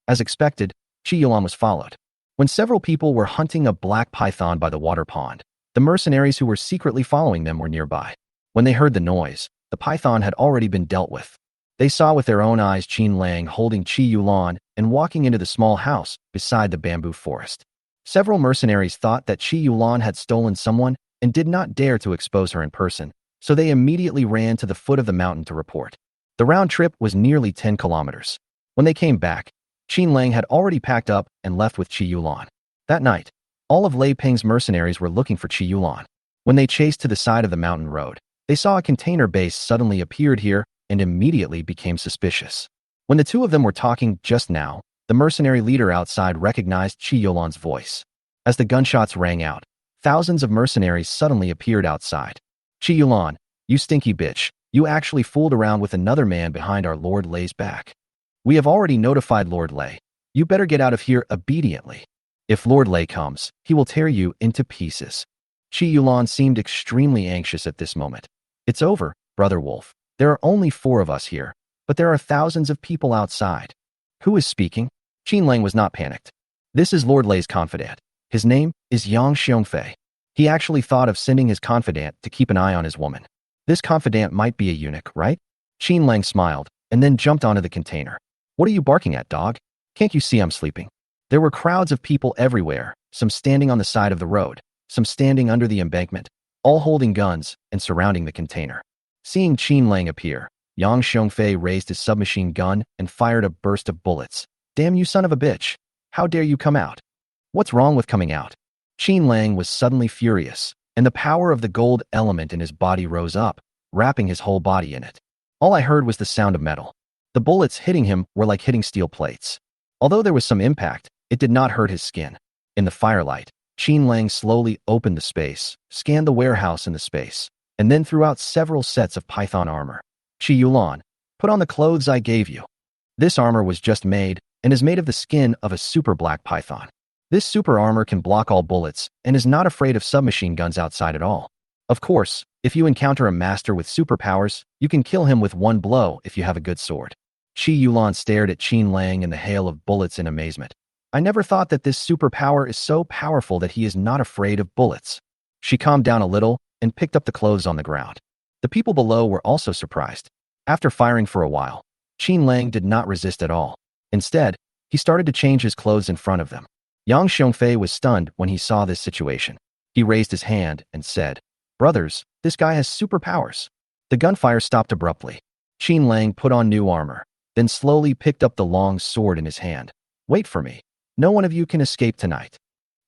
As expected, Qi Yulan was followed. When several people were hunting a black python by the water pond, the mercenaries who were secretly following them were nearby. When they heard the noise, the python had already been dealt with. They saw with their own eyes Qin Lang holding Qi Yulan and walking into the small house beside the bamboo forest. Several mercenaries thought that Qi Yulan had stolen someone and did not dare to expose her in person, so they immediately ran to the foot of the mountain to report. The round trip was nearly 10 kilometers. When they came back, Qin Lang had already packed up and left with Qi Yulan. That night, all of Lei Peng's mercenaries were looking for Qi Yulan. When they chased to the side of the mountain road, they saw a container base suddenly appeared here and immediately became suspicious. When the two of them were talking just now, the mercenary leader outside recognized Qi Yulan's voice. As the gunshots rang out, thousands of mercenaries suddenly appeared outside. Qin Lang, you stinky bitch, you actually fooled around with another man behind our Lord Lei's back. We have already notified Lord Lei. You better get out of here obediently. If Lord Lei comes, he will tear you into pieces. Qin Lang seemed extremely anxious at this moment. It's over, Brother Wolf. There are only 4 of us here, but there are thousands of people outside. Who is speaking? Qin Lang was not panicked. This is Lord Lei's confidant. His name is Yang Xiongfei. He actually thought of sending his confidant to keep an eye on his woman. This confidant might be a eunuch, right? Qin Lang smiled, and then jumped onto the container. What are you barking at, dog? Can't you see I'm sleeping? There were crowds of people everywhere, some standing on the side of the road, some standing under the embankment, all holding guns and surrounding the container. Seeing Qin Lang appear, Yang Xiongfei raised his submachine gun and fired a burst of bullets. Damn you son of a bitch! How dare you come out? What's wrong with coming out? Qin Lang was suddenly furious, and the power of the gold element in his body rose up, wrapping his whole body in it. All I heard was the sound of metal. The bullets hitting him were like hitting steel plates. Although there was some impact, it did not hurt his skin. In the firelight, Qin Lang slowly opened the space, scanned the warehouse in the space, and then threw out several sets of python armor. Qin Lang, put on the clothes I gave you. This armor was just made, and is made of the skin of a super black python. This super armor can block all bullets, and is not afraid of submachine guns outside at all. Of course, if you encounter a master with superpowers, you can kill him with one blow if you have a good sword. Qin Lang stared at Qin Lang and the hail of bullets in amazement. I never thought that this superpower is so powerful that he is not afraid of bullets. She calmed down a little and picked up the clothes on the ground. The people below were also surprised. After firing for a while, Qin Lang did not resist at all. Instead, he started to change his clothes in front of them. Yang Xiongfei was stunned when he saw this situation. He raised his hand and said, "Brothers, this guy has superpowers." The gunfire stopped abruptly. Qin Lang put on new armor, then slowly picked up the long sword in his hand. "Wait for me. No one of you can escape tonight."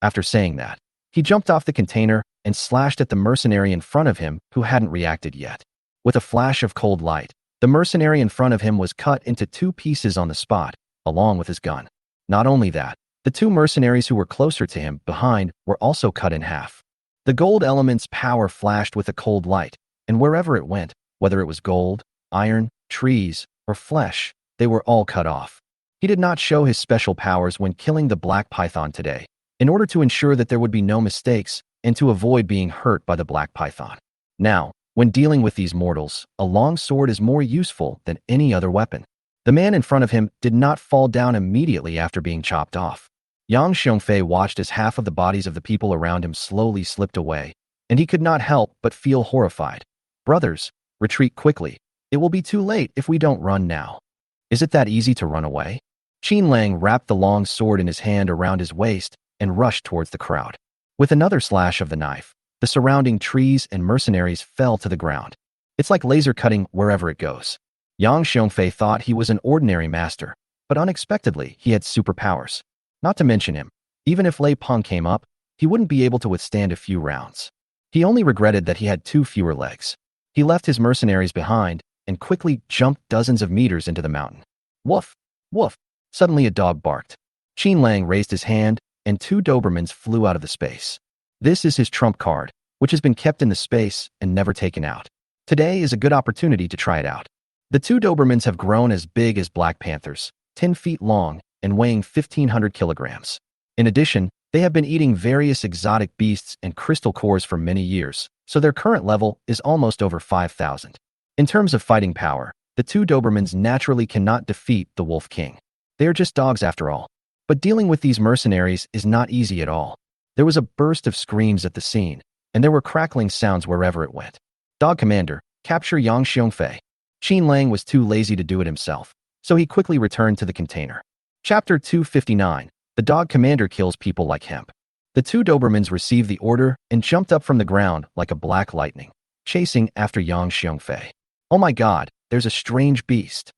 After saying that, he jumped off the container and slashed at the mercenary in front of him who hadn't reacted yet. With a flash of cold light, the mercenary in front of him was cut into 2 pieces on the spot, along with his gun. Not only that, the 2 mercenaries who were closer to him behind were also cut in half. The gold element's power flashed with a cold light, and wherever it went, whether it was gold, iron, trees, or flesh, they were all cut off. He did not show his special powers when killing the black python today, in order to ensure that there would be no mistakes and to avoid being hurt by the black python. Now, when dealing with these mortals, a long sword is more useful than any other weapon. The man in front of him did not fall down immediately after being chopped off. Yang Xiongfei watched as half of the bodies of the people around him slowly slipped away, and he could not help but feel horrified. "Brothers, retreat quickly. It will be too late if we don't run now." Is it that easy to run away? Qin Lang wrapped the long sword in his hand around his waist and rushed towards the crowd. With another slash of the knife, the surrounding trees and mercenaries fell to the ground. It's like laser cutting wherever it goes. Yang Xiongfei thought he was an ordinary master, but unexpectedly he had superpowers. Not to mention him, even if Lei Peng came up, he wouldn't be able to withstand a few rounds. He only regretted that he had 2 fewer legs. He left his mercenaries behind and quickly jumped dozens of meters into the mountain. Woof! Woof! Suddenly a dog barked. Qin Lang raised his hand and 2 Dobermans flew out of the space. This is his trump card, which has been kept in the space and never taken out. Today is a good opportunity to try it out. The 2 Dobermans have grown as big as black panthers, 10 feet long and weighing 1,500 kilograms. In addition, they have been eating various exotic beasts and crystal cores for many years, so their current level is almost over 5,000. In terms of fighting power, the 2 Dobermans naturally cannot defeat the Wolf King. They are just dogs after all. But dealing with these mercenaries is not easy at all. There was a burst of screams at the scene, and there were crackling sounds wherever it went. "Dog Commander, capture Yang Xiongfei." Qin Lang was too lazy to do it himself, so he quickly returned to the container. Chapter 259, The Dog Commander Kills People Like Hemp. The 2 Dobermans received the order and jumped up from the ground like a black lightning, chasing after Yang Xiongfei. Oh my god, there's a strange beast.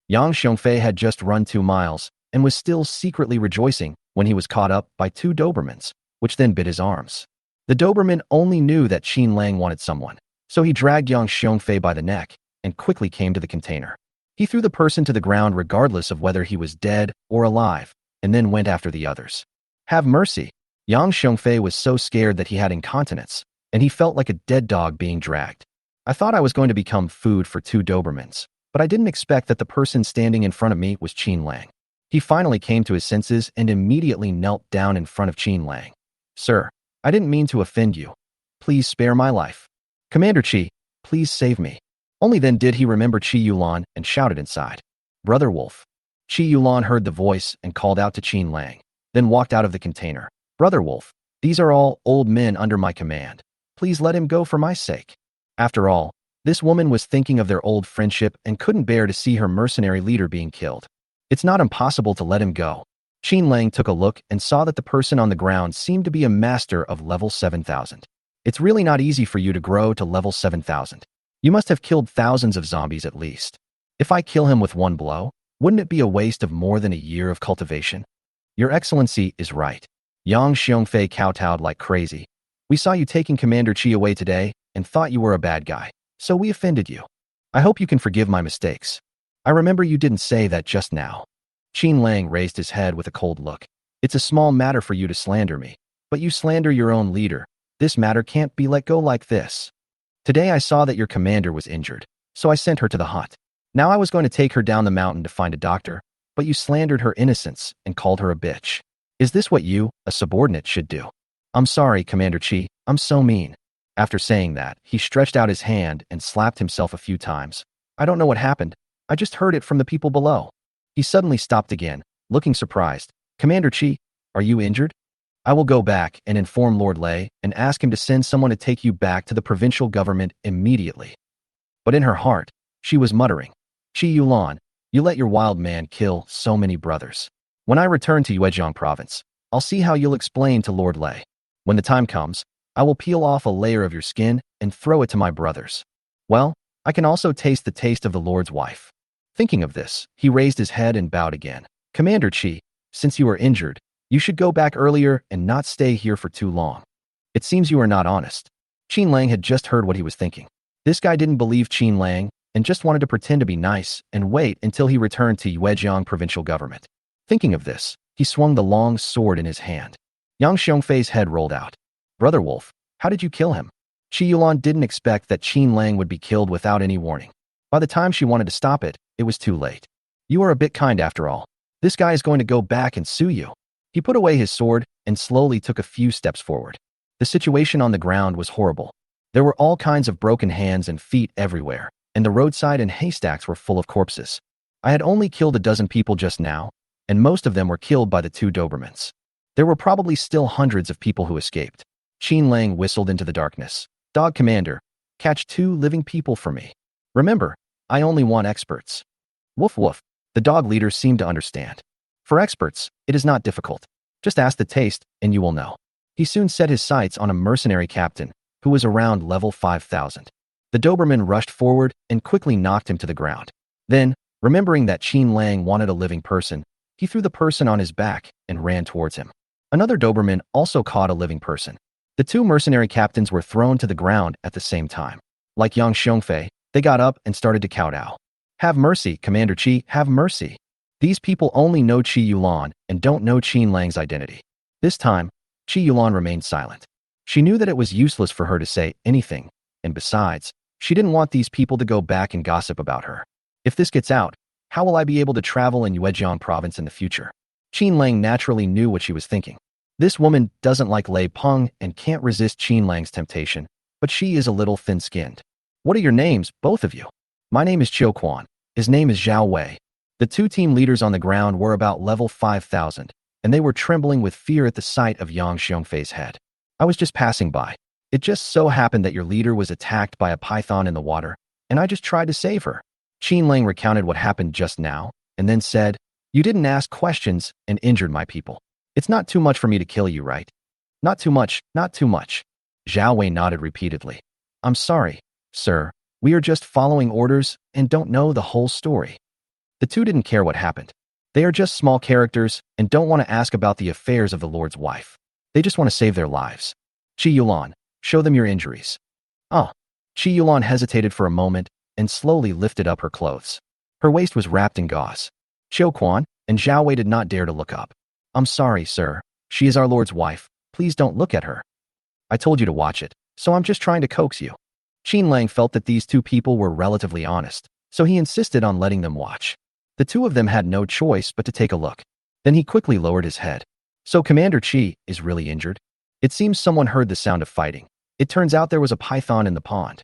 Yang Xiongfei had just run 2 miles and was still secretly rejoicing when he was caught up by 2 Dobermans, which then bit his arms. The Doberman only knew that Qin Lang wanted someone, so he dragged Yang Xiongfei by the neck and quickly came to the container. He threw the person to the ground regardless of whether he was dead or alive, and then went after the others. "Have mercy." Yang Xiongfei was so scared that he had incontinence, and he felt like a dead dog being dragged. I thought I was going to become food for 2 Dobermans, but I didn't expect that the person standing in front of me was Qin Lang. He finally came to his senses and immediately knelt down in front of Qin Lang. Sir, I didn't mean to offend you. Please spare my life. Commander Qi, please save me. Only then did he remember Qi Yulan and shouted inside. Brother Wolf. Qi Yulan heard the voice and called out to Qin Lang, then walked out of the container. Brother Wolf, these are all old men under my command. Please let him go for my sake. After all, this woman was thinking of their old friendship and couldn't bear to see her mercenary leader being killed. It's not impossible to let him go. Qin Lang took a look and saw that the person on the ground seemed to be a master of level 7,000. It's really not easy for you to grow to level 7,000. You must have killed thousands of zombies at least. If I kill him with one blow, wouldn't it be a waste of more than a year of cultivation? Your Excellency is right. Yang Xiongfei kowtowed like crazy. We saw you taking Commander Qi away today and thought you were a bad guy, so we offended you. I hope you can forgive my mistakes. I remember you didn't say that just now. Qin Lang raised his head with a cold look. It's a small matter for you to slander me, but you slander your own leader. This matter can't be let go like this. Today I saw that your commander was injured, so I sent her to the hut. Now I was going to take her down the mountain to find a doctor, but you slandered her innocence and called her a bitch. Is this what you, a subordinate, should do? I'm sorry, Commander Qi, I'm so mean. After saying that, he stretched out his hand and slapped himself a few times. I don't know what happened. I just heard it from the people below. He suddenly stopped again, looking surprised. Commander Qi, are you injured? I will go back and inform Lord Lei and ask him to send someone to take you back to the provincial government immediately. But in her heart, she was muttering, Qi Yulan, you let your wild man kill so many brothers. When I return to Yuezhang province, I'll see how you'll explain to Lord Lei. When the time comes, I will peel off a layer of your skin and throw it to my brothers. Well, I can also taste the taste of the Lord's wife. Thinking of this, he raised his head and bowed again. Commander Qi, since you are injured, you should go back earlier and not stay here for too long. It seems you are not honest. Qin Lang had just heard what he was thinking. This guy didn't believe Qin Lang and just wanted to pretend to be nice and wait until he returned to Yuezhang provincial government. Thinking of this, he swung the long sword in his hand. Yang Xiongfei's head rolled out. Brother Wolf, how did you kill him? Qi Yulan didn't expect that Qin Lang would be killed without any warning. By the time she wanted to stop it, it was too late. You are a bit kind after all. This guy is going to go back and sue you. He put away his sword and slowly took a few steps forward. The situation on the ground was horrible. There were all kinds of broken hands and feet everywhere, and the roadside and haystacks were full of corpses. I had only killed a dozen people just now, and most of them were killed by the 2 Dobermans. There were probably still hundreds of people who escaped. Qin Lang whistled into the darkness. Dog Commander, catch 2 living people for me. Remember, I only want experts. Woof woof. The dog leader seemed to understand. For experts, it is not difficult. Just ask the taste, and you will know. He soon set his sights on a mercenary captain, who was around level 5,000. The Doberman rushed forward and quickly knocked him to the ground. Then, remembering that Qin Lang wanted a living person, he threw the person on his back and ran towards him. Another Doberman also caught a living person. The 2 mercenary captains were thrown to the ground at the same time. Like Yang Xiongfei, they got up and started to kowtow. Have mercy, Commander Qi, have mercy. These people only know Qi Yulan and don't know Qin Lang's identity. This time, Qi Yulan remained silent. She knew that it was useless for her to say anything, and besides, she didn't want these people to go back and gossip about her. If this gets out, how will I be able to travel in Yuezhang province in the future? Qin Lang naturally knew what she was thinking. This woman doesn't like Lei Peng and can't resist Qin Lang's temptation, but she is a little thin-skinned. What are your names, both of you? My name is Qiu Quan. His name is Zhao Wei. The 2 team leaders on the ground were about level 5,000, and they were trembling with fear at the sight of Yang Xiongfei's head. I was just passing by. It just so happened that your leader was attacked by a python in the water, and I just tried to save her. Qin Lang recounted what happened just now, and then said, You didn't ask questions and injured my people. It's not too much for me to kill you, right? Not too much, not too much. Zhao Wei nodded repeatedly. I'm sorry, sir. We are just following orders and don't know the whole story. The 2 didn't care what happened. They are just small characters and don't want to ask about the affairs of the Lord's wife. They just want to save their lives. Qi Yulan, show them your injuries. Oh. Qi Yulan hesitated for a moment and slowly lifted up her clothes. Her waist was wrapped in gauze. Qiu Quan and Zhao Wei did not dare to look up. I'm sorry, sir. She is our Lord's wife. Please please don't look at her. I told you to watch it, so I'm just trying to coax you. Qin Lang felt that these two people were relatively honest, so he insisted on letting them watch. The two of them had no choice but to take a look. Then he quickly lowered his head. So Commander Qi is really injured? It seems someone heard the sound of fighting. It turns out there was a python in the pond.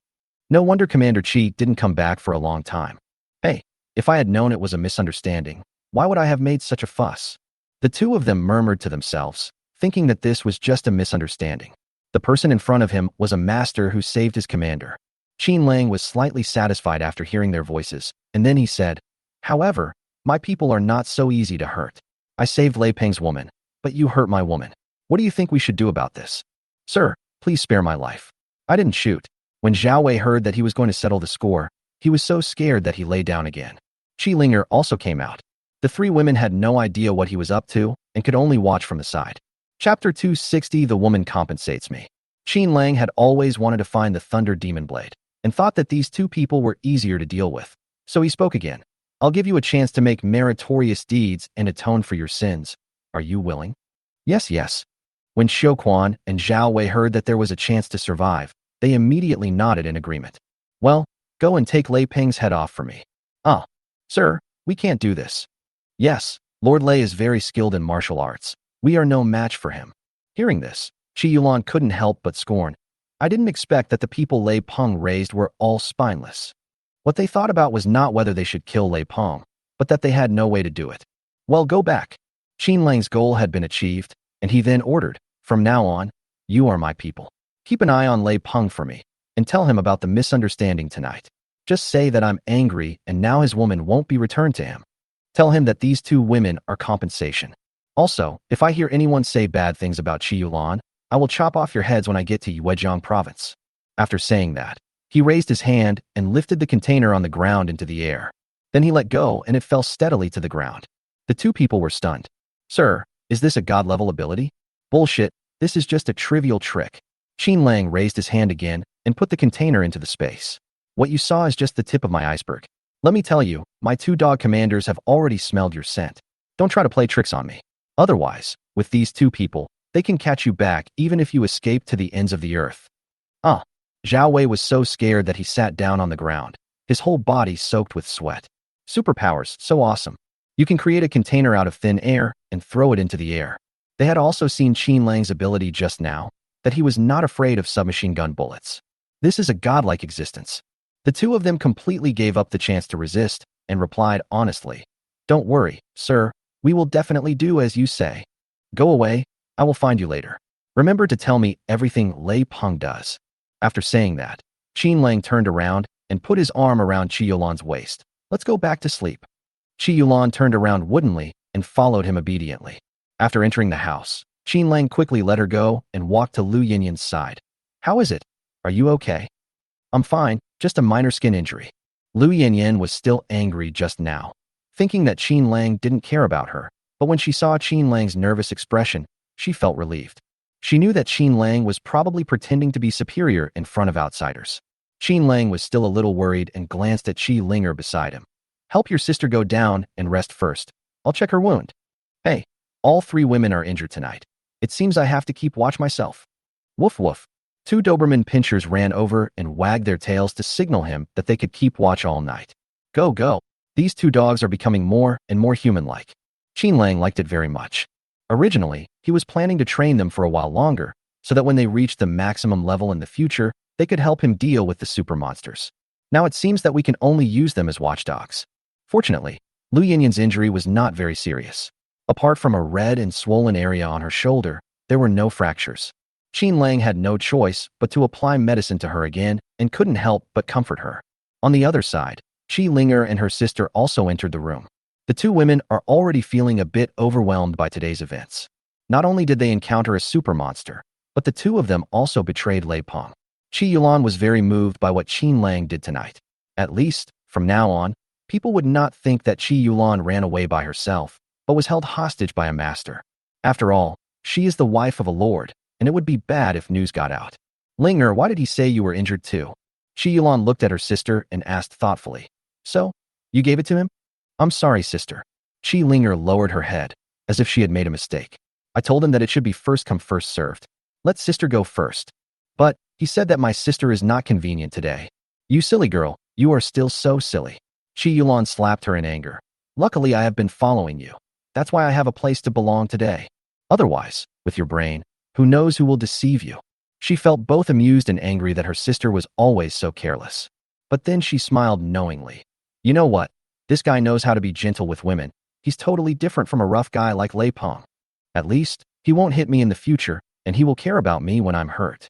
No wonder Commander Qi didn't come back for a long time. Hey, if I had known it was a misunderstanding, why would I have made such a fuss? The two of them murmured to themselves, thinking that this was just a misunderstanding. The person in front of him was a master who saved his commander. Qin Lang was slightly satisfied after hearing their voices, and then he said, "However, my people are not so easy to hurt. I saved Lei Peng's woman, but you hurt my woman. What do you think we should do about this? Sir, please spare my life. I didn't shoot." When Zhao Wei heard that he was going to settle the score, he was so scared that he lay down again. Qi Linger also came out. The three women had no idea what he was up to and could only watch from the side. Chapter 260, The Woman Compensates Me. Qin Lang had always wanted to find the Thunder Demon Blade and thought that these two people were easier to deal with. So he spoke again. "I'll give you a chance to make meritorious deeds and atone for your sins. Are you willing?" Yes, yes. When Xiuquan and Zhao Wei heard that there was a chance to survive, they immediately nodded in agreement. "Well, go and take Lei Peng's head off for me." "Ah, sir, we can't do this." "Yes, Lord Lei is very skilled in martial arts. We are no match for him." Hearing this, Qi Yulan couldn't help but scorn. "I didn't expect that the people Lei Peng raised were all spineless." What they thought about was not whether they should kill Lei Peng, but that they had no way to do it. "Well, go back." Qin Lang's goal had been achieved, and he then ordered, "From now on, you are my people. Keep an eye on Lei Peng for me, and tell him about the misunderstanding tonight. Just say that I'm angry and now his woman won't be returned to him. Tell him that these two women are compensation. Also, if I hear anyone say bad things about Qi Yulan, I will chop off your heads when I get to Yuejiang province." After saying that, he raised his hand and lifted the container on the ground into the air. Then he let go and it fell steadily to the ground. The two people were stunned. "Sir, is this a god-level ability?" "Bullshit, this is just a trivial trick." Qin Lang raised his hand again and put the container into the space. "What you saw is just the tip of my iceberg. Let me tell you, my two dog commanders have already smelled your scent. Don't try to play tricks on me. Otherwise, with these two people, they can catch you back even if you escape to the ends of the earth." Ah, Zhao Wei was so scared that he sat down on the ground, his whole body soaked with sweat. Superpowers, so awesome. You can create a container out of thin air and throw it into the air. They had also seen Qin Lang's ability just now, that he was not afraid of submachine gun bullets. This is a godlike existence. The two of them completely gave up the chance to resist and replied honestly, "Don't worry, sir, we will definitely do as you say. Go away, I will find you later. Remember to tell me everything Lei Peng does." After saying that, Qin Lang turned around and put his arm around Qi Yulan's waist. "Let's go back to sleep." Qi Yulan turned around woodenly and followed him obediently. After entering the house, Qin Lang quickly let her go and walked to Lu Yinyan's side. "How is it? Are you okay?" "I'm fine, just a minor skin injury." Lu Yinyan was still angry just now, thinking that Qin Lang didn't care about her, but when she saw Qin Lang's nervous expression, she felt relieved. She knew that Qin Lang was probably pretending to be superior in front of outsiders. Qin Lang was still a little worried and glanced at Qi Linger beside him. "Help your sister go down and rest first. I'll check her wound." "Hey, all three women are injured tonight. It seems I have to keep watch myself." Woof woof. Two Doberman pinchers ran over and wagged their tails to signal him that they could keep watch all night. Go, go. These two dogs are becoming more and more human-like. Qin Lang liked it very much. Originally, he was planning to train them for a while longer, so that when they reached the maximum level in the future, they could help him deal with the super monsters. Now it seems that we can only use them as watchdogs. Fortunately, Lu Yinyan's injury was not very serious. Apart from a red and swollen area on her shoulder, there were no fractures. Qin Lang had no choice but to apply medicine to her again and couldn't help but comfort her. On the other side, Qi Linger and her sister also entered the room. The two women are already feeling a bit overwhelmed by today's events. Not only did they encounter a super monster, but the two of them also betrayed Lei Peng. Qi Yulan was very moved by what Qin Lang did tonight. At least, from now on, people would not think that Qi Yulan ran away by herself, but was held hostage by a master. After all, she is the wife of a lord, and it would be bad if news got out. "Linger, why did he say you were injured too?" Qi Yulan looked at her sister and asked thoughtfully. "So, you gave it to him?" "I'm sorry, sister." Qi Linger lowered her head, as if she had made a mistake. I told him that it should be first come first served. Let sister go first. But he said that my sister is not convenient today. You silly girl, you are still so silly. Qi Yulan slapped her in anger. Luckily, I have been following you. That's why I have a place to belong today. Otherwise, with your brain, who knows who will deceive you? She felt both amused and angry that her sister was always so careless. But then she smiled knowingly. You know what? This guy knows how to be gentle with women. He's totally different from a rough guy like Lei Peng. At least, he won't hit me in the future, and he will care about me when I'm hurt.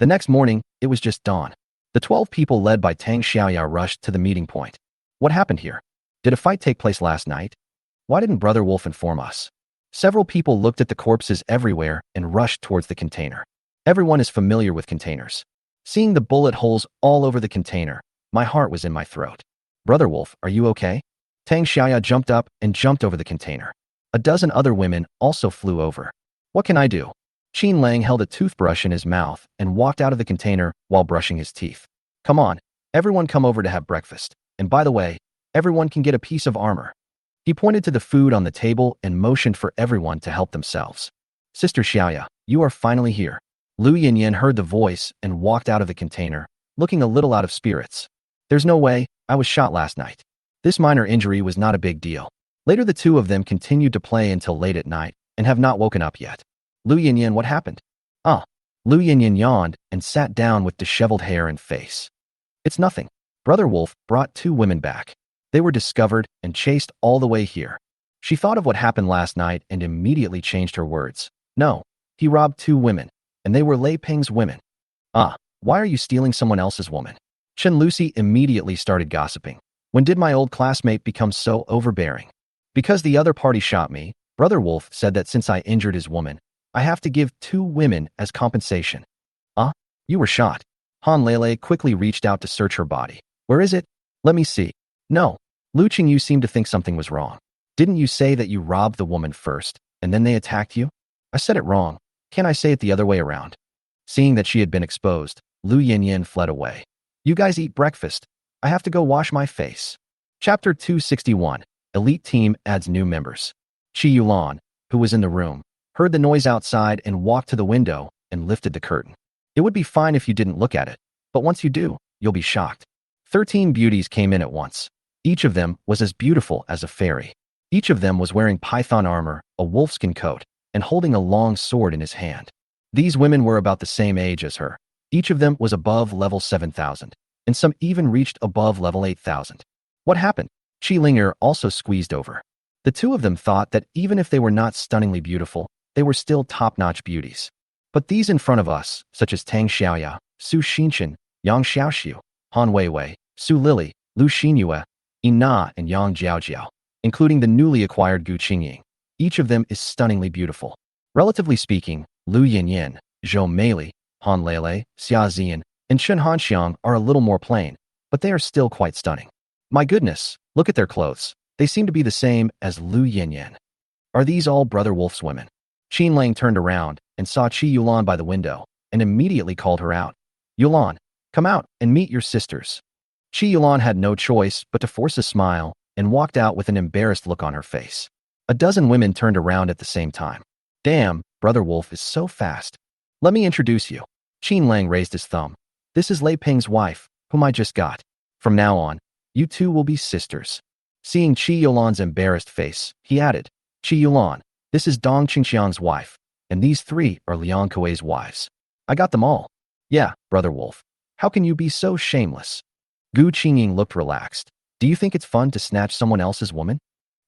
The next morning, it was just dawn. The 12 people led by Tang Xiaoya rushed to the meeting point. What happened here? Did a fight take place last night? Why didn't Brother Wolf inform us? Several people looked at the corpses everywhere and rushed towards the container. Everyone is familiar with containers. Seeing the bullet holes all over the container, my heart was in my throat. Brother Wolf, are you okay? Tang Xiaoya jumped up and jumped over the container. A dozen other women also flew over. What can I do? Qin Lang held a toothbrush in his mouth and walked out of the container while brushing his teeth. Come on, everyone come over to have breakfast. And by the way, everyone can get a piece of armor. He pointed to the food on the table and motioned for everyone to help themselves. Sister Xiaoya, you are finally here. Lu Yinyan heard the voice and walked out of the container, looking a little out of spirits. There's no way, I was shot last night. This minor injury was not a big deal. Later the two of them continued to play until late at night and have not woken up yet. Lu Yinyan, what happened? Lu Yinyan yawned and sat down with disheveled hair and face. It's nothing. Brother Wolf brought two women back. They were discovered and chased all the way here. She thought of what happened last night and immediately changed her words. No, he robbed two women, and they were Lei Peng's women. Why are you stealing someone else's woman? Chen Lucy immediately started gossiping. When did my old classmate become so overbearing? Because the other party shot me, Brother Wolf said that since I injured his woman, I have to give two women as compensation. You were shot. Han Lele quickly reached out to search her body. Where is it? Let me see. No. Lu Qingyu seemed to think something was wrong. Didn't you say that you robbed the woman first, and then they attacked you? I said it wrong. Can't I say it the other way around? Seeing that she had been exposed, Lu Yinyan fled away. You guys eat breakfast. I have to go wash my face. Chapter 261. Elite Team adds new members. Qi Yulan, who was in the room, heard the noise outside and walked to the window and lifted the curtain. It would be fine if you didn't look at it, but once you do, you'll be shocked. 13 beauties came in at once. Each of them was as beautiful as a fairy. Each of them was wearing python armor, a wolfskin coat, and holding a long sword in his hand. These women were about the same age as her. Each of them was above level 7,000, and some even reached above level 8,000. What happened? Qi Linger also squeezed over. The two of them thought that even if they were not stunningly beautiful, they were still top-notch beauties. But these in front of us, such as Tang Xiaoya, Su Xinchen, Yang Xiaoxiu, Han Weiwei, Su Lili, Lu Xinyue, Ina, and Yang Jiaojiao, including the newly acquired Gu Qingying. Each of them is stunningly beautiful. Relatively speaking, Lu Yinyan, Zhou Meili, Han Lele, Xia Zian, and Chen Hanxiang are a little more plain, but they are still quite stunning. My goodness, look at their clothes. They seem to be the same as Lu Yinyan. Are these all Brother Wolf's women? Qin Lang turned around and saw Qi Yulan by the window and immediately called her out. Yulan, come out and meet your sisters. Qi Yulan had no choice but to force a smile and walked out with an embarrassed look on her face. A dozen women turned around at the same time. Damn, Brother Wolf is so fast. Let me introduce you. Qin Lang raised his thumb. This is Lei Peng's wife, whom I just got. From now on, you two will be sisters. Seeing Qi Yulan's embarrassed face, he added, Qi Yulan, this is Dong Qingxiang's wife, and these three are Liang Kuei's wives. I got them all. Yeah, Brother Wolf. How can you be so shameless? Gu Qingying looked relaxed. Do you think it's fun to snatch someone else's woman?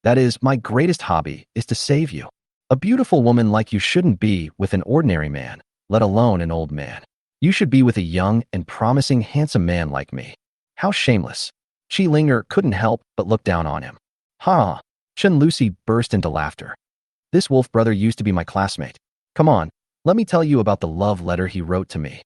That is, my greatest hobby is to save you. A beautiful woman like you shouldn't be with an ordinary man, let alone an old man. You should be with a young and promising handsome man like me. How shameless. Qi Linger couldn't help but look down on him. Ha! Chen Lucy burst into laughter. This wolf brother used to be my classmate. Come on, let me tell you about the love letter he wrote to me.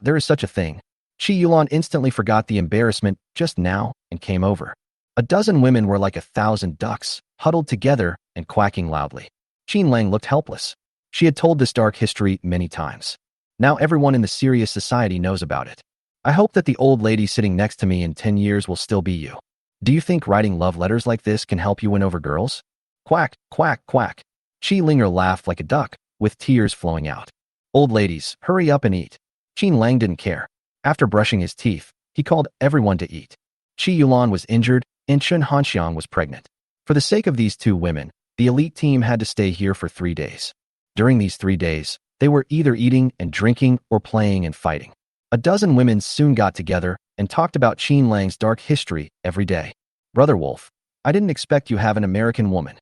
There is such a thing. Qi Yulan instantly forgot the embarrassment just now and came over. A dozen women were like 1,000 ducks, huddled together and quacking loudly. Qin Lang looked helpless. She had told this dark history many times. Now everyone in the serious society knows about it. I hope that the old lady sitting next to me in 10 years will still be you. Do you think writing love letters like this can help you win over girls? Quack, quack, quack. Qi Linger laughed like a duck, with tears flowing out. Old ladies, hurry up and eat. Qin Lang didn't care. After brushing his teeth, he called everyone to eat. Qi Yulan was injured, and Chen Hanxiang was pregnant. For the sake of these two women, the elite team had to stay here for 3 days. During these 3 days, they were either eating and drinking or playing and fighting. A dozen women soon got together and talked about Qin Lang's dark history every day. Brother Wolf, I didn't expect you have an American woman.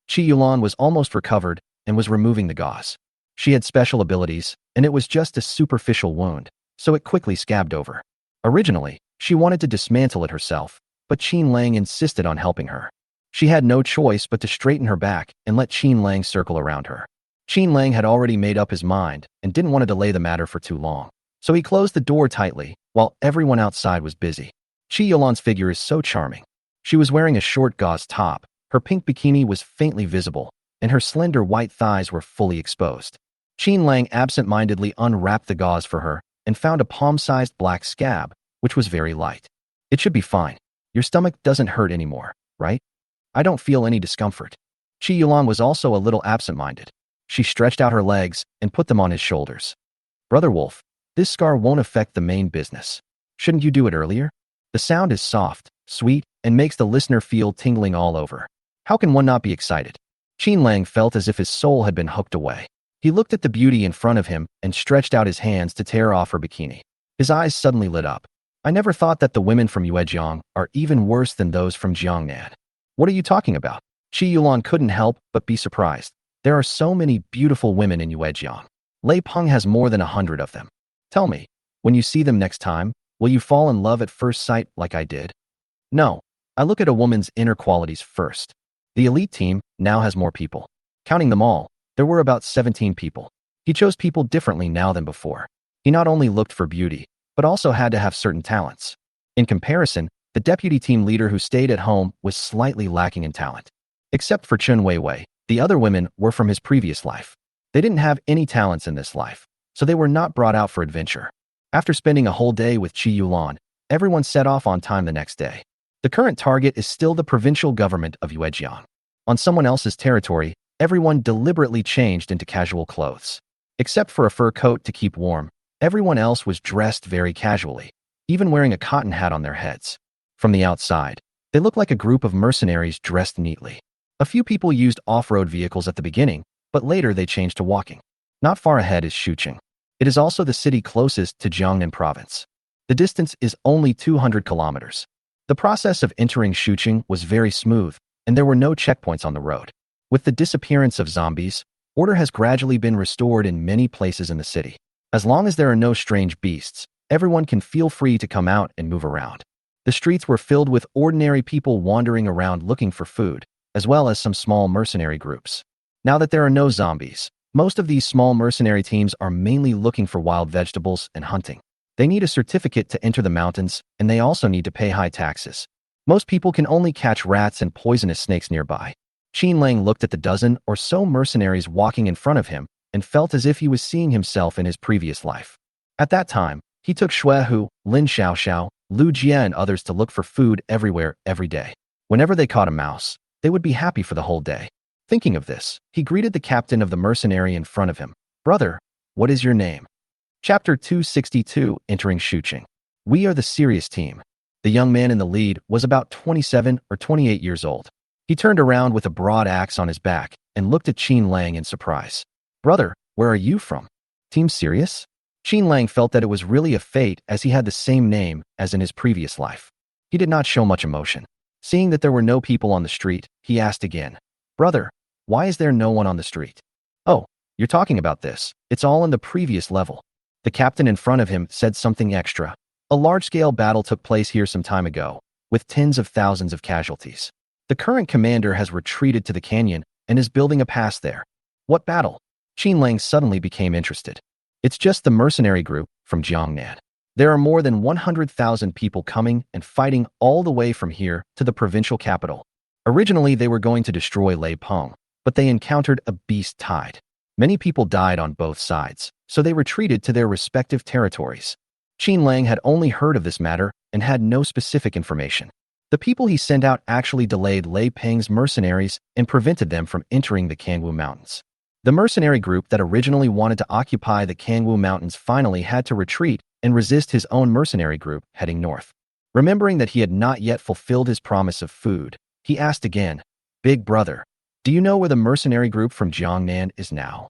Qi Yulan was almost recovered and was removing the gauze. She had special abilities, and it was just a superficial wound, so it quickly scabbed over. Originally, she wanted to dismantle it herself, but Qin Lang insisted on helping her. She had no choice but to straighten her back and let Qin Lang circle around her. Qin Lang had already made up his mind and didn't want to delay the matter for too long, so he closed the door tightly while everyone outside was busy. Qi Yulan's figure is so charming. She was wearing a short gauze top, her pink bikini was faintly visible, and her slender white thighs were fully exposed. Qin Lang absent-mindedly unwrapped the gauze for her and found a palm-sized black scab, which was very light. It should be fine. Your stomach doesn't hurt anymore, right? I don't feel any discomfort. Qi Yulan was also a little absent-minded. She stretched out her legs and put them on his shoulders. Brother Wolf, this scar won't affect the main business. Shouldn't you do it earlier? The sound is soft, sweet, and makes the listener feel tingling all over. How can one not be excited? Qin Lang felt as if his soul had been hooked away. He looked at the beauty in front of him and stretched out his hands to tear off her bikini. His eyes suddenly lit up. I never thought that the women from Yuejiang are even worse than those from Jiangnan. What are you talking about? Qi Yulan couldn't help but be surprised. There are so many beautiful women in Yuejiang. Lei Peng has more than 100 of them. Tell me, when you see them next time, will you fall in love at first sight like I did? No, I look at a woman's inner qualities first. The elite team now has more people. Counting them all, there were about 17 people. He chose people differently now than before. He not only looked for beauty, but also had to have certain talents. In comparison, the deputy team leader who stayed at home was slightly lacking in talent. Except for Chun Weiwei, the other women were from his previous life. They didn't have any talents in this life, so they were not brought out for adventure. After spending a whole day with Qi Yulan, everyone set off on time the next day. The current target is still the provincial government of Yuejiang. On someone else's territory, everyone deliberately changed into casual clothes. Except for a fur coat to keep warm, everyone else was dressed very casually, even wearing a cotton hat on their heads. From the outside, they looked like a group of mercenaries dressed neatly. A few people used off-road vehicles at the beginning, but later they changed to walking. Not far ahead is Shuqing. It is also the city closest to Jiangnan province. The distance is only 200 kilometers. The process of entering Shuqing was very smooth, and there were no checkpoints on the road. With the disappearance of zombies, order has gradually been restored in many places in the city. As long as there are no strange beasts, everyone can feel free to come out and move around. The streets were filled with ordinary people wandering around looking for food, as well as some small mercenary groups. Now that there are no zombies, most of these small mercenary teams are mainly looking for wild vegetables and hunting. They need a certificate to enter the mountains, and they also need to pay high taxes. Most people can only catch rats and poisonous snakes nearby. Qin Lang looked at the dozen or so mercenaries walking in front of him and felt as if he was seeing himself in his previous life. At that time, he took Xuehu, Lin Xiaoxiao, Lu Jie and others to look for food everywhere every day. Whenever they caught a mouse, they would be happy for the whole day. Thinking of this, he greeted the captain of the mercenary in front of him. Brother, what is your name? Chapter 262, Entering Shuqing. We are the serious team. The young man in the lead was about 27 or 28 years old. He turned around with a broad axe on his back and looked at Qin Lang in surprise. Brother, where are you from? Team Serious? Qin Lang felt that it was really a fate as he had the same name as in his previous life. He did not show much emotion. Seeing that there were no people on the street, he asked again. Brother, why is there no one on the street? Oh, you're talking about this. It's all in the previous level. The captain in front of him said something extra. A large-scale battle took place here some time ago, with tens of thousands of casualties. The current commander has retreated to the canyon and is building a pass there. What battle? Qin Lang suddenly became interested. It's just the mercenary group from Jiangnan. There are more than 100,000 people coming and fighting all the way from here to the provincial capital. Originally, they were going to destroy Lei Peng, but they encountered a beast tide. Many people died on both sides, so they retreated to their respective territories. Qin Lang had only heard of this matter and had no specific information. The people he sent out actually delayed Lei Peng's mercenaries and prevented them from entering the Kangwu Mountains. The mercenary group that originally wanted to occupy the Kangwu Mountains finally had to retreat and resist his own mercenary group heading north. Remembering that he had not yet fulfilled his promise of food, he asked again, "Big brother, do you know where the mercenary group from Jiangnan is now?"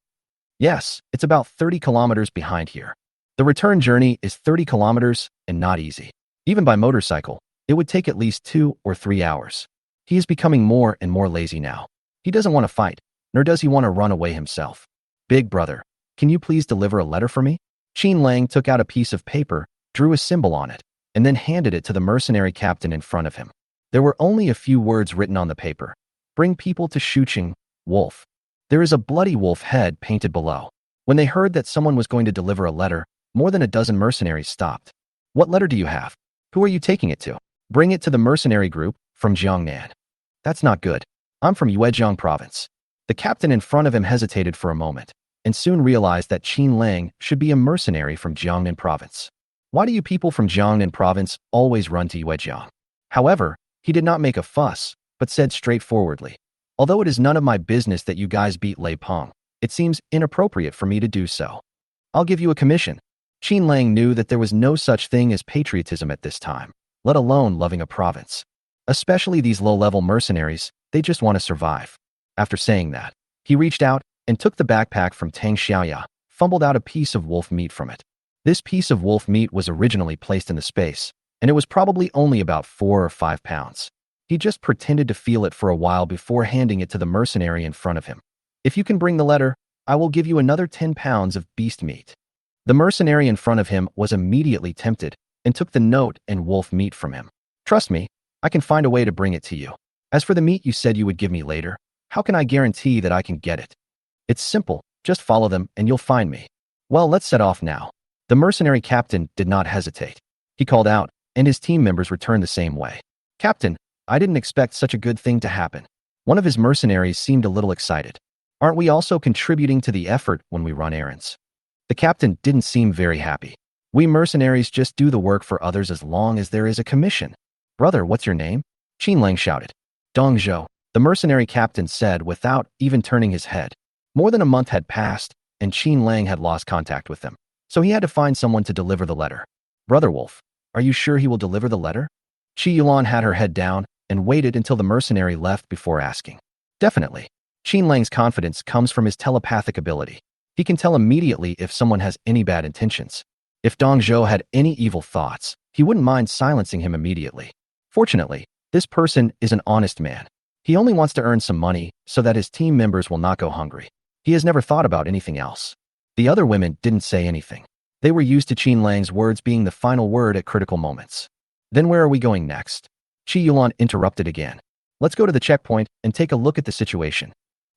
"Yes, it's about 30 kilometers behind here. The return journey is 30 kilometers and not easy. Even by motorcycle, it would take at least 2 or 3 hours. He is becoming more and more lazy now. He doesn't want to fight, nor does he want to run away himself. Big brother, can you please deliver a letter for me?" Qin Lang took out a piece of paper, drew a symbol on it, and then handed it to the mercenary captain in front of him. There were only a few words written on the paper. "Bring people to Shuqing, wolf." There is a bloody wolf head painted below. When they heard that someone was going to deliver a letter, more than a dozen mercenaries stopped. "What letter do you have? Who are you taking it to?" "Bring it to the mercenary group from Jiangnan." "That's not good. I'm from Yuezhang province." The captain in front of him hesitated for a moment, and soon realized that Qin Lang should be a mercenary from Jiangnan province. "Why do you people from Jiangnan province always run to Yuezhang?" However, he did not make a fuss, but said straightforwardly, "Although it is none of my business that you guys beat Lei Peng, it seems inappropriate for me to do so. I'll give you a commission." Qin Lang knew that there was no such thing as patriotism at this time, let alone loving a province. Especially these low-level mercenaries, they just want to survive. After saying that, he reached out and took the backpack from Tang Xiaoya, fumbled out a piece of wolf meat from it. This piece of wolf meat was originally placed in the space, and it was probably only about 4 or 5 pounds. He just pretended to feel it for a while before handing it to the mercenary in front of him. "If you can bring the letter, I will give you another 10 pounds of beast meat." The mercenary in front of him was immediately tempted and took the note and wolf meat from him. "Trust me, I can find a way to bring it to you. As for the meat you said you would give me later, how can I guarantee that I can get it?" "It's simple, just follow them and you'll find me." "Well, let's set off now." The mercenary captain did not hesitate. He called out, and his team members returned the same way. "Captain, I didn't expect such a good thing to happen." One of his mercenaries seemed a little excited. "Aren't we also contributing to the effort when we run errands?" The captain didn't seem very happy. "We mercenaries just do the work for others as long as there is a commission." "Brother, what's your name?" Qin Lang shouted. "Dong Zhou," the mercenary captain said without even turning his head. More than a month had passed, and Qin Lang had lost contact with them, so he had to find someone to deliver the letter. "Brother Wolf, are you sure he will deliver the letter?" Qi Yulan had her head down and waited until the mercenary left before asking. "Definitely." Qin Lang's confidence comes from his telepathic ability. He can tell immediately if someone has any bad intentions. If Dong Zhou had any evil thoughts, he wouldn't mind silencing him immediately. Fortunately, this person is an honest man. He only wants to earn some money so that his team members will not go hungry. He has never thought about anything else. The other women didn't say anything. They were used to Qin Lang's words being the final word at critical moments. "Then where are we going next?" Qi Yulan interrupted again. "Let's go to the checkpoint and take a look at the situation."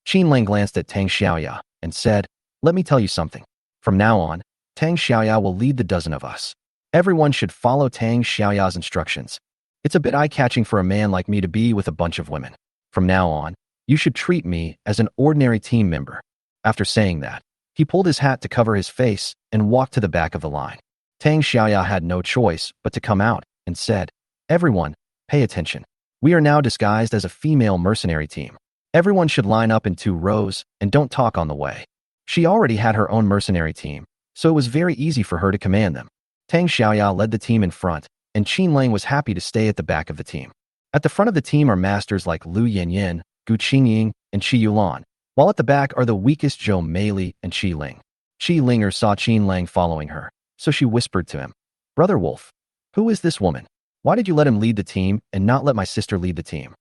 Qin Lang glanced at Tang Xiaoya and said, "Let me tell you something. From now on, Tang Xiaoya will lead the dozen of us. Everyone should follow Tang Xiaoya's instructions. It's a bit eye-catching for a man like me to be with a bunch of women. From now on, you should treat me as an ordinary team member." After saying that, he pulled his hat to cover his face and walked to the back of the line. Tang Xiaoya had no choice but to come out and said, "Everyone, pay attention. We are now disguised as a female mercenary team. Everyone should line up in 2 rows and don't talk on the way." She already had her own mercenary team, so it was very easy for her to command them. Tang Xiaoya led the team in front, and Qin Lang was happy to stay at the back of the team. At the front of the team are masters like Lu Yanyan, Gu Qingying, and Qi Yulan, while at the back are the weakest Zhou Meili and Qi Ling. Qi Linger saw Qin Lang following her, so she whispered to him, "Brother Wolf, who is this woman? Why did you let him lead the team and not let my sister lead the team?"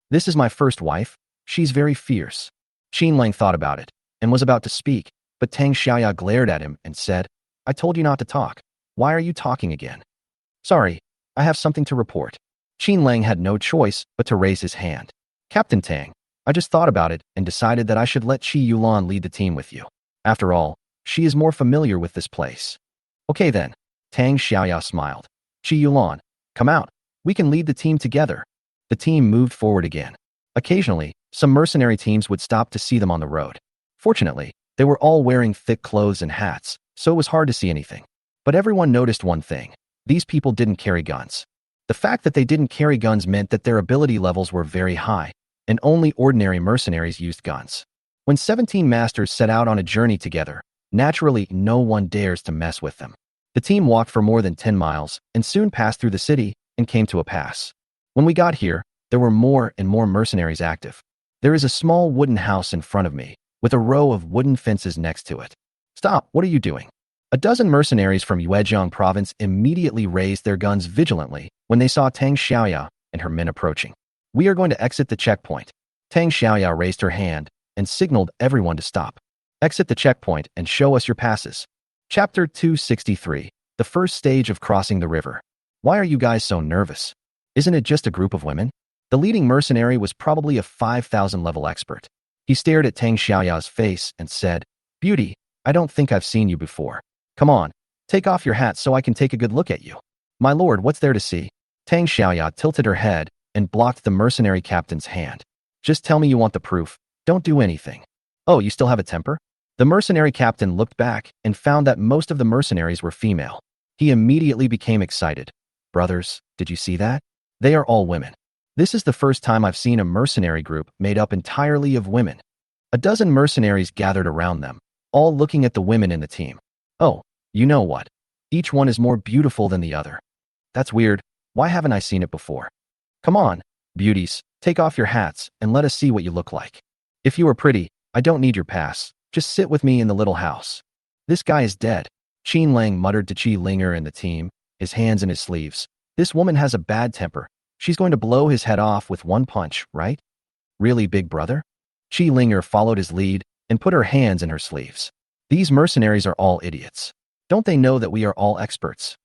"This is my first wife. She's very fierce." Qin Lang thought about it and was about to speak, but Tang Xiaoya glared at him and said, "I told you not to talk. Why are you talking again?" "Sorry, I have something to report." Qin Lang had no choice but to raise his hand. "Captain Tang, I just thought about it and decided that I should let Qi Yulan lead the team with you. After all, she is more familiar with this place." "Okay then." Tang Xiaoya smiled. "Qi Yulan, come out. We can lead the team together." The team moved forward again. Occasionally, some mercenary teams would stop to see them on the road. Fortunately, they were all wearing thick clothes and hats, so it was hard to see anything. But everyone noticed one thing. These people didn't carry guns. The fact that they didn't carry guns meant that their ability levels were very high, and only ordinary mercenaries used guns. When 17 masters set out on a journey together, naturally no one dares to mess with them. The team walked for more than 10 miles and soon passed through the city and came to a pass. When we got here, there were more and more mercenaries active. There is a small wooden house in front of me, with a row of wooden fences next to it. Stop, what are you doing? A dozen mercenaries from Yuezhong province immediately raised their guns vigilantly when they saw Tang Xiaoya and her men approaching. We are going to exit the checkpoint. Tang Xiaoya raised her hand and signaled everyone to stop. Exit the checkpoint and show us your passes. Chapter 263, the first stage of crossing the river. Why are you guys so nervous? Isn't it just a group of women? The leading mercenary was probably a 5,000 level expert. He stared at Tang Xiaoya's face and said, "Beauty, I don't think I've seen you before. Come on, take off your hat so I can take a good look at you." "My lord, what's there to see?" Tang Xiaoya tilted her head and blocked the mercenary captain's hand. "Just tell me you want the proof. Don't do anything." "Oh, you still have a temper?" The mercenary captain looked back and found that most of the mercenaries were female. He immediately became excited. "Brothers, did you see that? They are all women. This is the first time I've seen a mercenary group made up entirely of women." A dozen mercenaries gathered around them, all looking at the women in the team. "Oh, you know what? Each one is more beautiful than the other. That's weird. Why haven't I seen it before? Come on, beauties, take off your hats and let us see what you look like. If you are pretty, I don't need your pass. Just sit with me in the little house." "This guy is dead," Qin Lang muttered to Qi Linger and the team, his hands in his sleeves. "This woman has a bad temper. She's going to blow his head off with one punch, right? Really, big brother?" Qi Linger followed his lead and put her hands in her sleeves. "These mercenaries are all idiots. Don't they know that we are all experts?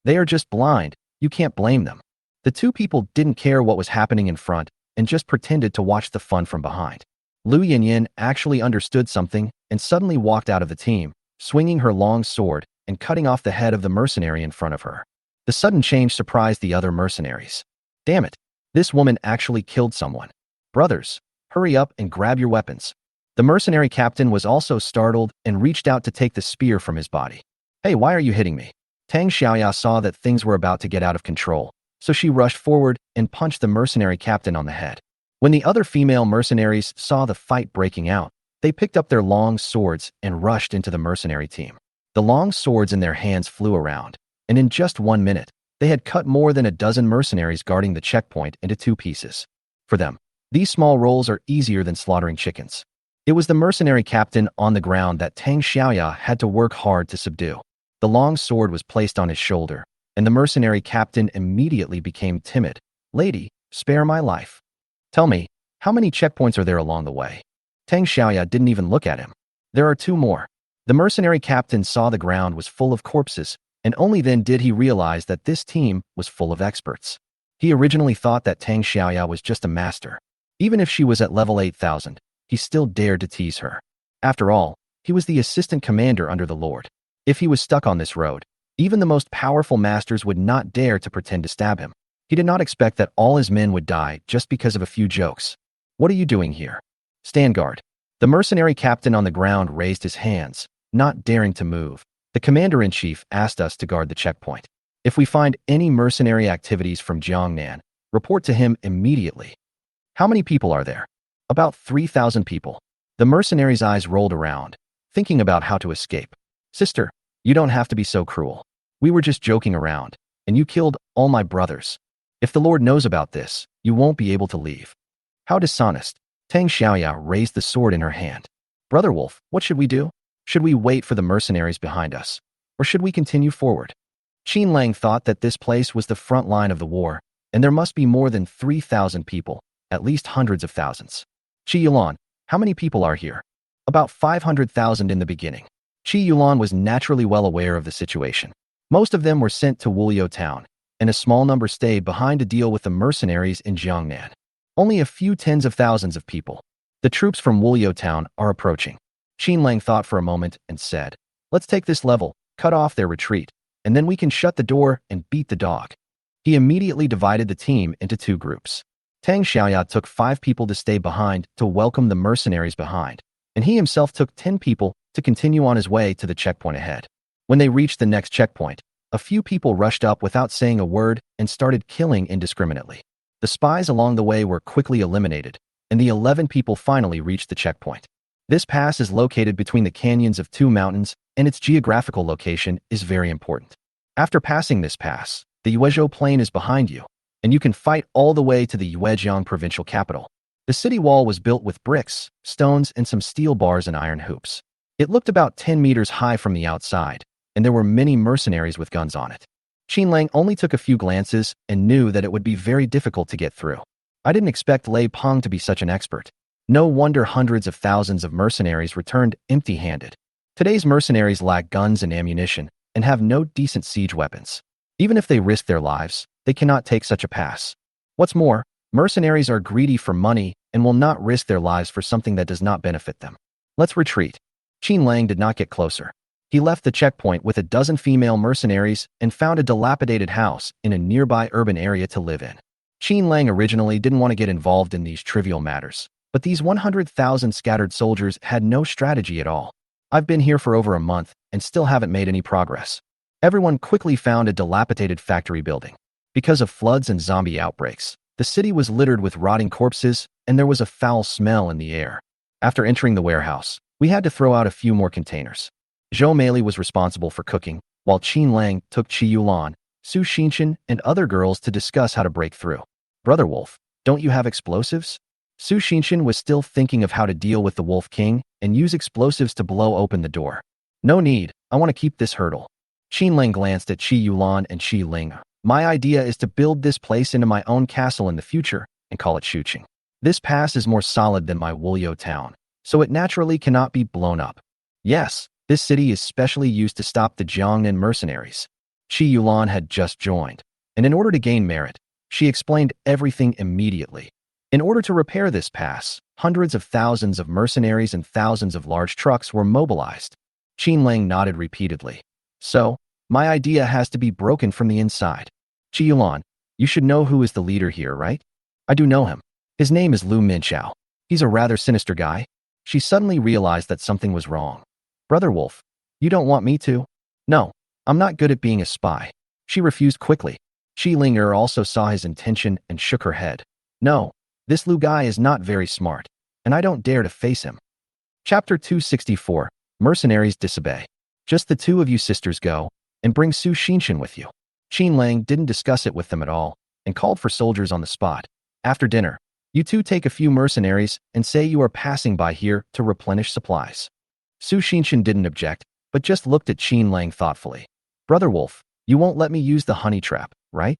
They are just blind. You can't blame them." The two people didn't care what was happening in front and just pretended to watch the fun from behind. Lu Yinyin actually understood something and suddenly walked out of the team, swinging her long sword and cutting off the head of the mercenary in front of her. The sudden change surprised the other mercenaries. "Damn it, this woman actually killed someone. Brothers, hurry up and grab your weapons." The mercenary captain was also startled and reached out to take the spear from his body. "Hey, why are you hitting me?" Tang Xiaoya saw that things were about to get out of control, so she rushed forward and punched the mercenary captain on the head. When the other female mercenaries saw the fight breaking out, they picked up their long swords and rushed into the mercenary team. The long swords in their hands flew around, and in just 1 minute, they had cut more than a dozen mercenaries guarding the checkpoint into 2 pieces. For them, these small rolls are easier than slaughtering chickens. It was the mercenary captain on the ground that Tang Xiaoya had to work hard to subdue. The long sword was placed on his shoulder, and the mercenary captain immediately became timid. "Lady, spare my life. Tell me, how many checkpoints are there along the way?" Tang Xiaoya didn't even look at him. "There are 2 more. The mercenary captain saw the ground was full of corpses, and only then did he realize that this team was full of experts. He originally thought that Tang Xiaoya was just a master. Even if she was at level 8,000, he still dared to tease her. After all, he was the assistant commander under the Lord. If he was stuck on this road, even the most powerful masters would not dare to pretend to stab him. He did not expect that all his men would die just because of a few jokes. "What are you doing here? Stand guard." The mercenary captain on the ground raised his hands, not daring to move. "The commander-in-chief asked us to guard the checkpoint. If we find any mercenary activities from Jiangnan, report to him immediately." "How many people are there?" "About 3,000 people." The mercenary's eyes rolled around, thinking about how to escape. "Sister, you don't have to be so cruel. We were just joking around, and you killed all my brothers. If the Lord knows about this, you won't be able to leave." "How dishonest." Tang Xiaoya raised the sword in her hand. "Brother Wolf, what should we do? Should we wait for the mercenaries behind us, or should we continue forward?" Qin Lang thought that this place was the front line of the war, and there must be more than 3,000 people, at least hundreds of thousands. "Qi Yulan, how many people are here?" "About 500,000 in the beginning." Qi Yulan was naturally well aware of the situation. Most of them were sent to Wulio town, and a small number stayed behind to deal with the mercenaries in Jiangnan. Only a few tens of thousands of people. "The troops from Wulio town are approaching." Qin Lang thought for a moment and said, "Let's take this level, cut off their retreat, and then we can shut the door and beat the dog." He immediately divided the team into 2 groups. Tang Xiaoya took 5 people to stay behind to welcome the mercenaries behind, and he himself took 10 people to continue on his way to the checkpoint ahead. When they reached the next checkpoint, A few people rushed up without saying a word and started killing indiscriminately. The spies along the way were quickly eliminated, and the 11 people finally reached the checkpoint. This pass is located between the canyons of two mountains, and its geographical location is very important. After passing this pass, the Yuezhou Plain is behind you, and you can fight all the way to the Yuezhiang provincial capital. The city wall was built with bricks, stones, and some steel bars and iron hoops. It looked about 10 meters high from the outside, and there were many mercenaries with guns on it. Qin Lang only took a few glances and knew that it would be very difficult to get through. I didn't expect Lei Peng to be such an expert. No wonder hundreds of thousands of mercenaries returned empty-handed. Today's mercenaries lack guns and ammunition and have no decent siege weapons. Even if they risk their lives, they cannot take such a pass. What's more, mercenaries are greedy for money and will not risk their lives for something that does not benefit them. Let's retreat. Qin Lang did not get closer. He left the checkpoint with a dozen female mercenaries and found a dilapidated house in a nearby urban area to live in. Qin Lang originally didn't want to get involved in these trivial matters, but these 100,000 scattered soldiers had no strategy at all. I've been here for over a month and still haven't made any progress. Everyone quickly found a dilapidated factory building. Because of floods and zombie outbreaks, the city was littered with rotting corpses and there was a foul smell in the air. After entering the warehouse, we had to throw out a few more containers. Zhou Meili was responsible for cooking, while Qin Lang took Qi Yulan, Su Xinshan, and other girls to discuss how to break through. Brother Wolf, don't you have explosives? Su Xinshan was still thinking of how to deal with the Wolf King and use explosives to blow open the door. No need, I want to keep this hurdle. Qin Lang glanced at Qi Yulan and Qi Ling. My idea is to build this place into my own castle in the future and call it Shuqing. This pass is more solid than my Wulyo town, so it naturally cannot be blown up. Yes, this city is specially used to stop the Jiangnan mercenaries. Qi Yulan had just joined, and in order to gain merit, she explained everything immediately. In order to repair this pass, hundreds of thousands of mercenaries and thousands of large trucks were mobilized. Qin Lang nodded repeatedly. So, my idea has to be broken from the inside. Qi Yulan, you should know who is the leader here, right? I do know him. His name is Lu Minchao. He's a rather sinister guy. She suddenly realized that something was wrong. Brother Wolf, you don't want me to? No, I'm not good at being a spy. She refused quickly. Qi Linger also saw his intention and shook her head. No, this Lu guy is not very smart, and I don't dare to face him. Chapter 264, Mercenaries Disobey. Just the two of you sisters go, and bring Su Xinshan with you. Qin Lang didn't discuss it with them at all, and called for soldiers on the spot. After dinner, you two take a few mercenaries and say you are passing by here to replenish supplies. Su Xinshan didn't object, but just looked at Qin Lang thoughtfully. Brother Wolf, you won't let me use the honey trap, right?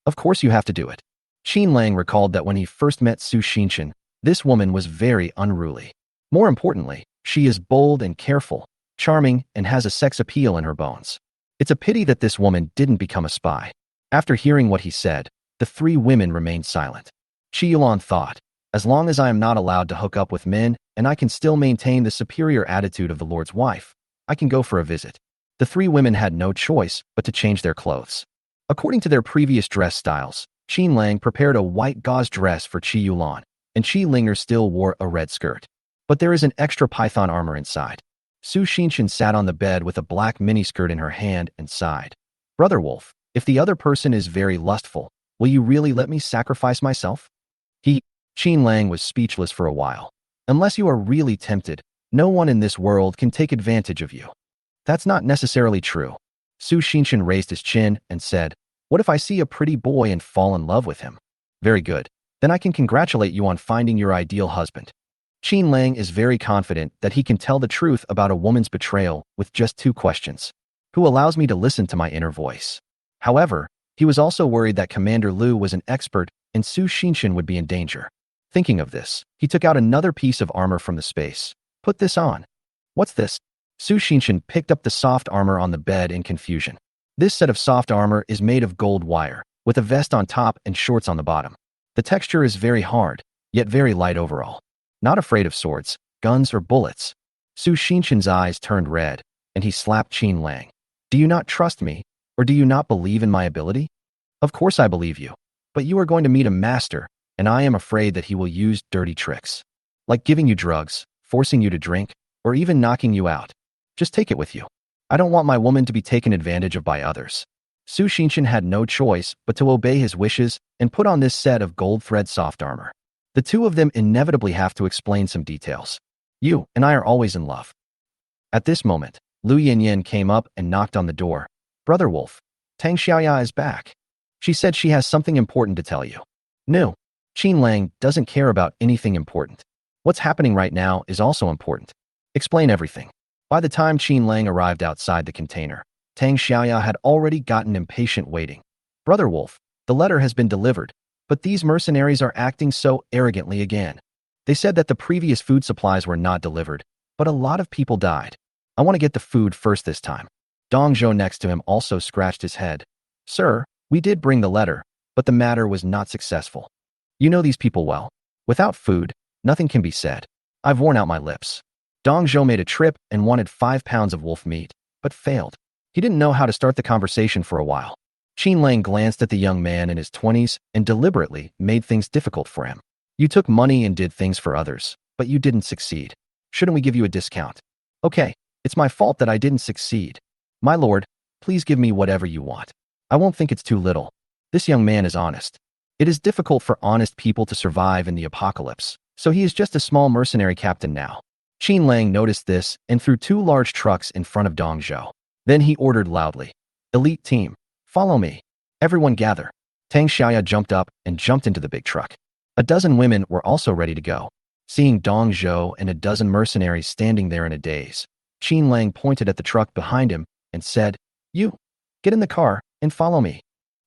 Of course you have to do it. Qin Lang recalled that when he first met Su Xinshan, this woman was very unruly. More importantly, she is bold and careful, charming, and has a sex appeal in her bones. It's a pity that this woman didn't become a spy. After hearing what he said, the three women remained silent. Qi Yulan thought, as long as I am not allowed to hook up with men and I can still maintain the superior attitude of the Lord's wife, I can go for a visit. The three women had no choice but to change their clothes. According to their previous dress styles, Qin Lang prepared a white gauze dress for Qi Yulan, and Qi Linger still wore a red skirt. But there is an extra python armor inside. Su Xinshan sat on the bed with a black miniskirt in her hand and sighed. Brother Wolf, if the other person is very lustful, will you really let me sacrifice myself? Qin Lang was speechless for a while. Unless you are really tempted, no one in this world can take advantage of you. That's not necessarily true. Su Xinshan raised his chin and said, what if I see a pretty boy and fall in love with him? Very good. Then I can congratulate you on finding your ideal husband. Qin Lang is very confident that he can tell the truth about a woman's betrayal with just 2 questions. Who allows me to listen to my inner voice? However, he was also worried that Commander Lu was an expert and Su Xinshan would be in danger. Thinking of this, he took out another piece of armor from the space. Put this on. What's this? Su Xinshan picked up the soft armor on the bed in confusion. This set of soft armor is made of gold wire, with a vest on top and shorts on the bottom. The texture is very hard, yet very light overall. Not afraid of swords, guns, or bullets. Su Xinshan's eyes turned red, and he slapped Qin Lang. Do you not trust me, or do you not believe in my ability? Of course I believe you, but you are going to meet a master, and I am afraid that he will use dirty tricks. Like giving you drugs, forcing you to drink, or even knocking you out. Just take it with you. I don't want my woman to be taken advantage of by others. Su Xinshan had no choice but to obey his wishes and put on this set of gold thread soft armor. The two of them inevitably have to explain some details. You and I are always in love. At this moment, Lu Yinyin came up and knocked on the door. Brother Wolf, Tang Xiaoya is back. She said she has something important to tell you. No, Qin Lang doesn't care about anything important. What's happening right now is also important. Explain everything. By the time Qin Lang arrived outside the container, Tang Xiaoya had already gotten impatient waiting. Brother Wolf, the letter has been delivered, but these mercenaries are acting so arrogantly again. They said that the previous food supplies were not delivered, but a lot of people died. I want to get the food first this time. Dong Zhou next to him also scratched his head. Sir, we did bring the letter, but the matter was not successful. You know these people well. Without food, nothing can be said. I've worn out my lips. Dong Zhou made a trip and wanted 5 pounds of wolf meat, but failed. He didn't know how to start the conversation for a while. Qin Lang glanced at the young man in his 20s and deliberately made things difficult for him. You took money and did things for others, but you didn't succeed. Shouldn't we give you a discount? Okay, it's my fault that I didn't succeed. My lord, please give me whatever you want. I won't think it's too little. This young man is honest. It is difficult for honest people to survive in the apocalypse, so he is just a small mercenary captain now. Qin Lang noticed this and threw 2 large trucks in front of Dong Zhou. Then he ordered loudly, Elite team, follow me. Everyone gather. Tang Xiaoya jumped up and jumped into the big truck. A dozen women were also ready to go. Seeing Dong Zhou and a dozen mercenaries standing there in a daze, Qin Lang pointed at the truck behind him and said, You, get in the car and follow me.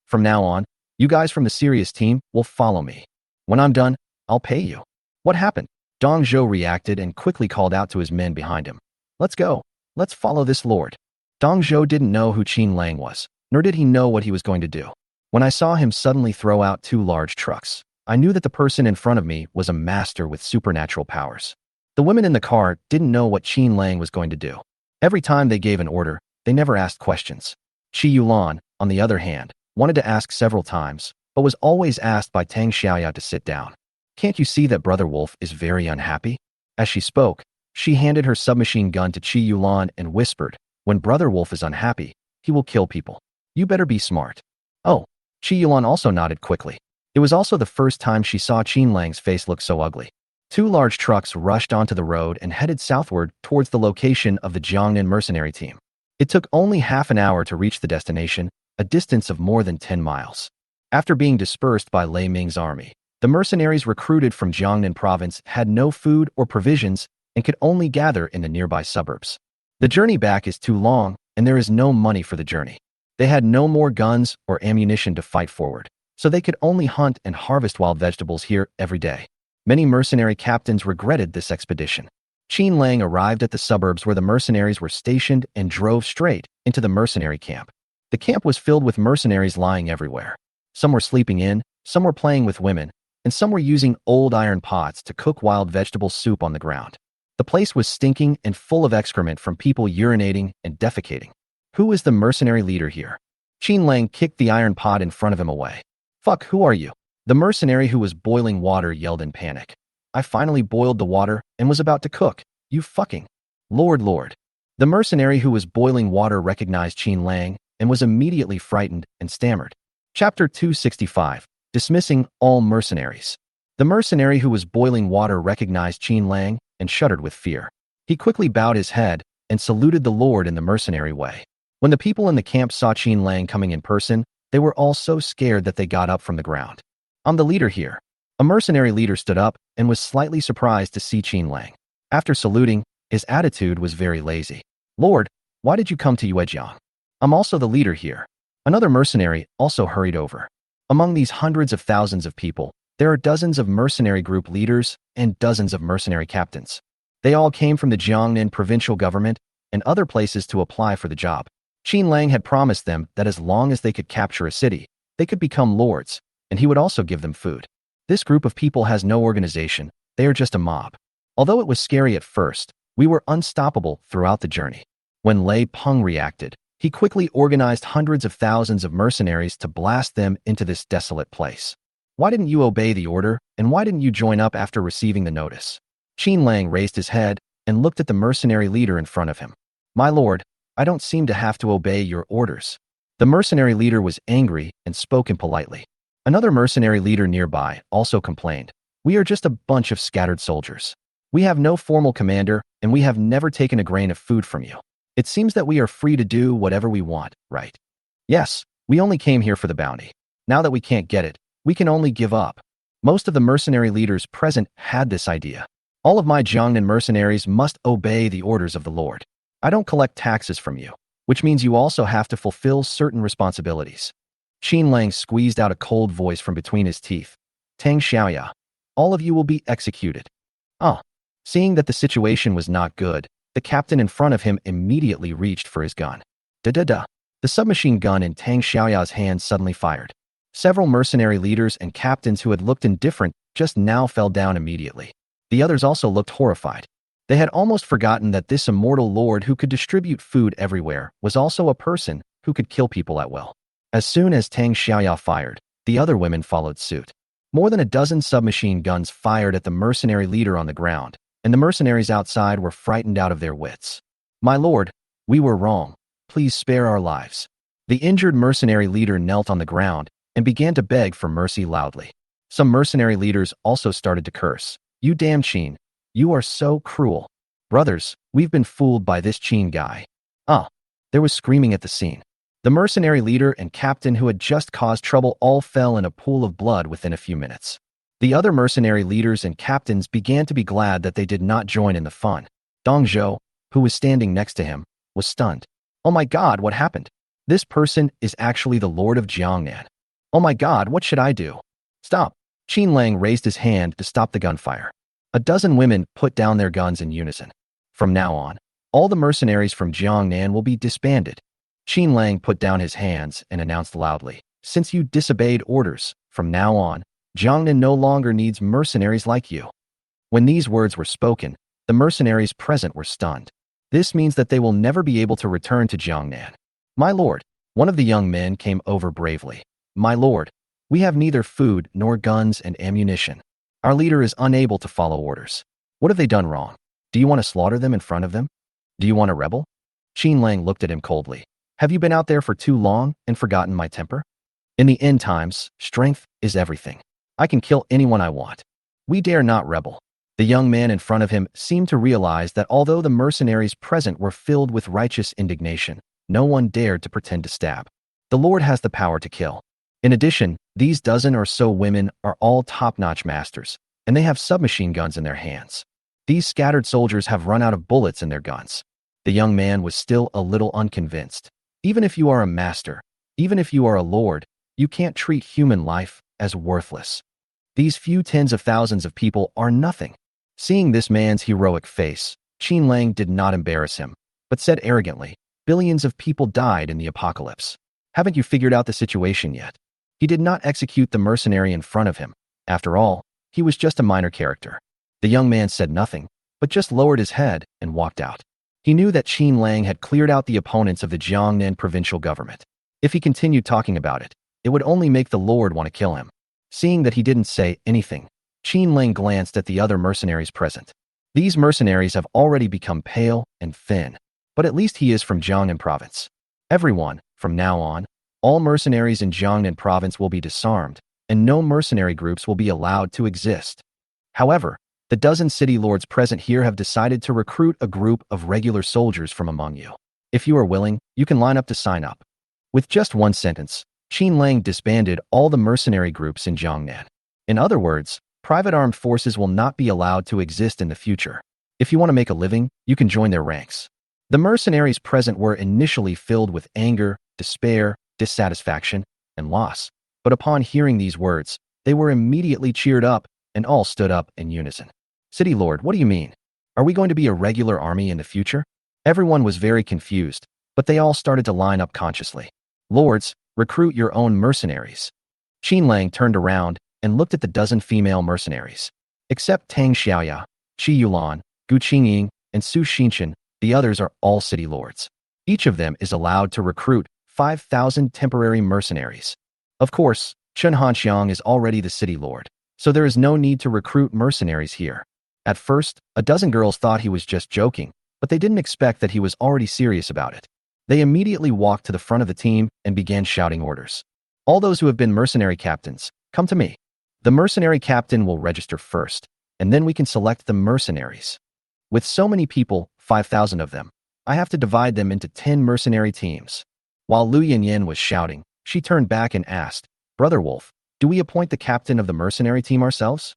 From now on, you guys from the serious team will follow me. When I'm done, I'll pay you. What happened? Dong Zhou reacted and quickly called out to his men behind him. Let's go. Let's follow this lord. Dong Zhou didn't know who Qin Lang was, nor did he know what he was going to do. When I saw him suddenly throw out 2 large trucks, I knew that the person in front of me was a master with supernatural powers. The women in the car didn't know what Qin Lang was going to do. Every time they gave an order, they never asked questions. Qi Yulan, on the other hand, wanted to ask several times, but was always asked by Tang Xiaoya to sit down. Can't you see that Brother Wolf is very unhappy? As she spoke, she handed her submachine gun to Qi Yulan and whispered, When Brother Wolf is unhappy, he will kill people. You better be smart. Oh, Qi Yulan also nodded quickly. It was also the first time she saw Qin Lang's face look so ugly. 2 large trucks rushed onto the road and headed southward towards the location of the Jiangnan mercenary team. It took only half an hour to reach the destination, a distance of more than 10 miles. After being dispersed by Lei Ming's army, the mercenaries recruited from Jiangnan province had no food or provisions and could only gather in the nearby suburbs. The journey back is too long, and there is no money for the journey. They had no more guns or ammunition to fight forward, so they could only hunt and harvest wild vegetables here every day. Many mercenary captains regretted this expedition. Qin Lang arrived at the suburbs where the mercenaries were stationed and drove straight into the mercenary camp. The camp was filled with mercenaries lying everywhere. Some were sleeping in, some were playing with women, and some were using old iron pots to cook wild vegetable soup on the ground. The place was stinking and full of excrement from people urinating and defecating. Who is the mercenary leader here? Qin Lang kicked the iron pot in front of him away. Fuck, who are you? The mercenary who was boiling water yelled in panic. I finally boiled the water and was about to cook. You fucking... Lord. The mercenary who was boiling water recognized Qin Lang and was immediately frightened and stammered. Chapter 265. Dismissing all mercenaries. The mercenary who was boiling water recognized Qin Lang and shuddered with fear. He quickly bowed his head and saluted the lord in the mercenary way. When the people in the camp saw Qin Lang coming in person, they were all so scared that they got up from the ground. I'm the leader here. A mercenary leader stood up and was slightly surprised to see Qin Lang. After saluting, his attitude was very lazy. Lord, why did you come to Yuejiang? I'm also the leader here. Another mercenary also hurried over. Among these hundreds of thousands of people, there are dozens of mercenary group leaders and dozens of mercenary captains. They all came from the Jiangnan provincial government and other places to apply for the job. Qin Lang had promised them that as long as they could capture a city, they could become lords, and he would also give them food. This group of people has no organization, they are just a mob. Although it was scary at first, we were unstoppable throughout the journey. When Lei Peng reacted, he quickly organized hundreds of thousands of mercenaries to blast them into this desolate place. Why didn't you obey the order, and why didn't you join up after receiving the notice? Qin Lang raised his head and looked at the mercenary leader in front of him. My lord, I don't seem to have to obey your orders. The mercenary leader was angry and spoke impolitely. Another mercenary leader nearby also complained, "We are just a bunch of scattered soldiers. We have no formal commander, and we have never taken a grain of food from you. It seems that we are free to do whatever we want, right? Yes, we only came here for the bounty. Now that we can't get it, we can only give up." Most of the mercenary leaders present had this idea. "All of my Jiangnan mercenaries must obey the orders of the Lord. I don't collect taxes from you, which means you also have to fulfill certain responsibilities." Qin Lang squeezed out a cold voice from between his teeth. "Tang Xiaoya, all of you will be executed." Oh. Seeing that the situation was not good, the captain in front of him immediately reached for his gun. Da-da-da. The submachine gun in Tang Xiaoya's hand suddenly fired. Several mercenary leaders and captains who had looked indifferent just now fell down immediately. The others also looked horrified. They had almost forgotten that this immortal lord who could distribute food everywhere was also a person who could kill people at will. As soon as Tang Xiaoya fired, the other women followed suit. More than a dozen submachine guns fired at the mercenary leader on the ground, and the mercenaries outside were frightened out of their wits. "My lord, we were wrong. Please spare our lives." The injured mercenary leader knelt on the ground and began to beg for mercy loudly. Some mercenary leaders also started to curse. "You damn Qin. You are so cruel. Brothers, we've been fooled by this Qin guy." There was screaming at the scene. The mercenary leader and captain who had just caused trouble all fell in a pool of blood within a few minutes. The other mercenary leaders and captains began to be glad that they did not join in the fun. Dong Zhou, who was standing next to him, was stunned. "Oh my god, what happened? This person is actually the Lord of Jiangnan. Oh my god, what should I do?" "Stop." Qin Lang raised his hand to stop the gunfire. A dozen women put down their guns in unison. "From now on, all the mercenaries from Jiangnan will be disbanded." Qin Lang put down his hands and announced loudly, "Since you disobeyed orders, from now on, Jiangnan no longer needs mercenaries like you." When these words were spoken, the mercenaries present were stunned. This means that they will never be able to return to Jiangnan. "My lord," one of the young men came over bravely. "My lord, we have neither food nor guns and ammunition. Our leader is unable to follow orders. What have they done wrong? Do you want to slaughter them in front of them? Do you want to rebel?" Qin Lang looked at him coldly. "Have you been out there for too long and forgotten my temper? In the end times, strength is everything. I can kill anyone I want. We dare not rebel." The young man in front of him seemed to realize that although the mercenaries present were filled with righteous indignation, no one dared to pretend to stab. The Lord has the power to kill. In addition, these dozen or so women are all top-notch masters, and they have submachine guns in their hands. These scattered soldiers have run out of bullets in their guns. The young man was still a little unconvinced. Even if you are a master, even if you are a lord, you can't treat human life as worthless. These few tens of thousands of people are nothing. Seeing this man's heroic face, Qin Lang did not embarrass him, but said arrogantly, "Billions of people died in the apocalypse. Haven't you figured out the situation yet?" He did not execute the mercenary in front of him. After all, he was just a minor character. The young man said nothing, but just lowered his head and walked out. He knew that Qin Lang had cleared out the opponents of the Jiangnan provincial government. If he continued talking about it, it would only make the Lord want to kill him. Seeing that he didn't say anything, Qin Lang glanced at the other mercenaries present. These mercenaries have already become pale and thin, but at least he is from Jiangnan province. Everyone, from now on, all mercenaries in Jiangnan province will be disarmed, and no mercenary groups will be allowed to exist. However, the dozen city lords present here have decided to recruit a group of regular soldiers from among you. If you are willing, you can line up to sign up. With just one sentence, Qin Lang disbanded all the mercenary groups in Jiangnan. In other words, private armed forces will not be allowed to exist in the future. If you want to make a living, you can join their ranks. The mercenaries present were initially filled with anger, despair, dissatisfaction, and loss. But upon hearing these words, they were immediately cheered up and all stood up in unison. "City Lord, what do you mean? Are we going to be a regular army in the future?" Everyone was very confused, but they all started to line up consciously. "Lords, recruit your own mercenaries." Qin Lang turned around and looked at the dozen female mercenaries. Except Tang Xiaoya, Qi Yulan, Gu Qingying, and Su Xinchen, the others are all city lords. Each of them is allowed to recruit 5,000 temporary mercenaries. Of course, Chen Hanxiang is already the city lord, so there is no need to recruit mercenaries here. At first, a dozen girls thought he was just joking, but they didn't expect that he was already serious about it. They immediately walked to the front of the team and began shouting orders. All those who have been mercenary captains, come to me. The mercenary captain will register first, and then we can select the mercenaries. With so many people, 5,000 of them, I have to divide them into 10 mercenary teams. While Lu Yinyin was shouting, she turned back and asked, Brother Wolf, do we appoint the captain of the mercenary team ourselves?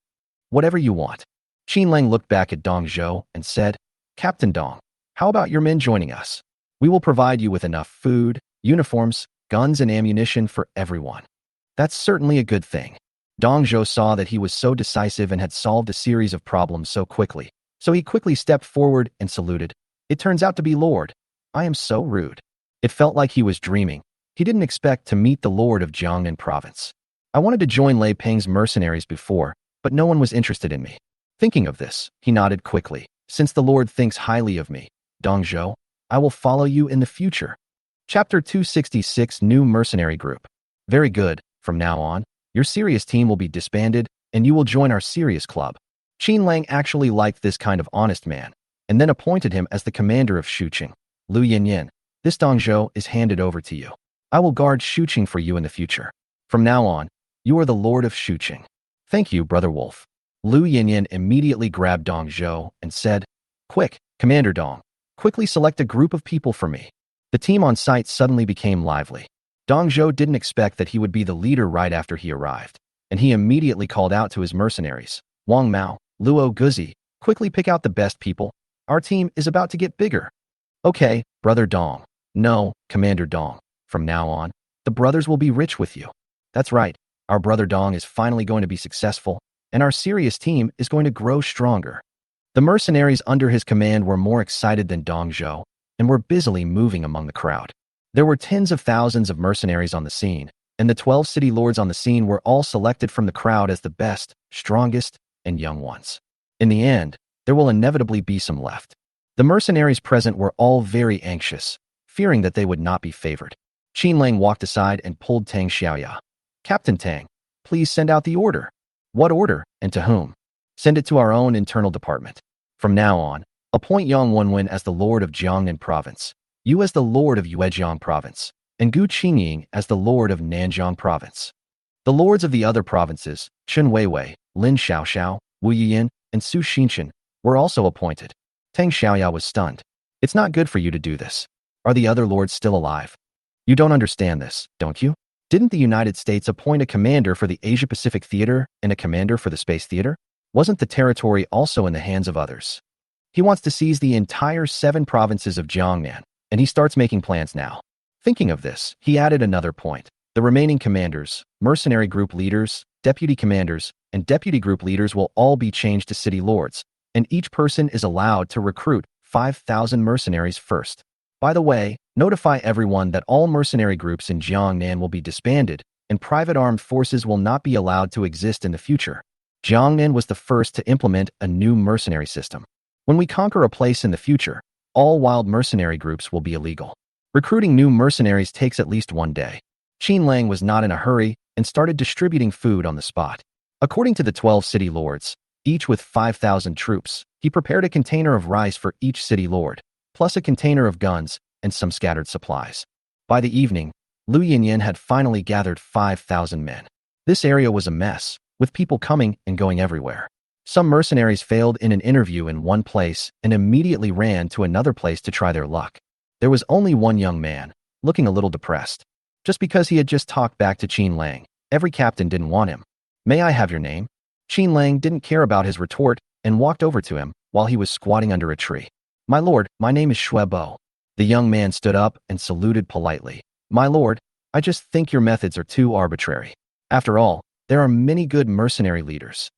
Whatever you want. Qin Lang looked back at Dong Zhou and said, Captain Dong, how about your men joining us? We will provide you with enough food, uniforms, guns, and ammunition for everyone. That's certainly a good thing. Dong Zhou saw that he was so decisive and had solved a series of problems so quickly, so he quickly stepped forward and saluted. It turns out to be Lord. I am so rude. It felt like he was dreaming. He didn't expect to meet the Lord of Jiangnan Province. I wanted to join Lei Peng's mercenaries before, but no one was interested in me. Thinking of this, he nodded quickly. Since the Lord thinks highly of me, Dong Zhou, I will follow you in the future. Chapter 266 New Mercenary Group. Very good. From now on, your serious team will be disbanded, and you will join our serious club. Qin Lang actually liked this kind of honest man, and then appointed him as the commander of Shuqing. Lu Yinyin, this Dong Zhou is handed over to you. I will guard Shuqing for you in the future. From now on, you are the Lord of Shuqing. Thank you, Brother Wolf. Lu Yinyin immediately grabbed Dong Zhou and said, Quick, Commander Dong, quickly select a group of people for me. The team on site suddenly became lively. Dong Zhou didn't expect that he would be the leader right after he arrived, and he immediately called out to his mercenaries, Wang Mao, Luo Guzi, quickly pick out the best people. Our team is about to get bigger. Okay, Brother Dong. No, Commander Dong. From now on, the brothers will be rich with you. That's right, our Brother Dong is finally going to be successful, and our serious team is going to grow stronger. The mercenaries under his command were more excited than Dong Zhou, and were busily moving among the crowd. There were tens of thousands of mercenaries on the scene, and the 12 city lords on the scene were all selected from the crowd as the best, strongest, and young ones. In the end, there will inevitably be some left. The mercenaries present were all very anxious, fearing that they would not be favored. Qin Lang walked aside and pulled Tang Xiaoya. Captain Tang, please send out the order. What order, and to whom? Send it to our own internal department. From now on, appoint Yang Wenwen as the Lord of Jiangnan Province, you as the Lord of Yuejiang Province, and Gu Qingying as the Lord of Nanjiang Province. The lords of the other provinces, Chen Weiwei, Lin Xiaoxiao, Wu Yiyin, and Su Xinshan, were also appointed. Tang Xiaoya was stunned. It's not good for you to do this. Are the other lords still alive? You don't understand this, don't you? Didn't the United States appoint a commander for the Asia-Pacific Theater and a commander for the Space Theater? Wasn't the territory also in the hands of others? He wants to seize the entire 7 provinces of Jiangnan, and he starts making plans now. Thinking of this, he added another point. The remaining commanders, mercenary group leaders, deputy commanders, and deputy group leaders will all be changed to city lords, and each person is allowed to recruit 5,000 mercenaries first. By the way, notify everyone that all mercenary groups in Jiangnan will be disbanded, and private armed forces will not be allowed to exist in the future. Jiangnan was the first to implement a new mercenary system. When we conquer a place in the future, all wild mercenary groups will be illegal. Recruiting new mercenaries takes at least 1 day. Qin Lang was not in a hurry and started distributing food on the spot. According to the 12 city lords, each with 5,000 troops, he prepared a container of rice for each city lord, plus a container of guns and some scattered supplies. By the evening, Lu Yinyin had finally gathered 5,000 men. This area was a mess, with people coming and going everywhere. Some mercenaries failed in an interview in one place and immediately ran to another place to try their luck. There was only one young man, looking a little depressed. Just because he had just talked back to Qin Lang, every captain didn't want him. May I have your name? Qin Lang didn't care about his retort and walked over to him while he was squatting under a tree. My lord, my name is Shuebo. The young man stood up and saluted politely. My lord, I just think your methods are too arbitrary. After all, there are many good mercenary leaders.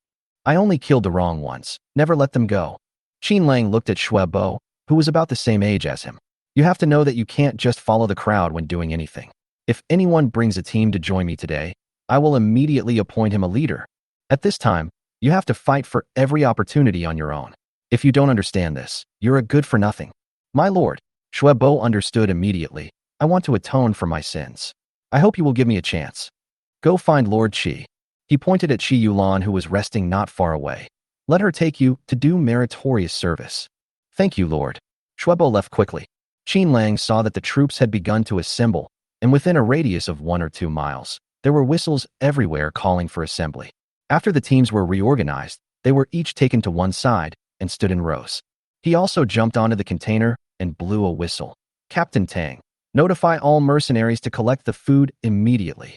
I only killed the wrong ones, never let them go. Qin Lang looked at Shuebo, who was about the same age as him. You have to know that you can't just follow the crowd when doing anything. If anyone brings a team to join me today, I will immediately appoint him a leader. At this time, you have to fight for every opportunity on your own. If you don't understand this, you're a good for nothing. My lord, Shuebo understood immediately. I want to atone for my sins. I hope you will give me a chance. Go find Lord Qi. He pointed at Qi Yulan, who was resting not far away. Let her take you to do meritorious service. Thank you, Lord. Shuebo left quickly. Qin Lang saw that the troops had begun to assemble, and within a radius of 1 or 2 miles, there were whistles everywhere calling for assembly. After the teams were reorganized, they were each taken to one side and stood in rows. He also jumped onto the container and blew a whistle. Captain Tang, notify all mercenaries to collect the food immediately.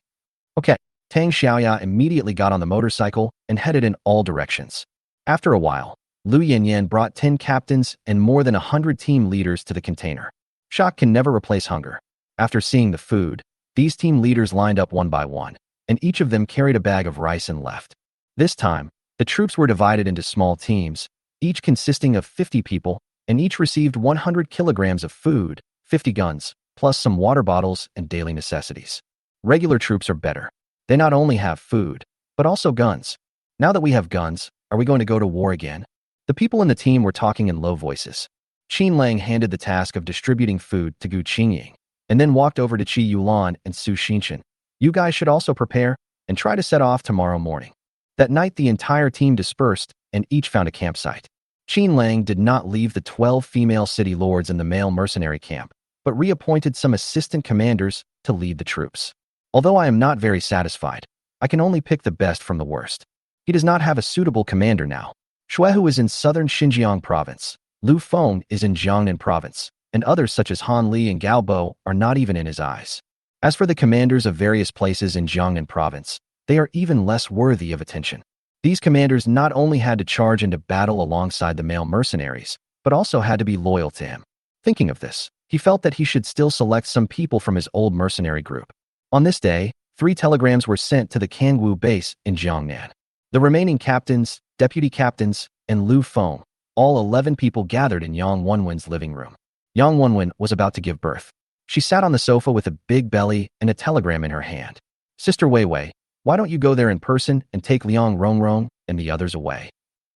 Okay. Tang Xiaoya immediately got on the motorcycle and headed in all directions. After a while, Lu Yanyan brought 10 captains and more than 100 team leaders to the container. Shock can never replace hunger. After seeing the food, these team leaders lined up one by one, and each of them carried a bag of rice and left. This time, the troops were divided into small teams, each consisting of 50 people, and each received 100 kilograms of food, 50 guns, plus some water bottles and daily necessities. Regular troops are better. They not only have food, but also guns. Now that we have guns, are we going to go to war again? The people in the team were talking in low voices. Qin Lang handed the task of distributing food to Gu Qingying, and then walked over to Qi Yulan and Su Xinchen. You guys should also prepare and try to set off tomorrow morning. That night, the entire team dispersed, and each found a campsite. Qin Lang did not leave the 12 female city lords in the male mercenary camp, but reappointed some assistant commanders to lead the troops. Although I am not very satisfied, I can only pick the best from the worst. He does not have a suitable commander now. Xuehu is in southern Xinjiang province. Lu Feng is in Jiangnan province, and others such as Han Li and Gao Bo are not even in his eyes. As for the commanders of various places in Jiangnan province, they are even less worthy of attention. These commanders not only had to charge into battle alongside the male mercenaries, but also had to be loyal to him. Thinking of this, he felt that he should still select some people from his old mercenary group. On this day, 3 telegrams were sent to the Kangwu base in Jiangnan. The remaining captains, deputy captains, and Lu Feng, all 11 people gathered in Yang Wenwen's living room. Yang Wenwen was about to give birth. She sat on the sofa with a big belly and a telegram in her hand. Sister Weiwei, why don't you go there in person and take Liang Rongrong and the others away?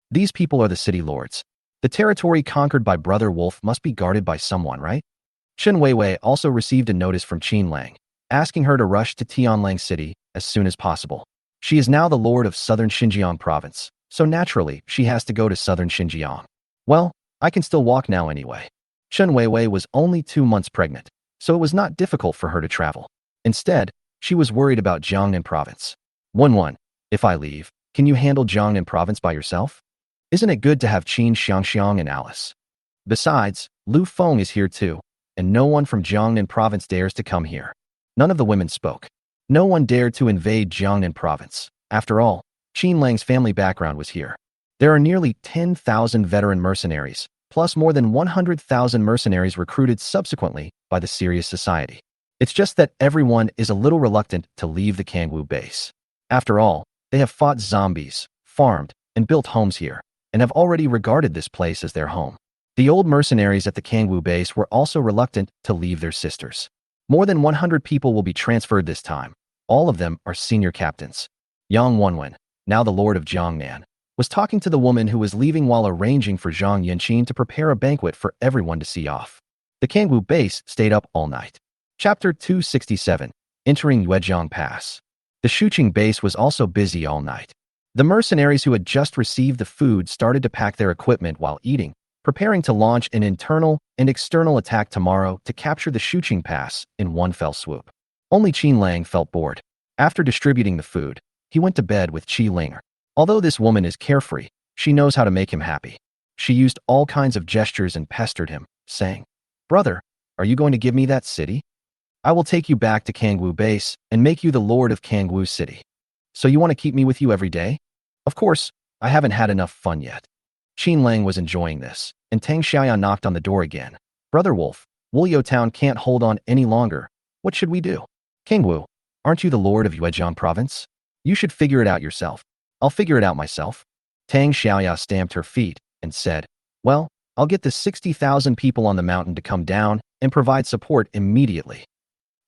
These people are the city lords. The territory conquered by Brother Wolf must be guarded by someone, right? Chen Weiwei also received a notice from Qin Lang, asking her to rush to Tianlang City as soon as possible. She is now the lord of southern Xinjiang province, so naturally she has to go to southern Xinjiang. Well, I can still walk now anyway. Chen Weiwei was only 2 months pregnant, so it was not difficult for her to travel. Instead, she was worried about Jiangnan province. 1-1. If I leave, can you handle Jiangnan province by yourself? Isn't it good to have Qin Xiangxiang and Alice? Besides, Lu Feng is here too, and no one from Jiangnan province dares to come here. None of the women spoke. No one dared to invade Jiangnan province. After all, Qin Lang's family background was here. There are nearly 10,000 veteran mercenaries, plus more than 100,000 mercenaries recruited subsequently by the Serious Society. It's just that everyone is a little reluctant to leave the Kangwu base. After all, they have fought zombies, farmed, and built homes here, and have already regarded this place as their home. The old mercenaries at the Kangwu base were also reluctant to leave their sisters. More than 100 people will be transferred this time. All of them are senior captains. Yang Wenwen, now the lord of Jiangnan, was talking to the woman who was leaving while arranging for Zhang Yanqin to prepare a banquet for everyone to see off. The Kangwu base stayed up all night. Chapter 267, Entering Yuejiang Pass. The Shuqing base was also busy all night. The mercenaries who had just received the food started to pack their equipment while eating, preparing to launch an internal and external attack tomorrow to capture the Shuqing Pass in one fell swoop. Only Qin Lang felt bored. After distributing the food, he went to bed with Qi Linger. Although this woman is carefree, she knows how to make him happy. She used all kinds of gestures and pestered him, saying, "Brother, are you going to give me that city? I will take you back to Kangwu base and make you the lord of Kangwu City. So you want to keep me with you every day? Of course, I haven't had enough fun yet." Qin Lang was enjoying this, and Tang Xiaoyan knocked on the door again. "Brother Wolf, Wulio Town can't hold on any longer. What should we do?" "Kangwu, aren't you the lord of Yuejiang province? You should figure it out yourself." "I'll figure it out myself." Tang Xiaoya stamped her feet and said, "Well, I'll get the 60,000 people on the mountain to come down and provide support immediately."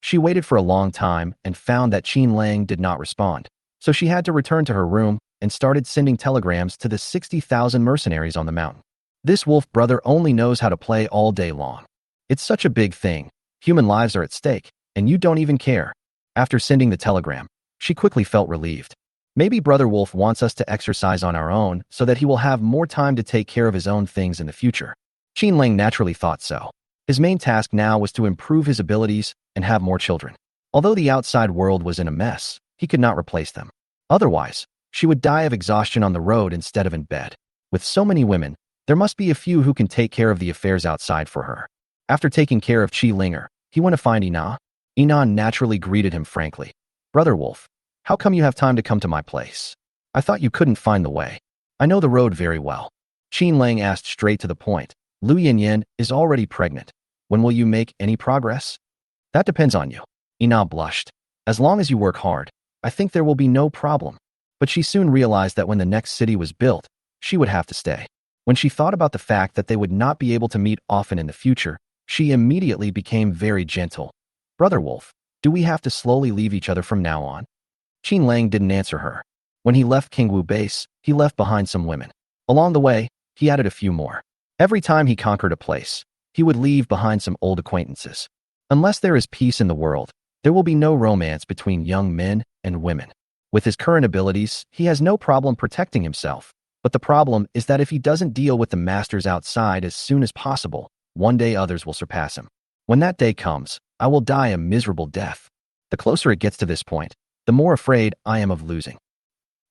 She waited for a long time and found that Qin Lang did not respond, so she had to return to her room and started sending telegrams to the 60,000 mercenaries on the mountain. This wolf brother only knows how to play all day long. It's such a big thing. Human lives are at stake, and you don't even care. After sending the telegram, she quickly felt relieved. Maybe Brother Wolf wants us to exercise on our own so that he will have more time to take care of his own things in the future. Qin Lang naturally thought so. His main task now was to improve his abilities and have more children. Although the outside world was in a mess, he could not replace them. Otherwise, she would die of exhaustion on the road instead of in bed. With so many women, there must be a few who can take care of the affairs outside for her. After taking care of Qin Lang, he went to find Ina. Ina naturally greeted him frankly. Brother Wolf, how come you have time to come to my place? I thought you couldn't find the way. I know the road very well. Qin Lang asked straight to the point. Lu Yanyan is already pregnant. When will you make any progress? That depends on you. Ina blushed. As long as you work hard, I think there will be no problem. But she soon realized that when the next city was built, she would have to stay. When she thought about the fact that they would not be able to meet often in the future, she immediately became very gentle. Brother Wolf, do we have to slowly leave each other from now on? Qin Lang didn't answer her. When he left Kingwu base, he left behind some women. Along the way, he added a few more. Every time he conquered a place, he would leave behind some old acquaintances. Unless there is peace in the world, there will be no romance between young men and women. With his current abilities, he has no problem protecting himself. But the problem is that if he doesn't deal with the masters outside as soon as possible, one day others will surpass him. When that day comes, I will die a miserable death. The closer it gets to this point, the more afraid I am of losing.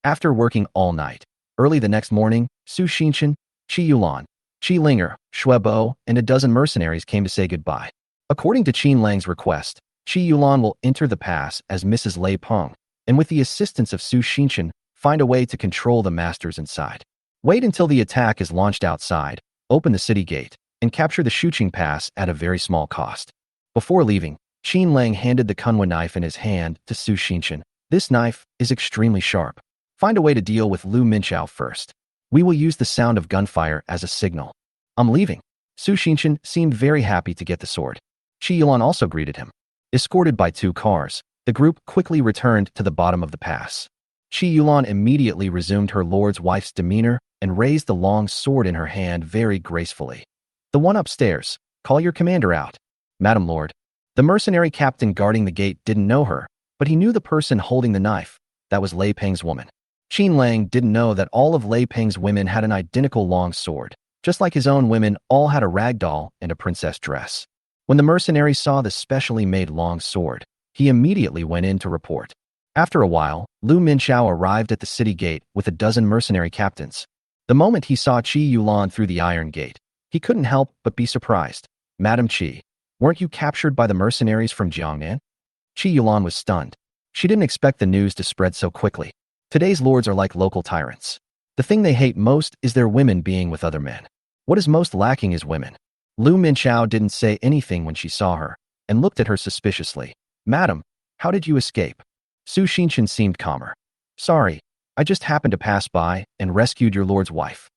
After working all night, early the next morning, Su Xinshan, Qi Yulan, Qi Linger, Shuebo, and a dozen mercenaries came to say goodbye. According to Qin Lang's request, Qi Yulan will enter the pass as Mrs. Lei Peng, and with the assistance of Su Xinshan, find a way to control the masters inside. Wait until the attack is launched outside, open the city gate, and capture the Shuqing Pass at a very small cost. Before leaving, Qin Lang handed the Kunwa knife in his hand to Su Xinshan. This knife is extremely sharp. Find a way to deal with Lu Minchao first. We will use the sound of gunfire as a signal. I'm leaving. Su Xinshan seemed very happy to get the sword. Qi Yulan also greeted him. Escorted by 2 cars, the group quickly returned to the bottom of the pass. Qi Yulan immediately resumed her lord's wife's demeanor and raised the long sword in her hand very gracefully. The one upstairs, call your commander out. Madam Lord. The mercenary captain guarding the gate didn't know her, but he knew the person holding the knife. That was Lei Peng's woman. Qin Lang didn't know that all of Lei Peng's women had an identical long sword. Just like his own women all had a rag doll and a princess dress. When the mercenary saw the specially made long sword, he immediately went in to report. After a while, Lu Minchao arrived at the city gate with a dozen mercenary captains. The moment he saw Qi Yulan through the iron gate, he couldn't help but be surprised. Madam Qi, weren't you captured by the mercenaries from Jiangnan? Qi Yulan was stunned. She didn't expect the news to spread so quickly. Today's lords are like local tyrants. The thing they hate most is their women being with other men. What is most lacking is women. Lu Minchao didn't say anything when she saw her, and looked at her suspiciously. Madam, how did you escape? Su Xinshan seemed calmer. Sorry, I just happened to pass by and rescued your lord's wife.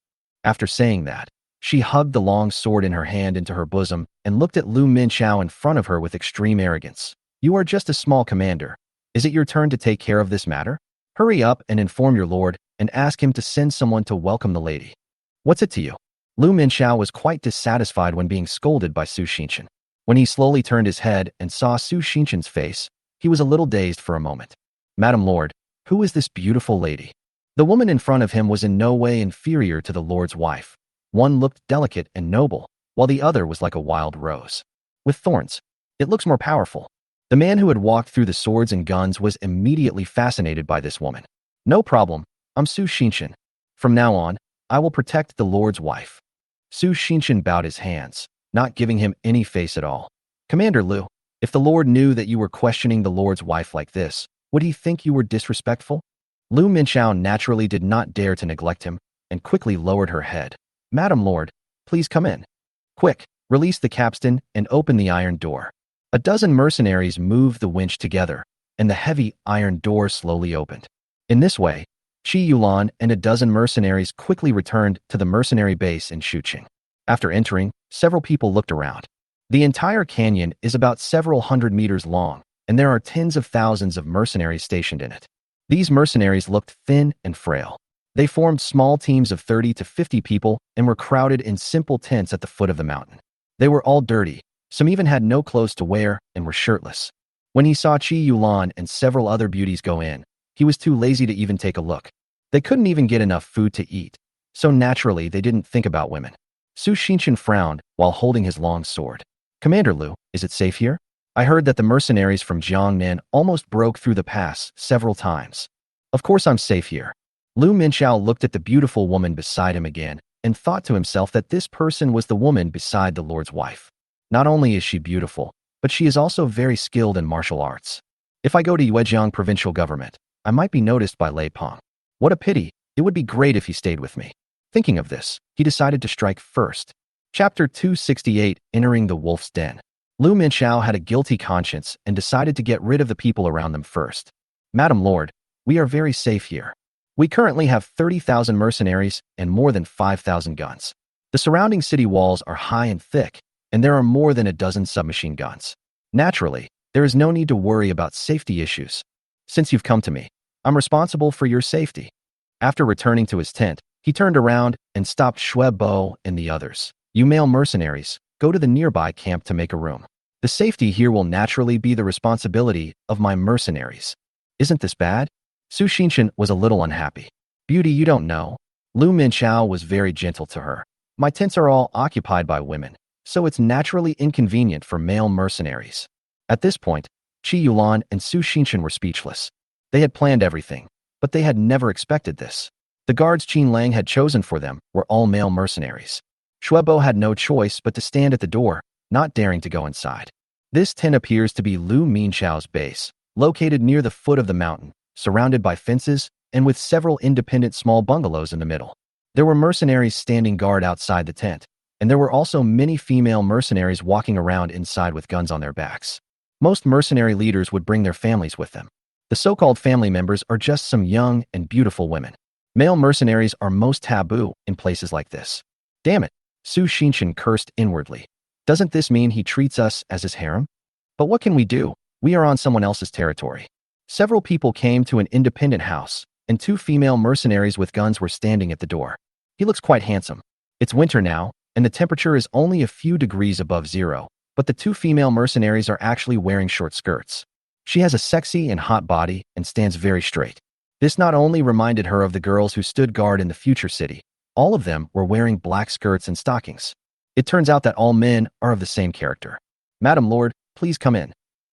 After saying that, she hugged the long sword in her hand into her bosom and looked at Lu Minchao in front of her with extreme arrogance. You are just a small commander. Is it your turn to take care of this matter? Hurry up and inform your lord and ask him to send someone to welcome the lady. What's it to you? Lu Minchao was quite dissatisfied when being scolded by Su Xinshan. When he slowly turned his head and saw Su Xinshan's face, he was a little dazed for a moment. Madam Lord, who is this beautiful lady? The woman in front of him was in no way inferior to the lord's wife. One looked delicate and noble, while the other was like a wild rose. With thorns. It looks more powerful. The man who had walked through the swords and guns was immediately fascinated by this woman. No problem, I'm Su Xinshan. From now on, I will protect the lord's wife. Su Xinshan bowed his hands, not giving him any face at all. Commander Lu, if the lord knew that you were questioning the lord's wife like this, would he think you were disrespectful? Lu Minchao naturally did not dare to neglect him, and quickly lowered her head. Madam Lord, please come in. Quick, release the capstan and open the iron door. A dozen mercenaries moved the winch together, and the heavy iron door slowly opened. In this way, Qi Yulan and a dozen mercenaries quickly returned to the mercenary base in Shuqing. After entering, several people looked around. The entire canyon is about several hundred meters long, and there are tens of thousands of mercenaries stationed in it. These mercenaries looked thin and frail. They formed small teams of 30 to 50 people and were crowded in simple tents at the foot of the mountain. They were all dirty. Some even had no clothes to wear and were shirtless. When he saw Qi Yulan and several other beauties go in, he was too lazy to even take a look. They couldn't even get enough food to eat, so naturally they didn't think about women. Su Xinshan frowned while holding his long sword. Commander Lu, is it safe here? I heard that the mercenaries from Jiangnan almost broke through the pass several times. Of course I'm safe here. Lu Minchao looked at the beautiful woman beside him again and thought to himself that this person was the woman beside the Lord's wife. Not only is she beautiful, but she is also very skilled in martial arts. If I go to Yuejiang provincial government, I might be noticed by Lei Peng. What a pity, it would be great if he stayed with me. Thinking of this, he decided to strike first. Chapter 268, Entering the Wolf's Den. Lu Minchao had a guilty conscience and decided to get rid of the people around them first. Madam Lord, we are very safe here. We currently have 30,000 mercenaries and more than 5,000 guns. The surrounding city walls are high and thick, and there are more than a dozen submachine guns. Naturally, there is no need to worry about safety issues. Since you've come to me, I'm responsible for your safety. After returning to his tent, he turned around and stopped Xue Bo and the others. You male mercenaries, go to the nearby camp to make a room. The safety here will naturally be the responsibility of my mercenaries. Isn't this bad? Su Xinshan was a little unhappy. Beauty, you don't know. Lu Minchao was very gentle to her. My tents are all occupied by women, so it's naturally inconvenient for male mercenaries. At this point, Qi Yulan and Su Xinshan were speechless. They had planned everything, but they had never expected this. The guards Qin Lang had chosen for them were all male mercenaries. Xue Bo had no choice but to stand at the door, not daring to go inside. This tent appears to be Lu Minchao's base, located near the foot of the mountain, surrounded by fences and with several independent small bungalows in the middle. There were mercenaries standing guard outside the tent, and there were also many female mercenaries walking around inside with guns on their backs. Most mercenary leaders would bring their families with them. The so-called family members are just some young and beautiful women. Male mercenaries are most taboo in places like this. Damn it, Su Xinshan cursed inwardly. Doesn't this mean he treats us as his harem? But what can we do? We are on someone else's territory. Several people came to an independent house, and 2 female mercenaries with guns were standing at the door. He looks quite handsome. It's winter now, and the temperature is only a few degrees above zero, but the 2 female mercenaries are actually wearing short skirts. She has a sexy and hot body and stands very straight. This not only reminded her of the girls who stood guard in the future city, all of them were wearing black skirts and stockings. It turns out that all men are of the same character. Madam Lord, please come in.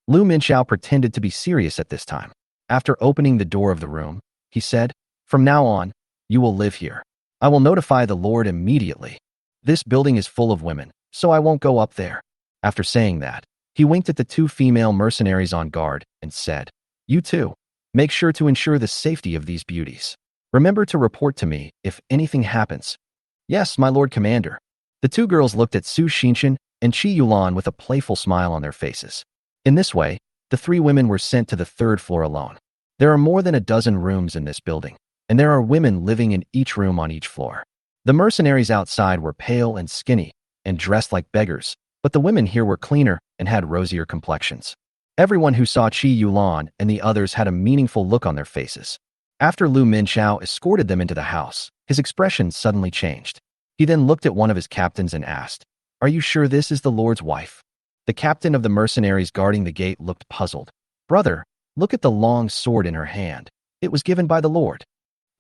Lu Minchao pretended to be serious at this time. After opening the door of the room, he said, From now on, you will live here. I will notify the Lord immediately. This building is full of women, so I won't go up there. After saying that, he winked at the 2 female mercenaries on guard and said, You too, make sure to ensure the safety of these beauties. Remember to report to me if anything happens. Yes, my Lord Commander. The 2 girls looked at Su Xinshan and Qi Yulan with a playful smile on their faces. In this way, the 3 women were sent to the 3rd floor alone. There are more than a dozen rooms in this building, and there are women living in each room on each floor. The mercenaries outside were pale and skinny and dressed like beggars, but the women here were cleaner and had rosier complexions. Everyone who saw Qi Yulan and the others had a meaningful look on their faces. After Lu Minchao escorted them into the house, his expression suddenly changed. He then looked at one of his captains and asked, Are you sure this is the Lord's wife? The captain of the mercenaries guarding the gate looked puzzled. Brother, look at the long sword in her hand. It was given by the Lord.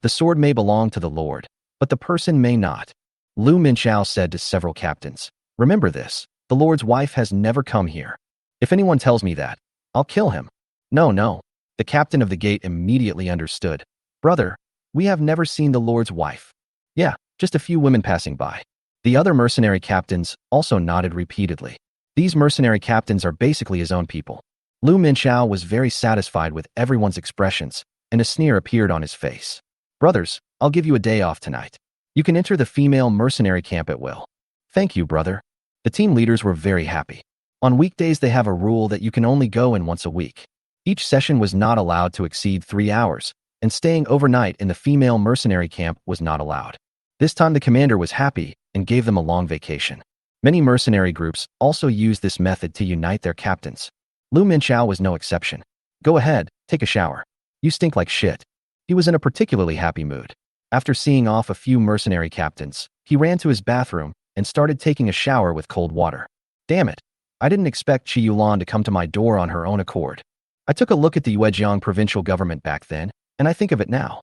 The sword may belong to the Lord, but the person may not. Lu Minchao said to several captains, Remember this, the Lord's wife has never come here. If anyone tells me that, I'll kill him. No. The captain of the gate immediately understood. Brother, we have never seen the Lord's wife. Yeah, just a few women passing by. The other mercenary captains also nodded repeatedly. These mercenary captains are basically his own people. Lu Minchao was very satisfied with everyone's expressions, and a sneer appeared on his face. Brothers, I'll give you a day off tonight. You can enter the female mercenary camp at will. Thank you, brother. The team leaders were very happy. On weekdays they have a rule that you can only go in once a week. Each session was not allowed to exceed 3 hours, and staying overnight in the female mercenary camp was not allowed. This time the commander was happy and gave them a long vacation. Many mercenary groups also use this method to unite their captains. Lu Minchao was no exception. Go ahead, take a shower. You stink like shit. He was in a particularly happy mood. After seeing off a few mercenary captains, he ran to his bathroom and started taking a shower with cold water. Damn it. I didn't expect Qi Yulan to come to my door on her own accord. I took a look at the Yuejiang provincial government back then, and I think of it now.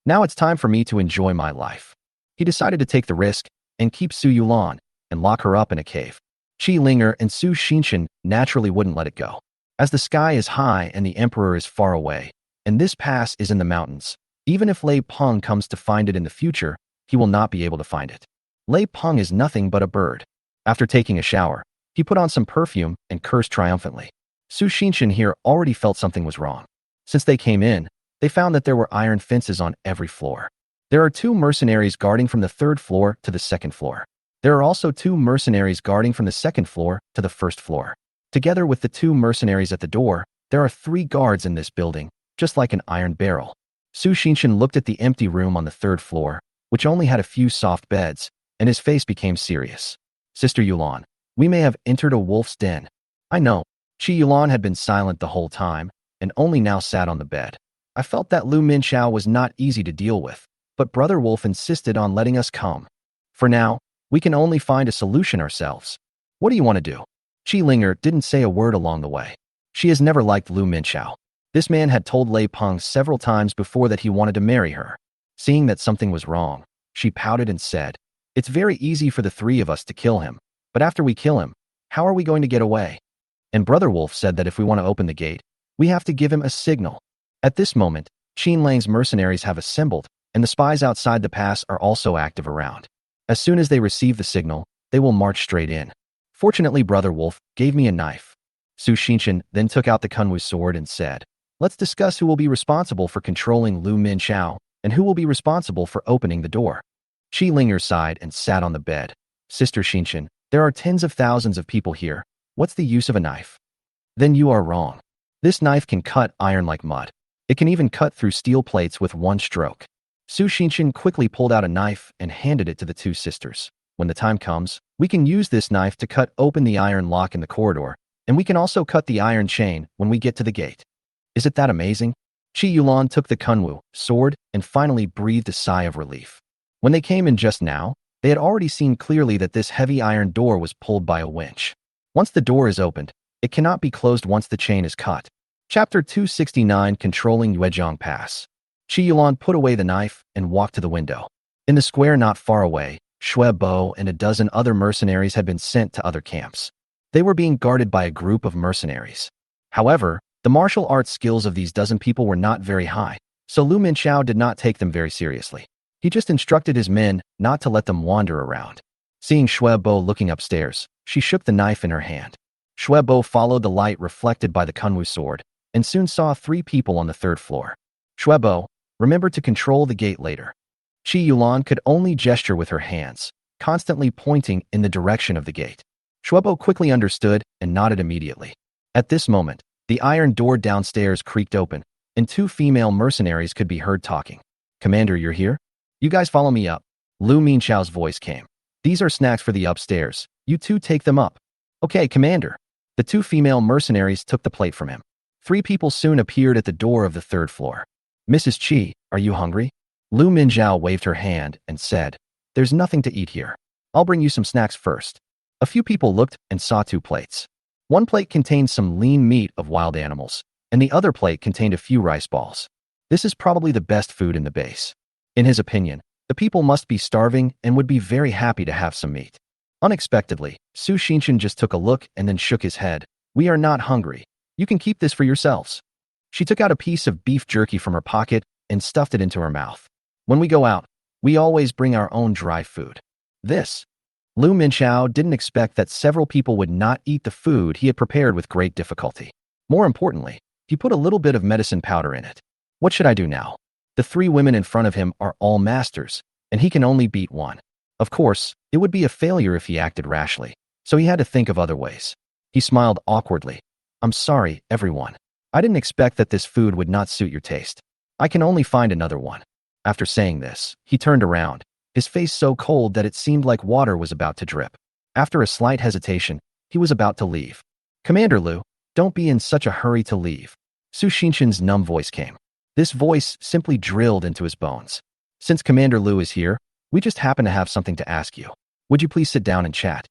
Now it's time for me to enjoy my life. He decided to take the risk and keep Su Yulan and lock her up in a cave. Qi Linger and Su Xinshan naturally wouldn't let it go. As the sky is high and the emperor is far away, and this pass is in the mountains, even if Lei Peng comes to find it in the future, he will not be able to find it. Lei Peng is nothing but a bird. After taking a shower, he put on some perfume and cursed triumphantly. Su Xinshan here already felt something was wrong. Since they came in, they found that there were iron fences on every floor. There are 2 mercenaries guarding from the 3rd floor to the 2nd floor. There are also 2 mercenaries guarding from the 2nd floor to the 1st floor. Together with the 2 mercenaries at the door, there are 3 guards in this building, just like an iron barrel. Su Xinshan looked at the empty room on the 3rd floor, which only had a few soft beds, and his face became serious. Sister Yulan, we may have entered a wolf's den. I know. Qi Yulan had been silent the whole time, and only now sat on the bed. I felt that Lu Minxiao was not easy to deal with, but Brother Wolf insisted on letting us come. For now, we can only find a solution ourselves. What do you want to do? Qi Linger didn't say a word along the way. She has never liked Lu Minxiao. This man had told Lei Peng several times before that he wanted to marry her. Seeing that something was wrong, she pouted and said, "It's very easy for the 3 of us to kill him, but after we kill him, how are we going to get away?" And Brother Wolf said that if we want to open the gate, we have to give him a signal. At this moment, Qin Lang's mercenaries have assembled, and the spies outside the pass are also active around. As soon as they receive the signal, they will march straight in. Fortunately, Brother Wolf gave me a knife. Su Xinshan then took out the Kunwu sword and said, "Let's discuss who will be responsible for controlling Lu Minxiao and who will be responsible for opening the door." Qi Linger sighed and sat on the bed. "Sister Xinshan, there are tens of thousands of people here. What's the use of a knife?" "Then you are wrong. This knife can cut iron like mud. It can even cut through steel plates with one stroke." Su Xinshan quickly pulled out a knife and handed it to the 2 sisters. "When the time comes, we can use this knife to cut open the iron lock in the corridor, and we can also cut the iron chain when we get to the gate." "Is it that amazing?" Qi Yulan took the Kunwu sword and finally breathed a sigh of relief. When they came in just now, they had already seen clearly that this heavy iron door was pulled by a winch. Once the door is opened, it cannot be closed once the chain is cut. Chapter 269, Controlling Yuezhong Pass. Qi Yulan put away the knife and walked to the window. In the square not far away, Xue Bo and a dozen other mercenaries had been sent to other camps. They were being guarded by a group of mercenaries. However, the martial arts skills of these dozen people were not very high, so Lu Minxiao did not take them very seriously. He just instructed his men not to let them wander around. Seeing Xue Bo looking upstairs, she shook the knife in her hand. Xue Bo followed the light reflected by the Kunwu sword and soon saw 3 people on the 3rd floor. "Xue Bo, remember to control the gate later." Qi Yulan could only gesture with her hands, constantly pointing in the direction of the gate. Xue Bo quickly understood and nodded immediately. At this moment, the iron door downstairs creaked open, and 2 female mercenaries could be heard talking. "Commander, you're here? You guys follow me up." Lu Minxiao's voice came. "These are snacks for the upstairs. You 2 take them up." "Okay, Commander." The 2 female mercenaries took the plate from him. 3 people soon appeared at the door of the 3rd floor. "Mrs. Qi, are you hungry?" Lu Minxiao waved her hand and said, "There's nothing to eat here. I'll bring you some snacks first." A few people looked and saw 2 plates. One plate contained some lean meat of wild animals, and the other plate contained a few rice balls. This is probably the best food in the base. In his opinion, the people must be starving and would be very happy to have some meat. Unexpectedly, Su Xinshan just took a look and then shook his head. "We are not hungry. You can keep this for yourselves." She took out a piece of beef jerky from her pocket and stuffed it into her mouth. "When we go out, we always bring our own dry food." This. Lu Minxiao didn't expect that several people would not eat the food he had prepared with great difficulty. More importantly, he put a little bit of medicine powder in it. What should I do now? The 3 women in front of him are all masters, and he can only beat one. Of course, it would be a failure if he acted rashly, so he had to think of other ways. He smiled awkwardly. "I'm sorry, everyone. I didn't expect that this food would not suit your taste. I can only find another one." After saying this, he turned around, his face so cold that it seemed like water was about to drip. After a slight hesitation, he was about to leave. "Commander Lu, don't be in such a hurry to leave." Su Xinshan's numb voice came. This voice simply drilled into his bones. "Since Commander Lu is here, we just happen to have something to ask you. Would you please sit down and chat?"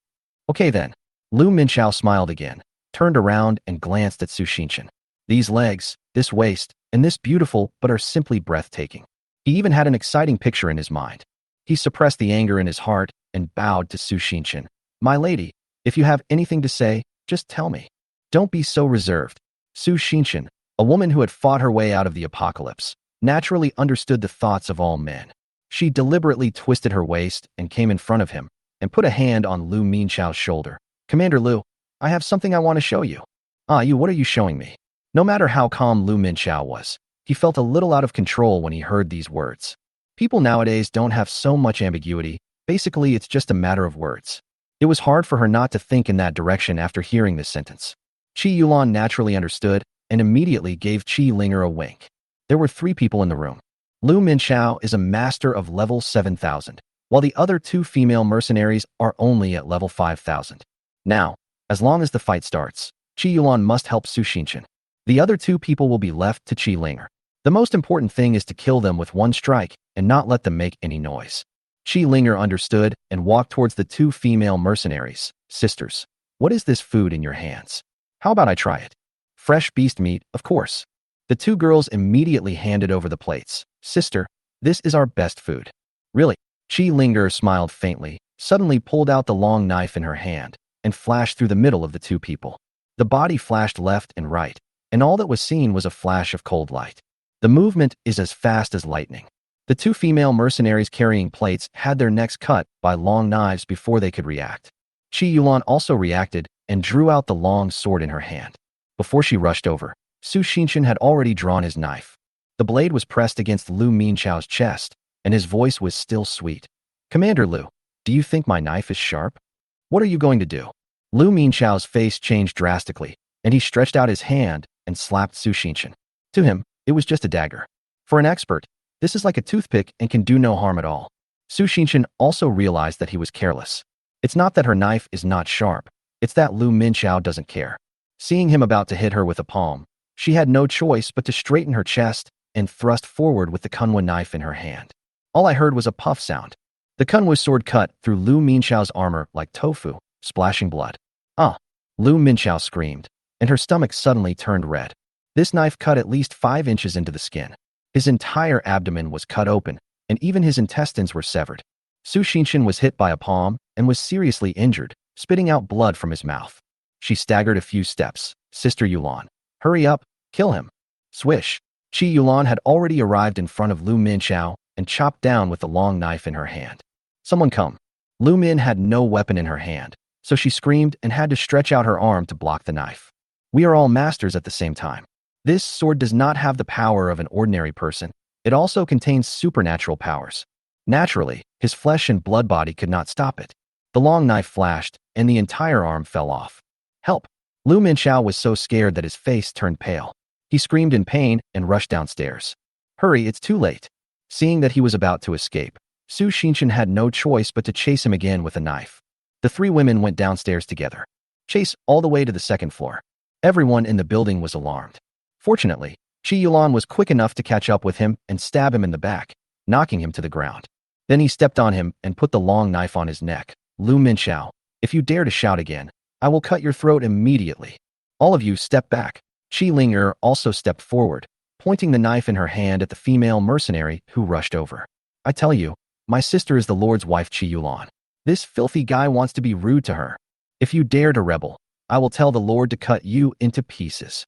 "Okay then." Lu Minxiao smiled again, turned around and glanced at Su Xinshan. These legs, this waist, and this beautiful but are simply breathtaking. He even had an exciting picture in his mind. He suppressed the anger in his heart and bowed to Su Xinshan. "My lady, If you have anything to say, just tell me. Don't be so reserved. Su Xinshan, a woman who had fought her way out of the apocalypse, naturally understood the thoughts of all men. She deliberately twisted her waist and came in front of him and put a hand on Lu Minchao's shoulder. Commander Lu, I have something I want to show you. What are you showing me? No matter how calm Lu Minchao was, he felt a little out of control when he heard these words. People nowadays don't have so much ambiguity. Basically, it's just a matter of words. It was hard for her not to think in that direction after hearing this sentence. Qi Yulan naturally understood and immediately gave Qi Linger a wink. There were 3 people in the room. Lu Minchao is a master of level 7,000, while the other 2 female mercenaries are only at level 5,000. Now, as long as the fight starts, Qi Yulan must help Su Xinshan. The other 2 people will be left to Qi Linger. The most important thing is to kill them with one strike and not let them make any noise. Qi Linger understood and walked towards the 2 female mercenaries. Sisters, what is this food in your hands? How about I try it? Fresh beast meat, of course. The 2 girls immediately handed over the plates. Sister, this is our best food. Really? Qi Linger smiled faintly, suddenly pulled out the long knife in her hand, and flashed through the middle of the 2 people. The body flashed left and right, and all that was seen was a flash of cold light. The movement is as fast as lightning. The 2 female mercenaries carrying plates had their necks cut by long knives before they could react. Qi Yulan also reacted and drew out the long sword in her hand. Before she rushed over, Su Xinshan had already drawn his knife. The blade was pressed against Lu Minchao's chest, and his voice was still sweet. Commander Lu, do you think my knife is sharp? What are you going to do? Lu Minchao's face changed drastically, and he stretched out his hand and slapped Su Xinshan. To him, it was just a dagger. For an expert, this is like a toothpick and can do no harm at all. Su Xinshan also realized that he was careless. It's not that her knife is not sharp, it's that Lu Minchao doesn't care. Seeing him about to hit her with a palm, she had no choice but to straighten her chest and thrust forward with the Kunwa knife in her hand. All I heard was a puff sound. The Kunwa sword cut through Lu Minchao's armor like tofu, splashing blood. Lu Minchao screamed, and her stomach suddenly turned red. This knife cut at least 5 inches into the skin. His entire abdomen was cut open, and even his intestines were severed. Su Xinshan was hit by a palm and was seriously injured, spitting out blood from his mouth. She staggered a few steps. Sister Yulan, hurry up, kill him. Swish. Qi Yulan had already arrived in front of Lu Minchao and chopped down with the long knife in her hand. Someone come. Lu Min had no weapon in her hand, so she screamed and had to stretch out her arm to block the knife. We are all masters at the same time. This sword does not have the power of an ordinary person. It also contains supernatural powers. Naturally, his flesh and blood body could not stop it. The long knife flashed, and the entire arm fell off. Help! Lu Minchao was so scared that his face turned pale. He screamed in pain and rushed downstairs. Hurry, it's too late. Seeing that he was about to escape, Su Xinshan had no choice but to chase him again with a knife. The 3 women went downstairs together. Chase all the way to the 2nd floor. Everyone in the building was alarmed. Fortunately, Qi Yulan was quick enough to catch up with him and stab him in the back, knocking him to the ground. Then he stepped on him and put the long knife on his neck. Lu Minchao, if you dare to shout again, I will cut your throat immediately. All of you step back. Qi Linger also stepped forward, pointing the knife in her hand at the female mercenary who rushed over. I tell you, my sister is the Lord's wife Qi Yulan. This filthy guy wants to be rude to her. If you dare to rebel, I will tell the Lord to cut you into pieces.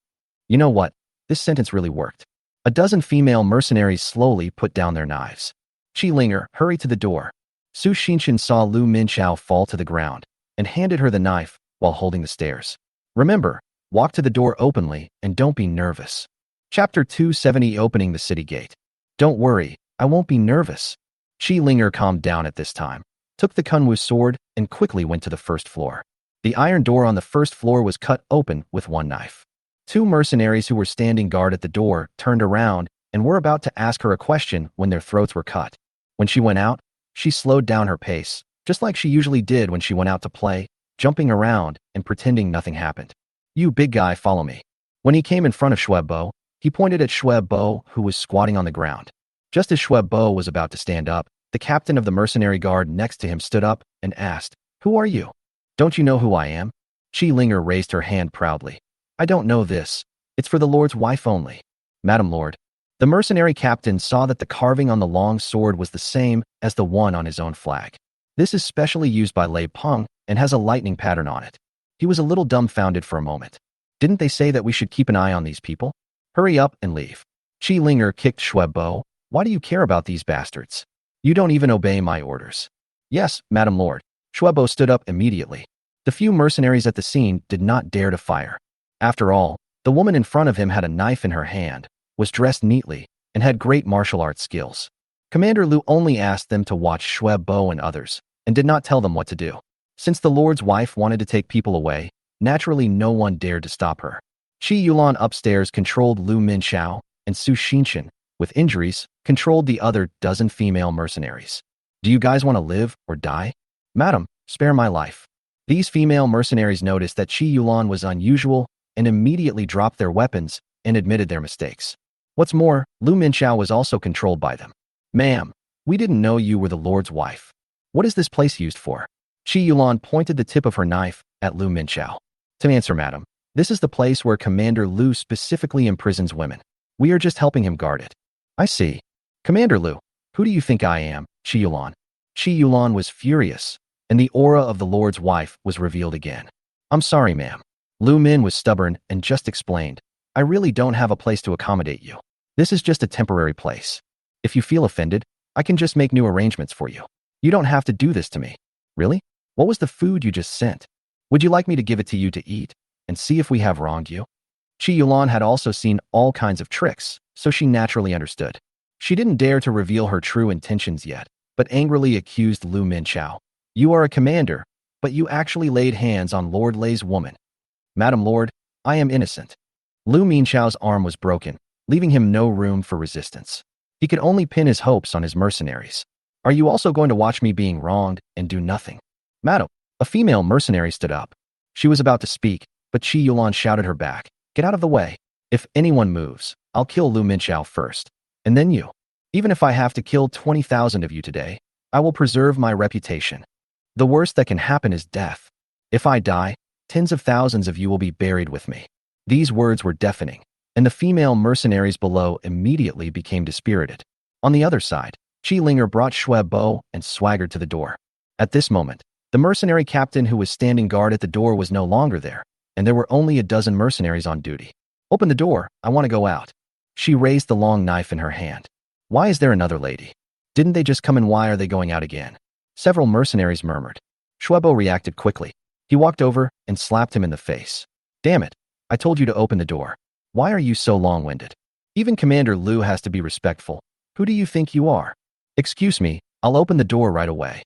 You know what? This sentence really worked. A dozen female mercenaries slowly put down their knives. Qi Linger hurried to the door. Su Xinshan saw Lu Minchao fall to the ground and handed her the knife while holding the stairs. Remember, walk to the door openly and don't be nervous. Chapter 270 Opening the City Gate. Don't worry, I won't be nervous. Qi Linger calmed down at this time, took the Kunwu sword, and quickly went to the 1st floor. The iron door on the 1st floor was cut open with one knife. 2 mercenaries who were standing guard at the door turned around and were about to ask her a question when their throats were cut. When she went out, she slowed down her pace, just like she usually did when she went out to play, jumping around and pretending nothing happened. You big guy, follow me. When he came in front of Shuebo, he pointed at Shuebo, who was squatting on the ground. Just as Shuebo was about to stand up, the captain of the mercenary guard next to him stood up and asked, Who are you? Don't you know who I am? Qi Linger raised her hand proudly. I don't know this. It's for the Lord's wife only. Madam Lord. The mercenary captain saw that the carving on the long sword was the same as the one on his own flag. This is specially used by Lei Peng and has a lightning pattern on it. He was a little dumbfounded for a moment. Didn't they say that we should keep an eye on these people? Hurry up and leave. Qi Linger kicked Shuebo. Why do you care about these bastards? You don't even obey my orders. Yes, Madam Lord. Shuebo stood up immediately. The few mercenaries at the scene did not dare to fire. After all, the woman in front of him had a knife in her hand, was dressed neatly, and had great martial arts skills. Commander Lu only asked them to watch Shuebo and others, and did not tell them what to do. Since the Lord's wife wanted to take people away, naturally no one dared to stop her. Qi Yulan upstairs controlled Lu Minxiao, and Su Xinshan, with injuries, controlled the other dozen female mercenaries. Do you guys want to live or die? Madam, spare my life. These female mercenaries noticed that Qi Yulan was unusual and immediately dropped their weapons and admitted their mistakes. What's more, Lu Minxiao was also controlled by them. Ma'am, we didn't know you were the Lord's wife. What is this place used for? Qi Yulan pointed the tip of her knife at Lu Minxiao. To answer, madam, this is the place where Commander Lu specifically imprisons women. We are just helping him guard it. I see. Commander Lu, who do you think I am? Qi Yulan. Qi Yulan was furious, and the aura of the Lord's wife was revealed again. I'm sorry, ma'am. Lu Min was stubborn and just explained, I really don't have a place to accommodate you. This is just a temporary place. If you feel offended, I can just make new arrangements for you. You don't have to do this to me. Really? What was the food you just sent? Would you like me to give it to you to eat and see if we have wronged you? Qi Yulan had also seen all kinds of tricks, so she naturally understood. She didn't dare to reveal her true intentions yet, but angrily accused Lu Minxiao. You are a commander, but you actually laid hands on Lord Lei's woman. Madam Lord, I am innocent. Lu Minxiao's arm was broken, leaving him no room for resistance. He could only pin his hopes on his mercenaries. Are you also going to watch me being wronged and do nothing? Madam, a female mercenary stood up. She was about to speak, but Qi Yulan shouted her back. Get out of the way. If anyone moves, I'll kill Lu Minxiao first, and then you. Even if I have to kill 20,000 of you today, I will preserve my reputation. The worst that can happen is death. If I die, tens of thousands of you will be buried with me. These words were deafening, and the female mercenaries below immediately became dispirited. On the other side, Qi Linger brought Shuebo and swaggered to the door. At this moment, the mercenary captain who was standing guard at the door was no longer there, and there were only a dozen mercenaries on duty. Open the door, I want to go out. She raised the long knife in her hand. Why is there another lady? Didn't they just come and why are they going out again? Several mercenaries murmured. Shuebo reacted quickly. He walked over and slapped him in the face. Damn it, I told you to open the door. Why are you so long-winded? Even Commander Lu has to be respectful. Who do you think you are? Excuse me, I'll open the door right away.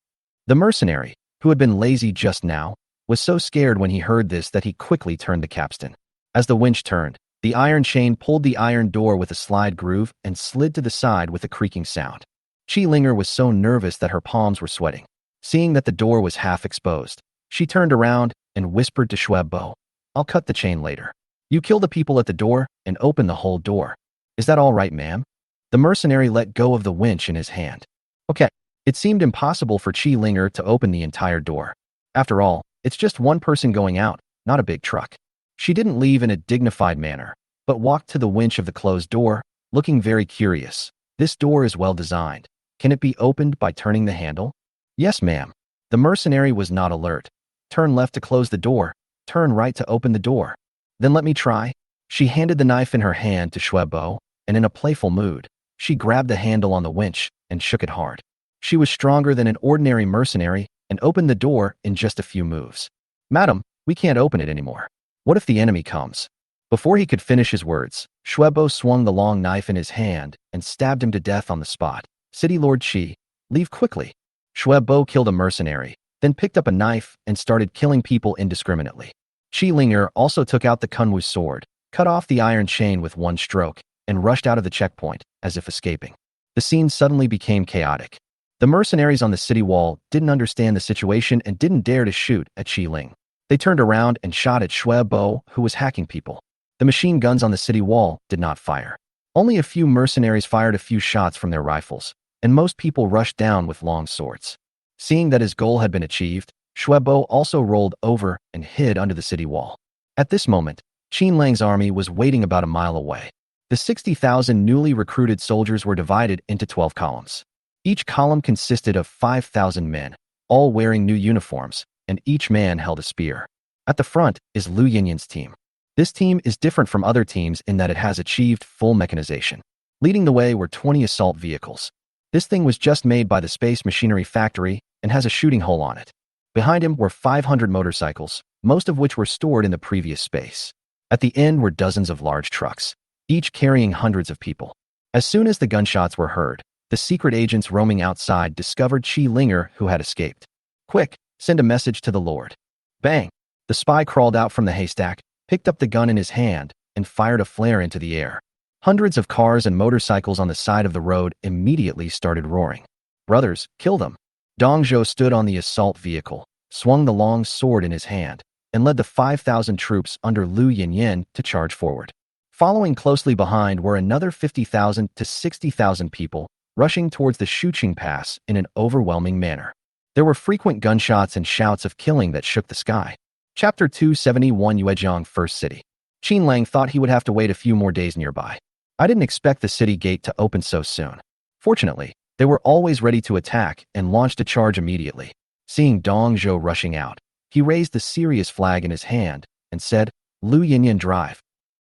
The mercenary, who had been lazy just now, was so scared when he heard this that he quickly turned the capstan. As the winch turned, the iron chain pulled the iron door with a slide groove and slid to the side with a creaking sound. Qi Linger was so nervous that her palms were sweating. Seeing that the door was half exposed, she turned around and whispered to Shuebo, I'll cut the chain later. You kill the people at the door and open the whole door. Is that all right, ma'am? The mercenary let go of the winch in his hand. Okay. It seemed impossible for Qi Linger to open the entire door. After all, it's just one person going out, not a big truck. She didn't leave in a dignified manner, but walked to the winch of the closed door, looking very curious. This door is well designed. Can it be opened by turning the handle? Yes, ma'am. The mercenary was not alert. Turn left to close the door. Turn right to open the door. Then let me try. She handed the knife in her hand to Shuebo, and in a playful mood, she grabbed the handle on the winch and shook it hard. She was stronger than an ordinary mercenary and opened the door in just a few moves. Madam, we can't open it anymore. What if the enemy comes? Before he could finish his words, Shuebo swung the long knife in his hand and stabbed him to death on the spot. City Lord Qi, leave quickly. Shuebo killed a mercenary, then picked up a knife and started killing people indiscriminately. Qi Linger also took out the Kunwu sword, cut off the iron chain with one stroke, and rushed out of the checkpoint, as if escaping. The scene suddenly became chaotic. The mercenaries on the city wall didn't understand the situation and didn't dare to shoot at Qi Ling. They turned around and shot at Shuebo, who was hacking people. The machine guns on the city wall did not fire. Only a few mercenaries fired a few shots from their rifles, and most people rushed down with long swords. Seeing that his goal had been achieved, Shuebo also rolled over and hid under the city wall. At this moment, Qin Lang's army was waiting about a mile away. The 60,000 newly recruited soldiers were divided into 12 columns. Each column consisted of 5,000 men, all wearing new uniforms, and each man held a spear. At the front is Lu Yinyan's team. This team is different from other teams in that it has achieved full mechanization. Leading the way were 20 assault vehicles. This thing was just made by the Space Machinery Factory and has a shooting hole on it. Behind him were 500 motorcycles, most of which were stored in the previous space. At the end were dozens of large trucks, each carrying hundreds of people. As soon as the gunshots were heard, the secret agents roaming outside discovered Qin Lang, who had escaped. Quick, send a message to the Lord. Bang! The spy crawled out from the haystack, picked up the gun in his hand, and fired a flare into the air. Hundreds of cars and motorcycles on the side of the road immediately started roaring. Brothers, kill them. Dong Zhou stood on the assault vehicle, swung the long sword in his hand, and led the 5,000 troops under Lu Yinyan to charge forward. Following closely behind were another 50,000 to 60,000 people, rushing towards the Shuqing Pass in an overwhelming manner. There were frequent gunshots and shouts of killing that shook the sky. Chapter 271 Yuezhong First City. Qin Lang thought he would have to wait a few more days nearby. I didn't expect the city gate to open so soon. Fortunately, they were always ready to attack and launched a charge immediately. Seeing Dong Zhou rushing out, he raised the serious flag in his hand and said, Lu Yinyan drive.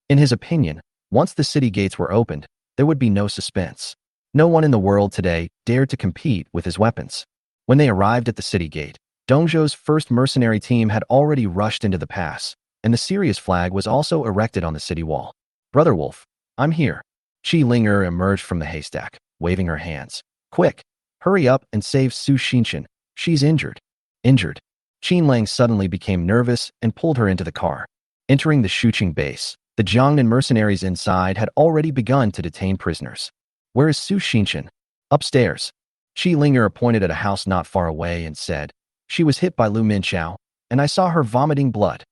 In his opinion, once the city gates were opened, there would be no suspense. No one in the world today dared to compete with his weapons. When they arrived at the city gate, Dong Zhou's first mercenary team had already rushed into the pass, and the serious flag was also erected on the city wall. Brother Wolf, I'm here. Qin Lang emerged from the haystack, waving her hands. Quick, hurry up and save Su Xinshan. She's injured. Injured. Qin Lang suddenly became nervous and pulled her into the car. Entering the Shuqing base, the Jiangnan mercenaries inside had already begun to detain prisoners. Where is Su Xinshan? Upstairs. Qin Lang pointed at a house not far away and said, she was hit by Lu Minqiao, and I saw her vomiting blood.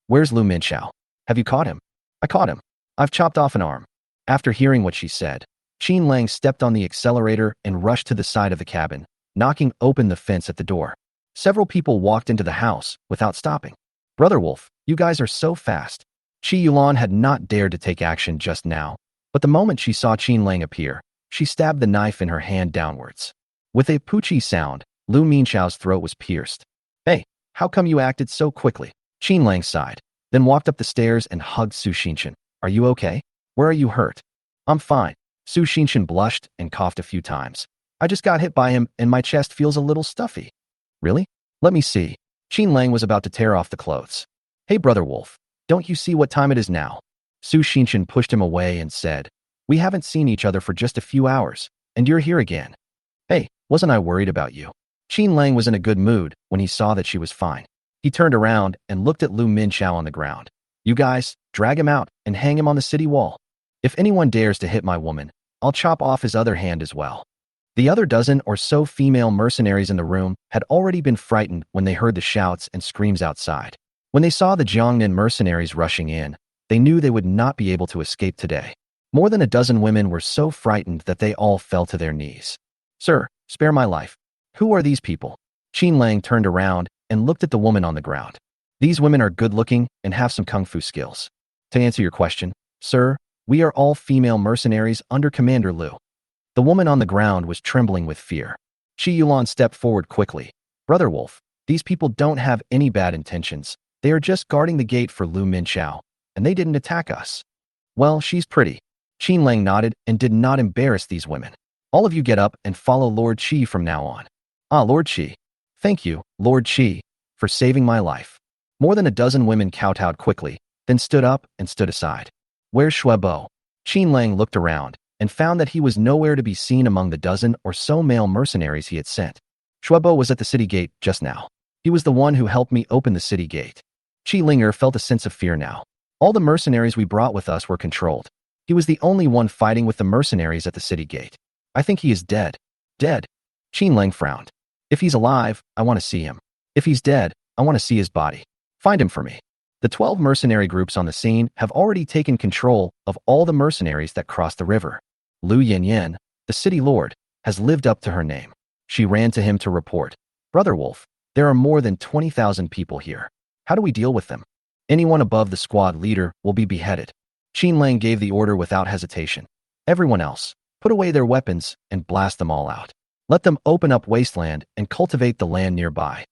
Where's Lu Minqiao? Have you caught him? I caught him. I've chopped off an arm. After hearing what she said, Qin Lang stepped on the accelerator and rushed to the side of the cabin, knocking open the fence at the door. Several people walked into the house without stopping. Brother Wolf, you guys are so fast. Qi Yulan had not dared to take action just now, but the moment she saw Qin Lang appear, she stabbed the knife in her hand downwards. With a poochie sound, Lu Minqiao's throat was pierced. Hey, how come you acted so quickly? Qin Lang sighed, then walked up the stairs and hugged Su Xinshan. Are you okay? Where are you hurt? I'm fine. Su Xinshan blushed and coughed a few times. I just got hit by him and my chest feels a little stuffy. Really? Let me see. Qin Lang was about to tear off the clothes. Hey, Brother Wolf, don't you see what time it is now? Su Xinshan pushed him away and said, we haven't seen each other for just a few hours, and you're here again. Hey, wasn't I worried about you? Qin Lang was in a good mood when he saw that she was fine. He turned around and looked at Lu Minqiao on the ground. You guys, drag him out and hang him on the city wall. If anyone dares to hit my woman, I'll chop off his other hand as well. The other dozen or so female mercenaries in the room had already been frightened when they heard the shouts and screams outside. When they saw the Jiangnan mercenaries rushing in, they knew they would not be able to escape today. More than a dozen women were so frightened that they all fell to their knees. Sir, spare my life. Who are these people? Qin Lang turned around and looked at the woman on the ground. These women are good-looking and have some kung fu skills. To answer your question, sir, we are all female mercenaries under Commander Lu. The woman on the ground was trembling with fear. Qi Yulan stepped forward quickly. Brother Wolf, these people don't have any bad intentions. They are just guarding the gate for Lu Minqiao, and they didn't attack us. Well, she's pretty. Qin Lang nodded and did not embarrass these women. All of you get up and follow Lord Qi from now on. Ah, Lord Qi. Thank you, Lord Qi, for saving my life. More than a dozen women kowtowed quickly, then stood up and stood aside. Where's Shuebo? Qin Lang looked around and found that he was nowhere to be seen among the dozen or so male mercenaries he had sent. Shuebo was at the city gate just now. He was the one who helped me open the city gate. Qin Lang felt a sense of fear now. All the mercenaries we brought with us were controlled. He was the only one fighting with the mercenaries at the city gate. I think he is dead. Dead. Qin Lang frowned. If he's alive, I want to see him. If he's dead, I want to see his body. Find him for me. The 12 mercenary groups on the scene have already taken control of all the mercenaries that crossed the river. Lu Yinyan, the city lord, has lived up to her name. She ran to him to report. Brother Wolf, there are more than 20,000 people here. How do we deal with them? Anyone above the squad leader will be beheaded. Qin Lang gave the order without hesitation. Everyone else, put away their weapons and blast them all out. Let them open up wasteland and cultivate the land nearby.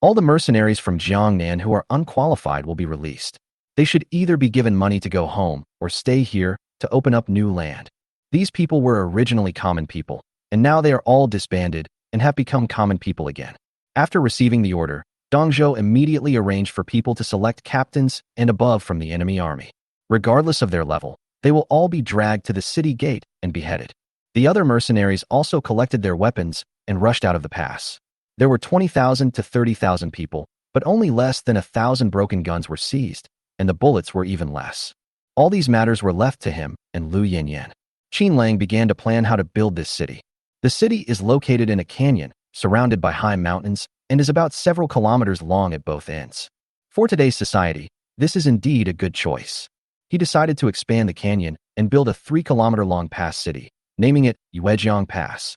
All the mercenaries from Jiangnan who are unqualified will be released. They should either be given money to go home or stay here to open up new land. These people were originally common people, and now they are all disbanded and have become common people again. After receiving the order, Dong Zhou immediately arranged for people to select captains and above from the enemy army. Regardless of their level, they will all be dragged to the city gate and beheaded. The other mercenaries also collected their weapons and rushed out of the pass. There were 20,000 to 30,000 people, but only less than 1,000 broken guns were seized, and the bullets were even less. All these matters were left to him and Lu Yanyan. Qin Lang began to plan how to build this city. The city is located in a canyon, surrounded by high mountains, and is about several kilometers long at both ends. For today's society, this is indeed a good choice. He decided to expand the canyon and build a 3-kilometer-long pass city, naming it Yuejiang Pass.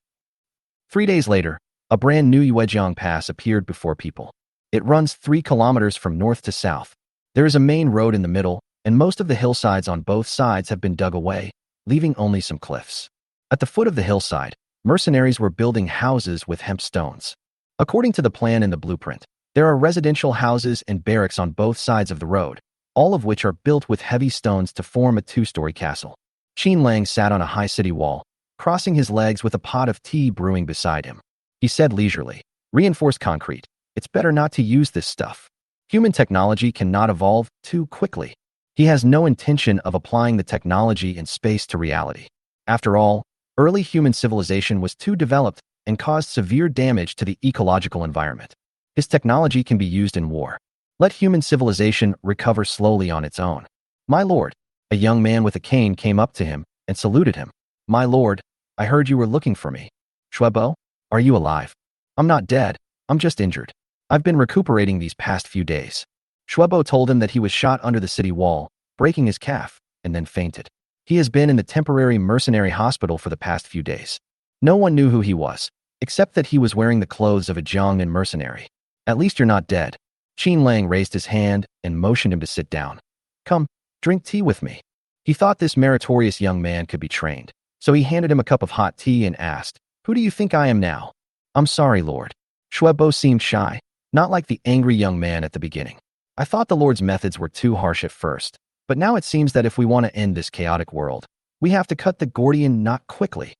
3 days later, a brand new Yuejiang Pass appeared before people. It runs 3 kilometers from north to south. There is a main road in the middle, and most of the hillsides on both sides have been dug away, leaving only some cliffs. At the foot of the hillside, mercenaries were building houses with hemp stones. According to the plan in the blueprint, there are residential houses and barracks on both sides of the road, all of which are built with heavy stones to form a 2-story castle. Qin Lang sat on a high city wall, crossing his legs with a pot of tea brewing beside him. He said leisurely, "Reinforced concrete. It's better not to use this stuff. Human technology cannot evolve too quickly." He has no intention of applying the technology in space to reality. After all, early human civilization was too developed and caused severe damage to the ecological environment. His technology can be used in war. Let human civilization recover slowly on its own. "My lord," a young man with a cane came up to him and saluted him. "My lord, I heard you were looking for me. Shuebo, are you alive?" "I'm not dead, I'm just injured. I've been recuperating these past few days." Shuebo told him that he was shot under the city wall, breaking his calf, and then fainted. He has been in the temporary mercenary hospital for the past few days. No one knew who he was, except that he was wearing the clothes of a Jiangnan mercenary. "At least you're not dead." Qin Lang raised his hand and motioned him to sit down. "Come, drink tea with me." He thought this meritorious young man could be trained, so he handed him a cup of hot tea and asked, "Who do you think I am now?" "I'm sorry, Lord." Shuebo seemed shy, not like the angry young man at the beginning. "I thought the Lord's methods were too harsh at first, but now it seems that if we want to end this chaotic world, we have to cut the Gordian knot quickly.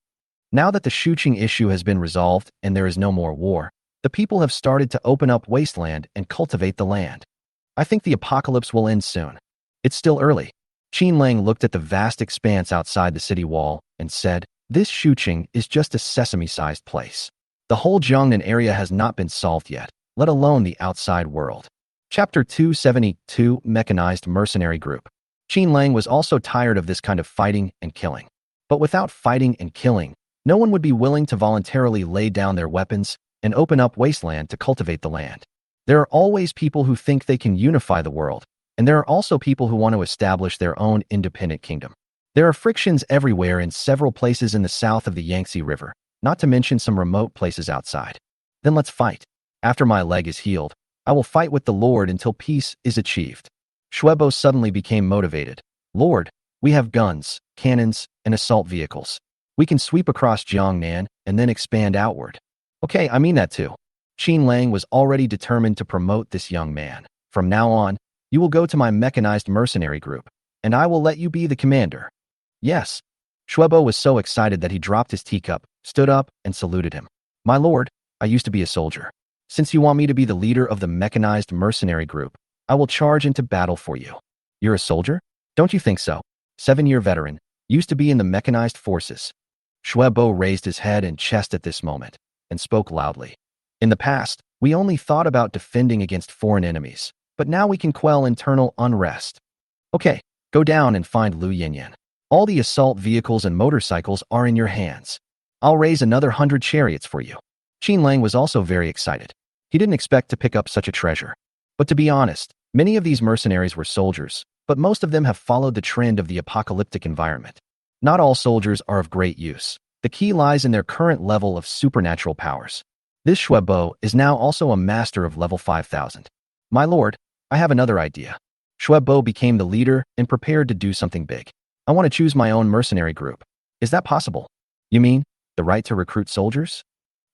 Now that the Shuqing issue has been resolved and there is no more war, the people have started to open up wasteland and cultivate the land. I think the apocalypse will end soon. It's still early." Qin Lang looked at the vast expanse outside the city wall and said, "This Shuqing is just a sesame-sized place. The whole Jiangnan area has not been solved yet, let alone the outside world." Chapter 272, Mechanized Mercenary Group. Qin Lang was also tired of this kind of fighting and killing. But without fighting and killing, no one would be willing to voluntarily lay down their weapons and open up wasteland to cultivate the land. There are always people who think they can unify the world, and there are also people who want to establish their own independent kingdom. There are frictions everywhere in several places in the south of the Yangtze River, not to mention some remote places outside. Then let's fight. After my leg is healed, I will fight with the Lord until peace is achieved. Shuebo suddenly became motivated. "Lord, we have guns, cannons, and assault vehicles. We can sweep across Jiangnan and then expand outward." "Okay, I mean that too." Qin Lang was already determined to promote this young man. "From now on, you will go to my mechanized mercenary group, and I will let you be the commander." "Yes." Shuebo was so excited that he dropped his teacup, stood up, and saluted him. "My lord, I used to be a soldier. Since you want me to be the leader of the mechanized mercenary group, I will charge into battle for you." "You're a soldier? Don't you think so?" 7-year veteran, used to be in the mechanized forces. Shuebo raised his head and chest at this moment, and spoke loudly. "In the past, we only thought about defending against foreign enemies, but now we can quell internal unrest." "Okay, go down and find Lu Yanyan. All the assault vehicles and motorcycles are in your hands. I'll raise another 100 chariots for you." Qin Lang was also very excited. He didn't expect to pick up such a treasure. But to be honest, many of these mercenaries were soldiers, but most of them have followed the trend of the apocalyptic environment. Not all soldiers are of great use. The key lies in their current level of supernatural powers. This Shuebo is now also a master of level 5000. "My lord, I have another idea." Shuebo became the leader and prepared to do something big. "I want to choose my own mercenary group. Is that possible?" "You mean, the right to recruit soldiers?"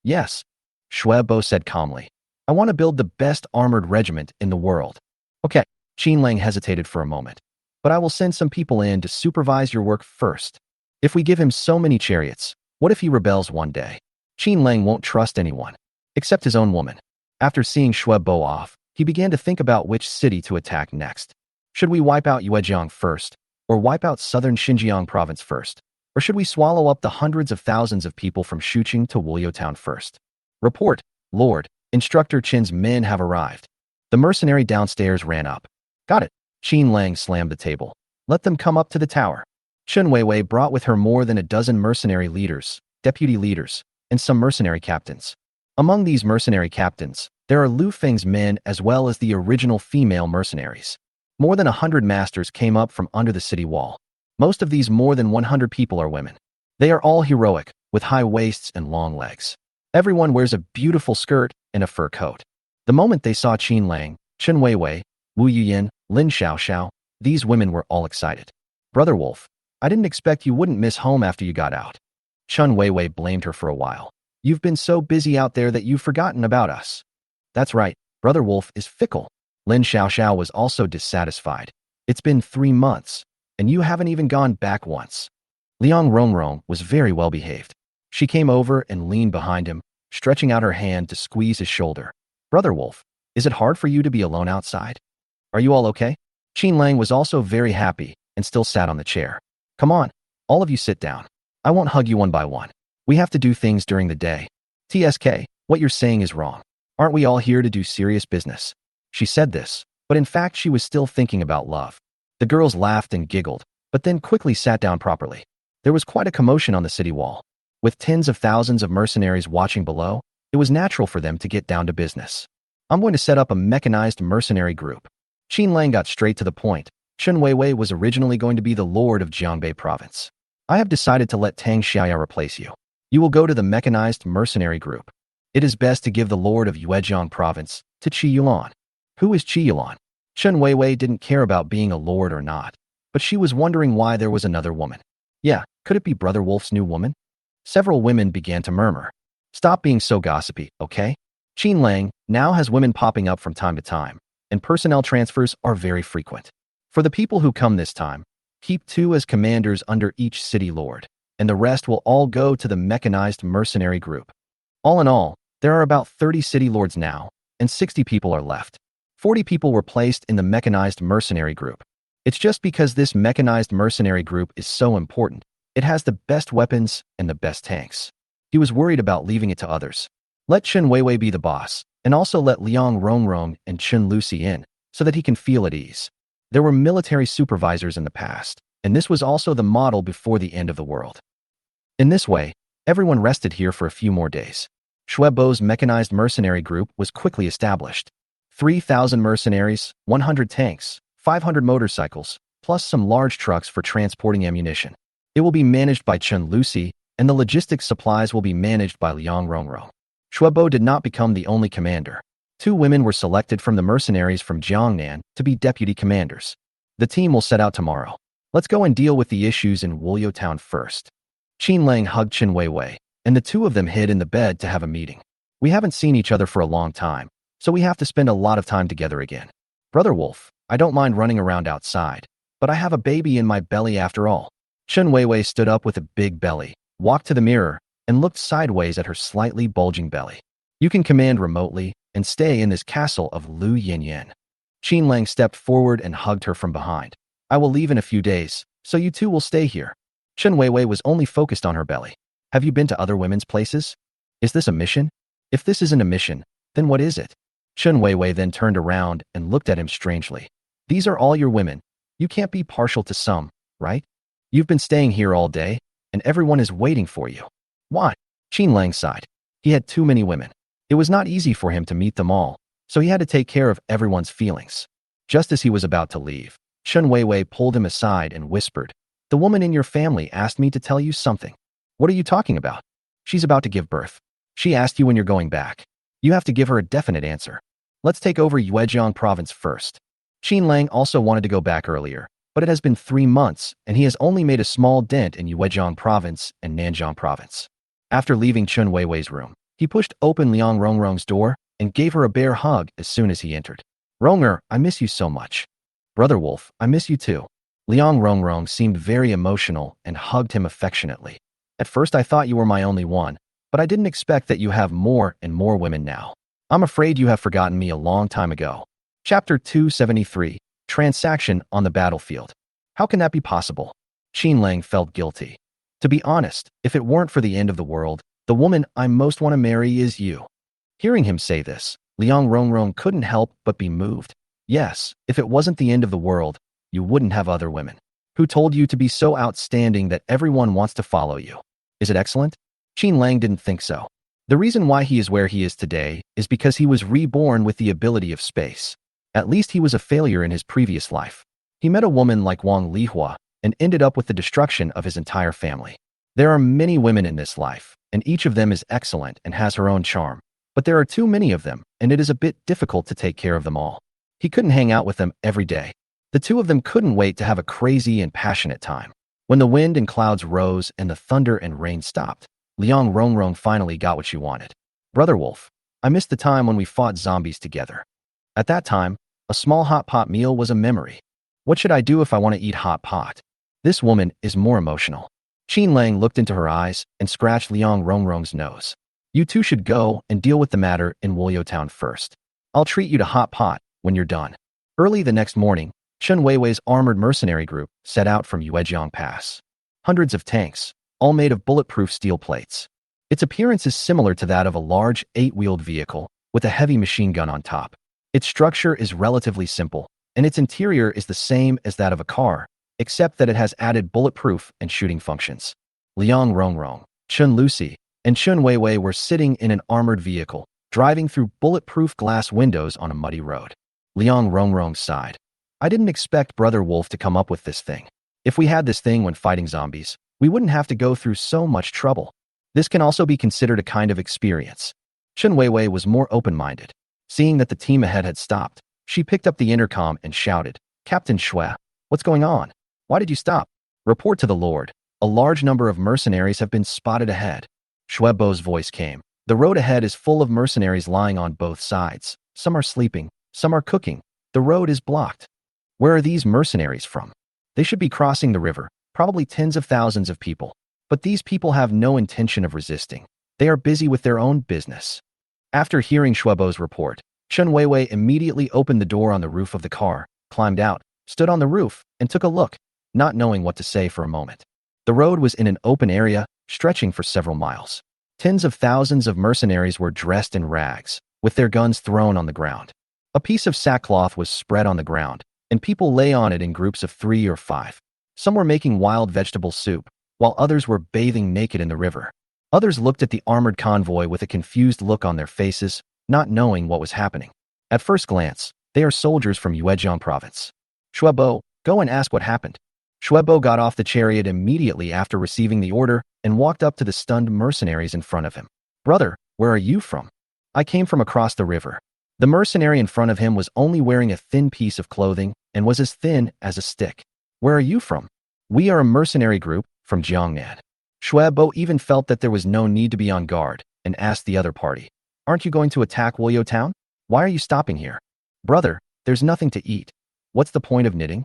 "Yes," Shuebo said calmly. I want to build the best armored regiment in the world. Okay, Qin Lang hesitated for a moment. But I will send some people in to supervise your work first. If we give him so many chariots, what if he rebels one day? Qin Lang won't trust anyone, except his own woman. After seeing Shuebo off, he began to think about which city to attack next. Should we wipe out Yuejiang first, or wipe out southern Xinjiang province first? Or should we swallow up the hundreds of thousands of people from Shuqing to Wulio town first? Report, Lord, Instructor Qin's men have arrived. The mercenary downstairs ran up. Got it. Qin Lang slammed the table. Let them come up to the tower. Chen Weiwei brought with her more than a dozen mercenary leaders, deputy leaders, and some mercenary captains. Among these mercenary captains, there are Lu Feng's men as well as the original female mercenaries. More than 100 masters came up from under the city wall. Most of these more than 100 people are women. They are all heroic, with high waists and long legs. Everyone wears a beautiful skirt and a fur coat. The moment they saw Qin Lang, Chen Weiwei, Wu Yuyin, Lin Xiaoxiao, these women were all excited. Brother Wolf, I didn't expect you wouldn't miss home after you got out. Chen Weiwei blamed her for a while. You've been so busy out there that you've forgotten about us. That's right, Brother Wolf is fickle. Lin Xiaoxiao was also dissatisfied. It's been 3 months, and you haven't even gone back once. Liang Rongrong was very well behaved. She came over and leaned behind him, stretching out her hand to squeeze his shoulder. Brother Wolf, is it hard for you to be alone outside? Are you all okay? Qin Lang was also very happy and still sat on the chair. Come on, all of you sit down. I won't hug you one by one. We have to do things during the day. TSK, what you're saying is wrong. Aren't we all here to do serious business? She said this, but in fact she was still thinking about love. The girls laughed and giggled, but then quickly sat down properly. There was quite a commotion on the city wall. With tens of thousands of mercenaries watching below, it was natural for them to get down to business. I'm going to set up a mechanized mercenary group. Qin Lang got straight to the point. Chen Weiwei was originally going to be the lord of Jiangbei province. I have decided to let Tang Xiaoya replace you. You will go to the mechanized mercenary group. It is best to give the lord of Yuejiang province to Qi Yulan. Who is Qi Yulan? Chen Weiwei didn't care about being a lord or not, but she was wondering why there was another woman. Yeah, could it be Brother Wolf's new woman? Several women began to murmur. Stop being so gossipy, okay? Qin Lang now has women popping up from time to time, and personnel transfers are very frequent. For the people who come this time, keep 2 as commanders under each city lord, and the rest will all go to the mechanized mercenary group. All in all, there are about 30 city lords now, and 60 people are left. 40 people were placed in the mechanized mercenary group. It's just because this mechanized mercenary group is so important. It has the best weapons and the best tanks. He was worried about leaving it to others. Let Chen Weiwei be the boss, and also let Liang Rongrong and Chen Lucy in, so that he can feel at ease. There were military supervisors in the past, and this was also the model before the end of the world. In this way, everyone rested here for a few more days. Shuebo's mechanized mercenary group was quickly established. 3,000 mercenaries, 100 tanks, 500 motorcycles, plus some large trucks for transporting ammunition. It will be managed by Chen Lucy, and the logistics supplies will be managed by Liang Rongrong. Shuebo did not become the only commander. 2 women were selected from the mercenaries from Jiangnan to be deputy commanders. The team will set out tomorrow. Let's go and deal with the issues in Wulio town first. Qin Lang hugged Chen Weiwei, and the 2 of them hid in the bed to have a meeting. We haven't seen each other for a long time, so we have to spend a lot of time together again. Brother Wolf, I don't mind running around outside, but I have a baby in my belly after all. Chen Weiwei stood up with a big belly, walked to the mirror, and looked sideways at her slightly bulging belly. You can command remotely and stay in this castle of Lu Yinyan. Qin Lang stepped forward and hugged her from behind. I will leave in a few days, so you 2 will stay here. Chen Weiwei was only focused on her belly. Have you been to other women's places? Is this a mission? If this isn't a mission, then what is it? Chen Weiwei then turned around and looked at him strangely. These are all your women. You can't be partial to some, right? You've been staying here all day, and everyone is waiting for you. Why? Qin Lang sighed. He had too many women. It was not easy for him to meet them all, so he had to take care of everyone's feelings. Just as he was about to leave, Chen Weiwei pulled him aside and whispered, "The woman in your family asked me to tell you something." "What are you talking about?" "She's about to give birth. She asked you when you're going back. You have to give her a definite answer. Let's take over Yuejiang province first." Qin Lang also wanted to go back earlier, but it has been 3 months, and he has only made a small dent in Yuejiang province and Nanjiang province. After leaving Chen Weiwei's room, he pushed open Liang Rongrong's door and gave her a bear hug as soon as he entered. Ronger, I miss you so much. Brother Wolf, I miss you too. Liang Rongrong seemed very emotional and hugged him affectionately. At first I thought you were my only one, but I didn't expect that you have more and more women now. I'm afraid you have forgotten me a long time ago. Chapter 273, Transaction on the Battlefield. How can that be possible? Qin Lang felt guilty. To be honest, if it weren't for the end of the world, the woman I most want to marry is you. Hearing him say this, Liang Rongrong couldn't help but be moved. Yes, if it wasn't the end of the world, you wouldn't have other women. Who told you to be so outstanding that everyone wants to follow you? Is it excellent? Qin Lang didn't think so. The reason why he is where he is today is because he was reborn with the ability of space. At least he was a failure in his previous life. He met a woman like Wang Lihua and ended up with the destruction of his entire family. There are many women in this life, and each of them is excellent and has her own charm. But there are too many of them, and it is a bit difficult to take care of them all. He couldn't hang out with them every day. The two of them couldn't wait to have a crazy and passionate time. When the wind and clouds rose and the thunder and rain stopped, Liang Rongrong finally got what she wanted. Brother Wolf, I missed the time when we fought zombies together. At that time, a small hot pot meal was a memory. What should I do if I want to eat hot pot? This woman is more emotional. Qin Lang looked into her eyes and scratched Liang Rongrong's nose. You two should go and deal with the matter in Wolyo Town first. I'll treat you to hot pot when you're done. Early the next morning, Chen Weiwei's armored mercenary group set out from Yuejiang Pass. Hundreds of tanks, all made of bulletproof steel plates. Its appearance is similar to that of a large 8-wheeled vehicle with a heavy machine gun on top. Its structure is relatively simple, and its interior is the same as that of a car, except that it has added bulletproof and shooting functions. Liang Rongrong, Chen Lucy, and Chen Weiwei were sitting in an armored vehicle, driving through bulletproof glass windows on a muddy road. Liang Rongrong sighed. I didn't expect Brother Wolf to come up with this thing. If we had this thing when fighting zombies, we wouldn't have to go through so much trouble. This can also be considered a kind of experience. Chen Weiwei was more open-minded. Seeing that the team ahead had stopped, she picked up the intercom and shouted, Captain Xue, what's going on? Why did you stop? Report to the Lord. A large number of mercenaries have been spotted ahead. Xuebo's voice came. The road ahead is full of mercenaries lying on both sides. Some are sleeping, some are cooking. The road is blocked. Where are these mercenaries from? They should be crossing the river, probably tens of thousands of people. But these people have no intention of resisting. They are busy with their own business. After hearing Xuebo's report, Chen Weiwei immediately opened the door on the roof of the car, climbed out, stood on the roof, and took a look, not knowing what to say for a moment. The road was in an open area, stretching for several miles. Tens of thousands of mercenaries were dressed in rags, with their guns thrown on the ground. A piece of sackcloth was spread on the ground, and people lay on it in groups of 3 or 5. Some were making wild vegetable soup, while others were bathing naked in the river. Others looked at the armored convoy with a confused look on their faces, not knowing what was happening. At first glance, they are soldiers from Yuejiang province. Xuebo, go and ask what happened. Xuebo got off the chariot immediately after receiving the order and walked up to the stunned mercenaries in front of him. Brother, where are you from? I came from across the river. The mercenary in front of him was only wearing a thin piece of clothing and was as thin as a stick. Where are you from? We are a mercenary group from Jiangnan. Xuebo even felt that there was no need to be on guard and asked the other party, aren't you going to attack Wolyo Town? Why are you stopping here? Brother, there's nothing to eat. What's the point of knitting?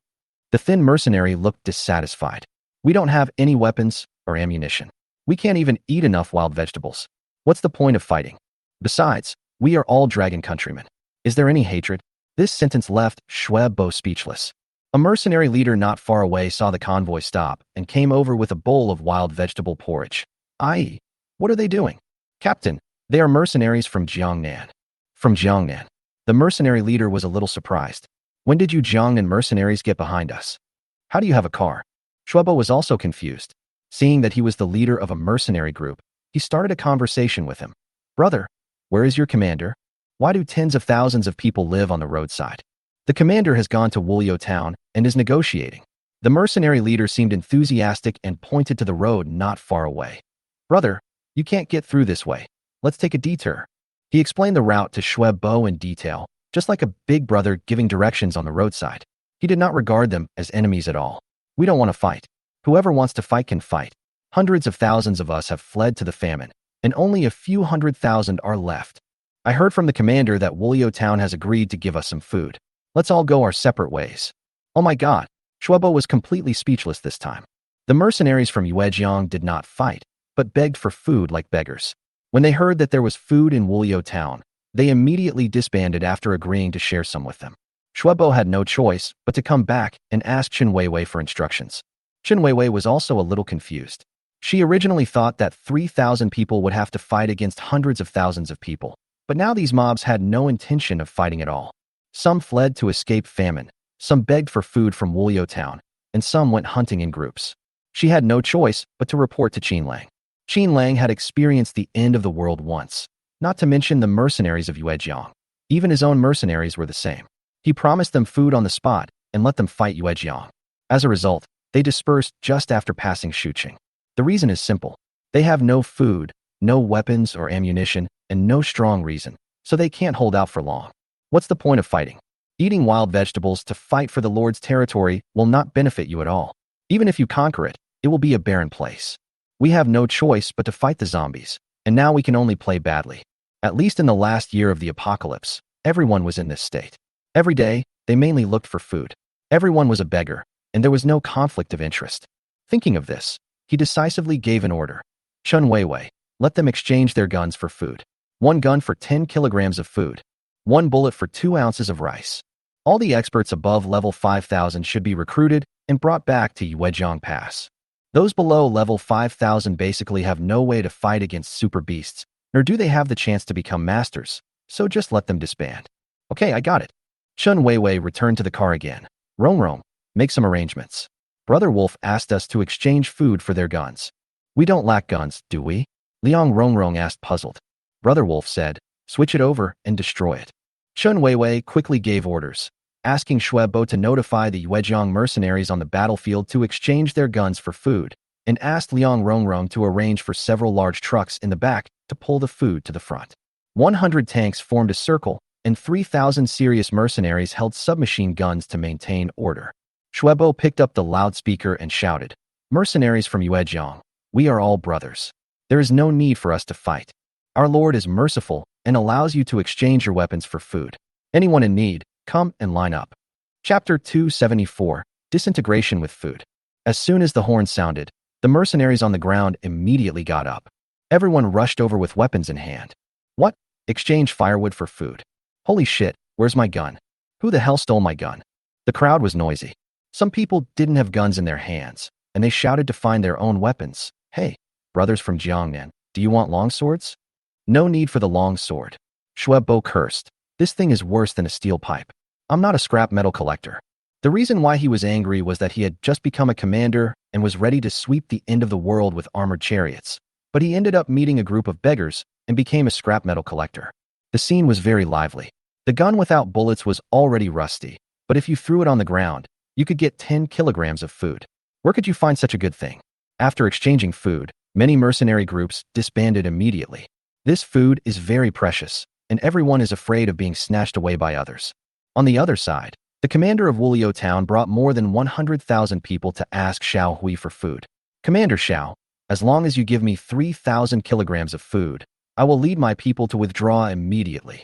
The thin mercenary looked dissatisfied. We don't have any weapons or ammunition. We can't even eat enough wild vegetables. What's the point of fighting? Besides, we are all dragon countrymen. Is there any hatred? This sentence left Xuebo speechless. A mercenary leader not far away saw the convoy stop and came over with a bowl of wild vegetable porridge. I.e., what are they doing? Captain, they are mercenaries from Jiangnan. From Jiangnan. The mercenary leader was a little surprised. When did you Jiangnan mercenaries get behind us? How do you have a car? Xuebo was also confused. Seeing that he was the leader of a mercenary group, he started a conversation with him. Brother, where is your commander? Why do tens of thousands of people live on the roadside? The commander has gone to Wolyo Town and is negotiating. The mercenary leader seemed enthusiastic and pointed to the road not far away. Brother, you can't get through this way. Let's take a detour. He explained the route to Xuebo in detail, just like a big brother giving directions on the roadside. He did not regard them as enemies at all. We don't want to fight. Whoever wants to fight can fight. Hundreds of thousands of us have fled to the famine, and only a few 100,000 are left. I heard from the commander that Wulio Town has agreed to give us some food. Let's all go our separate ways. Oh my god, Shuebo was completely speechless this time. The mercenaries from Yuejiang did not fight, but begged for food like beggars. When they heard that there was food in Wulio Town, they immediately disbanded after agreeing to share some with them. Shuebo had no choice but to come back and ask Chen Weiwei for instructions. Chen Weiwei was also a little confused. She originally thought that 3,000 people would have to fight against hundreds of thousands of people, but now these mobs had no intention of fighting at all. Some fled to escape famine, some begged for food from Wulio Town, and some went hunting in groups. She had no choice but to report to Qin Lang. Qin Lang had experienced the end of the world once, not to mention the mercenaries of Yuejiang. Even his own mercenaries were the same. He promised them food on the spot and let them fight Yuejiang. As a result, they dispersed just after passing Shuqing. The reason is simple. They have no food, no weapons or ammunition, and no strong reason, so they can't hold out for long. What's the point of fighting? Eating wild vegetables to fight for the Lord's territory will not benefit you at all. Even if you conquer it, it will be a barren place. We have no choice but to fight the zombies, and now we can only play badly. At least in the last year of the apocalypse, everyone was in this state. Every day, they mainly looked for food. Everyone was a beggar, and there was no conflict of interest. Thinking of this, he decisively gave an order. Chen Weiwei, let them exchange their guns for food. 1 gun for 10 kilograms of food. 1 bullet for 2 ounces of rice. All the experts above level 5,000 should be recruited and brought back to Yuejiang Pass. Those below level 5,000 basically have no way to fight against super beasts, nor do they have the chance to become masters, so just let them disband. Okay, I got it. Chen Weiwei returned to the car again. Rong, make some arrangements. Brother Wolf asked us to exchange food for their guns. We don't lack guns, do we? Liang Rong asked puzzled. Brother Wolf said, switch it over and destroy it. Chen Weiwei quickly gave orders, asking Shuebo to notify the Yuejiang mercenaries on the battlefield to exchange their guns for food, and asked Liang Rong to arrange for several large trucks in the back to pull the food to the front. 100 tanks formed a circle, and 3,000 serious mercenaries held submachine guns to maintain order. Shuebo picked up the loudspeaker and shouted, mercenaries from Yuejiang, we are all brothers. There is no need for us to fight. Our Lord is merciful and allows you to exchange your weapons for food. Anyone in need, come and line up. Chapter 274, Disintegration with Food. As soon as the horn sounded, the mercenaries on the ground immediately got up. Everyone rushed over with weapons in hand. What? Exchange firewood for food. Holy shit, where's my gun? Who the hell stole my gun? The crowd was noisy. Some people didn't have guns in their hands, and they shouted to find their own weapons. Hey, brothers from Jiangnan, do you want long swords? No need for the long sword. Shuebo cursed. This thing is worse than a steel pipe. I'm not a scrap metal collector. The reason why he was angry was that he had just become a commander and was ready to sweep the end of the world with armored chariots, but he ended up meeting a group of beggars and became a scrap metal collector. The scene was very lively. The gun without bullets was already rusty, but if you threw it on the ground, you could get 10 kilograms of food. Where could you find such a good thing? After exchanging food, many mercenary groups disbanded immediately. This food is very precious, and everyone is afraid of being snatched away by others. On the other side, the commander of Wulio Town brought more than 100,000 people to ask Xiao Hui for food. Commander Xiao, as long as you give me 3,000 kilograms of food, I will lead my people to withdraw immediately.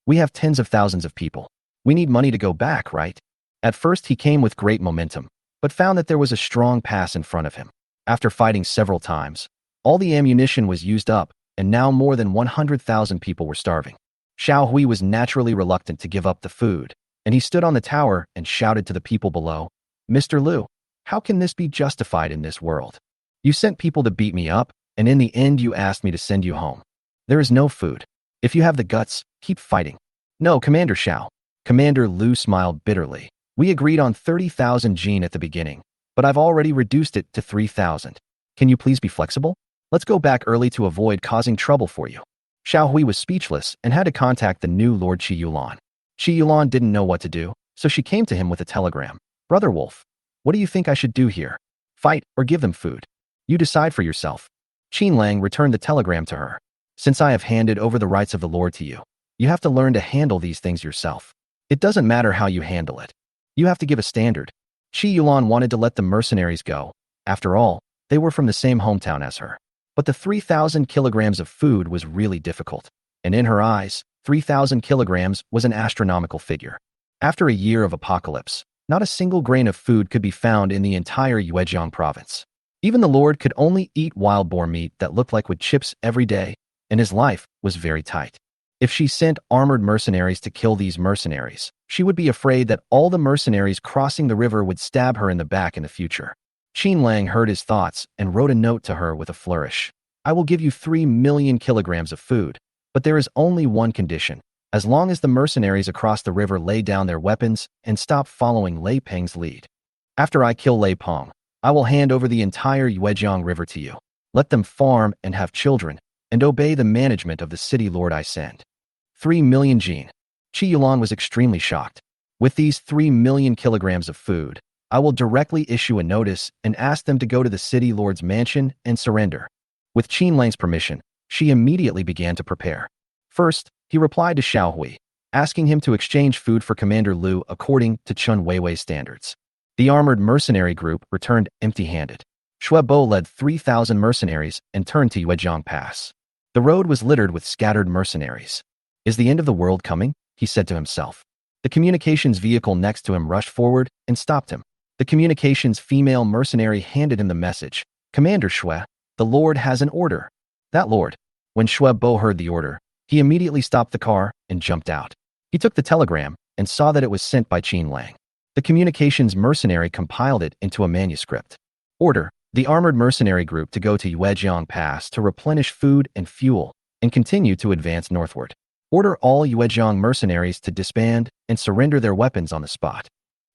We have tens of thousands of people. We need money to go back, right? At first he came with great momentum, but found that there was a strong pass in front of him. After fighting several times, all the ammunition was used up, and now more than 100,000 people were starving. Xiao Hui was naturally reluctant to give up the food, and he stood on the tower and shouted to the people below, Mr. Liu, how can this be justified in this world? You sent people to beat me up, and in the end you asked me to send you home. There is no food. If you have the guts, keep fighting. No, Commander Xiao. Commander Liu smiled bitterly. We agreed on 30,000 Jin at the beginning, but I've already reduced it to 3,000. Can you please be flexible? Let's go back early to avoid causing trouble for you. Xiao Hui was speechless and had to contact the new Lord Qi Yulan. Qi Yulan didn't know what to do, so she came to him with a telegram. Brother Wolf, what do you think I should do here? Fight or give them food? You decide for yourself. Qin Lang returned the telegram to her. Since I have handed over the rights of the Lord to you, you have to learn to handle these things yourself. It doesn't matter how you handle it. You have to give a standard. Qi Yulan wanted to let the mercenaries go. After all, they were from the same hometown as her. But the 3,000 kilograms of food was really difficult, and in her eyes, 3,000 kilograms was an astronomical figure. After a year of apocalypse, not a single grain of food could be found in the entire Yuezhiang province. Even the Lord could only eat wild boar meat that looked like wood chips every day, and his life was very tight. If she sent armored mercenaries to kill these mercenaries, she would be afraid that all the mercenaries crossing the river would stab her in the back in the future. Qin Lang heard his thoughts and wrote a note to her with a flourish. I will give you 3 million kilograms of food, but there is only one condition. As long as the mercenaries across the river lay down their weapons and stop following Lei Peng's lead. After I kill Lei Peng, I will hand over the entire Yuezhiang River to you. Let them farm and have children, and obey the management of the city lord I send. 3 million Jin. Qi Yulan was extremely shocked. With these 3 million kilograms of food, I will directly issue a notice and ask them to go to the city lord's mansion and surrender. With Qin Lang's permission, she immediately began to prepare. First, he replied to Xiao Hui, asking him to exchange food for Commander Lu according to Chun Weiwei's standards. The armored mercenary group returned empty-handed. Xue Bo led 3,000 mercenaries and turned to Yuezhiang Pass. The road was littered with scattered mercenaries. Is the end of the world coming? He said to himself. The communications vehicle next to him rushed forward and stopped him. The communications female mercenary handed him the message. Commander Xue, the Lord has an order. That Lord. When Xue Bo heard the order, he immediately stopped the car and jumped out. He took the telegram and saw that it was sent by Qin Lang. The communications mercenary compiled it into a manuscript. Order, the armored mercenary group to go to Yuezhiang Pass to replenish food and fuel and continue to advance northward. Order all Yuezhiang mercenaries to disband and surrender their weapons on the spot.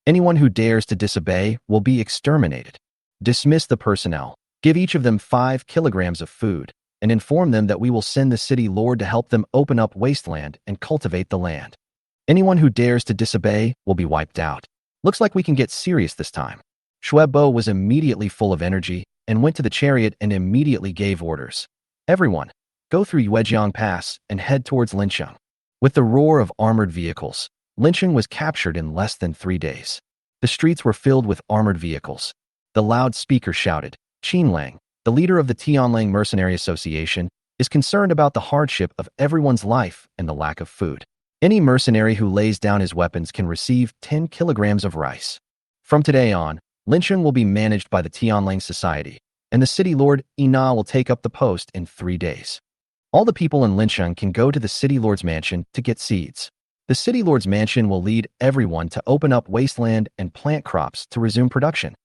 Anyone who dares to disobey will be exterminated. Dismiss the personnel. Give each of them 5 kilograms of food and inform them that we will send the city lord to help them open up wasteland and cultivate the land. Anyone who dares to disobey will be wiped out. Looks like we can get serious this time. Xue Bo was immediately full of energy and went to the chariot and immediately gave orders. Everyone, go through Yuezhiang Pass and head towards Lincheng. With the roar of armored vehicles, Lincheng was captured in less than 3 days. The streets were filled with armored vehicles. The loudspeaker shouted, Qin Lang, the leader of the Tianlang Mercenary Association, is concerned about the hardship of everyone's life and the lack of food. Any mercenary who lays down his weapons can receive 10 kilograms of rice. From today on, Lincheng will be managed by the Tianlang Society, and the city lord Ina will take up the post in 3 days. All the people in Lincheng can go to the city lord's mansion to get seeds. The city lord's mansion will lead everyone to open up wasteland and plant crops to resume production.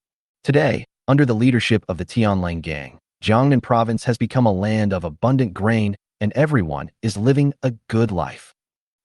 Today, under the leadership of the Tianlang gang, Jiangnan province has become a land of abundant grain and everyone is living a good life.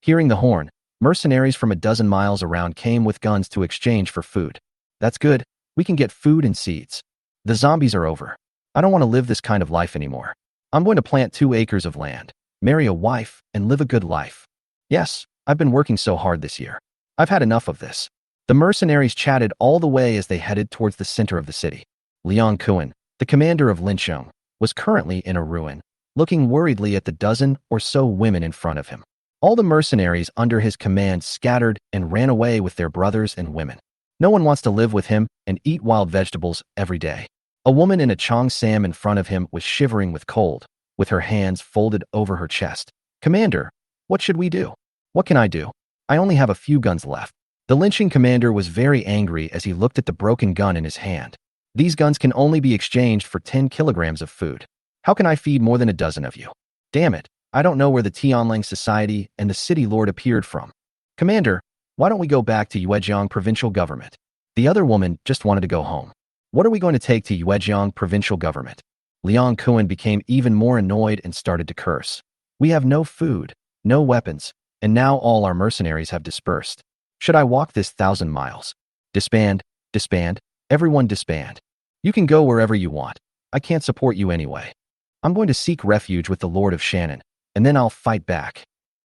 Hearing the horn, mercenaries from a dozen miles around came with guns to exchange for food. That's good. We can get food and seeds. The zombies are over. I don't want to live this kind of life anymore. I'm going to plant 2 acres of land, marry a wife, and live a good life. Yes, I've been working so hard this year. I've had enough of this. The mercenaries chatted all the way as they headed towards the center of the city. Liang Kuan, the commander of Lincheng, was currently in a ruin, looking worriedly at the dozen or so women in front of him. All the mercenaries under his command scattered and ran away with their brothers and women. No one wants to live with him and eat wild vegetables every day. A woman in a cheongsam in front of him was shivering with cold, with her hands folded over her chest. Commander, what should we do? What can I do? I only have a few guns left. The Lincheng commander was very angry as he looked at the broken gun in his hand. These guns can only be exchanged for 10 kilograms of food. How can I feed more than a dozen of you? Damn it, I don't know where the Tianlang Society and the city lord appeared from. Commander, why don't we go back to Yuezhiang provincial government? The other woman just wanted to go home. What are we going to take to Yuezhiang provincial government? Liang Kuan became even more annoyed and started to curse. We have no food, no weapons, and now all our mercenaries have dispersed. Should I walk this 1,000 miles? Disband, disband, everyone disband. You can go wherever you want. I can't support you anyway. I'm going to seek refuge with the Lord of Shannon, and then I'll fight back.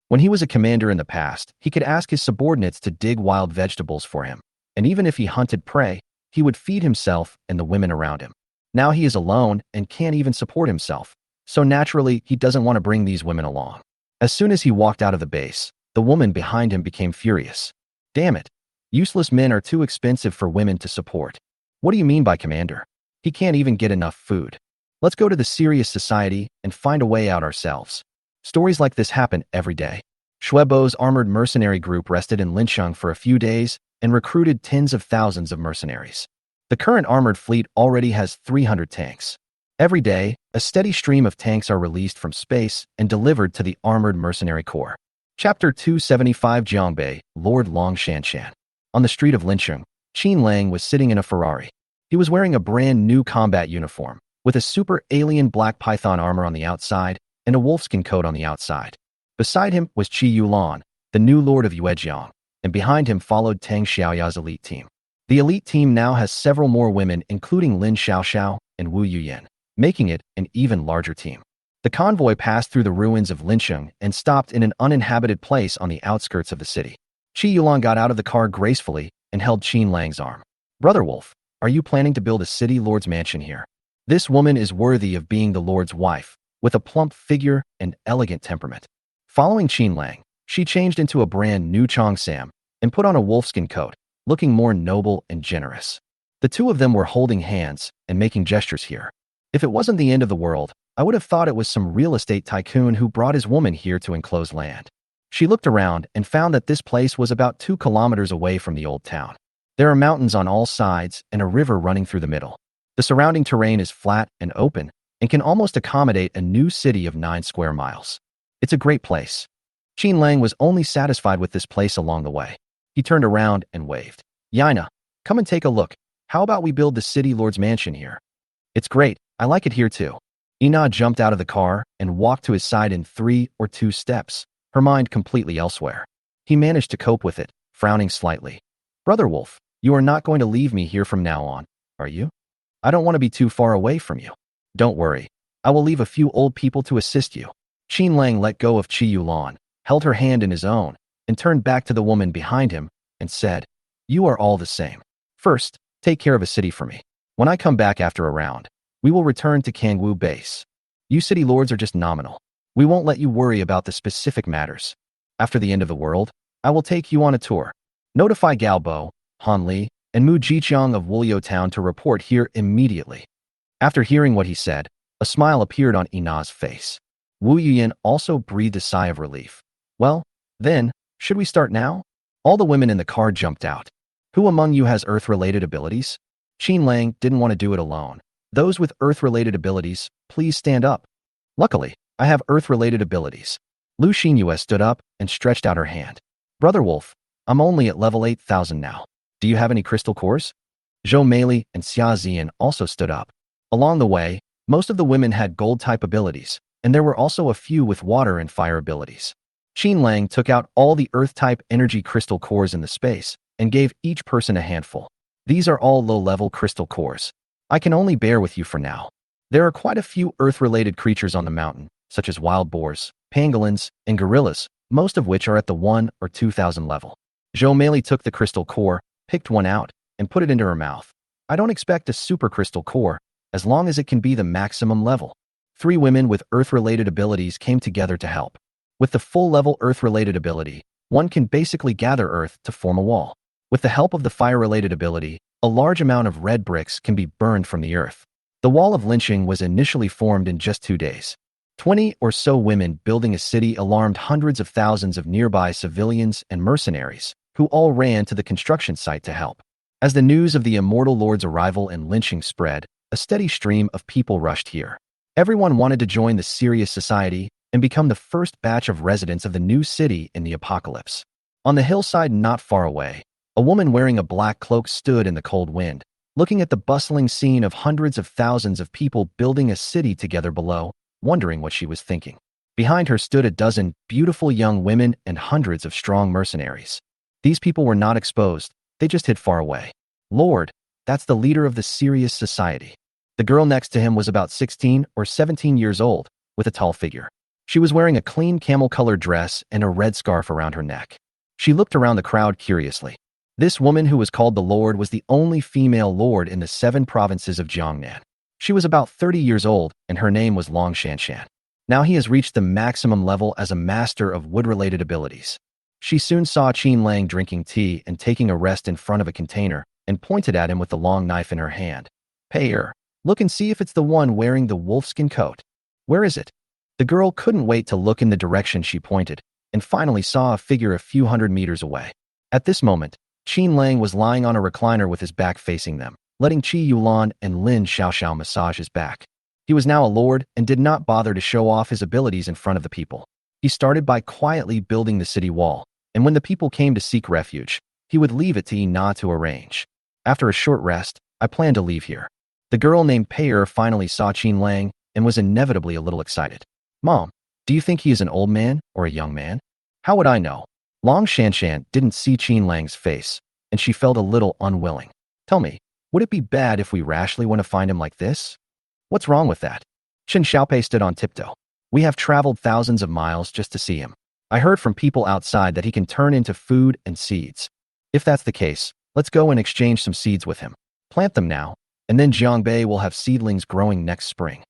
When he was a commander in the past, he could ask his subordinates to dig wild vegetables for him, and even if he hunted prey, he would feed himself and the women around him. Now he is alone and can't even support himself, so naturally he doesn't want to bring these women along. As soon as he walked out of the base, the woman behind him became furious. Damn it, useless men are too expensive for women to support. What do you mean by commander? He can't even get enough food. Let's go to the serious society and find a way out ourselves. Stories like this happen every day. Shuebo's armored mercenary group rested in Lincheng for a few days and recruited tens of thousands of mercenaries. The current armored fleet already has 300 tanks. Every day, a steady stream of tanks are released from space and delivered to the Armored Mercenary Corps. Chapter 275 Jiangbei, Lord Long Shanshan. On the street of Lincheng, Qin Lang was sitting in a Ferrari. He was wearing a brand new combat uniform, with a super alien black python armor on the outside and a wolfskin coat on the outside. Beside him was Qi Yulan, the new lord of Yuejiang, and behind him followed Tang Xiaoya's elite team. The elite team now has several more women, including Lin Xiaoxiao and Wu Yuyan, making it an even larger team. The convoy passed through the ruins of Lincheng and stopped in an uninhabited place on the outskirts of the city. Qi Yulan got out of the car gracefully and held Qin Lang's arm. "Brother Wolf, are you planning to build a city lord's mansion here? This woman is worthy of being the lord's wife, with a plump figure and elegant temperament." Following Qin Lang, she changed into a brand new Cheongsam and put on a wolfskin coat, looking more noble and generous. The two of them were holding hands and making gestures here. If it wasn't the end of the world, I would have thought it was some real estate tycoon who brought his woman here to enclose land. She looked around and found that this place was about 2 kilometers away from the old town. There are mountains on all sides and a river running through the middle. The surrounding terrain is flat and open and can almost accommodate a new city of 9 square miles. It's a great place. Qin Lang was only satisfied with this place along the way. He turned around and waved. "Yaina, come and take a look. How about we build the city lord's mansion here?" "It's great. I like it here too." Ina jumped out of the car and walked to his side in 3 or 2 steps, her mind completely elsewhere. He managed to cope with it, frowning slightly. "Brother Wolf, you are not going to leave me here from now on, are you? I don't want to be too far away from you." "Don't worry. I will leave a few old people to assist you." Qin Lang let go of Qi Yulan, held her hand in his own, and turned back to the woman behind him and said, "You are all the same. First, take care of a city for me. When I come back after a round, we will return to Kangwu base. You city lords are just nominal. We won't let you worry about the specific matters. After the end of the world, I will take you on a tour. Notify Galbo, Han Li, and Mu Jiqiang of Wulyo Town to report here immediately." After hearing what he said, a smile appeared on Ina's face. Wu Yuyan also breathed a sigh of relief. "Well, then, should we start now?" All the women in the car jumped out. "Who among you has Earth-related abilities?" Qin Lang didn't want to do it alone. "Those with Earth-related abilities, please stand up." "Luckily, I have Earth-related abilities." Lu Xinyue stood up and stretched out her hand. "Brother Wolf, I'm only at level 8,000 now. Do you have any crystal cores?" Zhou Meili and Xia Zian also stood up. Along the way, most of the women had gold-type abilities, and there were also a few with water and fire abilities. Qin Lang took out all the Earth-type energy crystal cores in the space and gave each person a handful. "These are all low-level crystal cores. I can only bear with you for now. There are quite a few Earth-related creatures on the mountain, such as wild boars, pangolins, and gorillas, most of which are at the 1 or 2,000 level." Zhou Meili took the crystal core, picked one out, and put it into her mouth. "I don't expect a super crystal core, as long as it can be the maximum level." 3 women with Earth-related abilities came together to help. With the full-level Earth-related ability, one can basically gather Earth to form a wall. With the help of the fire-related ability, a large amount of red bricks can be burned from the Earth. The wall of Lincheng was initially formed in just 2 days. 20 or so women building a city alarmed hundreds of thousands of nearby civilians and mercenaries, who all ran to the construction site to help. As the news of the Immortal Lord's arrival in Lincheng spread, a steady stream of people rushed here. Everyone wanted to join the serious society and become the first batch of residents of the new city in the apocalypse. On the hillside not far away, a woman wearing a black cloak stood in the cold wind, looking at the bustling scene of hundreds of thousands of people building a city together below, wondering what she was thinking. Behind her stood a dozen beautiful young women and hundreds of strong mercenaries. These people were not exposed, they just hid far away. "Lord, that's the leader of the serious society." The girl next to him was about 16 or 17 years old, with a tall figure. She was wearing a clean camel-colored dress and a red scarf around her neck. She looked around the crowd curiously. This woman who was called the Lord was the only female lord in the 7 provinces of Jiangnan. She was about 30 years old, and her name was Long Shanshan. Now he has reached the maximum level as a master of wood-related abilities. She soon saw Qin Lang drinking tea and taking a rest in front of a container, and pointed at him with the long knife in her hand. "Hey, look and see if it's the one wearing the wolfskin coat. Where is it?" The girl couldn't wait to look in the direction she pointed, and finally saw a figure a few hundred meters away. At this moment, Qin Lang was lying on a recliner with his back facing them, letting Qi Yulan and Lin Xiaoxiao massage his back. He was now a lord and did not bother to show off his abilities in front of the people. He started by quietly building the city wall, and when the people came to seek refuge, he would leave it to Ina to arrange. After a short rest, I plan to leave here. The girl named Payer finally saw Qin Lang and was inevitably a little excited. Mom, do you think he is an old man or a young man? How would I know? Long Shanshan didn't see Qin Lang's face, and she felt a little unwilling. Tell me, would it be bad if we rashly want to find him like this? What's wrong with that? Chen Xiaopei stood on tiptoe. We have traveled thousands of miles just to see him. I heard from people outside that he can turn into food and seeds. If that's the case, let's go and exchange some seeds with him. Plant them now, and then Jiangbei will have seedlings growing next spring.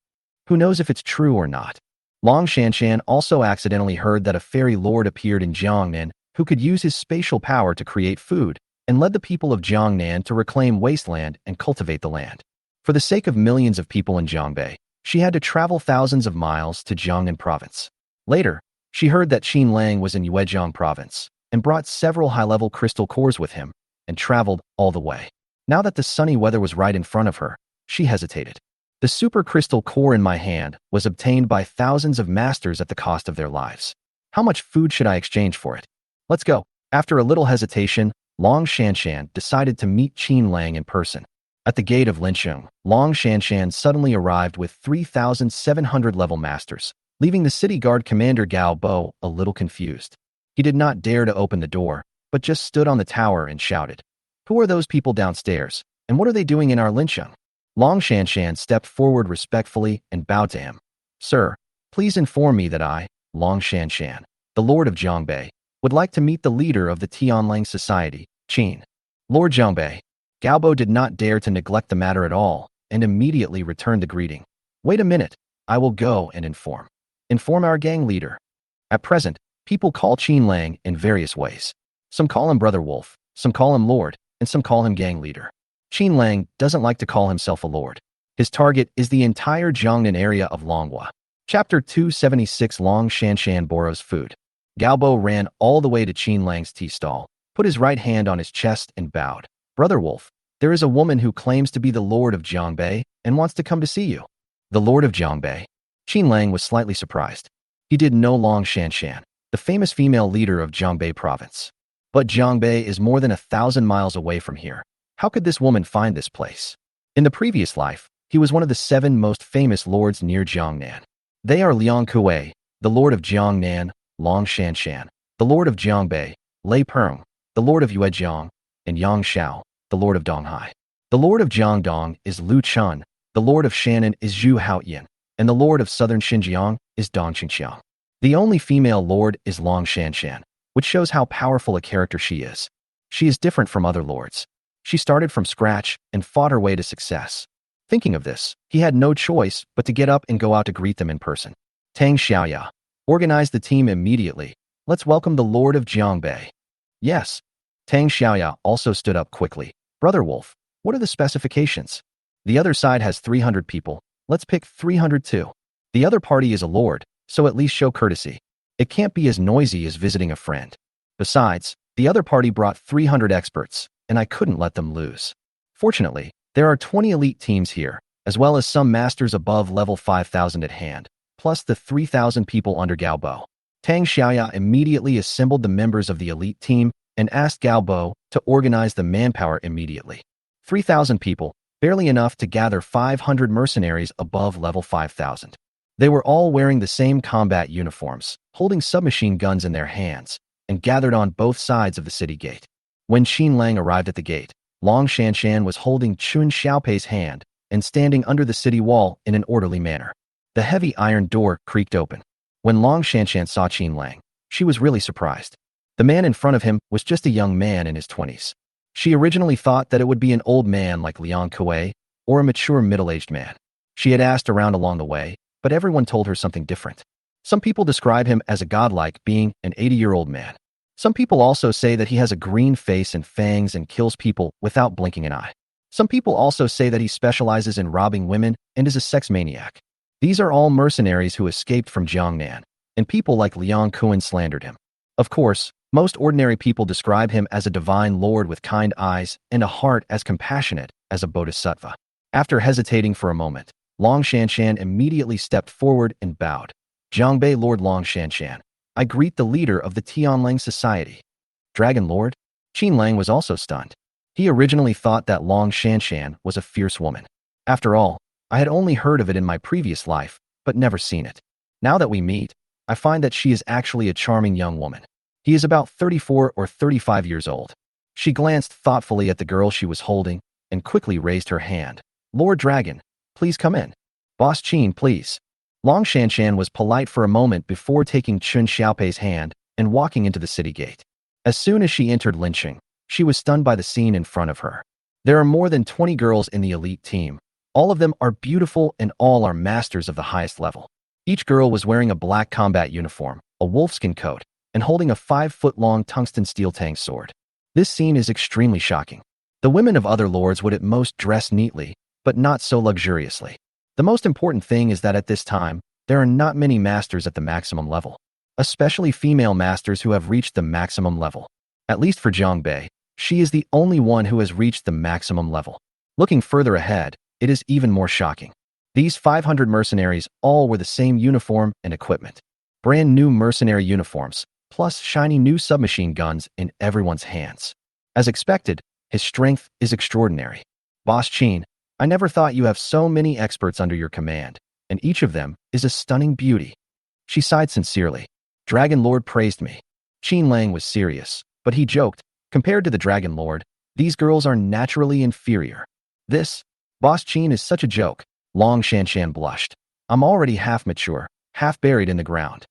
Who knows if it's true or not? Long Shanshan also accidentally heard that a fairy lord appeared in Jiangnan who could use his spatial power to create food and led the people of Jiangnan to reclaim wasteland and cultivate the land. For the sake of millions of people in Jiangbei, she had to travel thousands of miles to Jiangnan province. Later, she heard that Qin Lang was in Yuejiang province and brought several high-level crystal cores with him and traveled all the way. Now that the sunny weather was right in front of her, she hesitated. The super crystal core in my hand was obtained by thousands of masters at the cost of their lives. How much food should I exchange for it? Let's go. After a little hesitation, Long Shanshan decided to meet Qin Lang in person. At the gate of Lincheng, Long Shanshan suddenly arrived with 3,700 level masters, leaving the city guard commander Gao Bo a little confused. He did not dare to open the door, but just stood on the tower and shouted, "Who are those people downstairs, and what are they doing in our Lincheng?" Long Shanshan stepped forward respectfully and bowed to him. "Sir, please inform me that I, Long Shanshan, the Lord of Jiangbei, would like to meet the leader of the Tianlang Society, Qin." Lord Jiangbei. Gaobo did not dare to neglect the matter at all and immediately returned the greeting. "Wait a minute, I will go and inform. Inform our gang leader." At present, people call Qin Lang in various ways. Some call him Brother Wolf, some call him Lord, and some call him gang leader. Qin Lang doesn't like to call himself a lord. His target is the entire Jiangnan area of Longhua. Chapter 276 Long Shanshan borrows food. Gaobo ran all the way to Qin Lang's tea stall, put his right hand on his chest and bowed. "Brother Wolf, there is a woman who claims to be the Lord of Jiangbei and wants to come to see you." The Lord of Jiangbei. Qin Lang was slightly surprised. He did know Long Shanshan, the famous female leader of Jiangbei province. But Jiangbei is more than 1,000 miles away from here. How could this woman find this place? In the previous life, he was one of the 7 most famous lords near Jiangnan. They are Liang Kuei, the Lord of Jiangnan, Long Shanshan, the Lord of Jiangbei, Lei Peng, the Lord of Yuejiang, and Yang Xiao, the Lord of Donghai. The Lord of Jiangdong is Lu Chun, the Lord of Shannon is Zhu Haoyan, and the Lord of Southern Xinjiang is Dong Qingqiang. The only female lord is Long Shanshan, which shows how powerful a character she is. She is different from other lords. She started from scratch and fought her way to success. Thinking of this, he had no choice but to get up and go out to greet them in person. Tang Xiaoya. Organize the team immediately. Let's welcome the Lord of Jiangbei. Yes. Tang Xiaoya also stood up quickly. Brother Wolf, what are the specifications? The other side has 300 people. Let's pick 300 too. The other party is a lord, so at least show courtesy. It can't be as noisy as visiting a friend. Besides, the other party brought 300 experts, and I couldn't let them lose. Fortunately, there are 20 elite teams here, as well as some masters above level 5,000 at hand, plus the 3,000 people under Gaobo. Tang Xiaoya immediately assembled the members of the elite team and asked Gaobo to organize the manpower immediately. 3,000 people, barely enough to gather 500 mercenaries above level 5,000. They were all wearing the same combat uniforms, holding submachine guns in their hands, and gathered on both sides of the city gate. When Qin Lang arrived at the gate, Long Shanshan was holding Chun Xiaopei's hand and standing under the city wall in an orderly manner. The heavy iron door creaked open. When Long Shanshan saw Qin Lang, she was really surprised. The man in front of him was just a young man in his 20s. She originally thought that it would be an old man like Liang Kuei or a mature middle-aged man. She had asked around along the way, but everyone told her something different. Some people describe him as a godlike being an 80-year-old man. Some people also say that he has a green face and fangs and kills people without blinking an eye. Some people also say that he specializes in robbing women and is a sex maniac. These are all mercenaries who escaped from Jiangnan, and people like Liang Kuan slandered him. Of course, most ordinary people describe him as a divine lord with kind eyes and a heart as compassionate as a bodhisattva. After hesitating for a moment, Long Shanshan immediately stepped forward and bowed. Jiangbei Lord Long Shanshan, I greet the leader of the Tianlang Society. Dragon Lord? Qin Lang was also stunned. He originally thought that Long Shanshan was a fierce woman. After all, I had only heard of it in my previous life, but never seen it. Now that we meet, I find that she is actually a charming young woman. He is about 34 or 35 years old. She glanced thoughtfully at the girl she was holding and quickly raised her hand. Lord Dragon, please come in. Boss Qin, please. Long Shanshan was polite for a moment before taking Chun Xiaopei's hand and walking into the city gate. As soon as she entered Linqing, she was stunned by the scene in front of her. There are more than 20 girls in the elite team. All of them are beautiful and all are masters of the highest level. Each girl was wearing a black combat uniform, a wolfskin coat, and holding a 5-foot-long tungsten steel tang sword. This scene is extremely shocking. The women of other lords would at most dress neatly, but not so luxuriously. The most important thing is that at this time, there are not many masters at the maximum level, especially female masters who have reached the maximum level. At least for Jiangbei, she is the only one who has reached the maximum level. Looking further ahead, it is even more shocking. These 500 mercenaries all wore the same uniform and equipment. Brand new mercenary uniforms, plus shiny new submachine guns in everyone's hands. As expected, his strength is extraordinary. Boss Qin, I never thought you have so many experts under your command, and each of them is a stunning beauty. She sighed sincerely. Dragon Lord praised me. Qin Lang was serious, but he joked, compared to the Dragon Lord, these girls are naturally inferior. This, Boss Qin is such a joke. Long Shanshan blushed. I'm already half mature, half buried in the ground.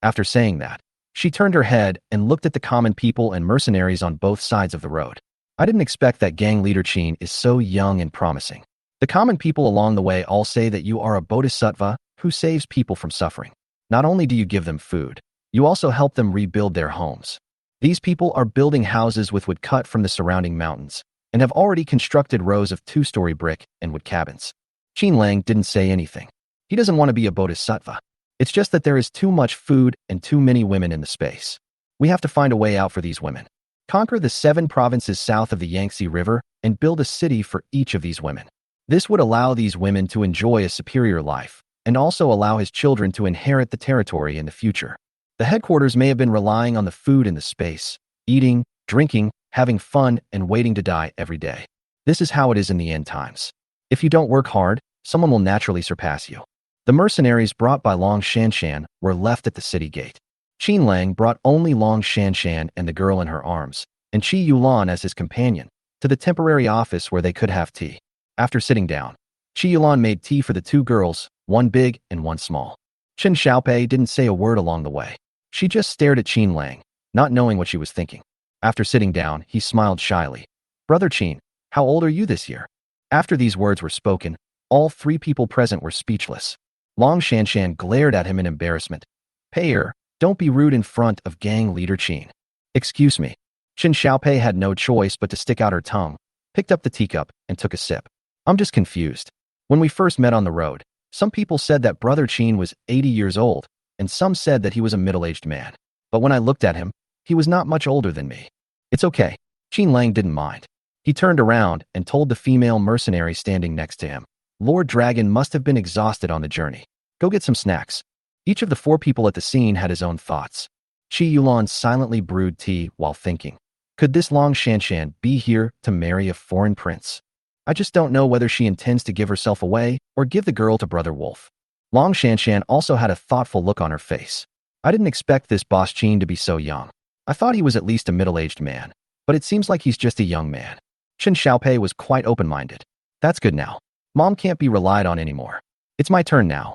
After saying that, she turned her head and looked at the common people and mercenaries on both sides of the road. I didn't expect that gang leader Qin is so young and promising. The common people along the way all say that you are a bodhisattva who saves people from suffering. Not only do you give them food, you also help them rebuild their homes. These people are building houses with wood cut from the surrounding mountains and have already constructed rows of 2-story brick and wood cabins. Qin Lang didn't say anything. He doesn't want to be a bodhisattva. It's just that there is too much food and too many women in the space. We have to find a way out for these women. Conquer the 7 provinces south of the Yangtze River and build a city for each of these women. This would allow these women to enjoy a superior life and also allow his children to inherit the territory in the future. The headquarters may have been relying on the food in the space, eating, drinking, having fun, and waiting to die every day. This is how it is in the end times. If you don't work hard, someone will naturally surpass you. The mercenaries brought by Long Shanshan were left at the city gate. Qin Lang brought only Long Shanshan and the girl in her arms, and Qi Yulan as his companion, to the temporary office where they could have tea. After sitting down, Qi Yulan made tea for the 2 girls, one big and one small. Chen Xiaopei didn't say a word along the way. She just stared at Qin Lang, not knowing what she was thinking. After sitting down, he smiled shyly. Brother Qin, how old are you this year? After these words were spoken, all 3 people present were speechless. Long Shanshan glared at him in embarrassment. Payer, don't be rude in front of gang leader Qin. Excuse me. Chen Xiaopei had no choice but to stick out her tongue, picked up the teacup, and took a sip. I'm just confused. When we first met on the road, some people said that Brother Qin was 80 years old, and some said that he was a middle-aged man. But when I looked at him, he was not much older than me. It's okay. Qin Lang didn't mind. He turned around and told the female mercenary standing next to him. Lord Dragon must have been exhausted on the journey. Go get some snacks. Each of the 4 people at the scene had his own thoughts. Qi Yulan silently brewed tea while thinking. Could this Long Shanshan be here to marry a foreign prince? I just don't know whether she intends to give herself away or give the girl to Brother Wolf. Long Shanshan also had a thoughtful look on her face. I didn't expect this Boss Qin to be so young. I thought he was at least a middle-aged man, but it seems like he's just a young man. Chen Xiaopei was quite open-minded. That's good now. Mom can't be relied on anymore. It's my turn now.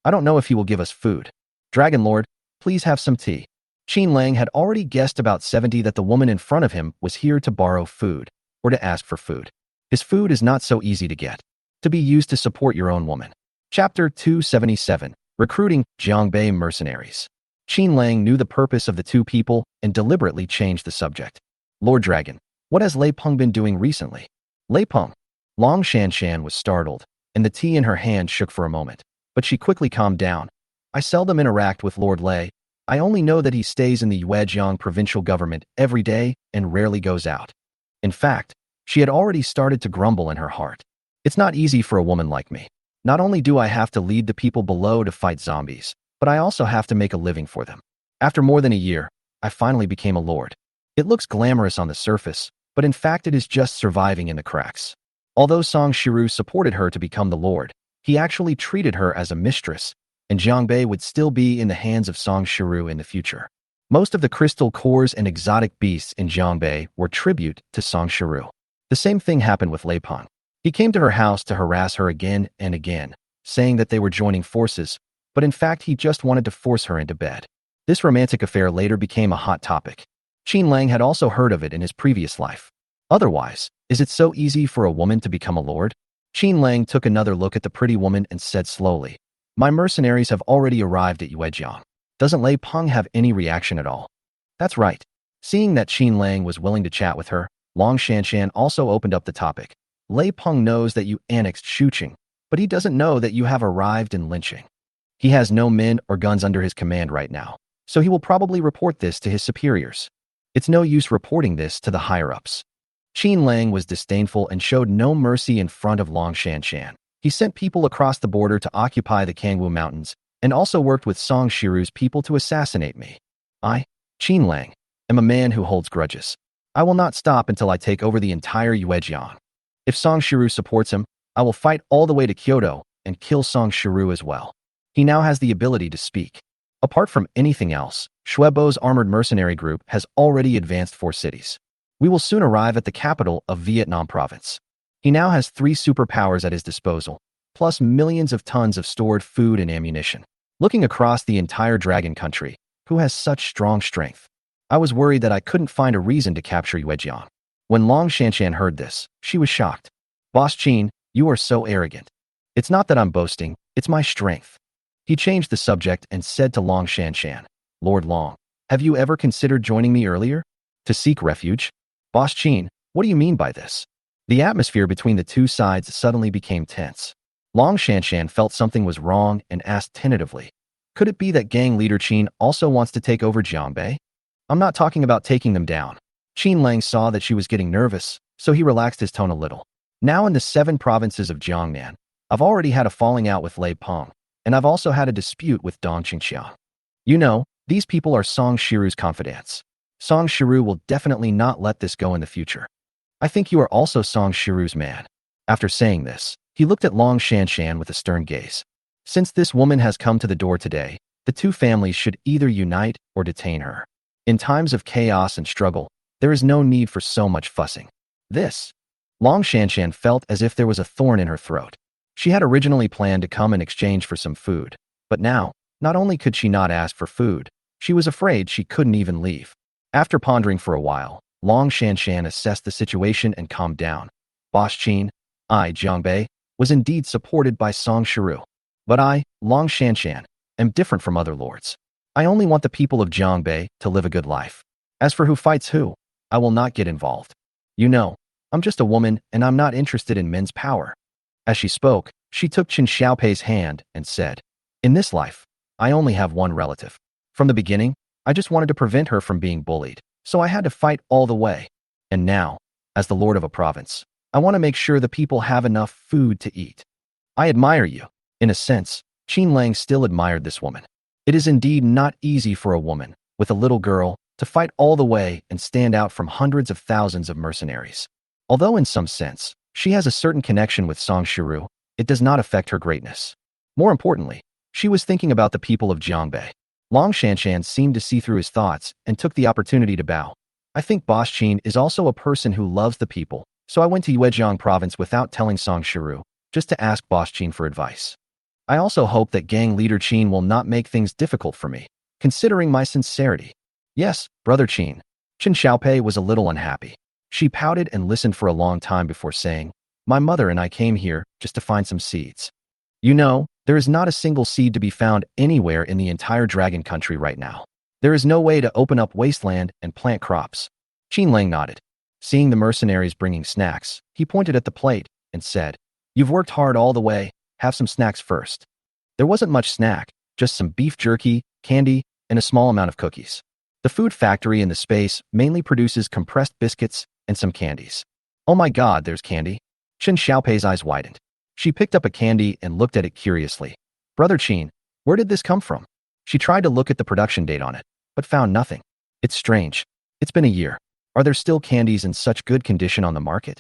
I don't know if he will give us food. Dragon Lord, please have some tea. Qin Lang had already guessed about 70 that the woman in front of him was here to borrow food, or to ask for food. His food is not so easy to get, to be used to support your own woman. Chapter 277, Recruiting Jiangbei Mercenaries. Qin Lang knew the purpose of the 2 people and deliberately changed the subject. Lord Dragon, what has Lei Peng been doing recently? Lei Peng. Long Shanshan was startled, and the tea in her hand shook for a moment, but she quickly calmed down. I seldom interact with Lord Lei. I only know that he stays in the Yuejiang provincial government every day and rarely goes out. In fact, she had already started to grumble in her heart. It's not easy for a woman like me. Not only do I have to lead the people below to fight zombies, but I also have to make a living for them. After more than a year, I finally became a lord. It looks glamorous on the surface, but in fact it is just surviving in the cracks. Although Song Shiru supported her to become the lord, he actually treated her as a mistress, and Jiangbei would still be in the hands of Song Shiru in the future. Most of the crystal cores and exotic beasts in Jiangbei were tribute to Song Shiru. The same thing happened with Lei Peng. He came to her house to harass her again and again, saying that they were joining forces, but in fact he just wanted to force her into bed. This romantic affair later became a hot topic. Qin Lang had also heard of it in his previous life. Otherwise, is it so easy for a woman to become a lord? Qin Lang took another look at the pretty woman and said slowly, "My mercenaries have already arrived at Yuejiang." Doesn't Lei Peng have any reaction at all? That's right. Seeing that Qin Lang was willing to chat with her, Long Shanshan also opened up the topic. Lei Peng knows that you annexed Shuqing, but he doesn't know that you have arrived in Linqing. He has no men or guns under his command right now, so he will probably report this to his superiors. It's no use reporting this to the higher-ups. Qin Lang was disdainful and showed no mercy in front of Long Shanshan. He sent people across the border to occupy the Kangwu Mountains and also worked with Song Shiru's people to assassinate me. I, Qin Lang, am a man who holds grudges. I will not stop until I take over the entire Yuejiang. If Song Shiru supports him, I will fight all the way to Kyoto and kill Song Shiru as well. He now has the ability to speak. Apart from anything else, Shuebo's armored mercenary group has already advanced 4 cities. We will soon arrive at the capital of Vietnam province. He now has 3 superpowers at his disposal, plus millions of tons of stored food and ammunition. Looking across the entire dragon country, who has such strong strength? I was worried that I couldn't find a reason to capture Yuejiang. When Long Shanshan heard this, she was shocked. Boss Qin, you are so arrogant. It's not that I'm boasting, it's my strength. He changed the subject and said to Long Shanshan, Lord Long, have you ever considered joining me earlier? To seek refuge? Boss Qin, what do you mean by this? The atmosphere between the two sides suddenly became tense. Long Shanshan felt something was wrong and asked tentatively, could it be that gang leader Qin also wants to take over Jiangbei? I'm not talking about taking them down. Qin Lang saw that she was getting nervous, so he relaxed his tone a little. Now in the 7 provinces of Jiangnan, I've already had a falling out with Lei Peng, and I've also had a dispute with Dong Qingxiang. You know, these people are Song Shiru's confidants. Song Shiru will definitely not let this go in the future. I think you are also Song Shiru's man. After saying this, he looked at Long Shanshan with a stern gaze. Since this woman has come to the door today, the 2 families should either unite or detain her. In times of chaos and struggle, there is no need for so much fussing. This. Long Shanshan felt as if there was a thorn in her throat. She had originally planned to come in exchange for some food, but now, not only could she not ask for food, she was afraid she couldn't even leave. After pondering for a while, Long Shanshan assessed the situation and calmed down. Boss Qin, I, Jiangbei, was indeed supported by Song Shiru. But I, Long Shanshan, am different from other lords. I only want the people of Jiangbei to live a good life. As for who fights who, I will not get involved. You know, I'm just a woman and I'm not interested in men's power. As she spoke, she took Qin Xiaopei's hand and said, in this life, I only have one relative. From the beginning, I just wanted to prevent her from being bullied, so I had to fight all the way. And now, as the lord of a province, I want to make sure the people have enough food to eat. I admire you. In a sense, Qin Lang still admired this woman. It is indeed not easy for a woman, with a little girl, to fight all the way and stand out from hundreds of thousands of mercenaries. Although in some sense, she has a certain connection with Song Shiru, it does not affect her greatness. More importantly, she was thinking about the people of Jiangbei. Long Shanshan seemed to see through his thoughts and took the opportunity to bow. I think Boss Qin is also a person who loves the people, so I went to Yuejiang province without telling Song Shiru, just to ask Boss Qin for advice. I also hope that gang leader Qin will not make things difficult for me, considering my sincerity. Yes, brother Qin. Qin Xiaopei was a little unhappy. She pouted and listened for a long time before saying, my mother and I came here just to find some seeds. You know, there is not a single seed to be found anywhere in the entire dragon country right now. There is no way to open up wasteland and plant crops. Qin Lang nodded. Seeing the mercenaries bringing snacks, he pointed at the plate and said, you've worked hard all the way, have some snacks first. There wasn't much snack, just some beef jerky, candy, and a small amount of cookies. The food factory in the space mainly produces compressed biscuits and some candies. Oh my god, there's candy? Qin Xiaopei's eyes widened. She picked up a candy and looked at it curiously. Brother Qin, where did this come from? She tried to look at the production date on it, but found nothing. It's strange. It's been a year. Are there still candies in such good condition on the market?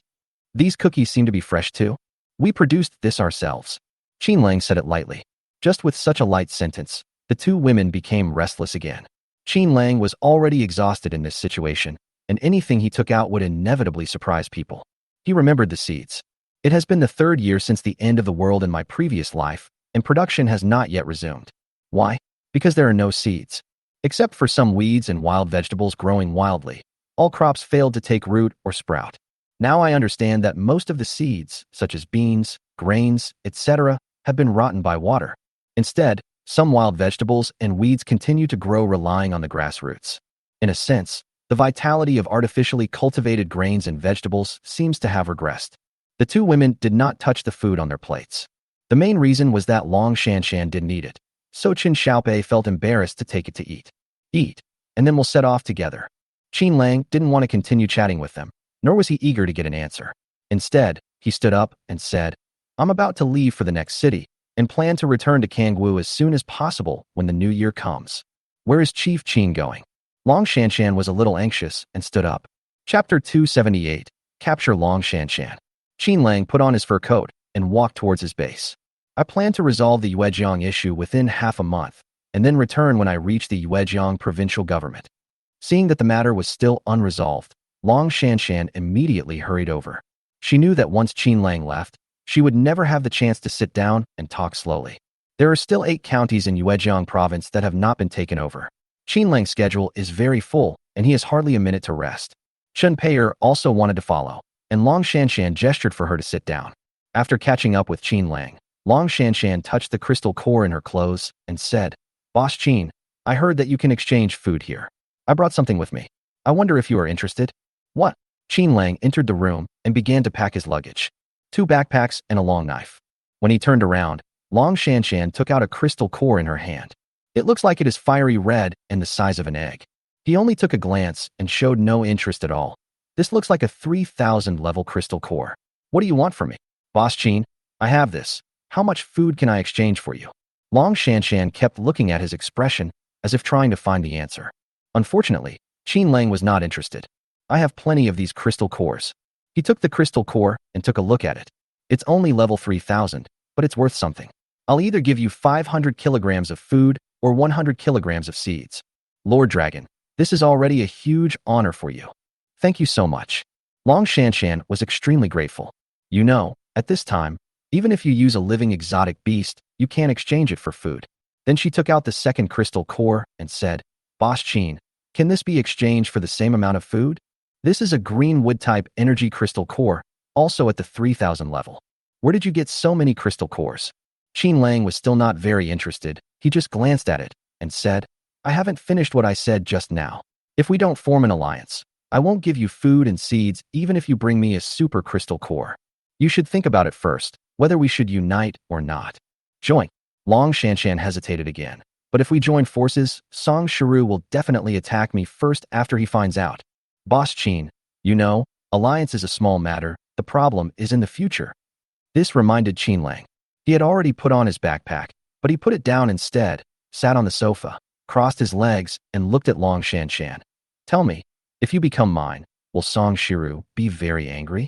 These cookies seem to be fresh too. We produced this ourselves. Qin Lang said it lightly. Just with such a light sentence, the two women became restless again. Qin Lang was already exhausted in this situation, and anything he took out would inevitably surprise people. He remembered the seeds. It has been the 3rd year since the end of the world in my previous life, and production has not yet resumed. Why? Because there are no seeds. Except for some weeds and wild vegetables growing wildly, all crops failed to take root or sprout. Now I understand that most of the seeds, such as beans, grains, etc., have been rotten by water. Instead, some wild vegetables and weeds continue to grow relying on the grassroots. In a sense, the vitality of artificially cultivated grains and vegetables seems to have regressed. The two women did not touch the food on their plates. The main reason was that Long Shanshan didn't eat it, so Qin Xiaopei felt embarrassed to take it to eat. Eat, and then we'll set off together. Qin Lang didn't want to continue chatting with them, nor was he eager to get an answer. Instead, he stood up and said, I'm about to leave for the next city, and plan to return to Kangwu as soon as possible when the new year comes. Where is Chief Qin going? Long Shanshan was a little anxious and stood up. Chapter 278, Capture Long Shanshan. Qin Lang put on his fur coat and walked towards his base. I plan to resolve the Yuejiang issue within half a month, and then return when I reach the Yuejiang provincial government. Seeing that the matter was still unresolved, Long Shanshan immediately hurried over. She knew that once Qin Lang left, she would never have the chance to sit down and talk slowly. There are still 8 counties in Yuejiang province that have not been taken over. Qin Lang's schedule is very full, and he has hardly a minute to rest. Chen Pei'er also wanted to follow, and Long Shanshan gestured for her to sit down. After catching up with Qin Lang, Long Shanshan touched the crystal core in her clothes and said, Boss Qin, I heard that you can exchange food here. I brought something with me. I wonder if you are interested? What? Qin Lang entered the room and began to pack his luggage. 2 backpacks and a long knife. When he turned around, Long Shanshan took out a crystal core in her hand. It looks like it is fiery red and the size of an egg. He only took a glance and showed no interest at all. This looks like a 3,000 level crystal core. What do you want from me? Boss Qin, I have this. How much food can I exchange for you? Long Shanshan kept looking at his expression as if trying to find the answer. Unfortunately, Qin Lang was not interested. I have plenty of these crystal cores. He took the crystal core and took a look at it. It's only level 3,000, but it's worth something. I'll either give you 500 kilograms of food or 100 kilograms of seeds. Lord Dragon, this is already a huge honor for you. Thank you so much. Long Shanshan was extremely grateful. You know, at this time, even if you use a living exotic beast, you can't exchange it for food. Then she took out the second crystal core and said, Boss Qin, can this be exchanged for the same amount of food? This is a green wood-type energy crystal core, also at the 3,000 level. Where did you get so many crystal cores? Qin Lang was still not very interested. He just glanced at it and said, I haven't finished what I said just now. If we don't form an alliance, I won't give you food and seeds even if you bring me a super crystal core. You should think about it first, whether we should unite or not. Join. Long Shanshan hesitated again. But if we join forces, Song Shiru will definitely attack me first after he finds out. Boss Qin, you know, alliance is a small matter. The problem is in the future. This reminded Qin Lang. He had already put on his backpack, but he put it down instead, sat on the sofa, crossed his legs, and looked at Long Shanshan. Tell me, if you become mine, will Song Shiru be very angry?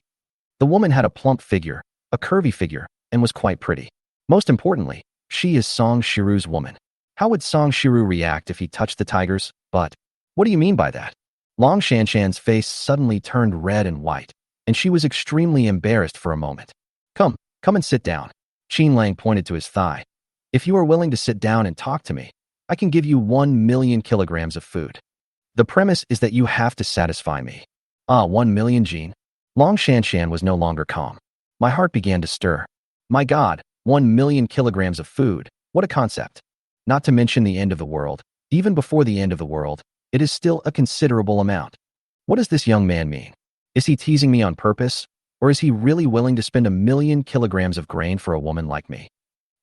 The woman had a plump figure, a curvy figure, and was quite pretty. Most importantly, she is Song Shiru's woman. How would Song Shiru react if he touched the tiger's butt? What do you mean by that? Long Shanshan's face suddenly turned red and white, and she was extremely embarrassed for a moment. Come and sit down. Qin Lang pointed to his thigh. If you are willing to sit down and talk to me, I can give you 1 million kilograms of food. The premise is that you have to satisfy me. 1 million, Jean. Long Shanshan was no longer calm. My heart began to stir. My God, 1 million kilograms of food. What a concept. Not to mention the end of the world. Even before the end of the world, it is still a considerable amount. What does this young man mean? Is he teasing me on purpose? Or is he really willing to spend 1 million kilograms of grain for a woman like me?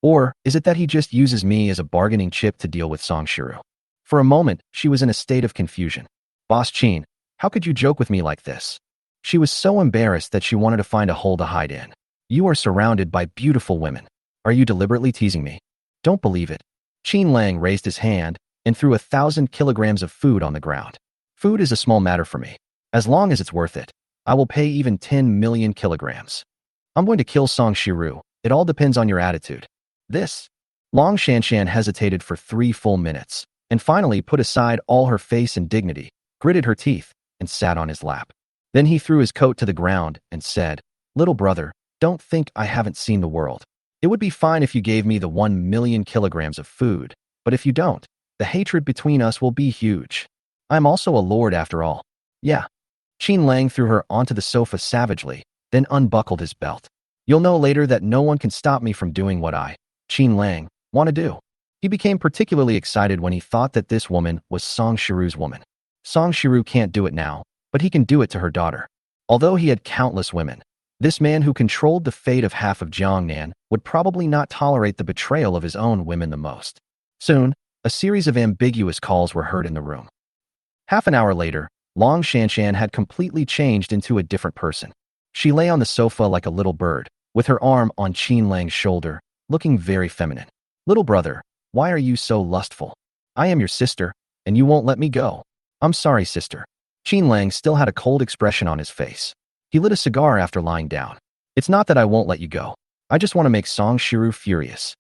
Or is it that he just uses me as a bargaining chip to deal with Song Shiru? For a moment, she was in a state of confusion. Boss Qin, how could you joke with me like this? She was so embarrassed that she wanted to find a hole to hide in. You are surrounded by beautiful women. Are you deliberately teasing me? Don't believe it. Qin Lang raised his hand and threw 1,000 kilograms of food on the ground. Food is a small matter for me. As long as it's worth it, I will pay even 10 million kilograms. I'm going to kill Song Shiru. It all depends on your attitude. This. Long Shanshan hesitated for 3 full minutes, and finally put aside all her face and dignity, gritted her teeth, and sat on his lap. Then he threw his coat to the ground and said, "Little brother, don't think I haven't seen the world. It would be fine if you gave me the 1 million kilograms of food, but if you don't, the hatred between us will be huge. I'm also a lord after all." Yeah. Qin Lang threw her onto the sofa savagely, then unbuckled his belt. You'll know later that no one can stop me from doing what I, Qin Lang, want to do. He became particularly excited when he thought that this woman was Song Shiru's woman. Song Shiru can't do it now, but he can do it to her daughter. Although he had countless women, this man who controlled the fate of half of Jiangnan would probably not tolerate the betrayal of his own women the most. Soon, a series of ambiguous calls were heard in the room. Half an hour later, Long Shanshan had completely changed into a different person. She lay on the sofa like a little bird, with her arm on Qin Lang's shoulder, looking very feminine. Little brother, why are you so lustful? I am your sister, and you won't let me go. I'm sorry, sister. Qin Lang still had a cold expression on his face. He lit a cigar after lying down. It's not that I won't let you go. I just want to make Song Shiru furious.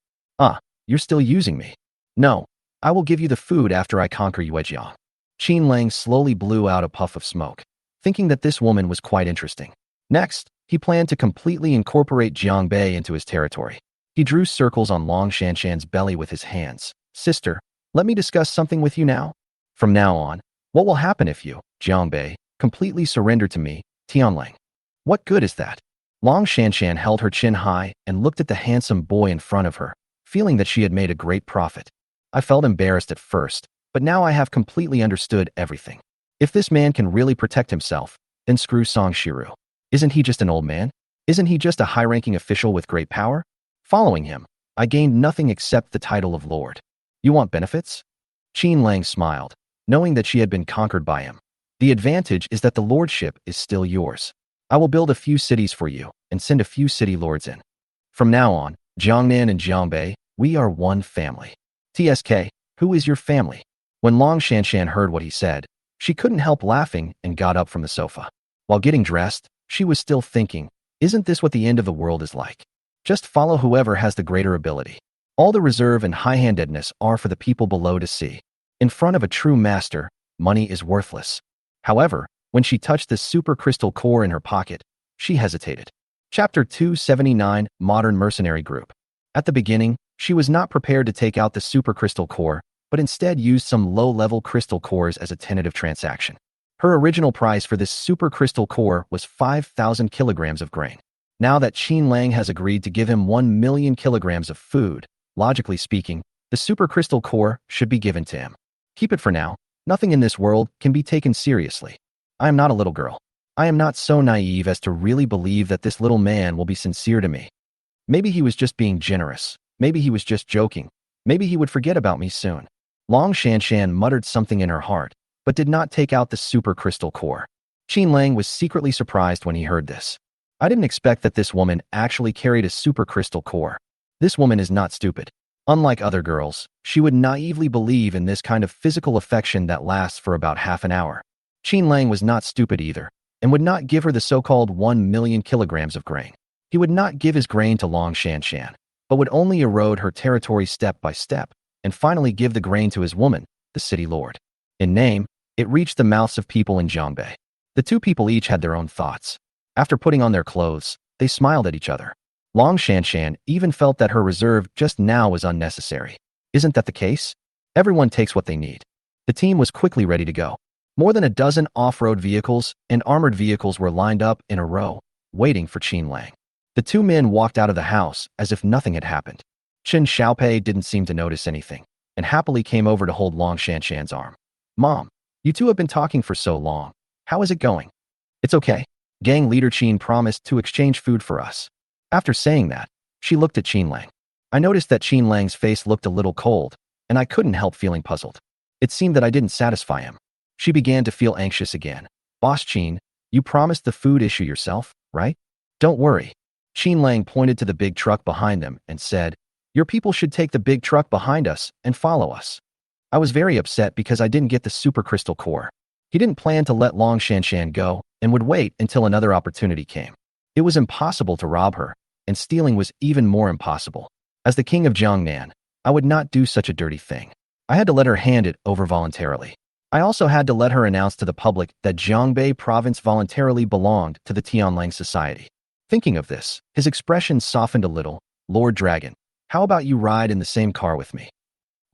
You're still using me. No, I will give you the food after I conquer Yuejiang. Qin Lang slowly blew out a puff of smoke, thinking that this woman was quite interesting. Next, he planned to completely incorporate Jiangbei into his territory. He drew circles on Long Shanshan's belly with his hands. Sister, let me discuss something with you now. From now on, what will happen if you, Jiangbei, completely surrender to me, Tianlang? What good is that? Long Shanshan held her chin high and looked at the handsome boy in front of her, feeling that she had made a great profit. I felt embarrassed at first, but now I have completely understood everything. If this man can really protect himself, then screw Song Shiru. Isn't he just an old man? Isn't he just a high-ranking official with great power? Following him, I gained nothing except the title of Lord. You want benefits? Qin Lang smiled, knowing that she had been conquered by him. The advantage is that the lordship is still yours. I will build a few cities for you and send a few city lords in. From now on, Jiangnan and Jiangbei, we are one family. TSK, who is your family? When Long Shanshan heard what he said, she couldn't help laughing and got up from the sofa. While getting dressed, she was still thinking, isn't this what the end of the world is like? Just follow whoever has the greater ability. All the reserve and high-handedness are for the people below to see. In front of a true master, money is worthless. However, when she touched the super crystal core in her pocket, she hesitated. Chapter 279, Modern Mercenary Group. At the beginning, she was not prepared to take out the super crystal core, but instead used some low-level crystal cores as a tentative transaction. Her original price for this super crystal core was 5,000 kilograms of grain. Now that Qin Lang has agreed to give him 1 million kilograms of food, logically speaking, the super crystal core should be given to him. Keep it for now. Nothing in this world can be taken seriously. I am not a little girl. I am not so naive as to really believe that this little man will be sincere to me. Maybe he was just being generous. Maybe he was just joking. Maybe he would forget about me soon. Long Shanshan muttered something in her heart, but did not take out the super crystal core. Qin Lang was secretly surprised when he heard this. I didn't expect that this woman actually carried a super crystal core. This woman is not stupid. Unlike other girls, she would naively believe in this kind of physical affection that lasts for about half an hour. Qin Lang was not stupid either, and would not give her the so-called 1 million kilograms of grain. He would not give his grain to Long Shanshan, but would only erode her territory step by step, and finally give the grain to his woman, the city lord. In name, it reached the mouths of people in Jiangbei. The two people each had their own thoughts. After putting on their clothes, they smiled at each other. Long Shanshan even felt that her reserve just now was unnecessary. Isn't that the case? Everyone takes what they need. The team was quickly ready to go. More than a dozen off-road vehicles and armored vehicles were lined up in a row, waiting for Qin Lang. The two men walked out of the house as if nothing had happened. Chen Xiaopei didn't seem to notice anything, and happily came over to hold Long Shanshan's arm. Mom, you two have been talking for so long. How is it going? It's okay. Gang leader Qin promised to exchange food for us. After saying that, she looked at Qin Lang. I noticed that Qin Lang's face looked a little cold, and I couldn't help feeling puzzled. It seemed that I didn't satisfy him. She began to feel anxious again. Boss Qin, you promised the food issue yourself, right? Don't worry. Qin Lang pointed to the big truck behind them and said, your people should take the big truck behind us and follow us. I was very upset because I didn't get the super crystal core. He didn't plan to let Long Shanshan go and would wait until another opportunity came. It was impossible to rob her, and stealing was even more impossible. As the king of Jiangnan, I would not do such a dirty thing. I had to let her hand it over voluntarily. I also had to let her announce to the public that Jiangbei province voluntarily belonged to the Tianlang society. Thinking of this, his expression softened a little. Lord Dragon, how about you ride in the same car with me?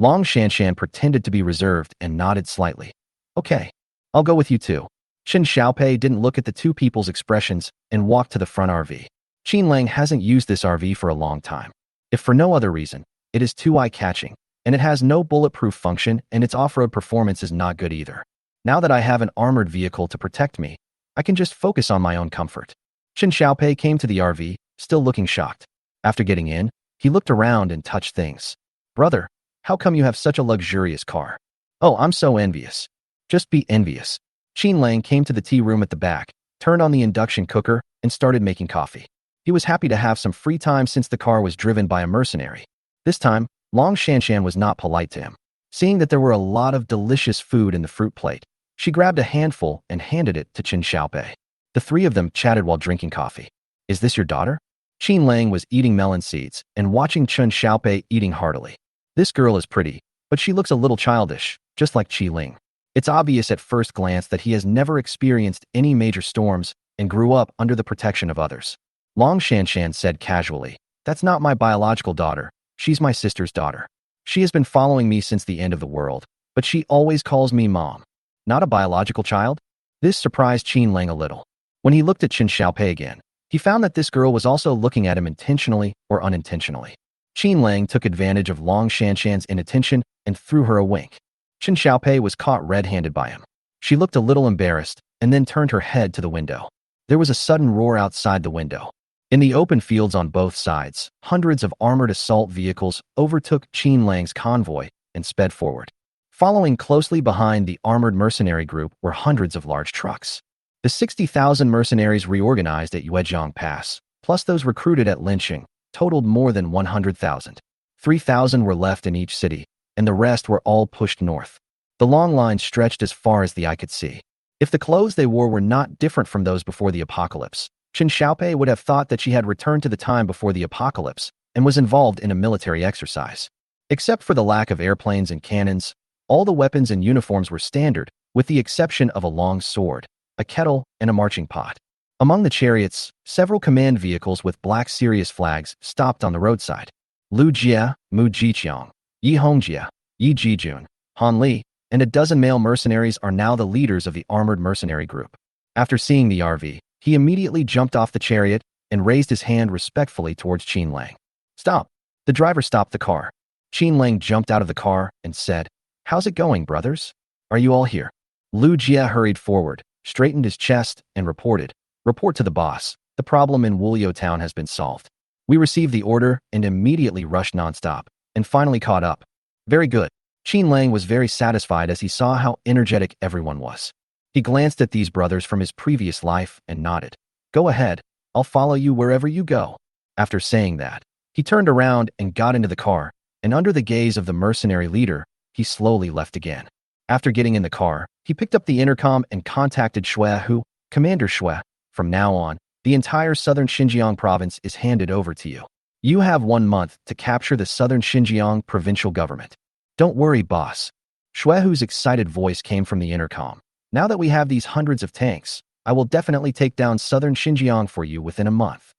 Long Shanshan pretended to be reserved and nodded slightly. Okay, I'll go with you too. Chen Xiaopei didn't look at the two people's expressions and walked to the front RV. Qin Lang hasn't used this RV for a long time. If for no other reason, it is too eye-catching, and it has no bulletproof function, and its off-road performance is not good either. Now that I have an armored vehicle to protect me, I can just focus on my own comfort. Chen Xiaopei came to the RV, still looking shocked. After getting in, he looked around and touched things. Brother, how come you have such a luxurious car? Oh, I'm so envious. Just be envious. Qin Lang came to the tea room at the back, turned on the induction cooker, and started making coffee. He was happy to have some free time since the car was driven by a mercenary. This time, Long Shanshan was not polite to him. Seeing that there were a lot of delicious food in the fruit plate, she grabbed a handful and handed it to Chen Xiaopei. The three of them chatted while drinking coffee. Is this your daughter? Qin Lang was eating melon seeds and watching Chen Xiaopei eating heartily. This girl is pretty, but she looks a little childish, just like Qi Ling. It's obvious at first glance that he has never experienced any major storms and grew up under the protection of others. Long Shanshan said casually, that's not my biological daughter, she's my sister's daughter. She has been following me since the end of the world, but she always calls me mom. Not a biological child? This surprised Qin Lang a little. When he looked at Chen Xiaopei again, he found that this girl was also looking at him intentionally or unintentionally. Qin Lang took advantage of Long Shanshan's inattention and threw her a wink. Chen Xiaopei was caught red-handed by him. She looked a little embarrassed and then turned her head to the window. There was a sudden roar outside the window. In the open fields on both sides, hundreds of armored assault vehicles overtook Qin Lang's convoy and sped forward. Following closely behind the armored mercenary group were hundreds of large trucks. The 60,000 mercenaries reorganized at Yuejiang Pass, plus those recruited at Linqing, totaled more than 100,000. 3,000 were left in each city, and the rest were all pushed north. The long line stretched as far as the eye could see. If the clothes they wore were not different from those before the apocalypse, Chen Xiaopei would have thought that she had returned to the time before the apocalypse and was involved in a military exercise. Except for the lack of airplanes and cannons, all the weapons and uniforms were standard, with the exception of a long sword, a kettle, and a marching pot. Among the chariots, several command vehicles with black Sirius flags stopped on the roadside. Lu Jia, Mu Jiqiang, Yi Hongjia, Yi Jijun, Han Li, and a dozen male mercenaries are now the leaders of the armored mercenary group. After seeing the RV, he immediately jumped off the chariot and raised his hand respectfully towards Qin Lang. Stop. The driver stopped the car. Qin Lang jumped out of the car and said, how's it going, brothers? Are you all here? Lu Jia hurried forward, straightened his chest, and reported, report to the boss. The problem in Wulio town has been solved. We received the order and immediately rushed nonstop, and finally caught up. Very good. Qin Lang was very satisfied as he saw how energetic everyone was. He glanced at these brothers from his previous life and nodded. Go ahead, I'll follow you wherever you go. After saying that, he turned around and got into the car, and under the gaze of the mercenary leader, he slowly left again. After getting in the car, he picked up the intercom and contacted Shui Hu, Commander Shui. From now on, the entire southern Xinjiang province is handed over to you. You have 1 month to capture the southern Xinjiang provincial government. Don't worry, boss. Shui Hu's excited voice came from the intercom. Now that we have these hundreds of tanks, I will definitely take down southern Xinjiang for you within a month.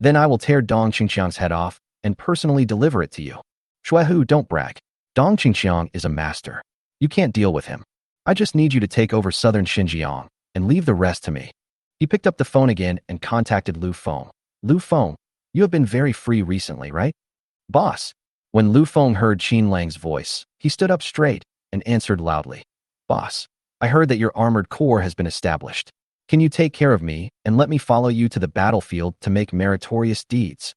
Then I will tear Dong Qingqiang's head off and personally deliver it to you. Shui Hu, don't brag. Dong Qingqiang is a master. You can't deal with him. I just need you to take over southern Xinjiang and leave the rest to me. He picked up the phone again and contacted Lu Feng. Lu Feng, you have been very free recently, right? Boss. When Lu Feng heard Qin Lang's voice, he stood up straight and answered loudly. Boss, I heard that your armored corps has been established. Can you take care of me and let me follow you to the battlefield to make meritorious deeds?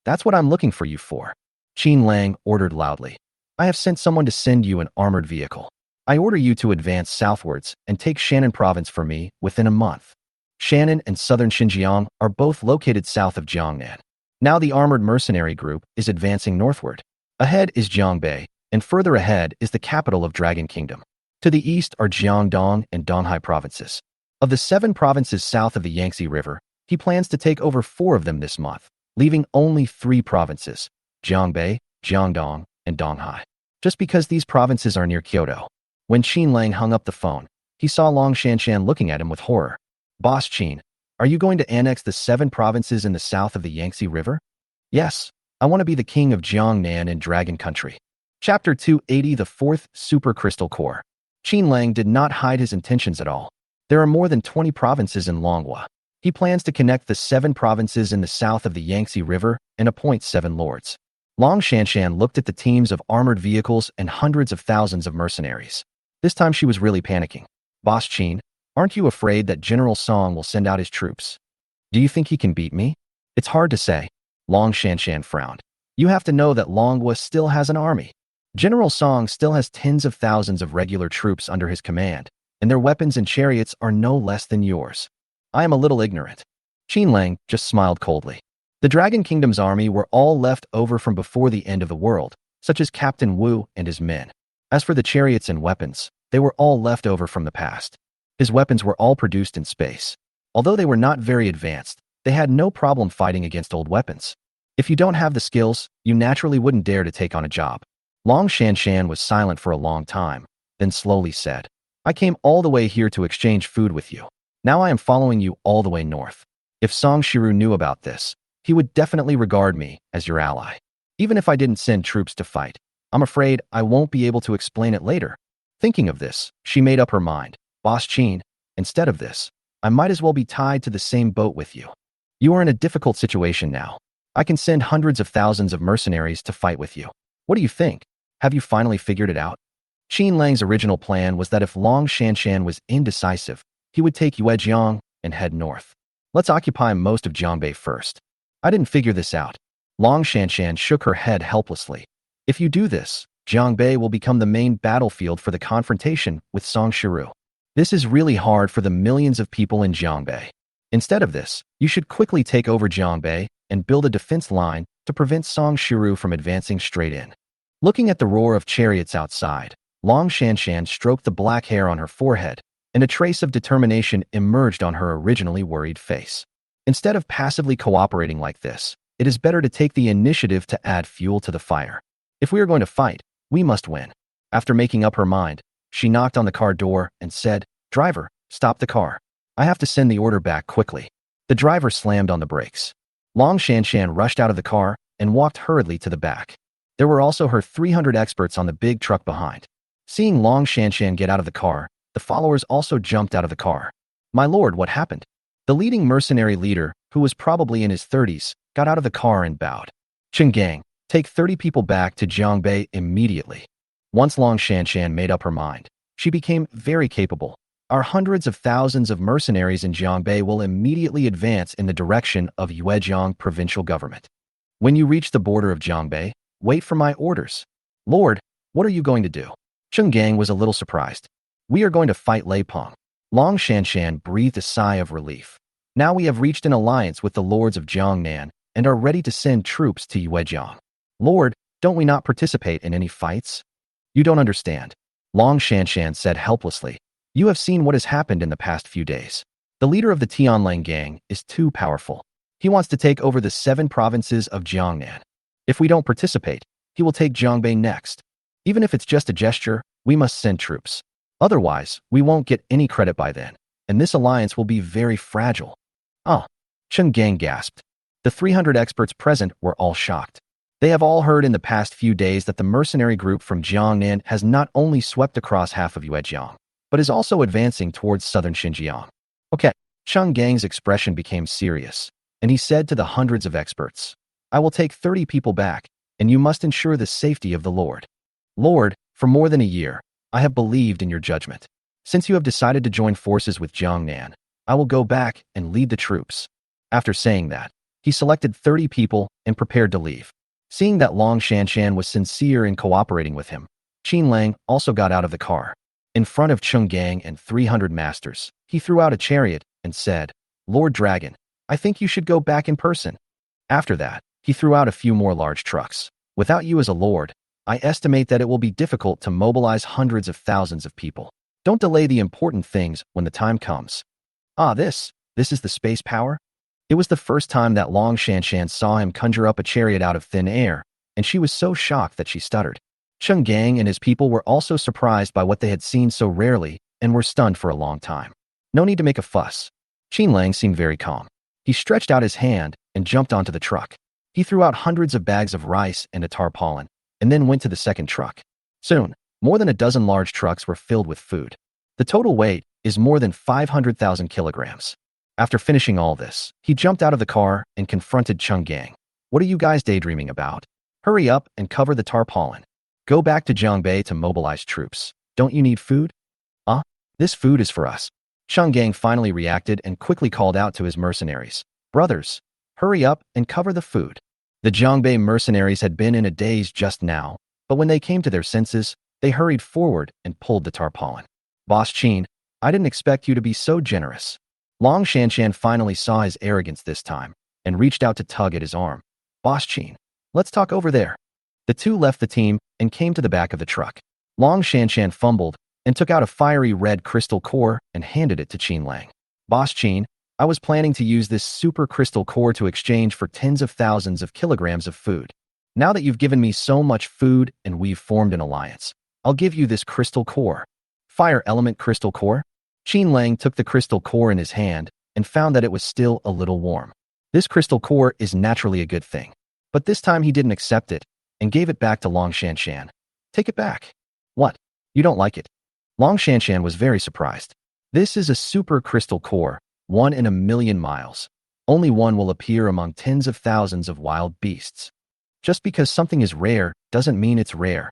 That's what I'm looking for you for. Qin Lang ordered loudly. I have sent someone to send you an armored vehicle. I order you to advance southwards and take Shannon province for me within a month. Shannon and southern Xinjiang are both located south of Jiangnan. Now the armored mercenary group is advancing northward. Ahead is Jiangbei, and further ahead is the capital of Dragon Kingdom. To the east are Jiangdong and Donghai provinces. Of the 7 provinces south of the Yangtze River, he plans to take over 4 of them this month, leaving only 3 provinces, Jiangbei, Jiangdong, and Donghai, just because these provinces are near Kyoto. When Qin Lang hung up the phone, he saw Long Shanshan looking at him with horror. Boss Qin, are you going to annex the 7 provinces in the south of the Yangtze River? Yes, I want to be the king of Jiangnan and Dragon Country. Chapter 280, the 4th Super Crystal Core. Qin Lang did not hide his intentions at all. There are more than 20 provinces in Longhua. He plans to connect the 7 provinces in the south of the Yangtze River and appoint 7 lords. Long Shanshan looked at the teams of armored vehicles and hundreds of thousands of mercenaries. This time she was really panicking. Boss Qin, aren't you afraid that General Song will send out his troops? Do you think he can beat me? It's hard to say. Long Shanshan frowned. You have to know that Longhua still has an army. General Song still has tens of thousands of regular troops under his command, and their weapons and chariots are no less than yours. I am a little ignorant. Qin Lang just smiled coldly. The Dragon Kingdom's army were all left over from before the end of the world, such as Captain Wu and his men. As for the chariots and weapons, they were all left over from the past. His weapons were all produced in space. Although they were not very advanced, they had no problem fighting against old weapons. If you don't have the skills, you naturally wouldn't dare to take on a job. Long Shanshan was silent for a long time, then slowly said, I came all the way here to exchange food with you. Now I am following you all the way north. If Song Shiru knew about this, he would definitely regard me as your ally. Even if I didn't send troops to fight, I'm afraid I won't be able to explain it later. Thinking of this, she made up her mind. Boss Qin, instead of this, I might as well be tied to the same boat with you. You are in a difficult situation now. I can send hundreds of thousands of mercenaries to fight with you. What do you think? Have you finally figured it out? Qin Lang's original plan was that if Long Shanshan was indecisive, he would take Yuejiang and head north. Let's occupy most of Jiangbei first. I didn't figure this out. Long Shanshan shook her head helplessly. If you do this, Jiangbei will become the main battlefield for the confrontation with Song Shiru. This is really hard for the millions of people in Jiangbei. Instead of this, you should quickly take over Jiangbei and build a defense line to prevent Song Shiru from advancing straight in. Looking at the roar of chariots outside, Long Shanshan stroked the black hair on her forehead, and a trace of determination emerged on her originally worried face. Instead of passively cooperating like this, it is better to take the initiative to add fuel to the fire. If we are going to fight, we must win. After making up her mind, she knocked on the car door and said, Driver, stop the car. I have to send the order back quickly. The driver slammed on the brakes. Long Shanshan rushed out of the car and walked hurriedly to the back. There were also her 300 experts on the big truck behind. Seeing Long Shanshan get out of the car, the followers also jumped out of the car. My lord, what happened? The leading mercenary leader, who was probably in his 30s, got out of the car and bowed. Chenggang, take 30 people back to Jiangbei immediately. Once Long Shanshan made up her mind, she became very capable. Our hundreds of thousands of mercenaries in Jiangbei will immediately advance in the direction of Yuejiang provincial government. When you reach the border of Jiangbei, wait for my orders. Lord, what are you going to do? Chenggang was a little surprised. We are going to fight Lei Peng. Long Shanshan breathed a sigh of relief. Now we have reached an alliance with the lords of Jiangnan and are ready to send troops to Yuejiang. Lord, don't we not participate in any fights? You don't understand. Long Shanshan said helplessly. You have seen what has happened in the past few days. The leader of the Tianlang gang is too powerful. He wants to take over the 7 provinces of Jiangnan. If we don't participate, he will take Jiangbei next. Even if it's just a gesture, we must send troops. Otherwise, we won't get any credit by then, and this alliance will be very fragile. Ah, Chenggang gasped. The 300 experts present were all shocked. They have all heard in the past few days that the mercenary group from Jiangnan has not only swept across half of Yuejiang, but is also advancing towards southern Xinjiang. Okay, Chenggang's expression became serious, and he said to the hundreds of experts, I will take 30 people back, and you must ensure the safety of the Lord. Lord, for more than a year, I have believed in your judgment. Since you have decided to join forces with Jiangnan, I will go back and lead the troops. After saying that, he selected 30 people and prepared to leave. Seeing that Long Shanshan was sincere in cooperating with him, Qin Lang also got out of the car. In front of Qin Gang and 300 masters, he threw out a chariot and said, "Lord Dragon, I think you should go back in person." After that, he threw out a few more large trucks. "Without you as a lord, I estimate that it will be difficult to mobilize hundreds of thousands of people. Don't delay the important things when the time comes." This is the space power? It was the first time that Long Shanshan saw him conjure up a chariot out of thin air, and she was so shocked that she stuttered. Qin Gang and his people were also surprised by what they had seen so rarely and were stunned for a long time. No need to make a fuss. Qin Lang seemed very calm. He stretched out his hand and jumped onto the truck. He threw out hundreds of bags of rice and a tarpaulin, and then went to the second truck. Soon, more than a dozen large trucks were filled with food. The total weight is more than 500,000 kilograms. After finishing all this, he jumped out of the car and confronted Qin Gang. "What are you guys daydreaming about? Hurry up and cover the tarpaulin. Go back to Jiangbei to mobilize troops. Don't you need food?" This food is for us." Qin Gang finally reacted and quickly called out to his mercenaries. "Brothers, hurry up and cover the food." The Jiangbei mercenaries had been in a daze just now, but when they came to their senses, they hurried forward and pulled the tarpaulin. "Boss Qin, I didn't expect you to be so generous." Long Shanshan finally saw his arrogance this time and reached out to tug at his arm. "Boss Qin, let's talk over there." The two left the team and came to the back of the truck. Long Shanshan fumbled and took out a fiery red crystal core and handed it to Qin Lang. "Boss Qin, I was planning to use this super crystal core to exchange for tens of thousands of kilograms of food. Now that you've given me so much food and we've formed an alliance, I'll give you this crystal core." "Fire element crystal core?" Qin Lang took the crystal core in his hand and found that it was still a little warm. This crystal core is naturally a good thing, but this time he didn't accept it and gave it back to Long Shanshan. "Take it back." "What? You don't like it?" Long Shanshan was very surprised. "This is a super crystal core, 1 in a million miles. Only one will appear among tens of thousands of wild beasts. Just because something is rare doesn't mean it's rare."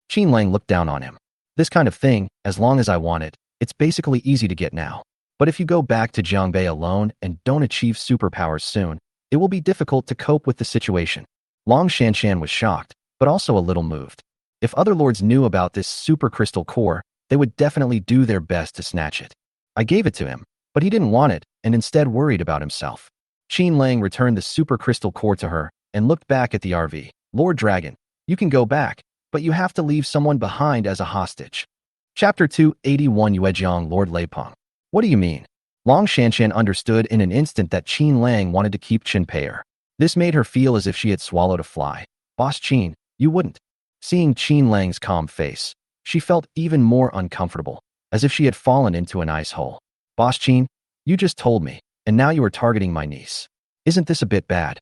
Qin Lang looked down on him. "This kind of thing, as long as I want it, it's basically easy to get now. But if you go back to Jiangbei alone and don't achieve superpowers soon, it will be difficult to cope with the situation." Long Shanshan was shocked, but also a little moved. If other lords knew about this super crystal core, they would definitely do their best to snatch it. "I gave it to him, but he didn't want it and instead worried about himself." Qin Lang returned the super crystal core to her and looked back at the RV. "Lord Dragon, you can go back, but you have to leave someone behind as a hostage." Chapter 281 Yuejiang Lord Leipeng. "What do you mean?" Long Shanshan understood in an instant that Qin Lang wanted to keep Qin Pei'er. This made her feel as if she had swallowed a fly. "Boss Qin, you wouldn't." Seeing Qin Lang's calm face, she felt even more uncomfortable, as if she had fallen into an ice hole. "Boss Qin, you just told me, and now you are targeting my niece. Isn't this a bit bad?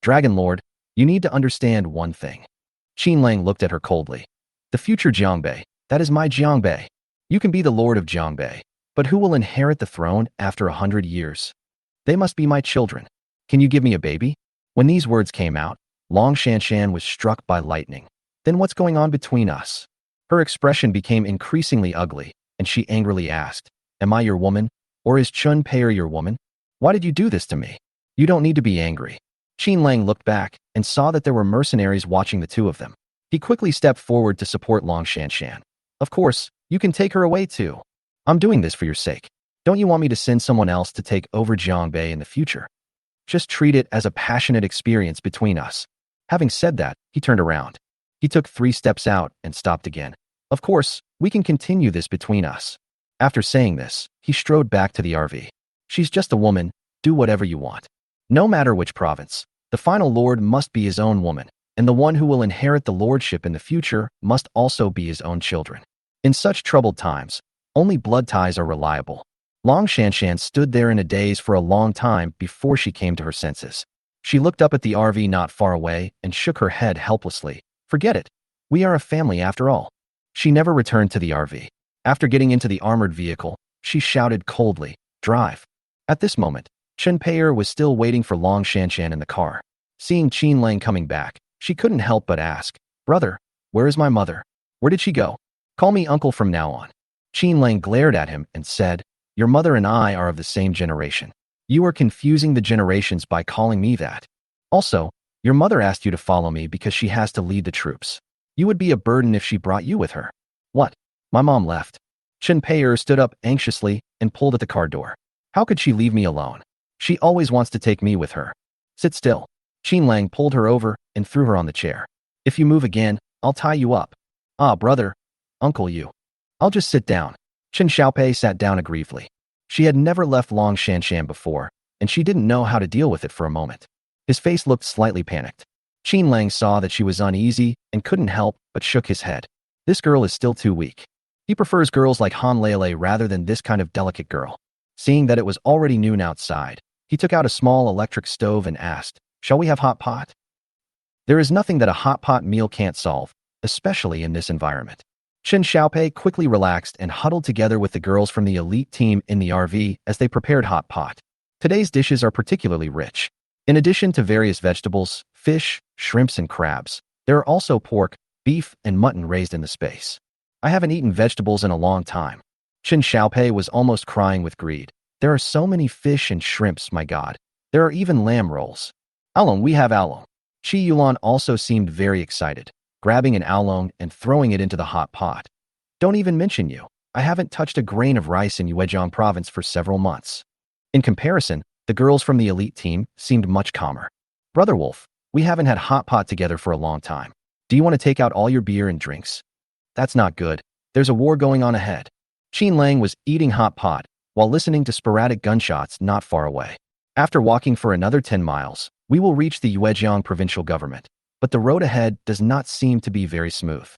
Dragon Lord, you need to understand one thing." Qin Lang looked at her coldly. "The future Jiangbei, that is my Jiangbei. You can be the lord of Jiangbei, but who will inherit the throne after 100 years? They must be my children. Can you give me a baby?" When these words came out, Long Shanshan was struck by lightning. "Then what's going on between us?" Her expression became increasingly ugly, and she angrily asked, "Am I your woman, or is Qin Pei'er your woman? Why did you do this to me?" "You don't need to be angry." Qin Lang looked back and saw that there were mercenaries watching the two of them. He quickly stepped forward to support Long Shanshan. "Of course, you can take her away too. I'm doing this for your sake. Don't you want me to send someone else to take over Jiangbei in the future? Just treat it as a passionate experience between us." Having said that, he turned around. He took 3 steps out and stopped again. "Of course, we can continue this between us." After saying this, he strode back to the RV. "She's just a woman, do whatever you want. No matter which province, the final lord must be his own woman, and the one who will inherit the lordship in the future must also be his own children. In such troubled times, only blood ties are reliable." Long Shanshan stood there in a daze for a long time before she came to her senses. She looked up at the RV not far away and shook her head helplessly. "Forget it. We are a family after all." She never returned to the RV. After getting into the armored vehicle, she shouted coldly, "Drive." At this moment, Qin Pei'er was still waiting for Long Shanshan in the car. Seeing Qin Lang coming back, she couldn't help but ask, "Brother, where is my mother? Where did she go? Call me uncle from now on." Qin Lang glared at him and said, "Your mother and I are of the same generation. You are confusing the generations by calling me that. Also, your mother asked you to follow me because she has to lead the troops. You would be a burden if she brought you with her." "What? My mom left." Chen Pei'er stood up anxiously and pulled at the car door. How could she leave me alone? She always wants to take me with her. Sit still. Qin Lang pulled her over and threw her on the chair. If you move again, I'll tie you up. Ah, brother. Uncle you. I'll just sit down. Chen Xiaopei sat down aggrievedly. She had never left Long Shanshan before, and she didn't know how to deal with it for a moment. His face looked slightly panicked. Qin Lang saw that she was uneasy and couldn't help but shook his head. This girl is still too weak. He prefers girls like Han Lele rather than this kind of delicate girl. Seeing that it was already noon outside, he took out a small electric stove and asked, "Shall we have hot pot?" There is nothing that a hot pot meal can't solve, especially in this environment. Chen Xiaopei quickly relaxed and huddled together with the girls from the elite team in the RV as they prepared hot pot. Today's dishes are particularly rich. In addition to various vegetables, fish, shrimps, and crabs, there are also pork, beef, and mutton raised in the space. I haven't eaten vegetables in a long time. Chen Xiaopei was almost crying with greed. There are so many fish and shrimps, my god. There are even lamb rolls. Oolong, we have oolong. Qi Yulan also seemed very excited, grabbing an oolong and throwing it into the hot pot. Don't even mention you. I haven't touched a grain of rice in Yuejiang province for several months. In comparison, the girls from the elite team seemed much calmer. Brother Wolf, we haven't had hot pot together for a long time. Do you want to take out all your beer and drinks? That's not good. There's a war going on ahead. Qin Lang was eating hot pot while listening to sporadic gunshots not far away. After walking for another 10 miles, we will reach the Yuejiang provincial government, but the road ahead does not seem to be very smooth.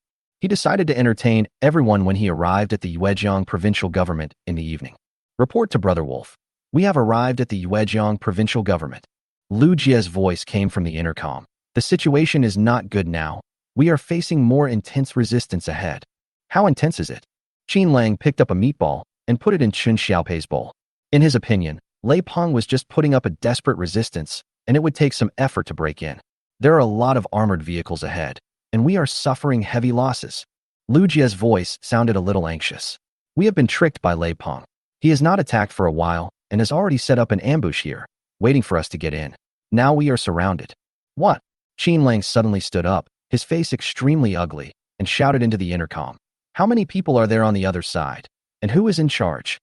He decided to entertain everyone when he arrived at the Yuejiang provincial government in the evening. Report to Brother Wolf. We have arrived at the Yuejiang provincial government. Lu Jie's voice came from the intercom. The situation is not good now. We are facing more intense resistance ahead. How intense is it? Qin Lang picked up a meatball and put it in Chen Xiaopei's bowl. In his opinion, Lei Peng was just putting up a desperate resistance, and it would take some effort to break in. There are a lot of armored vehicles ahead, and we are suffering heavy losses. Lu Jie's voice sounded a little anxious. We have been tricked by Lei Peng. He has not attacked for a while and has already set up an ambush here, waiting for us to get in. Now we are surrounded. What? Qin Lang suddenly stood up, his face extremely ugly, and shouted into the intercom. How many people are there on the other side? And who is in charge?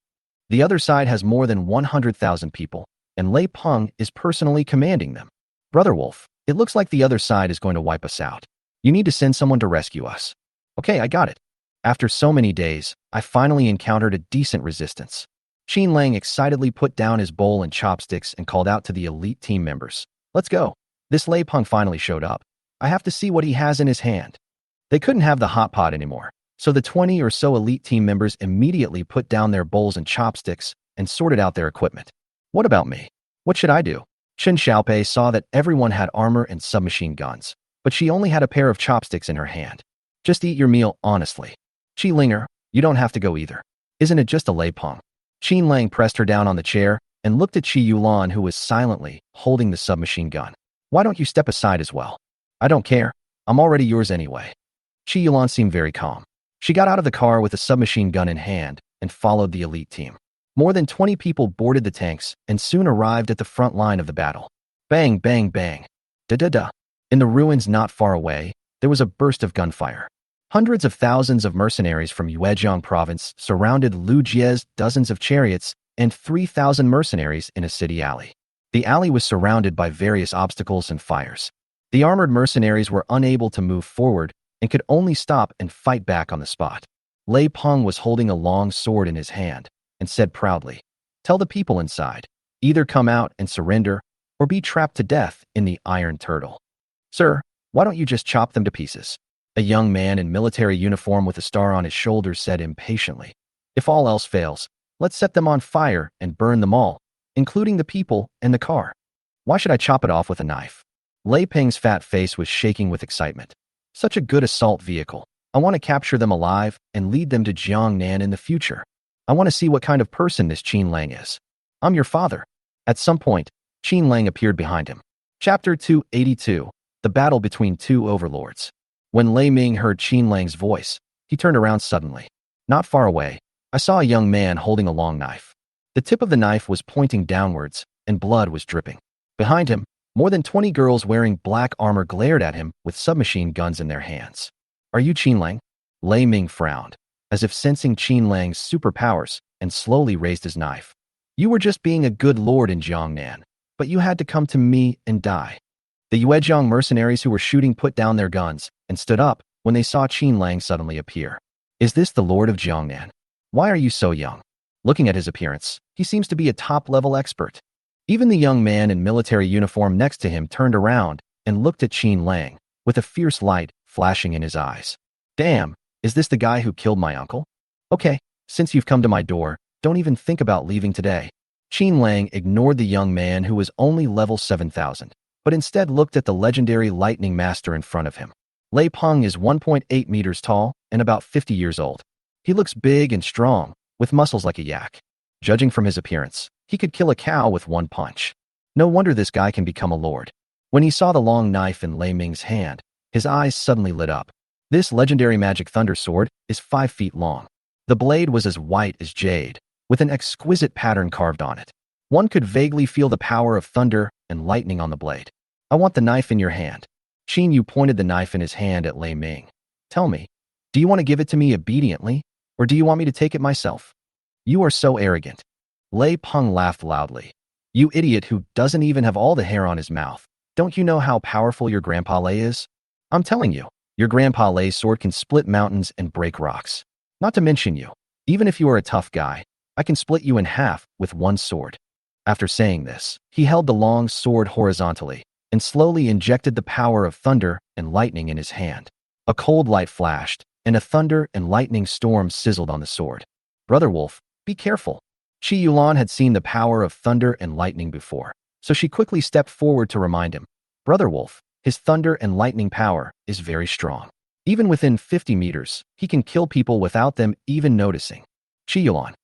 The other side has more than 100,000 people, and Lei Peng is personally commanding them. Brother Wolf, it looks like the other side is going to wipe us out. You need to send someone to rescue us. Okay, I got it. After so many days, I finally encountered a decent resistance. Qin Lang excitedly put down his bowl and chopsticks and called out to the elite team members. Let's go. This Lei Peng finally showed up. I have to see what he has in his hand. They couldn't have the hot pot anymore, so the 20 or so elite team members immediately put down their bowls and chopsticks and sorted out their equipment. What about me? What should I do? Chen Xiaopei saw that everyone had armor and submachine guns, but she only had a pair of chopsticks in her hand. Just eat your meal honestly. Qi Linger, you don't have to go either. Isn't it just a Lei Peng? Qin Lang pressed her down on the chair and looked at Qi Yulan, who was silently holding the submachine gun. Why don't you step aside as well? I don't care. I'm already yours anyway. Qi Yulan seemed very calm. She got out of the car with a submachine gun in hand and followed the elite team. More than 20 people boarded the tanks and soon arrived at the front line of the battle. Bang, bang, bang. Da-da-da. In the ruins not far away, there was a burst of gunfire. Hundreds of thousands of mercenaries from Yuejiang province surrounded Lu Jie's dozens of chariots and 3,000 mercenaries in a city alley. The alley was surrounded by various obstacles and fires. The armored mercenaries were unable to move forward and could only stop and fight back on the spot. Lei Peng was holding a long sword in his hand and said proudly, "Tell the people inside, either come out and surrender or be trapped to death in the Iron Turtle." "Sir, why don't you just chop them to pieces?" A young man in military uniform with a star on his shoulder said impatiently. "If all else fails, let's set them on fire and burn them all, including the people and the car." "Why should I chop it off with a knife?" Lei Peng's fat face was shaking with excitement. "Such a good assault vehicle. I want to capture them alive and lead them to Jiangnan in the future. I want to see what kind of person this Qin Lang is. I'm your father." At some point, Qin Lang appeared behind him. Chapter 282, The Battle Between Two Overlords. When Lei Ming heard Qin Lang's voice, he turned around suddenly. Not far away, I saw a young man holding a long knife. The tip of the knife was pointing downwards, and blood was dripping. Behind him, more than 20 girls wearing black armor glared at him with submachine guns in their hands. "Are you Qin Lang?" Lei Ming frowned. as if sensing Qin Lang's superpowers, and slowly raised his knife. You were just being a good lord in Jiangnan, but you had to come to me and die. The Yuezhang mercenaries who were shooting put down their guns and stood up when they saw Qin Lang suddenly appear. Is this the lord of Jiangnan? Why are you so young? Looking at his appearance, he seems to be a top-level expert. Even the young man in military uniform next to him turned around and looked at Qin Lang, with a fierce light flashing in his eyes. Damn, is this the guy who killed my uncle? Okay, since you've come to my door, don't even think about leaving today. Qin Lang ignored the young man who was only level 7,000, but instead looked at the legendary lightning master in front of him. Lei Peng is 1.8 meters tall and about 50 years old. He looks big and strong, with muscles like a yak. Judging from his appearance, he could kill a cow with one punch. No wonder this guy can become a lord. When he saw the long knife in Lei Ming's hand, his eyes suddenly lit up. This legendary magic thunder sword is 5 feet long. The blade was as white as jade, with an exquisite pattern carved on it. One could vaguely feel the power of thunder and lightning on the blade. I want the knife in your hand. Qin Yu pointed the knife in his hand at Lei Ming. Tell me, do you want to give it to me obediently, or do you want me to take it myself? You are so arrogant. Lei Peng laughed loudly. You idiot who doesn't even have all the hair on his mouth. Don't you know how powerful your Grandpa Lei is? I'm telling you, your Grandpa Lei's sword can split mountains and break rocks. Not to mention you. Even if you are a tough guy, I can split you in half with one sword. After saying this, he held the long sword horizontally and slowly injected the power of thunder and lightning in his hand. A cold light flashed, and a thunder and lightning storm sizzled on the sword. Brother Wolf, be careful. Qi Yulan had seen the power of thunder and lightning before, so she quickly stepped forward to remind him. Brother Wolf, his thunder and lightning power is very strong. Even within 50 meters, he can kill people without them even noticing. Qi Yulan.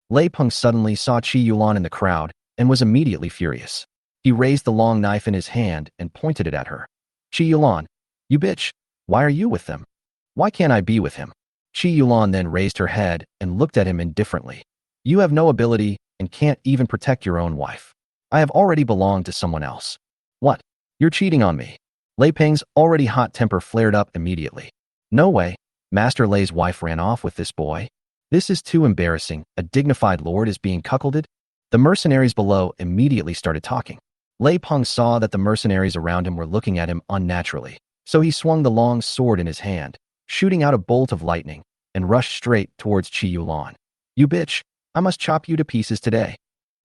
Lei Peng suddenly saw Qi Yulan in the crowd and was immediately furious. He raised the long knife in his hand and pointed it at her. Qi Yulan, you bitch, why are you with them? Why can't I be with him? Qi Yulan then raised her head and looked at him indifferently. You have no ability and can't even protect your own wife. I have already belonged to someone else. What? You're cheating on me. Lei Peng's already hot temper flared up immediately. No way. Master Lei's wife ran off with this boy. This is too embarrassing. A dignified lord is being cuckolded. The mercenaries below immediately started talking. Lei Peng saw that the mercenaries around him were looking at him unnaturally, so he swung the long sword in his hand, shooting out a bolt of lightning, and rushed straight towards Qi Yulan. You bitch, I must chop you to pieces today.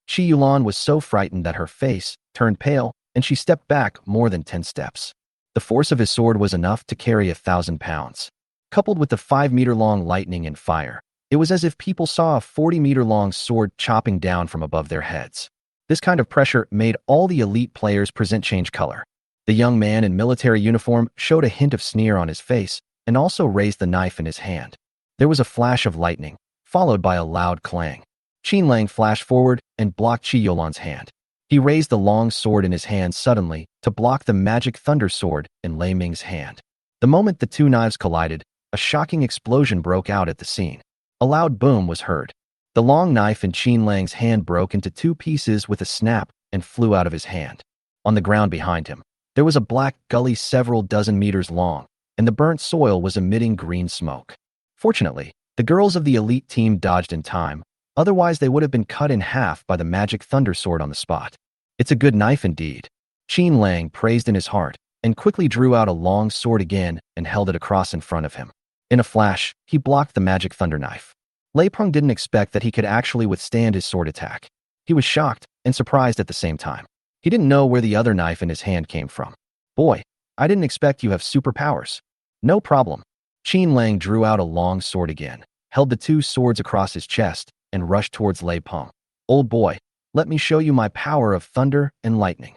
Qi Yulan was so frightened that her face turned pale, and she stepped back more than 10 steps. The force of his sword was enough to carry 1,000 pounds. Coupled with the 5-meter-long lightning and fire, it was as if people saw a 40-meter-long sword chopping down from above their heads. This kind of pressure made all the elite players present change color. The young man in military uniform showed a hint of sneer on his face and also raised the knife in his hand. There was a flash of lightning, followed by a loud clang. Qin Lang flashed forward and blocked Qi Yulan's hand. He raised the long sword in his hand suddenly to block the magic thunder sword in Lei Ming's hand. The moment the two knives collided, a shocking explosion broke out at the scene. A loud boom was heard. The long knife in Qin Lang's hand broke into 2 pieces with a snap and flew out of his hand. On the ground behind him, there was a black gully several dozen meters long, and the burnt soil was emitting green smoke. Fortunately, the girls of the elite team dodged in time, otherwise they would have been cut in half by the magic thunder sword on the spot. It's a good knife indeed. Qin Lang praised in his heart, and quickly drew out a long sword again and held it across in front of him. In a flash, he blocked the magic thunder knife. Lei Peng didn't expect that he could actually withstand his sword attack. He was shocked and surprised at the same time. He didn't know where the other knife in his hand came from. Boy, I didn't expect you have superpowers. No problem. Qin Lang drew out a long sword again, held the 2 swords across his chest, and rushed towards Lei Peng. Old boy, let me show you my power of thunder and lightning.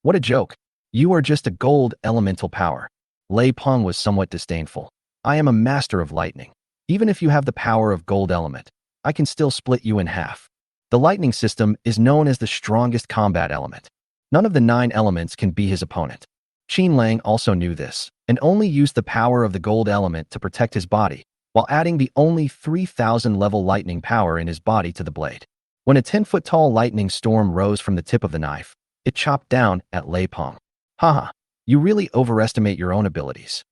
What a joke. You are just a gold elemental power. Lei Peng was somewhat disdainful. I am a master of lightning. Even if you have the power of gold element, I can still split you in half. The lightning system is known as the strongest combat element. None of the 9 elements can be his opponent. Qin Lang also knew this, and only used the power of the gold element to protect his body, while adding the only 3,000 level lightning power in his body to the blade. When a 10-foot-tall lightning storm rose from the tip of the knife, it chopped down at Lei Peng. Haha, you really overestimate your own abilities.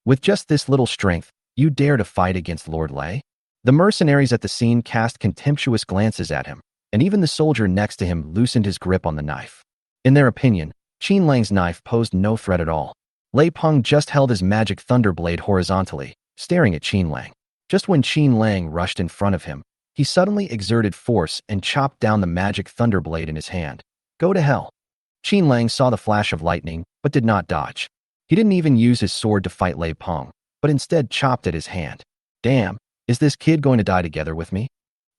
With just this little strength, you dare to fight against Lord Lei? The mercenaries at the scene cast contemptuous glances at him, and even the soldier next to him loosened his grip on the knife. In their opinion, Qin Lang's knife posed no threat at all. Lei Peng just held his magic thunder blade horizontally, staring at Qin Lang. Just when Qin Lang rushed in front of him, he suddenly exerted force and chopped down the magic thunder blade in his hand. Go to hell. Qin Lang saw the flash of lightning, but did not dodge. He didn't even use his sword to fight Lei Peng, but instead chopped at his hand. Damn, is this kid going to die together with me?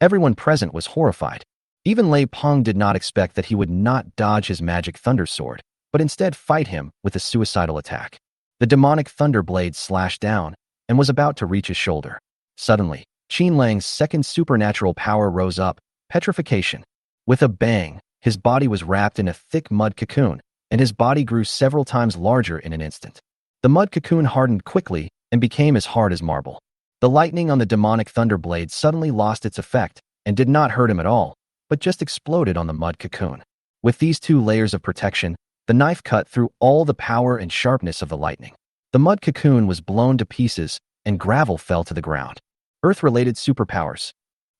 Everyone present was horrified. Even Lei Peng did not expect that he would not dodge his magic thunder sword, but instead fight him with a suicidal attack. The demonic thunder blade slashed down and was about to reach his shoulder. Suddenly, Qin Lang's second supernatural power rose up, petrification. With a bang, his body was wrapped in a thick mud cocoon, and his body grew several times larger in an instant. The mud cocoon hardened quickly and became as hard as marble. The lightning on the demonic thunder blade suddenly lost its effect and did not hurt him at all, but just exploded on the mud cocoon. With these two layers of protection, the knife cut through all the power and sharpness of the lightning. The mud cocoon was blown to pieces, and gravel fell to the ground. Earth-related superpowers.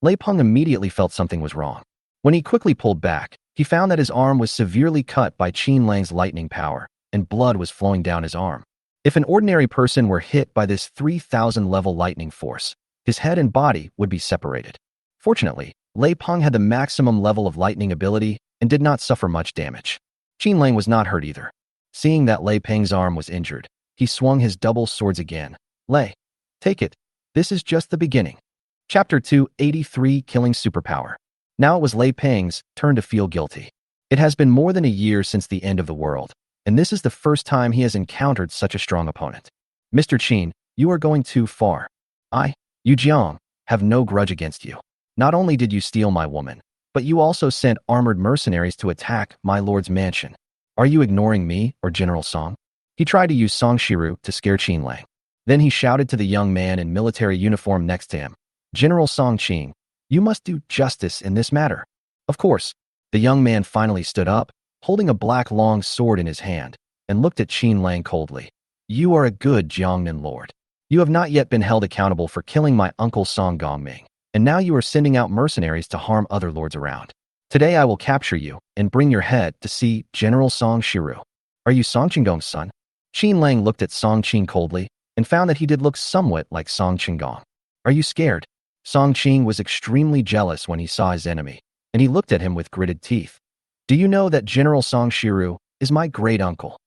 Lei Peng immediately felt something was wrong. When he quickly pulled back, he found that his arm was severely cut by Qin Lang's lightning power, and blood was flowing down his arm. If an ordinary person were hit by this 3,000-level lightning force, his head and body would be separated. Fortunately, Lei Peng had the maximum level of lightning ability and did not suffer much damage. Qin Lang was not hurt either. Seeing that Lei Peng's arm was injured, he swung his double swords again. Lei, take it. This is just the beginning. Chapter 283, Killing Superpower. Now it was Lei Peng's turn to feel guilty. It has been more than a year since the end of the world, and this is the first time he has encountered such a strong opponent. Mr. Qin, you are going too far. Yu Jiang, have no grudge against you. Not only did you steal my woman, but you also sent armored mercenaries to attack my lord's mansion. Are you ignoring me or General Song? He tried to use Song Shiru to scare Qin Lang. Then he shouted to the young man in military uniform next to him, General Song Qing, you must do justice in this matter. Of course, the young man finally stood up, holding a black long sword in his hand, and looked at Qin Lang coldly. You are a good Jiangnan lord. You have not yet been held accountable for killing my uncle Song Gongming, and now you are sending out mercenaries to harm other lords around. Today I will capture you and bring your head to see General Song Shiru. Are you Song Qinggong's son? Qin Lang looked at Song Qing coldly and found that he did look somewhat like Song Qinggong. Are you scared? Song Qing was extremely jealous when he saw his enemy, and he looked at him with gritted teeth. Do you know that General Song Shiru is my great uncle?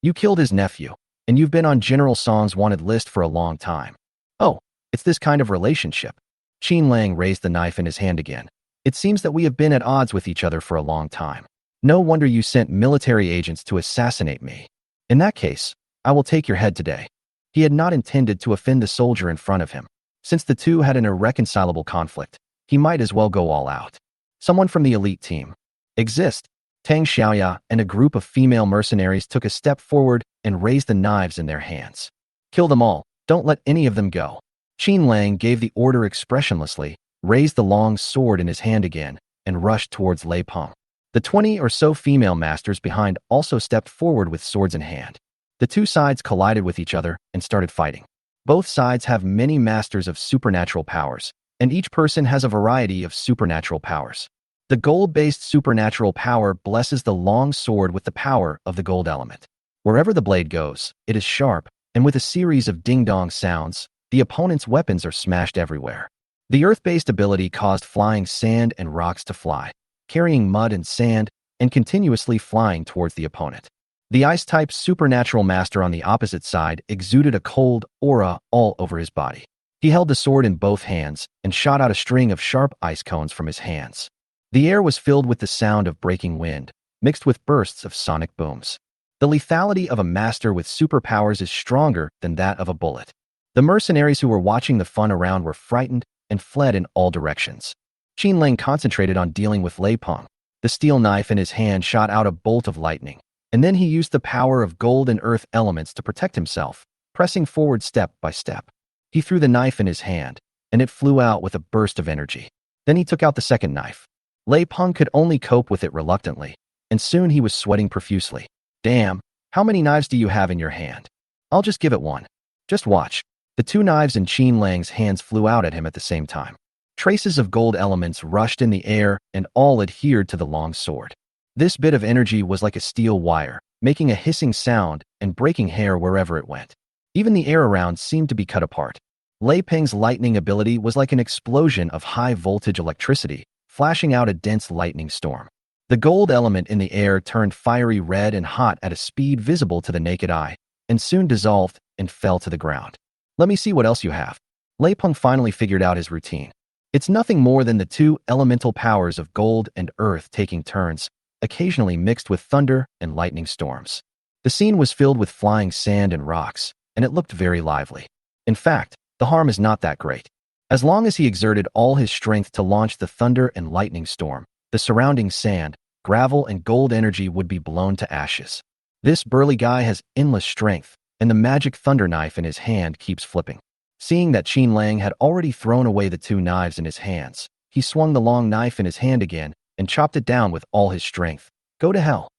You killed his nephew, and you've been on General Song's wanted list for a long time. Oh, it's this kind of relationship. Qin Lang raised the knife in his hand again. It seems that we have been at odds with each other for a long time. No wonder you sent military agents to assassinate me. In that case, I will take your head today. He had not intended to offend the soldier in front of him. Since the two had an irreconcilable conflict, he might as well go all out. Someone from the elite team. Exist. Tang Xiaoya and a group of female mercenaries took a step forward and raised the knives in their hands. Kill them all. Don't let any of them go. Qin Lang gave the order expressionlessly, raised the long sword in his hand again, and rushed towards Lei Peng. The 20 or so female masters behind also stepped forward with swords in hand. The two sides collided with each other and started fighting. Both sides have many masters of supernatural powers, and each person has a variety of supernatural powers. The gold-based supernatural power blesses the long sword with the power of the gold element. Wherever the blade goes, it is sharp, and with a series of ding-dong sounds, the opponent's weapons are smashed everywhere. The earth-based ability caused flying sand and rocks to fly, carrying mud and sand, and continuously flying towards the opponent. The ice-type supernatural master on the opposite side exuded a cold aura all over his body. He held the sword in both hands and shot out a string of sharp ice cones from his hands. The air was filled with the sound of breaking wind, mixed with bursts of sonic booms. The lethality of a master with superpowers is stronger than that of a bullet. The mercenaries who were watching the fun around were frightened and fled in all directions. Qin Lang concentrated on dealing with Lei Peng. The steel knife in his hand shot out a bolt of lightning, and then he used the power of gold and earth elements to protect himself, pressing forward step by step. He threw the knife in his hand, and it flew out with a burst of energy. Then he took out the second knife. Lei Peng could only cope with it reluctantly, and soon he was sweating profusely. Damn, how many knives do you have in your hand? I'll just give it one. Just watch. The two knives in Qin Lang's hands flew out at him at the same time. Traces of gold elements rushed in the air and all adhered to the long sword. This bit of energy was like a steel wire, making a hissing sound and breaking hair wherever it went. Even the air around seemed to be cut apart. Lei Peng's lightning ability was like an explosion of high-voltage electricity, flashing out a dense lightning storm. The gold element in the air turned fiery red and hot at a speed visible to the naked eye, and soon dissolved and fell to the ground. Let me see what else you have. Lei Peng finally figured out his routine. It's nothing more than the two elemental powers of gold and earth taking turns, occasionally mixed with thunder and lightning storms. The scene was filled with flying sand and rocks, and it looked very lively. In fact, the harm is not that great. As long as he exerted all his strength to launch the thunder and lightning storm, the surrounding sand, gravel, and gold energy would be blown to ashes. This burly guy has endless strength, and the magic thunder knife in his hand keeps flipping. Seeing that Qin Lang had already thrown away the two knives in his hands, he swung the long knife in his hand again and chopped it down with all his strength. Go to hell.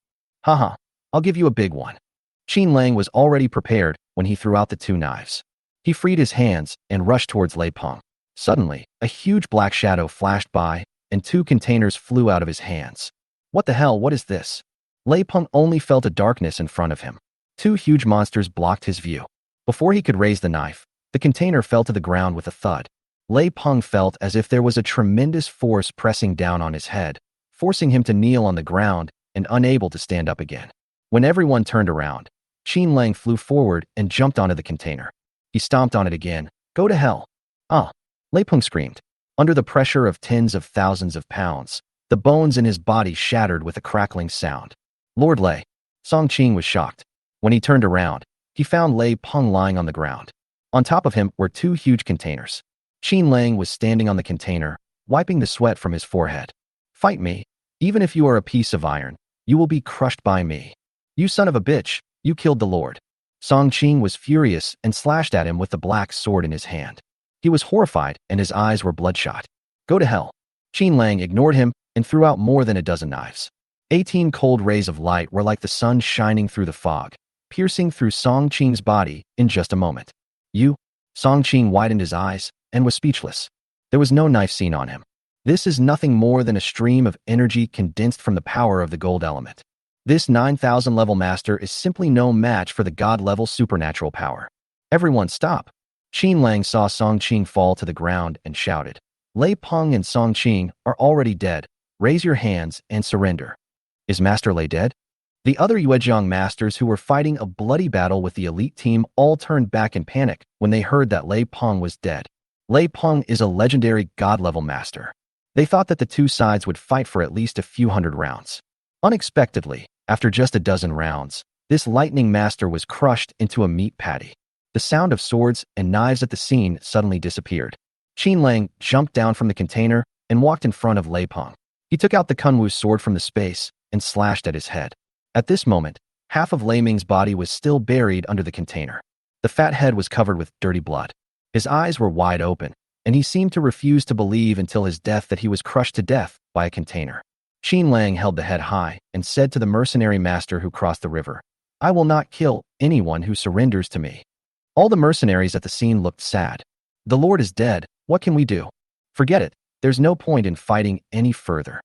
Haha, I'll give you a big one. Qin Lang was already prepared when he threw out the two knives. He freed his hands and rushed towards Lei Peng. Suddenly, a huge black shadow flashed by, and two containers flew out of his hands. What the hell, what is this? Lei Peng only felt a darkness in front of him. Two huge monsters blocked his view. Before he could raise the knife, the container fell to the ground with a thud. Lei Peng felt as if there was a tremendous force pressing down on his head, forcing him to kneel on the ground and unable to stand up again. When everyone turned around, Qin Lang flew forward and jumped onto the container. He stomped on it again. Go to hell. Ah! Lei Peng screamed. Under the pressure of tens of thousands of pounds, the bones in his body shattered with a crackling sound. Lord Lei. Song Qing was shocked. When he turned around, he found Lei Peng lying on the ground. On top of him were two huge containers. Qin Lang was standing on the container, wiping the sweat from his forehead. Fight me. Even if you are a piece of iron, you will be crushed by me. You son of a bitch, you killed the Lord. Song Qing was furious and slashed at him with the black sword in his hand. He was horrified and his eyes were bloodshot. Go to hell. Qin Lang ignored him and threw out more than a dozen knives. 18 cold rays of light were like the sun shining through the fog, piercing through Song Qing's body in just a moment. You? Song Qing widened his eyes and was speechless. There was no knife seen on him. This is nothing more than a stream of energy condensed from the power of the gold element. This 9,000 level master is simply no match for the god level supernatural power. Everyone stop. Qin Lang saw Song Qing fall to the ground and shouted. Lei Peng and Song Qing are already dead. Raise your hands and surrender. Is Master Lei dead? The other Yuejiang masters who were fighting a bloody battle with the elite team all turned back in panic when they heard that Lei Peng was dead. Lei Peng is a legendary god-level master. They thought that the two sides would fight for at least a few hundred rounds. Unexpectedly, after just a dozen rounds, this lightning master was crushed into a meat patty. The sound of swords and knives at the scene suddenly disappeared. Qin Lang jumped down from the container and walked in front of Lei Peng. He took out the Kunwu sword from the space and slashed at his head. At this moment, half of Lei Ming's body was still buried under the container. The fat head was covered with dirty blood. His eyes were wide open, and he seemed to refuse to believe until his death that he was crushed to death by a container. Qin Lang held the head high and said to the mercenary master who crossed the river, I will not kill anyone who surrenders to me. All the mercenaries at the scene looked sad. The Lord is dead, what can we do? Forget it, there's no point in fighting any further.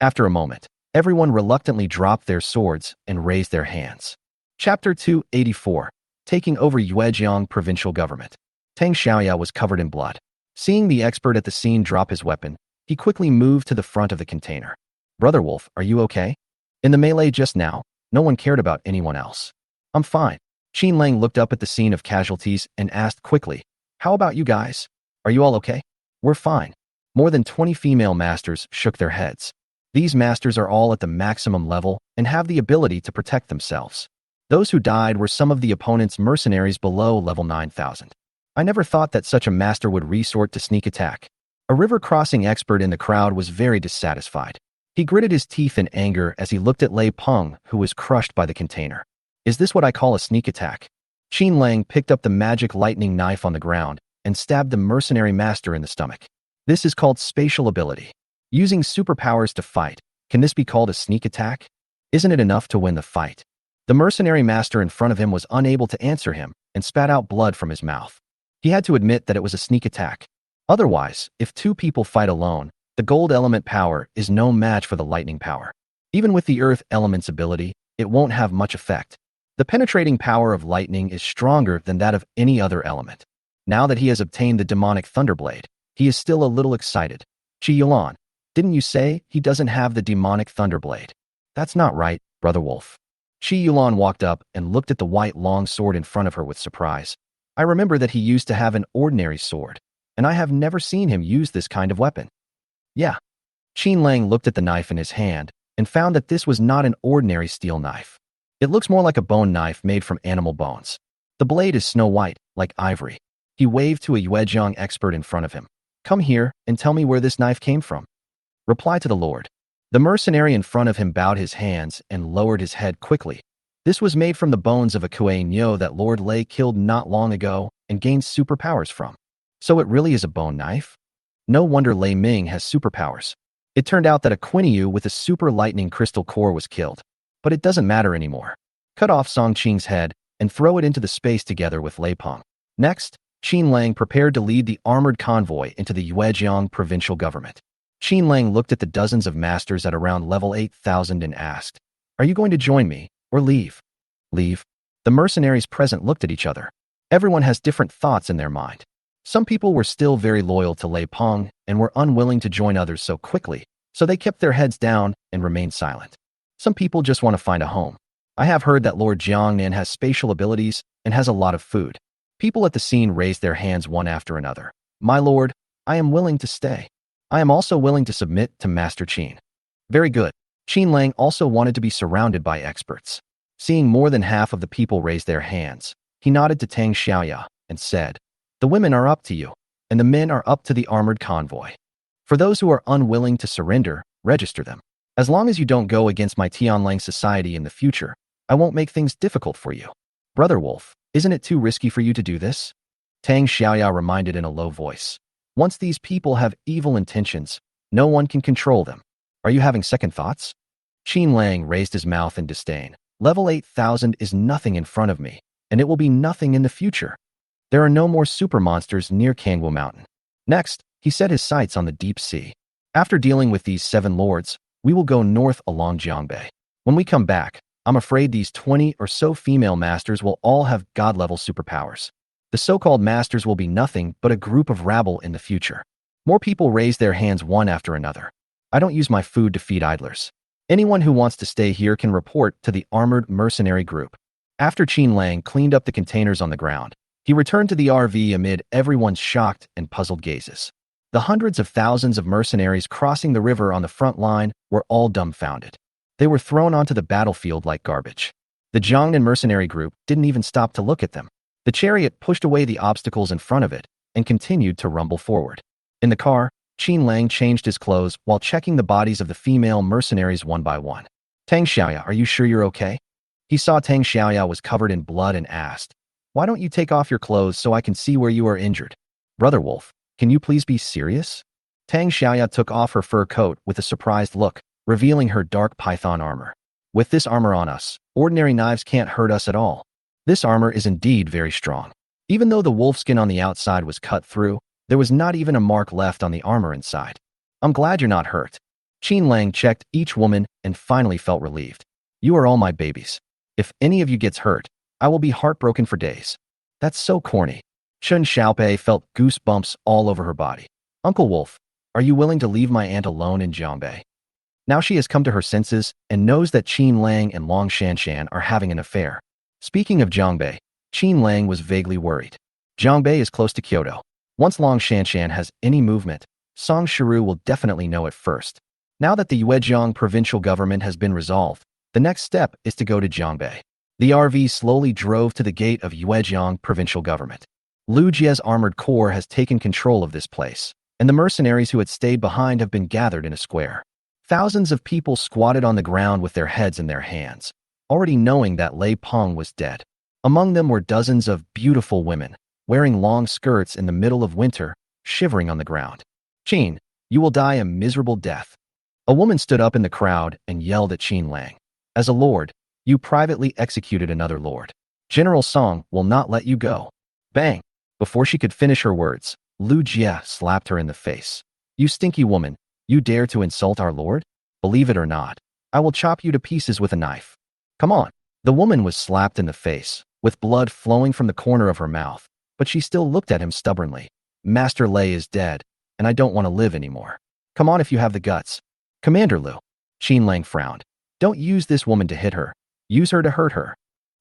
After a moment, everyone reluctantly dropped their swords and raised their hands. Chapter 284. Taking over Yuejiang Provincial Government. Tang Xiaoya was covered in blood. Seeing the expert at the scene drop his weapon, he quickly moved to the front of the container. Brother Wolf, are you okay? In the melee just now, no one cared about anyone else. I'm fine. Qin Lang looked up at the scene of casualties and asked quickly, How about you guys? Are you all okay? We're fine. More than 20 female masters shook their heads. These masters are all at the maximum level and have the ability to protect themselves. Those who died were some of the opponent's mercenaries below level 9,000. I never thought that such a master would resort to sneak attack. A river crossing expert in the crowd was very dissatisfied. He gritted his teeth in anger as he looked at Lei Peng, who was crushed by the container. Is this what I call a sneak attack? Qin Lang picked up the magic lightning knife on the ground and stabbed the mercenary master in the stomach. This is called spatial ability. Using superpowers to fight, can this be called a sneak attack? Isn't it enough to win the fight? The mercenary master in front of him was unable to answer him and spat out blood from his mouth. He had to admit that it was a sneak attack. Otherwise, if two people fight alone, the gold element power is no match for the lightning power. Even with the earth element's ability, it won't have much effect. The penetrating power of lightning is stronger than that of any other element. Now that he has obtained the demonic thunderblade, he is still a little excited. Qin Lang, didn't you say he doesn't have the demonic thunderblade? That's not right, Brother Wolf. Qin Lang walked up and looked at the white long sword in front of her with surprise. I remember that he used to have an ordinary sword, and I have never seen him use this kind of weapon. Yeah. Qin Lang looked at the knife in his hand and found that this was not an ordinary steel knife. It looks more like a bone knife made from animal bones. The blade is snow white, like ivory. He waved to a Yuezhang expert in front of him. Come here and tell me where this knife came from. Reply to the Lord. The mercenary in front of him bowed his hands and lowered his head quickly. This was made from the bones of a Kuei-Nyo that Lord Lei killed not long ago and gained superpowers from. So it really is a bone knife? No wonder Lei Ming has superpowers. It turned out that a Quinyu with a super lightning crystal core was killed. But it doesn't matter anymore. Cut off Song Qing's head and throw it into the space together with Lei Peng. Next, Qin Lang prepared to lead the armored convoy into the Yuezhang provincial government. Qin Lang looked at the dozens of masters at around level 8,000 and asked, "Are you going to join me, or leave?" Leave? The mercenaries present looked at each other. Everyone has different thoughts in their mind. Some people were still very loyal to Lei Peng and were unwilling to join others so quickly, so they kept their heads down and remained silent. Some people just want to find a home. I have heard that Lord Jiangnan has spatial abilities and has a lot of food. People at the scene raised their hands one after another. My lord, I am willing to stay. I am also willing to submit to Master Qin. Very good. Qin Lang also wanted to be surrounded by experts. Seeing more than half of the people raise their hands, he nodded to Tang Xiaoya and said, "The women are up to you, and the men are up to the armored convoy. For those who are unwilling to surrender, register them. As long as you don't go against my Tianlang society in the future, I won't make things difficult for you. Brother Wolf, isn't it too risky for you to do this?" Tang Xiaoya reminded in a low voice. Once these people have evil intentions, no one can control them. Are you having second thoughts? Qin Lang raised his mouth in disdain. Level 8,000 is nothing in front of me, and it will be nothing in the future. There are no more super monsters near Kangwu Mountain. Next, he set his sights on the deep sea. After dealing with these 7 lords, we will go north along Jiangbei. When we come back, I'm afraid these 20 or so female masters will all have god-level superpowers. The so-called masters will be nothing but a group of rabble in the future. More people raised their hands one after another. I don't use my food to feed idlers. Anyone who wants to stay here can report to the armored mercenary group. After Qin Lang cleaned up the containers on the ground, he returned to the RV amid everyone's shocked and puzzled gazes. The hundreds of thousands of mercenaries crossing the river on the front line were all dumbfounded. They were thrown onto the battlefield like garbage. The Jiangnan mercenary group didn't even stop to look at them. The chariot pushed away the obstacles in front of it and continued to rumble forward. In the car, Qin Lang changed his clothes while checking the bodies of the female mercenaries one by one. Tang Xiaoya, are you sure you're okay? He saw Tang Xiaoya was covered in blood and asked, "Why don't you take off your clothes so I can see where you are injured?" Brother Wolf, can you please be serious? Tang Xiaoya took off her fur coat with a surprised look, revealing her dark python armor. With this armor on us, ordinary knives can't hurt us at all. This armor is indeed very strong. Even though the wolf skin on the outside was cut through, there was not even a mark left on the armor inside. I'm glad you're not hurt. Qin Lang checked each woman and finally felt relieved. You are all my babies. If any of you gets hurt, I will be heartbroken for days. That's so corny. Chen Xiaopei felt goosebumps all over her body. Uncle Wolf, are you willing to leave my aunt alone in Jiangbei? Now she has come to her senses and knows that Qin Lang and Long Shanshan are having an affair. Speaking of Jiangbei, Qin Lang was vaguely worried. Jiangbei is close to Kyoto. Once Long Shanshan has any movement, Song Shiru will definitely know it first. Now that the Yuezhang provincial government has been resolved, the next step is to go to Jiangbei. The RV slowly drove to the gate of Yuezhang provincial government. Lu Jie's armored corps has taken control of this place, and the mercenaries who had stayed behind have been gathered in a square. Thousands of people squatted on the ground with their heads in their hands, already knowing that Lei Peng was dead. Among them were dozens of beautiful women, wearing long skirts in the middle of winter, shivering on the ground. Qin, you will die a miserable death. A woman stood up in the crowd and yelled at Qin Lang. As a lord, you privately executed another lord. General Song will not let you go. Bang! Before she could finish her words, Lu Jie slapped her in the face. You stinky woman, you dare to insult our lord? Believe it or not, I will chop you to pieces with a knife. Come on. The woman was slapped in the face, with blood flowing from the corner of her mouth, but she still looked at him stubbornly. Master Lei is dead, and I don't want to live anymore. Come on if you have the guts. Commander Lu. Qin Lang frowned. Don't use this woman to hit her. Use her to hurt her.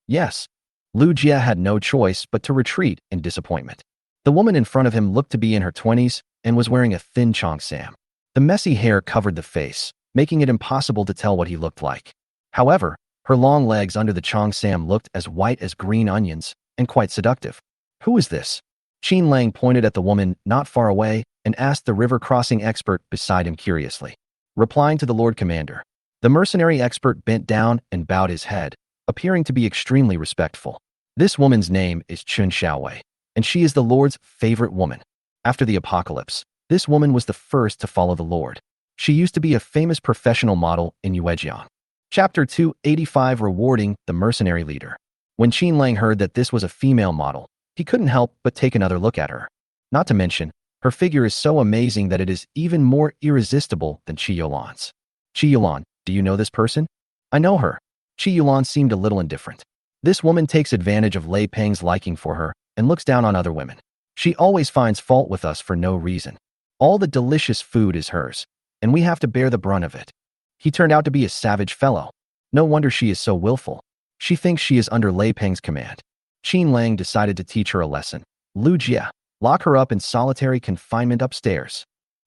Yes. Lu Jie had no choice but to retreat in disappointment. The woman in front of him looked to be in her 20s and was wearing a thin cheongsam. The messy hair covered the face, making it impossible to tell what he looked like. However, her long legs under the cheongsam looked as white as green onions and quite seductive. Who is this? Qin Lang pointed at the woman not far away and asked the river crossing expert beside him curiously. Replying to the Lord Commander, the mercenary expert bent down and bowed his head, appearing to be extremely respectful. This woman's name is Chun Xiaowei, and she is the Lord's favorite woman. After the apocalypse, this woman was the first to follow the Lord. She used to be a famous professional model in Yuejiang. Chapter 285 Rewarding the Mercenary Leader. When Qin Lang heard that this was a female model, he couldn't help but take another look at her. Not to mention, her figure is so amazing that it is even more irresistible than Qi Yulan's. Qi Yulan, do you know this person? I know her. Qi Yulan seemed a little indifferent. This woman takes advantage of Lei Peng's liking for her and looks down on other women. She always finds fault with us for no reason. All the delicious food is hers, and we have to bear the brunt of it. He turned out to be a savage fellow. No wonder she is so willful. She thinks she is under Lei Peng's command. Qin Lang decided to teach her a lesson. Lu Jie, lock her up in solitary confinement upstairs.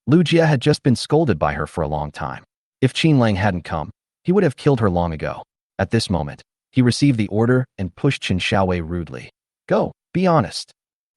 Lu Jie had just been scolded by her for a long time. If Qin Lang hadn't come, he would have killed her long ago. At this moment, he received the order and pushed Qin Xiaowei rudely. Go, be honest.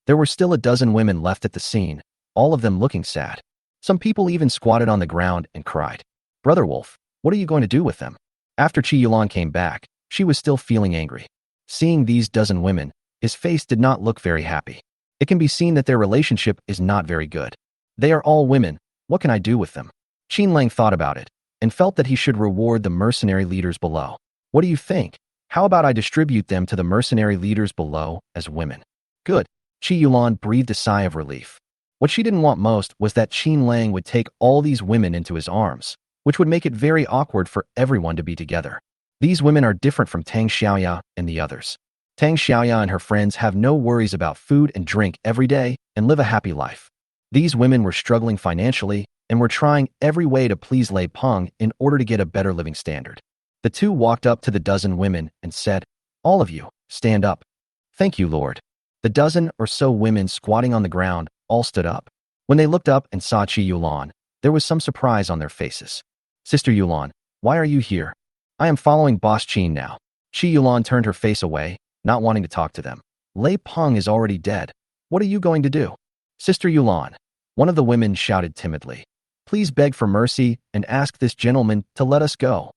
There were still a dozen women left at the scene, all of them looking sad. Some people even squatted on the ground and cried. Brother Wolf, what are you going to do with them? After Qi Yulan came back, she was still feeling angry. Seeing these dozen women, his face did not look very happy. It can be seen that their relationship is not very good. They are all women. What can I do with them? Qin Lang thought about it and felt that he should reward the mercenary leaders below. What do you think? How about I distribute them to the mercenary leaders below as women? Good. Qi Yulan breathed a sigh of relief. What she didn't want most was that Qin Lang would take all these women into his arms, which would make it very awkward for everyone to be together. These women are different from Tang Xiaoya and the others. Tang Xiaoya and her friends have no worries about food and drink every day and live a happy life. These women were struggling financially and were trying every way to please Lei Peng in order to get a better living standard. The two walked up to the dozen women and said, All of you, stand up. Thank you, Lord. The dozen or so women squatting on the ground all stood up. When they looked up and saw Qi Yulan, there was some surprise on their faces. Sister Yulan, why are you here? I am following Boss Qin now. Qi Yulan turned her face away, not wanting to talk to them. Lei Peng is already dead. What are you going to do? Sister Yulan, one of the women shouted timidly. Please beg for mercy and ask this gentleman to let us go.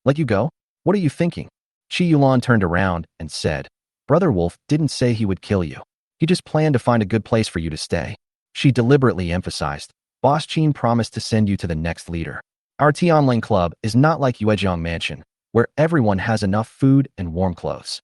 Let you go? What are you thinking? Qi Yulan turned around and said, Brother Wolf didn't say he would kill you. He just planned to find a good place for you to stay. She deliberately emphasized, Boss Qin promised to send you to the next leader. Our Tianling Club is not like Yuejiang Mansion, where everyone has enough food and warm clothes.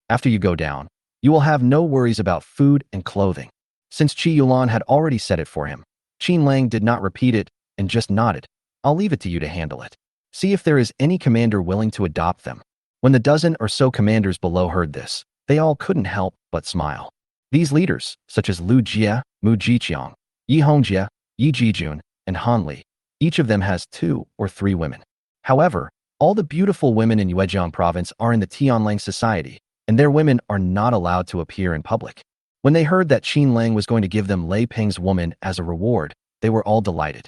After you go down, you will have no worries about food and clothing. Since Qi Yulan had already said it for him, Qin Lang did not repeat it and just nodded. I'll leave it to you to handle it. See if there is any commander willing to adopt them. When the dozen or so commanders below heard this, they all couldn't help but smile. These leaders, such as Lu Jie, Mu Jiqiang, Yi Hongjie, Yi Jijun, and Han Li, each of them has 2 or 3 women. However, all the beautiful women in Yuejiang province are in the Tianlang society, and their women are not allowed to appear in public. When they heard that Qin Lang was going to give them Lei Peng's woman as a reward, they were all delighted.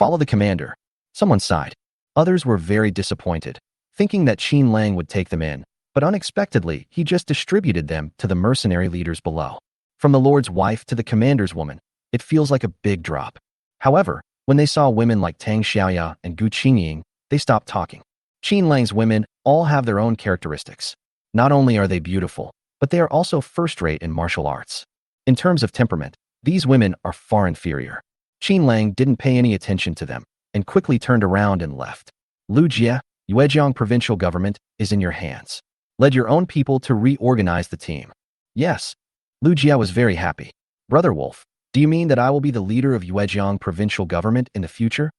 Follow the commander. Someone sighed. Others were very disappointed, thinking that Qin Lang would take them in, but unexpectedly, he just distributed them to the mercenary leaders below. From the Lord's wife to the commander's woman, it feels like a big drop. However, when they saw women like Tang Xiaoya and Gu Qingying, they stopped talking. Qin Lang's women all have their own characteristics. Not only are they beautiful, but they are also first-rate in martial arts. In terms of temperament, these women are far inferior. Qin Lang didn't pay any attention to them and quickly turned around and left. Lu Jie, Yuejiang provincial government is in your hands. Lead your own people to reorganize the team. Yes. Lu Jia was very happy. Brother Wolf, do you mean that I will be the leader of Yuejiang provincial government in the future?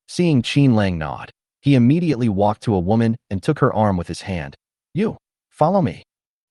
Seeing Qin Lang nod, he immediately walked to a woman and took her arm with his hand. You, follow me.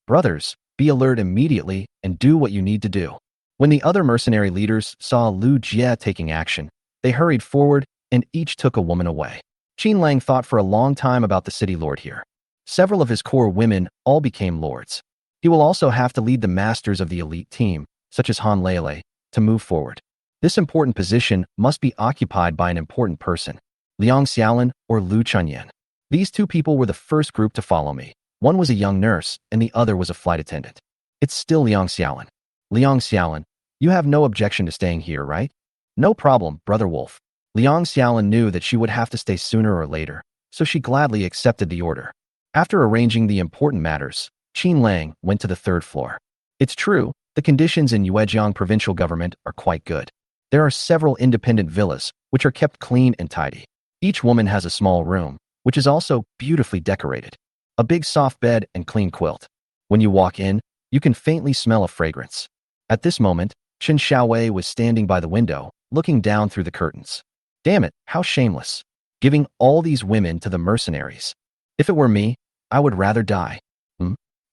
Brothers, be alert immediately and do what you need to do. When the other mercenary leaders saw Lu Jia taking action, they hurried forward and each took a woman away. Qin Lang thought for a long time about the city lord here. Several of his core women all became lords. He will also have to lead the masters of the elite team, such as Han Lele, to move forward. This important position must be occupied by an important person, Liang Xiaolin or Lu Chunyan. These two people were the first group to follow me. One was a young nurse and the other was a flight attendant. It's still Liang Xiaolin. Liang Xiaolin, you have no objection to staying here, right? No problem, Brother Wolf. Liang Xiaolin knew that she would have to stay sooner or later, so she gladly accepted the order. After arranging the important matters, Qin Lang went to the third floor. It's true, the conditions in Yuejiang provincial government are quite good. There are several independent villas, which are kept clean and tidy. Each woman has a small room, which is also beautifully decorated. A big soft bed and clean quilt. When you walk in, you can faintly smell a fragrance. At this moment, Chen Xiaowei was standing by the window, looking down through the curtains. Damn it, how shameless. Giving all these women to the mercenaries. If it were me, I would rather die.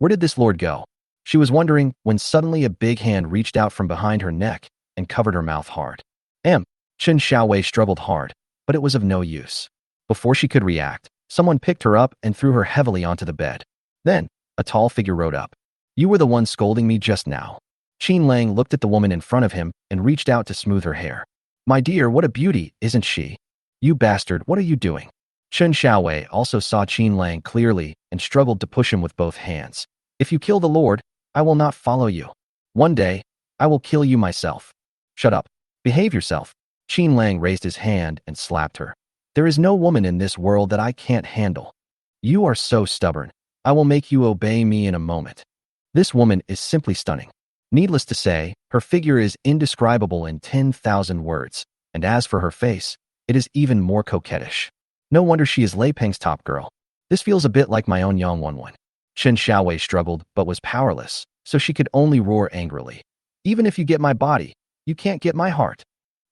Where did this lord go? She was wondering when suddenly a big hand reached out from behind her neck and covered her mouth hard. Chen Xiaowei struggled hard, but it was of no use. Before she could react, someone picked her up and threw her heavily onto the bed. Then, a tall figure rode up. You were the one scolding me just now. Qin Lang looked at the woman in front of him and reached out to smooth her hair. My dear, what a beauty, isn't she? You bastard, what are you doing? Chen Xiaowei also saw Qin Lang clearly and struggled to push him with both hands. If you kill the Lord, I will not follow you. One day, I will kill you myself. Shut up. Behave yourself. Qin Lang raised his hand and slapped her. There is no woman in this world that I can't handle. You are so stubborn. I will make you obey me in a moment. This woman is simply stunning. Needless to say, her figure is indescribable in 10,000 words, and as for her face, it is even more coquettish. No wonder she is Lei Peng's top girl. This feels a bit like my own Yang Wenwen. Chen Xiaowei struggled but was powerless, so she could only roar angrily. Even if you get my body, you can't get my heart.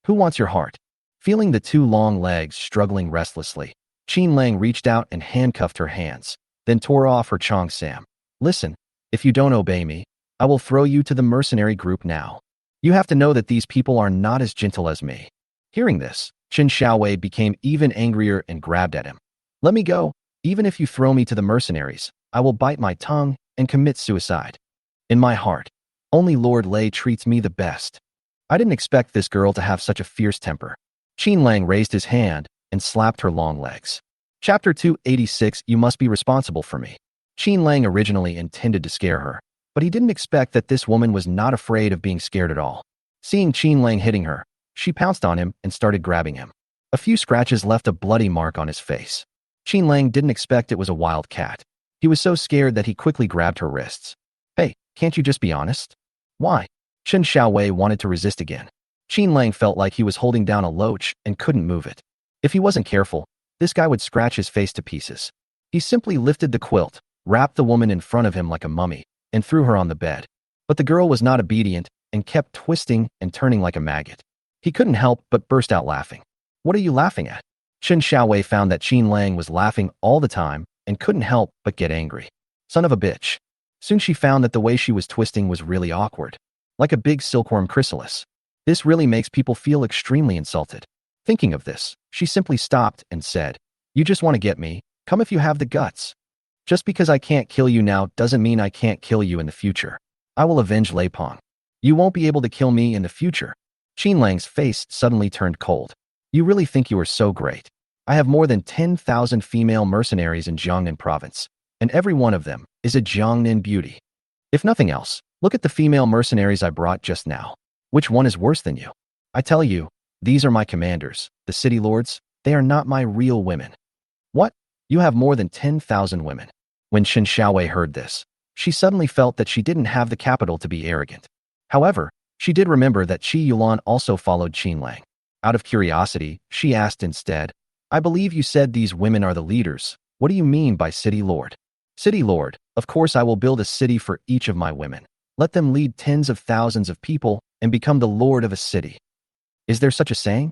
Who wants your heart? Feeling the two long legs struggling restlessly, Qin Lang reached out and handcuffed her hands, then tore off her Chong Sam. Listen, if you don't obey me, I will throw you to the mercenary group now. You have to know that these people are not as gentle as me. Hearing this, Chen Xiaowei became even angrier and grabbed at him. Let me go. Even if you throw me to the mercenaries, I will bite my tongue and commit suicide. In my heart, only Lord Lei treats me the best. I didn't expect this girl to have such a fierce temper. Qin Lang raised his hand and slapped her long legs. Chapter 286. You must be responsible for me. Qin Lang originally intended to scare her, but he didn't expect that this woman was not afraid of being scared at all. Seeing Qin Lang hitting her, she pounced on him and started grabbing him. A few scratches left a bloody mark on his face. Qin Lang didn't expect it was a wild cat. He was so scared that he quickly grabbed her wrists. Hey, can't you just be honest? Why? Chen Xiaowei wanted to resist again. Qin Lang felt like he was holding down a loach and couldn't move it. If he wasn't careful, this guy would scratch his face to pieces. He simply lifted the quilt, wrapped the woman in front of him like a mummy, and threw her on the bed. But the girl was not obedient and kept twisting and turning like a maggot. He couldn't help but burst out laughing. What are you laughing at? Chen Xiaowei found that Qin Lang was laughing all the time and couldn't help but get angry. Son of a bitch. Soon she found that the way she was twisting was really awkward. Like a big silkworm chrysalis. This really makes people feel extremely insulted. Thinking of this, she simply stopped and said, You just want to get me? Come if you have the guts. Just because I can't kill you now doesn't mean I can't kill you in the future. I will avenge Lei Peng. You won't be able to kill me in the future. Qin Lang's face suddenly turned cold. You really think you are so great? I have more than 10,000 female mercenaries in Jiangnan province, and every one of them is a Jiangnan beauty. If nothing else, look at the female mercenaries I brought just now. Which one is worse than you? I tell you, these are my commanders, the city lords. They are not my real women. What? You have more than 10,000 women. When Chen Xiaowei heard this, she suddenly felt that she didn't have the capital to be arrogant. However, she did remember that Qi Yulan also followed Qin Lang. Out of curiosity, she asked instead, I believe you said these women are the leaders. What do you mean by city lord? City lord, of course I will build a city for each of my women. Let them lead tens of thousands of people and become the lord of a city. Is there such a saying?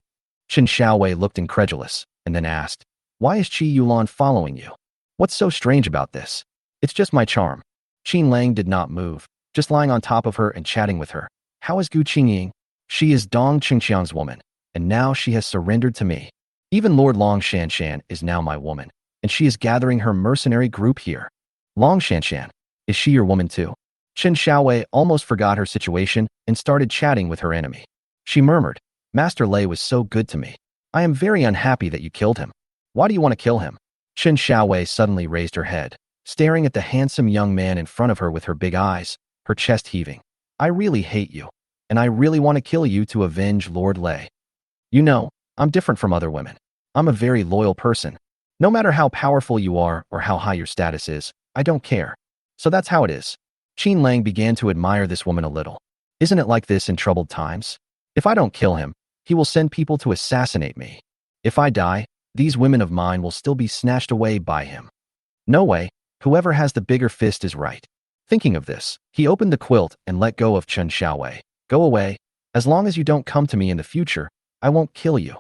Qin Xiaowei looked incredulous and then asked, why is Qi Yulan following you? What's so strange about this? It's just my charm. Qin Lang did not move, just lying on top of her and chatting with her. How is Gu Qingying? She is Dong Qingxiang's woman, and now she has surrendered to me. Even Lord Long Shanshan is now my woman, and she is gathering her mercenary group here. Long Shanshan, is she your woman too? Qin Xiaowei almost forgot her situation and started chatting with her enemy. She murmured, Master Lei was so good to me. I am very unhappy that you killed him. Why do you want to kill him? Qin Xiaowei suddenly raised her head, staring at the handsome young man in front of her with her big eyes, her chest heaving. I really hate you, and I really want to kill you to avenge Lord Lei. You know, I'm different from other women. I'm a very loyal person. No matter how powerful you are or how high your status is, I don't care. So that's how it is. Qin Lang began to admire this woman a little. Isn't it like this in troubled times? If I don't kill him, he will send people to assassinate me. If I die, these women of mine will still be snatched away by him. No way, whoever has the bigger fist is right. Thinking of this, he opened the quilt and let go of Qin Xiaowei. Go away. As long as you don't come to me in the future, I won't kill you.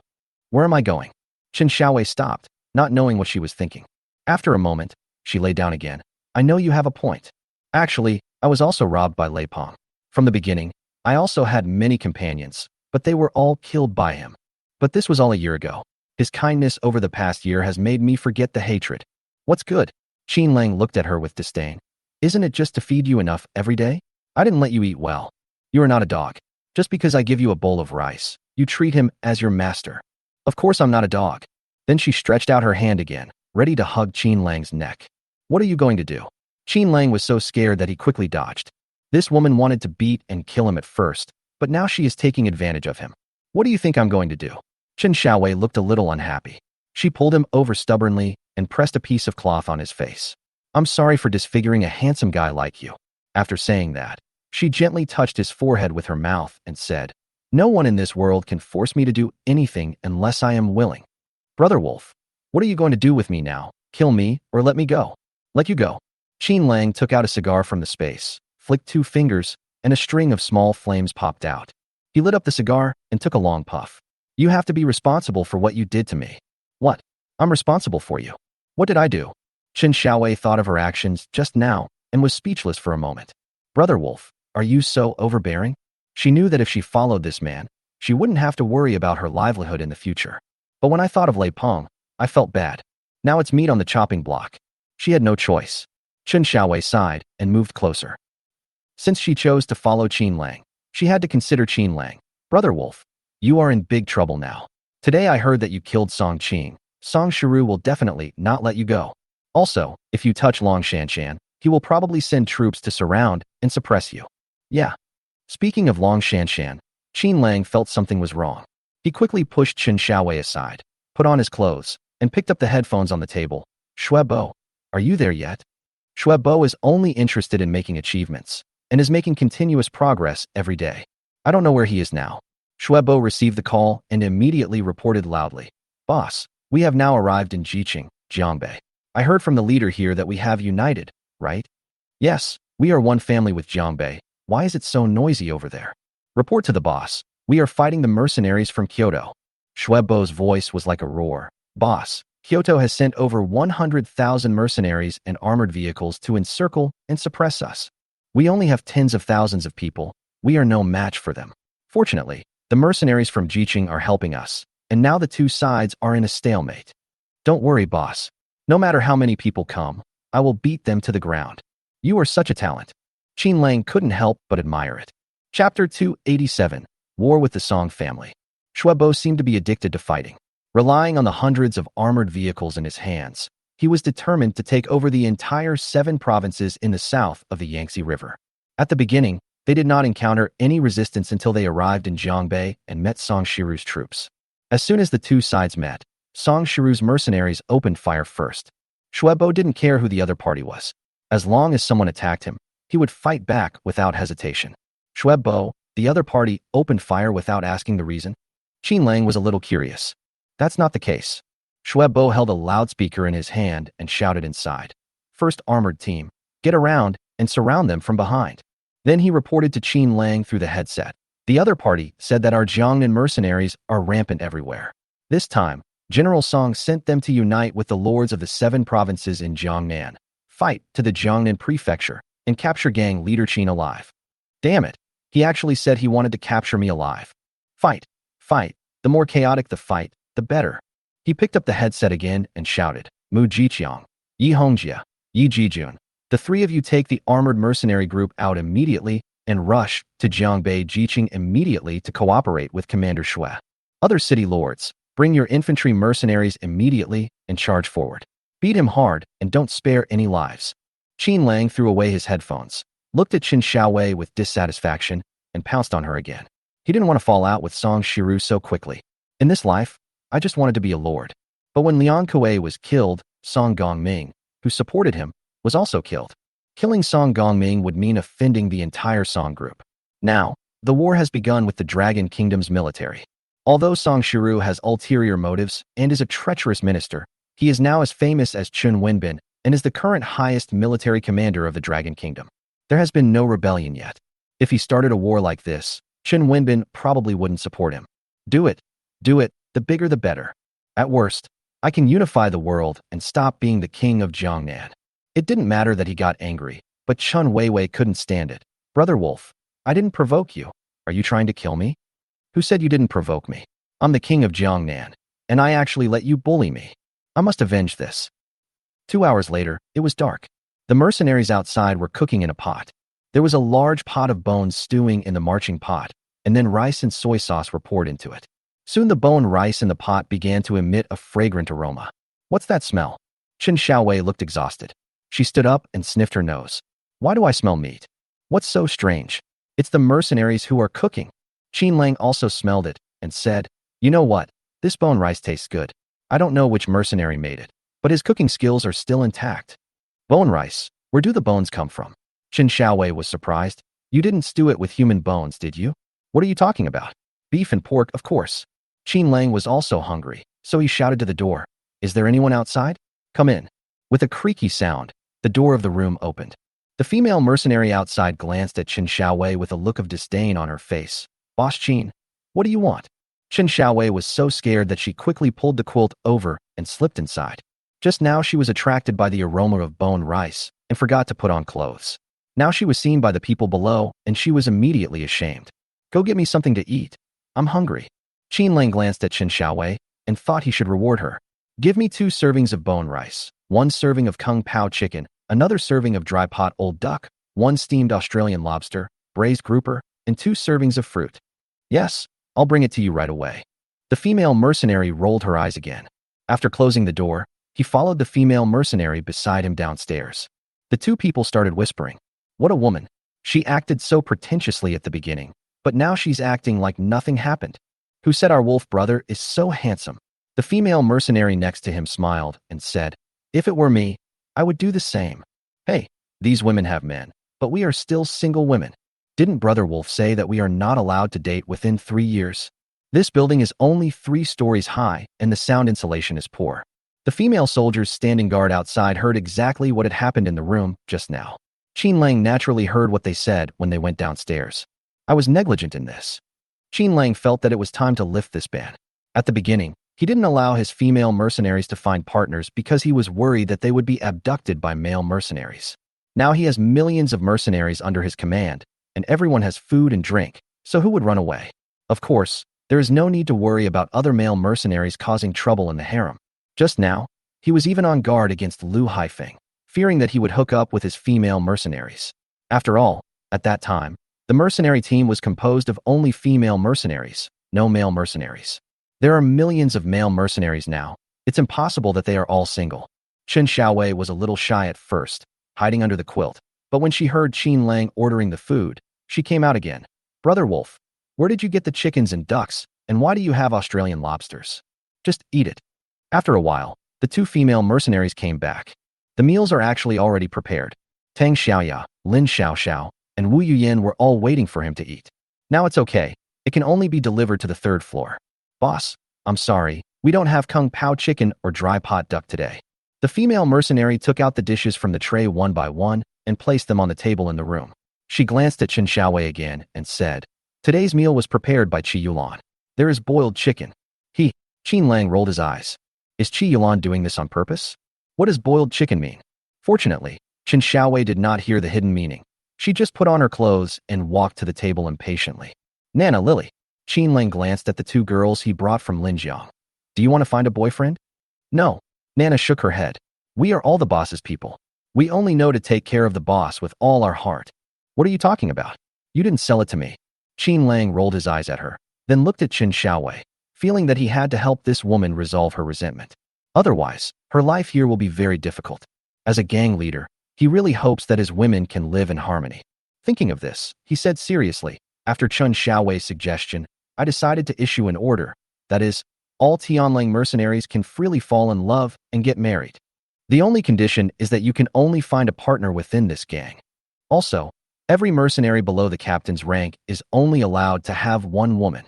Where am I going? Qin Xiaowei stopped, not knowing what she was thinking. After a moment, she lay down again. I know you have a point. Actually, I was also robbed by Lei Peng. From the beginning, I also had many companions, but they were all killed by him. But this was all a year ago. His kindness over the past year has made me forget the hatred. What's good? Qin Lang looked at her with disdain. Isn't it just to feed you enough every day? I didn't let you eat well. You are not a dog. Just because I give you a bowl of rice, you treat him as your master. Of course I'm not a dog. Then she stretched out her hand again, ready to hug Qin Lang's neck. What are you going to do? Qin Lang was so scared that he quickly dodged. This woman wanted to beat and kill him at first, but now she is taking advantage of him. What do you think I'm going to do? Qin Xiaowei looked a little unhappy. She pulled him over stubbornly and pressed a piece of cloth on his face. I'm sorry for disfiguring a handsome guy like you. After saying that, she gently touched his forehead with her mouth and said, no one in this world can force me to do anything unless I am willing. Brother Wolf, what are you going to do with me now? Kill me or let me go? Let you go. Qin Lang took out a cigar from the space, flicked 2 fingers, and a string of small flames popped out. He lit up the cigar and took a long puff. You have to be responsible for what you did to me. What? I'm responsible for you. What did I do? Qin Xiaowei thought of her actions just now and was speechless for a moment. Brother Wolf, are you so overbearing? She knew that if she followed this man, she wouldn't have to worry about her livelihood in the future. But when I thought of Lei Peng, I felt bad. Now it's meat on the chopping block. She had no choice. Qin Xiaowei sighed and moved closer. Since she chose to follow Qin Lang, she had to consider Qin Lang. Brother Wolf, you are in big trouble now. Today I heard that you killed Song Qing. Song Shiru will definitely not let you go. Also, if you touch Long Shanshan, he will probably send troops to surround and suppress you. Yeah. Speaking of Long Shanshan, Qin Lang felt something was wrong. He quickly pushed Qin Xiaowei aside, put on his clothes, and picked up the headphones on the table. Shuebo, are you there yet? Shuebo is only interested in making achievements and is making continuous progress every day. I don't know where he is now. Shuebo received the call and immediately reported loudly. Boss, we have now arrived in Jiqing, Jiangbei. I heard from the leader here that we have united, right? Yes, we are one family with Jiangbei. Why is it so noisy over there? Report to the boss. We are fighting the mercenaries from Kyoto. Shuebo's voice was like a roar. Boss, Kyoto has sent over 100,000 mercenaries and armored vehicles to encircle and suppress us. We only have tens of thousands of people. We are no match for them. Fortunately, the mercenaries from Jiqing are helping us, and now the two sides are in a stalemate. Don't worry, boss. No matter how many people come, I will beat them to the ground. You are such a talent. Qin Lang couldn't help but admire it. Chapter 287, War with the Song Family. Shuebo seemed to be addicted to fighting. Relying on the hundreds of armored vehicles in his hands, he was determined to take over the entire 7 provinces in the south of the Yangtze River. At the beginning, they did not encounter any resistance until they arrived in Jiangbei and met Song Shiru's troops. As soon as the two sides met, Song Shiru's mercenaries opened fire first. Shuebo didn't care who the other party was. As long as someone attacked him, he would fight back without hesitation. Shuebo, the other party, opened fire without asking the reason. Qin Lang was a little curious. That's not the case. Shuebo held a loudspeaker in his hand and shouted inside. First armored team, get around and surround them from behind. Then he reported to Qin Lang through the headset. The other party said that our Jiangnan mercenaries are rampant everywhere. This time, General Song sent them to unite with the lords of the 7 provinces in Jiangnan, fight to the Jiangnan prefecture, and capture gang leader Qin alive. Damn it, he actually said he wanted to capture me alive. Fight, fight, the more chaotic the fight, the better. He picked up the headset again and shouted, Mu Jiqiang, Yi Hongjia, Yi Jijun. The 3 of you take the armored mercenary group out immediately and rush to Jiangbei Jiqing immediately to cooperate with Commander Shui. Other city lords, bring your infantry mercenaries immediately and charge forward. Beat him hard and don't spare any lives. Qin Lang threw away his headphones, looked at Qin Shaowei with dissatisfaction, and pounced on her again. He didn't want to fall out with Song Shiru so quickly. In this life, I just wanted to be a lord. But when Liang Kuei was killed, Song Gongming, who supported him, was also killed. Killing Song Gongming would mean offending the entire Song group. Now, the war has begun with the Dragon Kingdom's military. Although Song Shiru has ulterior motives and is a treacherous minister, he is now as famous as Chun Wenbin and is the current highest military commander of the Dragon Kingdom. There has been no rebellion yet. If he started a war like this, Chun Wenbin probably wouldn't support him. Do it, the bigger the better. At worst, I can unify the world and stop being the king of Jiangnan. It didn't matter that he got angry, but Chun Weiwei couldn't stand it. Brother Wolf, I didn't provoke you. Are you trying to kill me? Who said you didn't provoke me? I'm the king of Jiangnan, and I actually let you bully me. I must avenge this. 2 hours later, it was dark. The mercenaries outside were cooking in a pot. There was a large pot of bones stewing in the marching pot, and then rice and soy sauce were poured into it. Soon the bone rice in the pot began to emit a fragrant aroma. What's that smell? Qin Shaowei looked exhausted. She stood up and sniffed her nose. Why do I smell meat? What's so strange? It's the mercenaries who are cooking. Qin Lang also smelled it and said, You know what? This bone rice tastes good. I don't know which mercenary made it, but his cooking skills are still intact. Bone rice? Where do the bones come from? Qin Shaowei was surprised. You didn't stew it with human bones, did you? What are you talking about? Beef and pork, of course. Qin Lang was also hungry, so he shouted to the door. Is there anyone outside? Come in. With a creaky sound, the door of the room opened. The female mercenary outside glanced at Qin Shaowei with a look of disdain on her face. Boss Qin, what do you want? Qin Shaowei was so scared that she quickly pulled the quilt over and slipped inside. Just now she was attracted by the aroma of bone rice and forgot to put on clothes. Now she was seen by the people below and she was immediately ashamed. Go get me something to eat. I'm hungry. Qin Lang glanced at Qin Shaowei and thought he should reward her. Give me 2 servings of bone rice, 1 serving of kung pao chicken, another serving of dry pot old duck, 1 steamed Australian lobster, braised grouper, and 2 servings of fruit. Yes, I'll bring it to you right away. The female mercenary rolled her eyes again. After closing the door, he followed the female mercenary beside him downstairs. The 2 people started whispering. What a woman. She acted so pretentiously at the beginning, but now she's acting like nothing happened. Who said our wolf brother is so handsome? The female mercenary next to him smiled and said, If it were me, I would do the same. Hey, these women have men, but we are still single women. Didn't Brother Wolf say that we are not allowed to date within 3 years? This building is only 3 stories high and the sound insulation is poor. The female soldiers standing guard outside heard exactly what had happened in the room just now. Qin Lang naturally heard what they said when they went downstairs. I was negligent in this. Qin Lang felt that it was time to lift this ban. At the beginning, he didn't allow his female mercenaries to find partners because he was worried that they would be abducted by male mercenaries. Now he has millions of mercenaries under his command, and everyone has food and drink, so who would run away? Of course, there is no need to worry about other male mercenaries causing trouble in the harem. Just now, he was even on guard against Lu Haifeng, fearing that he would hook up with his female mercenaries. After all, at that time, the mercenary team was composed of only female mercenaries, no male mercenaries. There are millions of male mercenaries now. It's impossible that they are all single. Qin Shaowei was a little shy at first, hiding under the quilt, but when she heard Qin Lang ordering the food, she came out again. Brother Wolf, where did you get the chickens and ducks, and why do you have Australian lobsters? Just eat it. After a while, the 2 female mercenaries came back. The meals are actually already prepared. Tang Xiaoya, Lin Xiaoxiao, and Wu Yuyan were all waiting for him to eat. Now it's okay. It can only be delivered to the 3rd floor. Boss, I'm sorry, we don't have kung pao chicken or dry pot duck today. The female mercenary took out the dishes from the tray one by one and placed them on the table in the room. She glanced at Qin Xiaowei again and said, "Today's meal was prepared by Qi Yulan. There is boiled chicken." Qin Lang rolled his eyes. "Is Qi Yulan doing this on purpose? What does boiled chicken mean?" Fortunately, Qin Xiaowei did not hear the hidden meaning. She just put on her clothes and walked to the table impatiently. "Nana, Lily." Qin Lang glanced at the two girls he brought from Linjiang. "Do you want to find a boyfriend?" "No." Nana shook her head. "We are all the boss's people. We only know to take care of the boss with all our heart." "What are you talking about? You didn't sell it to me." Qin Lang rolled his eyes at her, then looked at Qin Xiaowei, feeling that he had to help this woman resolve her resentment. Otherwise, her life here will be very difficult. As a gang leader, he really hopes that his women can live in harmony. Thinking of this, he said seriously, "After Qin Xiaowei's suggestion, I decided to issue an order. That is, all Tianlang mercenaries can freely fall in love and get married. The only condition is that you can only find a partner within this gang. Also, every mercenary below the captain's rank is only allowed to have one woman."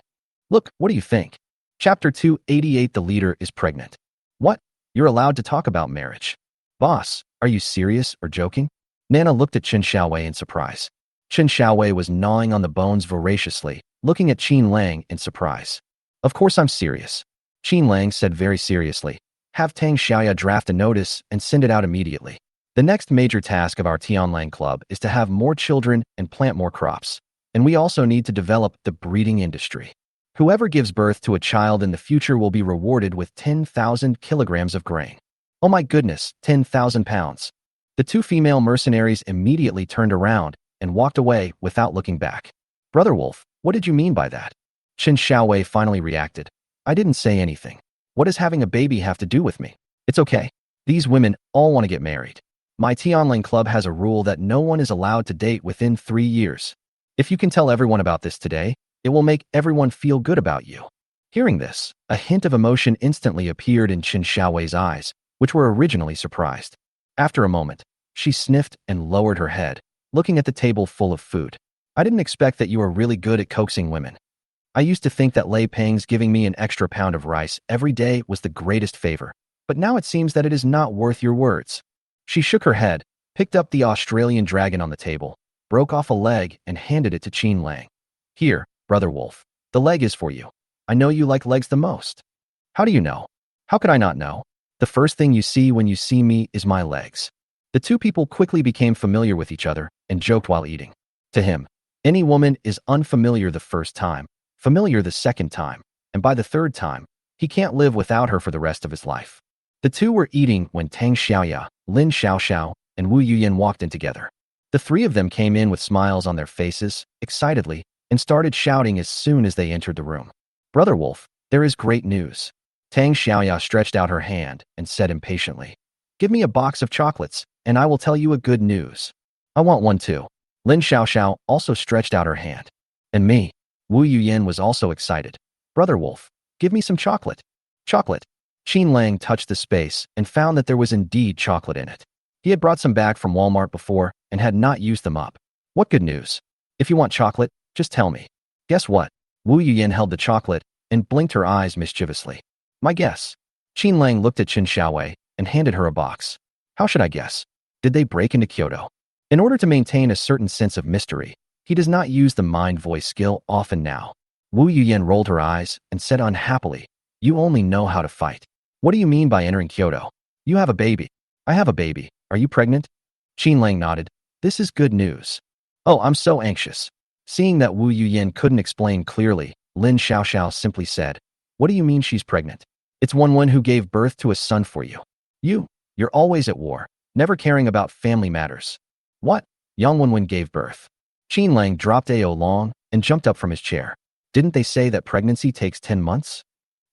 Look, what do you think? Chapter 288. The leader is pregnant. What? You're allowed to talk about marriage? Boss, are you serious or joking? Nana looked at Qin Xiaowei in surprise. Qin Xiaowei was gnawing on the bones voraciously, looking at Qin Lang in surprise. "Of course I'm serious." Qin Lang said very seriously. "Have Tang Xiaoya draft a notice and send it out immediately. The next major task of our Tianlang Club is to have more children and plant more crops. And we also need to develop the breeding industry. Whoever gives birth to a child in the future will be rewarded with 10,000 kilograms of grain." Oh my goodness, 10,000 pounds. The two female mercenaries immediately turned around and walked away without looking back. "Brother Wolf, what did you mean by that?" Qin Xiaowei finally reacted. "I didn't say anything. What does having a baby have to do with me? It's okay. These women all want to get married. My Tianlang Club has a rule that no one is allowed to date within 3 years. If you can tell everyone about this today, it will make everyone feel good about you." Hearing this, a hint of emotion instantly appeared in Qin Xiaowei's eyes, which were originally surprised. After a moment, she sniffed and lowered her head, looking at the table full of food. "I didn't expect that you were really good at coaxing women. I used to think that Lei Peng's giving me an extra pound of rice every day was the greatest favor, but now it seems that it is not worth your words." She shook her head, picked up the Australian dragon on the table, broke off a leg and handed it to Qin Lang. "Here, Brother Wolf, the leg is for you. I know you like legs the most." "How do you know?" "How could I not know? The first thing you see when you see me is my legs." The two people quickly became familiar with each other and joked while eating. To him, any woman is unfamiliar the first time, familiar the second time, and by the third time, he can't live without her for the rest of his life. The two were eating when Tang Xiaoya, Lin Xiaoxiao, and Wu Yuyan walked in together. The three of them came in with smiles on their faces, excitedly, and started shouting as soon as they entered the room. "Brother Wolf, there is great news." Tang Xiaoya stretched out her hand and said impatiently, "Give me a box of chocolates, and I will tell you a good news." "I want one too." Lin Xiaoxiao also stretched out her hand. "And me." Wu Yuyan was also excited. "Brother Wolf, give me some chocolate." "Chocolate." Qin Lang touched the space and found that there was indeed chocolate in it. He had brought some back from Walmart before and had not used them up. "What good news? If you want chocolate, just tell me." "Guess what?" Wu Yuyan held the chocolate and blinked her eyes mischievously. "My guess." Qin Lang looked at Qin Xiaowei and handed her a box. "How should I guess? Did they break into Kyoto?" In order to maintain a certain sense of mystery, he does not use the mind-voice skill often now. Wu Yuyan rolled her eyes and said unhappily, "You only know how to fight. What do you mean by entering Kyoto? You have a baby." "I have a baby. Are you pregnant?" Qin Lang nodded. "This is good news." "Oh, I'm so anxious." Seeing that Wu Yuyan couldn't explain clearly, Lin Xiaoxiao simply said, "What do you mean she's pregnant?" "It's one who gave birth to a son for you. You're always at war, never caring about family matters." "What?" Yang Wenwen gave birth. Qin Lang dropped Ao Long and jumped up from his chair. "Didn't they say that pregnancy takes 10 months?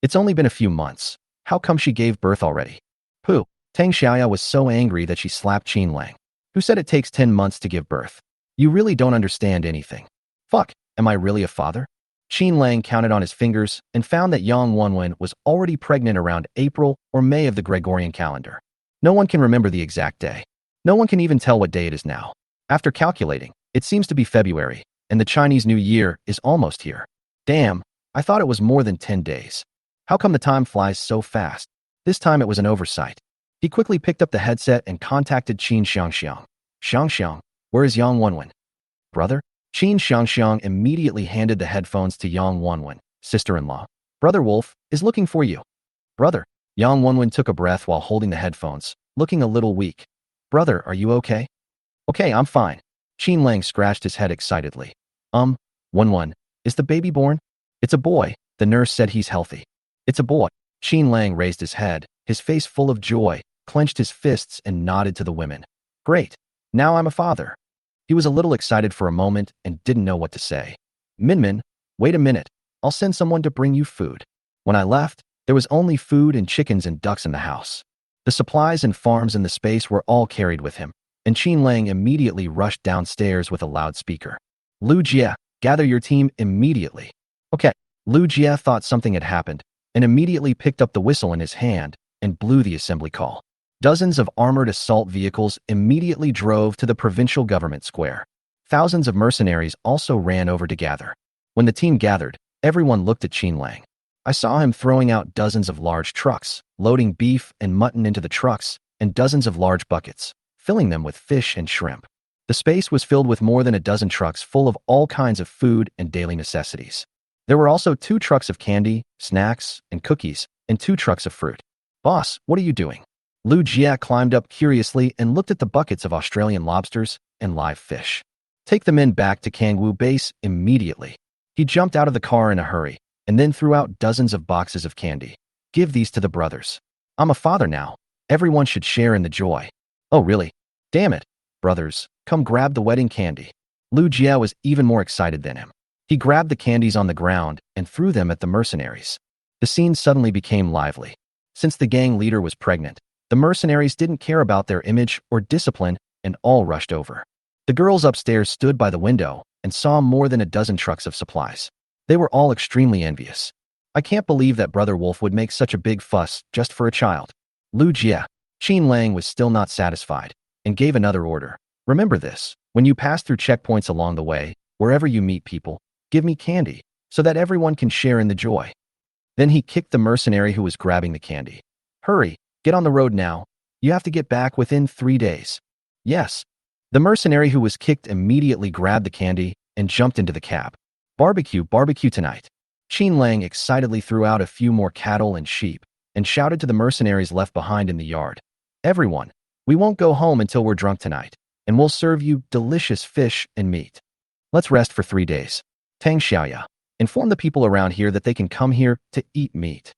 It's only been a few months. How come she gave birth already?" "Pooh." Tang Xiaoya was so angry that she slapped Qin Lang. "Who said it takes 10 months to give birth? You really don't understand anything." "Fuck, am I really a father?" Qin Lang counted on his fingers and found that Yang Wenwen was already pregnant around April or May of the Gregorian calendar. No one can remember the exact day. No one can even tell what day it is now. After calculating, it seems to be February, and the Chinese New Year is almost here. Damn, I thought it was more than 10 days. How come the time flies so fast? This time it was an oversight. He quickly picked up the headset and contacted Qin Xiangxiang. "Xiangxiang, where is Yang Wenwen?" Brother? Qin Xiangxiang immediately handed the headphones to Yang Wanwen, sister-in-law. Brother Wolf is looking for you. Brother. Yang Wanwen took a breath while holding the headphones, looking a little weak. Brother, are you okay? Okay, I'm fine. Qin Lang scratched his head excitedly. Wanwen, is the baby born? It's a boy. The nurse said he's healthy. It's a boy. Qin Lang raised his head, his face full of joy, clenched his fists and nodded to the women. Great. Now I'm a father. He was a little excited for a moment and didn't know what to say. Minmin, wait a minute. I'll send someone to bring you food. When I left, there was only food and chickens and ducks in the house. The supplies and farms in the space were all carried with him, and Qin Lang immediately rushed downstairs with a loudspeaker. Lu Jie, gather your team immediately. Okay. Lu Jie thought something had happened and immediately picked up the whistle in his hand and blew the assembly call. Dozens of armored assault vehicles immediately drove to the provincial government square. Thousands of mercenaries also ran over to gather. When the team gathered, everyone looked at Qin Lang. I saw him throwing out dozens of large trucks, loading beef and mutton into the trucks, and dozens of large buckets, filling them with fish and shrimp. The space was filled with more than a dozen trucks full of all kinds of food and daily necessities. There were also 2 trucks of candy, snacks, and cookies, and 2 trucks of fruit. Boss, what are you doing? Lu Jie climbed up curiously and looked at the buckets of Australian lobsters and live fish. Take the men back to Kangwu base immediately. He jumped out of the car in a hurry and then threw out dozens of boxes of candy. Give these to the brothers. I'm a father now. Everyone should share in the joy. Oh, really? Damn it. Brothers, come grab the wedding candy. Lu Jie was even more excited than him. He grabbed the candies on the ground and threw them at the mercenaries. The scene suddenly became lively. Since the gang leader was pregnant, the mercenaries didn't care about their image or discipline and all rushed over. The girls upstairs stood by the window and saw more than a dozen trucks of supplies. They were all extremely envious. I can't believe that Brother Wolf would make such a big fuss just for a child. Lu Jie. Qin Lang was still not satisfied and gave another order. Remember this, when you pass through checkpoints along the way, wherever you meet people, give me candy so that everyone can share in the joy. Then he kicked the mercenary who was grabbing the candy. Hurry, get on the road now. You have to get back within 3 days. Yes. The mercenary who was kicked immediately grabbed the candy and jumped into the cab. Barbecue tonight. Qin Lang excitedly threw out a few more cattle and sheep and shouted to the mercenaries left behind in the yard. Everyone, we won't go home until we're drunk tonight, and we'll serve you delicious fish and meat. Let's rest for 3 days. Tang Xiaoya, inform the people around here that they can come here to eat meat.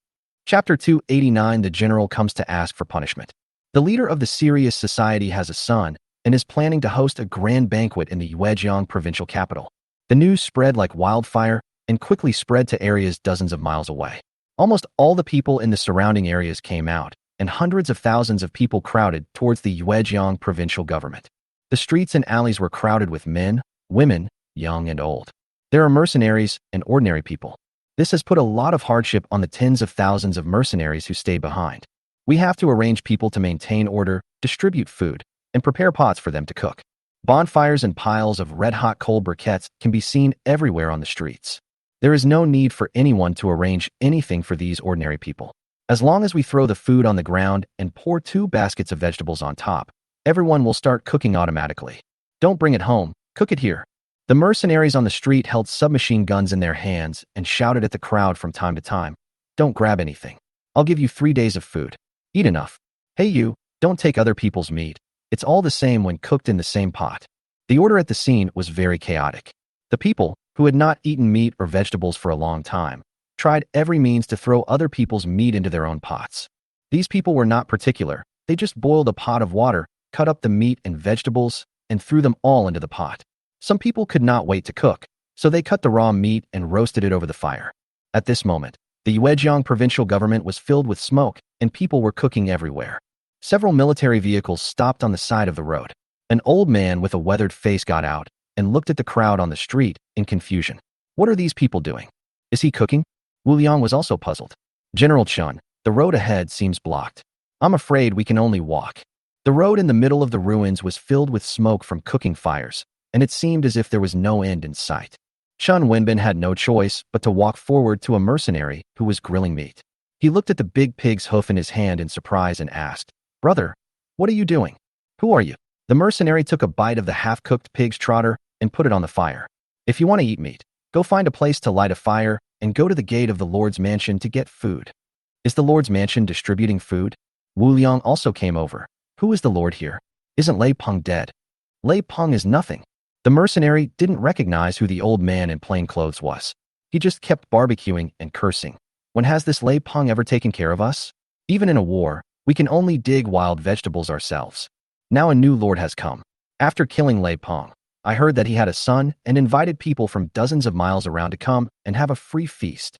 Chapter 289. The general comes to ask for punishment. The leader of the serious society has a son and is planning to host a grand banquet in the Yuejiang provincial capital. The news spread like wildfire and quickly spread to areas dozens of miles away. Almost all the people in the surrounding areas came out, and hundreds of thousands of people crowded towards the Yuejiang provincial government. The streets and alleys were crowded with men, women, young and old. There are mercenaries and ordinary people. This has put a lot of hardship on the tens of thousands of mercenaries who stay behind. We have to arrange people to maintain order, distribute food, and prepare pots for them to cook. Bonfires and piles of red-hot coal briquettes can be seen everywhere on the streets. There is no need for anyone to arrange anything for these ordinary people. As long as we throw the food on the ground and pour 2 baskets of vegetables on top, everyone will start cooking automatically. Don't bring it home, cook it here. The mercenaries on the street held submachine guns in their hands and shouted at the crowd from time to time. Don't grab anything. I'll give you 3 days of food. Eat enough. Hey you, don't take other people's meat. It's all the same when cooked in the same pot. The order at the scene was very chaotic. The people, who had not eaten meat or vegetables for a long time, tried every means to throw other people's meat into their own pots. These people were not particular. They just boiled a pot of water, cut up the meat and vegetables, and threw them all into the pot. Some people could not wait to cook, so they cut the raw meat and roasted it over the fire. At this moment, the Yuejiang provincial government was filled with smoke, and people were cooking everywhere. Several military vehicles stopped on the side of the road. An old man with a weathered face got out and looked at the crowd on the street in confusion. What are these people doing? Is he cooking? Wu Liang was also puzzled. General Chun, the road ahead seems blocked. I'm afraid we can only walk. The road in the middle of the ruins was filled with smoke from cooking fires, and it seemed as if there was no end in sight. Chun Wenbin had no choice but to walk forward to a mercenary who was grilling meat. He looked at the big pig's hoof in his hand in surprise and asked, "Brother, what are you doing? Who are you?" The mercenary took a bite of the half-cooked pig's trotter and put it on the fire. If you want to eat meat, go find a place to light a fire and go to the gate of the Lord's mansion to get food. Is the Lord's mansion distributing food? Wu Liang also came over. Who is the Lord here? Isn't Lei Peng dead? Lei Peng is nothing. The mercenary didn't recognize who the old man in plain clothes was. He just kept barbecuing and cursing. When has this Lei Peng ever taken care of us? Even in a war, we can only dig wild vegetables ourselves. Now a new lord has come. After killing Lei Peng, I heard that he had a son and invited people from dozens of miles around to come and have a free feast.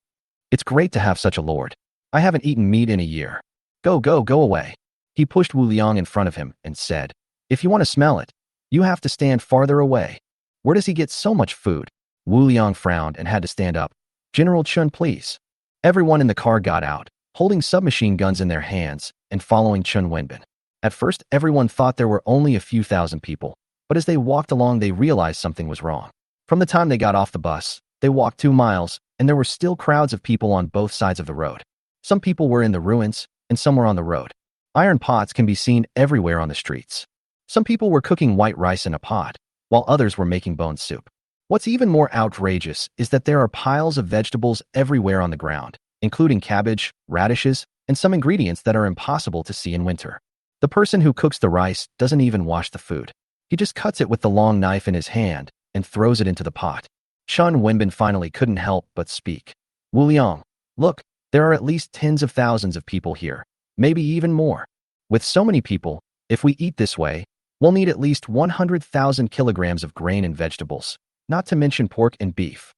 It's great to have such a lord. I haven't eaten meat in a year. Go away. He pushed Wu Liang in front of him and said, if you want to smell it, you have to stand farther away. Where does he get so much food? Wu Liang frowned and had to stand up. General Chun, please. Everyone in the car got out, holding submachine guns in their hands and following Chun Wenbin. At first, everyone thought there were only a few thousand people, but as they walked along, they realized something was wrong. From the time they got off the bus, they walked 2 miles, and there were still crowds of people on both sides of the road. Some people were in the ruins, and some were on the road. Iron pots can be seen everywhere on the streets. Some people were cooking white rice in a pot, while others were making bone soup. What's even more outrageous is that there are piles of vegetables everywhere on the ground, including cabbage, radishes, and some ingredients that are impossible to see in winter. The person who cooks the rice doesn't even wash the food. He just cuts it with the long knife in his hand and throws it into the pot. Chun Wenbin finally couldn't help but speak. Wu Liang, look, there are at least tens of thousands of people here, maybe even more. With so many people, if we eat this way, we'll need at least 100,000 kilograms of grain and vegetables, not to mention pork and beef.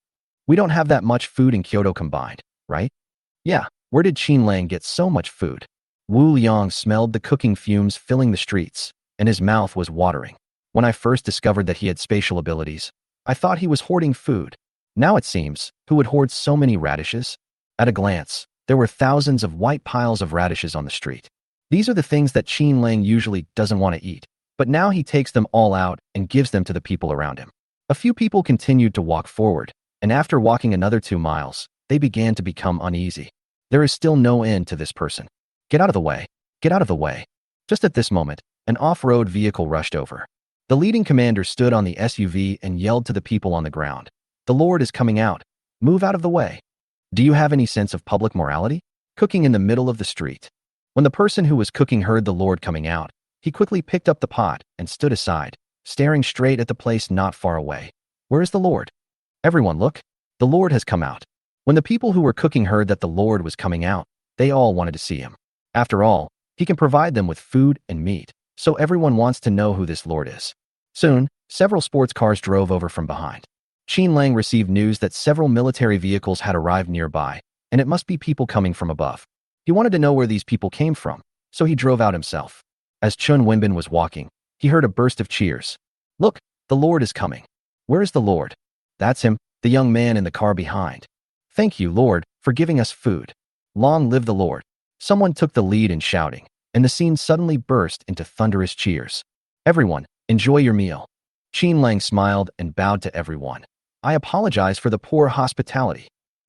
We don't have that much food in Kyoto combined, right? Yeah, where did Qin Lang get so much food? Wu Liang smelled the cooking fumes filling the streets, and his mouth was watering. When I first discovered that he had spatial abilities, I thought he was hoarding food. Now it seems, who would hoard so many radishes? At a glance, there were thousands of white piles of radishes on the street. These are the things that Qin Lang usually doesn't want to eat, but now he takes them all out and gives them to the people around him. A few people continued to walk forward, and after walking another 2 miles, they began to become uneasy. There is still no end to this person. Get out of the way. Get out of the way. Just at this moment, an off-road vehicle rushed over. The leading commander stood on the SUV and yelled to the people on the ground. The Lord is coming out. Move out of the way. Do you have any sense of public morality? Cooking in the middle of the street. When the person who was cooking heard the Lord coming out, he quickly picked up the pot and stood aside, staring straight at the place not far away. Where is the Lord? Everyone look. The Lord has come out. When the people who were cooking heard that the Lord was coming out, they all wanted to see him. After all, he can provide them with food and meat, so everyone wants to know who this Lord is. Soon, several sports cars drove over from behind. Qin Lang received news that several military vehicles had arrived nearby, and it must be people coming from above. He wanted to know where these people came from, so he drove out himself. As Chun Wenbin was walking, he heard a burst of cheers. Look, the Lord is coming. Where is the Lord? That's him, the young man in the car behind. Thank you, Lord, for giving us food. Long live the Lord. Someone took the lead in shouting, and the scene suddenly burst into thunderous cheers. Everyone, enjoy your meal. Qin Lang smiled and bowed to everyone. I apologize for the poor hospitality.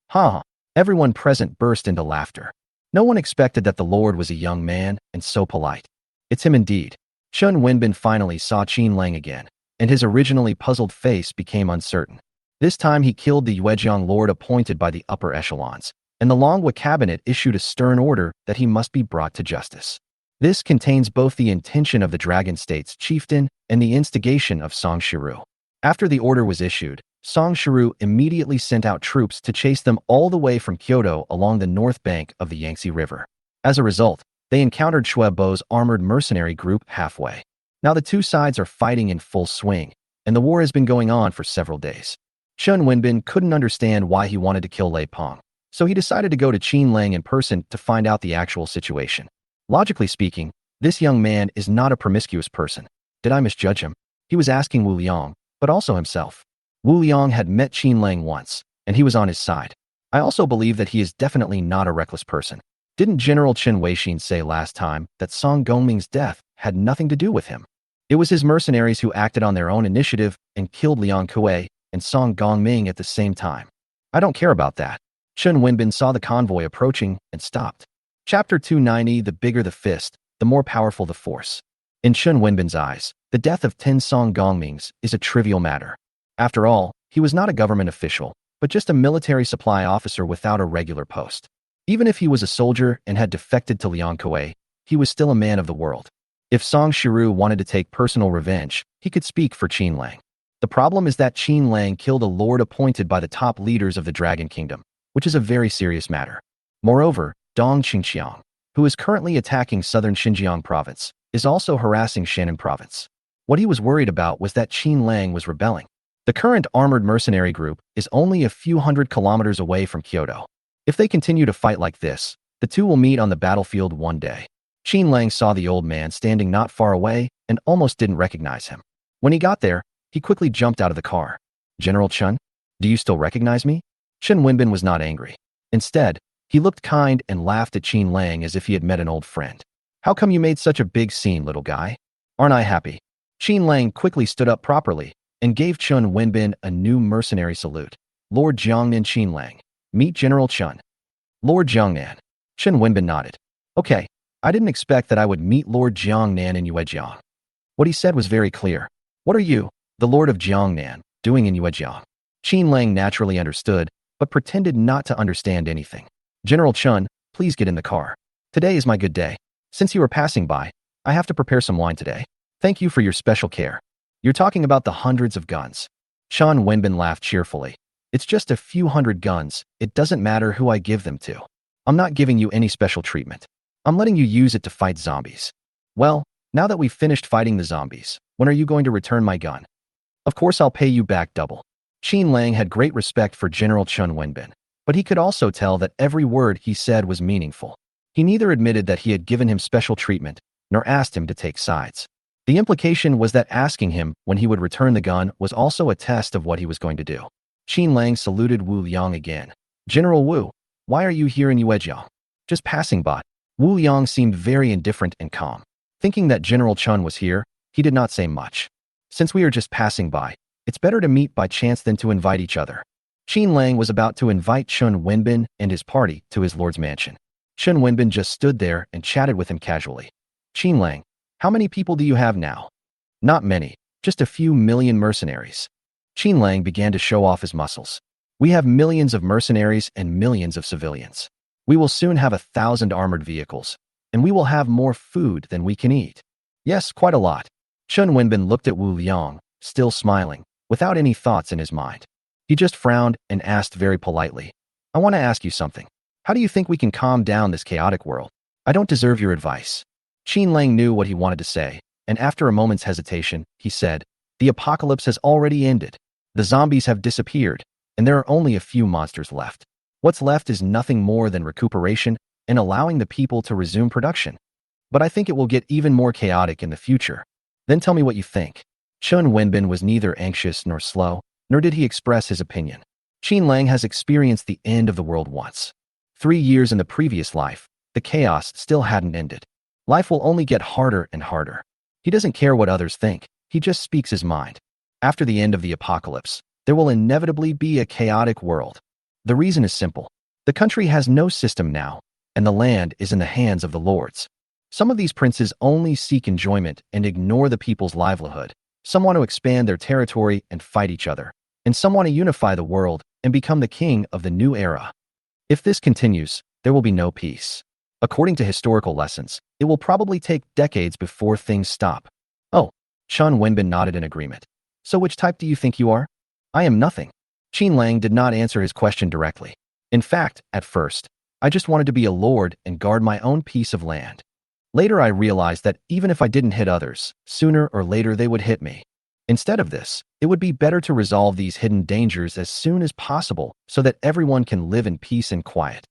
Ha! Everyone present burst into laughter. No one expected that the Lord was a young man and so polite. It's him indeed. Chun Wenbin finally saw Qin Lang again, and his originally puzzled face became uncertain. This time he killed the Yuejiang lord appointed by the upper echelons, and the Longhua cabinet issued a stern order that he must be brought to justice. This contains both the intention of the Dragon State's chieftain and the instigation of Song Shiru. After the order was issued, Song Shiru immediately sent out troops to chase them all the way from Kyoto along the north bank of the Yangtze River. As a result, they encountered Xue Bo's armored mercenary group halfway. Now the two sides are fighting in full swing, and the war has been going on for several days. Chun Wenbin couldn't understand why he wanted to kill Lei Peng, so he decided to go to Qin Lang in person to find out the actual situation. Logically speaking, this young man is not a promiscuous person. Did I misjudge him? He was asking Wu Liang, but also himself. Wu Liang had met Qin Lang once, and he was on his side. I also believe that he is definitely not a reckless person. Didn't General Chen Weixin say last time that Song Gongming's death had nothing to do with him? It was his mercenaries who acted on their own initiative and killed Liang Kuei and Song Gongming at the same time. I don't care about that. Chun Wenbin saw the convoy approaching and stopped. Chapter 290. The bigger the fist, the more powerful the force. In Chun Wenbin's eyes, the death of 10 Song Gongmings is a trivial matter. After all, he was not a government official, but just a military supply officer without a regular post. Even if he was a soldier and had defected to Liang Kuei, he was still a man of the world. If Song Shiru wanted to take personal revenge, he could speak for Qin Lang. The problem is that Qin Lang killed a lord appointed by the top leaders of the Dragon Kingdom, which is a very serious matter. Moreover, Dong Qingqiang, who is currently attacking southern Xinjiang province, is also harassing Shannon province. What he was worried about was that Qin Lang was rebelling. The current armored mercenary group is only a few hundred kilometers away from Kyoto. If they continue to fight like this, the two will meet on the battlefield one day. Qin Lang saw the old man standing not far away and almost didn't recognize him. When he got there, he quickly jumped out of the car. "General Chun, do you still recognize me?" Chen Wenbin was not angry. Instead, he looked kind and laughed at Qin Lang as if he had met an old friend. "How come you made such a big scene, little guy? Aren't I happy?" Qin Lang quickly stood up properly and gave Chen Wenbin a new mercenary salute. "Lord Jiangnan Qin Lang, meet General Chun." "Lord Jiangnan." Chen Wenbin nodded. "Okay, I didn't expect that I would meet Lord Jiangnan in Yuejiang." What he said was very clear. "What are you, the Lord of Jiangnan, doing in Yuejiang?" Qin Lang naturally understood, but pretended not to understand anything. "General Chun, please get in the car. Today is my good day. Since you were passing by, I have to prepare some wine today. Thank you for your special care. You're talking about the hundreds of guns." Chen Wenbin laughed cheerfully. "It's just a few hundred guns. It doesn't matter who I give them to. I'm not giving you any special treatment. I'm letting you use it to fight zombies." "Well, now that we've finished fighting the zombies, when are you going to return my gun?" "Of course I'll pay you back double." Qin Lang had great respect for General Chen Wenbin, but he could also tell that every word he said was meaningful. He neither admitted that he had given him special treatment, nor asked him to take sides. The implication was that asking him when he would return the gun was also a test of what he was going to do. Qin Lang saluted Wu Liang again. "General Wu, why are you here in Yuejiang?" "Just passing by." Wu Liang seemed very indifferent and calm. Thinking that General Chun was here, he did not say much. "Since we are just passing by, it's better to meet by chance than to invite each other." Qin Lang was about to invite Chen Wenbin and his party to his lord's mansion. Chen Wenbin just stood there and chatted with him casually. "Qin Lang, how many people do you have now?" "Not many, just a few million mercenaries." Qin Lang began to show off his muscles. "We have millions of mercenaries and millions of civilians. We will soon have 1,000 armored vehicles, and we will have more food than we can eat." "Yes, quite a lot." Chen Wenbin looked at Wu Liang, still smiling, without any thoughts in his mind. He just frowned and asked very politely, "I want to ask you something. How do you think we can calm down this chaotic world?" "I don't deserve your advice." Qin Lang knew what he wanted to say, and after a moment's hesitation, he said, "The apocalypse has already ended. The zombies have disappeared, and there are only a few monsters left. What's left is nothing more than recuperation and allowing the people to resume production. But I think it will get even more chaotic in the future. Then tell me what you think." Chen Wenbin was neither anxious nor slow, nor did he express his opinion. Qin Lang has experienced the end of the world once. 3 years in the previous life, the chaos still hadn't ended. Life will only get harder and harder. He doesn't care what others think, he just speaks his mind. After the end of the apocalypse, there will inevitably be a chaotic world. The reason is simple. The country has no system now, and the land is in the hands of the lords. Some of these princes only seek enjoyment and ignore the people's livelihood. Some want to expand their territory and fight each other, and some want to unify the world and become the king of the new era. If this continues, there will be no peace. According to historical lessons, it will probably take decades before things stop. "Oh," Chen Wenbin nodded in agreement. "So which type do you think you are?" "I am nothing." Qin Lang did not answer his question directly. "In fact, at first, I just wanted to be a lord and guard my own piece of land. Later I realized that even if I didn't hit others, sooner or later they would hit me. Instead of this, it would be better to resolve these hidden dangers as soon as possible so that everyone can live in peace and quiet."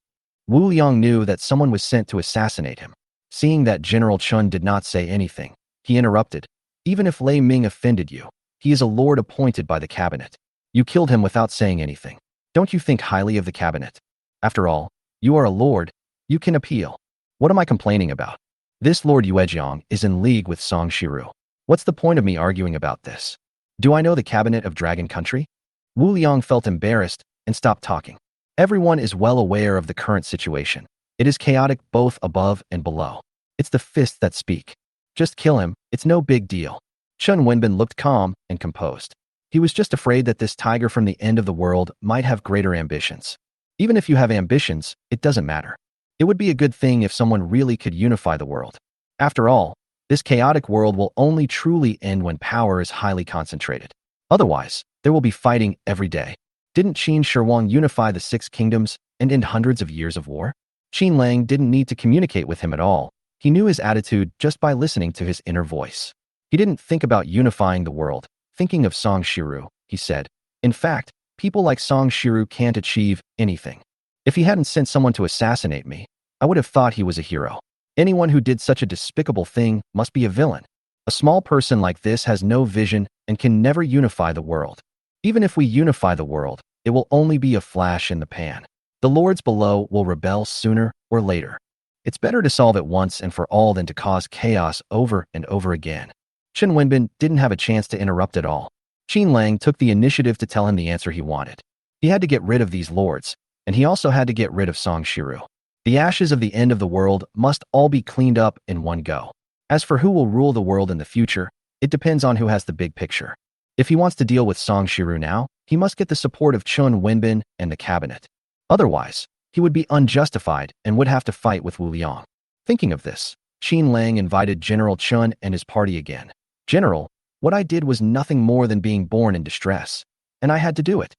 Wu Liang knew that someone was sent to assassinate him. Seeing that General Chun did not say anything, he interrupted. "Even if Lei Ming offended you, he is a lord appointed by the cabinet. You killed him without saying anything. Don't you think highly of the cabinet? After all, you are a lord. You can appeal. What am I complaining about? This Lord Yuejiang is in league with Song Shiru. What's the point of me arguing about this? Do I know the cabinet of Dragon Country?" Wu Liang felt embarrassed and stopped talking. Everyone is well aware of the current situation. It is chaotic both above and below. It's the fists that speak. Just kill him, it's no big deal. Chen Wenbin looked calm and composed. He was just afraid that this tiger from the end of the world might have greater ambitions. Even if you have ambitions, it doesn't matter. It would be a good thing if someone really could unify the world. After all, this chaotic world will only truly end when power is highly concentrated. Otherwise, there will be fighting every day. Didn't Qin Shi unify the six kingdoms and end hundreds of years of war? Qin Lang didn't need to communicate with him at all. He knew his attitude just by listening to his inner voice. He didn't think about unifying the world, thinking of Song Shiru, he said. In fact, people like Song Shiru can't achieve anything. If he hadn't sent someone to assassinate me, I would have thought he was a hero. Anyone who did such a despicable thing must be a villain. A small person like this has no vision and can never unify the world. Even if we unify the world, it will only be a flash in the pan. The lords below will rebel sooner or later. It's better to solve it once and for all than to cause chaos over and over again. Chen Wenbin didn't have a chance to interrupt at all. Qin Lang took the initiative to tell him the answer he wanted. He had to get rid of these lords, and he also had to get rid of Song Shiru. The ashes of the end of the world must all be cleaned up in one go. As for who will rule the world in the future, it depends on who has the big picture. If he wants to deal with Song Shiru now, he must get the support of Chen Wenbin and the cabinet. Otherwise, he would be unjustified and would have to fight with Wu Liang. Thinking of this, Qin Lang invited General Chen and his party again. General, what I did was nothing more than being born in distress, and I had to do it.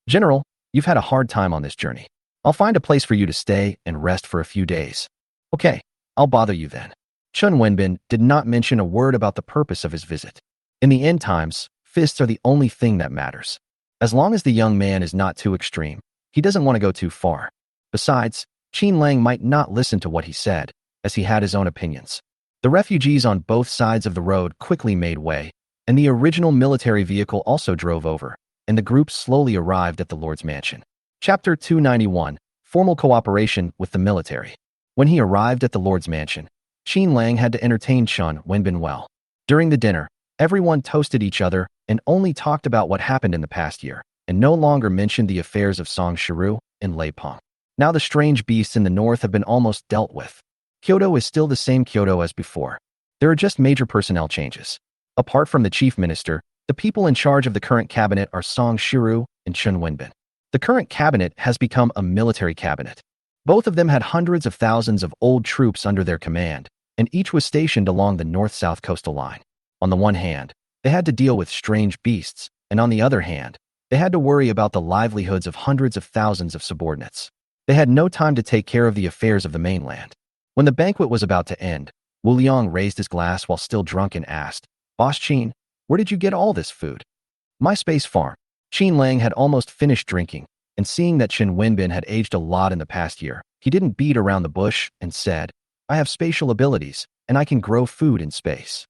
General, you've had a hard time on this journey. I'll find a place for you to stay and rest for a few days. Okay, I'll bother you then. Chen Wenbin did not mention a word about the purpose of his visit. In the end times, fists are the only thing that matters. As long as the young man is not too extreme, he doesn't want to go too far. Besides, Qin Lang might not listen to what he said, as he had his own opinions. The refugees on both sides of the road quickly made way, and the original military vehicle also drove over, and the group slowly arrived at the Lord's mansion. Chapter 291, Formal Cooperation with the Military. When he arrived at the Lord's mansion, Qin Lang had to entertain Chen Wenbin well. During the dinner, everyone toasted each other and only talked about what happened in the past year, and no longer mentioned the affairs of Song Shiru and Lei Peng. Now the strange beasts in the north have been almost dealt with. Kyoto is still the same Kyoto as before. There are just major personnel changes. Apart from the chief minister, the people in charge of the current cabinet are Song Shiru and Chen Wenbin. The current cabinet has become a military cabinet. Both of them had hundreds of thousands of old troops under their command, and each was stationed along the north-south coastal line. On the one hand, they had to deal with strange beasts, and on the other hand, they had to worry about the livelihoods of hundreds of thousands of subordinates. They had no time to take care of the affairs of the mainland. When the banquet was about to end, Wu Liang raised his glass while still drunk and asked, "Boss Qin, where did you get all this food?" "My space farm." Qin Lang had almost finished drinking, and seeing that Chen Wenbin had aged a lot in the past year, he didn't beat around the bush and said, "I have spatial abilities, and I can grow food in space.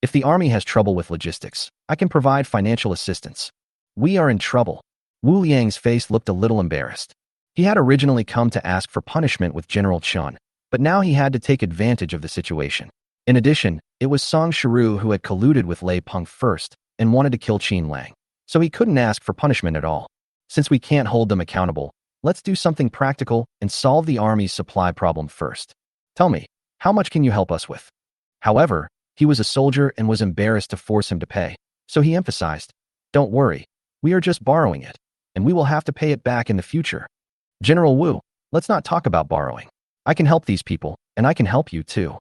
If the army has trouble with logistics, I can provide financial assistance." "We are in trouble." Wu Liang's face looked a little embarrassed. He had originally come to ask for punishment with General Chen, but now he had to take advantage of the situation. In addition, it was Song Shiru who had colluded with Lei Peng first and wanted to kill Qin Lang, so he couldn't ask for punishment at all. Since we can't hold them accountable, let's do something practical and solve the army's supply problem first. Tell me, how much can you help us with? However, he was a soldier and was embarrassed to force him to pay, so he emphasized, "Don't worry, we are just borrowing it, and we will have to pay it back in the future." "General Wu, let's not talk about borrowing. I can help these people, and I can help you too.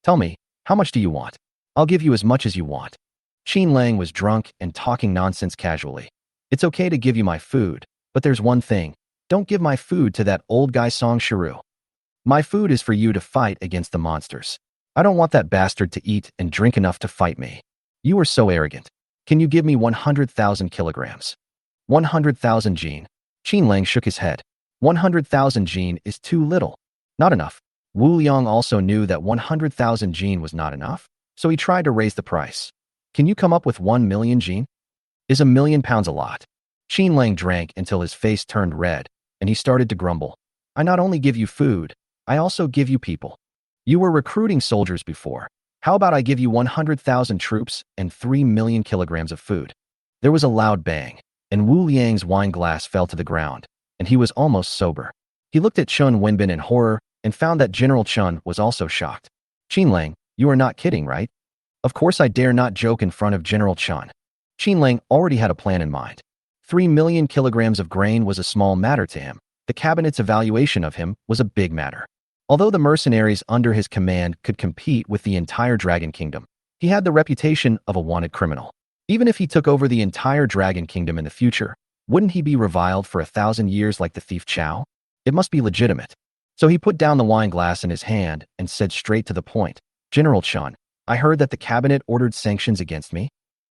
Tell me, how much do you want? I'll give you as much as you want." Qin Lang was drunk and talking nonsense casually. "It's okay to give you my food, but there's one thing. Don't give my food to that old guy Song Shiru. My food is for you to fight against the monsters. I don't want that bastard to eat and drink enough to fight me. You are so arrogant. Can you give me 100,000 kilograms? 100,000 jin." Qin Lang shook his head. 100,000 jin is too little. Not enough. Wu Liang also knew that 100,000 jin was not enough, so he tried to raise the price. "Can you come up with 1 million jin? Is £1,000,000 a lot?" Qin Lang drank until his face turned red, and he started to grumble. "I not only give you food, I also give you people. You were recruiting soldiers before. How about I give you 100,000 troops and 3 million kilograms of food?" There was a loud bang, and Wu Liang's wine glass fell to the ground, and he was almost sober. He looked at Chen Wenbin in horror and found that General Chen was also shocked. "Qin Lang, you are not kidding, right?" "Of course I dare not joke in front of General Chen." Qin Lang already had a plan in mind. 3 million kilograms of grain was a small matter to him. The cabinet's evaluation of him was a big matter. Although the mercenaries under his command could compete with the entire Dragon Kingdom, he had the reputation of a wanted criminal. Even if he took over the entire Dragon Kingdom in the future, wouldn't he be reviled for 1,000 years like the thief Chow? It must be legitimate. So he put down the wine glass in his hand and said straight to the point, "General Chun, I heard that the cabinet ordered sanctions against me.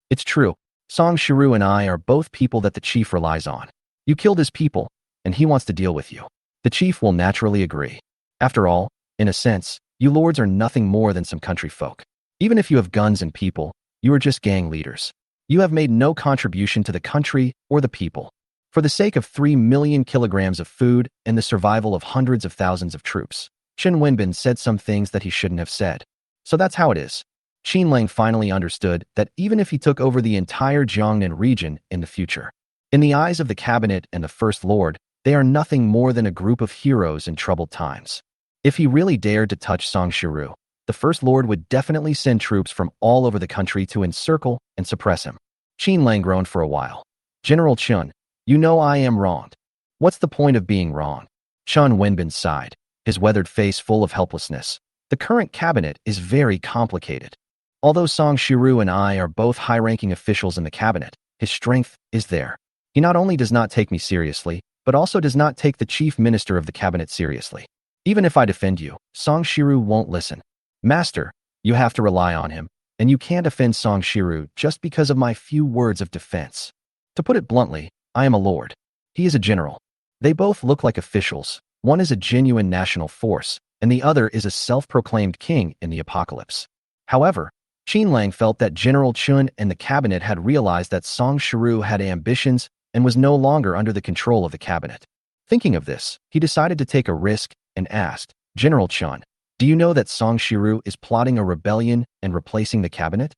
It's true. Song Shiru and I are both people that the chief relies on. You killed his people, and he wants to deal with you. The chief will naturally agree. After all, in a sense, you lords are nothing more than some country folk. Even if you have guns and people, you are just gang leaders. You have made no contribution to the country or the people. For the sake of 3 million kilograms of food and the survival of hundreds of thousands of troops, Chen Wenbin said some things that he shouldn't have said. So that's how it is." Qin Lang finally understood that even if he took over the entire Jiangnan region in the future, in the eyes of the cabinet and the First Lord, they are nothing more than a group of heroes in troubled times. If he really dared to touch Song Shiru, the First Lord would definitely send troops from all over the country to encircle and suppress him. Qin Lang groaned for a while. "General Chun, you know I am wronged. What's the point of being wrong?" Chen Wenbin sighed, his weathered face full of helplessness. The current cabinet is very complicated. Although Song Shiru and I are both high-ranking officials in the cabinet, his strength is there. He not only does not take me seriously, but also does not take the chief minister of the cabinet seriously. Even if I defend you, Song Shiru won't listen. Master, you have to rely on him, and you can't offend Song Shiru just because of my few words of defense. To put it bluntly, I am a lord. He is a general. They both look like officials. One is a genuine national force, and the other is a self-proclaimed king in the apocalypse. However, Qin Lang felt that General Chun and the cabinet had realized that Song Shiru had ambitions and was no longer under the control of the cabinet. Thinking of this, he decided to take a risk and asked, "General Chun, do you know that Song Shiru is plotting a rebellion and replacing the cabinet?"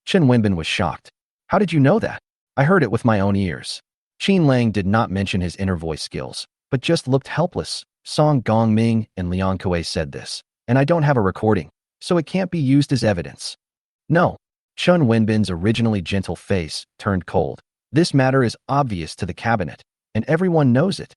Chen Wenbin was shocked. "How did you know that?" "I heard it with my own ears." Qin Lang did not mention his inner voice skills, but just looked helpless. Song Gongming and Liang Kuei said this, and I don't have a recording, so it can't be used as evidence. No. Chen Wenbin's originally gentle face turned cold. This matter is obvious to the cabinet, and everyone knows it.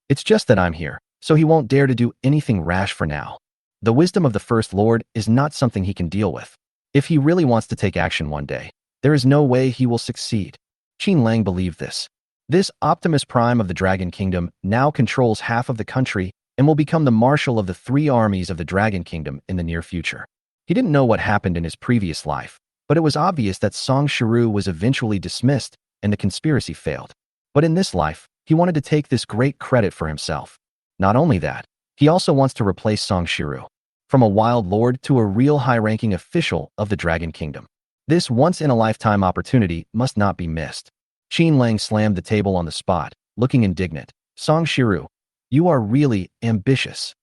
It's just that I'm here, so he won't dare to do anything rash for now. The wisdom of the First Lord is not something he can deal with. If he really wants to take action one day, there is no way he will succeed. Qin Lang believed this. This Optimus Prime of the Dragon Kingdom now controls half of the country and will become the marshal of the 3 armies of the Dragon Kingdom in the near future. He didn't know what happened in his previous life, but it was obvious that Song Shiru was eventually dismissed and the conspiracy failed. But in this life, he wanted to take this great credit for himself. Not only that, he also wants to replace Song Shiru from a wild lord to a real high-ranking official of the Dragon Kingdom. This once-in-a-lifetime opportunity must not be missed. Qin Lang slammed the table on the spot, looking indignant. "Song Shiru, you are really ambitious.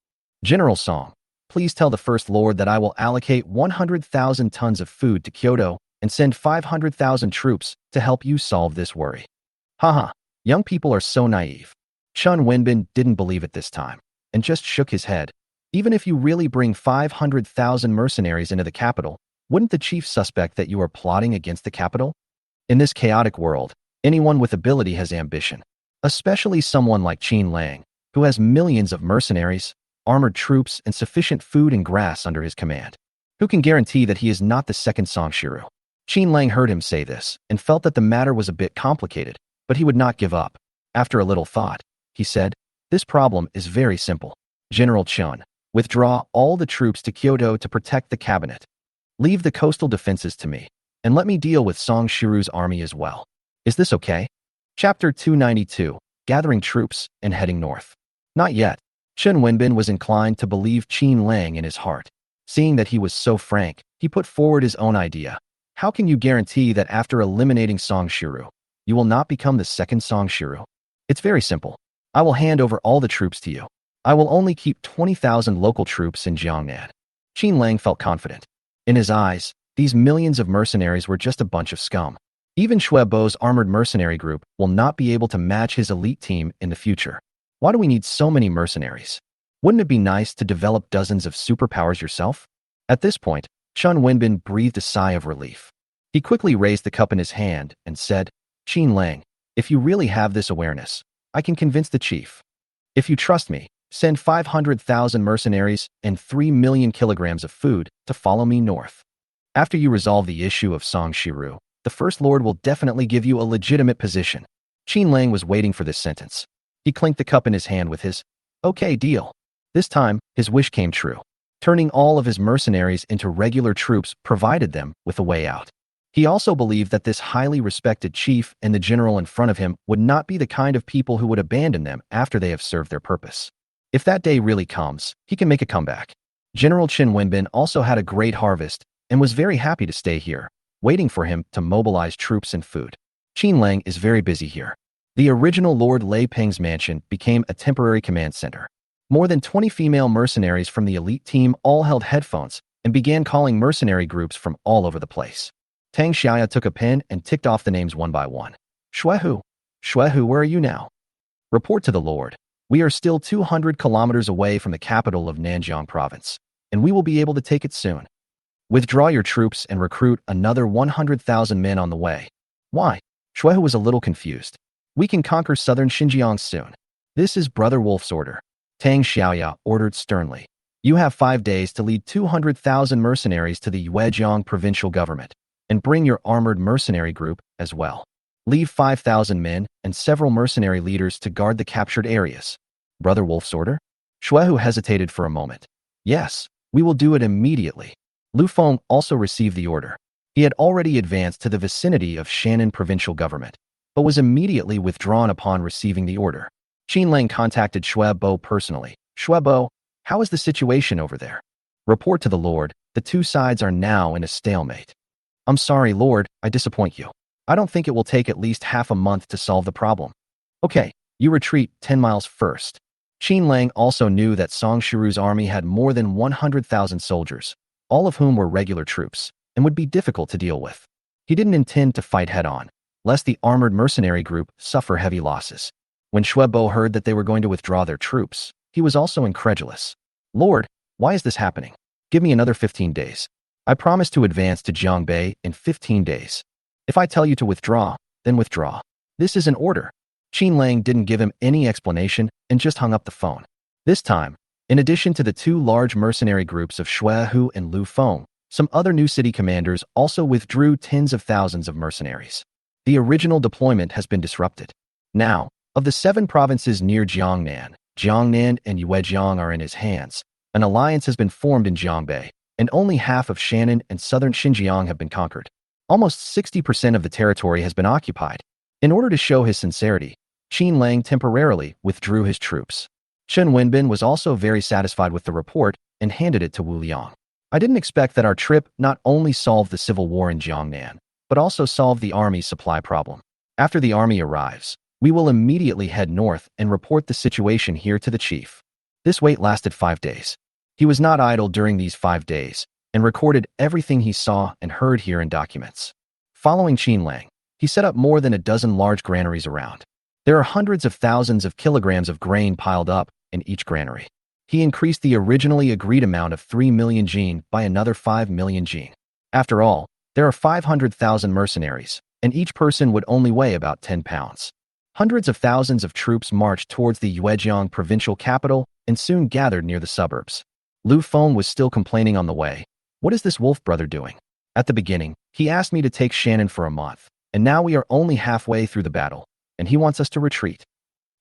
General Song, please tell the First Lord that I will allocate 100,000 tons of food to Kyoto and send 500,000 troops to help you solve this worry." Haha, young people are so naive. Chen Wenbin didn't believe it this time, and just shook his head. Even if you really bring 500,000 mercenaries into the capital, wouldn't the chief suspect that you are plotting against the capital? In this chaotic world, anyone with ability has ambition, especially someone like Qin Lang, who has millions of mercenaries, armored troops, and sufficient food and grass under his command. Who can guarantee that he is not the second Song Shiru? Qin Lang heard him say this and felt that the matter was a bit complicated, but he would not give up. After a little thought, he said, "This problem is very simple. General Chun, withdraw all the troops to Kyoto to protect the cabinet. Leave the coastal defenses to me, and let me deal with Song Shiru's army as well. Is this okay?" Chapter 292, Gathering Troops and Heading North. Not yet. Chen Wenbin was inclined to believe Qin Lang in his heart. Seeing that he was so frank, he put forward his own idea. "How can you guarantee that after eliminating Song Shiru, you will not become the second Song Shiru?" "It's very simple. I will hand over all the troops to you. I will only keep 20,000 local troops in Jiangnan." Qin Lang felt confident. In his eyes, these millions of mercenaries were just a bunch of scum. Even Xue Bo's armored mercenary group will not be able to match his elite team in the future. Why do we need so many mercenaries? Wouldn't it be nice to develop dozens of superpowers yourself? At this point, Chen Wenbin breathed a sigh of relief. He quickly raised the cup in his hand and said, Qin Lang, if you really have this awareness, I can convince the chief. If you trust me, send 500,000 mercenaries and 3 million kilograms of food to follow me north. After you resolve the issue of Song Shiru, the First Lord will definitely give you a legitimate position. Qin Lang was waiting for this sentence. He clinked the cup in his hand with his, okay, deal. This time, his wish came true. Turning all of his mercenaries into regular troops provided them with a way out. He also believed that this highly respected chief and the general in front of him would not be the kind of people who would abandon them after they have served their purpose. If that day really comes, he can make a comeback. General Chen Wenbin also had a great harvest and was very happy to stay here, waiting for him to mobilize troops and food. Qin Lang is very busy here. The original Lord Lei Peng's mansion became a temporary command center. More than 20 female mercenaries from the elite team all held headphones and began calling mercenary groups from all over the place. Tang Xiaya took a pen and ticked off the names one by one. Shuehu, where are you now? Report to the Lord. We are still 200 kilometers away from the capital of Nanjiang province, and we will be able to take it soon. Withdraw your troops and recruit another 100,000 men on the way. Why? Shuehu was a little confused. We can conquer southern Xinjiang soon. This is Brother Wolf's order. Tang Xiaoya ordered sternly. You have 5 days to lead 200,000 mercenaries to the Yuejiang provincial government, and bring your armored mercenary group as well. Leave 5,000 men and several mercenary leaders to guard the captured areas. Brother Wolf's order? Shuehu hesitated for a moment. Yes, we will do it immediately. Lu Feng also received the order. He had already advanced to the vicinity of Shannon provincial government, but was immediately withdrawn upon receiving the order. Qin Lang contacted Shui Bo personally. Shui Bo, how is the situation over there? Report to the Lord. The two sides are now in a stalemate. I'm sorry, Lord, I disappoint you. I don't think it will take at least half a month to solve the problem. Okay, you retreat 10 miles first. Qin Lang also knew that Song Shiru's army had more than 100,000 soldiers, all of whom were regular troops, and would be difficult to deal with. He didn't intend to fight head-on, lest the armored mercenary group suffer heavy losses. When Shui Bo heard that they were going to withdraw their troops, he was also incredulous. Lord, why is this happening? Give me another 15 days. I promise to advance to Jiangbei in 15 days. If I tell you to withdraw, then withdraw. This is an order. Qin Lang didn't give him any explanation and just hung up the phone. This time, in addition to the two large mercenary groups of Shuehu and Lu Feng, some other new city commanders also withdrew tens of thousands of mercenaries. The original deployment has been disrupted. Now, of the 7 provinces near Jiangnan and Yuejiang are in his hands. An alliance has been formed in Jiangbei, and only half of Shannon and southern Xinjiang have been conquered. Almost 60% of the territory has been occupied. In order to show his sincerity, Qin Lang temporarily withdrew his troops. Chen Wenbin was also very satisfied with the report and handed it to Wu Liang. I didn't expect that our trip not only solved the civil war in Jiangnan, but also solved the army's supply problem. After the army arrives, we will immediately head north and report the situation here to the chief. This wait lasted 5 days. He was not idle during these 5 days and recorded everything he saw and heard here in documents. Following Qin Lang, he set up more than a dozen large granaries around. There are hundreds of thousands of kilograms of grain piled up in each granary. He increased the originally agreed amount of 3 million jin by another 5 million jin. After all, there are 500,000 mercenaries, and each person would only weigh about 10 pounds. Hundreds of thousands of troops marched towards the Yuejiang provincial capital and soon gathered near the suburbs. Lu Feng was still complaining on the way. What is this wolf brother doing? At the beginning, he asked me to take Shannon for a month, and now we are only halfway through the battle, and he wants us to retreat.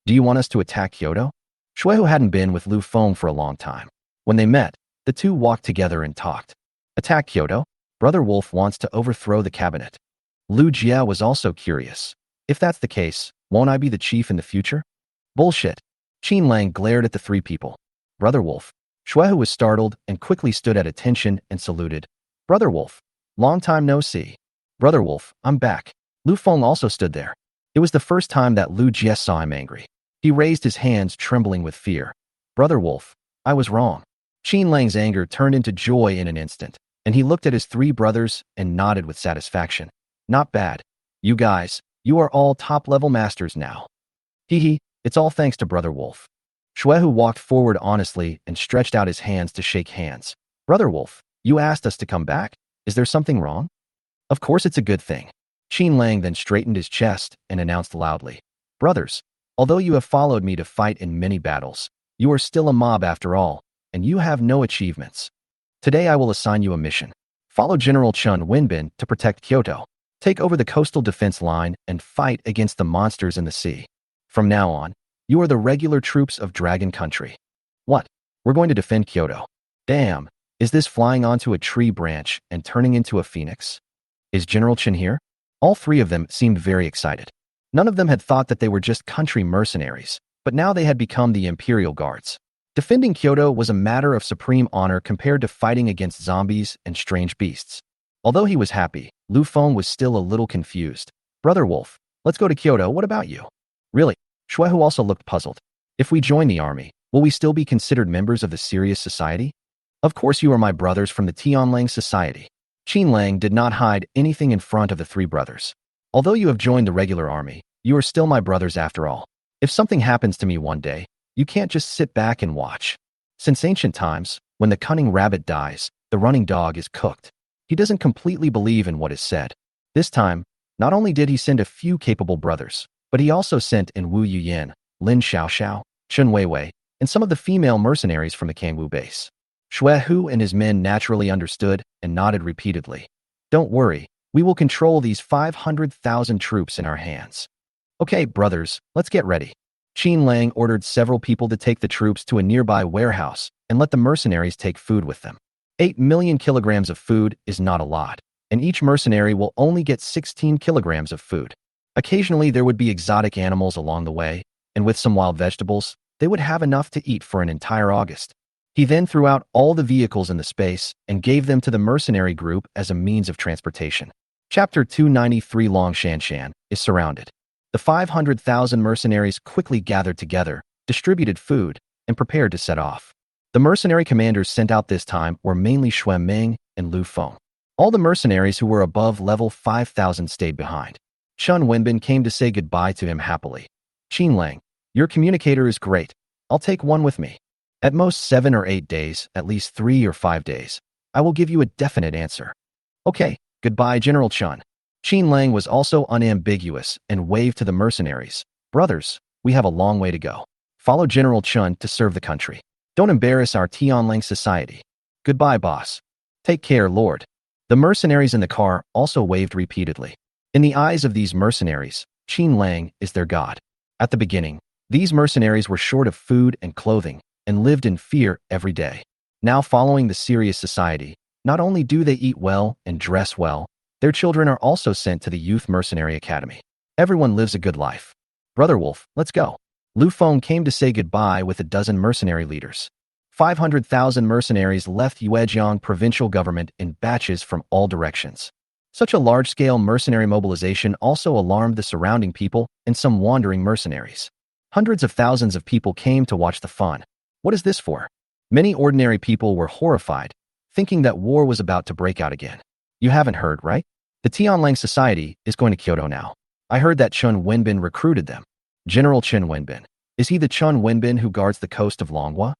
Do you want us to attack Kyoto? Shuehu hadn't been with Lu Feng for a long time. When they met, the two walked together and talked. Attack Kyoto? Brother Wolf wants to overthrow the cabinet. Lu Jia was also curious. If that's the case, won't I be the chief in the future? Bullshit. Qin Lang glared at the 3 people. Brother Wolf. Shuehu was startled and quickly stood at attention and saluted. Brother Wolf. Long time no see. Brother Wolf, I'm back. Lu Feng also stood there. It was the first time that Lu Jie saw him angry. He raised his hands trembling with fear. Brother Wolf, I was wrong. Qin Lang's anger turned into joy in an instant, and he looked at his 3 brothers and nodded with satisfaction. Not bad. You guys, you are all top-level masters now. Hee, it's all thanks to Brother Wolf. Shuehu walked forward honestly and stretched out his hands to shake hands. Brother Wolf, you asked us to come back? Is there something wrong? Of course it's a good thing. Qin Lang then straightened his chest and announced loudly, "Brothers, although you have followed me to fight in many battles, you are still a mob after all, and you have no achievements. Today I will assign you a mission. Follow General Chun Wenbin to protect Kyoto. Take over the coastal defense line and fight against the monsters in the sea. From now on, you are the regular troops of Dragon Country." "What? We're going to defend Kyoto? Damn, is this flying onto a tree branch and turning into a phoenix? Is General Chen here?" All three of them seemed very excited. None of them had thought that they were just country mercenaries, but now they had become the Imperial Guards. Defending Kyoto was a matter of supreme honor compared to fighting against zombies and strange beasts. Although he was happy, Lu Feng was still a little confused. "Brother Wolf, let's go to Kyoto, what about you?" "Really?" Shuehu also looked puzzled. "If we join the army, will we still be considered members of the serious society?" "Of course you are my brothers from the Qin Lang society." Qin Lang did not hide anything in front of the three brothers. "Although you have joined the regular army, you are still my brothers after all. If something happens to me one day, you can't just sit back and watch. Since ancient times, when the cunning rabbit dies, the running dog is cooked." He doesn't completely believe in what is said. This time, not only did he send a few capable brothers, but he also sent in Wu Yuyan, Lin Xiaoxiao, Chun Weiwei, and some of the female mercenaries from the Kangwu base. Shuehu and his men naturally understood and nodded repeatedly. "Don't worry, we will control these 500,000 troops in our hands." "Okay, brothers, let's get ready." Qin Lang ordered several people to take the troops to a nearby warehouse and let the mercenaries take food with them. 8 million kilograms of food is not a lot, and each mercenary will only get 16 kilograms of food. Occasionally, there would be exotic animals along the way, and with some wild vegetables, they would have enough to eat for an entire August. He then threw out all the vehicles in the space and gave them to the mercenary group as a means of transportation. Chapter 293 Long Shanshan is surrounded. The 500,000 mercenaries quickly gathered together, distributed food, and prepared to set off. The mercenary commanders sent out this time were mainly Xue Ming and Lu Feng. All the mercenaries who were above level 5,000 stayed behind. Chun Wenbin came to say goodbye to him happily. "Qin Lang, your communicator is great. I'll take one with me. At most 7 or 8 days, at least 3 or 5 days, I will give you a definite answer." "Okay, goodbye, General Chun." Qin Lang was also unambiguous and waved to the mercenaries. "Brothers, we have a long way to go. Follow General Chun to serve the country. Don't embarrass our Tianlang society. Goodbye, boss." "Take care, Lord." The mercenaries in the car also waved repeatedly. In the eyes of these mercenaries, Qin Lang is their god. At the beginning, these mercenaries were short of food and clothing and lived in fear every day. Now, following the serious society, not only do they eat well and dress well, their children are also sent to the Youth Mercenary Academy. Everyone lives a good life. "Brother Wolf, let's go." Lu Feng came to say goodbye with a dozen mercenary leaders. 500,000 mercenaries left Yuejiang provincial government in batches from all directions. Such a large-scale mercenary mobilization also alarmed the surrounding people and some wandering mercenaries. Hundreds of thousands of people came to watch the fun. What is this for? Many ordinary people were horrified, thinking that war was about to break out again. You haven't heard, right? The Tianlang Society is going to Kyoto now. I heard that Chun Wenbin recruited them. General Chun Wenbin. Is he the Chun Wenbin who guards the coast of Longhua?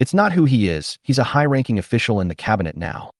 It's not who he is. He's a high-ranking official in the cabinet now.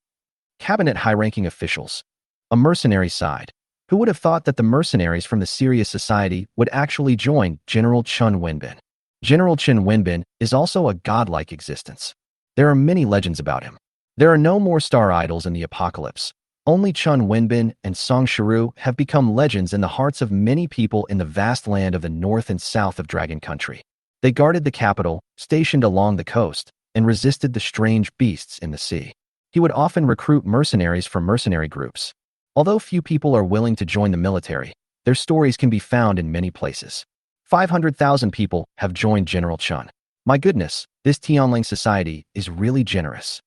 Cabinet high-ranking officials. A mercenary side. Who would have thought that the mercenaries from the Serious Society would actually join General Chun Wenbin? General Chun Wenbin is also a godlike existence. There are many legends about him. There are no more star idols in the apocalypse. Only Chun Wenbin and Song Shiru have become legends in the hearts of many people in the vast land of the north and south of Dragon Country. They guarded the capital, stationed along the coast, and resisted the strange beasts in the sea. He would often recruit mercenaries from mercenary groups. Although few people are willing to join the military, their stories can be found in many places. 500,000 people have joined General Chun. My goodness, this Tianlang society is really generous.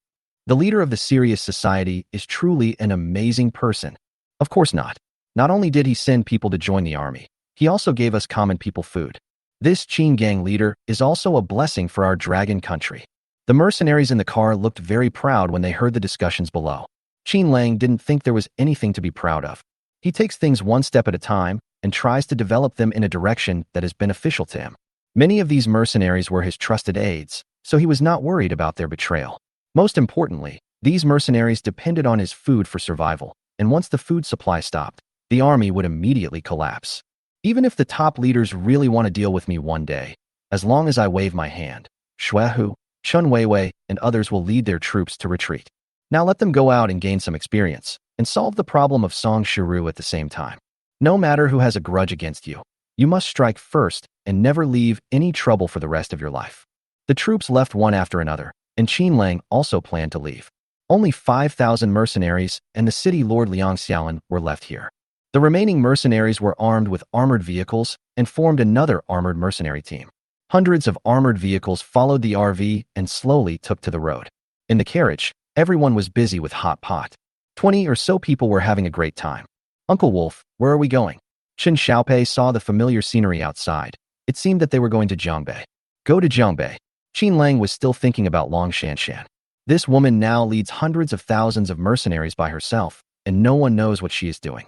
The leader of the Serious Society is truly an amazing person. Of course not. Not only did he send people to join the army, he also gave us common people food. This Qin Gang leader is also a blessing for our Dragon Country. The mercenaries in the car looked very proud when they heard the discussions below. Qin Lang didn't think there was anything to be proud of. He takes things one step at a time and tries to develop them in a direction that is beneficial to him. Many of these mercenaries were his trusted aides, so he was not worried about their betrayal. Most importantly, these mercenaries depended on his food for survival, and once the food supply stopped, the army would immediately collapse. Even if the top leaders really want to deal with me one day, as long as I wave my hand, Xuehu, Chun Weiwei, and others will lead their troops to retreat. Now let them go out and gain some experience, and solve the problem of Song Shiru at the same time. No matter who has a grudge against you, you must strike first and never leave any trouble for the rest of your life. The troops left one after another, and Qin Lang also planned to leave. Only 5,000 mercenaries and the city lord Liang Xiaolan were left here. The remaining mercenaries were armed with armored vehicles and formed another armored mercenary team. Hundreds of armored vehicles followed the RV and slowly took to the road. In the carriage, everyone was busy with hot pot. 20 or so people were having a great time. Uncle Wolf, where are we going? Chen Xiaopei saw the familiar scenery outside. It seemed that they were going to Zhangbei. Go to Zhangbei. Qin Lang was still thinking about Long Shanshan. This woman now leads hundreds of thousands of mercenaries by herself, and no one knows what she is doing.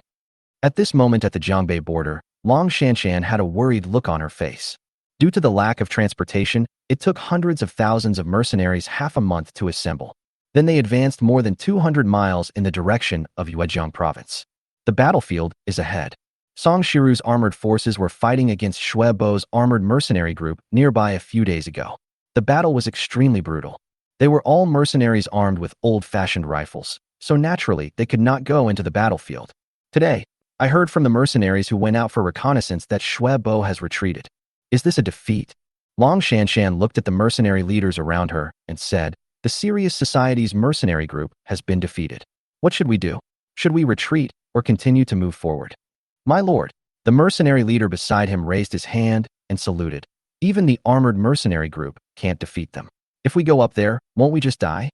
At this moment at the Zhangbei border, Long Shanshan had a worried look on her face. Due to the lack of transportation, it took hundreds of thousands of mercenaries half a month to assemble. Then they advanced more than 200 miles in the direction of Yuezhang province. The battlefield is ahead. Song Shiru's armored forces were fighting against Xue Bo's armored mercenary group nearby a few days ago. The battle was extremely brutal. They were all mercenaries armed with old-fashioned rifles, so naturally they could not go into the battlefield. Today, I heard from the mercenaries who went out for reconnaissance that Xue Bo has retreated. Is this a defeat? Long Shanshan looked at the mercenary leaders around her and said, the Serious Society's mercenary group has been defeated. What should we do? Should we retreat or continue to move forward? My lord, the mercenary leader beside him raised his hand and saluted. Even the armored mercenary group can't defeat them. If we go up there, won't we just die?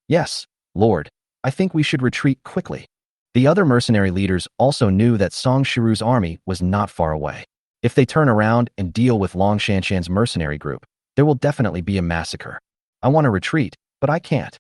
Yes, lord, I think we should retreat quickly. The other mercenary leaders also knew that Song Shiru's army was not far away. If they turn around and deal with Long Shanshan's mercenary group, there will definitely be a massacre. I want to retreat, but I can't.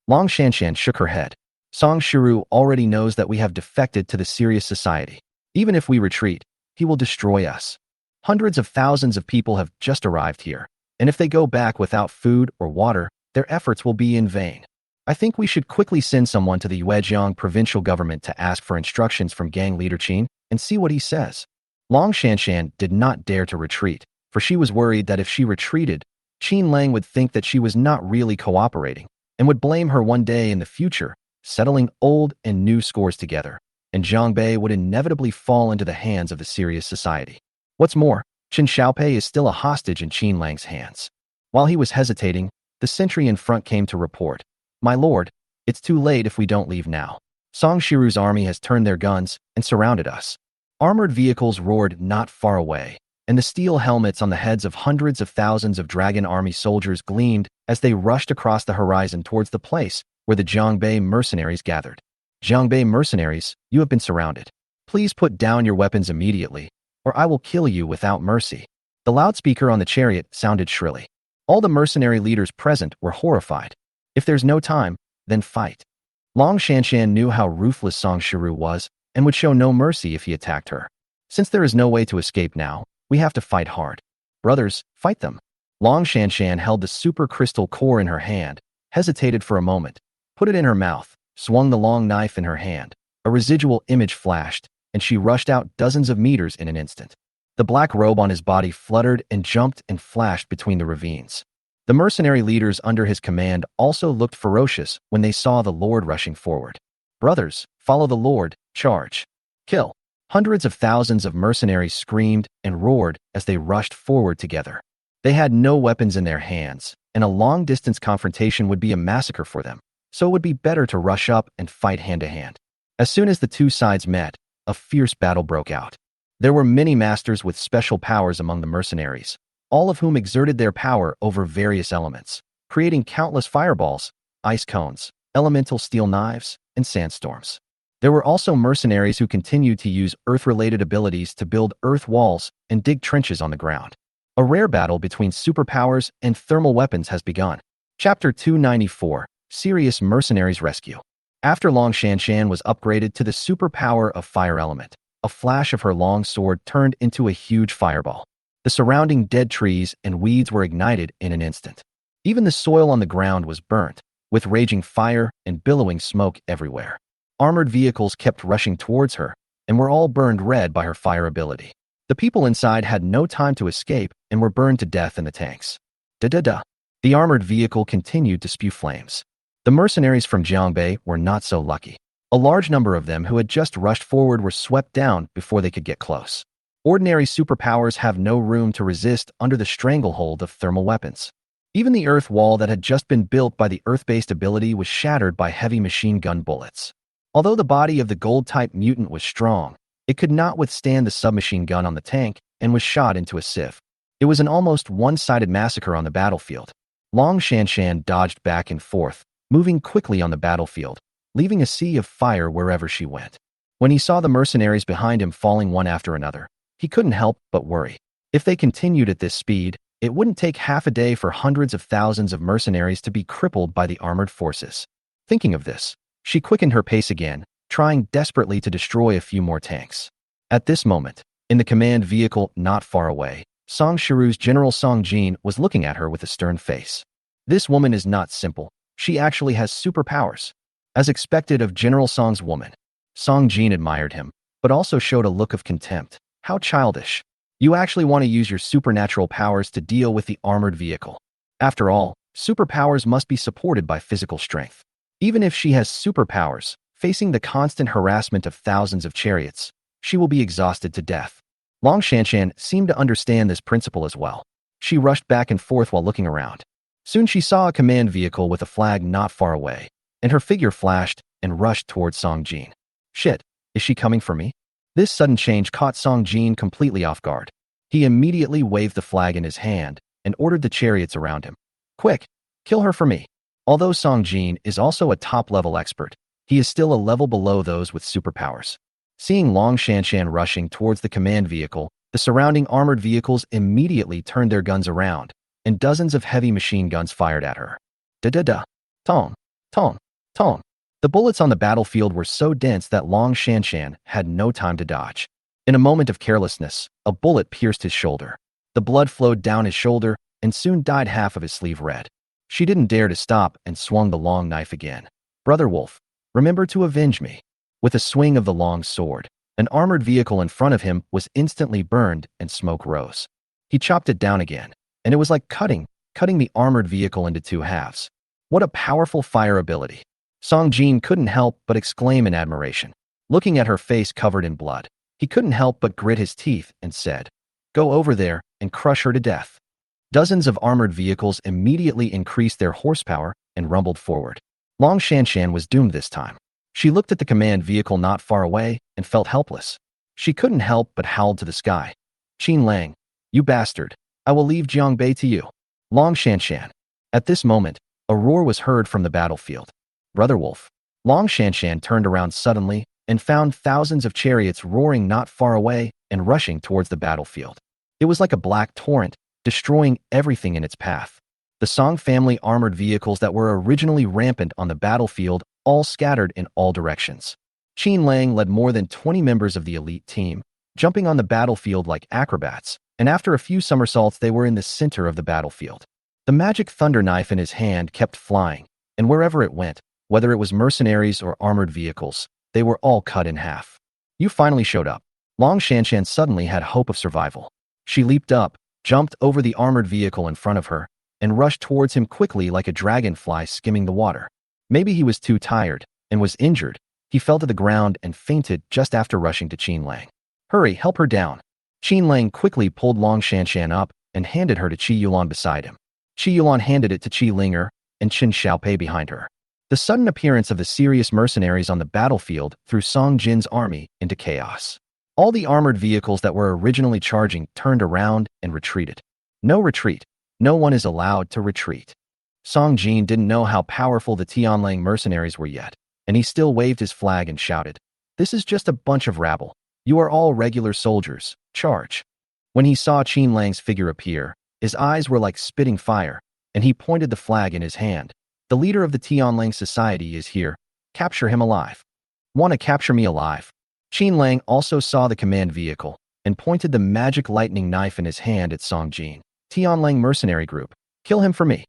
Long Shanshan shook her head. Song Shiru already knows that we have defected to the Serious Society. Even if we retreat, he will destroy us. Hundreds of thousands of people have just arrived here, and if they go back without food or water, their efforts will be in vain. I think we should quickly send someone to the Yuezhang provincial government to ask for instructions from gang leader Qin and see what he says. Long Shanshan did not dare to retreat, for she was worried that if she retreated, Qin Lang would think that she was not really cooperating and would blame her one day in the future, settling old and new scores together, and Zhangbei would inevitably fall into the hands of the Serious Society. What's more, Chen Xiaopei is still a hostage in Qin Lang's hands. While he was hesitating, the sentry in front came to report, My lord, it's too late if we don't leave now. Song Shiru's army has turned their guns and surrounded us. Armored vehicles roared not far away, and the steel helmets on the heads of hundreds of thousands of Dragon Army soldiers gleamed as they rushed across the horizon towards the place where the Zhangbei mercenaries gathered. Zhangbei mercenaries, you have been surrounded. Please put down your weapons immediately, or I will kill you without mercy. The loudspeaker on the chariot sounded shrilly. All the mercenary leaders present were horrified. If there's no time, then fight. Long Shanshan knew how ruthless Song Shiru was and would show no mercy if he attacked her. Since there is no way to escape now, we have to fight hard. Brothers, fight them. Long Shanshan held the super crystal core in her hand, hesitated for a moment, put it in her mouth, swung the long knife in her hand. A residual image flashed, and she rushed out dozens of meters in an instant. The black robe on his body fluttered and jumped and flashed between the ravines. The mercenary leaders under his command also looked ferocious when they saw the Lord rushing forward. Brothers, follow the Lord, charge. Kill. Hundreds of thousands of mercenaries screamed and roared as they rushed forward together. They had no weapons in their hands, and a long-distance confrontation would be a massacre for them, so it would be better to rush up and fight hand-to-hand. As soon as the two sides met, a fierce battle broke out. There were many masters with special powers among the mercenaries, all of whom exerted their power over various elements, creating countless fireballs, ice cones, elemental steel knives, and sandstorms. There were also mercenaries who continued to use earth-related abilities to build earth walls and dig trenches on the ground. A rare battle between superpowers and thermal weapons has begun. Chapter 294, Serious Mercenaries Rescue. After Long Shanshan was upgraded to the superpower of Fire Element, a flash of her long sword turned into a huge fireball. The surrounding dead trees and weeds were ignited in an instant. Even the soil on the ground was burnt, with raging fire and billowing smoke everywhere. Armored vehicles kept rushing towards her and were all burned red by her fire ability. The people inside had no time to escape and were burned to death in the tanks. Da-da-da. The armored vehicle continued to spew flames. The mercenaries from Jiangbei were not so lucky. A large number of them who had just rushed forward were swept down before they could get close. Ordinary superpowers have no room to resist under the stranglehold of thermal weapons. Even the earth wall that had just been built by the earth-based ability was shattered by heavy machine gun bullets. Although the body of the gold-type mutant was strong, it could not withstand the submachine gun on the tank and was shot into a sieve. It was an almost one-sided massacre on the battlefield. Long Shanshan dodged back and forth, moving quickly on the battlefield, leaving a sea of fire wherever she went. When he saw the mercenaries behind him falling one after another, he couldn't help but worry. If they continued at this speed, it wouldn't take half a day for hundreds of thousands of mercenaries to be crippled by the armored forces. Thinking of this, she quickened her pace again, trying desperately to destroy a few more tanks. At this moment, in the command vehicle not far away, Song Shiru's General Song Jin was looking at her with a stern face. This woman is not simple. She actually has superpowers. As expected of General Song's woman, Song Jin admired him, but also showed a look of contempt. How childish. You actually want to use your supernatural powers to deal with the armored vehicle. After all, superpowers must be supported by physical strength. Even if she has superpowers, facing the constant harassment of thousands of chariots, she will be exhausted to death. Long Shanshan seemed to understand this principle as well. She rushed back and forth while looking around. Soon she saw a command vehicle with a flag not far away, and her figure flashed and rushed towards Song Jin. Shit, is she coming for me? This sudden change caught Song Jin completely off guard. He immediately waved the flag in his hand and ordered the chariots around him. Quick, kill her for me. Although Song Jin is also a top-level expert, he is still a level below those with superpowers. Seeing Long Shanshan rushing towards the command vehicle, the surrounding armored vehicles immediately turned their guns around, and dozens of heavy machine guns fired at her. Da-da-da. Tong, tong, tong. The bullets on the battlefield were so dense that Long Shanshan had no time to dodge. In a moment of carelessness, a bullet pierced his shoulder. The blood flowed down his shoulder and soon dyed half of his sleeve red. She didn't dare to stop and swung the long knife again. Brother Wolf, remember to avenge me. With a swing of the long sword, an armored vehicle in front of him was instantly burned and smoke rose. He chopped it down again, and it was like cutting the armored vehicle into two halves. What a powerful fire ability. Song Jin couldn't help but exclaim in admiration. Looking at her face covered in blood, he couldn't help but grit his teeth and said, "Go over there and crush her to death." Dozens of armored vehicles immediately increased their horsepower and rumbled forward. Long Shanshan was doomed this time. She looked at the command vehicle not far away and felt helpless. She couldn't help but howl to the sky. "Qin Lang, you bastard, I will leave Jiangbei to you." Long Shanshan. At this moment, a roar was heard from the battlefield. Brother Wolf. Long Shanshan turned around suddenly and found thousands of chariots roaring not far away and rushing towards the battlefield. It was like a black torrent, destroying everything in its path. The Song family armored vehicles that were originally rampant on the battlefield all scattered in all directions. Qin Lang led more than 20 members of the elite team, jumping on the battlefield like acrobats, and after a few somersaults they were in the center of the battlefield. The magic thunder knife in his hand kept flying, and wherever it went, whether it was mercenaries or armored vehicles, they were all cut in half. You finally showed up. Long Shanshan suddenly had hope of survival. She leaped up, jumped over the armored vehicle in front of her, and rushed towards him quickly like a dragonfly skimming the water. Maybe he was too tired and was injured. He fell to the ground and fainted just after rushing to Qin Lang. "Hurry, help her down." Qin Lang quickly pulled Long Shanshan up and handed her to Qi Yulan beside him. Qi Yulan handed it to Qi Linger and Qin Xiaopei behind her. The sudden appearance of the serious mercenaries on the battlefield threw Song Jin's army into chaos. All the armored vehicles that were originally charging turned around and retreated. No retreat. No one is allowed to retreat. Song Jin didn't know how powerful the Tianlang mercenaries were yet, and he still waved his flag and shouted, "This is just a bunch of rabble. You are all regular soldiers. Charge." When he saw Qin Lang's figure appear, his eyes were like spitting fire, and he pointed the flag in his hand. "The leader of the Tianlang society is here. Capture him alive." "Want to capture me alive?" Qin Lang also saw the command vehicle and pointed the magic lightning knife in his hand at Song Jin. "Tianlang mercenary group, kill him for me.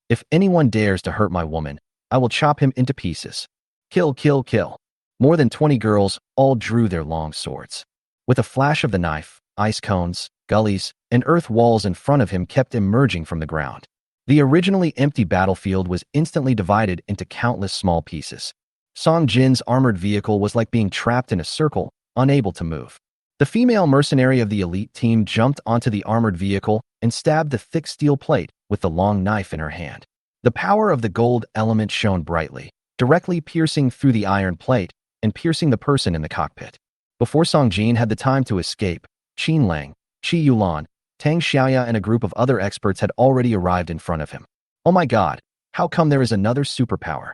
If anyone dares to hurt my woman, I will chop him into pieces. Kill, kill, kill." More than 20 girls all drew their long swords. With a flash of the knife, ice cones, gullies, and earth walls in front of him kept emerging from the ground. The originally empty battlefield was instantly divided into countless small pieces. Song Jin's armored vehicle was like being trapped in a circle, unable to move. The female mercenary of the elite team jumped onto the armored vehicle and stabbed the thick steel plate with the long knife in her hand. The power of the gold element shone brightly, directly piercing through the iron plate and piercing the person in the cockpit. Before Song Jin had the time to escape, Qin Lang, Qi Yulan, Tang Xiaoya and a group of other experts had already arrived in front of him. Oh my god, how come there is another superpower?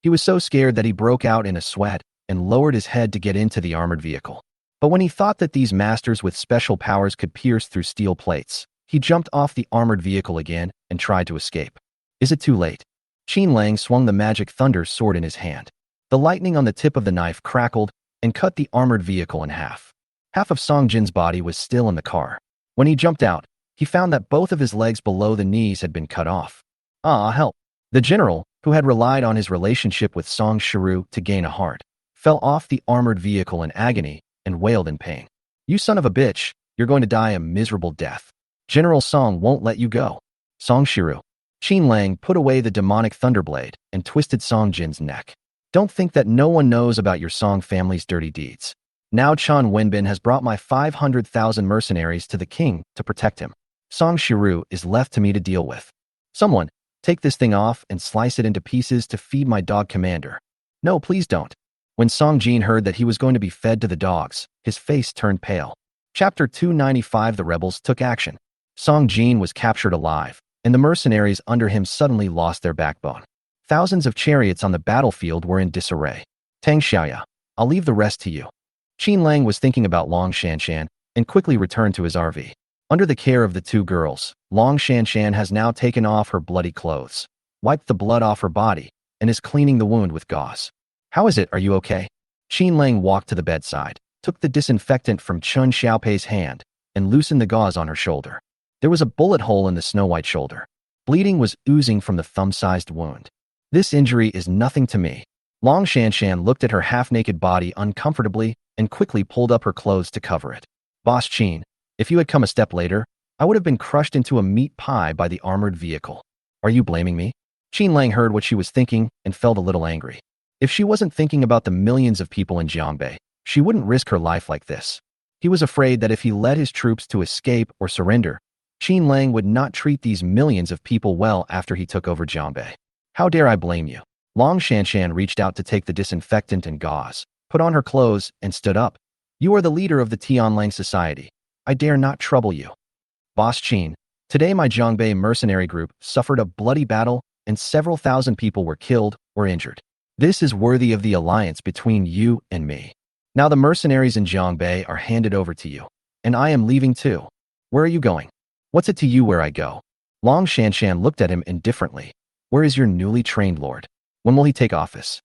He was so scared that he broke out in a sweat and lowered his head to get into the armored vehicle. But when he thought that these masters with special powers could pierce through steel plates, he jumped off the armored vehicle again and tried to escape. Is it too late? Qin Lang swung the magic thunder sword in his hand. The lightning on the tip of the knife crackled and cut the armored vehicle in half. Half of Song Jin's body was still in the car. When he jumped out, he found that both of his legs below the knees had been cut off. Ah, help! The general, who had relied on his relationship with Song Shiru to gain a heart, fell off the armored vehicle in agony and wailed in pain. You son of a bitch, you're going to die a miserable death. General Song won't let you go. Song Shiru. Qin Lang put away the demonic thunderblade and twisted Song Jin's neck. Don't think that no one knows about your Song family's dirty deeds. Now Chan Wenbin has brought my 500,000 mercenaries to the king to protect him. Song Shiru is left to me to deal with. Someone, take this thing off and slice it into pieces to feed my dog commander. No, please don't. When Song Jin heard that he was going to be fed to the dogs, his face turned pale. Chapter 295. The rebels took action. Song Jin was captured alive, and the mercenaries under him suddenly lost their backbone. Thousands of chariots on the battlefield were in disarray. Tang Xiaoya, I'll leave the rest to you. Qin Lang was thinking about Long Shanshan and quickly returned to his RV. Under the care of the two girls, Long Shanshan has now taken off her bloody clothes, wiped the blood off her body, and is cleaning the wound with gauze. How is it? Are you okay? Qin Lang walked to the bedside, took the disinfectant from Chun Xiaopei's hand, and loosened the gauze on her shoulder. There was a bullet hole in the snow-white shoulder. Bleeding was oozing from the thumb-sized wound. This injury is nothing to me. Long Shanshan looked at her half-naked body uncomfortably and quickly pulled up her clothes to cover it. Boss Qin, if you had come a step later, I would have been crushed into a meat pie by the armored vehicle. Are you blaming me? Qin Lang heard what she was thinking and felt a little angry. If she wasn't thinking about the millions of people in Jiangbei, she wouldn't risk her life like this. He was afraid that if he led his troops to escape or surrender, Qin Lang would not treat these millions of people well after he took over Jiangbei. How dare I blame you? Long Shanshan reached out to take the disinfectant and gauze, put on her clothes, and stood up. You are the leader of the Tianlang society. I dare not trouble you. Boss Qin, today my Jiangbei mercenary group suffered a bloody battle and several thousand people were killed or injured. This is worthy of the alliance between you and me. Now the mercenaries in Jiangbei are handed over to you, and I am leaving too. Where are you going? What's it to you where I go? Long Shanshan looked at him indifferently. Where is your newly trained lord? When will he take office?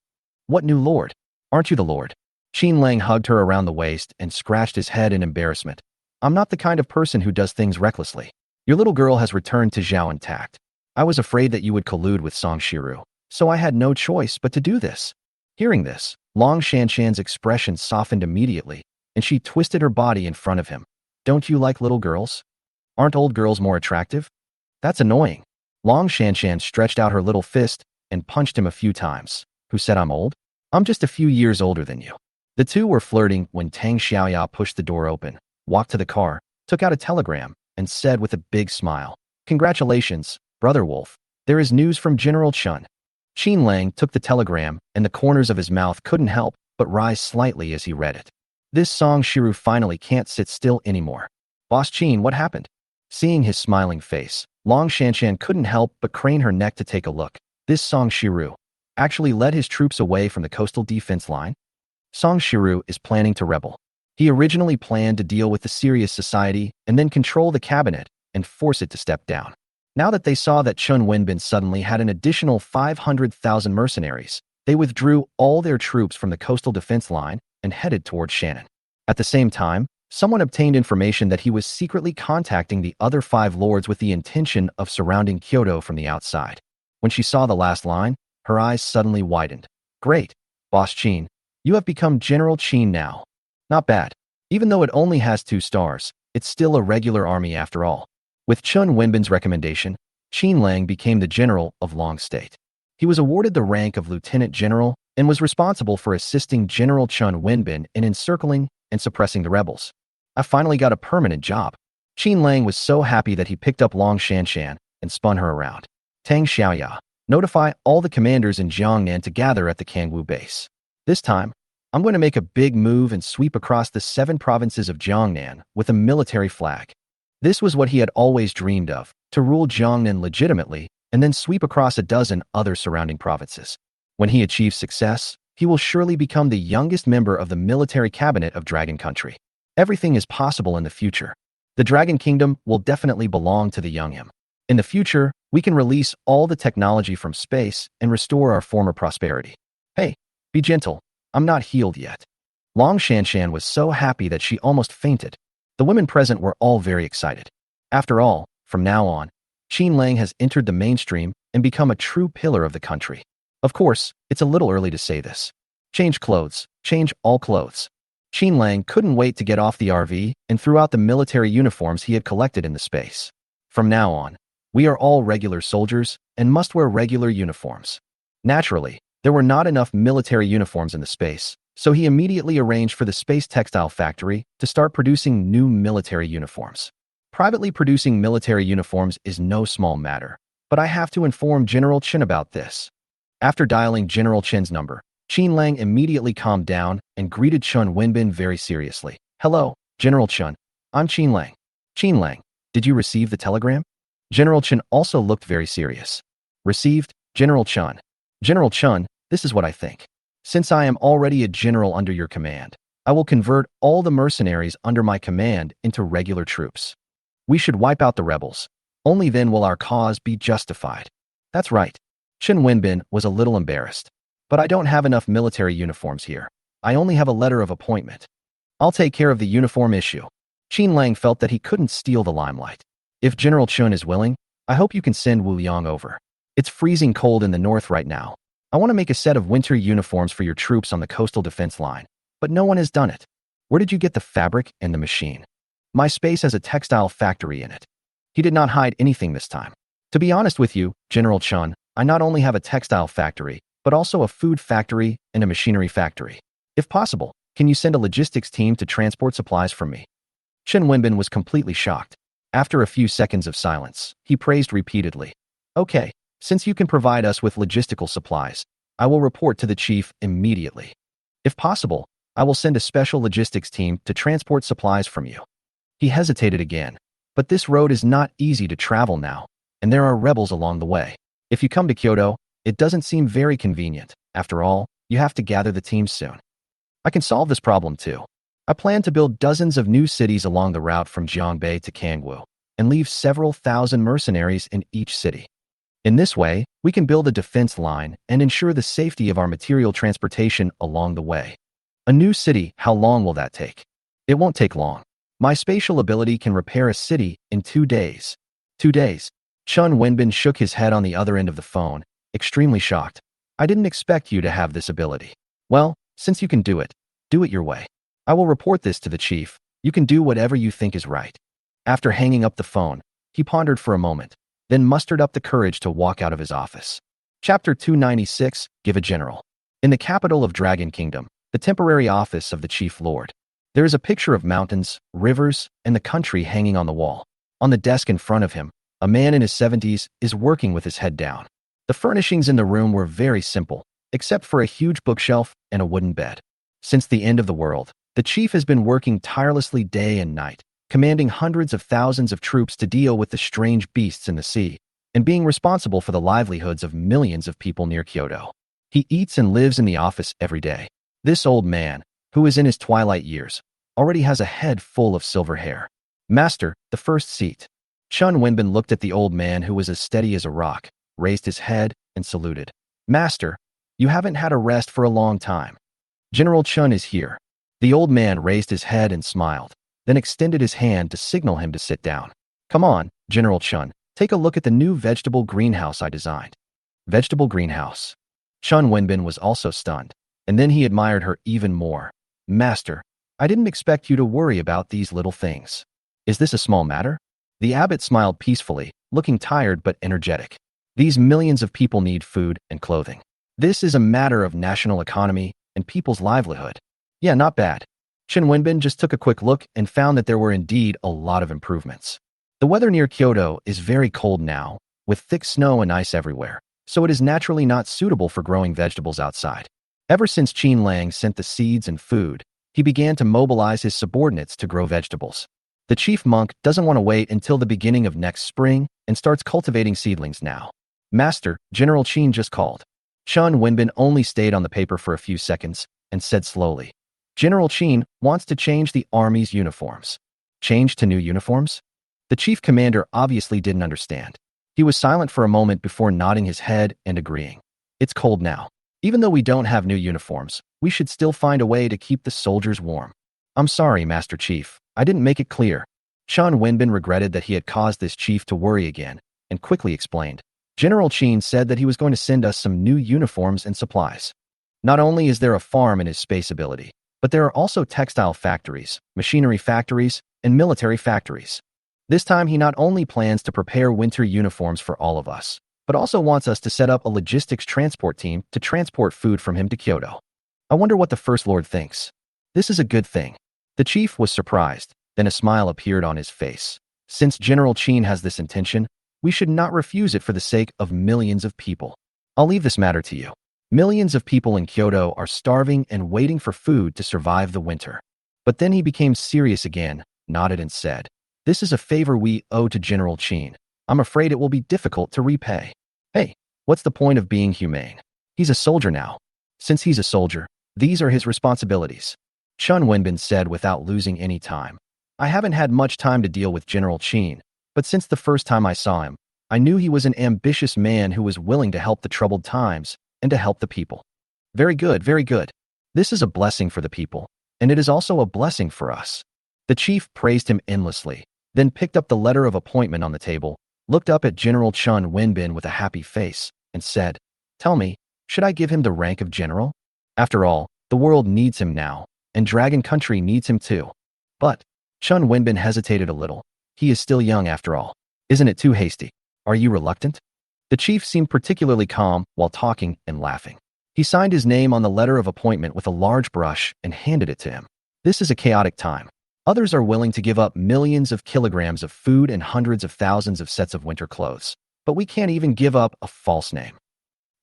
What new lord? Aren't you the lord? Qin Lang hugged her around the waist and scratched his head in embarrassment. I'm not the kind of person who does things recklessly. Your little girl has returned to Zhao intact. I was afraid that you would collude with Song Shiru, so I had no choice but to do this. Hearing this, Long Shanshan's expression softened immediately, and she twisted her body in front of him. Don't you like little girls? Aren't old girls more attractive? That's annoying. Long Shanshan stretched out her little fist and punched him a few times. Who said I'm old? I'm just a few years older than you. The two were flirting when Tang Xiaoya pushed the door open, walked to the car, took out a telegram, and said with a big smile, Congratulations, Brother Wolf. There is news from General Chun. Qin Lang took the telegram, and the corners of his mouth couldn't help but rise slightly as he read it. This Song Shiru finally can't sit still anymore. Boss Qin, what happened? Seeing his smiling face, Long Shanshan couldn't help but crane her neck to take a look. This Song Shiru actually led his troops away from the coastal defense line. Song Shiru is planning to rebel. He originally planned to deal with the serious society and then control the cabinet and force it to step down. Now that they saw that Chun Wenbin suddenly had an additional 500,000 mercenaries, they withdrew all their troops from the coastal defense line and headed towards Shannon. At the same time, someone obtained information that he was secretly contacting the other 5 lords with the intention of surrounding Kyoto from the outside. When she saw the last line, her eyes suddenly widened. Great, Boss Qin. You have become General Qin now. Not bad. Even though it only has 2 stars, it's still a regular army after all. With Chun Wenbin's recommendation, Qin Lang became the general of Long State. He was awarded the rank of lieutenant general and was responsible for assisting General Chun Wenbin in encircling and suppressing the rebels. I finally got a permanent job. Qin Lang was so happy that he picked up Long Shanshan and spun her around. Tang Xiaoya, notify all the commanders in Jiangnan to gather at the Kangwu base. This time, I'm going to make a big move and sweep across the 7 provinces of Jiangnan with a military flag. This was what he had always dreamed of, to rule Jiangnan legitimately and then sweep across a dozen other surrounding provinces. When he achieves success, he will surely become the youngest member of the military cabinet of Dragon Country. Everything is possible in the future. The Dragon Kingdom will definitely belong to the young him. In the future, we can release all the technology from space and restore our former prosperity. Hey, be gentle. I'm not healed yet. Long Shanshan was so happy that she almost fainted. The women present were all very excited. After all, from now on, Qin Lang has entered the mainstream and become a true pillar of the country. Of course, it's a little early to say this. Change clothes, change all clothes. Qin Lang couldn't wait to get off the RV and threw out the military uniforms he had collected in the space. From now on, we are all regular soldiers and must wear regular uniforms. Naturally, there were not enough military uniforms in the space, so he immediately arranged for the space textile factory to start producing new military uniforms. Privately producing military uniforms is no small matter, but I have to inform General Qin about this. After dialing General Qin's number, Qin Lang immediately calmed down and greeted Chun Wenbin very seriously. Hello, General Chun. I'm Qin Lang. Qin Lang, did you receive the telegram? General Qin also looked very serious. Received, General Chun. General Chun, this is what I think. Since I am already a general under your command, I will convert all the mercenaries under my command into regular troops. We should wipe out the rebels. Only then will our cause be justified. That's right. Chun Wenbin was a little embarrassed. But I don't have enough military uniforms here. I only have a letter of appointment. I'll take care of the uniform issue. Qin Lang felt that he couldn't steal the limelight. If General Chun is willing, I hope you can send Wu Yang over. It's freezing cold in the north right now. I want to make a set of winter uniforms for your troops on the coastal defense line, but no one has done it. Where did you get the fabric and the machine? My space has a textile factory in it. He did not hide anything this time. To be honest with you, General Chun, I not only have a textile factory, but also a food factory and a machinery factory. If possible, can you send a logistics team to transport supplies from me? Chun Wenbin was completely shocked. After a few seconds of silence, he praised repeatedly. Okay, since you can provide us with logistical supplies, I will report to the chief immediately. If possible, I will send a special logistics team to transport supplies from you. He hesitated again, but this road is not easy to travel now, and there are rebels along the way. If you come to Kyoto, it doesn't seem very convenient. After all, you have to gather the team soon. I can solve this problem too. I plan to build dozens of new cities along the route from Jiangbei to Kangwu, and leave several thousand mercenaries in each city. In this way, we can build a defense line and ensure the safety of our material transportation along the way. A new city, how long will that take? It won't take long. My spatial ability can repair a city in 2 days. 2 days. Chun Wenbin shook his head on the other end of the phone, extremely shocked. I didn't expect you to have this ability. Well, since you can do it your way. I will report this to the chief. You can do whatever you think is right. After hanging up the phone, he pondered for a moment, then mustered up the courage to walk out of his office. Chapter 296, Give a General. In the capital of Dragon Kingdom, the temporary office of the Chief Lord. There is a picture of mountains, rivers, and the country hanging on the wall. On the desk in front of him, a man in his 70s is working with his head down. The furnishings in the room were very simple, except for a huge bookshelf and a wooden bed. Since the end of the world, the chief has been working tirelessly day and night, commanding hundreds of thousands of troops to deal with the strange beasts in the sea, and being responsible for the livelihoods of millions of people near Kyoto. He eats and lives in the office every day. This old man, who is in his twilight years, already has a head full of silver hair. Master, the first seat. Chun Wenbin looked at the old man who was as steady as a rock, raised his head, and saluted. Master, you haven't had a rest for a long time. General Chun is here. The old man raised his head and smiled, then extended his hand to signal him to sit down. Come on, General Chun, take a look at the new vegetable greenhouse I designed. Vegetable greenhouse. Chun Wenbin was also stunned. And then he admired her even more. Master, I didn't expect you to worry about these little things. Is this a small matter? The abbot smiled peacefully, looking tired but energetic. These millions of people need food and clothing. This is a matter of national economy and people's livelihood. Yeah, not bad. Chen Wenbin just took a quick look and found that there were indeed a lot of improvements. The weather near Kyoto is very cold now, with thick snow and ice everywhere, so it is naturally not suitable for growing vegetables outside. Ever since Qin Lang sent the seeds and food, he began to mobilize his subordinates to grow vegetables. The chief monk doesn't want to wait until the beginning of next spring and starts cultivating seedlings now. Master, General Qin just called. Chen Wenbin only stayed on the paper for a few seconds and said slowly, General Qin wants to change the army's uniforms. Change to new uniforms? The chief commander obviously didn't understand. He was silent for a moment before nodding his head and agreeing. It's cold now. Even though we don't have new uniforms, we should still find a way to keep the soldiers warm. I'm sorry, Master Chief. I didn't make it clear. Chen Wenbin regretted that he had caused this chief to worry again and quickly explained. General Qin said that he was going to send us some new uniforms and supplies. Not only is there a farm in his space ability, but there are also textile factories, machinery factories, and military factories. This time he not only plans to prepare winter uniforms for all of us, but also wants us to set up a logistics transport team to transport food from him to Kyoto. I wonder what the First Lord thinks. This is a good thing. The chief was surprised, then a smile appeared on his face. Since General Qin has this intention, we should not refuse it for the sake of millions of people. I'll leave this matter to you. Millions of people in Kyoto are starving and waiting for food to survive the winter. But then he became serious again, nodded and said, This is a favor we owe to General Qin. I'm afraid it will be difficult to repay. Hey, what's the point of being humane? He's a soldier now. Since he's a soldier, these are his responsibilities. Chen Wenbin said without losing any time. I haven't had much time to deal with General Qin, but since the first time I saw him, I knew he was an ambitious man who was willing to help the troubled times and to help the people. Very good, very good. This is a blessing for the people, and it is also a blessing for us. The chief praised him endlessly, then picked up the letter of appointment on the table, looked up at General Chen Wenbin with a happy face, and said, Tell me, should I give him the rank of general? After all, the world needs him now, and Dragon Country needs him too. But, Chen Wenbin hesitated a little. He is still young after all. Isn't it too hasty? Are you reluctant? The chief seemed particularly calm while talking and laughing. He signed his name on the letter of appointment with a large brush and handed it to him. This is a chaotic time. Others are willing to give up millions of kilograms of food and hundreds of thousands of sets of winter clothes. But we can't even give up a false name.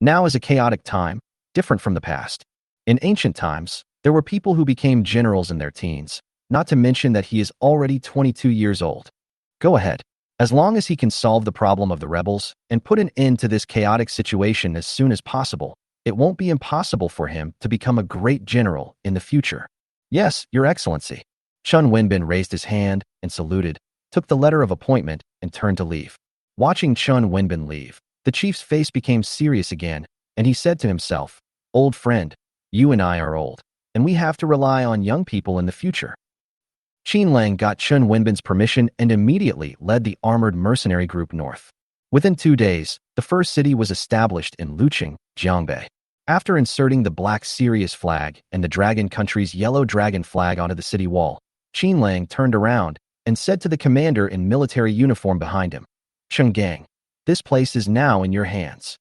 Now is a chaotic time, different from the past. In ancient times, there were people who became generals in their teens, not to mention that he is already 22 years old. Go ahead. As long as he can solve the problem of the rebels and put an end to this chaotic situation as soon as possible, it won't be impossible for him to become a great general in the future. Yes, Your Excellency. Chen Wenbin raised his hand and saluted, took the letter of appointment, and turned to leave. Watching Chen Wenbin leave, the chief's face became serious again, and he said to himself, Old friend, you and I are old, and we have to rely on young people in the future. Qin Lang got Chen Wenbin's permission and immediately led the armored mercenary group north. Within 2 days, the first city was established in Luqing, Jiangbei. After inserting the Black Sirius flag and the Dragon Country's yellow dragon flag onto the city wall, Qin Lang turned around and said to the commander in military uniform behind him, Chen Gang, this place is now in your hands.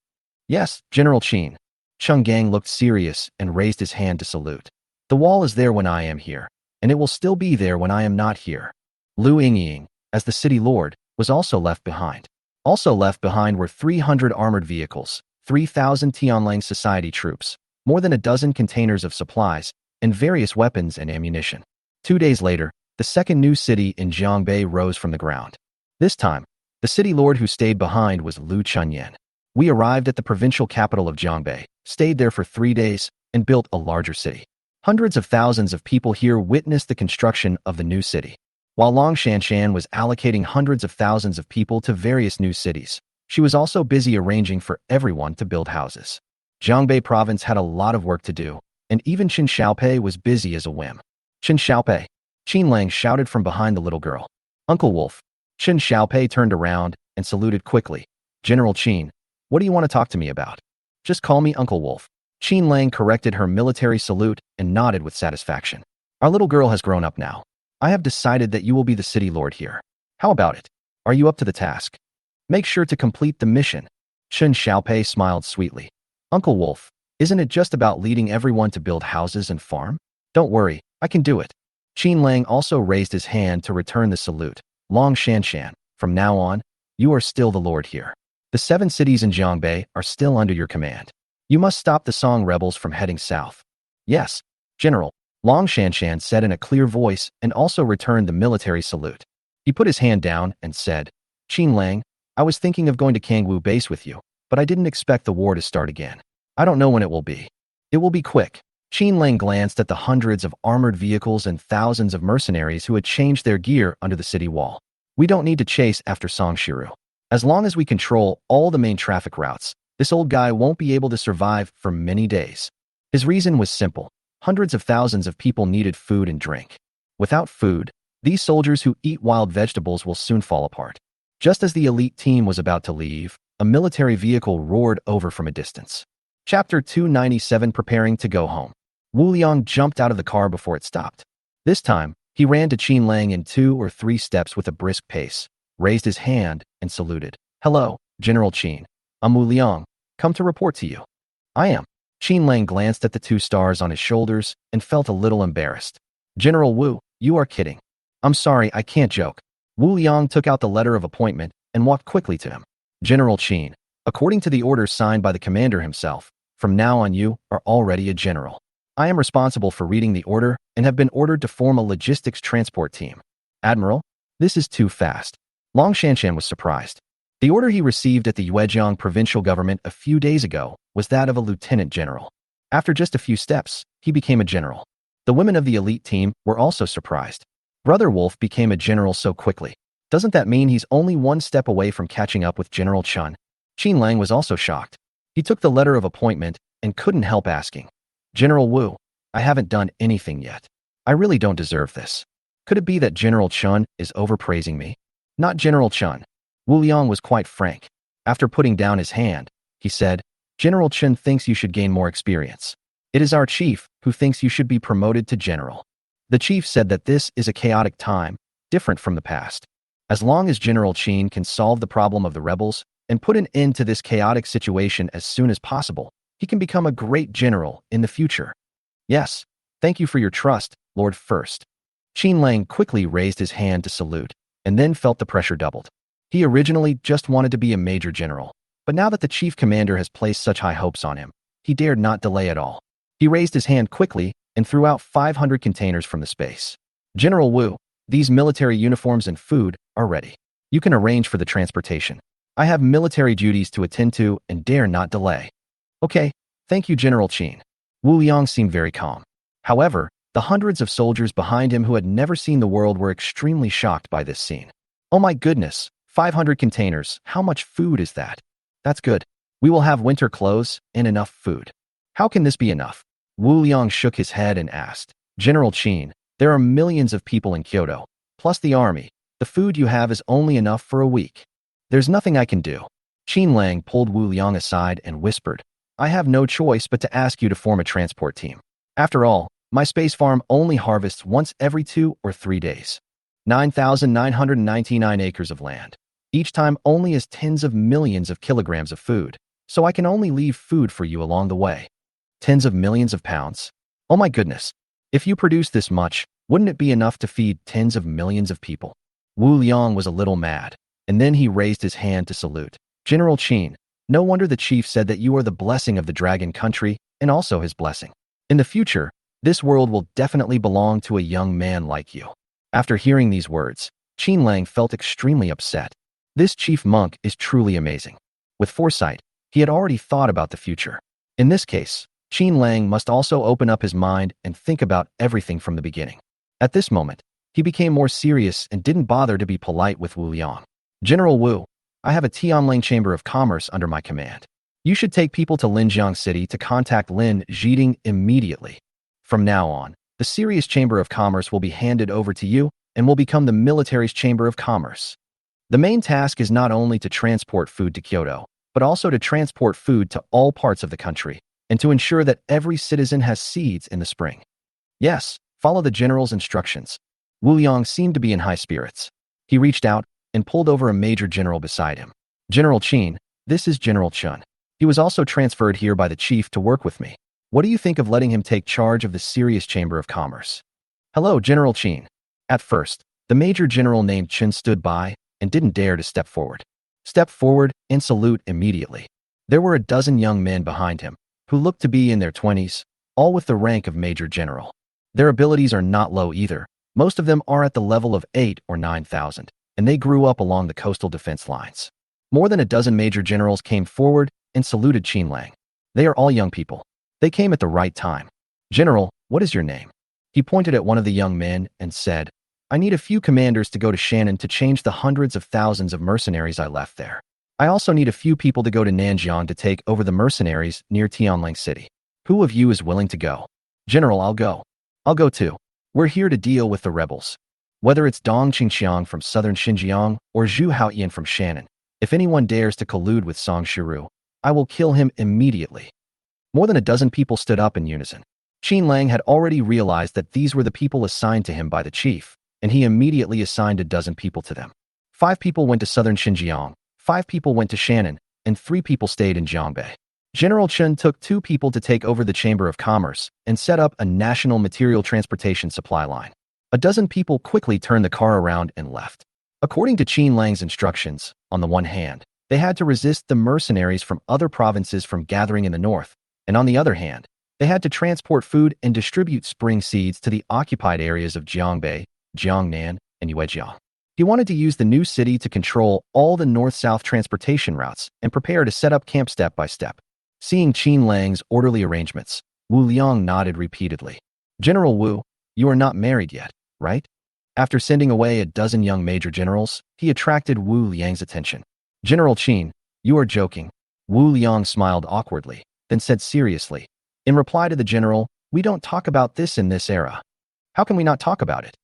Yes, General Qin. Chen Gang looked serious and raised his hand to salute. The wall is there when I am here, and it will still be there when I am not here. Lu Yingying, as the city lord, was also left behind. Also left behind were 300 armored vehicles, 3,000 Tianlang society troops, more than a dozen containers of supplies, and various weapons and ammunition. 2 days later, the second new city in Jiangbei rose from the ground. This time, the city lord who stayed behind was Lu Chunyan. We arrived at the provincial capital of Jiangbei, stayed there for 3 days, and built a larger city. Hundreds of thousands of people here witnessed the construction of the new city. While Long Shanshan was allocating hundreds of thousands of people to various new cities, she was also busy arranging for everyone to build houses. Jiangbei province had a lot of work to do, and even Qin Xiaopei was busy as a whim. Qin Xiaopei, Qin Lang shouted from behind the little girl. Uncle Wolf. Qin Xiaopei turned around and saluted quickly. General Qin, what do you want to talk to me about? Just call me Uncle Wolf. Qin Lang corrected her military salute and nodded with satisfaction. Our little girl has grown up now. I have decided that you will be the city lord here. How about it? Are you up to the task? Make sure to complete the mission. Chen Xiaopei smiled sweetly. Uncle Wolf, isn't it just about leading everyone to build houses and farm? Don't worry, I can do it. Qin Lang also raised his hand to return the salute. Long Shanshan, from now on, you are still the lord here. The 7 cities in Jiangbei are still under your command. You must stop the Song rebels from heading south. Yes, General, Long Shanshan said in a clear voice and also returned the military salute. He put his hand down and said, Qin Lang, I was thinking of going to Kangwu base with you, but I didn't expect the war to start again. I don't know when it will be. It will be quick. Qin Lang glanced at the hundreds of armored vehicles and thousands of mercenaries who had changed their gear under the city wall. We don't need to chase after Song Shiru. As long as we control all the main traffic routes, this old guy won't be able to survive for many days. His reason was simple. Hundreds of thousands of people needed food and drink. Without food, these soldiers who eat wild vegetables will soon fall apart. Just as the elite team was about to leave, a military vehicle roared over from a distance. Chapter 297, Preparing to Go Home. Wu Liang jumped out of the car before it stopped. This time, he ran to Qin Lang in 2 or 3 steps with a brisk pace, raised his hand, and saluted. Hello, General Qin. I'm Wu Liang, come to report to you. I am. Qin Lang glanced at the 2 stars on his shoulders and felt a little embarrassed. General Wu, you are kidding. I'm sorry, I can't joke. Wu Liang took out the letter of appointment and walked quickly to him. General Qin, according to the orders signed by the commander himself, from now on you are already a general. I am responsible for reading the order and have been ordered to form a logistics transport team. Admiral, this is too fast. Long Shanshan was surprised. The order he received at the Yuejiang provincial government a few days ago was that of a lieutenant general. After just a few steps, he became a general. The women of the elite team were also surprised. Brother Wolf became a general so quickly. Doesn't that mean he's only 1 step away from catching up with General Chen? Qin Lang was also shocked. He took the letter of appointment and couldn't help asking, General Wu, I haven't done anything yet. I really don't deserve this. Could it be that General Chen is overpraising me? Not General Chen. Wu Liang was quite frank. After putting down his hand, he said, General Chen thinks you should gain more experience. It is our chief who thinks you should be promoted to general. The chief said that this is a chaotic time, different from the past. As long as General Qin can solve the problem of the rebels and put an end to this chaotic situation as soon as possible, he can become a great general in the future. Yes, thank you for your trust, Lord First. Qin Lang quickly raised his hand to salute, and then felt the pressure doubled. He originally just wanted to be a major general, but now that the chief commander has placed such high hopes on him, he dared not delay at all. He raised his hand quickly and threw out 500 containers from the space. General Wu, these military uniforms and food are ready. You can arrange for the transportation. I have military duties to attend to and dare not delay. Okay, thank you, General Qin. Wu Liang seemed very calm. However, the hundreds of soldiers behind him who had never seen the world were extremely shocked by this scene. Oh my goodness, 500 containers, how much food is that? That's good. We will have winter clothes and enough food. How can this be enough? Wu Liang shook his head and asked, General Qin, there are millions of people in Kyoto, plus the army. The food you have is only enough for a week. There's nothing I can do. Qin Lang pulled Wu Liang aside and whispered, I have no choice but to ask you to form a transport team. After all, my space farm only harvests once every 2 or 3 days. 9,999 acres of land. Each time only has tens of millions of kilograms of food, so I can only leave food for you along the way. Tens of millions of pounds? Oh my goodness. If you produce this much, wouldn't it be enough to feed tens of millions of people? Wu Liang was a little mad, and then he raised his hand to salute. General Qin, no wonder the chief said that you are the blessing of the dragon country and also his blessing. In the future, this world will definitely belong to a young man like you. After hearing these words, Qin Lang felt extremely upset. This chief monk is truly amazing. With foresight, he had already thought about the future. In this case, Qin Lang must also open up his mind and think about everything from the beginning. At this moment, he became more serious and didn't bother to be polite with Wu Liang. General Wu, I have a Tianlang Chamber of Commerce under my command. You should take people to Linjiang City to contact Lin Zhiding immediately. From now on, the Serious Chamber of Commerce will be handed over to you and will become the military's Chamber of Commerce. The main task is not only to transport food to Kyoto, but also to transport food to all parts of the country. and to ensure that every citizen has seeds in the spring. Yes, follow the general's instructions. Wu Liang seemed to be in high spirits. He reached out and pulled over a major general beside him. General Qin, this is General Chun. He was also transferred here by the chief to work with me. What do you think of letting him take charge of the Serious Chamber of Commerce? Hello, General Qin. At first, the major general named Chen stood by and didn't dare to step forward. Step forward and salute immediately. There were a dozen young men behind him, who looked to be in their 20s, all with the rank of major general. Their abilities are not low either. Most of them are at the level of 8 or 9,000, and they grew up along the coastal defense lines. More than a dozen major generals came forward and saluted Qin Lang. They are all young people. They came at the right time. General, what is your name? He pointed at one of the young men and said, I need a few commanders to go to Shannon to change the hundreds of thousands of mercenaries I left there. I also need a few people to go to Nanjiang to take over the mercenaries near Tianlang City. Who of you is willing to go? General, I'll go. I'll go too. We're here to deal with the rebels. Whether it's Dong Qingxiang from southern Xinjiang or Zhu Haoyan from Shannon, if anyone dares to collude with Song Shiru, I will kill him immediately. More than a dozen people stood up in unison. Qin Lang had already realized that these were the people assigned to him by the chief, and he immediately assigned a dozen people to them. 5 people went to southern Xinjiang, 5 people went to Shannon, and 3 people stayed in Jiangbei. General Chen took 2 people to take over the Chamber of Commerce and set up a national material transportation supply line. A dozen people quickly turned the car around and left. According to Qin Lang's instructions, on the one hand, they had to resist the mercenaries from other provinces from gathering in the north, and on the other hand, they had to transport food and distribute spring seeds to the occupied areas of Jiangbei, Jiangnan, and Yuejiang. He wanted to use the new city to control all the north-south transportation routes and prepare to set up camp step by step. Seeing Qin Lang's orderly arrangements, Wu Liang nodded repeatedly. General Wu, you are not married yet, right? After sending away a dozen young major generals, he attracted Wu Liang's attention. General Qin, you are joking. Wu Liang smiled awkwardly, then said seriously, in reply to the general, we don't talk about this in this era. How can we not talk about it?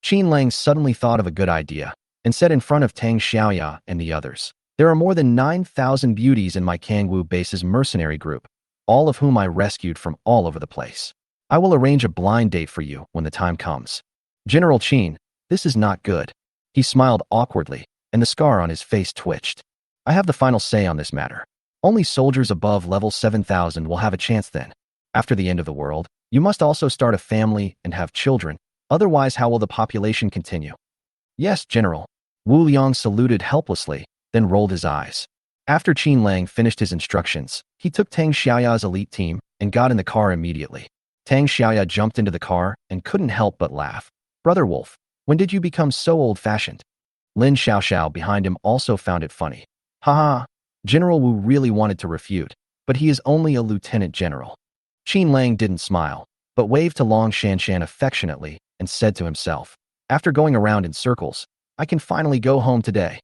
Qin Lang suddenly thought of a good idea and said in front of Tang Xiaoya and the others, there are more than 9,000 beauties in my Kangwu base's mercenary group, all of whom I rescued from all over the place. I will arrange a blind date for you when the time comes. General Qin, this is not good. He smiled awkwardly, and the scar on his face twitched. I have the final say on this matter. Only soldiers above level 7,000 will have a chance then. After the end of the world, you must also start a family and have children. Otherwise, how will the population continue? Yes, General. Wu Liang saluted helplessly, then rolled his eyes. After Qin Lang finished his instructions, he took Tang Xiaoya's elite team and got in the car immediately. Tang Xiaoya jumped into the car and couldn't help but laugh. Brother Wolf, when did you become so old-fashioned? Lin Xiaoxiao behind him also found it funny. Haha, General Wu really wanted to refute, but he is only a lieutenant general. Qin Lang didn't smile, but waved to Long Shanshan affectionately and said to himself, after going around in circles, I can finally go home today.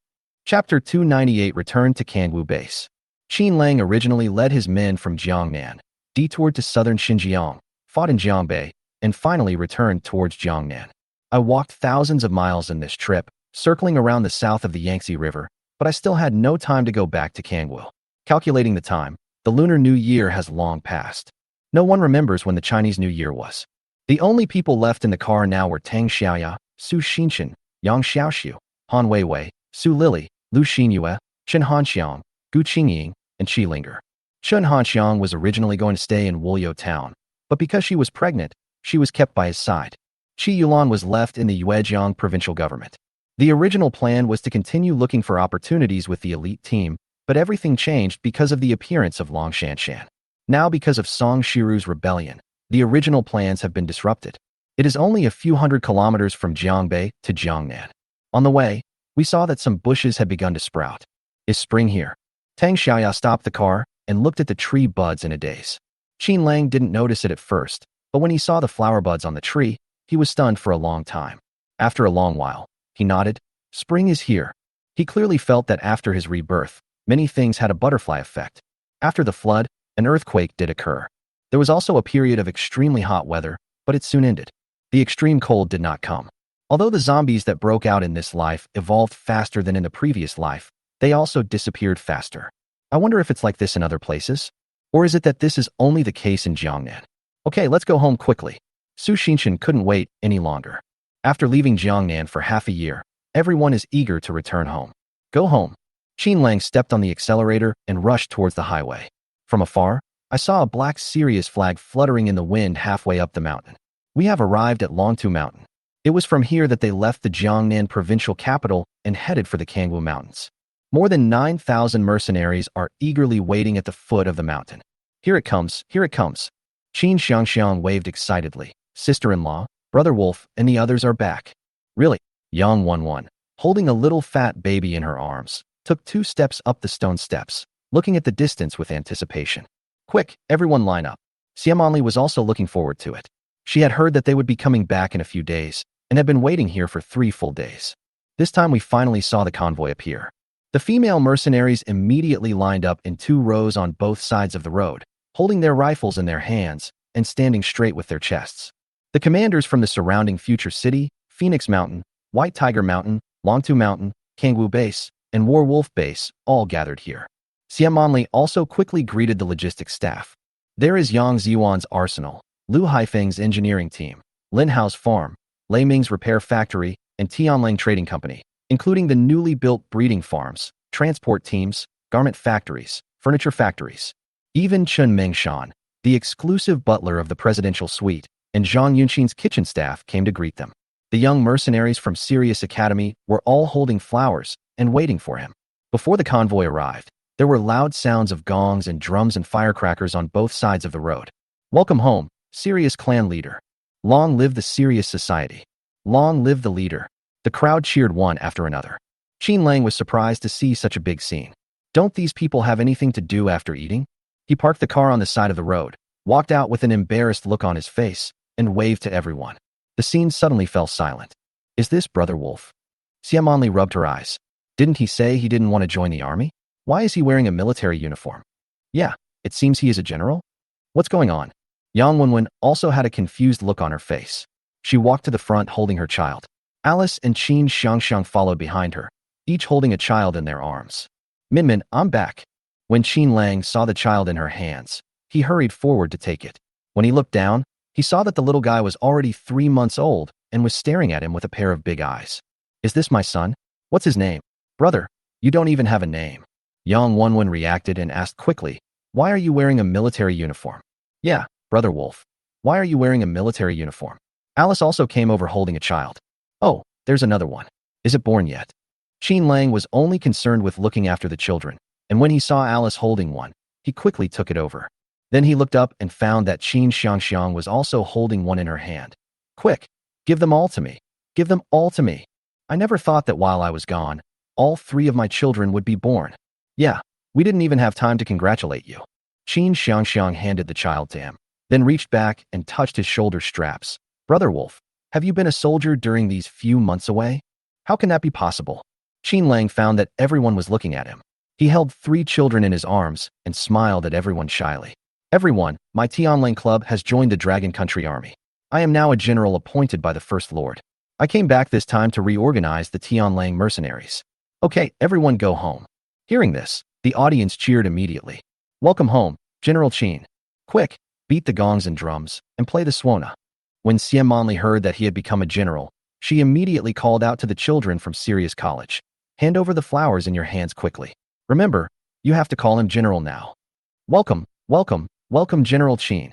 Chapter 298 returned to Kangwu base. Qin Lang originally led his men from Jiangnan, detoured to southern Xinjiang, fought in Jiangbei, and finally returned towards Jiangnan. I walked thousands of miles in this trip, circling around the south of the Yangtze River, but I still had no time to go back to Kangwu. Calculating the time, the Lunar New Year has long passed. No one remembers when the Chinese New Year was. The only people left in the car now were Tang Xiaoya, Su Xinchen, Yang Xiaoxiu, Han Weiwei, Su Lili, Lu Xinyue, Chen Hanxiang, Gu Qingying, and Qi Linger. Chen Hanxiang was originally going to stay in Wuyou town, but because she was pregnant, she was kept by his side. Qi Yulan was left in the Yuejiang provincial government. The original plan was to continue looking for opportunities with the elite team, but everything changed because of the appearance of Long Shanshan. Now because of Song Shiru's rebellion, the original plans have been disrupted. It is only a few hundred kilometers from Jiangbei to Jiangnan. On the way, we saw that some bushes had begun to sprout. Is spring here? Tang Xiaoya stopped the car and looked at the tree buds in a daze. Qin Lang didn't notice it at first, but when he saw the flower buds on the tree, he was stunned for a long time. After a long while, he nodded. Spring is here. He clearly felt that after his rebirth, many things had a butterfly effect. After the flood, an earthquake did occur. There was also a period of extremely hot weather, but it soon ended. The extreme cold did not come. Although the zombies that broke out in this life evolved faster than in the previous life, they also disappeared faster. I wonder if it's like this in other places? Or is it that this is only the case in Jiangnan? Okay, let's go home quickly. Su Xinshan couldn't wait any longer. After leaving Jiangnan for half a year, everyone is eager to return home. Go home. Qin Lang stepped on the accelerator and rushed towards the highway. From afar, I saw a black Sirius flag fluttering in the wind halfway up the mountain. We have arrived at Longtu Mountain. It was from here that they left the Jiangnan provincial capital and headed for the Kangwu Mountains. More than 9,000 mercenaries are eagerly waiting at the foot of the mountain. Here it comes, here it comes. Qin Xiangxiang waved excitedly. Sister-in-law, Brother Wolf, and the others are back. Really? Yang Wenwen, holding a little fat baby in her arms, took 2 steps up the stone steps, looking at the distance with anticipation. Quick, everyone line up. Xiamonli was also looking forward to it. She had heard that they would be coming back in a few days, and had been waiting here for 3 full days. This time we finally saw the convoy appear. The female mercenaries immediately lined up in 2 rows on both sides of the road, holding their rifles in their hands and standing straight with their chests. The commanders from the surrounding future city, Phoenix Mountain, White Tiger Mountain, Longtu Mountain, Kangwu Base, and War Wolf Base all gathered here. Xiamonli also quickly greeted the logistics staff. There is Yang Ziyuan's arsenal, Lu Haifeng's engineering team, Lin Hao's farm, Lei Ming's repair factory, and Tianlang Trading Company, including the newly built breeding farms, transport teams, garment factories, furniture factories. Even Chen Mengshan, the exclusive butler of the presidential suite, and Zhang Yunqin's kitchen staff came to greet them. The young mercenaries from Sirius Academy were all holding flowers and waiting for him. Before the convoy arrived, there were loud sounds of gongs and drums and firecrackers on both sides of the road. Welcome home, Sirius clan leader. Long live the Sirius society. Long live the leader. The crowd cheered one after another. Qin Lang was surprised to see such a big scene. Don't these people have anything to do after eating? He parked the car on the side of the road, walked out with an embarrassed look on his face, and waved to everyone. The scene suddenly fell silent. Is this Brother Wolf? Xiamonli rubbed her eyes. Didn't he say he didn't want to join the army? Why is he wearing a military uniform? Yeah, it seems he is a general. What's going on? Yang Wenwen also had a confused look on her face. She walked to the front holding her child. Alice and Qin Xiangxiang followed behind her, each holding a child in their arms. Minmin, I'm back. When Qin Lang saw the child in her hands, he hurried forward to take it. When he looked down, he saw that the little guy was already 3 months old and was staring at him with a pair of big eyes. Is this my son? What's his name? Brother, you don't even have a name. Yang Wenwen reacted and asked quickly, why are you wearing a military uniform? Yeah, Brother Wolf. Why are you wearing a military uniform? Alice also came over holding a child. Oh, there's another one. Is it born yet? Qin Lang was only concerned with looking after the children, and when he saw Alice holding one, he quickly took it over. Then he looked up and found that Qin Xiangxiang was also holding one in her hand. Quick, give them all to me. Give them all to me. I never thought that while I was gone, all 3 of my children would be born. Yeah, we didn't even have time to congratulate you. Qin Xiangxiang handed the child to him, then reached back and touched his shoulder straps. Brother Wolf, have you been a soldier during these few months away? How can that be possible? Qin Lang found that everyone was looking at him. He held 3 children in his arms and smiled at everyone shyly. Everyone, my Tianlang club has joined the Dragon Country Army. I am now a general appointed by the First Lord. I came back this time to reorganize the Tianlang mercenaries. Okay, everyone go home. Hearing this, the audience cheered immediately. Welcome home, General Qin. Quick, beat the gongs and drums, and play the swona. When Xiamonli heard that he had become a general, she immediately called out to the children from Sirius College. Hand over the flowers in your hands quickly. Remember, you have to call him General now. Welcome, welcome, welcome General Qin.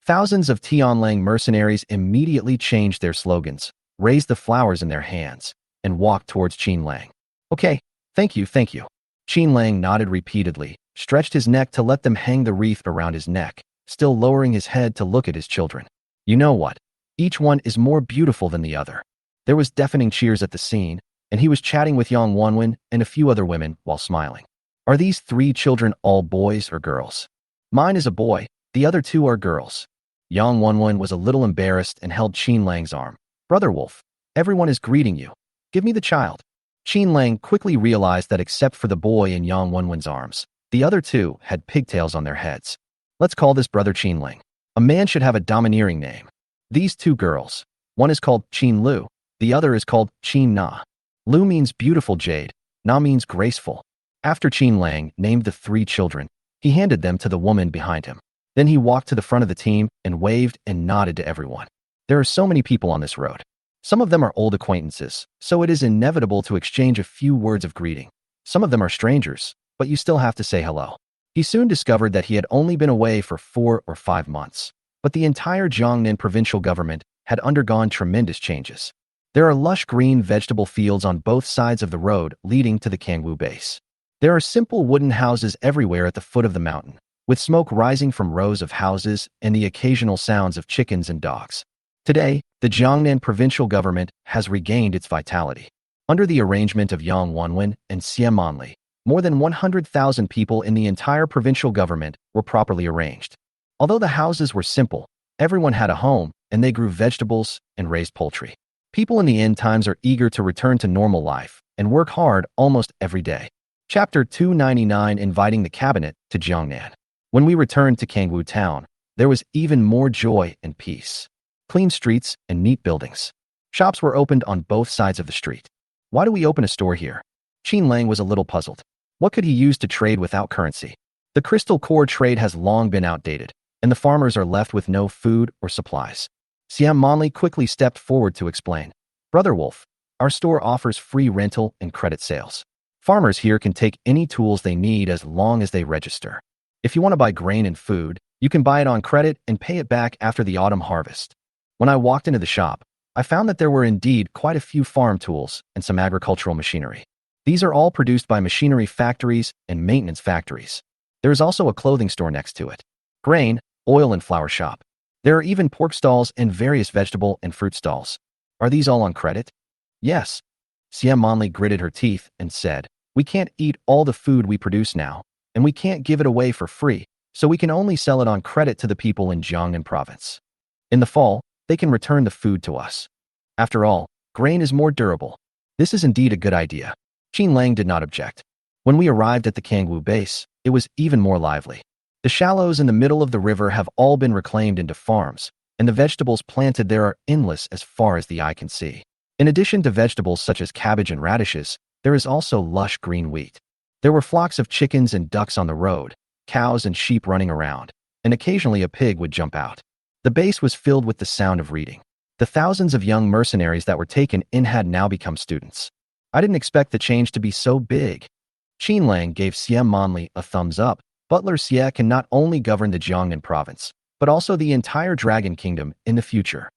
Thousands of Tianlang mercenaries immediately changed their slogans, raised the flowers in their hands, and walked towards Qin Lang. Okay, thank you, thank you. Qin Lang nodded repeatedly, stretched his neck to let them hang the wreath around his neck, still lowering his head to look at his children. You know what? Each one is more beautiful than the other. There was deafening cheers at the scene, and he was chatting with Yang Wenwen and a few other women while smiling. Are these 3 children all boys or girls? Mine is a boy, the other 2 are girls. Yang Wenwen was a little embarrassed and held Qin Lang's arm. Brother Wolf, everyone is greeting you. Give me the child. Qin Lang quickly realized that except for the boy in Yang Wenwen's arms, the other 2 had pigtails on their heads. Let's call this brother Qin Lang. A man should have a domineering name. These 2 girls, one is called Qin Lu, the other is called Qin Na. Lu means beautiful jade, Na means graceful. After Qin Lang named the 3 children, He handed them to the woman behind him. Then he walked to the front of the team and waved and nodded to everyone. There are so many people on this road. Some of them are old acquaintances, so it is inevitable to exchange a few words of greeting. Some of them are strangers, but you still have to say hello. He soon discovered that he had only been away for 4 or 5 months, but the entire Jiangnan provincial government had undergone tremendous changes. There are lush green vegetable fields on both sides of the road leading to the Kangwu base. There are simple wooden houses everywhere at the foot of the mountain, with smoke rising from rows of houses and the occasional sounds of chickens and dogs. Today, the Jiangnan provincial government has regained its vitality. Under the arrangement of Yang Wanwen and Xie Manli, more than 100,000 people in the entire provincial government were properly arranged. Although the houses were simple, everyone had a home, and they grew vegetables and raised poultry. People in the end times are eager to return to normal life and work hard almost every day. Chapter 299, Inviting the Cabinet to Jiangnan. When we returned to Kangwu town, there was even more joy and peace. Clean streets and neat buildings. Shops were opened on both sides of the street. Why do we open a store here? Qin Lang was a little puzzled. What could he use to trade without currency? The crystal core trade has long been outdated, and the farmers are left with no food or supplies. Siam Monli quickly stepped forward to explain. Brother Wolf, our store offers free rental and credit sales. Farmers here can take any tools they need as long as they register. If you want to buy grain and food, you can buy it on credit and pay it back after the autumn harvest. When I walked into the shop, I found that there were indeed quite a few farm tools and some agricultural machinery. These are all produced by machinery factories and maintenance factories. There is also a clothing store next to it. Grain, oil and flour shop. There are even pork stalls and various vegetable and fruit stalls. Are these all on credit? Yes. Siam Monli gritted her teeth and said, we can't eat all the food we produce now, and we can't give it away for free, so we can only sell it on credit to the people in Jiangnan province. In the fall, they can return the food to us. After all, grain is more durable. This is indeed a good idea. Qin Lang did not object. When we arrived at the Kangwu base, it was even more lively. The shallows in the middle of the river have all been reclaimed into farms, and the vegetables planted there are endless as far as the eye can see. In addition to vegetables such as cabbage and radishes, there is also lush green wheat. There were flocks of chickens and ducks on the road, cows and sheep running around, and occasionally a pig would jump out. The base was filled with the sound of reading. The thousands of young mercenaries that were taken in had now become students. I didn't expect the change to be so big. Qin Lang gave Siam Monli a thumbs up. Butler Xie can not only govern the Jiangnan province, but also the entire Dragon Kingdom in the future.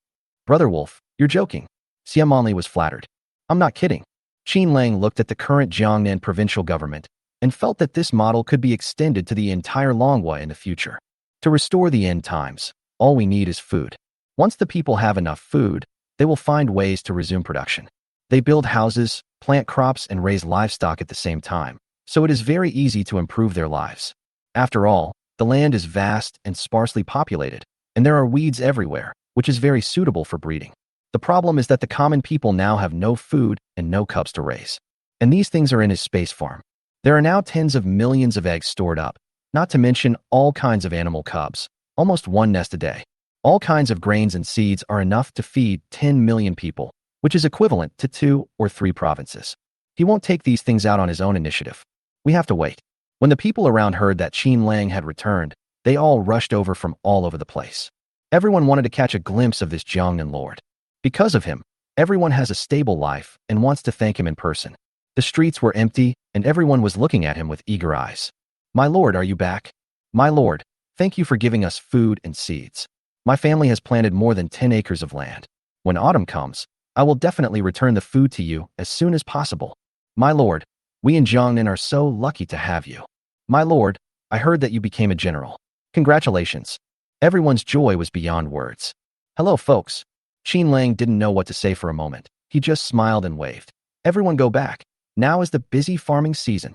Brother Wolf, you're joking. Siam Monli was flattered. I'm not kidding. Qin Lang looked at the current Jiangnan provincial government and felt that this model could be extended to the entire Longhua in the future. To restore the end times, all we need is food. Once the people have enough food, they will find ways to resume production. They build houses, plant crops, and raise livestock at the same time, so it is very easy to improve their lives. After all, the land is vast and sparsely populated, and there are weeds everywhere, which is very suitable for breeding. The problem is that the common people now have no food and no cubs to raise. And these things are in his space farm. There are now tens of millions of eggs stored up, not to mention all kinds of animal cubs, almost one nest a day. All kinds of grains and seeds are enough to feed 10 million people, which is equivalent to 2 or 3 provinces. He won't take these things out on his own initiative. We have to wait. When the people around heard that Qin Lang had returned, they all rushed over from all over the place. Everyone wanted to catch a glimpse of this Jiangnan lord. Because of him, everyone has a stable life and wants to thank him in person. The streets were empty, and everyone was looking at him with eager eyes. My lord, are you back? My lord, thank you for giving us food and seeds. My family has planted more than 10 acres of land. When autumn comes, I will definitely return the food to you as soon as possible. My lord, we in Jiangnan are so lucky to have you. My lord, I heard that you became a general. Congratulations. Everyone's joy was beyond words. Hello, folks. Qin Lang didn't know what to say for a moment. He just smiled and waved. Everyone go back. Now is the busy farming season.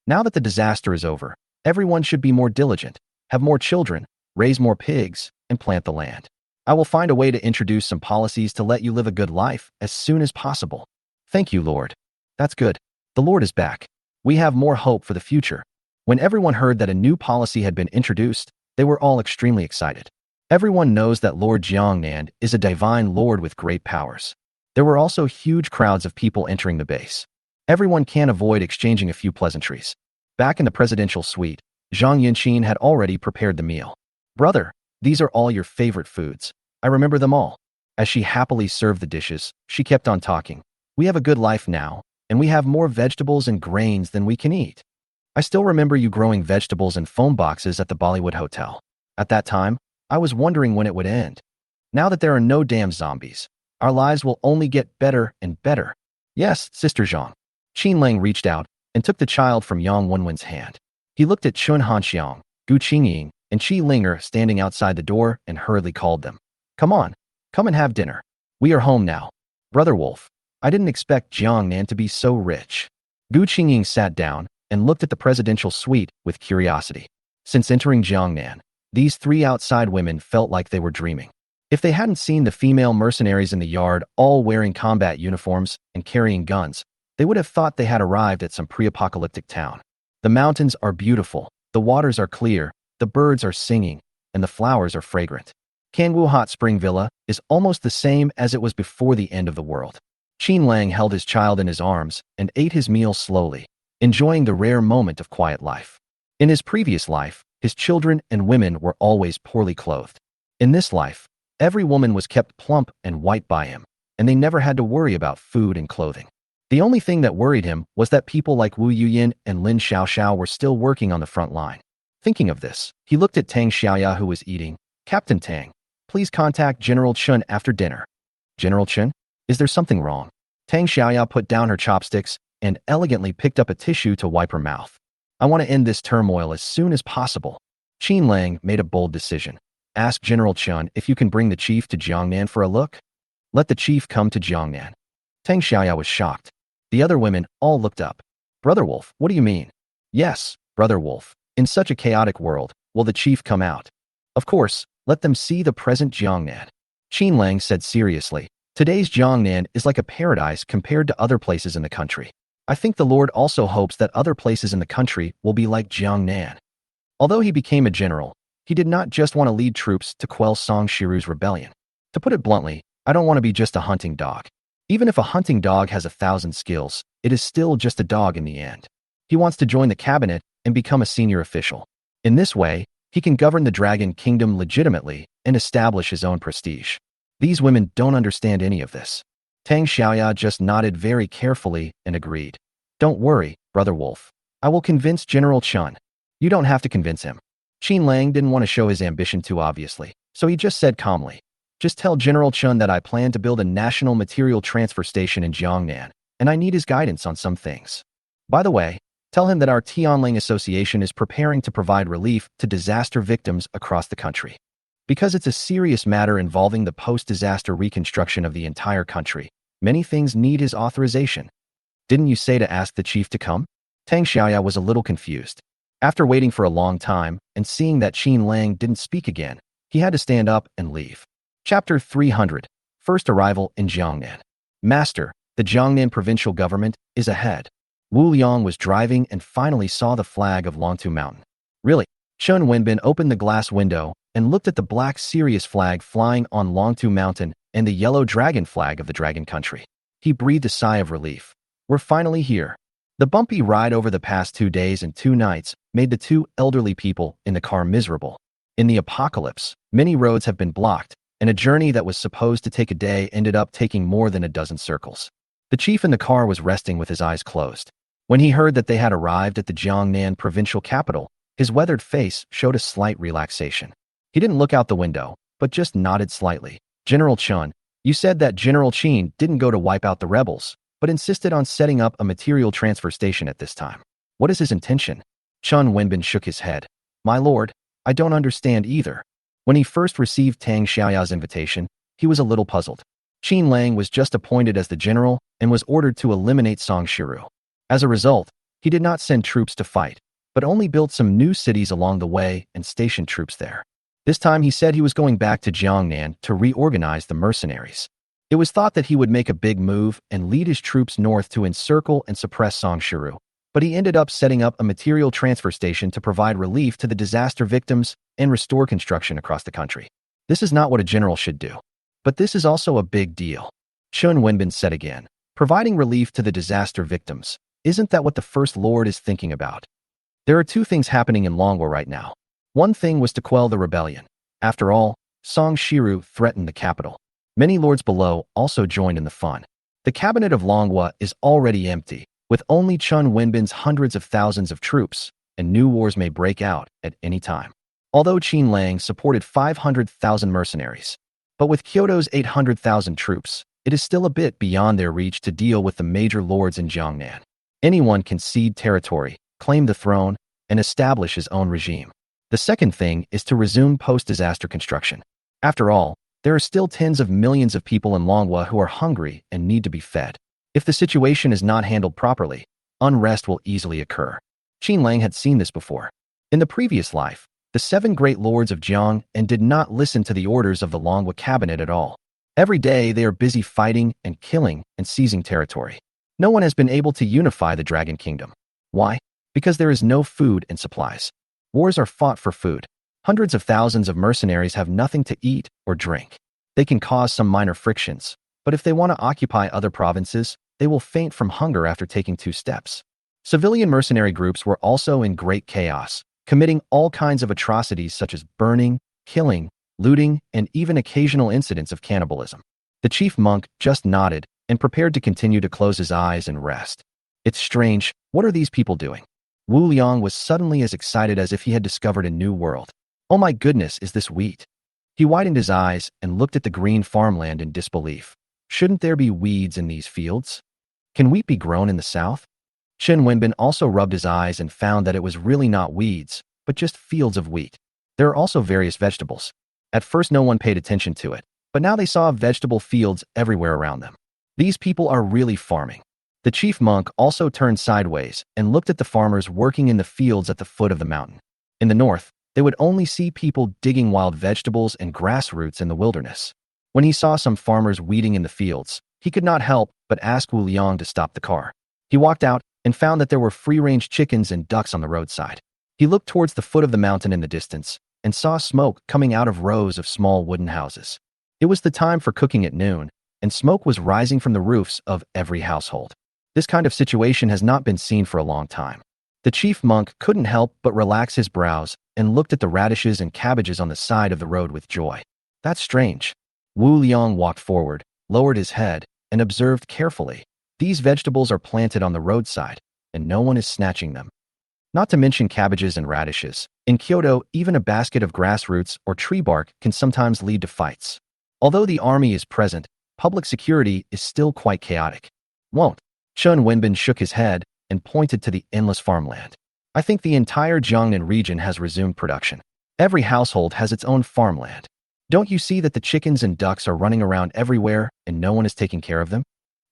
Now that the disaster is over, everyone should be more diligent, have more children, raise more pigs, and plant the land. I will find a way to introduce some policies to let you live a good life as soon as possible. Thank you, Lord. That's good. The Lord is back. We have more hope for the future. When everyone heard that a new policy had been introduced, they were all extremely excited. Everyone knows that Lord Jiangnan is a divine lord with great powers. There were also huge crowds of people entering the base. Everyone can't avoid exchanging a few pleasantries. Back in the presidential suite, Zhang Yinqin had already prepared the meal. Brother, these are all your favorite foods. I remember them all. As she happily served the dishes, she kept on talking. We have a good life now, and we have more vegetables and grains than we can eat. I still remember you growing vegetables in foam boxes at the Bollywood Hotel. At that time, I was wondering when it would end. Now that there are no damn zombies, our lives will only get better and better. Yes, Sister Zhang. Qin Lang reached out and took the child from Yang Wenwen's hand. He looked at Chun Hanxiang, Gu Qingying, and Qi Linger standing outside the door and hurriedly called them. Come on, come and have dinner. We are home now. Brother Wolf, I didn't expect Jiangnan to be so rich. Gu Qingying sat down and looked at the presidential suite with curiosity. Since entering Jiangnan, these three outside women felt like they were dreaming. If they hadn't seen the female mercenaries in the yard all wearing combat uniforms and carrying guns, they would have thought they had arrived at some pre-apocalyptic town. The mountains are beautiful, the waters are clear, the birds are singing, and the flowers are fragrant. Kangwu Hot Spring Villa is almost the same as it was before the end of the world. Qin Lang held his child in his arms and ate his meal slowly, enjoying the rare moment of quiet life. In his previous life, his children and women were always poorly clothed. In this life, every woman was kept plump and white by him, and they never had to worry about food and clothing. The only thing that worried him was that people like Wu Yuyin and Lin Xiaoxiao were still working on the front line. Thinking of this, he looked at Tang Xiaoya who was eating. Captain Tang, please contact General Chun after dinner. General Chun? Is there something wrong? Tang Xiaoya put down her chopsticks and elegantly picked up a tissue to wipe her mouth. I want to end this turmoil as soon as possible. Qin Lang made a bold decision. Ask General Chun if you can bring the chief to Jiangnan for a look. Let the chief come to Jiangnan. Tang Xiaoya was shocked. The other women all looked up. Brother Wolf, what do you mean? Yes, Brother Wolf. In such a chaotic world, will the chief come out? Of course, let them see the present Jiangnan. Qin Lang said seriously. Today's Jiangnan is like a paradise compared to other places in the country. I think the Lord also hopes that other places in the country will be like Jiangnan. Although he became a general, he did not just want to lead troops to quell Song Shiru's rebellion. To put it bluntly, I don't want to be just a hunting dog. Even if a hunting dog has 1,000 skills, it is still just a dog in the end. He wants to join the cabinet and become a senior official. In this way, he can govern the Dragon Kingdom legitimately and establish his own prestige. These women don't understand any of this. Tang Xiaoya just nodded very carefully and agreed. Don't worry, Brother Wolf. I will convince General Chun. You don't have to convince him. Qin Lang didn't want to show his ambition too obviously, so he just said calmly, just tell General Chun that I plan to build a national material transfer station in Jiangnan, and I need his guidance on some things. By the way, tell him that our Tianling Association is preparing to provide relief to disaster victims across the country. Because it's a serious matter involving the post-disaster reconstruction of the entire country, many things need his authorization. Didn't you say to ask the chief to come? Tang Xiaoya was a little confused. After waiting for a long time and seeing that Qin Lang didn't speak again, he had to stand up and leave. Chapter 300. First Arrival in Jiangnan. Master, the Jiangnan provincial government is ahead. Wu Liang was driving and finally saw the flag of Longtu Mountain. Really? Chun Wenbin opened the glass window and looked at the black Sirius flag flying on Longtu Mountain and the yellow dragon flag of the dragon country. He breathed a sigh of relief. We're finally here. The bumpy ride over the past 2 days and 2 nights made the 2 elderly people in the car miserable. In the apocalypse, many roads have been blocked, and a journey that was supposed to take a day ended up taking more than a dozen circles. The chief in the car was resting with his eyes closed. When he heard that they had arrived at the Jiangnan provincial capital, his weathered face showed a slight relaxation. He didn't look out the window, but just nodded slightly. General Chun, you said that General Qin didn't go to wipe out the rebels, but insisted on setting up a material transfer station at this time. What is his intention? Chun Wenbin shook his head. My lord, I don't understand either. When he first received Tang Xiaoya's invitation, he was a little puzzled. Qin Lang was just appointed as the general and was ordered to eliminate Song Shiru. As a result, he did not send troops to fight, but only built some new cities along the way and stationed troops there. This time he said he was going back to Jiangnan to reorganize the mercenaries. It was thought that he would make a big move and lead his troops north to encircle and suppress Song Shiru, but he ended up setting up a material transfer station to provide relief to the disaster victims and restore construction across the country. This is not what a general should do. But this is also a big deal. Chun Wenbin said again, providing relief to the disaster victims. Isn't that what the First Lord is thinking about? There are two things happening in Longwa right now. One thing was to quell the rebellion. After all, Song Shiru threatened the capital. Many lords below also joined in the fun. The cabinet of Longwa is already empty, with only Chun Wenbin's hundreds of thousands of troops, and new wars may break out at any time. Although Qin Lang supported 500,000 mercenaries, but with Kyoto's 800,000 troops, it is still a bit beyond their reach to deal with the major lords in Jiangnan. Anyone can cede territory, claim the throne, and establish his own regime. The second thing is to resume post-disaster construction. After all, there are still tens of millions of people in Longwa who are hungry and need to be fed. If the situation is not handled properly, unrest will easily occur. Qin Lang had seen this before. In the previous life, the 7 great lords of Jiang and did not listen to the orders of the Longwa cabinet at all. Every day they are busy fighting and killing and seizing territory. No one has been able to unify the Dragon Kingdom. Why? Because there is no food and supplies. Wars are fought for food. Hundreds of thousands of mercenaries have nothing to eat or drink. They can cause some minor frictions, but if they want to occupy other provinces, they will faint from hunger after taking 2 steps. Civilian mercenary groups were also in great chaos, committing all kinds of atrocities such as burning, killing, looting, and even occasional incidents of cannibalism. The chief monk just nodded and prepared to continue to close his eyes and rest. It's strange, what are these people doing? Wu Liang was suddenly as excited as if he had discovered a new world. Oh my goodness, is this wheat? He widened his eyes and looked at the green farmland in disbelief. Shouldn't there be weeds in these fields? Can wheat be grown in the south? Chen Wenbin also rubbed his eyes and found that it was really not weeds, but just fields of wheat. There are also various vegetables. At first no one paid attention to it, but now they saw vegetable fields everywhere around them. These people are really farming. The chief monk also turned sideways and looked at the farmers working in the fields at the foot of the mountain. In the north, they would only see people digging wild vegetables and grass roots in the wilderness. When he saw some farmers weeding in the fields, he could not help but ask Wu Liang to stop the car. He walked out and found that there were free-range chickens and ducks on the roadside. He looked towards the foot of the mountain in the distance and saw smoke coming out of rows of small wooden houses. It was the time for cooking at noon, and smoke was rising from the roofs of every household. This kind of situation has not been seen for a long time. The chief monk couldn't help but relax his brows and looked at the radishes and cabbages on the side of the road with joy. That's strange. Wu Liang walked forward, lowered his head, and observed carefully. These vegetables are planted on the roadside, and no one is snatching them. Not to mention cabbages and radishes. In Kyoto, even a basket of grass roots or tree bark can sometimes lead to fights. Although the army is present, public security is still quite chaotic. Won't. Chun Wenbin shook his head and pointed to the endless farmland. I think the entire Jiangnan region has resumed production. Every household has its own farmland. Don't you see that the chickens and ducks are running around everywhere and no one is taking care of them?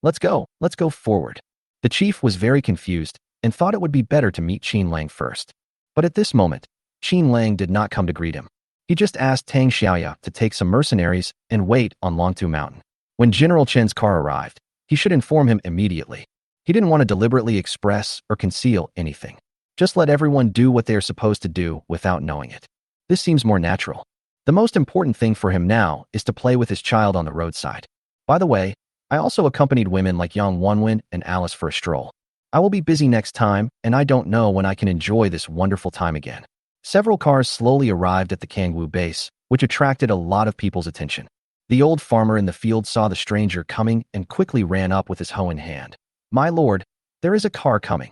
Let's go forward. The chief was very confused and thought it would be better to meet Qin Lang first. But at this moment, Qin Lang did not come to greet him. He just asked Tang Xiaoya to take some mercenaries and wait on Longtu Mountain. When General Chen's car arrived, he should inform him immediately. He didn't want to deliberately express or conceal anything. Just let everyone do what they are supposed to do without knowing it. This seems more natural. The most important thing for him now is to play with his child on the roadside. By the way, I also accompanied women like Yang Wanwen and Alice for a stroll. I will be busy next time, and I don't know when I can enjoy this wonderful time again. Several cars slowly arrived at the Kangwu base, which attracted a lot of people's attention. The old farmer in the field saw the stranger coming and quickly ran up with his hoe in hand. My lord, there is a car coming.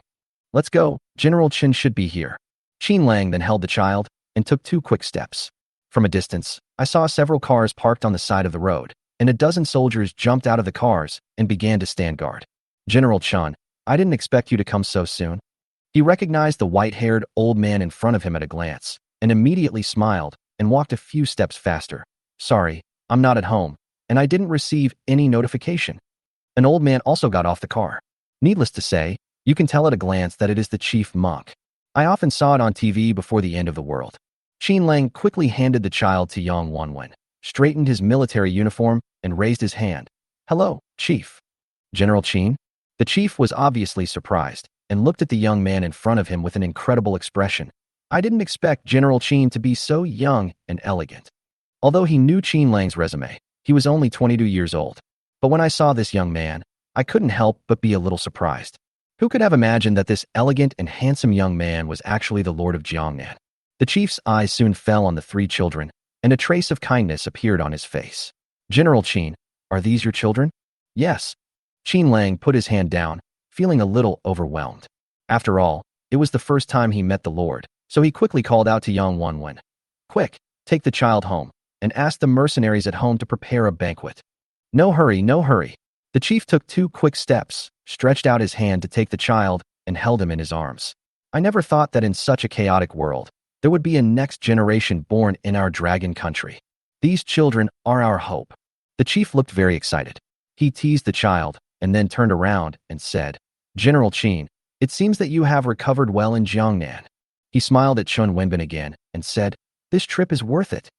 Let's go, General Qin should be here. Qin Lang then held the child and took 2 quick steps. From a distance, I saw several cars parked on the side of the road, and a dozen soldiers jumped out of the cars and began to stand guard. General Chun, I didn't expect you to come so soon. He recognized the white-haired old man in front of him at a glance, and immediately smiled and walked a few steps faster. Sorry, I'm not at home, and I didn't receive any notification. An old man also got off the car. Needless to say, you can tell at a glance that it is the chief monk. I often saw it on TV before the end of the world. Qin Lang quickly handed the child to Yang Wanwen, straightened his military uniform, and raised his hand. Hello, Chief. General Qin? The chief was obviously surprised and looked at the young man in front of him with an incredible expression. I didn't expect General Qin to be so young and elegant. Although he knew Qin Lang's resume, he was only 22 years old. But when I saw this young man, I couldn't help but be a little surprised. Who could have imagined that this elegant and handsome young man was actually the Lord of Jiangnan? The chief's eyes soon fell on the three children, and a trace of kindness appeared on his face. General Qin, are these your children? Yes. Qin Lang put his hand down, feeling a little overwhelmed. After all, it was the first time he met the Lord, so he quickly called out to Yang Wanwen. Quick, take the child home, and ask the mercenaries at home to prepare a banquet. No hurry, no hurry. The chief took 2 quick steps, stretched out his hand to take the child, and held him in his arms. I never thought that in such a chaotic world, there would be a next generation born in our dragon country. These children are our hope. The chief looked very excited. He teased the child, and then turned around and said, General Qin, it seems that you have recovered well in Jiangnan. He smiled at Chun Wenbin again and said, this trip is worth it.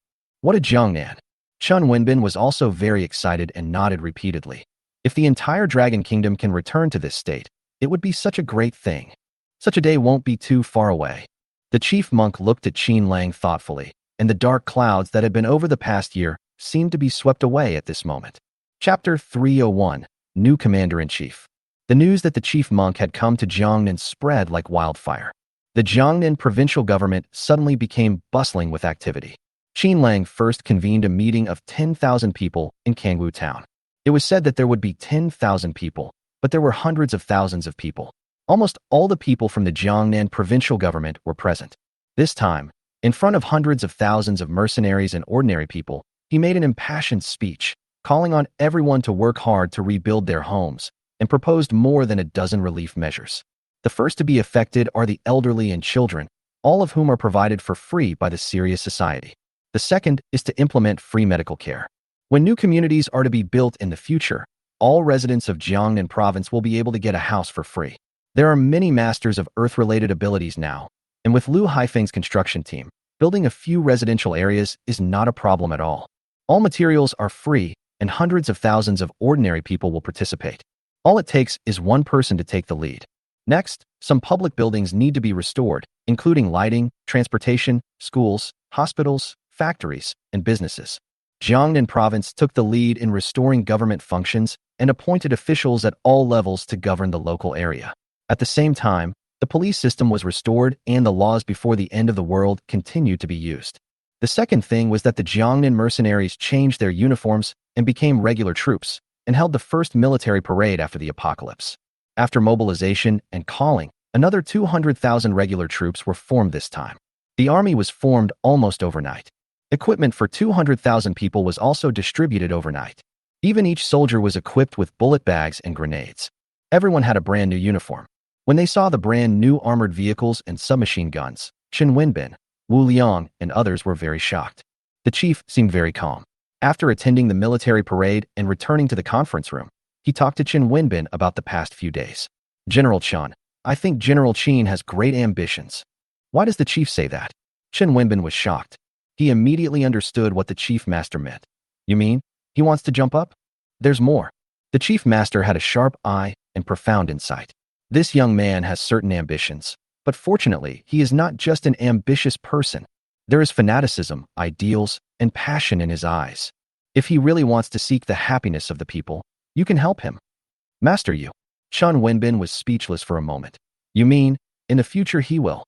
What a Jiangnan. Chun Wenbin was also very excited and nodded repeatedly. If the entire Dragon Kingdom can return to this state, it would be such a great thing. Such a day won't be too far away. The chief monk looked at Qin Lang thoughtfully, and the dark clouds that had been over the past year seemed to be swept away at this moment. Chapter 301, New Commander-in-Chief. The news that the chief monk had come to Jiangnan spread like wildfire. The Jiangnan provincial government suddenly became bustling with activity. Qin Lang first convened a meeting of 10,000 people in Kangwu town. It was said that there would be 10,000 people, but there were hundreds of thousands of people. Almost all the people from the Jiangnan provincial government were present. This time, in front of hundreds of thousands of mercenaries and ordinary people, he made an impassioned speech, calling on everyone to work hard to rebuild their homes, and proposed more than a dozen relief measures. The first to be affected are the elderly and children, all of whom are provided for free by the Serious Society. The second is to implement free medical care. When new communities are to be built in the future, all residents of Jiangnan province will be able to get a house for free. There are many masters of earth-related abilities now, and with Lu Haifeng's construction team, building a few residential areas is not a problem at all. All materials are free, and hundreds of thousands of ordinary people will participate. All it takes is one person to take the lead. Next, some public buildings need to be restored, including lighting, transportation, schools, hospitals, factories, and businesses. Jiangnan province took the lead in restoring government functions and appointed officials at all levels to govern the local area. At the same time, the police system was restored and the laws before the end of the world continued to be used. The second thing was that the Jiangnan mercenaries changed their uniforms and became regular troops, and held the first military parade after the apocalypse. After mobilization and calling, another 200,000 regular troops were formed this time. The army was formed almost overnight. Equipment for 200,000 people was also distributed overnight. Even each soldier was equipped with bullet bags and grenades. Everyone had a brand new uniform. When they saw the brand new armored vehicles and submachine guns, Chen Wenbin, Wu Liang, and others were very shocked. The chief seemed very calm. After attending the military parade and returning to the conference room, he talked to Chen Wenbin about the past few days. General Chen, I think General Qin has great ambitions. Why does the chief say that? Chen Wenbin was shocked. He immediately understood what the chief master meant. You mean, he wants to jump up? There's more. The chief master had a sharp eye and profound insight. This young man has certain ambitions, but fortunately, he is not just an ambitious person. There is fanaticism, ideals, and passion in his eyes. If he really wants to seek the happiness of the people, you can help him. Master you. Chun Wenbin was speechless for a moment. You mean, in the future he will?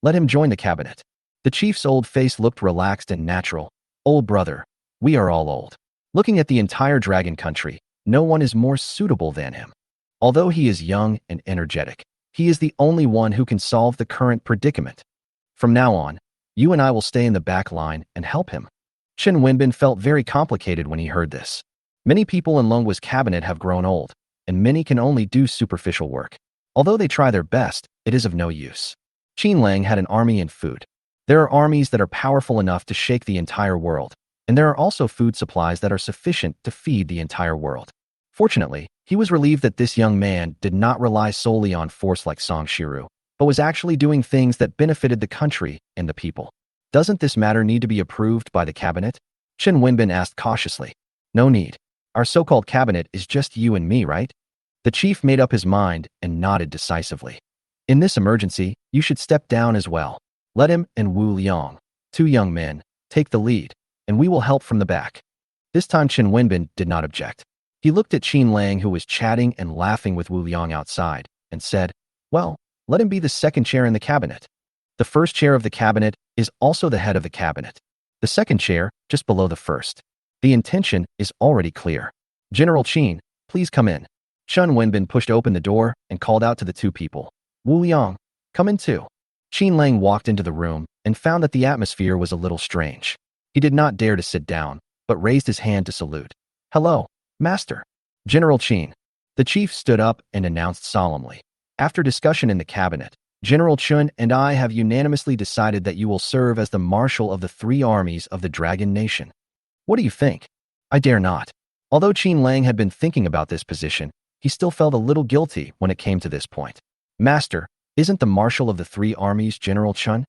Let him join the cabinet. The chief's old face looked relaxed and natural. Old brother, we are all old. Looking at the entire dragon country, no one is more suitable than him. Although he is young and energetic, he is the only one who can solve the current predicament. From now on, you and I will stay in the back line and help him. Chen Wenbin felt very complicated when he heard this. Many people in Longwa's cabinet have grown old, and many can only do superficial work. Although they try their best, it is of no use. Qin Lang had an army and food. There are armies that are powerful enough to shake the entire world, and there are also food supplies that are sufficient to feed the entire world. Fortunately, he was relieved that this young man did not rely solely on force like Song Shiru, but was actually doing things that benefited the country and the people. Doesn't this matter need to be approved by the cabinet? Chen Wenbin asked cautiously. No need. Our so-called cabinet is just you and me, right? The chief made up his mind and nodded decisively. In this emergency, you should step down as well. Let him and Wu Liang, 2 young men, take the lead, and we will help from the back. This time Chen Wenbin did not object. He looked at Qin Lang, who was chatting and laughing with Wu Liang outside, and said, Well, let him be the second chair in the cabinet. The first chair of the cabinet is also the head of the cabinet. The second chair, just below the first. The intention is already clear. General Qin, please come in. Chen Wenbin pushed open the door and called out to the two people. Wu Liang, come in too. Qin Lang walked into the room and found that the atmosphere was a little strange. He did not dare to sit down, but raised his hand to salute. Hello, Master. General Qin. The chief stood up and announced solemnly. After discussion in the cabinet, General Chen and I have unanimously decided that you will serve as the marshal of the three armies of the Dragon Nation. What do you think? I dare not. Although Qin Lang had been thinking about this position, he still felt a little guilty when it came to this point. Master, isn't the marshal of the three armies General Chen?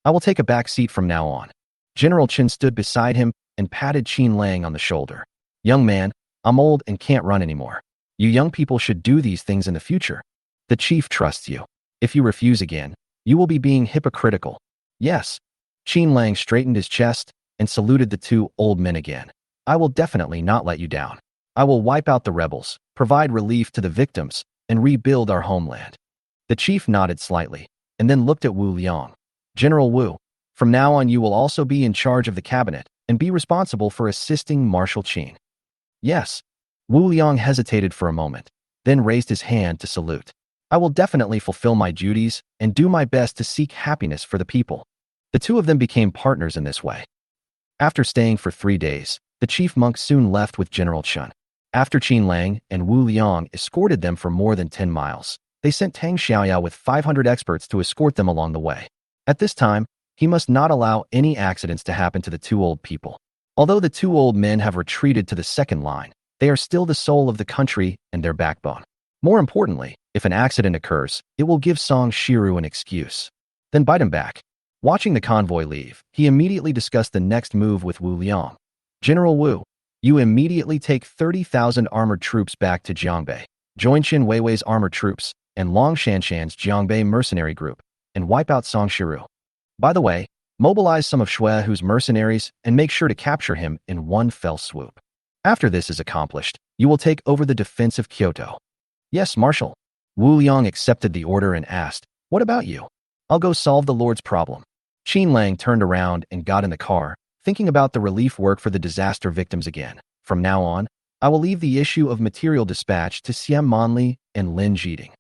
I will take a back seat from now on. General Chen stood beside him and patted Qin Lang on the shoulder. Young man, I'm old and can't run anymore. You young people should do these things in the future. The chief trusts you. If you refuse again, you will be being hypocritical. Yes. Qin Lang straightened his chest and saluted the two old men again. I will definitely not let you down. I will wipe out the rebels, provide relief to the victims, and rebuild our homeland. The chief nodded slightly, and then looked at Wu Liang. General Wu, from now on you will also be in charge of the cabinet and be responsible for assisting Marshal Qin. Yes. Wu Liang hesitated for a moment, then raised his hand to salute. I will definitely fulfill my duties and do my best to seek happiness for the people. The two of them became partners in this way. After staying for 3 days, the chief monk soon left with General Chen. After Qin Lang and Wu Liang escorted them for more than 10 miles, they sent Tang Xiaoyao with 500 experts to escort them along the way. At this time, he must not allow any accidents to happen to the two old people. Although the two old men have retreated to the second line, they are still the soul of the country and their backbone. More importantly, if an accident occurs, it will give Song Shiru an excuse. Then bite him back. Watching the convoy leave, he immediately discussed the next move with Wu Liang. General Wu, you immediately take 30,000 armored troops back to Jiangbei. Join Qin Weiwei's armored troops and Long Shanshan's Jiangbei mercenary group and wipe out Song Shiru. By the way, mobilize some of Shuehu's mercenaries and make sure to capture him in one fell swoop. After this is accomplished, you will take over the defense of Kyoto. Yes, Marshal. Wu Liang accepted the order and asked, what about you? I'll go solve the Lord's problem. Qin Lang turned around and got in the car, thinking about the relief work for the disaster victims again. From now on, I will leave the issue of material dispatch to Xian Manli and Lin Jiding.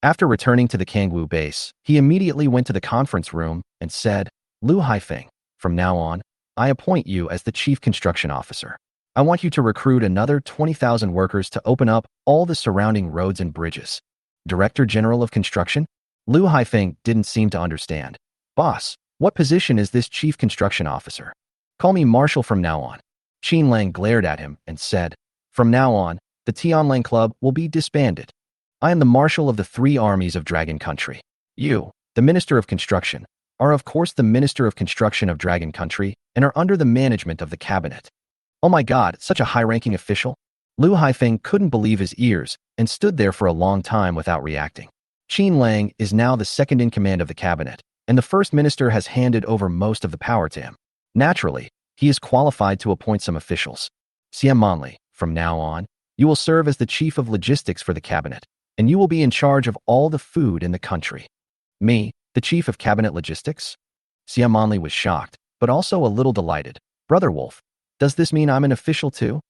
After returning to the Kangwu base, he immediately went to the conference room and said, Lu Haifeng, from now on, I appoint you as the chief construction officer. I want you to recruit another 20,000 workers to open up all the surrounding roads and bridges. Director General of Construction? Lu Haifeng didn't seem to understand. Boss, what position is this chief construction officer? Call me Marshal from now on. Qin Lang glared at him and said, from now on, the Tianlang Club will be disbanded. I am the Marshal of the three armies of Dragon Country. You, the Minister of Construction, are of course the Minister of Construction of Dragon Country and are under the management of the cabinet. Oh my god, such a high-ranking official? Lu Haifeng couldn't believe his ears and stood there for a long time without reacting. Qin Lang is now the second in command of the cabinet, and the first minister has handed over most of the power to him. Naturally, he is qualified to appoint some officials. Xian Manli, from now on, you will serve as the chief of logistics for the cabinet, and you will be in charge of all the food in the country. Me, the chief of cabinet logistics? Xian Manli was shocked, but also a little delighted. Brother Wolf, does this mean I'm an official too?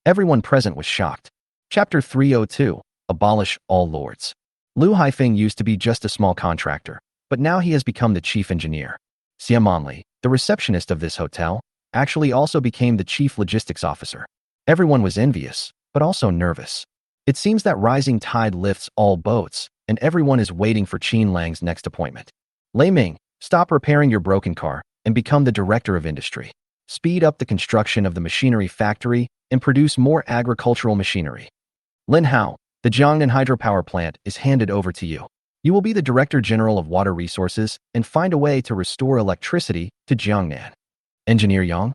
Everyone present was shocked. Chapter 302, Abolish All Lords. Lu Haifeng used to be just a small contractor, but now he has become the chief engineer. Xian Manli, the receptionist of this hotel, actually also became the chief logistics officer. Everyone was envious, but also nervous. It seems that rising tide lifts all boats, and everyone is waiting for Qin Lang's next appointment. Lei Ming, stop repairing your broken car and become the director of industry. Speed up the construction of the machinery factory and produce more agricultural machinery. Lin Hao, the Jiangnan hydropower plant is handed over to you. You will be the Director General of Water Resources and find a way to restore electricity to Jiangnan. Engineer Yang?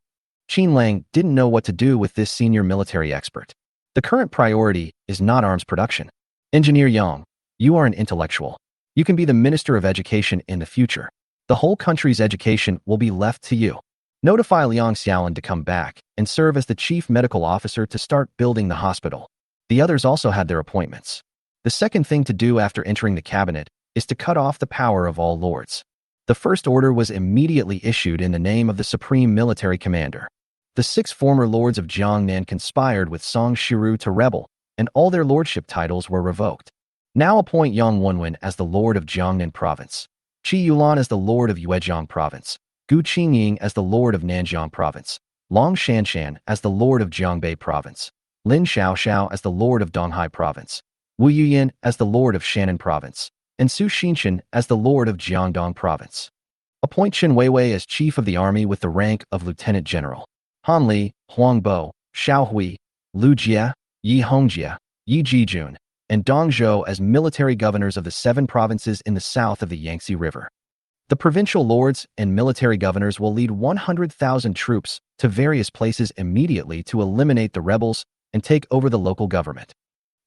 Qin Lang didn't know what to do with this senior military expert. The current priority is not arms production. Engineer Yang, you are an intellectual. You can be the Minister of Education in the future. The whole country's education will be left to you. Notify Liang Xiaolin to come back and serve as the chief medical officer to start building the hospital. The others also had their appointments. The second thing to do after entering the cabinet is to cut off the power of all lords. The first order was immediately issued in the name of the supreme military commander. The 6 former lords of Jiangnan conspired with Song Shiru to rebel, and all their lordship titles were revoked. Now appoint Yang Wenwen as the lord of Jiangnan province, Qi Yulan as the lord of Yuezhang province, Gu Qingying as the lord of Nanjiang province, Long Shanshan as the lord of Jiangbei province, Lin Xiaoxiao as the lord of Donghai province, Wu Yuyan as the lord of Shannan province, and Su Xinshan as the lord of Jiangdong province. Appoint Chen Weiwei as chief of the army with the rank of lieutenant general. Han Li, Huang Bo, Xiao Hui, Lu Jia, Yi Hongjia, Yi Jijun, and Dong Zhou as military governors of the 7 provinces in the south of the Yangtze River. The provincial lords and military governors will lead 100,000 troops to various places immediately to eliminate the rebels and take over the local government.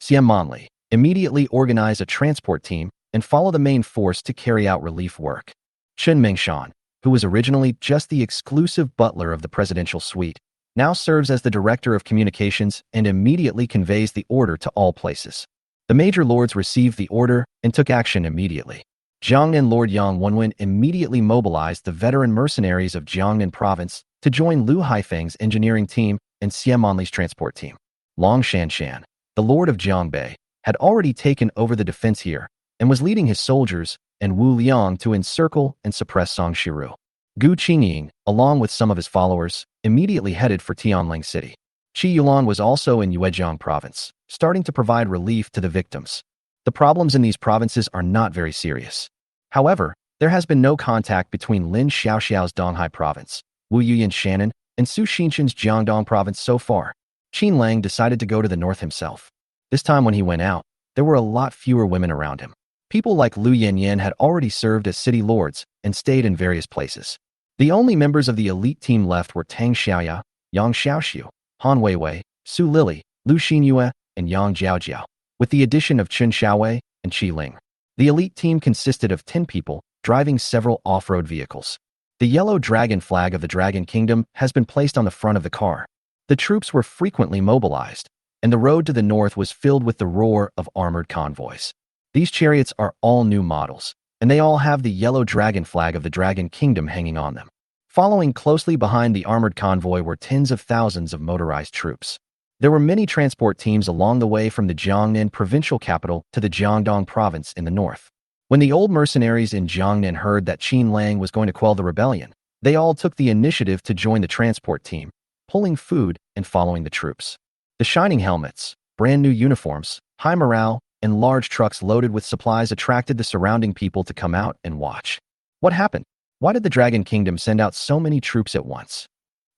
Xian Manli, immediately organize a transport team and follow the main force to carry out relief work. Chen Mengshan, who was originally just the exclusive butler of the presidential suite, now serves as the director of communications and immediately conveys the order to all places. The major lords received the order and took action immediately. Jiangnan Lord Yang Wenwen immediately mobilized the veteran mercenaries of Jiangnan province to join Lu Haifeng's engineering team and Xian Manli's transport team. Long Shanshan, the lord of Jiangbei, had already taken over the defense here and was leading his soldiers and Wu Liang to encircle and suppress Song Shiru. Gu Qingying, along with some of his followers, immediately headed for Tianling City. Qi Yulan was also in Yuezhang province, starting to provide relief to the victims. The problems in these provinces are not very serious. However, there has been no contact between Lin Xiaoxiao's Donghai province, Wu Yuyan's Shannan, and Su Xinshan's Jiangdong province so far. Qin Lang decided to go to the north himself. This time when he went out, there were a lot fewer women around him. People like Lu Yanyan had already served as city lords and stayed in various places. The only members of the elite team left were Tang Xiaoya, Yang Xiaoxiu, Han Weiwei, Su Lili, Lu Xinyue, and Yang Jiaojiao, with the addition of Chen Xiaowei and Qi Ling. The elite team consisted of 10 people, driving several off-road vehicles. The yellow dragon flag of the Dragon Kingdom has been placed on the front of the car. The troops were frequently mobilized, and the road to the north was filled with the roar of armored convoys. These chariots are all new models, and they all have the yellow dragon flag of the Dragon Kingdom hanging on them. Following closely behind the armored convoy were tens of thousands of motorized troops. There were many transport teams along the way from the Jiangnan provincial capital to the Jiangdong province in the north. When the old mercenaries in Jiangnan heard that Qin Lang was going to quell the rebellion, they all took the initiative to join the transport team, pulling food and following the troops. The shining helmets, brand new uniforms, high morale, and large trucks loaded with supplies attracted the surrounding people to come out and watch. What happened? Why did the Dragon Kingdom send out so many troops at once?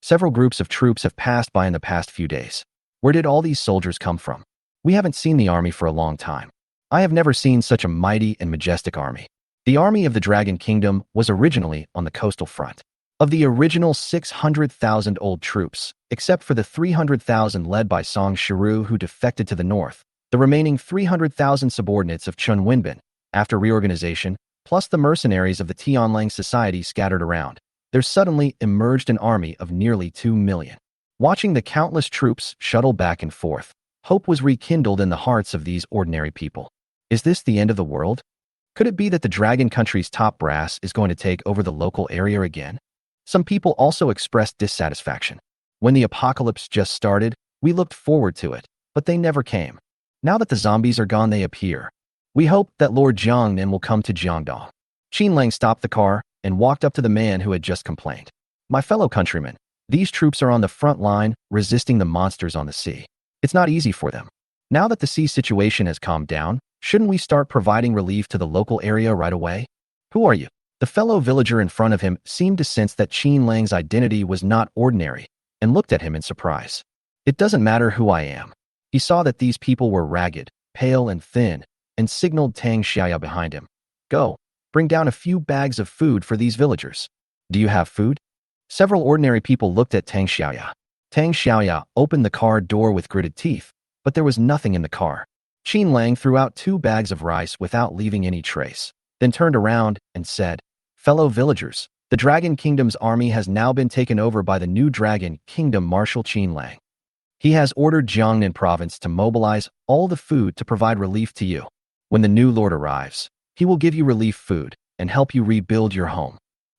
Several groups of troops have passed by in the past few days. Where did all these soldiers come from? We haven't seen the army for a long time. I have never seen such a mighty and majestic army. The army of the Dragon Kingdom was originally on the coastal front. Of the original 600,000 old troops, except for the 300,000 led by Song Shiru who defected to the north, the remaining 300,000 subordinates of Chun Wenbin, after reorganization, plus the mercenaries of the Tianlang society scattered around, there suddenly emerged an army of nearly 2 million. Watching the countless troops shuttle back and forth, hope was rekindled in the hearts of these ordinary people. Is this the end of the world? Could it be that the Dragon Country's top brass is going to take over the local area again? Some people also expressed dissatisfaction. When the apocalypse just started, we looked forward to it, but they never came. Now that the zombies are gone, they appear. We hope that Lord Jiangnan will come to Jiangdong. Qin Lang stopped the car and walked up to the man who had just complained. My fellow countrymen, these troops are on the front line, resisting the monsters on the sea. It's not easy for them. Now that the sea situation has calmed down, shouldn't we start providing relief to the local area right away? Who are you? The fellow villager in front of him seemed to sense that Qin Lang's identity was not ordinary and looked at him in surprise. It doesn't matter who I am. He saw that these people were ragged, pale and thin, and signaled Tang Xiaya behind him. Go, bring down a few bags of food for these villagers. Do you have food? Several ordinary people looked at Tang Xiaya. Tang Xiaya opened the car door with gritted teeth, but there was nothing in the car. Qin Lang threw out 2 bags of rice without leaving any trace, then turned around and said, Fellow villagers, the Dragon Kingdom's army has now been taken over by the new Dragon Kingdom Marshal Qin Lang. He has ordered Jiangnan province to mobilize all the food to provide relief to you. When the new lord arrives, He will give you relief food and help you rebuild your home.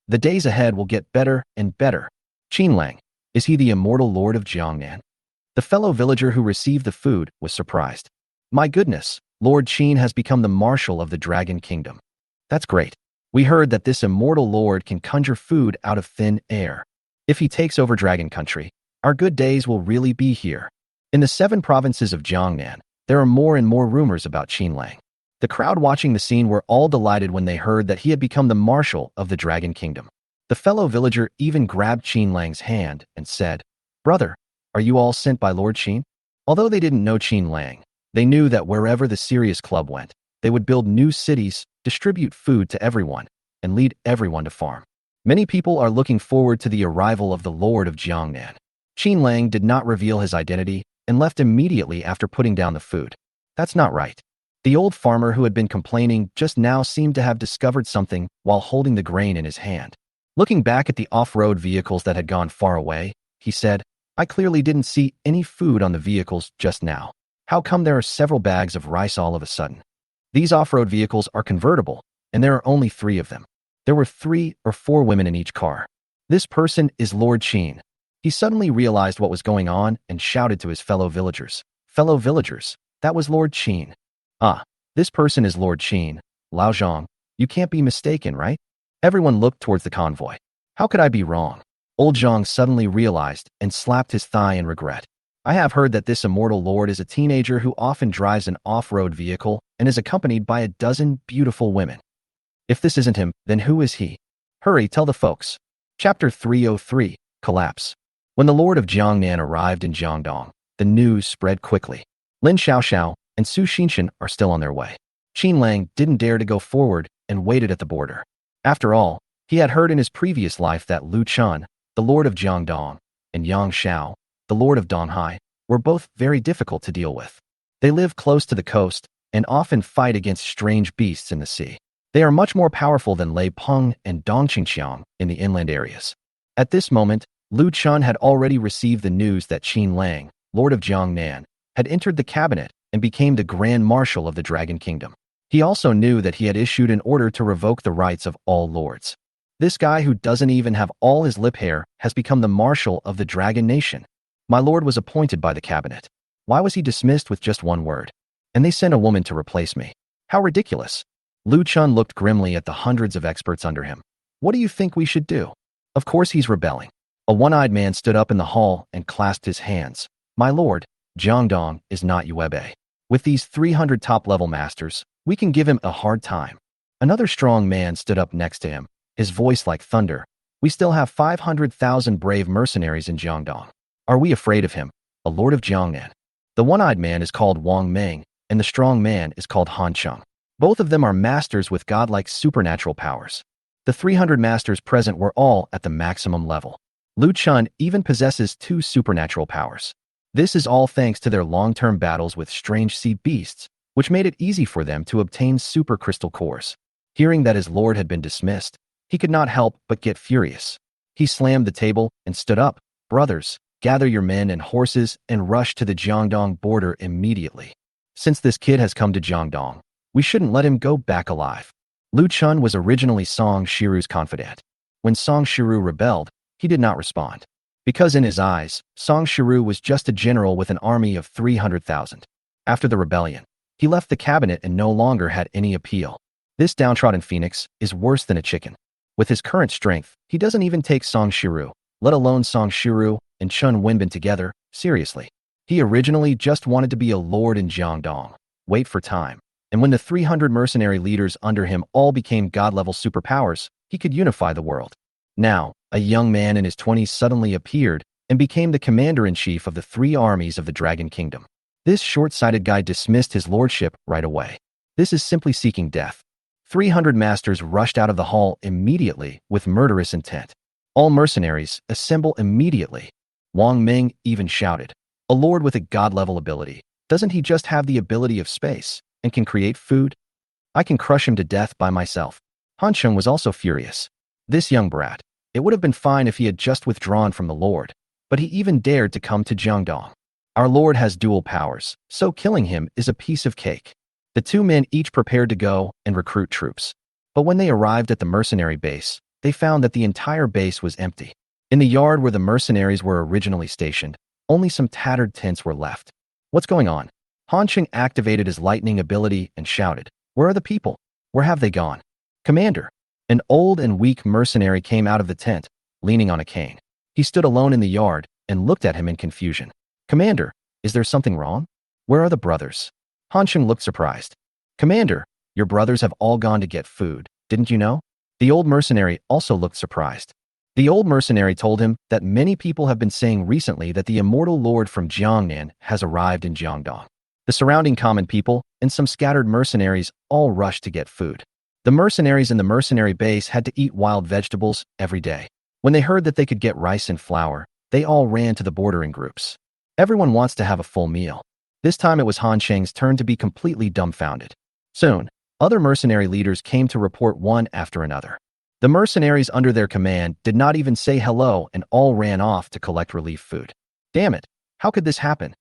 The days ahead will get better and better. Qin Lang, is he the immortal lord of Jiangnan? The fellow villager who received the food was surprised. My goodness, Lord Qin has become the marshal of the Dragon Kingdom. That's great. We heard that this immortal lord can conjure food out of thin air. If he takes over Dragon Country, our good days will really be here. In the 7 provinces of Jiangnan, there are more and more rumors about Qin Lang. The crowd watching the scene were all delighted when they heard that he had become the marshal of the Dragon Kingdom. The fellow villager even grabbed Qin Lang's hand and said, "Brother, are you all sent by Lord Qin?" Although they didn't know Qin Lang, they knew that wherever the Serious Club went, they would build new cities, distribute food to everyone, and lead everyone to farm. Many people are looking forward to the arrival of the Lord of Jiangnan. Qin Lang did not reveal his identity and left immediately after putting down the food. That's not right. The old farmer who had been complaining just now seemed to have discovered something while holding the grain in his hand. Looking back at the off-road vehicles that had gone far away, he said, "I clearly didn't see any food on the vehicles just now. How come there are several bags of rice all of a sudden?" These off-road vehicles are convertible, and there are only 3 of them. There were 3 or 4 women in each car. This person is Lord Qin. He suddenly realized what was going on and shouted to his fellow villagers. "Fellow villagers, that was Lord Qin. Ah, this person is Lord Qin. Lao Zhang, you can't be mistaken, right?" Everyone looked towards the convoy. How could I be wrong? Old Zhang suddenly realized and slapped his thigh in regret. I have heard that this immortal lord is a teenager who often drives an off-road vehicle and is accompanied by a dozen beautiful women. If this isn't him, then who is he? Hurry, tell the folks. Chapter 303, Collapse. When the Lord of Jiangnan arrived in Jiangdong, the news spread quickly. Lin Xiaoxiao and Su Xinshan are still on their way. Qin Lang didn't dare to go forward and waited at the border. After all, he had heard in his previous life that Lu Chun, the Lord of Jiangdong, and Yang Xiao, the Lord of Donghai, were both very difficult to deal with. They live close to the coast and often fight against strange beasts in the sea. They are much more powerful than Lei Peng and Dongqingqiang in the inland areas. At this moment, Lu Chun had already received the news that Qin Lang, Lord of Jiangnan, had entered the cabinet and became the Grand Marshal of the Dragon Kingdom. He also knew that he had issued an order to revoke the rights of all lords. This guy who doesn't even have all his lip hair has become the Marshal of the Dragon Nation. My lord was appointed by the cabinet. Why was he dismissed with just one word? And they sent a woman to replace me. How ridiculous. Lu Chun looked grimly at the hundreds of experts under him. What do you think we should do? Of course he's rebelling. A one-eyed man stood up in the hall and clasped his hands. My lord, Jiangdong is not Yuebe. With these 300 top-level masters, we can give him a hard time. Another strong man stood up next to him, his voice like thunder. We still have 500,000 brave mercenaries in Jiangdong. Are we afraid of him, a lord of Jiangnan? The one-eyed man is called Wang Meng, and the strong man is called Han Cheng. Both of them are masters with godlike supernatural powers. The 300 masters present were all at the maximum level. Lu Chun even possesses 2 supernatural powers. This is all thanks to their long-term battles with strange sea beasts, which made it easy for them to obtain super crystal cores. Hearing that his lord had been dismissed, he could not help but get furious. He slammed the table and stood up. Brothers, gather your men and horses and rush to the Jiangdong border immediately. Since this kid has come to Jiangdong, we shouldn't let him go back alive. Lu Chun was originally Song Shiru's confidant. When Song Shiru rebelled, he did not respond. Because in his eyes, Song Shiru was just a general with an army of 300,000. After the rebellion, he left the cabinet and no longer had any appeal. This downtrodden phoenix is worse than a chicken. With his current strength, he doesn't even take Song Shiru, let alone Song Shiru and Chun Wenbin together, seriously. He originally just wanted to be a lord in Jiangdong, wait for time, and when the 300 mercenary leaders under him all became god-level superpowers, he could unify the world. Now, a young man in his 20s suddenly appeared and became the commander-in-chief of the 3 armies of the Dragon Kingdom. This short-sighted guy dismissed his lordship right away. This is simply seeking death. 300 masters rushed out of the hall immediately with murderous intent. All mercenaries, assemble immediately. Wang Ming even shouted, a lord with a god-level ability. Doesn't he just have the ability of space and can create food? I can crush him to death by myself. Han Cheng was also furious. This young brat. It would have been fine if he had just withdrawn from the lord, but he even dared to come to Jiangdong. Our lord has dual powers, so killing him is a piece of cake. The two men each prepared to go and recruit troops. But when they arrived at the mercenary base, they found that the entire base was empty. In the yard where the mercenaries were originally stationed, only some tattered tents were left. What's going on? Han Qing activated his lightning ability and shouted, "Where are the people? Where have they gone?" "Commander." An old and weak mercenary came out of the tent, leaning on a cane. He stood alone in the yard and looked at him in confusion. "Commander, is there something wrong? Where are the brothers?" Han Qing looked surprised. "Commander, your brothers have all gone to get food, didn't you know?" The old mercenary also looked surprised. The old mercenary told him that many people have been saying recently that the immortal lord from Jiangnan has arrived in Jiangdong. The surrounding common people and some scattered mercenaries all rushed to get food. The mercenaries in the mercenary base had to eat wild vegetables every day. When they heard that they could get rice and flour, they all ran to the border in groups. Everyone wants to have a full meal. This time it was Han Qing's turn to be completely dumbfounded. Soon, other mercenary leaders came to report one after another. The mercenaries under their command did not even say hello and all ran off to collect relief food. Damn it, how could this happen?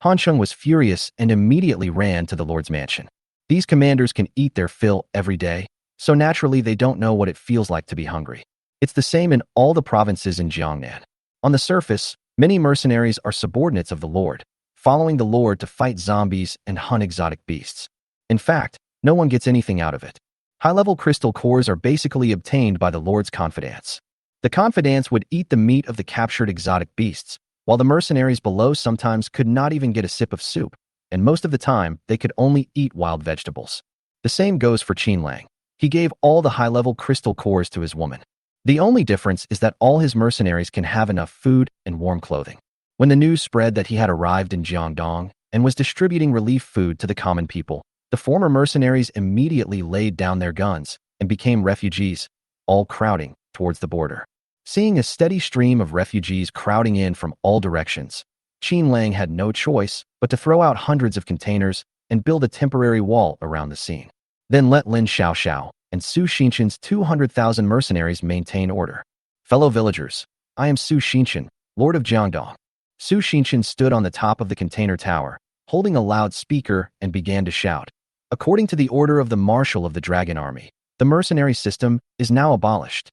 Han Qing was furious and immediately ran to the Lord's mansion. These commanders can eat their fill every day, so naturally they don't know what it feels like to be hungry. It's the same in all the provinces in Jiangnan. On the surface, many mercenaries are subordinates of the Lord, following the Lord to fight zombies and hunt exotic beasts. In fact, no one gets anything out of it. High-level crystal cores are basically obtained by the Lord's confidants. The confidants would eat the meat of the captured exotic beasts, while the mercenaries below sometimes could not even get a sip of soup, and most of the time they could only eat wild vegetables. The same goes for Qin Lang. He gave all the high-level crystal cores to his woman. The only difference is that all his mercenaries can have enough food and warm clothing. When the news spread that he had arrived in Jiangdong and was distributing relief food to the common people, the former mercenaries immediately laid down their guns and became refugees, all crowding towards the border. Seeing a steady stream of refugees crowding in from all directions, Qin Lang had no choice but to throw out hundreds of containers and build a temporary wall around the scene. Then let Lin Xiaoxiao and Su Xinqian's 200,000 mercenaries maintain order. "Fellow villagers, I am Su Xinqian, Lord of Jiangdong." Su Xinqian stood on the top of the container tower, holding a loudspeaker, and began to shout. "According to the order of the Marshal of the Dragon Army, the mercenary system is now abolished.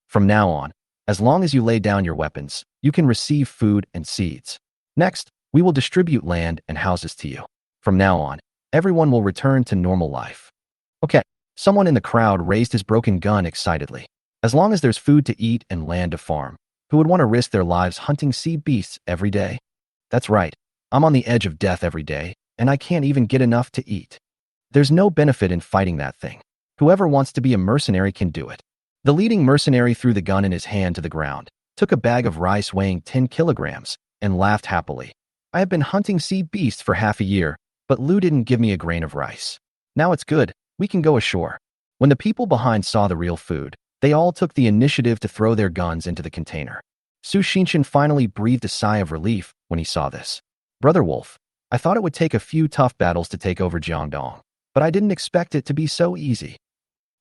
From now on, as long as you lay down your weapons, you can receive food and seeds. Next, we will distribute land and houses to you. From now on, everyone will return to normal life." Okay, someone in the crowd raised his broken gun excitedly. As long as there's food to eat and land to farm, who would want to risk their lives hunting sea beasts every day? That's right, I'm on the edge of death every day, and I can't even get enough to eat. There's no benefit in fighting that thing. Whoever wants to be a mercenary can do it. The leading mercenary threw the gun in his hand to the ground, took a bag of rice weighing 10 kilograms, and laughed happily. "I have been hunting sea beasts for half a year, but Lu didn't give me a grain of rice. Now it's good, we can go ashore." When the people behind saw the real food, they all took the initiative to throw their guns into the container. Su Xinqian finally breathed a sigh of relief when he saw this. "Brother Wolf, I thought it would take a few tough battles to take over Jiangdong, but I didn't expect it to be so easy."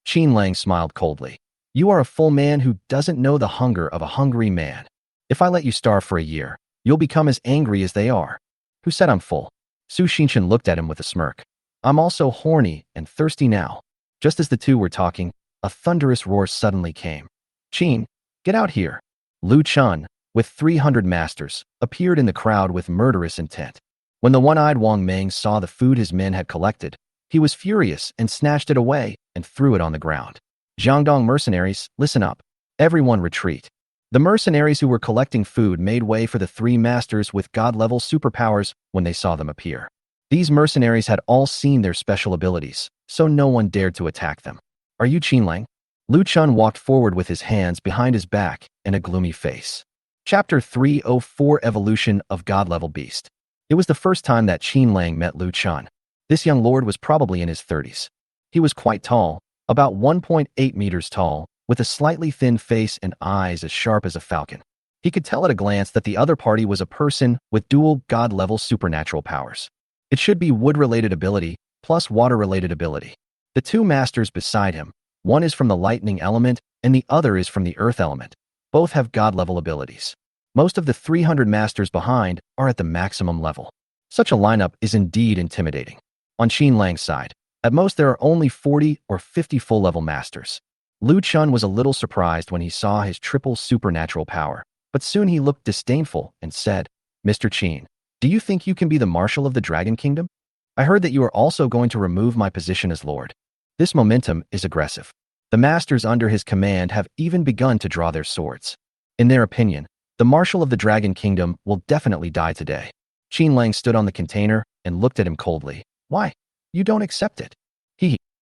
Qin Lang smiled coldly. "You are a full man who doesn't know the hunger of a hungry man. If I let you starve for a year, you'll become as angry as they are." "Who said I'm full?" Su Xinqian looked at him with a smirk. "I'm also horny and thirsty now." Just as the two were talking, a thunderous roar suddenly came. "Qin, get out here." Lu Chun, with 300 masters, appeared in the crowd with murderous intent. When the one-eyed Wang Meng saw the food his men had collected, he was furious and snatched it away and threw it on the ground. "Jiangdong mercenaries, listen up. Everyone retreat." The mercenaries who were collecting food made way for the three masters with god-level superpowers when they saw them appear. These mercenaries had all seen their special abilities, so no one dared to attack them. "Are you Qin Lang?" Lu Chun walked forward with his hands behind his back and a gloomy face. Chapter 304 Evolution of God-Level Beast. It was the first time that Qin Lang met Lu Chun. This young lord was probably in his 30s. He was quite tall, about 1.8 meters tall, with a slightly thin face and eyes as sharp as a falcon. He could tell at a glance that the other party was a person with dual god-level supernatural powers. It should be wood-related ability plus water-related ability. The two masters beside him, one is from the lightning element and the other is from the earth element. Both have god-level abilities. Most of the 300 masters behind are at the maximum level. Such a lineup is indeed intimidating. On Qin Lang's side, At most, there are only 40 or 50 full-level masters. Lu Chun was a little surprised when he saw his triple supernatural power, but soon he looked disdainful and said, Mr. Qin, do you think you can be the marshal of the Dragon Kingdom? I heard that you are also going to remove my position as Lord. This momentum is aggressive. The masters under his command have even begun to draw their swords. In their opinion, the marshal of the Dragon Kingdom will definitely die today. Qin Lang stood on the container and looked at him coldly. Why? You don't accept it.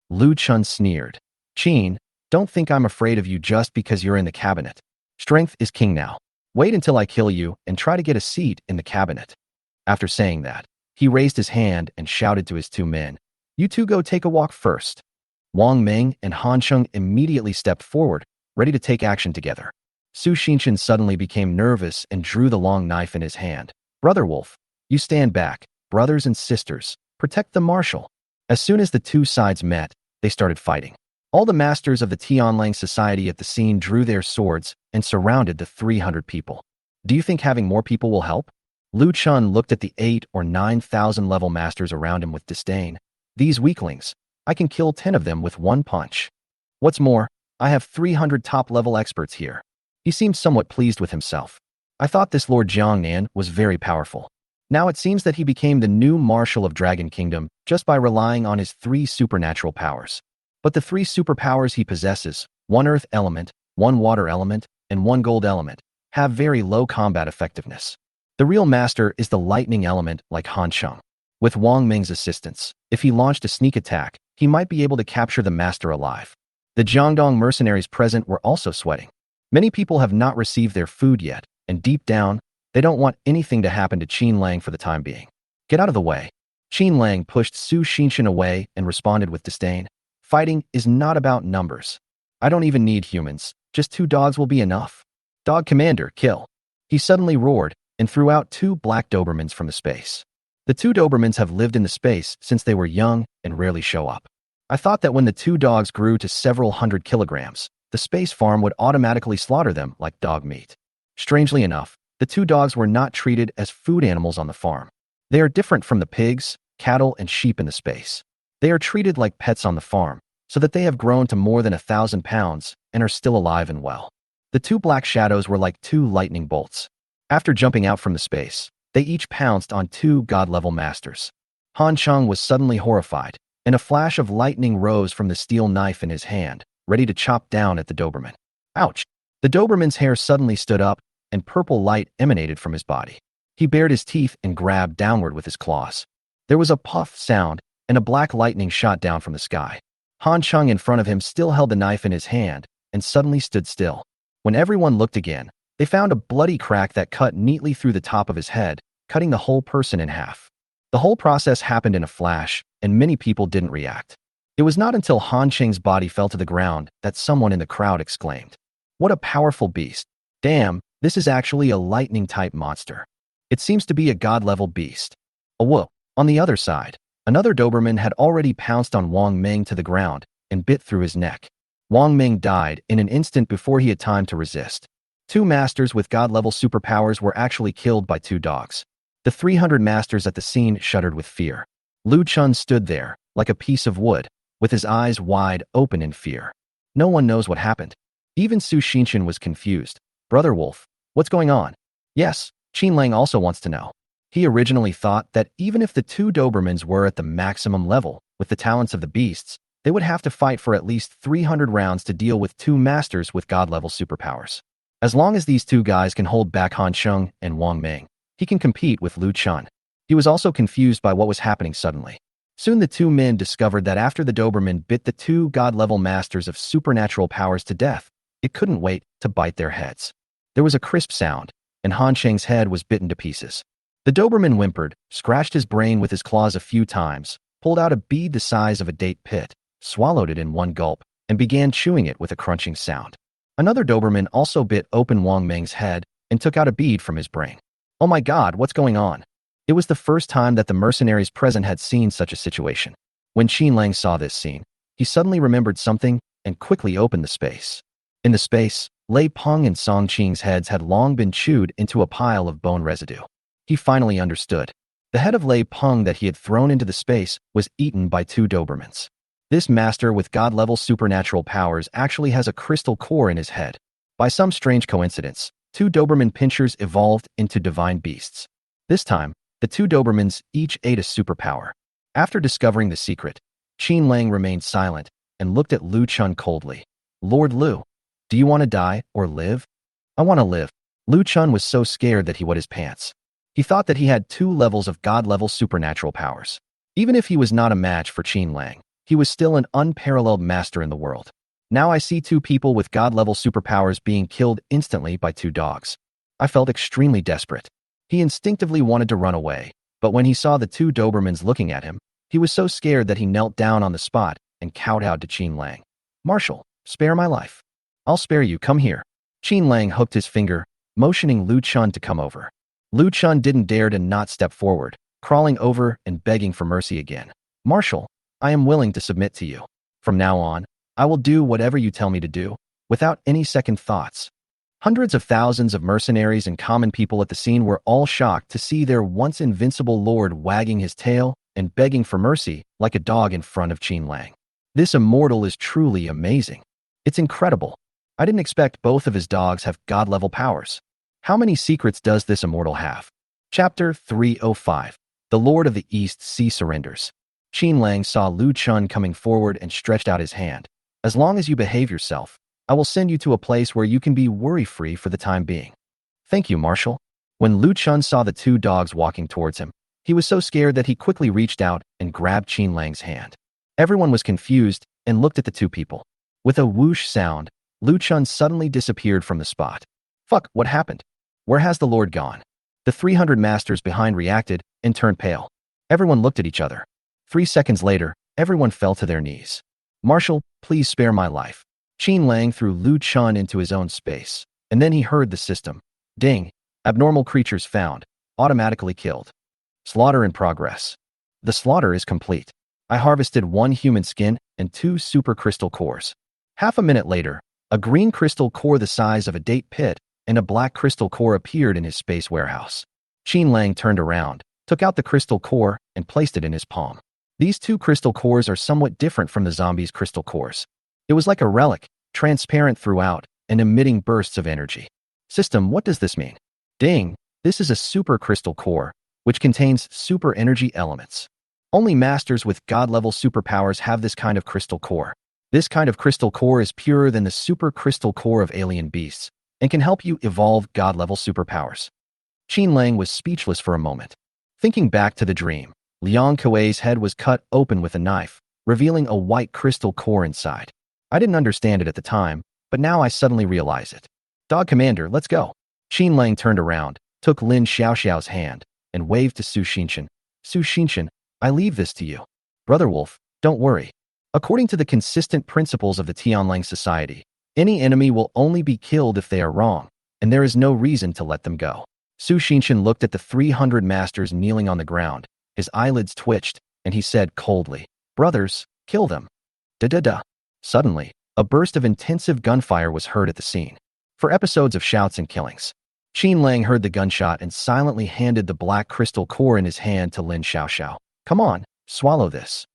Lu Chun sneered. Qin, don't think I'm afraid of you just because you're in the cabinet. Strength is king now. Wait until I kill you and try to get a seat in the cabinet. After saying that, he raised his hand and shouted to his two men. You two go take a walk first. Wang Ming and Han Sheng immediately stepped forward, ready to take action together. Su Xinshan suddenly became nervous and drew the long knife in his hand. Brother Wolf, you stand back. Brothers and sisters, protect the marshal. As soon as the two sides met, they started fighting. All the masters of the Qin Lang society at the scene drew their swords and surrounded the 300 people. Do you think having more people will help? Lu Chun looked at the 8 or 9,000 level masters around him with disdain. These weaklings, I can kill 10 of them with one punch. What's more, I have 300 top-level experts here. He seemed somewhat pleased with himself. I thought this Lord Jiangnan was very powerful. Now it seems that he became the new Marshal of Dragon Kingdom just by relying on his 3 supernatural powers. But the 3 superpowers he possesses, 1 earth element, 1 water element, and 1 gold element, have very low combat effectiveness. The real master is the lightning element like Han Sheng. With Wang Ming's assistance, if he launched a sneak attack, he might be able to capture the master alive. The Jiangdong mercenaries present were also sweating. Many people have not received their food yet, and deep down, they don't want anything to happen to Qin Lang for the time being. Get out of the way. Qin Lang pushed Su Xinshan away and responded with disdain. Fighting is not about numbers. I don't even need humans. Just 2 dogs will be enough. Dog commander, kill. He suddenly roared and threw out 2 black Dobermans from the space. The 2 Dobermans have lived in the space since they were young and rarely show up. I thought that when the 2 dogs grew to several hundred kilograms, the space farm would automatically slaughter them like dog meat. Strangely enough, the 2 dogs were not treated as food animals on the farm. They are different from the pigs, cattle, and sheep in the space. They are treated like pets on the farm, so that they have grown to more than 1,000 pounds and are still alive and well. The 2 black shadows were like 2 lightning bolts. After jumping out from the space, they each pounced on 2 god-level masters. Han Sheng was suddenly horrified, and a flash of lightning rose from the steel knife in his hand, ready to chop down at the Doberman. Ouch! The Doberman's hair suddenly stood up, and purple light emanated from his body. He bared his teeth and grabbed downward with his claws. There was a puff sound, and a black lightning shot down from the sky. Han Sheng in front of him still held the knife in his hand, and suddenly stood still. When everyone looked again, they found a bloody crack that cut neatly through the top of his head, cutting the whole person in half. The whole process happened in a flash, and many people didn't react. It was not until Han Sheng's body fell to the ground that someone in the crowd exclaimed, "What a powerful beast! Damn, this is actually a lightning-type monster. It seems to be a god-level beast." Whoa! On the other side, another Doberman had already pounced on Wang Ming to the ground and bit through his neck. Wang Ming died in an instant before he had time to resist. 2 masters with god-level superpowers were actually killed by 2 dogs. The 300 masters at the scene shuddered with fear. Lu Chun stood there, like a piece of wood, with his eyes wide open in fear. No one knows what happened. Even Su Xinshan was confused. Brother Wolf, what's going on? Yes, Qin Lang also wants to know. He originally thought that even if the 2 Dobermans were at the maximum level, with the talents of the beasts, they would have to fight for at least 300 rounds to deal with 2 masters with god-level superpowers. As long as these 2 guys can hold back Han Sheng and Wang Ming, he can compete with Lu Chun. He was also confused by what was happening suddenly. Soon the 2 men discovered that after the Doberman bit the 2 god-level masters of supernatural powers to death, it couldn't wait to bite their heads. There was a crisp sound, and Han Sheng's head was bitten to pieces. The Doberman whimpered, scratched his brain with his claws a few times, pulled out a bead the size of a date pit, swallowed it in one gulp, and began chewing it with a crunching sound. Another Doberman also bit open Wang Ming's head and took out a bead from his brain. Oh my God, what's going on? It was the first time that the mercenaries present had seen such a situation. When Qin Lang saw this scene, he suddenly remembered something and quickly opened the space. In the space, Lei Peng and Song Qing's heads had long been chewed into a pile of bone residue. He finally understood. The head of Lei Peng that he had thrown into the space was eaten by 2 Dobermans. This master with god-level supernatural powers actually has a crystal core in his head. By some strange coincidence, 2 Doberman pinchers evolved into divine beasts. This time, the 2 Dobermans each ate a superpower. After discovering the secret, Qin Lang remained silent and looked at Lu Chun coldly. Lord Lu, do you want to die or live? I want to live. Lu Chun was so scared that he wet his pants. He thought that he had 2 levels of god-level supernatural powers. Even if he was not a match for Qin Lang, he was still an unparalleled master in the world. Now I see 2 people with god-level superpowers being killed instantly by 2 dogs. I felt extremely desperate. He instinctively wanted to run away, but when he saw the 2 Dobermans looking at him, he was so scared that he knelt down on the spot and kowtowed to Qin Lang. Marshal, spare my life. I'll spare you, come here. Qin Lang hooked his finger, motioning Lu Chun to come over. Lu Chun didn't dare to not step forward, crawling over and begging for mercy again. Marshal, I am willing to submit to you. From now on, I will do whatever you tell me to do, without any second thoughts. Hundreds of thousands of mercenaries and common people at the scene were all shocked to see their once invincible lord wagging his tail and begging for mercy like a dog in front of Qin Lang. This immortal is truly amazing. It's incredible. I didn't expect both of his dogs have god-level powers. How many secrets does this immortal have? Chapter 305. The Lord of the East Sea surrenders. Qin Lang saw Lu Chun coming forward and stretched out his hand. As long as you behave yourself, I will send you to a place where you can be worry-free for the time being. Thank you, Marshal. When Lu Chun saw the 2 dogs walking towards him, he was so scared that he quickly reached out and grabbed Qin Lang's hand. Everyone was confused and looked at the 2 people. With a whoosh sound, Lu Chun suddenly disappeared from the spot. Fuck, what happened? Where has the Lord gone? The 300 masters behind reacted and turned pale. Everyone looked at each other. 3 seconds later, everyone fell to their knees. Marshal, please spare my life. Qin Lang threw Lu Chun into his own space, and then he heard the system. Ding. Abnormal creatures found. Automatically killed. Slaughter in progress. The slaughter is complete. I harvested 1 human skin and 2 super crystal cores. Half a minute later, a green crystal core the size of a date pit and a black crystal core appeared in his space warehouse. Qin Lang turned around, took out the crystal core, and placed it in his palm. These 2 crystal cores are somewhat different from the zombies' crystal cores. It was like a relic, transparent throughout, and emitting bursts of energy. System, what does this mean? Ding, this is a super crystal core, which contains super energy elements. Only masters with god-level superpowers have this kind of crystal core. This kind of crystal core is purer than the super crystal core of alien beasts, and can help you evolve god-level superpowers. Qin Lang was speechless for a moment. Thinking back to the dream, Liang Kuei's head was cut open with a knife, revealing a white crystal core inside. I didn't understand it at the time, but now I suddenly realize it. Dog Commander, let's go. Qin Lang turned around, took Lin Xiaoxiao's hand, and waved to Su Xinshan. Su Xinshan, I leave this to you. Brother Wolf, don't worry. According to the consistent principles of the Tianlang Society, any enemy will only be killed if they are wrong, and there is no reason to let them go. Su Xinshan looked at the 300 masters kneeling on the ground. His eyelids twitched, and he said coldly, Brothers, kill them. Da-da-da. Suddenly, a burst of intensive gunfire was heard at the scene. For episodes of shouts and killings, Qin Lang heard the gunshot and silently handed the black crystal core in his hand to Lin Xiaoxiao. Come on, swallow this.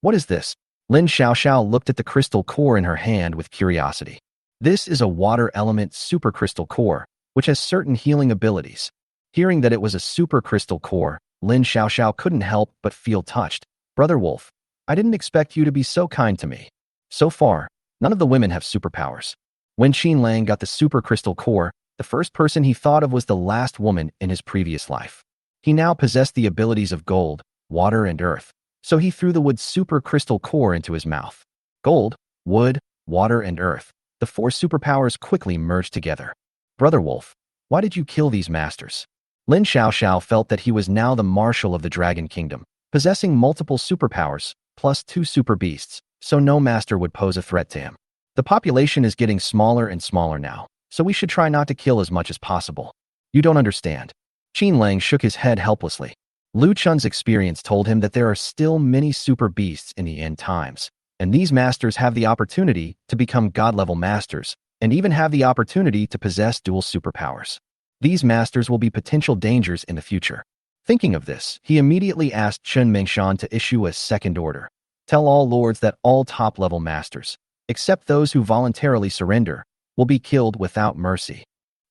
What is this? Lin Xiaoxiao looked at the crystal core in her hand with curiosity. This is a water element super crystal core, which has certain healing abilities. Hearing that it was a super crystal core, Lin Xiaoxiao couldn't help but feel touched. Brother Wolf, I didn't expect you to be so kind to me. So far, none of the women have superpowers. When Qin Lang got the super crystal core, the first person he thought of was the last woman in his previous life. He now possessed the abilities of gold, water, and earth, so he threw the wood super crystal core into his mouth. Gold, wood, water, and earth. The 4 superpowers quickly merged together. Brother Wolf, why did you kill these masters? Lin Xiaoxiao felt that he was now the marshal of the Dragon Kingdom, possessing multiple superpowers, plus 2 super beasts, so no master would pose a threat to him. The population is getting smaller and smaller now, so we should try not to kill as much as possible. You don't understand. Qin Lang shook his head helplessly. Lu Chun's experience told him that there are still many super beasts in the end times, and these masters have the opportunity to become god-level masters, and even have the opportunity to possess dual superpowers. These masters will be potential dangers in the future. Thinking of this, he immediately asked Qin Lang to issue a second order. Tell all lords that all top-level masters, except those who voluntarily surrender, will be killed without mercy.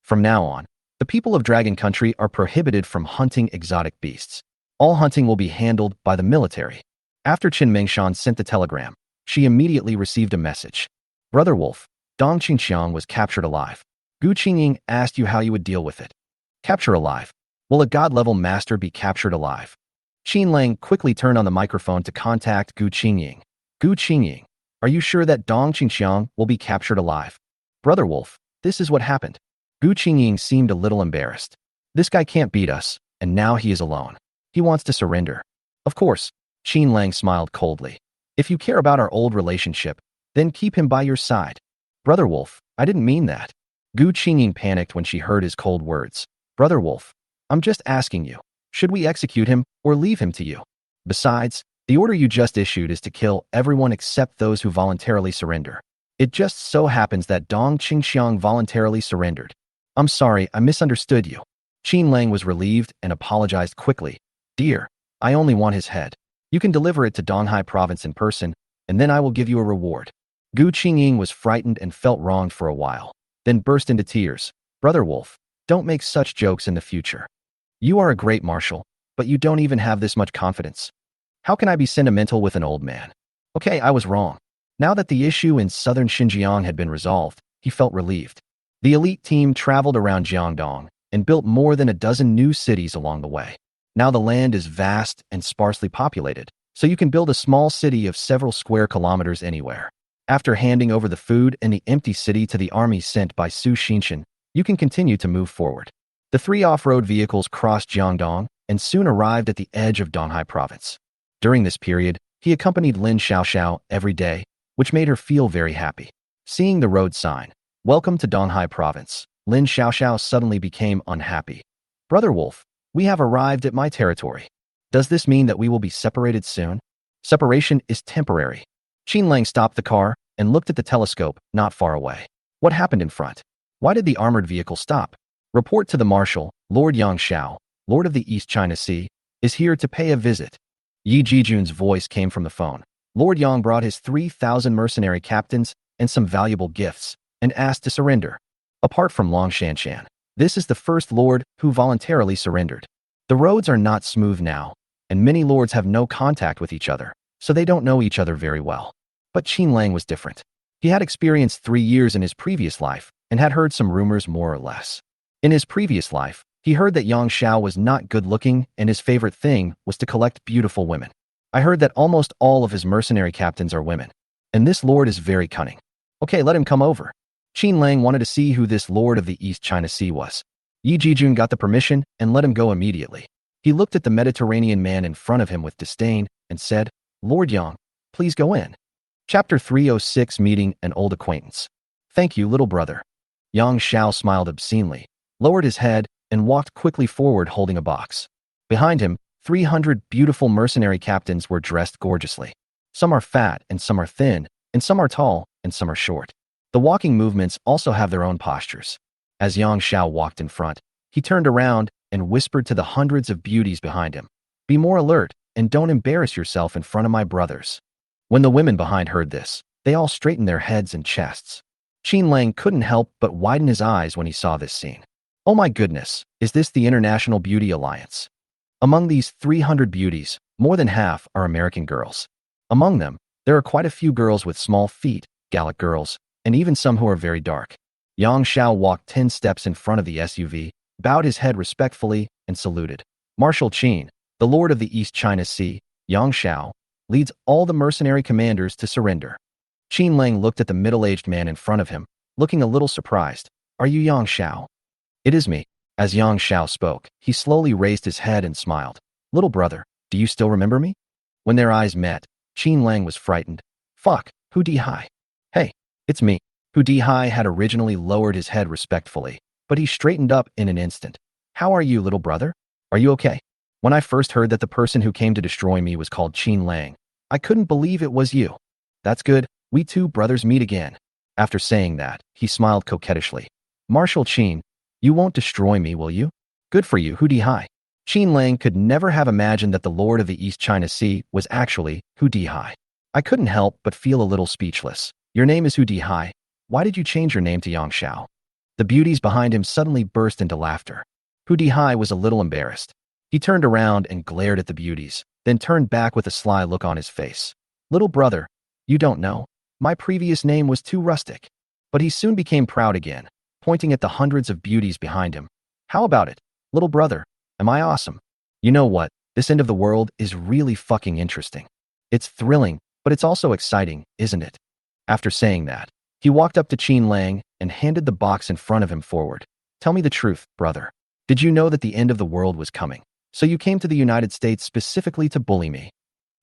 From now on, the people of Dragon Country are prohibited from hunting exotic beasts. All hunting will be handled by the military. After Qin Lang sent the telegram, she immediately received a message. Brother Wolf, Dong Qingxiang was captured alive. Gu Qingying asked you how you would deal with it. Capture alive. Will a god-level master be captured alive? Qin Lang quickly turned on the microphone to contact Gu Qingying. Gu Qingying, are you sure that Dong Qingxiang will be captured alive? Brother Wolf, this is what happened. Gu Qingying seemed a little embarrassed. This guy can't beat us, and now he is alone. He wants to surrender. Of course, Qin Lang smiled coldly. If you care about our old relationship, then keep him by your side. Brother Wolf, I didn't mean that. Gu Qingying panicked when she heard his cold words. Brother Wolf, I'm just asking you, should we execute him or leave him to you? Besides, the order you just issued is to kill everyone except those who voluntarily surrender. It just so happens that Dong Qingxiang voluntarily surrendered. I'm sorry, I misunderstood you. Qin Lang was relieved and apologized quickly. Dear, I only want his head. You can deliver it to Donghai province in person, and then I will give you a reward. Gu Qingying was frightened and felt wronged for a while, then burst into tears. Brother Wolf, don't make such jokes in the future. You are a great marshal, but you don't even have this much confidence. How can I be sentimental with an old man? Okay, I was wrong. Now that the issue in southern Xinjiang had been resolved, he felt relieved. The elite team traveled around Jiangdong and built more than a dozen new cities along the way. Now the land is vast and sparsely populated, so you can build a small city of several square kilometers anywhere. After handing over the food and the empty city to the army sent by Su Xinshan, you can continue to move forward. The 3 off-road vehicles crossed Jiangdong and soon arrived at the edge of Donghai province. During this period, he accompanied Lin Xiaoxiao every day, which made her feel very happy. Seeing the road sign, "Welcome to Donghai province," Lin Xiaoxiao suddenly became unhappy. Brother Wolf, we have arrived at my territory. Does this mean that we will be separated soon? Separation is temporary. Qin Lang stopped the car and looked at the telescope not far away. What happened in front? Why did the armored vehicle stop? Report to the marshal, Lord Yang Xiao, Lord of the East China Sea, is here to pay a visit. Yi Jijun's voice came from the phone. Lord Yang brought his 3,000 mercenary captains and some valuable gifts and asked to surrender. Apart from Long Shanshan, this is the first lord who voluntarily surrendered. The roads are not smooth now, and many lords have no contact with each other, so they don't know each other very well. But Qin Lang was different. He had experienced 3 years in his previous life and had heard some rumors more or less. In his previous life, he heard that Yang Xiao was not good-looking and his favorite thing was to collect beautiful women. I heard that almost all of his mercenary captains are women, and this lord is very cunning. Okay, let him come over. Qin Lang wanted to see who this lord of the East China Sea was. Yi Jijun got the permission and let him go immediately. He looked at the Mediterranean man in front of him with disdain and said, Lord Yang, please go in. Chapter 306, Meeting an Old Acquaintance. Thank you, little brother. Yang Xiao smiled obscenely, lowered his head, and walked quickly forward holding a box. Behind him, 300 beautiful mercenary captains were dressed gorgeously. Some are fat and some are thin, and some are tall and some are short. The walking movements also have their own postures. As Yang Xiao walked in front, he turned around and whispered to the hundreds of beauties behind him, Be more alert and don't embarrass yourself in front of my brothers. When the women behind heard this, they all straightened their heads and chests. Qin Lang couldn't help but widen his eyes when he saw this scene. Oh my goodness, is this the International Beauty Alliance? Among these 300 beauties, more than half are American girls. Among them, there are quite a few girls with small feet, Gallic girls, and even some who are very dark. Yang Xiao walked 10 steps in front of the SUV, bowed his head respectfully, and saluted. Marshal Qin, the Lord of the East China Sea, Yang Xiao, leads all the mercenary commanders to surrender. Qin Lang looked at the middle-aged man in front of him, looking a little surprised. Are you Yang Xiao? It is me. As Yang Xiao spoke, he slowly raised his head and smiled. Little brother, do you still remember me? When their eyes met, Qin Lang was frightened. Fuck, Hu Dihai. Hey, it's me. Hu Dihai had originally lowered his head respectfully, but he straightened up in an instant. How are you, little brother? Are you okay? When I first heard that the person who came to destroy me was called Qin Lang, I couldn't believe it was you. That's good, we two brothers meet again. After saying that, he smiled coquettishly. Marshal Qin, you won't destroy me, will you? Good for you, Hu Dihai. Qin Lang could never have imagined that the Lord of the East China Sea was actually Hu Dihai. I couldn't help but feel a little speechless. Your name is Hu Dihai. Why did you change your name to Yang Xiao? The beauties behind him suddenly burst into laughter. Hu Dihai was a little embarrassed. He turned around and glared at the beauties, then turned back with a sly look on his face. Little brother, you don't know. My previous name was too rustic. But he soon became proud again, pointing at the hundreds of beauties behind him. How about it, little brother? Am I awesome? You know what? This end of the world is really fucking interesting. It's thrilling, but it's also exciting, isn't it? After saying that, he walked up to Qin Lang and handed the box in front of him forward. Tell me the truth, brother. Did you know that the end of the world was coming? So you came to the United States specifically to bully me?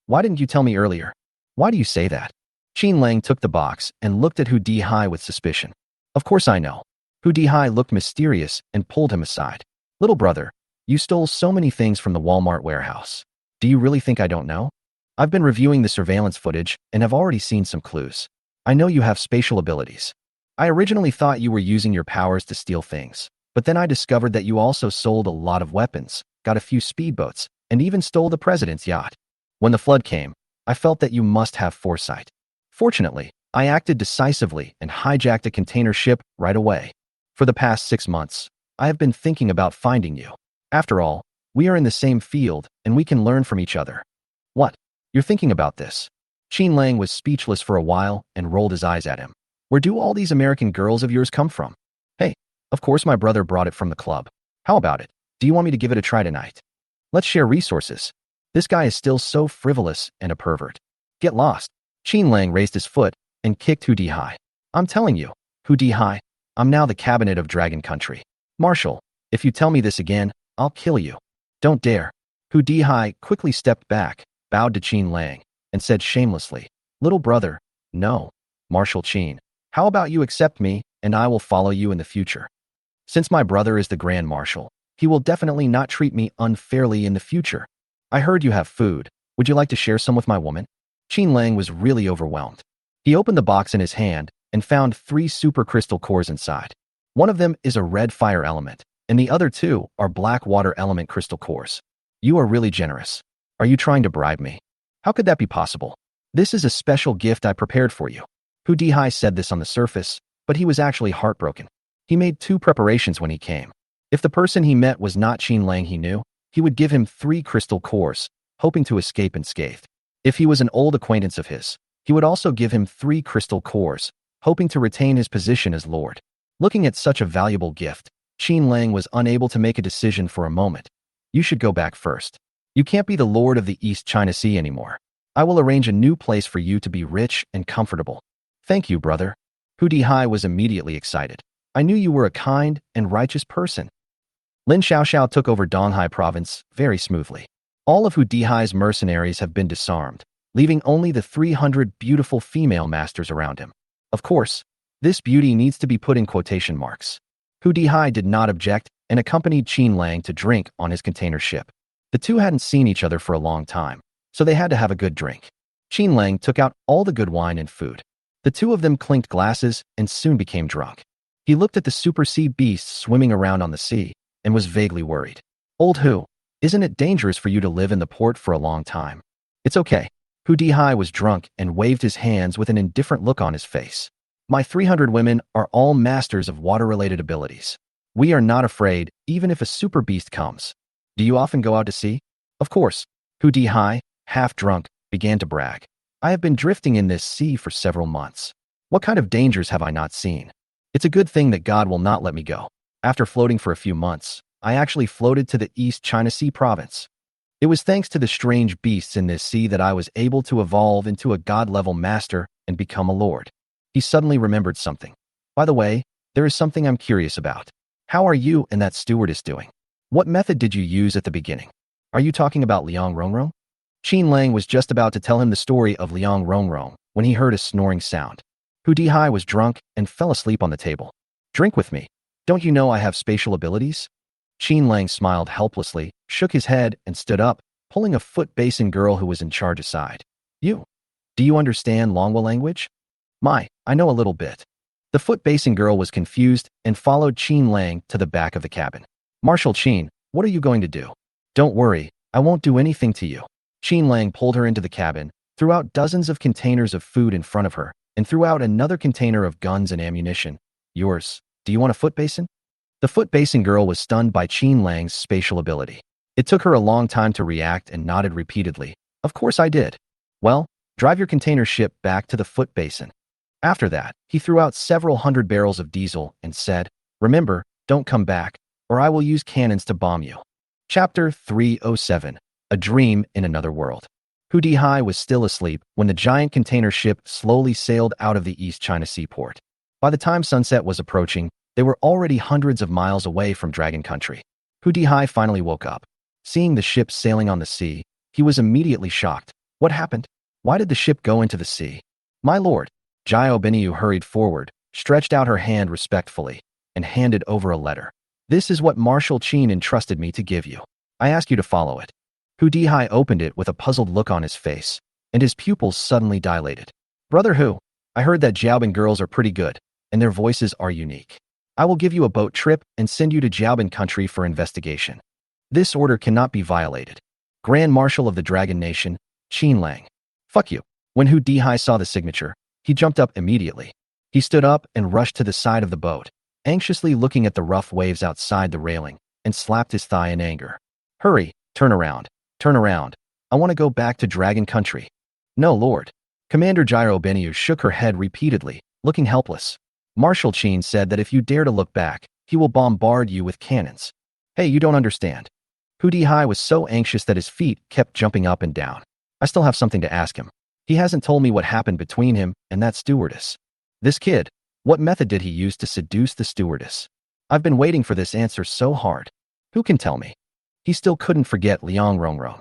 Why didn't you tell me earlier? Why do you say that? Qin Lang took the box and looked at Hu Dihai with suspicion. Of course I know. Hu Dihai looked mysterious and pulled him aside. Little brother, you stole so many things from the Walmart warehouse. Do you really think I don't know? I've been reviewing the surveillance footage and have already seen some clues. I know you have spatial abilities. I originally thought you were using your powers to steal things, but then I discovered that you also sold a lot of weapons, got a few speedboats, and even stole the president's yacht. When the flood came, I felt that you must have foresight. Fortunately, I acted decisively and hijacked a container ship right away. For the past 6 months, I have been thinking about finding you. After all, we are in the same field and we can learn from each other. What? You're thinking about this? Qin Lang was speechless for a while and rolled his eyes at him. Where do all these American girls of yours come from? Hey, of course my brother brought it from the club. How about it? Do you want me to give it a try tonight? Let's share resources. This guy is still so frivolous and a pervert. Get lost. Qin Lang raised his foot and kicked Hu Dihai. I'm telling you, Hu Dihai, I'm now the cabinet of Dragon Country. Marshal, if you tell me this again, I'll kill you. Don't dare. Hu Dihai quickly stepped back, bowed to Qin Lang, and said shamelessly, Little brother, no. Marshal Qin, how about you accept me and I will follow you in the future? Since my brother is the Grand Marshal, he will definitely not treat me unfairly in the future. I heard you have food. Would you like to share some with my woman? Qin Lang was really overwhelmed. He opened the box in his hand and found 3 super crystal cores inside. One of them is a red fire element, and the other 2 are black water element crystal cores. You are really generous. Are you trying to bribe me? How could that be possible? This is a special gift I prepared for you. Hu Dihai said this on the surface, but he was actually heartbroken. He made 2 preparations when he came. If the person he met was not Qin Lang he knew, he would give him 3 crystal cores, hoping to escape unscathed. If he was an old acquaintance of his, he would also give him 3 crystal cores, hoping to retain his position as Lord. Looking at such a valuable gift, Qin Lang was unable to make a decision for a moment. You should go back first. You can't be the Lord of the East China Sea anymore. I will arrange a new place for you to be rich and comfortable. Thank you, brother. Hu Dihai was immediately excited. I knew you were a kind and righteous person. Lin Xiaoxiao took over Donghai province very smoothly. All of Hu Dihai's mercenaries have been disarmed, leaving only the 300 beautiful female masters around him. Of course, this beauty needs to be put in quotation marks. Hu Dihai did not object and accompanied Qin Lang to drink on his container ship. The two hadn't seen each other for a long time, so they had to have a good drink. Qin Lang took out all the good wine and food. The two of them clinked glasses and soon became drunk. He looked at the super sea beasts swimming around on the sea and was vaguely worried. Old Hu, isn't it dangerous for you to live in the port for a long time? It's okay. Hu Dihai was drunk and waved his hands with an indifferent look on his face. My 300 women are all masters of water-related abilities. We are not afraid, even if a super beast comes. Do you often go out to sea? Of course. Hu Dihai, half drunk, began to brag. I have been drifting in this sea for several months. What kind of dangers have I not seen? It's a good thing that God will not let me go. After floating for a few months, I actually floated to the East China Sea province. It was thanks to the strange beasts in this sea that I was able to evolve into a god-level master and become a lord. He suddenly remembered something. By the way, there is something I'm curious about. How are you and that stewardess doing? What method did you use at the beginning? Are you talking about Liang Rongrong? Qin Lang was just about to tell him the story of Liang Rongrong when he heard a snoring sound. Hu Dihai was drunk and fell asleep on the table. Drink with me. Don't you know I have spatial abilities? Qin Lang smiled helplessly, shook his head, and stood up, pulling a foot-basing girl who was in charge aside. You. Do you understand Longwa language? I know a little bit. The foot-basing girl was confused and followed Qin Lang to the back of the cabin. Marshal Qin, what are you going to do? Don't worry, I won't do anything to you. Qin Lang pulled her into the cabin, threw out dozens of containers of food in front of her, and threw out another container of guns and ammunition. Yours. Do you want a foot basin? The foot basin girl was stunned by Qin Lang's spatial ability. It took her a long time to react and nodded repeatedly. Of course I did. Well, drive your container ship back to the foot basin. After that, he threw out several hundred barrels of diesel and said, remember, don't come back, or I will use cannons to bomb you. Chapter 307. A Dream in Another World. Hu Dihai was still asleep when the giant container ship slowly sailed out of the East China seaport. By the time sunset was approaching, they were already hundreds of miles away from Dragon Country. Hu Dihai finally woke up. Seeing the ship sailing on the sea, he was immediately shocked. What happened? Why did the ship go into the sea? My lord. Jiao Beniyu hurried forward, stretched out her hand respectfully, and handed over a letter. This is what Marshal Qin entrusted me to give you. I ask you to follow it. Hu Dihai opened it with a puzzled look on his face, and his pupils suddenly dilated. Brother Hu, I heard that Jiaobin girls are pretty good, and their voices are unique. I will give you a boat trip and send you to Jiaobin country for investigation. This order cannot be violated. Grand Marshal of the Dragon Nation, Qin Lang. Fuck you. When Hu Dihai saw the signature, he jumped up immediately. He stood up and rushed to the side of the boat, anxiously looking at the rough waves outside the railing, and slapped his thigh in anger. Hurry, turn around. Turn around. I want to go back to Dragon Country. No, Lord. Commander Jiao Beniyu shook her head repeatedly, looking helpless. Marshal Qin said that if you dare to look back, he will bombard you with cannons. Hey, you don't understand. Hu Dihai was so anxious that his feet kept jumping up and down. I still have something to ask him. He hasn't told me what happened between him and that stewardess. This kid, what method did he use to seduce the stewardess? I've been waiting for this answer so hard. Who can tell me? He still couldn't forget Liang Rongrong.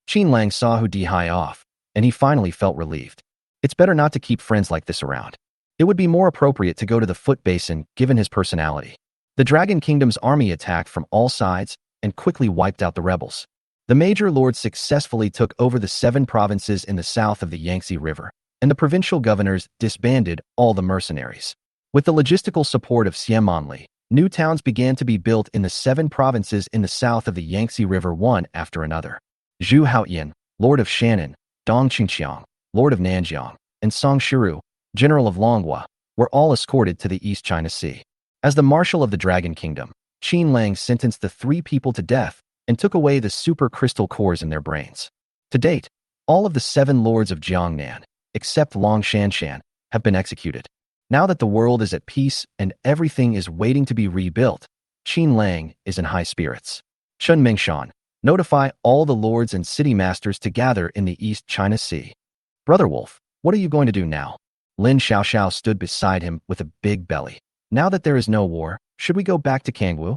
Qin Lang saw Hu Dihai off, and he finally felt relieved. It's better not to keep friends like this around. It would be more appropriate to go to the foot basin given his personality. The Dragon Kingdom's army attacked from all sides and quickly wiped out the rebels. The major lords successfully took over the 7 provinces in the south of the Yangtze River, and the provincial governors disbanded all the mercenaries. With the logistical support of Xiamonli, new towns began to be built in the 7 provinces in the south of the Yangtze River one after another. Zhu Haoyan, Lord of Shannon, Dong Qingqiang, Lord of Nanjiang, and Song Shiru, General of Longhua, were all escorted to the East China Sea. As the Marshal of the Dragon Kingdom, Qin Lang sentenced the 3 people to death and took away the super crystal cores in their brains. To date, all of the 7 lords of Jiangnan, except Long Shanshan, have been executed. Now that the world is at peace and everything is waiting to be rebuilt, Qin Lang is in high spirits. Chun Mingshan, notify all the lords and city masters to gather in the East China Sea. Brother Wolf, what are you going to do now? Lin Xiaoxiao stood beside him with a big belly. Now that there is no war, should we go back to Kangwu?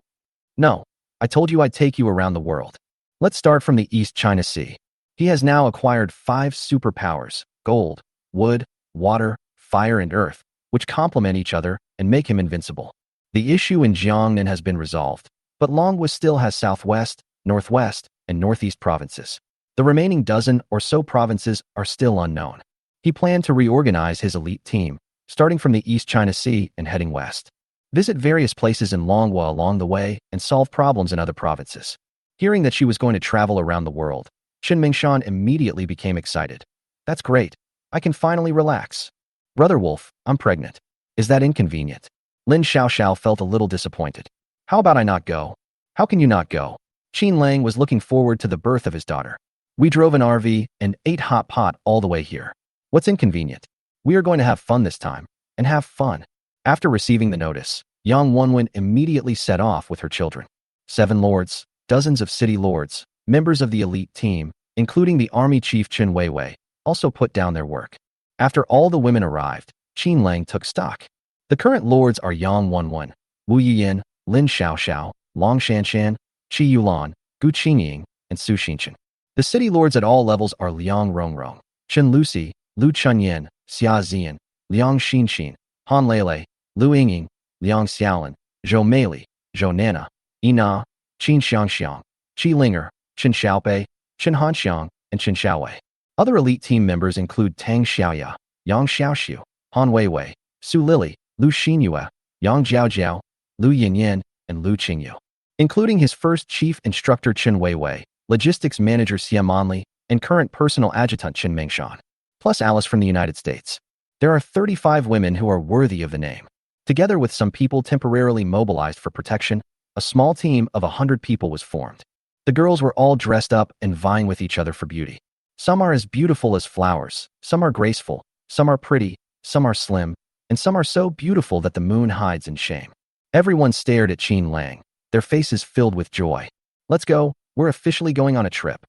No. I told you I'd take you around the world. Let's start from the East China Sea. He has now acquired 5 superpowers: gold, wood, water, fire, and earth, which complement each other and make him invincible. The issue in Jiangnan has been resolved, but Longhua still has southwest, northwest, and northeast provinces. The remaining dozen or so provinces are still unknown. He planned to reorganize his elite team, starting from the East China Sea and heading west. Visit various places in Longhua along the way and solve problems in other provinces. Hearing that she was going to travel around the world, Chen Mingshan immediately became excited. That's great. I can finally relax. Brother Wolf, I'm pregnant. Is that inconvenient? Lin Xiaoxiao felt a little disappointed. How about I not go? How can you not go? Qin Lang was looking forward to the birth of his daughter. We drove an RV and ate hot pot all the way here. What's inconvenient? We are going to have fun this time, and have fun. After receiving the notice, Yang Wenwen immediately set off with her children. 7 lords, dozens of city lords, members of the elite team, including the army chief Chen Weiwei, also put down their work. After all the women arrived, Qin Lang took stock. The current lords are Yang Wenwen, Wu Yiyin, Lin Xiaoxiao, Long Shanshan, Qi Yulan, Gu Qingying, and Su Xinchen. The city lords at all levels are Liang Rongrong, Chen Lucy, Lu Chunyin, Xia Zian, Liang Xinxin, Han Lele, Lu Yinging, Liang Xiaolin, Zhou Meili, Zhou Nana, Yina, Qin Xiangxiang, Qi Linger, Chen Xiaopei, Chen Hanxiang, and Chen Xiaowei. Other elite team members include Tang Xiaoya, Yang Xiaoxiu, Han Weiwei, Su Lili, Lu Xinyue, Yang Jiaojiao, Lu Yinyin, and Lu Qingyu. including his first chief instructor Chen Weiwei, logistics manager Xie Manli, and current personal adjutant Qin Mengshan, plus Alice from the United States. There are 35 women who are worthy of the name. Together with some people temporarily mobilized for protection, a small team of 100 people was formed. The girls were all dressed up and vying with each other for beauty. Some are as beautiful as flowers, some are graceful, some are pretty, some are slim, and some are so beautiful that the moon hides in shame. Everyone stared at Qin Lang, their faces filled with joy. Let's go, we're officially going on a trip.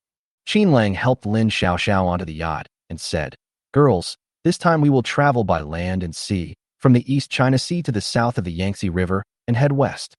Qin Lang helped Lin Xiaoxiao onto the yacht and said, Girls, this time we will travel by land and sea, from the East China Sea to the south of the Yangtze River, and head west.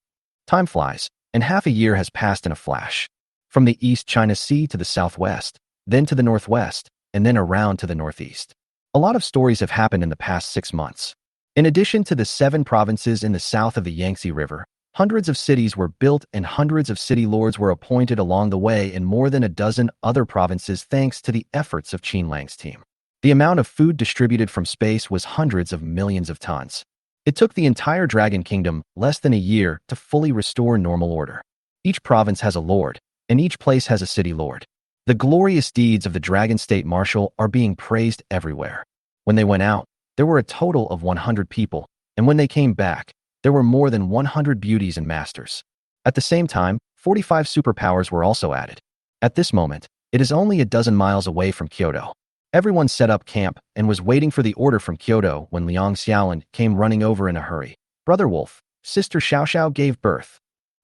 Time flies, and half a year has passed in a flash. From the East China Sea to the southwest, then to the northwest, and then around to the northeast. A lot of stories have happened in the past 6 months. In addition to the 7 provinces in the south of the Yangtze River, hundreds of cities were built and hundreds of city lords were appointed along the way in more than a dozen other provinces thanks to the efforts of Qin Lang's team. The amount of food distributed from space was hundreds of millions of tons. It took the entire Dragon Kingdom less than a year to fully restore normal order. Each province has a lord, and each place has a city lord. The glorious deeds of the Dragon State Marshal are being praised everywhere. When they went out, there were a total of 100 people, and when they came back, there were more than 100 beauties and masters. At the same time, 45 superpowers were also added. At this moment, it is only a dozen miles away from Kyoto. Everyone set up camp and was waiting for the order from Kyoto when Liang Xiaolin came running over in a hurry. Brother Wolf, Sister Xiaoxiao gave birth.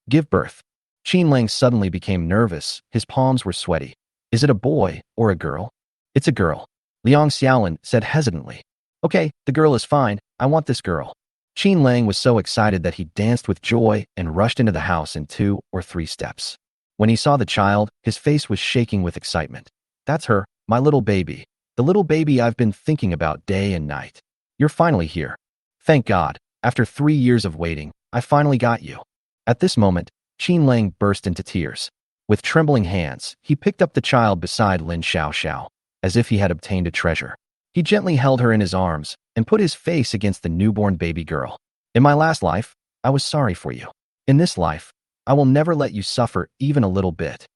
Give birth. Qin Lang suddenly became nervous. His palms were sweaty. Is it a boy or a girl? It's a girl. Liang Xiaolin said hesitantly. Okay, the girl is fine. I want this girl. Qin Lang was so excited that he danced with joy and rushed into the house in 2 or 3 steps. When he saw the child, his face was shaking with excitement. That's her, my little baby. The little baby I've been thinking about day and night. You're finally here. Thank God, after 3 years of waiting, I finally got you. At this moment, Qin Lang burst into tears. With trembling hands, he picked up the child beside Lin Xiaoxiao, as if he had obtained a treasure. He gently held her in his arms and put his face against the newborn baby girl. In my last life, I was sorry for you. In this life, I will never let you suffer even a little bit.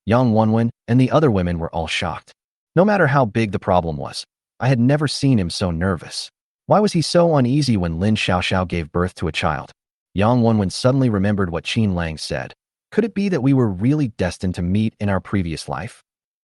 Yang Wenwen and the other women were all shocked. No matter how big the problem was, I had never seen him so nervous. Why was he so uneasy when Lin Xiaoxiao gave birth to a child? Yang Wenwen suddenly remembered what Qin Lang said. Could it be that we were really destined to meet in our previous life?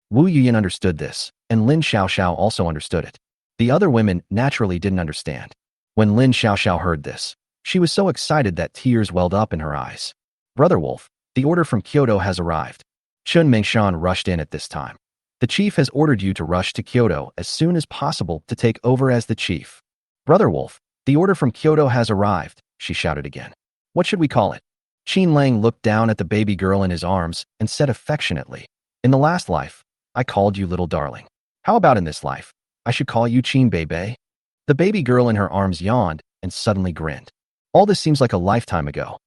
Wu Yuyan understood this, and Lin Xiaoxiao also understood it. The other women naturally didn't understand. When Lin Xiaoxiao heard this, she was so excited that tears welled up in her eyes. Brother Wolf, the order from Kyoto has arrived. Qin Mengshan rushed in at this time. The chief has ordered you to rush to Kyoto as soon as possible to take over as the chief. Brother Wolf, the order from Kyoto has arrived, she shouted again. What should we call it? Qin Lang looked down at the baby girl in his arms and said affectionately, In the last life, I called you little darling. How about in this life? I should call you Qin Bebe? The baby girl in her arms yawned and suddenly grinned. All this seems like a lifetime ago.